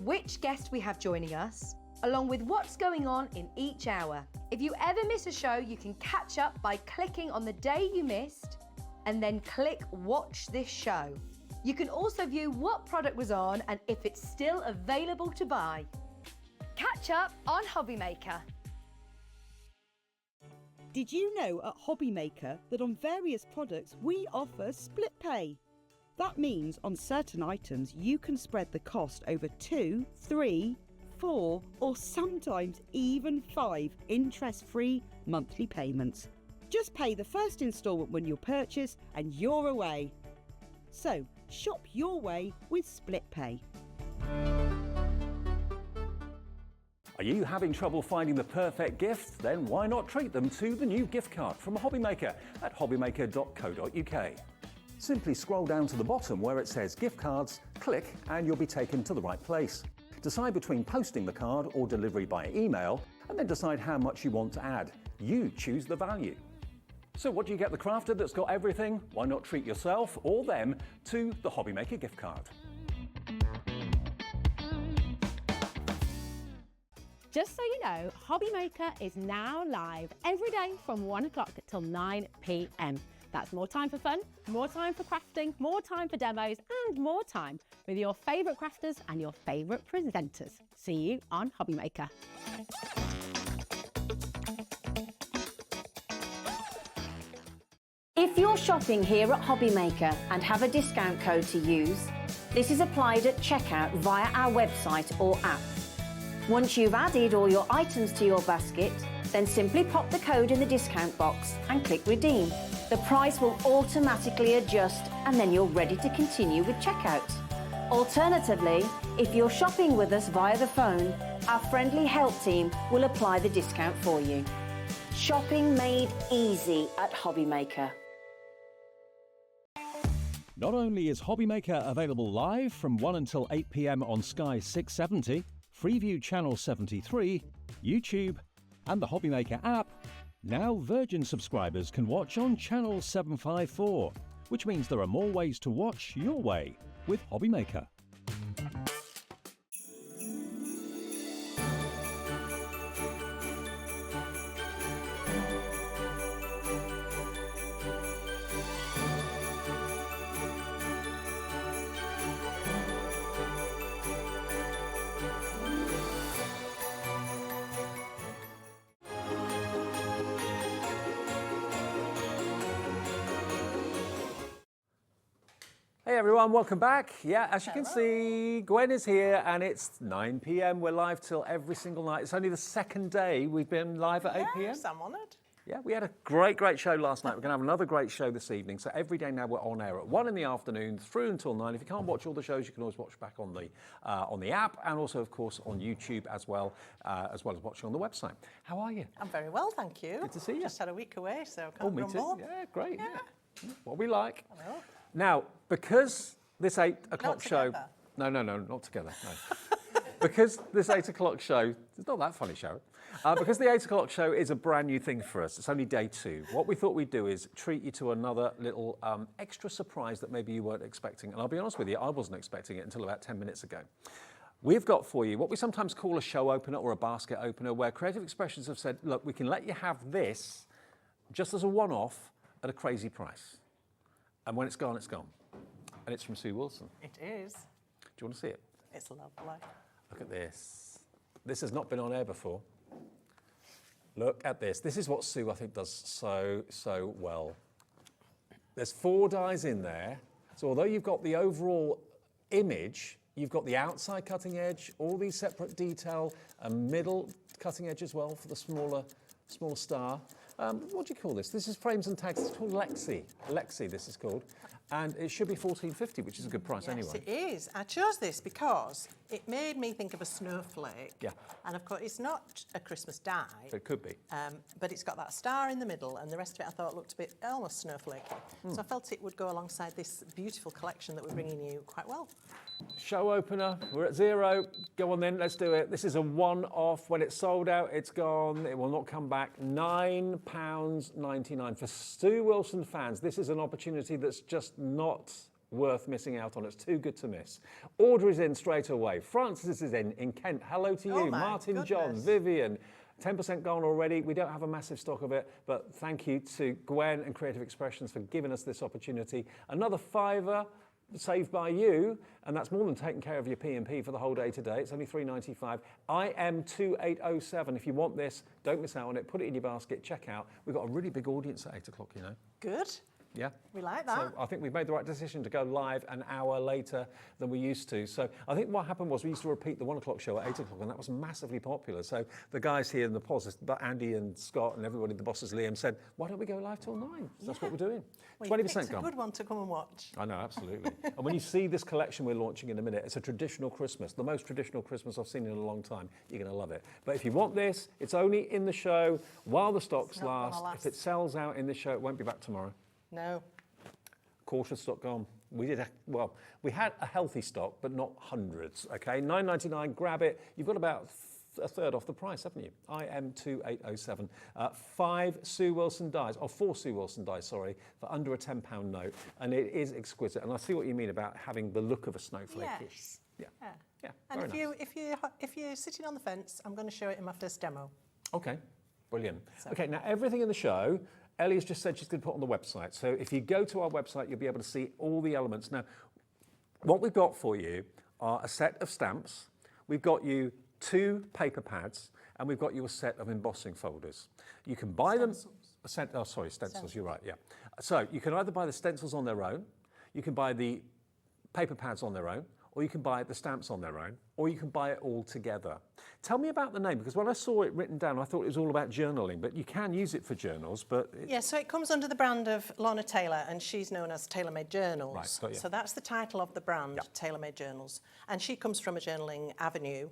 which guest we have joining us, along with what's going on in each hour. If you ever miss a show, you can catch up by clicking on the day you missed and then click Watch This Show. You can also view what product was on and if it's still available to buy. Catch up on Hobby Maker. Did you know at Hobby Maker that on various products we offer split pay? That means on certain items you can spread the cost over 2, 3, 4 or sometimes even 5 interest-free monthly payments. Just pay the first instalment when you purchase and you're away. So shop your way with split pay. Are you having trouble finding the perfect gift? Then why not treat them to the new gift card from Hobby Maker at hobbymaker.co.uk. Simply scroll down to the bottom where it says gift cards, click and you'll be taken to the right place. Decide between posting the card or delivery by email and then decide how much you want to add. You choose the value. So what do you get the crafter that's got everything? Why not treat yourself or them to the Hobby Maker gift card? Just so you know, Hobby Maker is now live every day from 1 o'clock till 9 p.m. That's more time for fun, more time for crafting, more time for demos, and more time with your favourite crafters and your favourite presenters. See you on Hobby Maker. If you're shopping here at Hobby Maker and have a discount code to use, this is applied at checkout via our website or app. Once you've added all your items to your basket, then simply pop the code in the discount box and click redeem. The price will automatically adjust and then you're ready to continue with checkout. Alternatively, if you're shopping with us via the phone, our friendly help team will apply the discount for you. Shopping made easy at Hobby Maker. Not only is Hobby Maker available live from 1 until 8 p.m. on Sky 670, Freeview Channel 73, YouTube, and the Hobby Maker app, now Virgin subscribers can watch on Channel 754, which means there are more ways to watch your way with Hobby Maker. Hey everyone, welcome back. Yeah, as you can see, Gwen is here and it's 9 p.m. We're live till every single night. It's only the second day we've been live at 8 p.m. Yes, I'm honoured. Yeah, we had a great show last night. We're going to have another great show this evening. So every day now we're on air at 1 in the afternoon through until 9. If you can't watch all the shows, you can always watch back on the app and also, of course, on YouTube as well as watching on the website. How are you? I'm very well, thank you. Good to see you. Just had a week away, so can't me grumble. too. Yeah, great. Yeah. What we like. I know. Now, because this 8 o'clock show... together. No, not together, no. Because this 8 o'clock show... It's not that funny, Sharon. Because the 8 o'clock show is a brand new thing for us. It's only day 2. What we thought we'd do is treat you to another little extra surprise that maybe you weren't expecting. And I'll be honest with you, I wasn't expecting it until about 10 minutes ago. We've got for you what we sometimes call a show opener or a basket opener, where Creative Expressions have said, look, we can let you have this just as a one-off at a crazy price. And when it's gone, it's gone. And it's from Sue Wilson. It is. Do you want to see it? It's lovely. Look at this. This has not been on air before. Look at this. This is what Sue, I think, does so well. There's 4 dies in there. So although you've got the overall image, you've got the outside cutting edge, all these separate detail, a middle cutting edge as well for the smaller star. What do you call this? This is frames and tags. It's called Lexi. Lexi, this is called. And it should be $14.50, which is a good price anyway. Yes, it is. I chose this because it made me think of a snowflake. Yeah. And of course, it's not a Christmas die. It could be. But it's got that star in the middle, and the rest of it I thought looked a bit almost snowflakey. So I felt it would go alongside this beautiful collection that we're bringing you quite well. Show opener, we're at 0. Go on then, let's do it. This is a one-off. When it's sold out, it's gone. It will not come back. £9.99. For Stu Wilson fans, this is an opportunity that's just not worth missing out on. It's too good to miss. Order is in straight away. Francis is in Kent. Hello to you. Martin, John, Vivian. 10% gone already. We don't have a massive stock of it, but thank you to Gwen and Creative Expressions for giving us this opportunity. Another £5 saved by you, and that's more than taking care of your P&P for the whole day today. It's only £3.95. IM2807. If you want this, don't miss out on it. Put it in your basket, check out. We've got a really big audience at 8 o'clock, you know. Good. Yeah. We like that. So I think we've made the right decision to go live an hour later than we used to. So I think what happened was we used to repeat the 1 o'clock show at 8 o'clock, and that was massively popular. So the guys here in the pods, Andy and Scott and everybody, the bosses, Liam, said, why don't we go live till 9? So that's what we're doing. Well, 20% a gone. good one to come and watch. I know, absolutely. And when you see this collection we're launching in a minute, it's a traditional Christmas, the most traditional Christmas I've seen in a long time. You're going to love it. But if you want this, it's only in the show while the stocks last. If it sells out in the show, it won't be back tomorrow. No. Cautious stock gone. We had a healthy stock, but not hundreds. Okay, £9.99. Grab it. You've got about a third off the price, haven't you? IM2807. 4 Sue Wilson dies, sorry, for under a £10 note, and it is exquisite. And I see what you mean about having the look of a snowflake. Yes. Yeah. Yeah. And Very if you're sitting on the fence, I'm going to show it in my first demo. Okay. Brilliant. Okay. Now everything in the show, Ellie has just said she's going to put on the website. So if you go to our website, you'll be able to see all the elements. Now, what we've got for you are a set of stamps. We've got you 2 paper pads, and we've got you a set of embossing folders. You can buy them. Stencils, you're right, yeah. So you can either buy the stencils on their own, you can buy the paper pads on their own, or you can buy the stamps on their own, or you can buy it all together. Tell me about the name, because when I saw it written down, I thought it was all about journaling, but you can use it for journals, but... Yeah, so it comes under the brand of Lorna Taylor, and she's known as Tailor Made Journals. Right, got you. So that's the title of the brand, Tailor Made Journals. And she comes from a journaling avenue.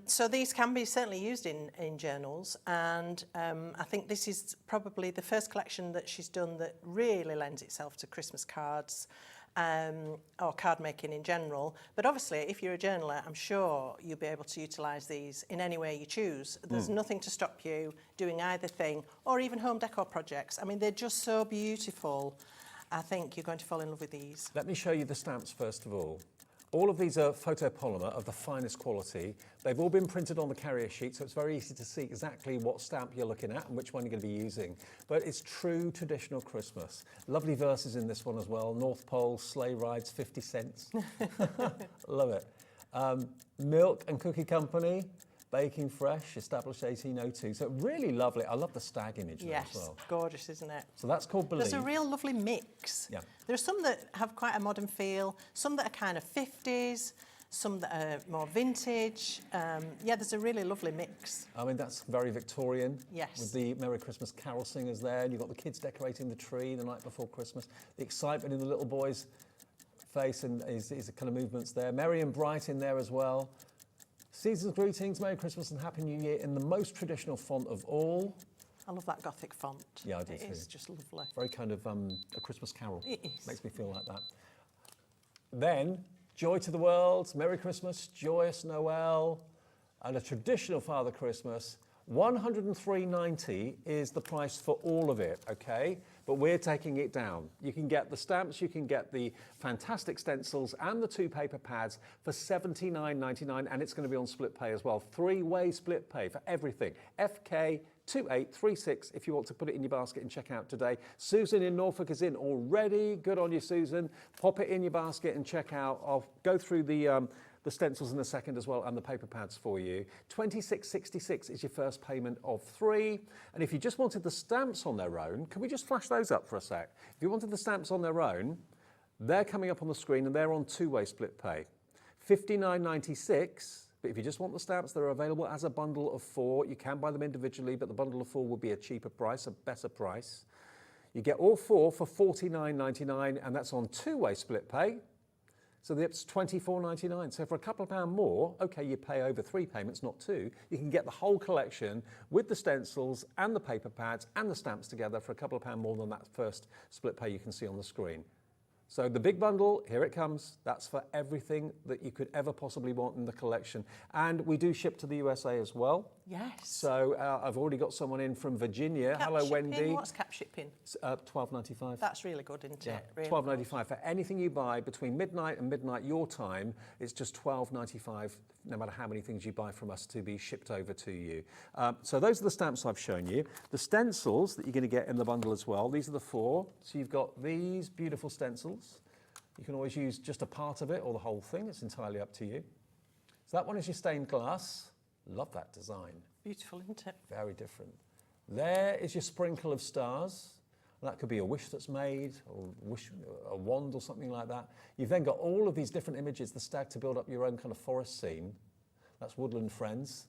So these can be certainly used in journals, and I think this is probably the first collection that she's done that really lends itself to Christmas cards, or card making in general. But obviously, if you're a journaler, I'm sure you'll be able to utilise these in any way you choose. There's nothing to stop you doing either thing, or even home decor projects. I mean, they're just so beautiful. I think you're going to fall in love with these. Let me show you the stamps first of all. All of these are photopolymer of the finest quality. They've all been printed on the carrier sheet, so it's very easy to see exactly what stamp you're looking at and which one you're going to be using. But it's true traditional Christmas. Lovely verses in this one as well. North Pole, sleigh rides, 50 cents. Love it. Milk and Cookie Company, baking fresh, established 1802. So really lovely. I love the stag image there as well. Yes, gorgeous, isn't it? So that's called Believe. There's a real lovely mix. Yeah. There's some that have quite a modern feel, some that are kind of 50s, some that are more vintage. Yeah, there's a really lovely mix. I mean, that's very Victorian. Yes. With the Merry Christmas carol singers there, and you've got the kids decorating the tree the night before Christmas. The excitement in the little boy's face and his kind of movements there. Merry and bright in there as well. Season's greetings, Merry Christmas and Happy New Year in the most traditional font of all. I love that Gothic font. Yeah, I do too. It is just lovely. Very kind of a Christmas carol. It is. Makes me feel like that. Then, Joy to the World, Merry Christmas, Joyous Noel, and a traditional Father Christmas. $103.90 is the price for all of it, okay? But we're taking it down. You can get the stamps, you can get the fantastic stencils and the 2 paper pads for $79.99, and it's going to be on split pay as well. 3-way split pay for everything. FK2836 if you want to put it in your basket and check out today. Susan in Norfolk is in already. Good on you, Susan. Pop it in your basket and check out. I'll go through the stencils in a second as well, and the paper pads for you. $26.66 is your first payment of 3. And if you just wanted the stamps on their own, can we just flash those up for a sec? If you wanted the stamps on their own, they're coming up on the screen and they're on 2-way split pay. $59.96. But if you just want the stamps, they're available as a bundle of 4. You can buy them individually, but the bundle of 4 will be a cheaper price, a better price. You get all 4 for $49.99, and that's on 2-way split pay. So that's $24.99. So for a couple of pounds more, okay, you pay over 3 payments, not 2. You can get the whole collection with the stencils and the paper pads and the stamps together for a couple of pounds more than that first split pay you can see on the screen. So the big bundle, here it comes. That's for everything that you could ever possibly want in the collection. And we do ship to the USA as well. Yes. So I've already got someone in from Virginia. Cap Hello, shipping, Wendy. what's cap shipping? $12.95. That's really good, isn't Yeah, it? Really $12.95 for anything you buy between midnight and midnight your time. It's just $12.95, no matter how many things you buy from us, to be shipped over to you. So those are the stamps I've shown you. The stencils that you're going to get in the bundle as well. These are the 4. So you've got these beautiful stencils. You can always use just a part of it or the whole thing. It's entirely up to you. So that one is your stained glass. Love that design. Beautiful, isn't it? Very different. There is your sprinkle of stars. That could be a wish that's made, or a wand or something like that. You've then got all of these different images, the stag, to build up your own kind of forest scene. That's Woodland Friends.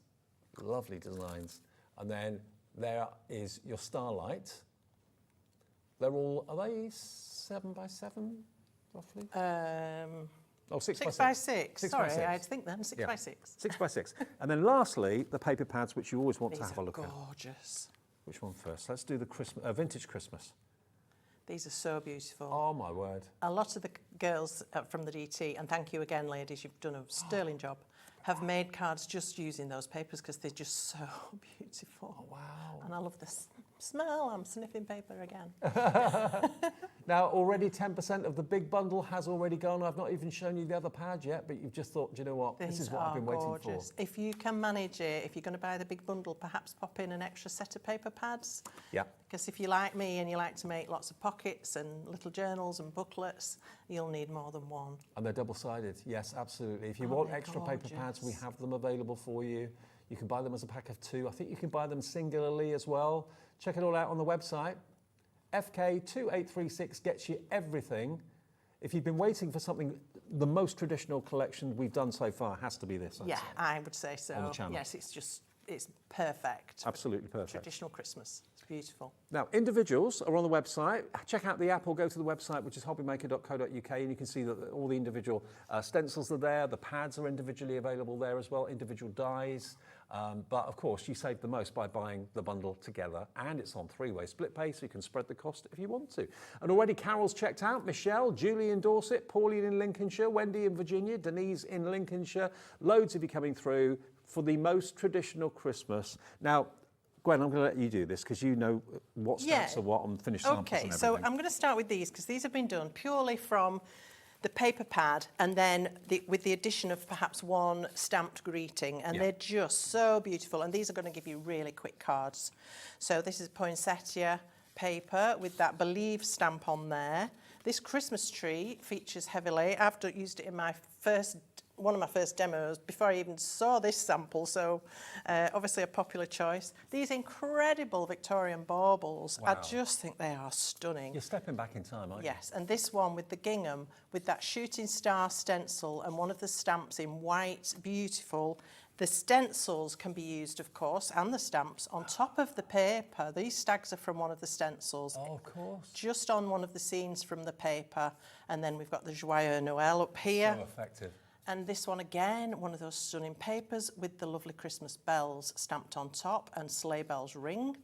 Lovely designs. And then there is your starlight. They're all, are they 7 by 7, roughly? 6 by 6. Sorry, I had to think then. 6 by 6. 6 by 6. And then lastly, the paper pads, which you always want to have a look at. Gorgeous. Which one first? Let's do the vintage Christmas. These are so beautiful. Oh, my word. A lot of the girls from the DT, and thank you again, ladies, you've done a sterling job, have made cards just using those papers because they're just so beautiful. Oh, wow. And I love the smell. I'm sniffing paper again. Now, already 10% of the big bundle has already gone. I've not even shown you the other pad yet, but you've just thought, do you know what? This is what I've been waiting for. If you can manage it, if you're going to buy the big bundle, perhaps pop in an extra set of paper pads. Yeah. Because if you like me and you like to make lots of pockets and little journals and booklets, you'll need more than one. And they're double-sided. Yes, absolutely. If you Oh, want they're extra paper pads, we gorgeous. have them available for you. You can buy them as a pack of 2. I think you can buy them singularly as well. Check it all out on the website. FK2836 gets you everything. If you've been waiting for something, the most traditional collection we've done so far has to be this. I'd say. I would say so. On the channel. Yes, it's perfect. Absolutely perfect. Traditional Christmas. It's beautiful. Now, individuals are on the website. Check out the app or go to the website, which is hobbymaker.co.uk, and you can see that all the individual stencils are there. The pads are individually available there as well, individual dies. But of course, you save the most by buying the bundle together, and it's on 3-way split pay, so you can spread the cost if you want to. And already Carol's checked out. Michelle, Julie in Dorset, Pauline in Lincolnshire, Wendy in Virginia, Denise in Lincolnshire. Loads of you coming through for the most traditional Christmas. Now, Gwen, I'm going to let you do this because you know what stamps are what on finished samples and everything. So I'm going to start with these because these have been done purely from the paper pad and then with the addition of perhaps one stamped greeting, and they're just so beautiful, and these are going to give you really quick cards. So this is poinsettia paper with that Believe stamp on there. This Christmas tree features heavily. I've used it in one of my first demos before I even saw this sample, so obviously a popular choice. These incredible Victorian baubles, Wow. I just think they are stunning. You're stepping back in time, aren't you? Yes, and this one with the gingham, with that shooting star stencil and one of the stamps in white, beautiful. The stencils can be used, of course, and the stamps on top of the paper. These stags are from one of the stencils. Oh, of course. Just on one of the scenes from the paper. And then we've got the Joyeux Noël up here. So effective. And this one again, one of those stunning papers with the lovely Christmas bells stamped on top and sleigh bells ring.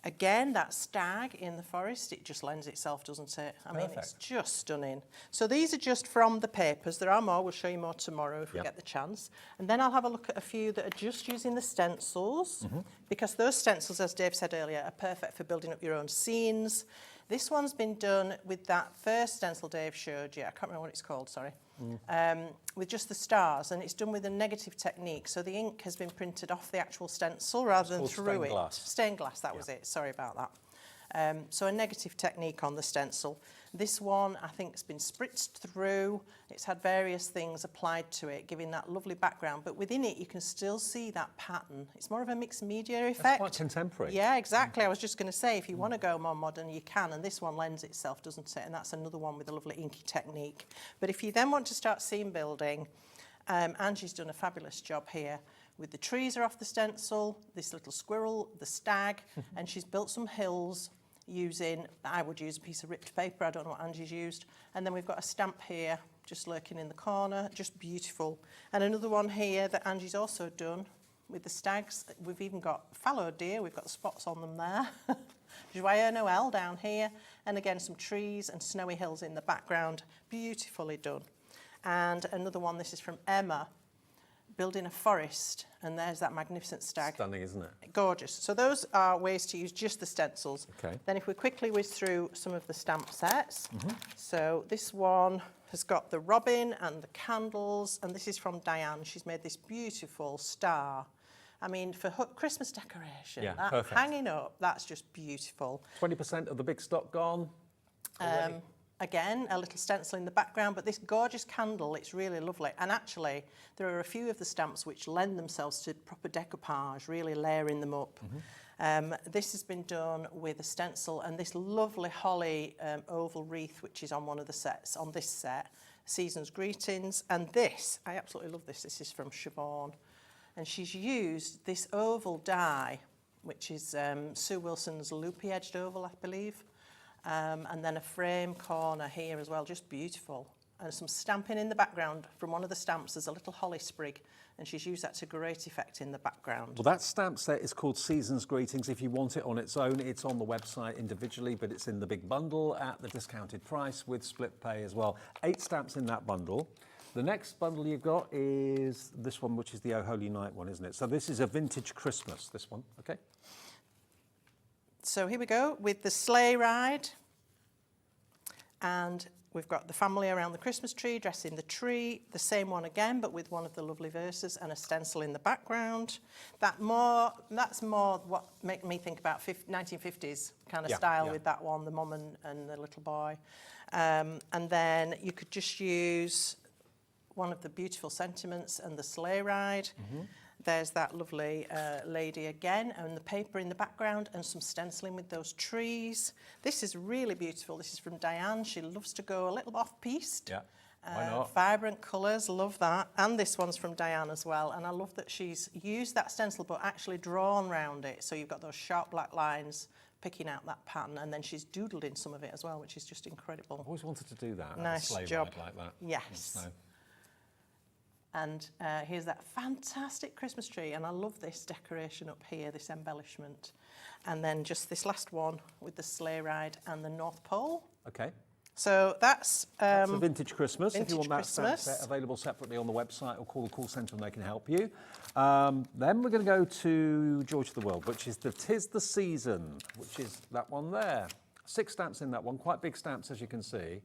Again, that stag in the forest, it just lends itself, doesn't it? I mean, it's just stunning. So these are just from the papers. There are more. We'll show you more tomorrow if we get the chance. And then I'll have a look at a few that are just using the stencils, because those stencils, as Dave said earlier, are perfect for building up your own scenes. This one's been done with that first stencil Dave showed you. I can't remember what it's called, sorry. With just the stars, and it's done with a negative technique. So the ink has been printed off the actual stencil rather than through it. Glass. Stained glass, that was it. Sorry about that. So a negative technique on the stencil. This one, I think, has been spritzed through. It's had various things applied to it, giving that lovely background. But within it, you can still see that pattern. It's more of a mixed media effect. That's quite contemporary. Yeah, exactly. I was just going to say, if you want to go more modern, you can. And this one lends itself, doesn't it? And that's another one with a lovely inky technique. But if you then want to start scene building, Angie's done a fabulous job here. With the trees are off the stencil, this little squirrel, the stag, and she's built some hills using, I would use a piece of ripped paper, I don't know what Angie's used. And then we've got a stamp here, just lurking in the corner, just beautiful. And another one here that Angie's also done with the stags. We've even got fallow deer, we've got the spots on them there. Joyeux Noël down here, and again some trees and snowy hills in the background, beautifully done. And another one, this is from Emma. building a forest, and there's that magnificent stag. Stunning, isn't it? Gorgeous. So those are ways to use just the stencils. Okay. Then if we quickly whiz through some of the stamp sets. So this one has got the robin and the candles, and this is from Diane. She's made this beautiful star. I mean, for Christmas decoration, Yeah, that perfect. hanging up, that's just beautiful. 20% of the big stock gone. Again, a little stencil in the background, but this gorgeous candle, it's really lovely. And actually, there are a few of the stamps which lend themselves to proper decoupage, really layering them up. This has been done with a stencil and this lovely holly oval wreath, which is on one of the sets, on this set, Season's Greetings. And this, I absolutely love this. This is from Siobhan. And she's used this oval die, which is Sue Wilson's loopy-edged oval, I believe. And then a frame corner here as well, just beautiful. And some stamping in the background. From one of the stamps, there's a little holly sprig, and she's used that to great effect in the background. Well, that stamp set is called Season's Greetings. If you want it on its own, it's on the website individually, but it's in the big bundle at the discounted price with split pay as well. 8 stamps in that bundle. The next bundle you've got is this one, which is the Oh Holy Night one, isn't it? So this is a vintage Christmas, this one, okay? So here we go with the sleigh ride. And we've got the family around the Christmas tree, dressing the tree, the same one again, but with one of the lovely verses and a stencil in the background. That's more what make me think about 1950s kind of style with that one, the mum and the little boy. And then you could just use one of the beautiful sentiments and the sleigh ride. There's that lovely lady again, and the paper in the background, and some stenciling with those trees. This is really beautiful. This is from Diane. She loves to go a little off-piste. Yeah, why not? Vibrant colours, love that. And this one's from Diane as well. And I love that she's used that stencil, but actually drawn round it. So you've got those sharp black lines picking out that pattern, and then she's doodled in some of it as well, which is just incredible. I've always wanted to do that. Nice a sleigh job. ride like that. Yes. And here's that fantastic Christmas tree. And I love this decoration up here, this embellishment. And then just this last one with the sleigh ride and the North Pole. Okay. So that's a vintage Christmas. Vintage if you want that stamp Christmas. set, available separately on the website, or call the call centre and they can help you. Then we're going to go to Joy to the World, which is the 'Tis the Season, which is that one there. 6 stamps in that one, quite big stamps as you can see.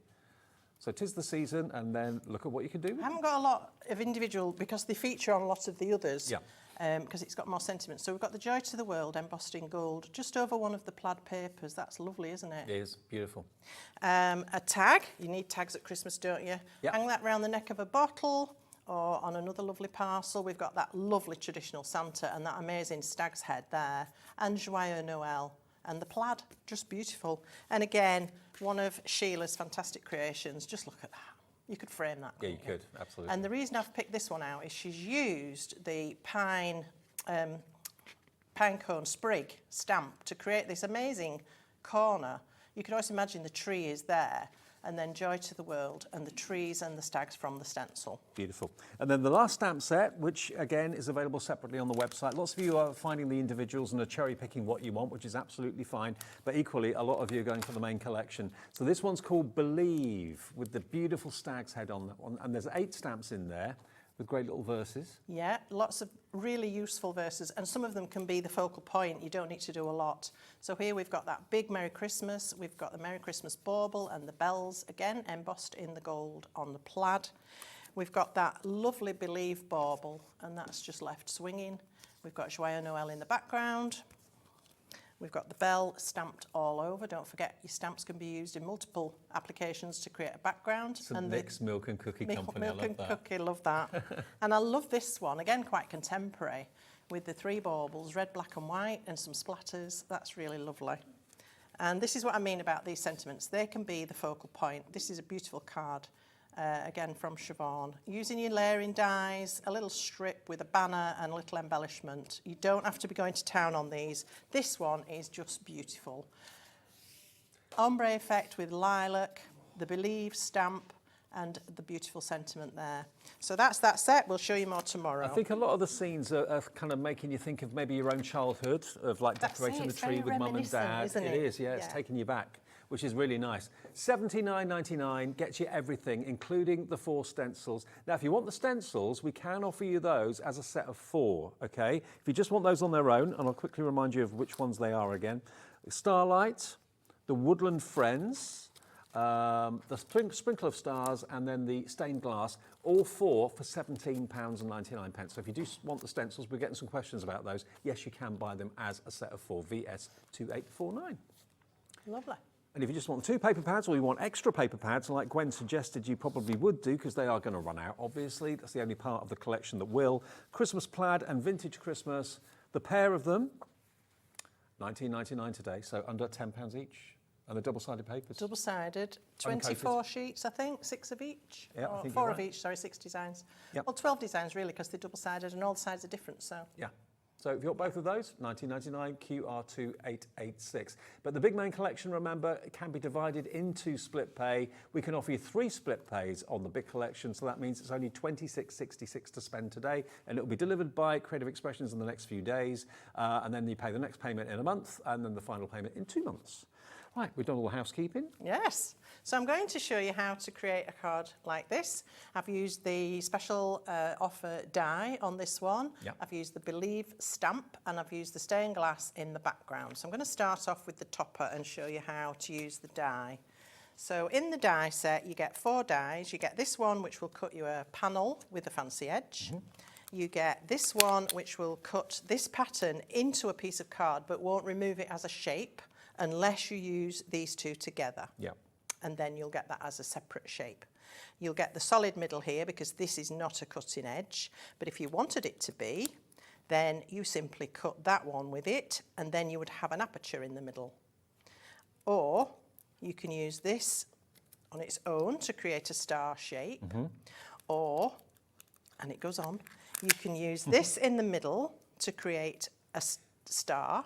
So 'Tis the Season, and then look at what you can do with I haven't got a lot of individual, because they feature on a lot of the others. Yeah. Because it's got more sentiment. So we've got the Joy to the World embossed in gold, just over one of the plaid papers. That's lovely, isn't it? It is, beautiful. A tag. You need tags at Christmas, don't you? Yep. Hang that round the neck of a bottle or on another lovely parcel. We've got that lovely traditional Santa and that amazing stag's head there. And Joyeux Noël. And the plaid, just beautiful. And again, one of Sheila's fantastic creations. Just look at that. You could frame that. Yeah, you could, absolutely. And the reason I've picked this one out is she's used the pine cone sprig stamp to create this amazing corner. You can always imagine the tree is there, and then Joy to the World, and the trees and the stags from the stencil. Beautiful. And then the last stamp set, which again is available separately on the website. Lots of you are finding the individuals and are cherry picking what you want, which is absolutely fine. But equally, a lot of you are going for the main collection. So this one's called Believe, with the beautiful stag's head on that one. And there's 8 stamps in there with great little verses. Yeah, lots of really useful verses, and some of them can be the focal point. You don't need to do a lot. So here we've got that big Merry Christmas. We've got the Merry Christmas bauble and the bells, again, embossed in the gold on the plaid. We've got that lovely Believe bauble, and that's just left swinging. We've got Joyeux Noël in the background. We've got the bell stamped all over. Don't forget, your stamps can be used in multiple applications to create a background. St. Nick's Milk and Cookie Company, Milk I love and that. Cookie, love that. And I love this one, again, quite contemporary, with the 3 baubles, red, black and white, and some splatters. That's really lovely. And this is what I mean about these sentiments. They can be the focal point. This is a beautiful card. Again from Siobhan. Using your layering dies, a little strip with a banner and a little embellishment. You don't have to be going to town on these. This one is just beautiful. Ombre effect with lilac, the Believe stamp, and the beautiful sentiment there. So that's that set. We'll show you more tomorrow. I think a lot of the scenes are kind of making you think of maybe your own childhood, of like That's decorating it, the it's tree very with mum and reminiscent, dad. isn't It it? is, yeah, it's Yeah. taking you back. which is really nice. $79.99 gets you everything, including the 4 stencils. Now, if you want the stencils, we can offer you those as a set of 4, okay? If you just want those on their own, and I'll quickly remind you of which ones they are again. Starlight, the Woodland Friends, the Sprinkle of Stars, and then the Stained Glass, all 4 for £17.99. So if you do want the stencils, we're getting some questions about those. Yes, you can buy them as a set of 4, VS2849. Lovely. And if you just want 2 paper pads or you want extra paper pads, like Gwen suggested you probably would do, because they are going to run out, obviously. That's the only part of the collection that will. Christmas Plaid and Vintage Christmas, the pair of them, $19.99 today, so under £10 each. And the double-sided papers. Double-sided, 24 sheets, I think, 6 of each. Yeah, or I think 4 you're of right. each, sorry, 6 designs. Yep. Well, 12 designs, really, because they're double-sided and all the sides are different, so. Yeah. So if you want both of those, $19.99, QR2886. But the big main collection, remember, it can be divided into split pay. We can offer you 3 split pays on the big collection, so that means it's only $26.66 to spend today, and it will be delivered by Creative Expressions in the next few days, and then you pay the next payment in a month, and then the final payment in 2 months. Right, we've done all the housekeeping. Yes. So I'm going to show you how to create a card like this. I've used the special offer die on this one. Yep. I've used the Believe stamp, and I've used the stained glass in the background. So I'm going to start off with the topper and show you how to use the die. So in the die set, you get 4 dies. You get this one, which will cut you a panel with a fancy edge. You get this one, which will cut this pattern into a piece of card, but won't remove it as a shape unless you use these 2 together. Yeah. And then you'll get that as a separate shape. You'll get the solid middle here because this is not a cutting edge, but if you wanted it to be, then you simply cut that one with it, and then you would have an aperture in the middle. Or you can use this on its own to create a star shape, or, and it goes on, you can use this in the middle to create a star.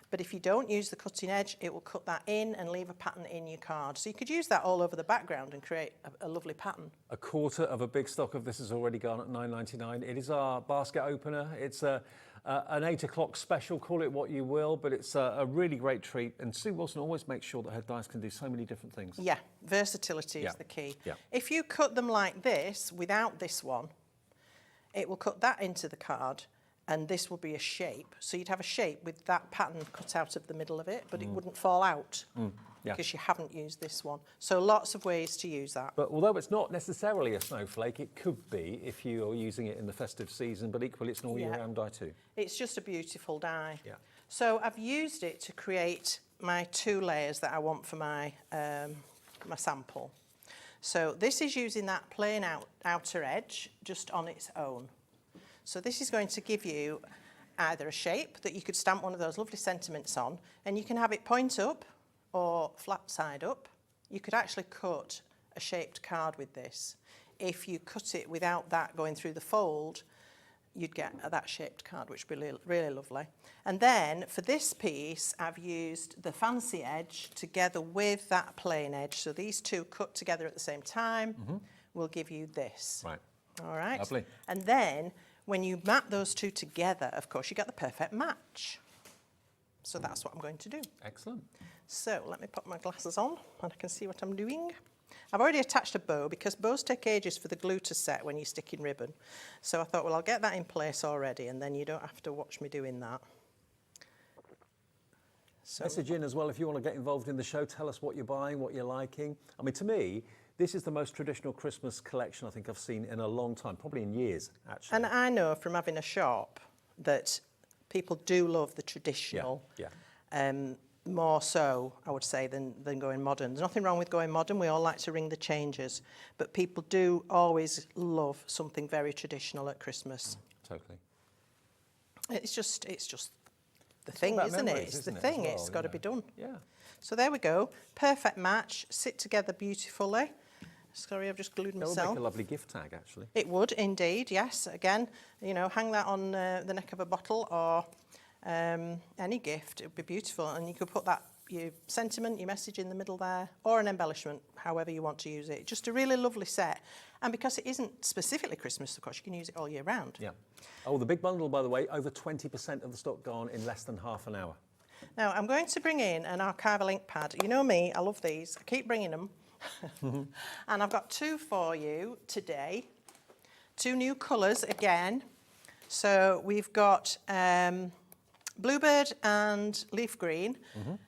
But if you don't use the cutting edge, it will cut that in and leave a pattern in your card. So you could use that all over the background and create a lovely pattern. A quarter of a big stock of this has already gone at $9.99. It is our basket opener. It's an 8 o'clock special, call it what you will, but it's a really great treat. And Sue Wilson always makes sure that her dice can do so many different things. Yeah, versatility is the key. Yeah. If you cut them like this, without this one, it will cut that into the card, and this will be a shape. So you'd have a shape with that pattern cut out of the middle of it, but it wouldn't fall out because you haven't used this one. So lots of ways to use that. But although it's not necessarily a snowflake, it could be if you're using it in the festive season, but equally it's an all-year-round die too. It's just a beautiful die. Yeah. So I've used it to create my 2 layers that I want for my, my sample. So this is using that plain outer edge just on its own. So this is going to give you either a shape that you could stamp one of those lovely sentiments on, and you can have it point up or flat side up. You could actually cut a shaped card with this. If you cut it without that going through the fold, you'd get that shaped card, which would be really lovely. And then for this piece, I've used the fancy edge together with that plain edge. So these 2 cut together at the same time will give you this. Right. All right. Lovely. And then when you map those 2 together, of course, you get the perfect match. So that's what I'm going to do. Excellent. So let me put my glasses on and I can see what I'm doing. I've already attached a bow because bows take ages for the glue to set when you stick in ribbon. So I thought, well, I'll get that in place already and then you don't have to watch me doing that. So Message in as well if you want to get involved in the show. Tell us what you're buying, what you're liking. I mean, to me, this is the most traditional Christmas collection I think I've seen in a long time, probably in years, actually. And I know from having a shop that people do love the traditional. More so, I would say, than going modern. There's nothing wrong with going modern. We all like to ring the changes. But people do always love something very traditional at Christmas. Totally. It's just the thing, isn't it? It's the thing. Well, it's got to be done. Yeah. So there we go. Perfect match. Sit together beautifully. Sorry, I've just glued That would myself. make a lovely gift tag, actually. It would indeed, yes. Again, you know, hang that on the neck of a bottle or any gift. It would be beautiful. And you could put that, your sentiment, your message in the middle there, or an embellishment, however you want to use it. Just a really lovely set. And because it isn't specifically Christmas, of course, you can use it all year round. Yeah. Oh, the big bundle, by the way, over 20% of the stock gone in less than half an hour. Now I'm going to bring in an archival ink pad. You know me, I love these. I keep bringing them. And I've got 2 for you today. 2 new colours again. So we've got Bluebird and Leaf Green.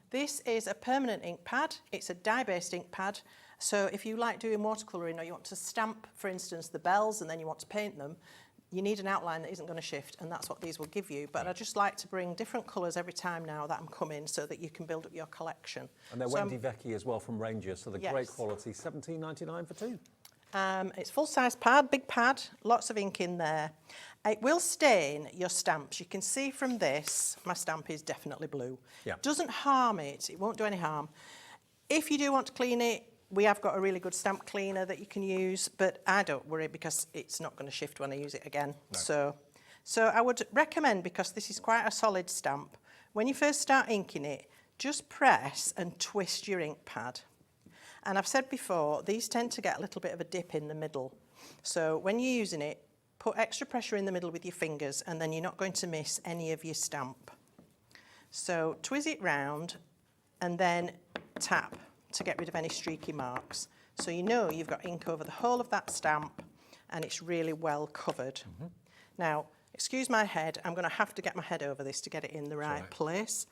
This is a permanent ink pad. It's a dye-based ink pad. So if you like doing watercolouring or you want to stamp, for instance, the bells and then you want to paint them, you need an outline that isn't going to shift, and that's what these will give you. But I just like to bring different colours every time now that I'm coming so that you can build up your collection. And they're Wendy Vecchi as well from Ranger, so they're great quality, $17.99 for 2. It's full-size pad, big pad, lots of ink in there. It will stain your stamps. You can see from this, my stamp is definitely blue. Yeah. Doesn't harm it, it won't do any harm. If you do want to clean it, we have got a really good stamp cleaner that you can use, but I don't worry because it's not going to shift when I use it again. No. So I would recommend, because this is quite a solid stamp, when you first start inking it, just press and twist your ink pad. And I've said before, these tend to get a little bit of a dip in the middle. So when you're using it, put extra pressure in the middle with your fingers and then you're not going to miss any of your stamp. So twist it round and then tap to get rid of any streaky marks. So you know you've got ink over the whole of that stamp and it's really well covered. Now, excuse my head, I'm going to have to get my head over this to get it in the right place.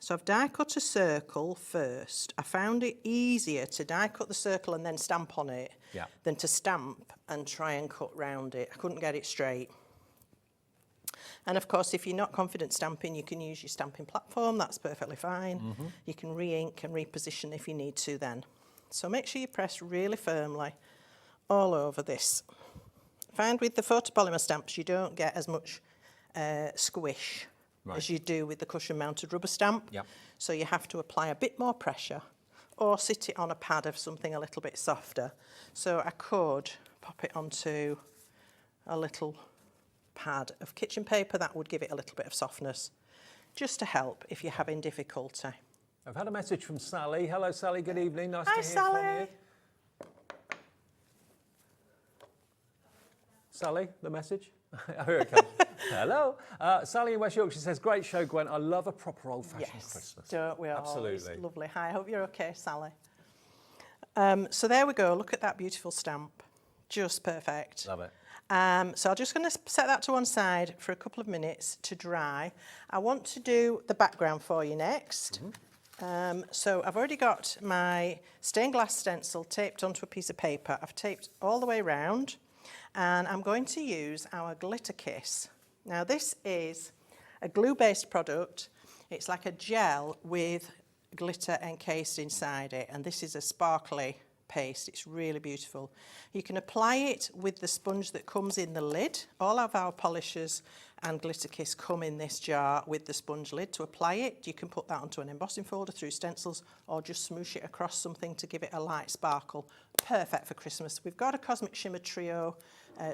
So I've die cut a circle first. I found it easier to die cut the circle and then stamp on it than to stamp and try and cut round it. I couldn't get it straight. And of course, if you're not confident stamping, you can use your stamping platform. That's perfectly fine. You can re-ink and reposition if you need to then. So make sure you press really firmly all over this. Find with the photopolymer stamps, you don't get as much squish as you do with the cushion-mounted rubber stamp. So you have to apply a bit more pressure or sit it on a pad of something a little bit softer. So I could pop it onto a little pad of kitchen paper. That would give it a little bit of softness, just to help if you're having difficulty. I've had a message from Sally. Hello, Sally. Good evening. Nice to hear Sally. from you. Sally, the message? Here it comes. Hello. Sally in West Yorkshire says, great show, Gwen. I love a proper old-fashioned Christmas. Don't we all? Absolutely. It's lovely. Hi, I hope you're okay, Sally. So there we go. Look at that beautiful stamp. Just perfect. Love it. So I'm just going to set that to one side for a couple of minutes to dry. I want to do the background for you next. So I've already got my stained glass stencil taped onto a piece of paper. I've taped all the way around, and I'm going to use our Glitter Kiss. Now this is a glue-based product. It's like a gel with glitter encased inside it, and this is a sparkly paste. It's really beautiful. You can apply it with the sponge that comes in the lid. All of our polishers and Glitter Kiss come in this jar with the sponge lid. To apply it, you can put that onto an embossing folder through stencils or just smoosh it across something to give it a light sparkle. Perfect for Christmas. We've got a Cosmic Shimmer Trio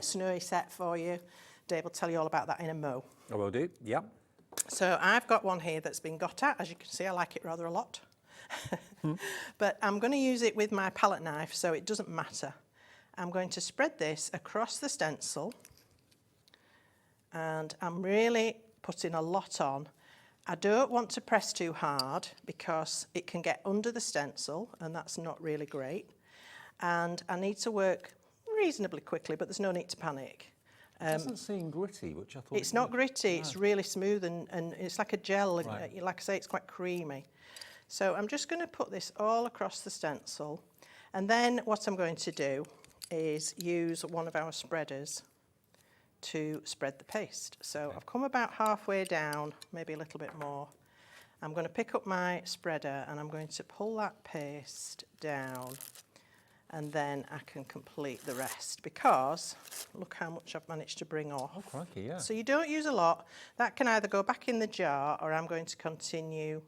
snowy set for you. Dave will tell you all about that in a mo. I will do, yep. So I've got one here that's been got at. As you can see, I like it rather a lot. But I'm going to use it with my palette knife, so it doesn't matter. I'm going to spread this across the stencil, and I'm really putting a lot on. I don't want to press too hard because it can get under the stencil, and that's not really great. And I need to work reasonably quickly, but there's no need to panic. It doesn't seem gritty, which I thought... It's not gritty, it's really smooth, and it's like a gel. Right. Like I say, it's quite creamy. So I'm just going to put this all across the stencil, and then what I'm going to do is use one of our spreaders to spread the paste. So I've come about halfway down, maybe a little bit more. I'm going to pick up my spreader and I'm going to pull that paste down, and then I can complete the rest, because look how much I've managed to bring off. Oh, crikey, yeah. So you don't use a lot. That can either go back in the jar, or I'm going to continue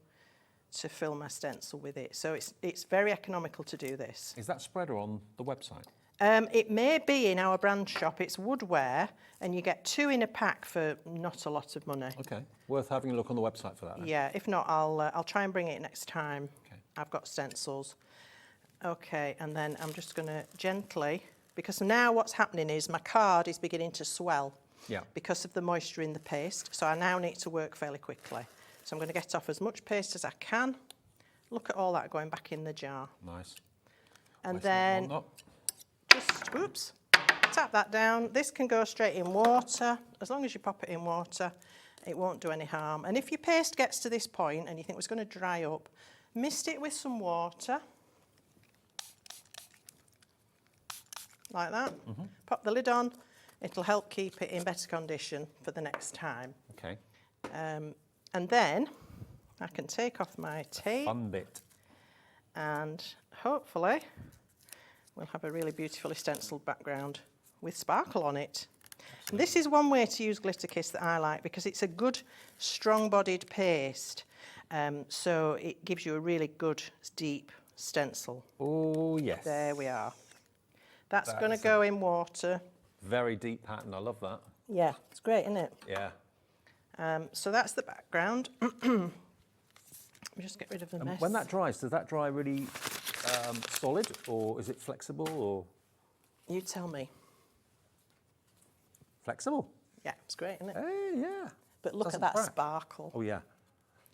to fill my stencil with it. So it's very economical to do this. Is that spreader on the website? It may be in our brand shop. It's woodware, and you get 2 in a pack for not a lot of money. Okay, worth having a look on the website for that then. Yeah, if not, I'll try and bring it next time. Okay. I've got stencils. Okay, and then I'm just going to gently, because now what's happening is my card is beginning to swell. because of the moisture in the paste. So I now need to work fairly quickly. So I'm going to get off as much paste as I can. Look at all that going back in the jar. Nice. And then just, whoops, tap that down. This can go straight in water. As long as you pop it in water, it won't do any harm. And if your paste gets to this point and you think it's going to dry up, mist it with some water. Like that. Pop the lid on. It'll help keep it in better condition for the next time. Okay. And then I can take off my tape. Fun bit. And hopefully we'll have a really beautifully stenciled background with sparkle on it. And this is one way to use Glitter Kiss that I like, because it's a good strong-bodied paste. So it gives you a really good deep stencil. Oh, yes. There we are. That's going to go in water. Very deep pattern. I love that. Yeah, it's great, isn't it? Yeah. So that's the background. Let me just get rid of the mess. When that dries, does that dry really solid, or is it flexible, or? You tell me. Flexible. Yeah, it's great, isn't it? Hey, yeah. But look Doesn't at that crack. sparkle. Oh, yeah.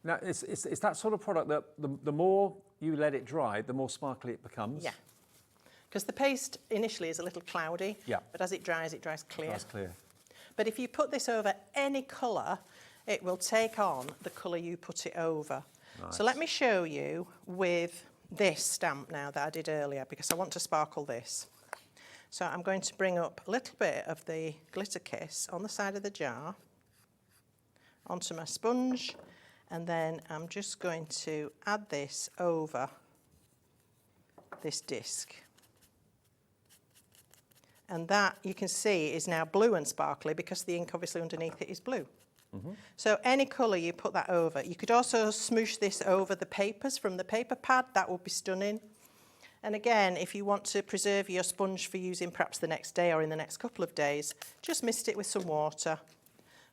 Now, it's that sort of product that the more you let it dry, the more sparkly it becomes. Yeah. Because the paste initially is a little cloudy, but as it dries clear. That's clear. But if you put this over any colour, it will take on the colour you put it over. Nice. So let me show you with this stamp now that I did earlier, because I want to sparkle this. So I'm going to bring up a little bit of the Glitter Kiss on the side of the jar onto my sponge, and then I'm just going to add this over this disc. And that, you can see, is now blue and sparkly because the ink obviously underneath it is blue. So any colour you put that over. You could also smoosh this over the papers from the paper pad. That would be stunning. And again, if you want to preserve your sponge for using perhaps the next day or in the next couple of days, just mist it with some water,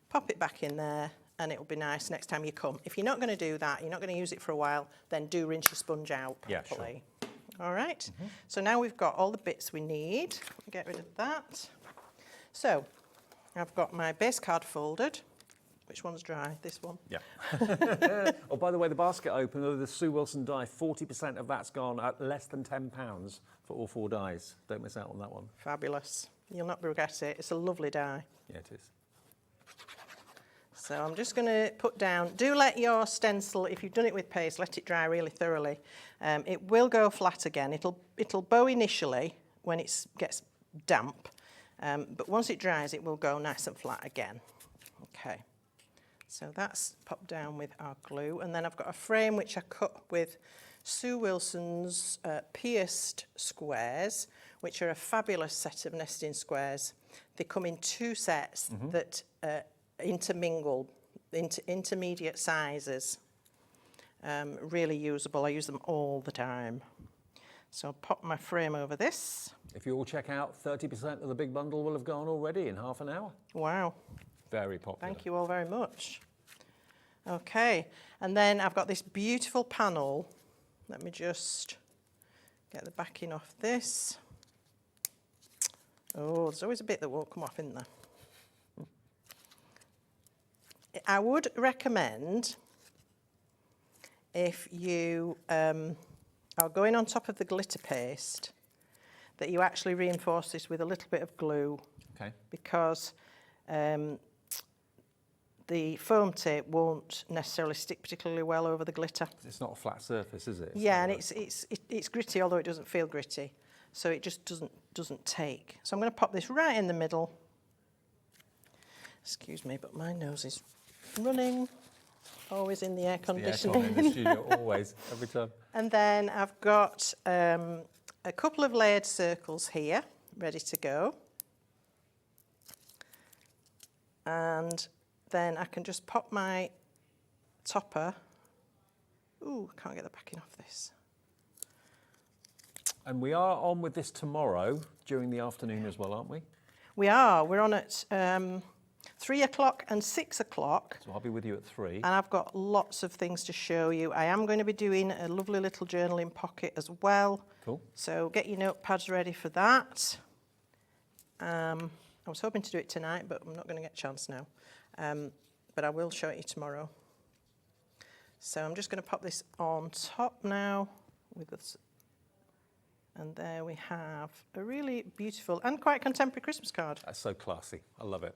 pop it back in there, and it will be nice next time you come. If you're not going to do that, you're not going to use it for a while, then do rinse your sponge out properly. Sure. All right, so now we've got all the bits we need. Get rid of that. So I've got my base card folded. Which one's dry? This one? Yeah. Oh, by the way, the basket opener, the Sue Wilson die, 40% of that's gone at less than £10 for all 4 dies. Don't miss out on that one. Fabulous. You'll not regret it. It's a lovely die. Yeah, it is. So I'm just going to put down, do let your stencil, if you've done it with paste, let it dry really thoroughly. It will go flat again. It'll bow initially when it gets damp, but once it dries, it will go nice and flat again. Okay. So that's popped down with our glue. And then I've got a frame which I cut with Sue Wilson's pierced squares, which are a fabulous set of nesting squares. They come in 2 sets that intermingle into intermediate sizes. Really usable. I use them all the time. So I'll pop my frame over this. If you all check out, 30% of the big bundle will have gone already in half an hour. Wow. Very popular. Thank you all very much. Okay, and then I've got this beautiful panel. Let me just get the backing off this. Oh, there's always a bit that won't come off, isn't there? I would recommend, if you are going on top of the glitter paste, that you actually reinforce this with a little bit of glue. Okay. Because the foam tape won't necessarily stick particularly well over the glitter. It's not a flat surface, is it? Yeah, and it's gritty, although it doesn't feel gritty. So it just doesn't take. So I'm going to pop this right in the middle. Excuse me, but my nose is running. Always in the air conditioning. In the studio, always, every time. And then I've got a couple of layered circles here, ready to go. And then I can just pop my topper. Ooh, I can't get the backing off this. And we are on with this tomorrow during the afternoon as well, aren't we? We are. We're on at 3 o'clock and 6 o'clock. So I'll be with you at 3. And I've got lots of things to show you. I am going to be doing a lovely little journaling pocket as well. Cool. So get your notepads ready for that. I was hoping to do it tonight, but I'm not going to get a chance now. But I will show it you tomorrow. So I'm just going to pop this on top now with this. And there we have a really beautiful and quite contemporary Christmas card. That's so classy. I love it.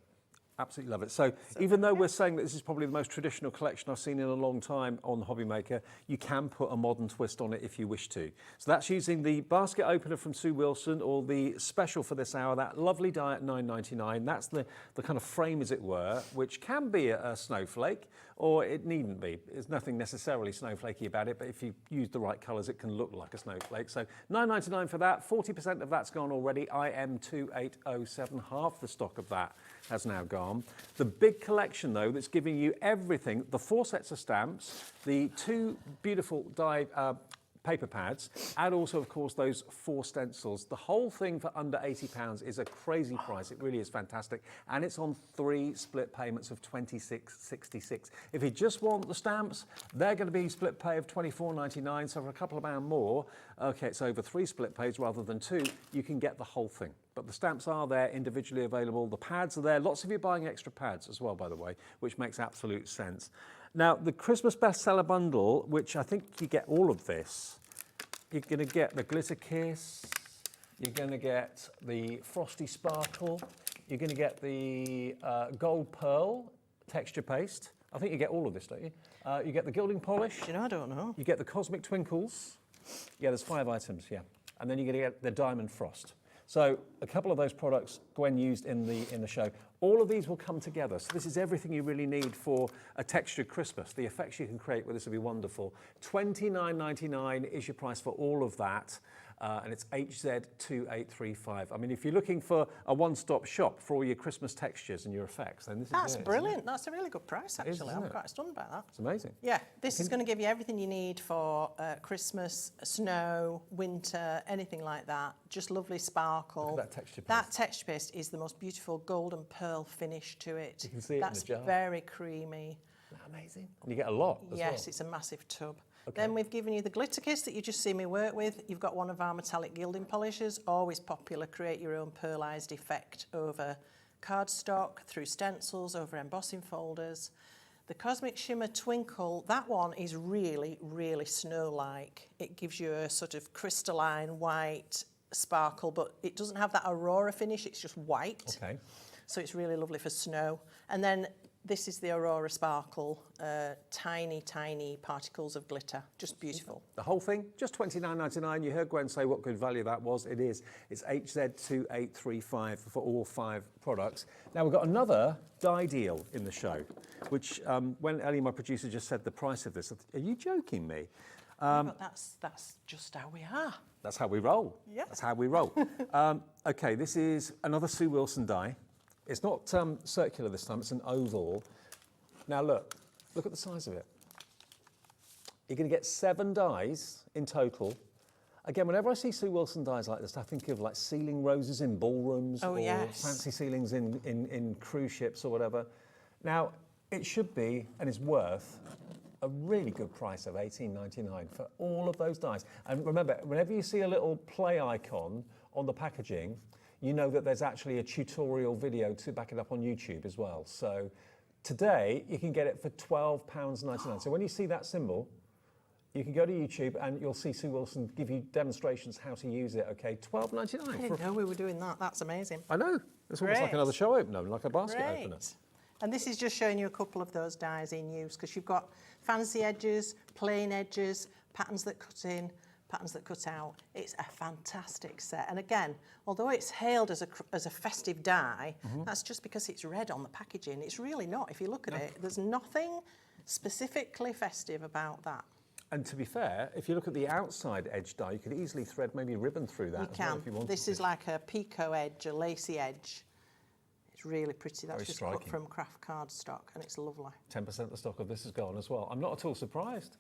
Absolutely love it. So even though we're saying that this is probably the most traditional collection I've seen in a long time on Hobby Maker, you can put a modern twist on it if you wish to. So that's using the basket opener from Sue Wilson, or the special for this hour, that lovely die at $9.99. That's the kind of frame, as it were, which can be a snowflake, or it needn't be. There's nothing necessarily snowflakey about it, but if you use the right colours, it can look like a snowflake. So $9.99 for that. 40% of that's gone already. IM2807, half the stock of that has now gone. The big collection, though, that's giving you everything, the 4 sets of stamps, the 2 beautiful die paper pads, and also, of course, those 4 stencils. The whole thing for under £80 is a crazy price. It really is fantastic. And it's on 3 split payments of £26.66. If you just want the stamps, they're going to be split pay of £24.99. So for a couple of pounds more, okay, it's over 3 split pays rather than 2, you can get the whole thing. But the stamps are there, individually available. The pads are there. Lots of you buying extra pads as well, by the way, which makes absolute sense. Now, the Christmas bestseller bundle, which I think you get all of this, you're going to get the glitter kiss, you're going to get the frosty sparkle, you're going to get the gold pearl texture paste. I think you get all of this, don't you? You get the gilding polish. You know, I don't know. You get the cosmic twinkles. Yeah, there's 5 items, yeah. And then you're going to get the diamond frost. So a couple of those products Gwen used in the show. All of these will come together. So this is everything you really need for a textured Christmas. The effects you can create with this will be wonderful. $29.99 is your price for all of that. And it's HZ2835. I mean, if you're looking for a one-stop shop for all your Christmas textures and your effects, then this is it. That's brilliant. That's a really good price, actually. I'm quite stunned by that. It's amazing. Yeah, this is going to give you everything you need for Christmas, snow, winter, anything like that. Just lovely sparkle. Look at that texture paste. That texture paste is the most beautiful golden pearl finish to it. You can see it That's in the jar. very creamy. Isn't that amazing? And you get a lot as well. Yes, it's a massive tub. Okay. Then we've given you the glitter kiss that you just see me work with. You've got one of our metallic gilding polishers, always popular. Create your own pearlised effect over cardstock, through stencils, over embossing folders. The Cosmic Shimmer Twinkle, that one is really, really snow-like. It gives you a sort of crystalline white sparkle, but it doesn't have that aurora finish, it's just white. Okay. So it's really lovely for snow. And then this is the Aurora Sparkle, tiny, tiny particles of glitter, just beautiful. The whole thing, just $29.99. You heard Gwen say what good value that was. It is. It's HZ2835 for all 5 products. Now, we've got another die deal in the show, which when Ellie, my producer, just said the price of this, are you joking me? But that's just how we are. That's how we roll. Yeah. That's how we roll. Okay, this is another Sue Wilson die. It's not circular this time, it's an oval. Now look at the size of it. You're going to get 7 dies in total. Again, whenever I see Sue Wilson dies like this, I think of like ceiling roses in ballrooms or fancy ceilings in cruise ships or whatever. Now, it should be, and is worth, a really good price of $18.99 for all of those dies. And remember, whenever you see a little play icon on the packaging, you know that there's actually a tutorial video to back it up on YouTube as well. So today, you can get it for £12.99. So when you see that symbol, you can go to YouTube and you'll see Sue Wilson give you demonstrations how to use it, okay? £12.99. I didn't know we were doing that. That's amazing. I know. It's almost like another show opener, like a basket opener. And this is just showing you a couple of those dies in use, because you've got fancy edges, plain edges, patterns that cut in, patterns that cut out. It's a fantastic set. And again, although it's hailed as a festive die, that's just because it's red on the packaging. It's really not. If you look at it, there's nothing specifically festive about that. And to be fair, if you look at the outside edge die, you could easily thread maybe ribbon through that. You can. If you wanted this is like a picot edge, a lacy edge. It's really pretty. That's just cut from craft cardstock, and it's lovely. 10% of the stock of this is gone as well. I'm not at all surprised.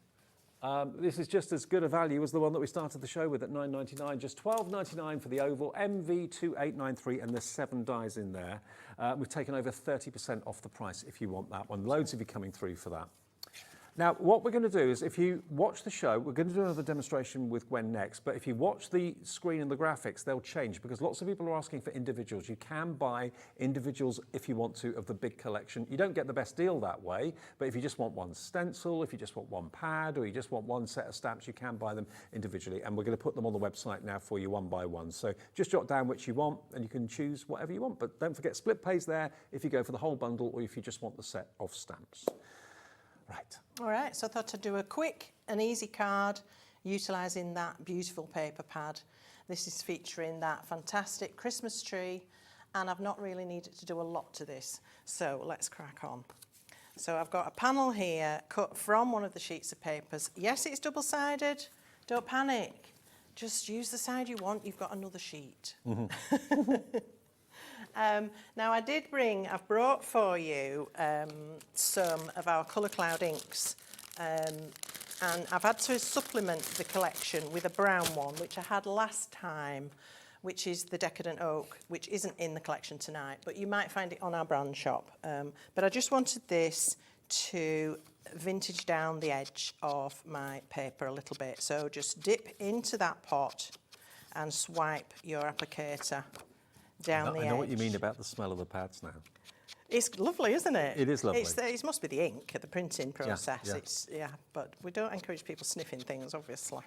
This is just as good a value as the one that we started the show with at $9.99. Just $12.99 for the oval, MV2893, and there's 7 dies in there. We've taken over 30% off the price if you want that one. Loads of you coming through for that. Now, what we're going to do is, if you watch the show, we're going to do another demonstration with Gwen next, but if you watch the screen and the graphics, they'll change because lots of people are asking for individuals. You can buy individuals if you want to of the big collection. You don't get the best deal that way, but if you just want one stencil, if you just want one pad, or you just want one set of stamps, you can buy them individually, and we're going to put them on the website now for you one by one. So just jot down which you want, and you can choose whatever you want, but don't forget split pays there if you go for the whole bundle or if you just want the set of stamps. Right. All right, so I thought I'd do a quick and easy card utilising that beautiful paper pad. This is featuring that fantastic Christmas tree, and I've not really needed to do a lot to this. So let's crack on. So I've got a panel here cut from one of the sheets of papers. Yes, it's double-sided. Don't panic. Just use the side you want. You've got another sheet. Now I've brought for you some of our colour cloud inks, and I've had to supplement the collection with a brown one, which I had last time, which is the Decadent Oak, which isn't in the collection tonight, but you might find it on our brand shop. But I just wanted this to vintage down the edge of my paper a little bit. So just dip into that pot and swipe your applicator down the edge. I know what you mean about the smell of the pads now. It's lovely, isn't it? It is lovely. It must be the ink, the printing process. Yeah, yeah. But we don't encourage people sniffing things, obviously.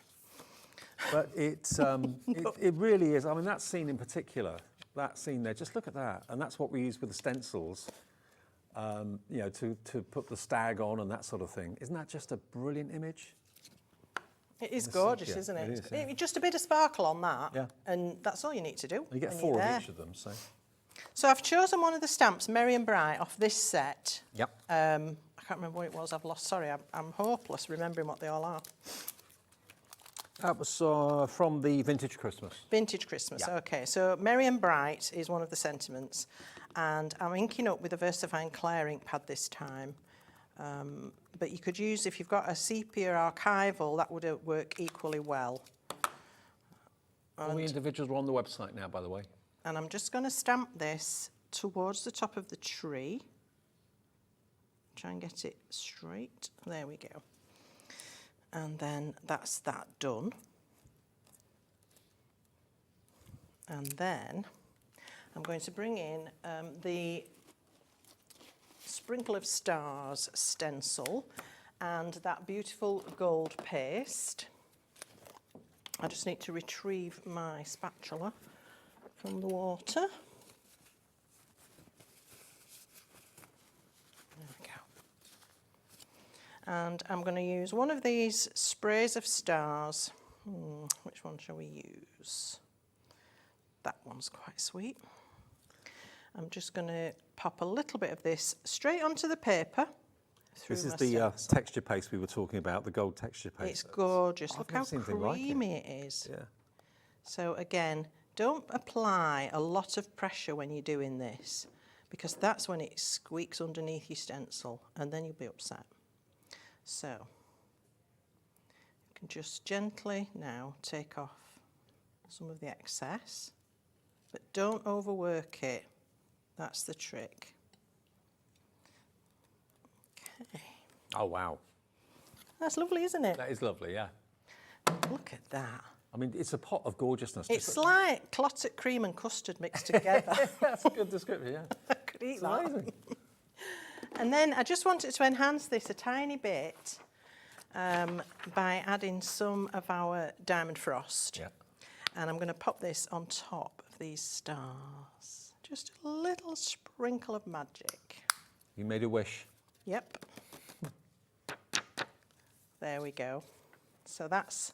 But it really is. I mean, that scene in particular, that scene there, just look at that. And that's what we use with the stencils, you know, to put the stag on and that sort of thing. Isn't that just a brilliant image? It is gorgeous, isn't it? It is, yeah. Just a bit of sparkle on that, yeah. And that's all you need to do. You get when 4 you're of there. each of them, so. So I've chosen one of the stamps, Merry and Bright, off this set. Yep. I can't remember what it was. I've lost. Sorry, I'm hopeless remembering what they all are. That was from the Vintage Christmas. Vintage Christmas, Yeah. okay. So Merry and Bright is one of the sentiments, and I'm inking up with a VersaFine Claire ink pad this time. But you could use, if you've got a sepia archival, that would work equally well. All the individuals are on the website now, by the way. And I'm just going to stamp this towards the top of the tree. Try and get it straight. There we go. And then that's that done. And then I'm going to bring in the Sprinkle of Stars stencil and that beautiful gold paste. I just need to retrieve my spatula from the water. There we go. And I'm going to use one of these sprays of stars. Which one shall we use? That one's quite sweet. I'm just going to pop a little bit of this straight onto the paper. This is the texture paste we were talking about, the gold texture paste. It's gorgeous. I've Look never how seen anything like creamy it is. Yeah. So again, don't apply a lot of pressure when you're doing this, because that's when it squeaks underneath your stencil and then you'll be upset. So you can just gently now take off some of the excess, but don't overwork it. That's the trick. Okay. Oh, wow. That's lovely, isn't it? That is lovely, yeah. Look at that. I mean, it's a pot of gorgeousness. It's like clotted cream and custard mixed together. That's a good description, yeah. I could eat It's that. amazing. And then I just wanted to enhance this a tiny bit by adding some of our Diamond Frost. Yeah. And I'm going to pop this on top of these stars. Just a little sprinkle of magic. You made a wish. Yep. There we go. So that's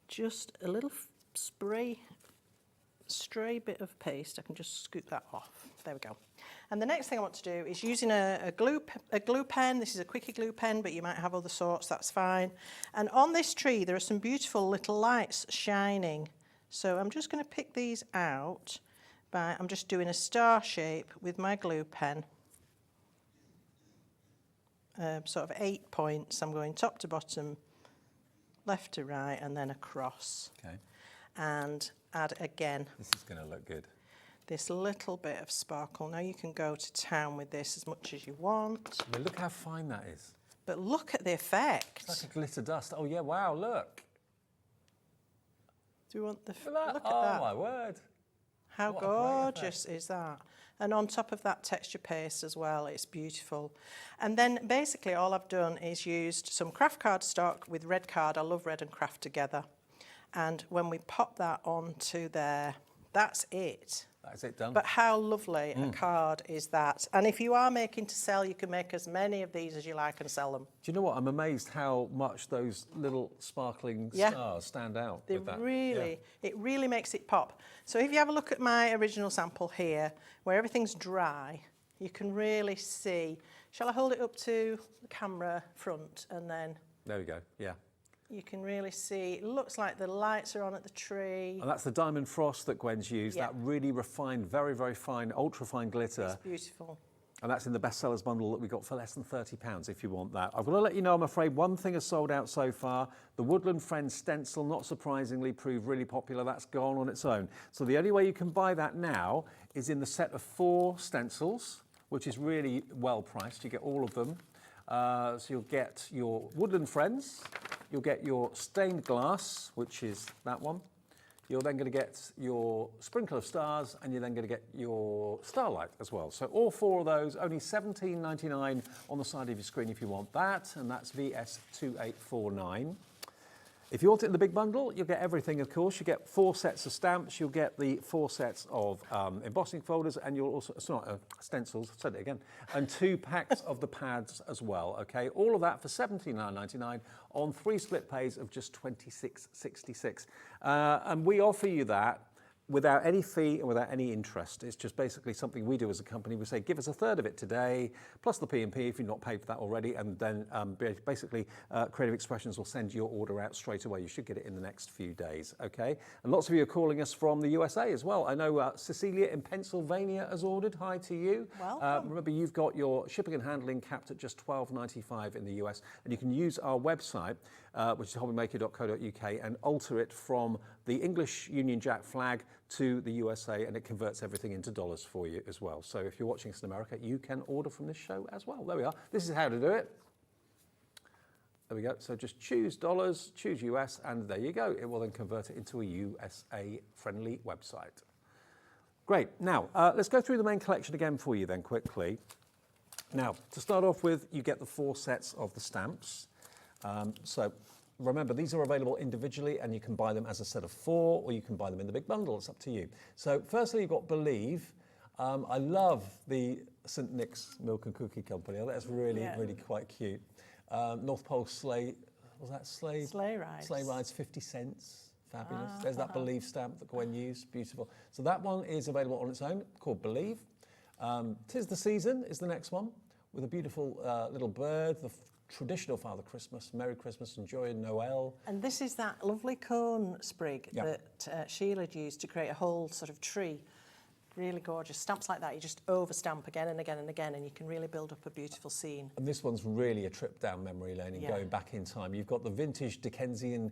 just a little stray bit of paste. I can just scoop that off. There we go. And the next thing I want to do is using a glue pen. This is a quickie glue pen, but you might have other sorts, that's fine. And on this tree, there are some beautiful little lights shining. So I'm just going to pick these out by, I'm just doing a star shape with my glue pen. Sort of 8 points. I'm going top to bottom, left to right, and then across. Okay. And add again. This is going to look good. this little bit of sparkle. Now you can go to town with this as much as you want. I mean, look how fine that is. But look at the effect. It's like a glitter dust. Oh yeah, wow, look. Do you want the... Look at that. Look at Oh that. my word. How What a great gorgeous is that? And on top of that texture paste as well, it's beautiful. And then basically all I've done is used some craft card stock with red card. I love red and craft together. And when we pop that onto there, that's it. That's it done. But how lovely a card is that? And if you are making to sell, you can make as many of these as you like and sell them. Do you know what? I'm amazed how much those little sparkling Yeah. stars stand out They with that. really, it really makes it pop. So if you have a look at my original sample here, where everything's dry, you can really see. Shall I hold it up to the camera front and then There we go, yeah. you can really see, it looks like the lights are on at the tree. And that's the diamond frost that Gwen's used, Yeah. that really refined, very, very fine, ultra fine glitter. It's beautiful. And that's in the bestsellers bundle that we got for less than £30 if you want that. I've got to let you know, I'm afraid, one thing has sold out so far. The Woodland Friends stencil, not surprisingly, proved really popular. That's gone on its own. So the only way you can buy that now is in the set of 4 stencils, which is really well priced. You get all of them. So you'll get your Woodland Friends, you'll get your stained glass, which is that one. You're then going to get your sprinkle of stars, and you're then going to get your starlight as well. So all 4 of those, only £17.99 on the side of your screen if you want that, and that's VS2849. If you want it in the big bundle, you'll get everything, of course. You get 4 sets of stamps, you'll get the 4 sets of embossing folders, and you'll also, stencils, I said it again, and 2 packs of the pads as well, okay? All of that for £79.99 on 3 split pays of just £26.66. And we offer you that without any fee and without any interest. It's just basically something we do as a company. We say, give us a third of it today, plus the P&P if you've not paid for that already, and then basically Creative Expressions will send your order out straight away. You should get it in the next few days, okay? And lots of you are calling us from the USA as well. I know Cecilia in Pennsylvania has ordered. Hi to you. Welcome. Remember, you've got your shipping and handling capped at just $12.95 in the US, and you can use our website, which is hobbymaker.co.uk, and alter it from the English Union Jack flag to the USA, and it converts everything into dollars for you as well. So if you're watching us in America, you can order from this show as well. There we are. This is how to do it. There we go. So just choose dollars, choose US, and there you go. It will then convert it into a USA-friendly website. Great. Now, let's go through the main collection again for you then quickly. Now, to start off with, you get the 4 sets of the stamps. So remember, these are available individually, and you can buy them as a set of 4, or you can buy them in the big bundle. It's up to you. So firstly, you've got Believe. I love the St. Nick's Milk and Cookie Company. I think that's really, really quite cute. North Pole Sleigh, was that Sleigh? Sleigh rides. Sleigh rides, 50 cents. Fabulous. There's that Believe stamp that Gwen used. Beautiful. So that one is available on its own, called Believe. 'Tis the Season is the next one, with a beautiful little bird, the traditional Father Christmas, Merry Christmas and Joy and Noel. And this is that lovely cone sprig that Sheila had used to create a whole sort of tree. Really gorgeous. Stamps like that, you just overstamp again and again and again, and you can really build up a beautiful scene. And this one's really a trip down memory lane and going back in time. You've got the vintage Dickensian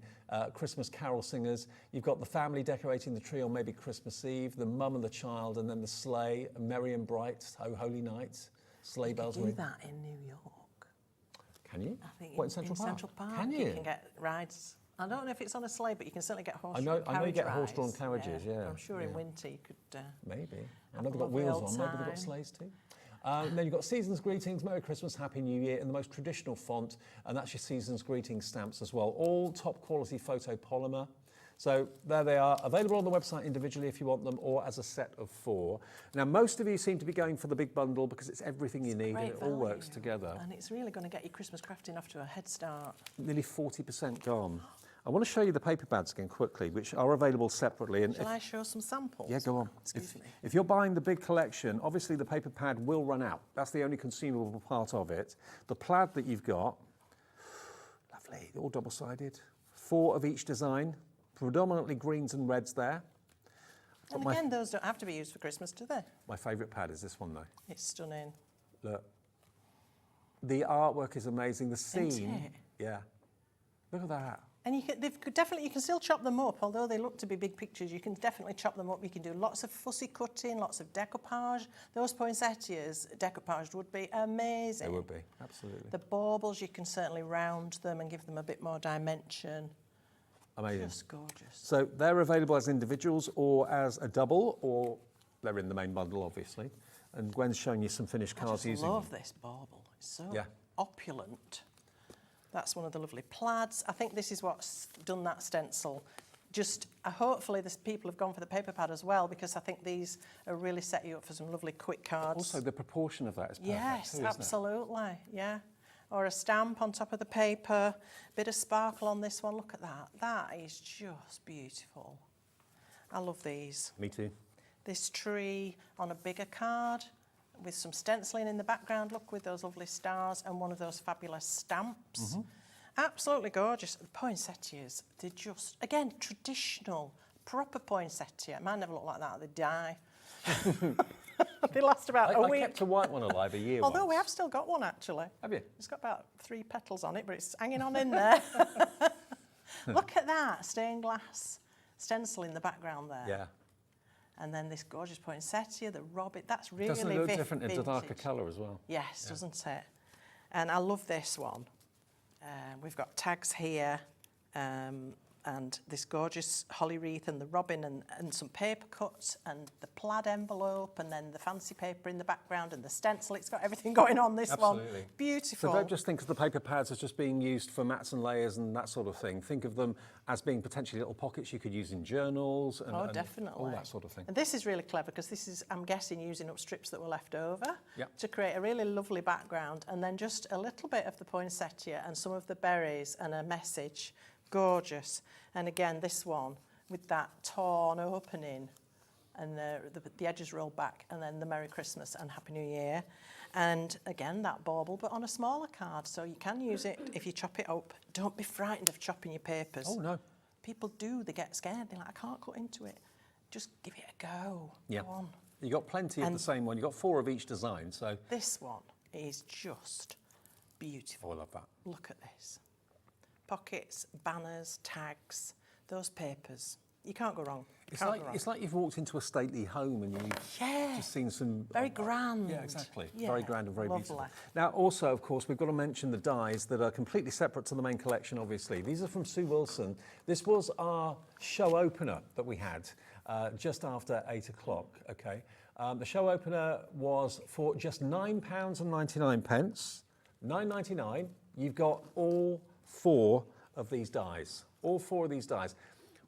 Christmas carol singers. You've got the family decorating the tree on maybe Christmas Eve, the mum and the child, and then the sleigh, merry and bright, oh holy night, sleigh bells. You can do that in New York. Can you? I think what, in Central Park? Central Park. Can you? You can get rides. I don't know if it's on a sleigh, but you can certainly get horse-drawn carriage I know you get rides. horse-drawn carriages, yeah. I'm sure in winter you could... maybe. I have know a they've got lovely wheels old on, maybe they've got time. sleighs too. And then you've got Season's Greetings, Merry Christmas, Happy New Year, in the most traditional font, and that's your Season's Greetings stamps as well. All top quality photopolymer. So there they are, available on the website individually if you want them, or as a set of 4. Now, most of you seem to be going for the big bundle because it's everything you need and it all works together. And it's really going to get your Christmas crafting off to a head start. Nearly 40% gone. I want to show you the paper pads again quickly, which are available separately. And Shall I show some samples? Yeah, go on. Excuse me. If you're buying the big collection, obviously the paper pad will run out. That's the only consumable part of it. The plaid that you've got, lovely, all double-sided. 4 of each design, predominantly greens and reds there. And again, those don't have to be used for Christmas, do they? My favourite pad is this one, though. It's stunning. Look. The artwork is amazing. The scene. Isn't it? Yeah. Look at that. And you can still chop them up, although they look to be big pictures. You can definitely chop them up. You can do lots of fussy cutting, lots of decoupage. Those poinsettias decoupaged would be amazing. They would be, absolutely. The baubles, you can certainly round them and give them a bit more dimension. Amazing. Just gorgeous. So they're available as individuals or as a double, or they're in the main bundle, obviously. And Gwen's showing you some finished cards using. I love this bauble. It's so opulent. That's one of the lovely plaids. I think this is what's done that stencil. Just hopefully people have gone for the paper pad as well, because I think these are really set you up for some lovely quick cards. Also, the proportion of that is perfect. Yes, too, absolutely. Yeah. Or a stamp on top of the paper. Bit of sparkle on this one. Look at that. That is just beautiful. I love these. Me too. This tree on a bigger card with some stenciling in the background, look, with those lovely stars and one of those fabulous stamps. Absolutely gorgeous. The poinsettias, they're just, again, traditional, proper poinsettia. Mine never look like that, they die. They last about a week. I kept a white one alive a year Although once. we have still got one, actually. Have you? It's got about 3 petals on it, but it's hanging on in there. Look at that, stained glass stencil in the background there. Yeah. And then this gorgeous poinsettia, the robin, that's really Doesn't it look different vintage. into darker colour as well? Yes, doesn't it? And I love this one. We've got tags here, and this gorgeous holly wreath and the robin and some paper cuts and the plaid envelope and then the fancy paper in the background and the stencil. It's got everything going on, this one. Beautiful. So don't just think of the paper pads as just being used for mats and layers and that sort of thing. Think of them as being potentially little pockets you could use in journals and, and definitely. all that sort of thing. And this is really clever because this is, I'm guessing, using up strips that were left over to create a really lovely background, and then just a little bit of the poinsettia and some of the berries and a message. Gorgeous. And again, this one with that torn opening and the edges rolled back, and then the Merry Christmas and Happy New Year. And again, that bauble, but on a smaller card, so you can use it if you chop it up. Don't be frightened of chopping your papers. Oh, no. People do, they get scared. They're like, I can't cut into it. Just give it a go. Yeah. Go on. You got plenty of the same one. You got 4 of each design, so. This one is just beautiful. Oh, I love that. Look at this. Pockets, banners, tags, those papers. You can't go wrong. It's like you've walked into a stately home and you've just seen some... Very grand. Yeah, exactly. Yeah, very grand and very lovely. beautiful. Now, also, of course, we've got to mention the dies that are completely separate to the main collection, obviously. These are from Sue Wilson. This was our show opener that we had just after 8 o'clock, okay? The show opener was for just £9.99. £9.99. You've got all 4 of these dies. All 4 of these dies.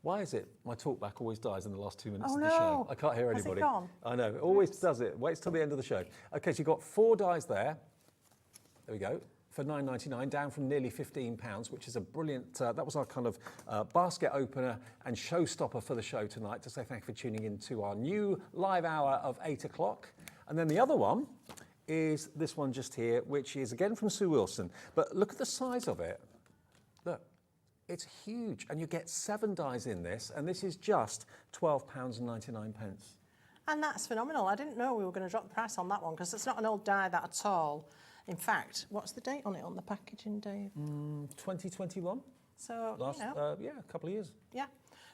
Why is it my talkback always dies in the last 2 minutes of the show? I can't hear anybody. Has it gone? I know, it always does it. Waits till the end of the show. Okay, so you've got 4 dies there. There we go. For £9.99, down from nearly £15, which is a brilliant, that was our kind of basket opener and showstopper for the show tonight, to say thank you for tuning in to our new live hour of 8 o'clock. And then the other one is this one just here, which is again from Sue Wilson. But look at the size of it. Look, it's huge. And you get 7 dies in this, and this is just £12.99. And that's phenomenal. I didn't know we were going to drop the price on that one, because it's not an old die, that at all. In fact, what's the date on it on the packaging, Dave? 2021. So, Last, you know. yeah, a couple of years. Yeah.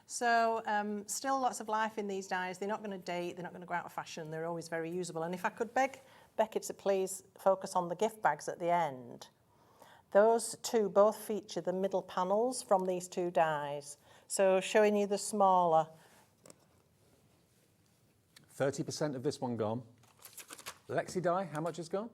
So still lots of life in these dies. They're not going to date, they're not going to go out of fashion, they're always very usable. And if I could beg Becky to please focus on the gift bags at the end. Those 2 both feature the middle panels from these 2 dies. So showing you the smaller. 30% of this one gone. Lexi die, how much is gone?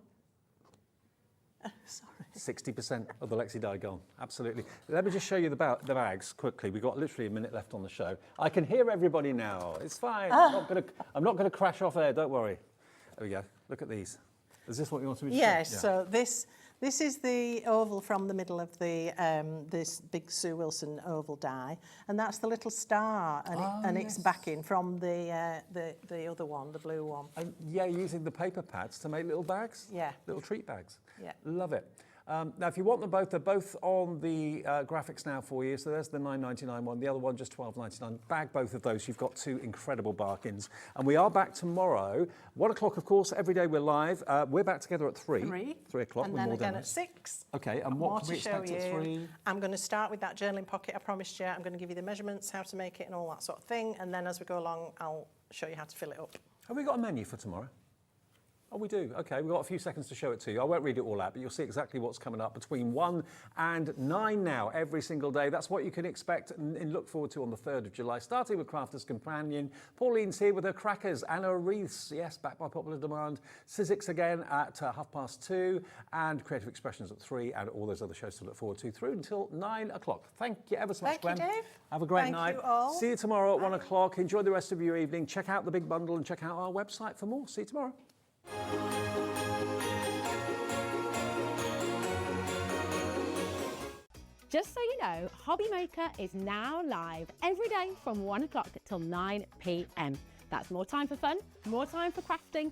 Sorry. 60% of the Lexi die gone, absolutely. Let me just show you the bags quickly. We've got literally a minute left on the show. I can hear everybody now. It's fine. I'm not going to crash off air, don't worry. There we go. Look at these. Is this what you want me to show? Yes, yeah. So this is the oval from the middle of the this big Sue Wilson oval die, and that's the little star, and it's backing from the other one, the blue one. And yeah, using the paper pads to make little bags. Yeah. Little treat bags. Yeah. Love it. Now, if you want them both, they're both on the graphics now for you. So there's the £9.99 one, the other one just £12.99. Bag both of those. You've got two incredible bargains. And we are back tomorrow, 1 o'clock, of course. Every day we're live. We're back together at 3 o'clock. And with then more again demos. at 6. Okay, and More what can to we show expect at you. 3? I'm going to start with that journaling pocket I promised you. I'm going to give you the measurements, how to make it and all that sort of thing. And then as we go along, I'll show you how to fill it up. Have we got a menu for tomorrow? Oh, we do. Okay, we've got a few seconds to show it to you. I won't read it all out, but you'll see exactly what's coming up between 1 and 9 now, every single day. That's what you can expect and look forward to on the 3rd of July, starting with Crafter's Companion. Pauline's here with her crackers and her wreaths. Yes, back by popular demand. Sizzix again at 2:30, and Creative Expressions at 3, and all those other shows to look forward to through until 9 o'clock. Thank you ever so much, Gwen. Thank you, Dave. Have a great Thank night. you all. See you tomorrow at 1 o'clock. Enjoy the rest of your evening. Check out the big bundle and check out our website for more. See you tomorrow. Just so you know, Hobby Maker is now live every day from 1 o'clock till 9 p.m. That's more time for fun, more time for crafting,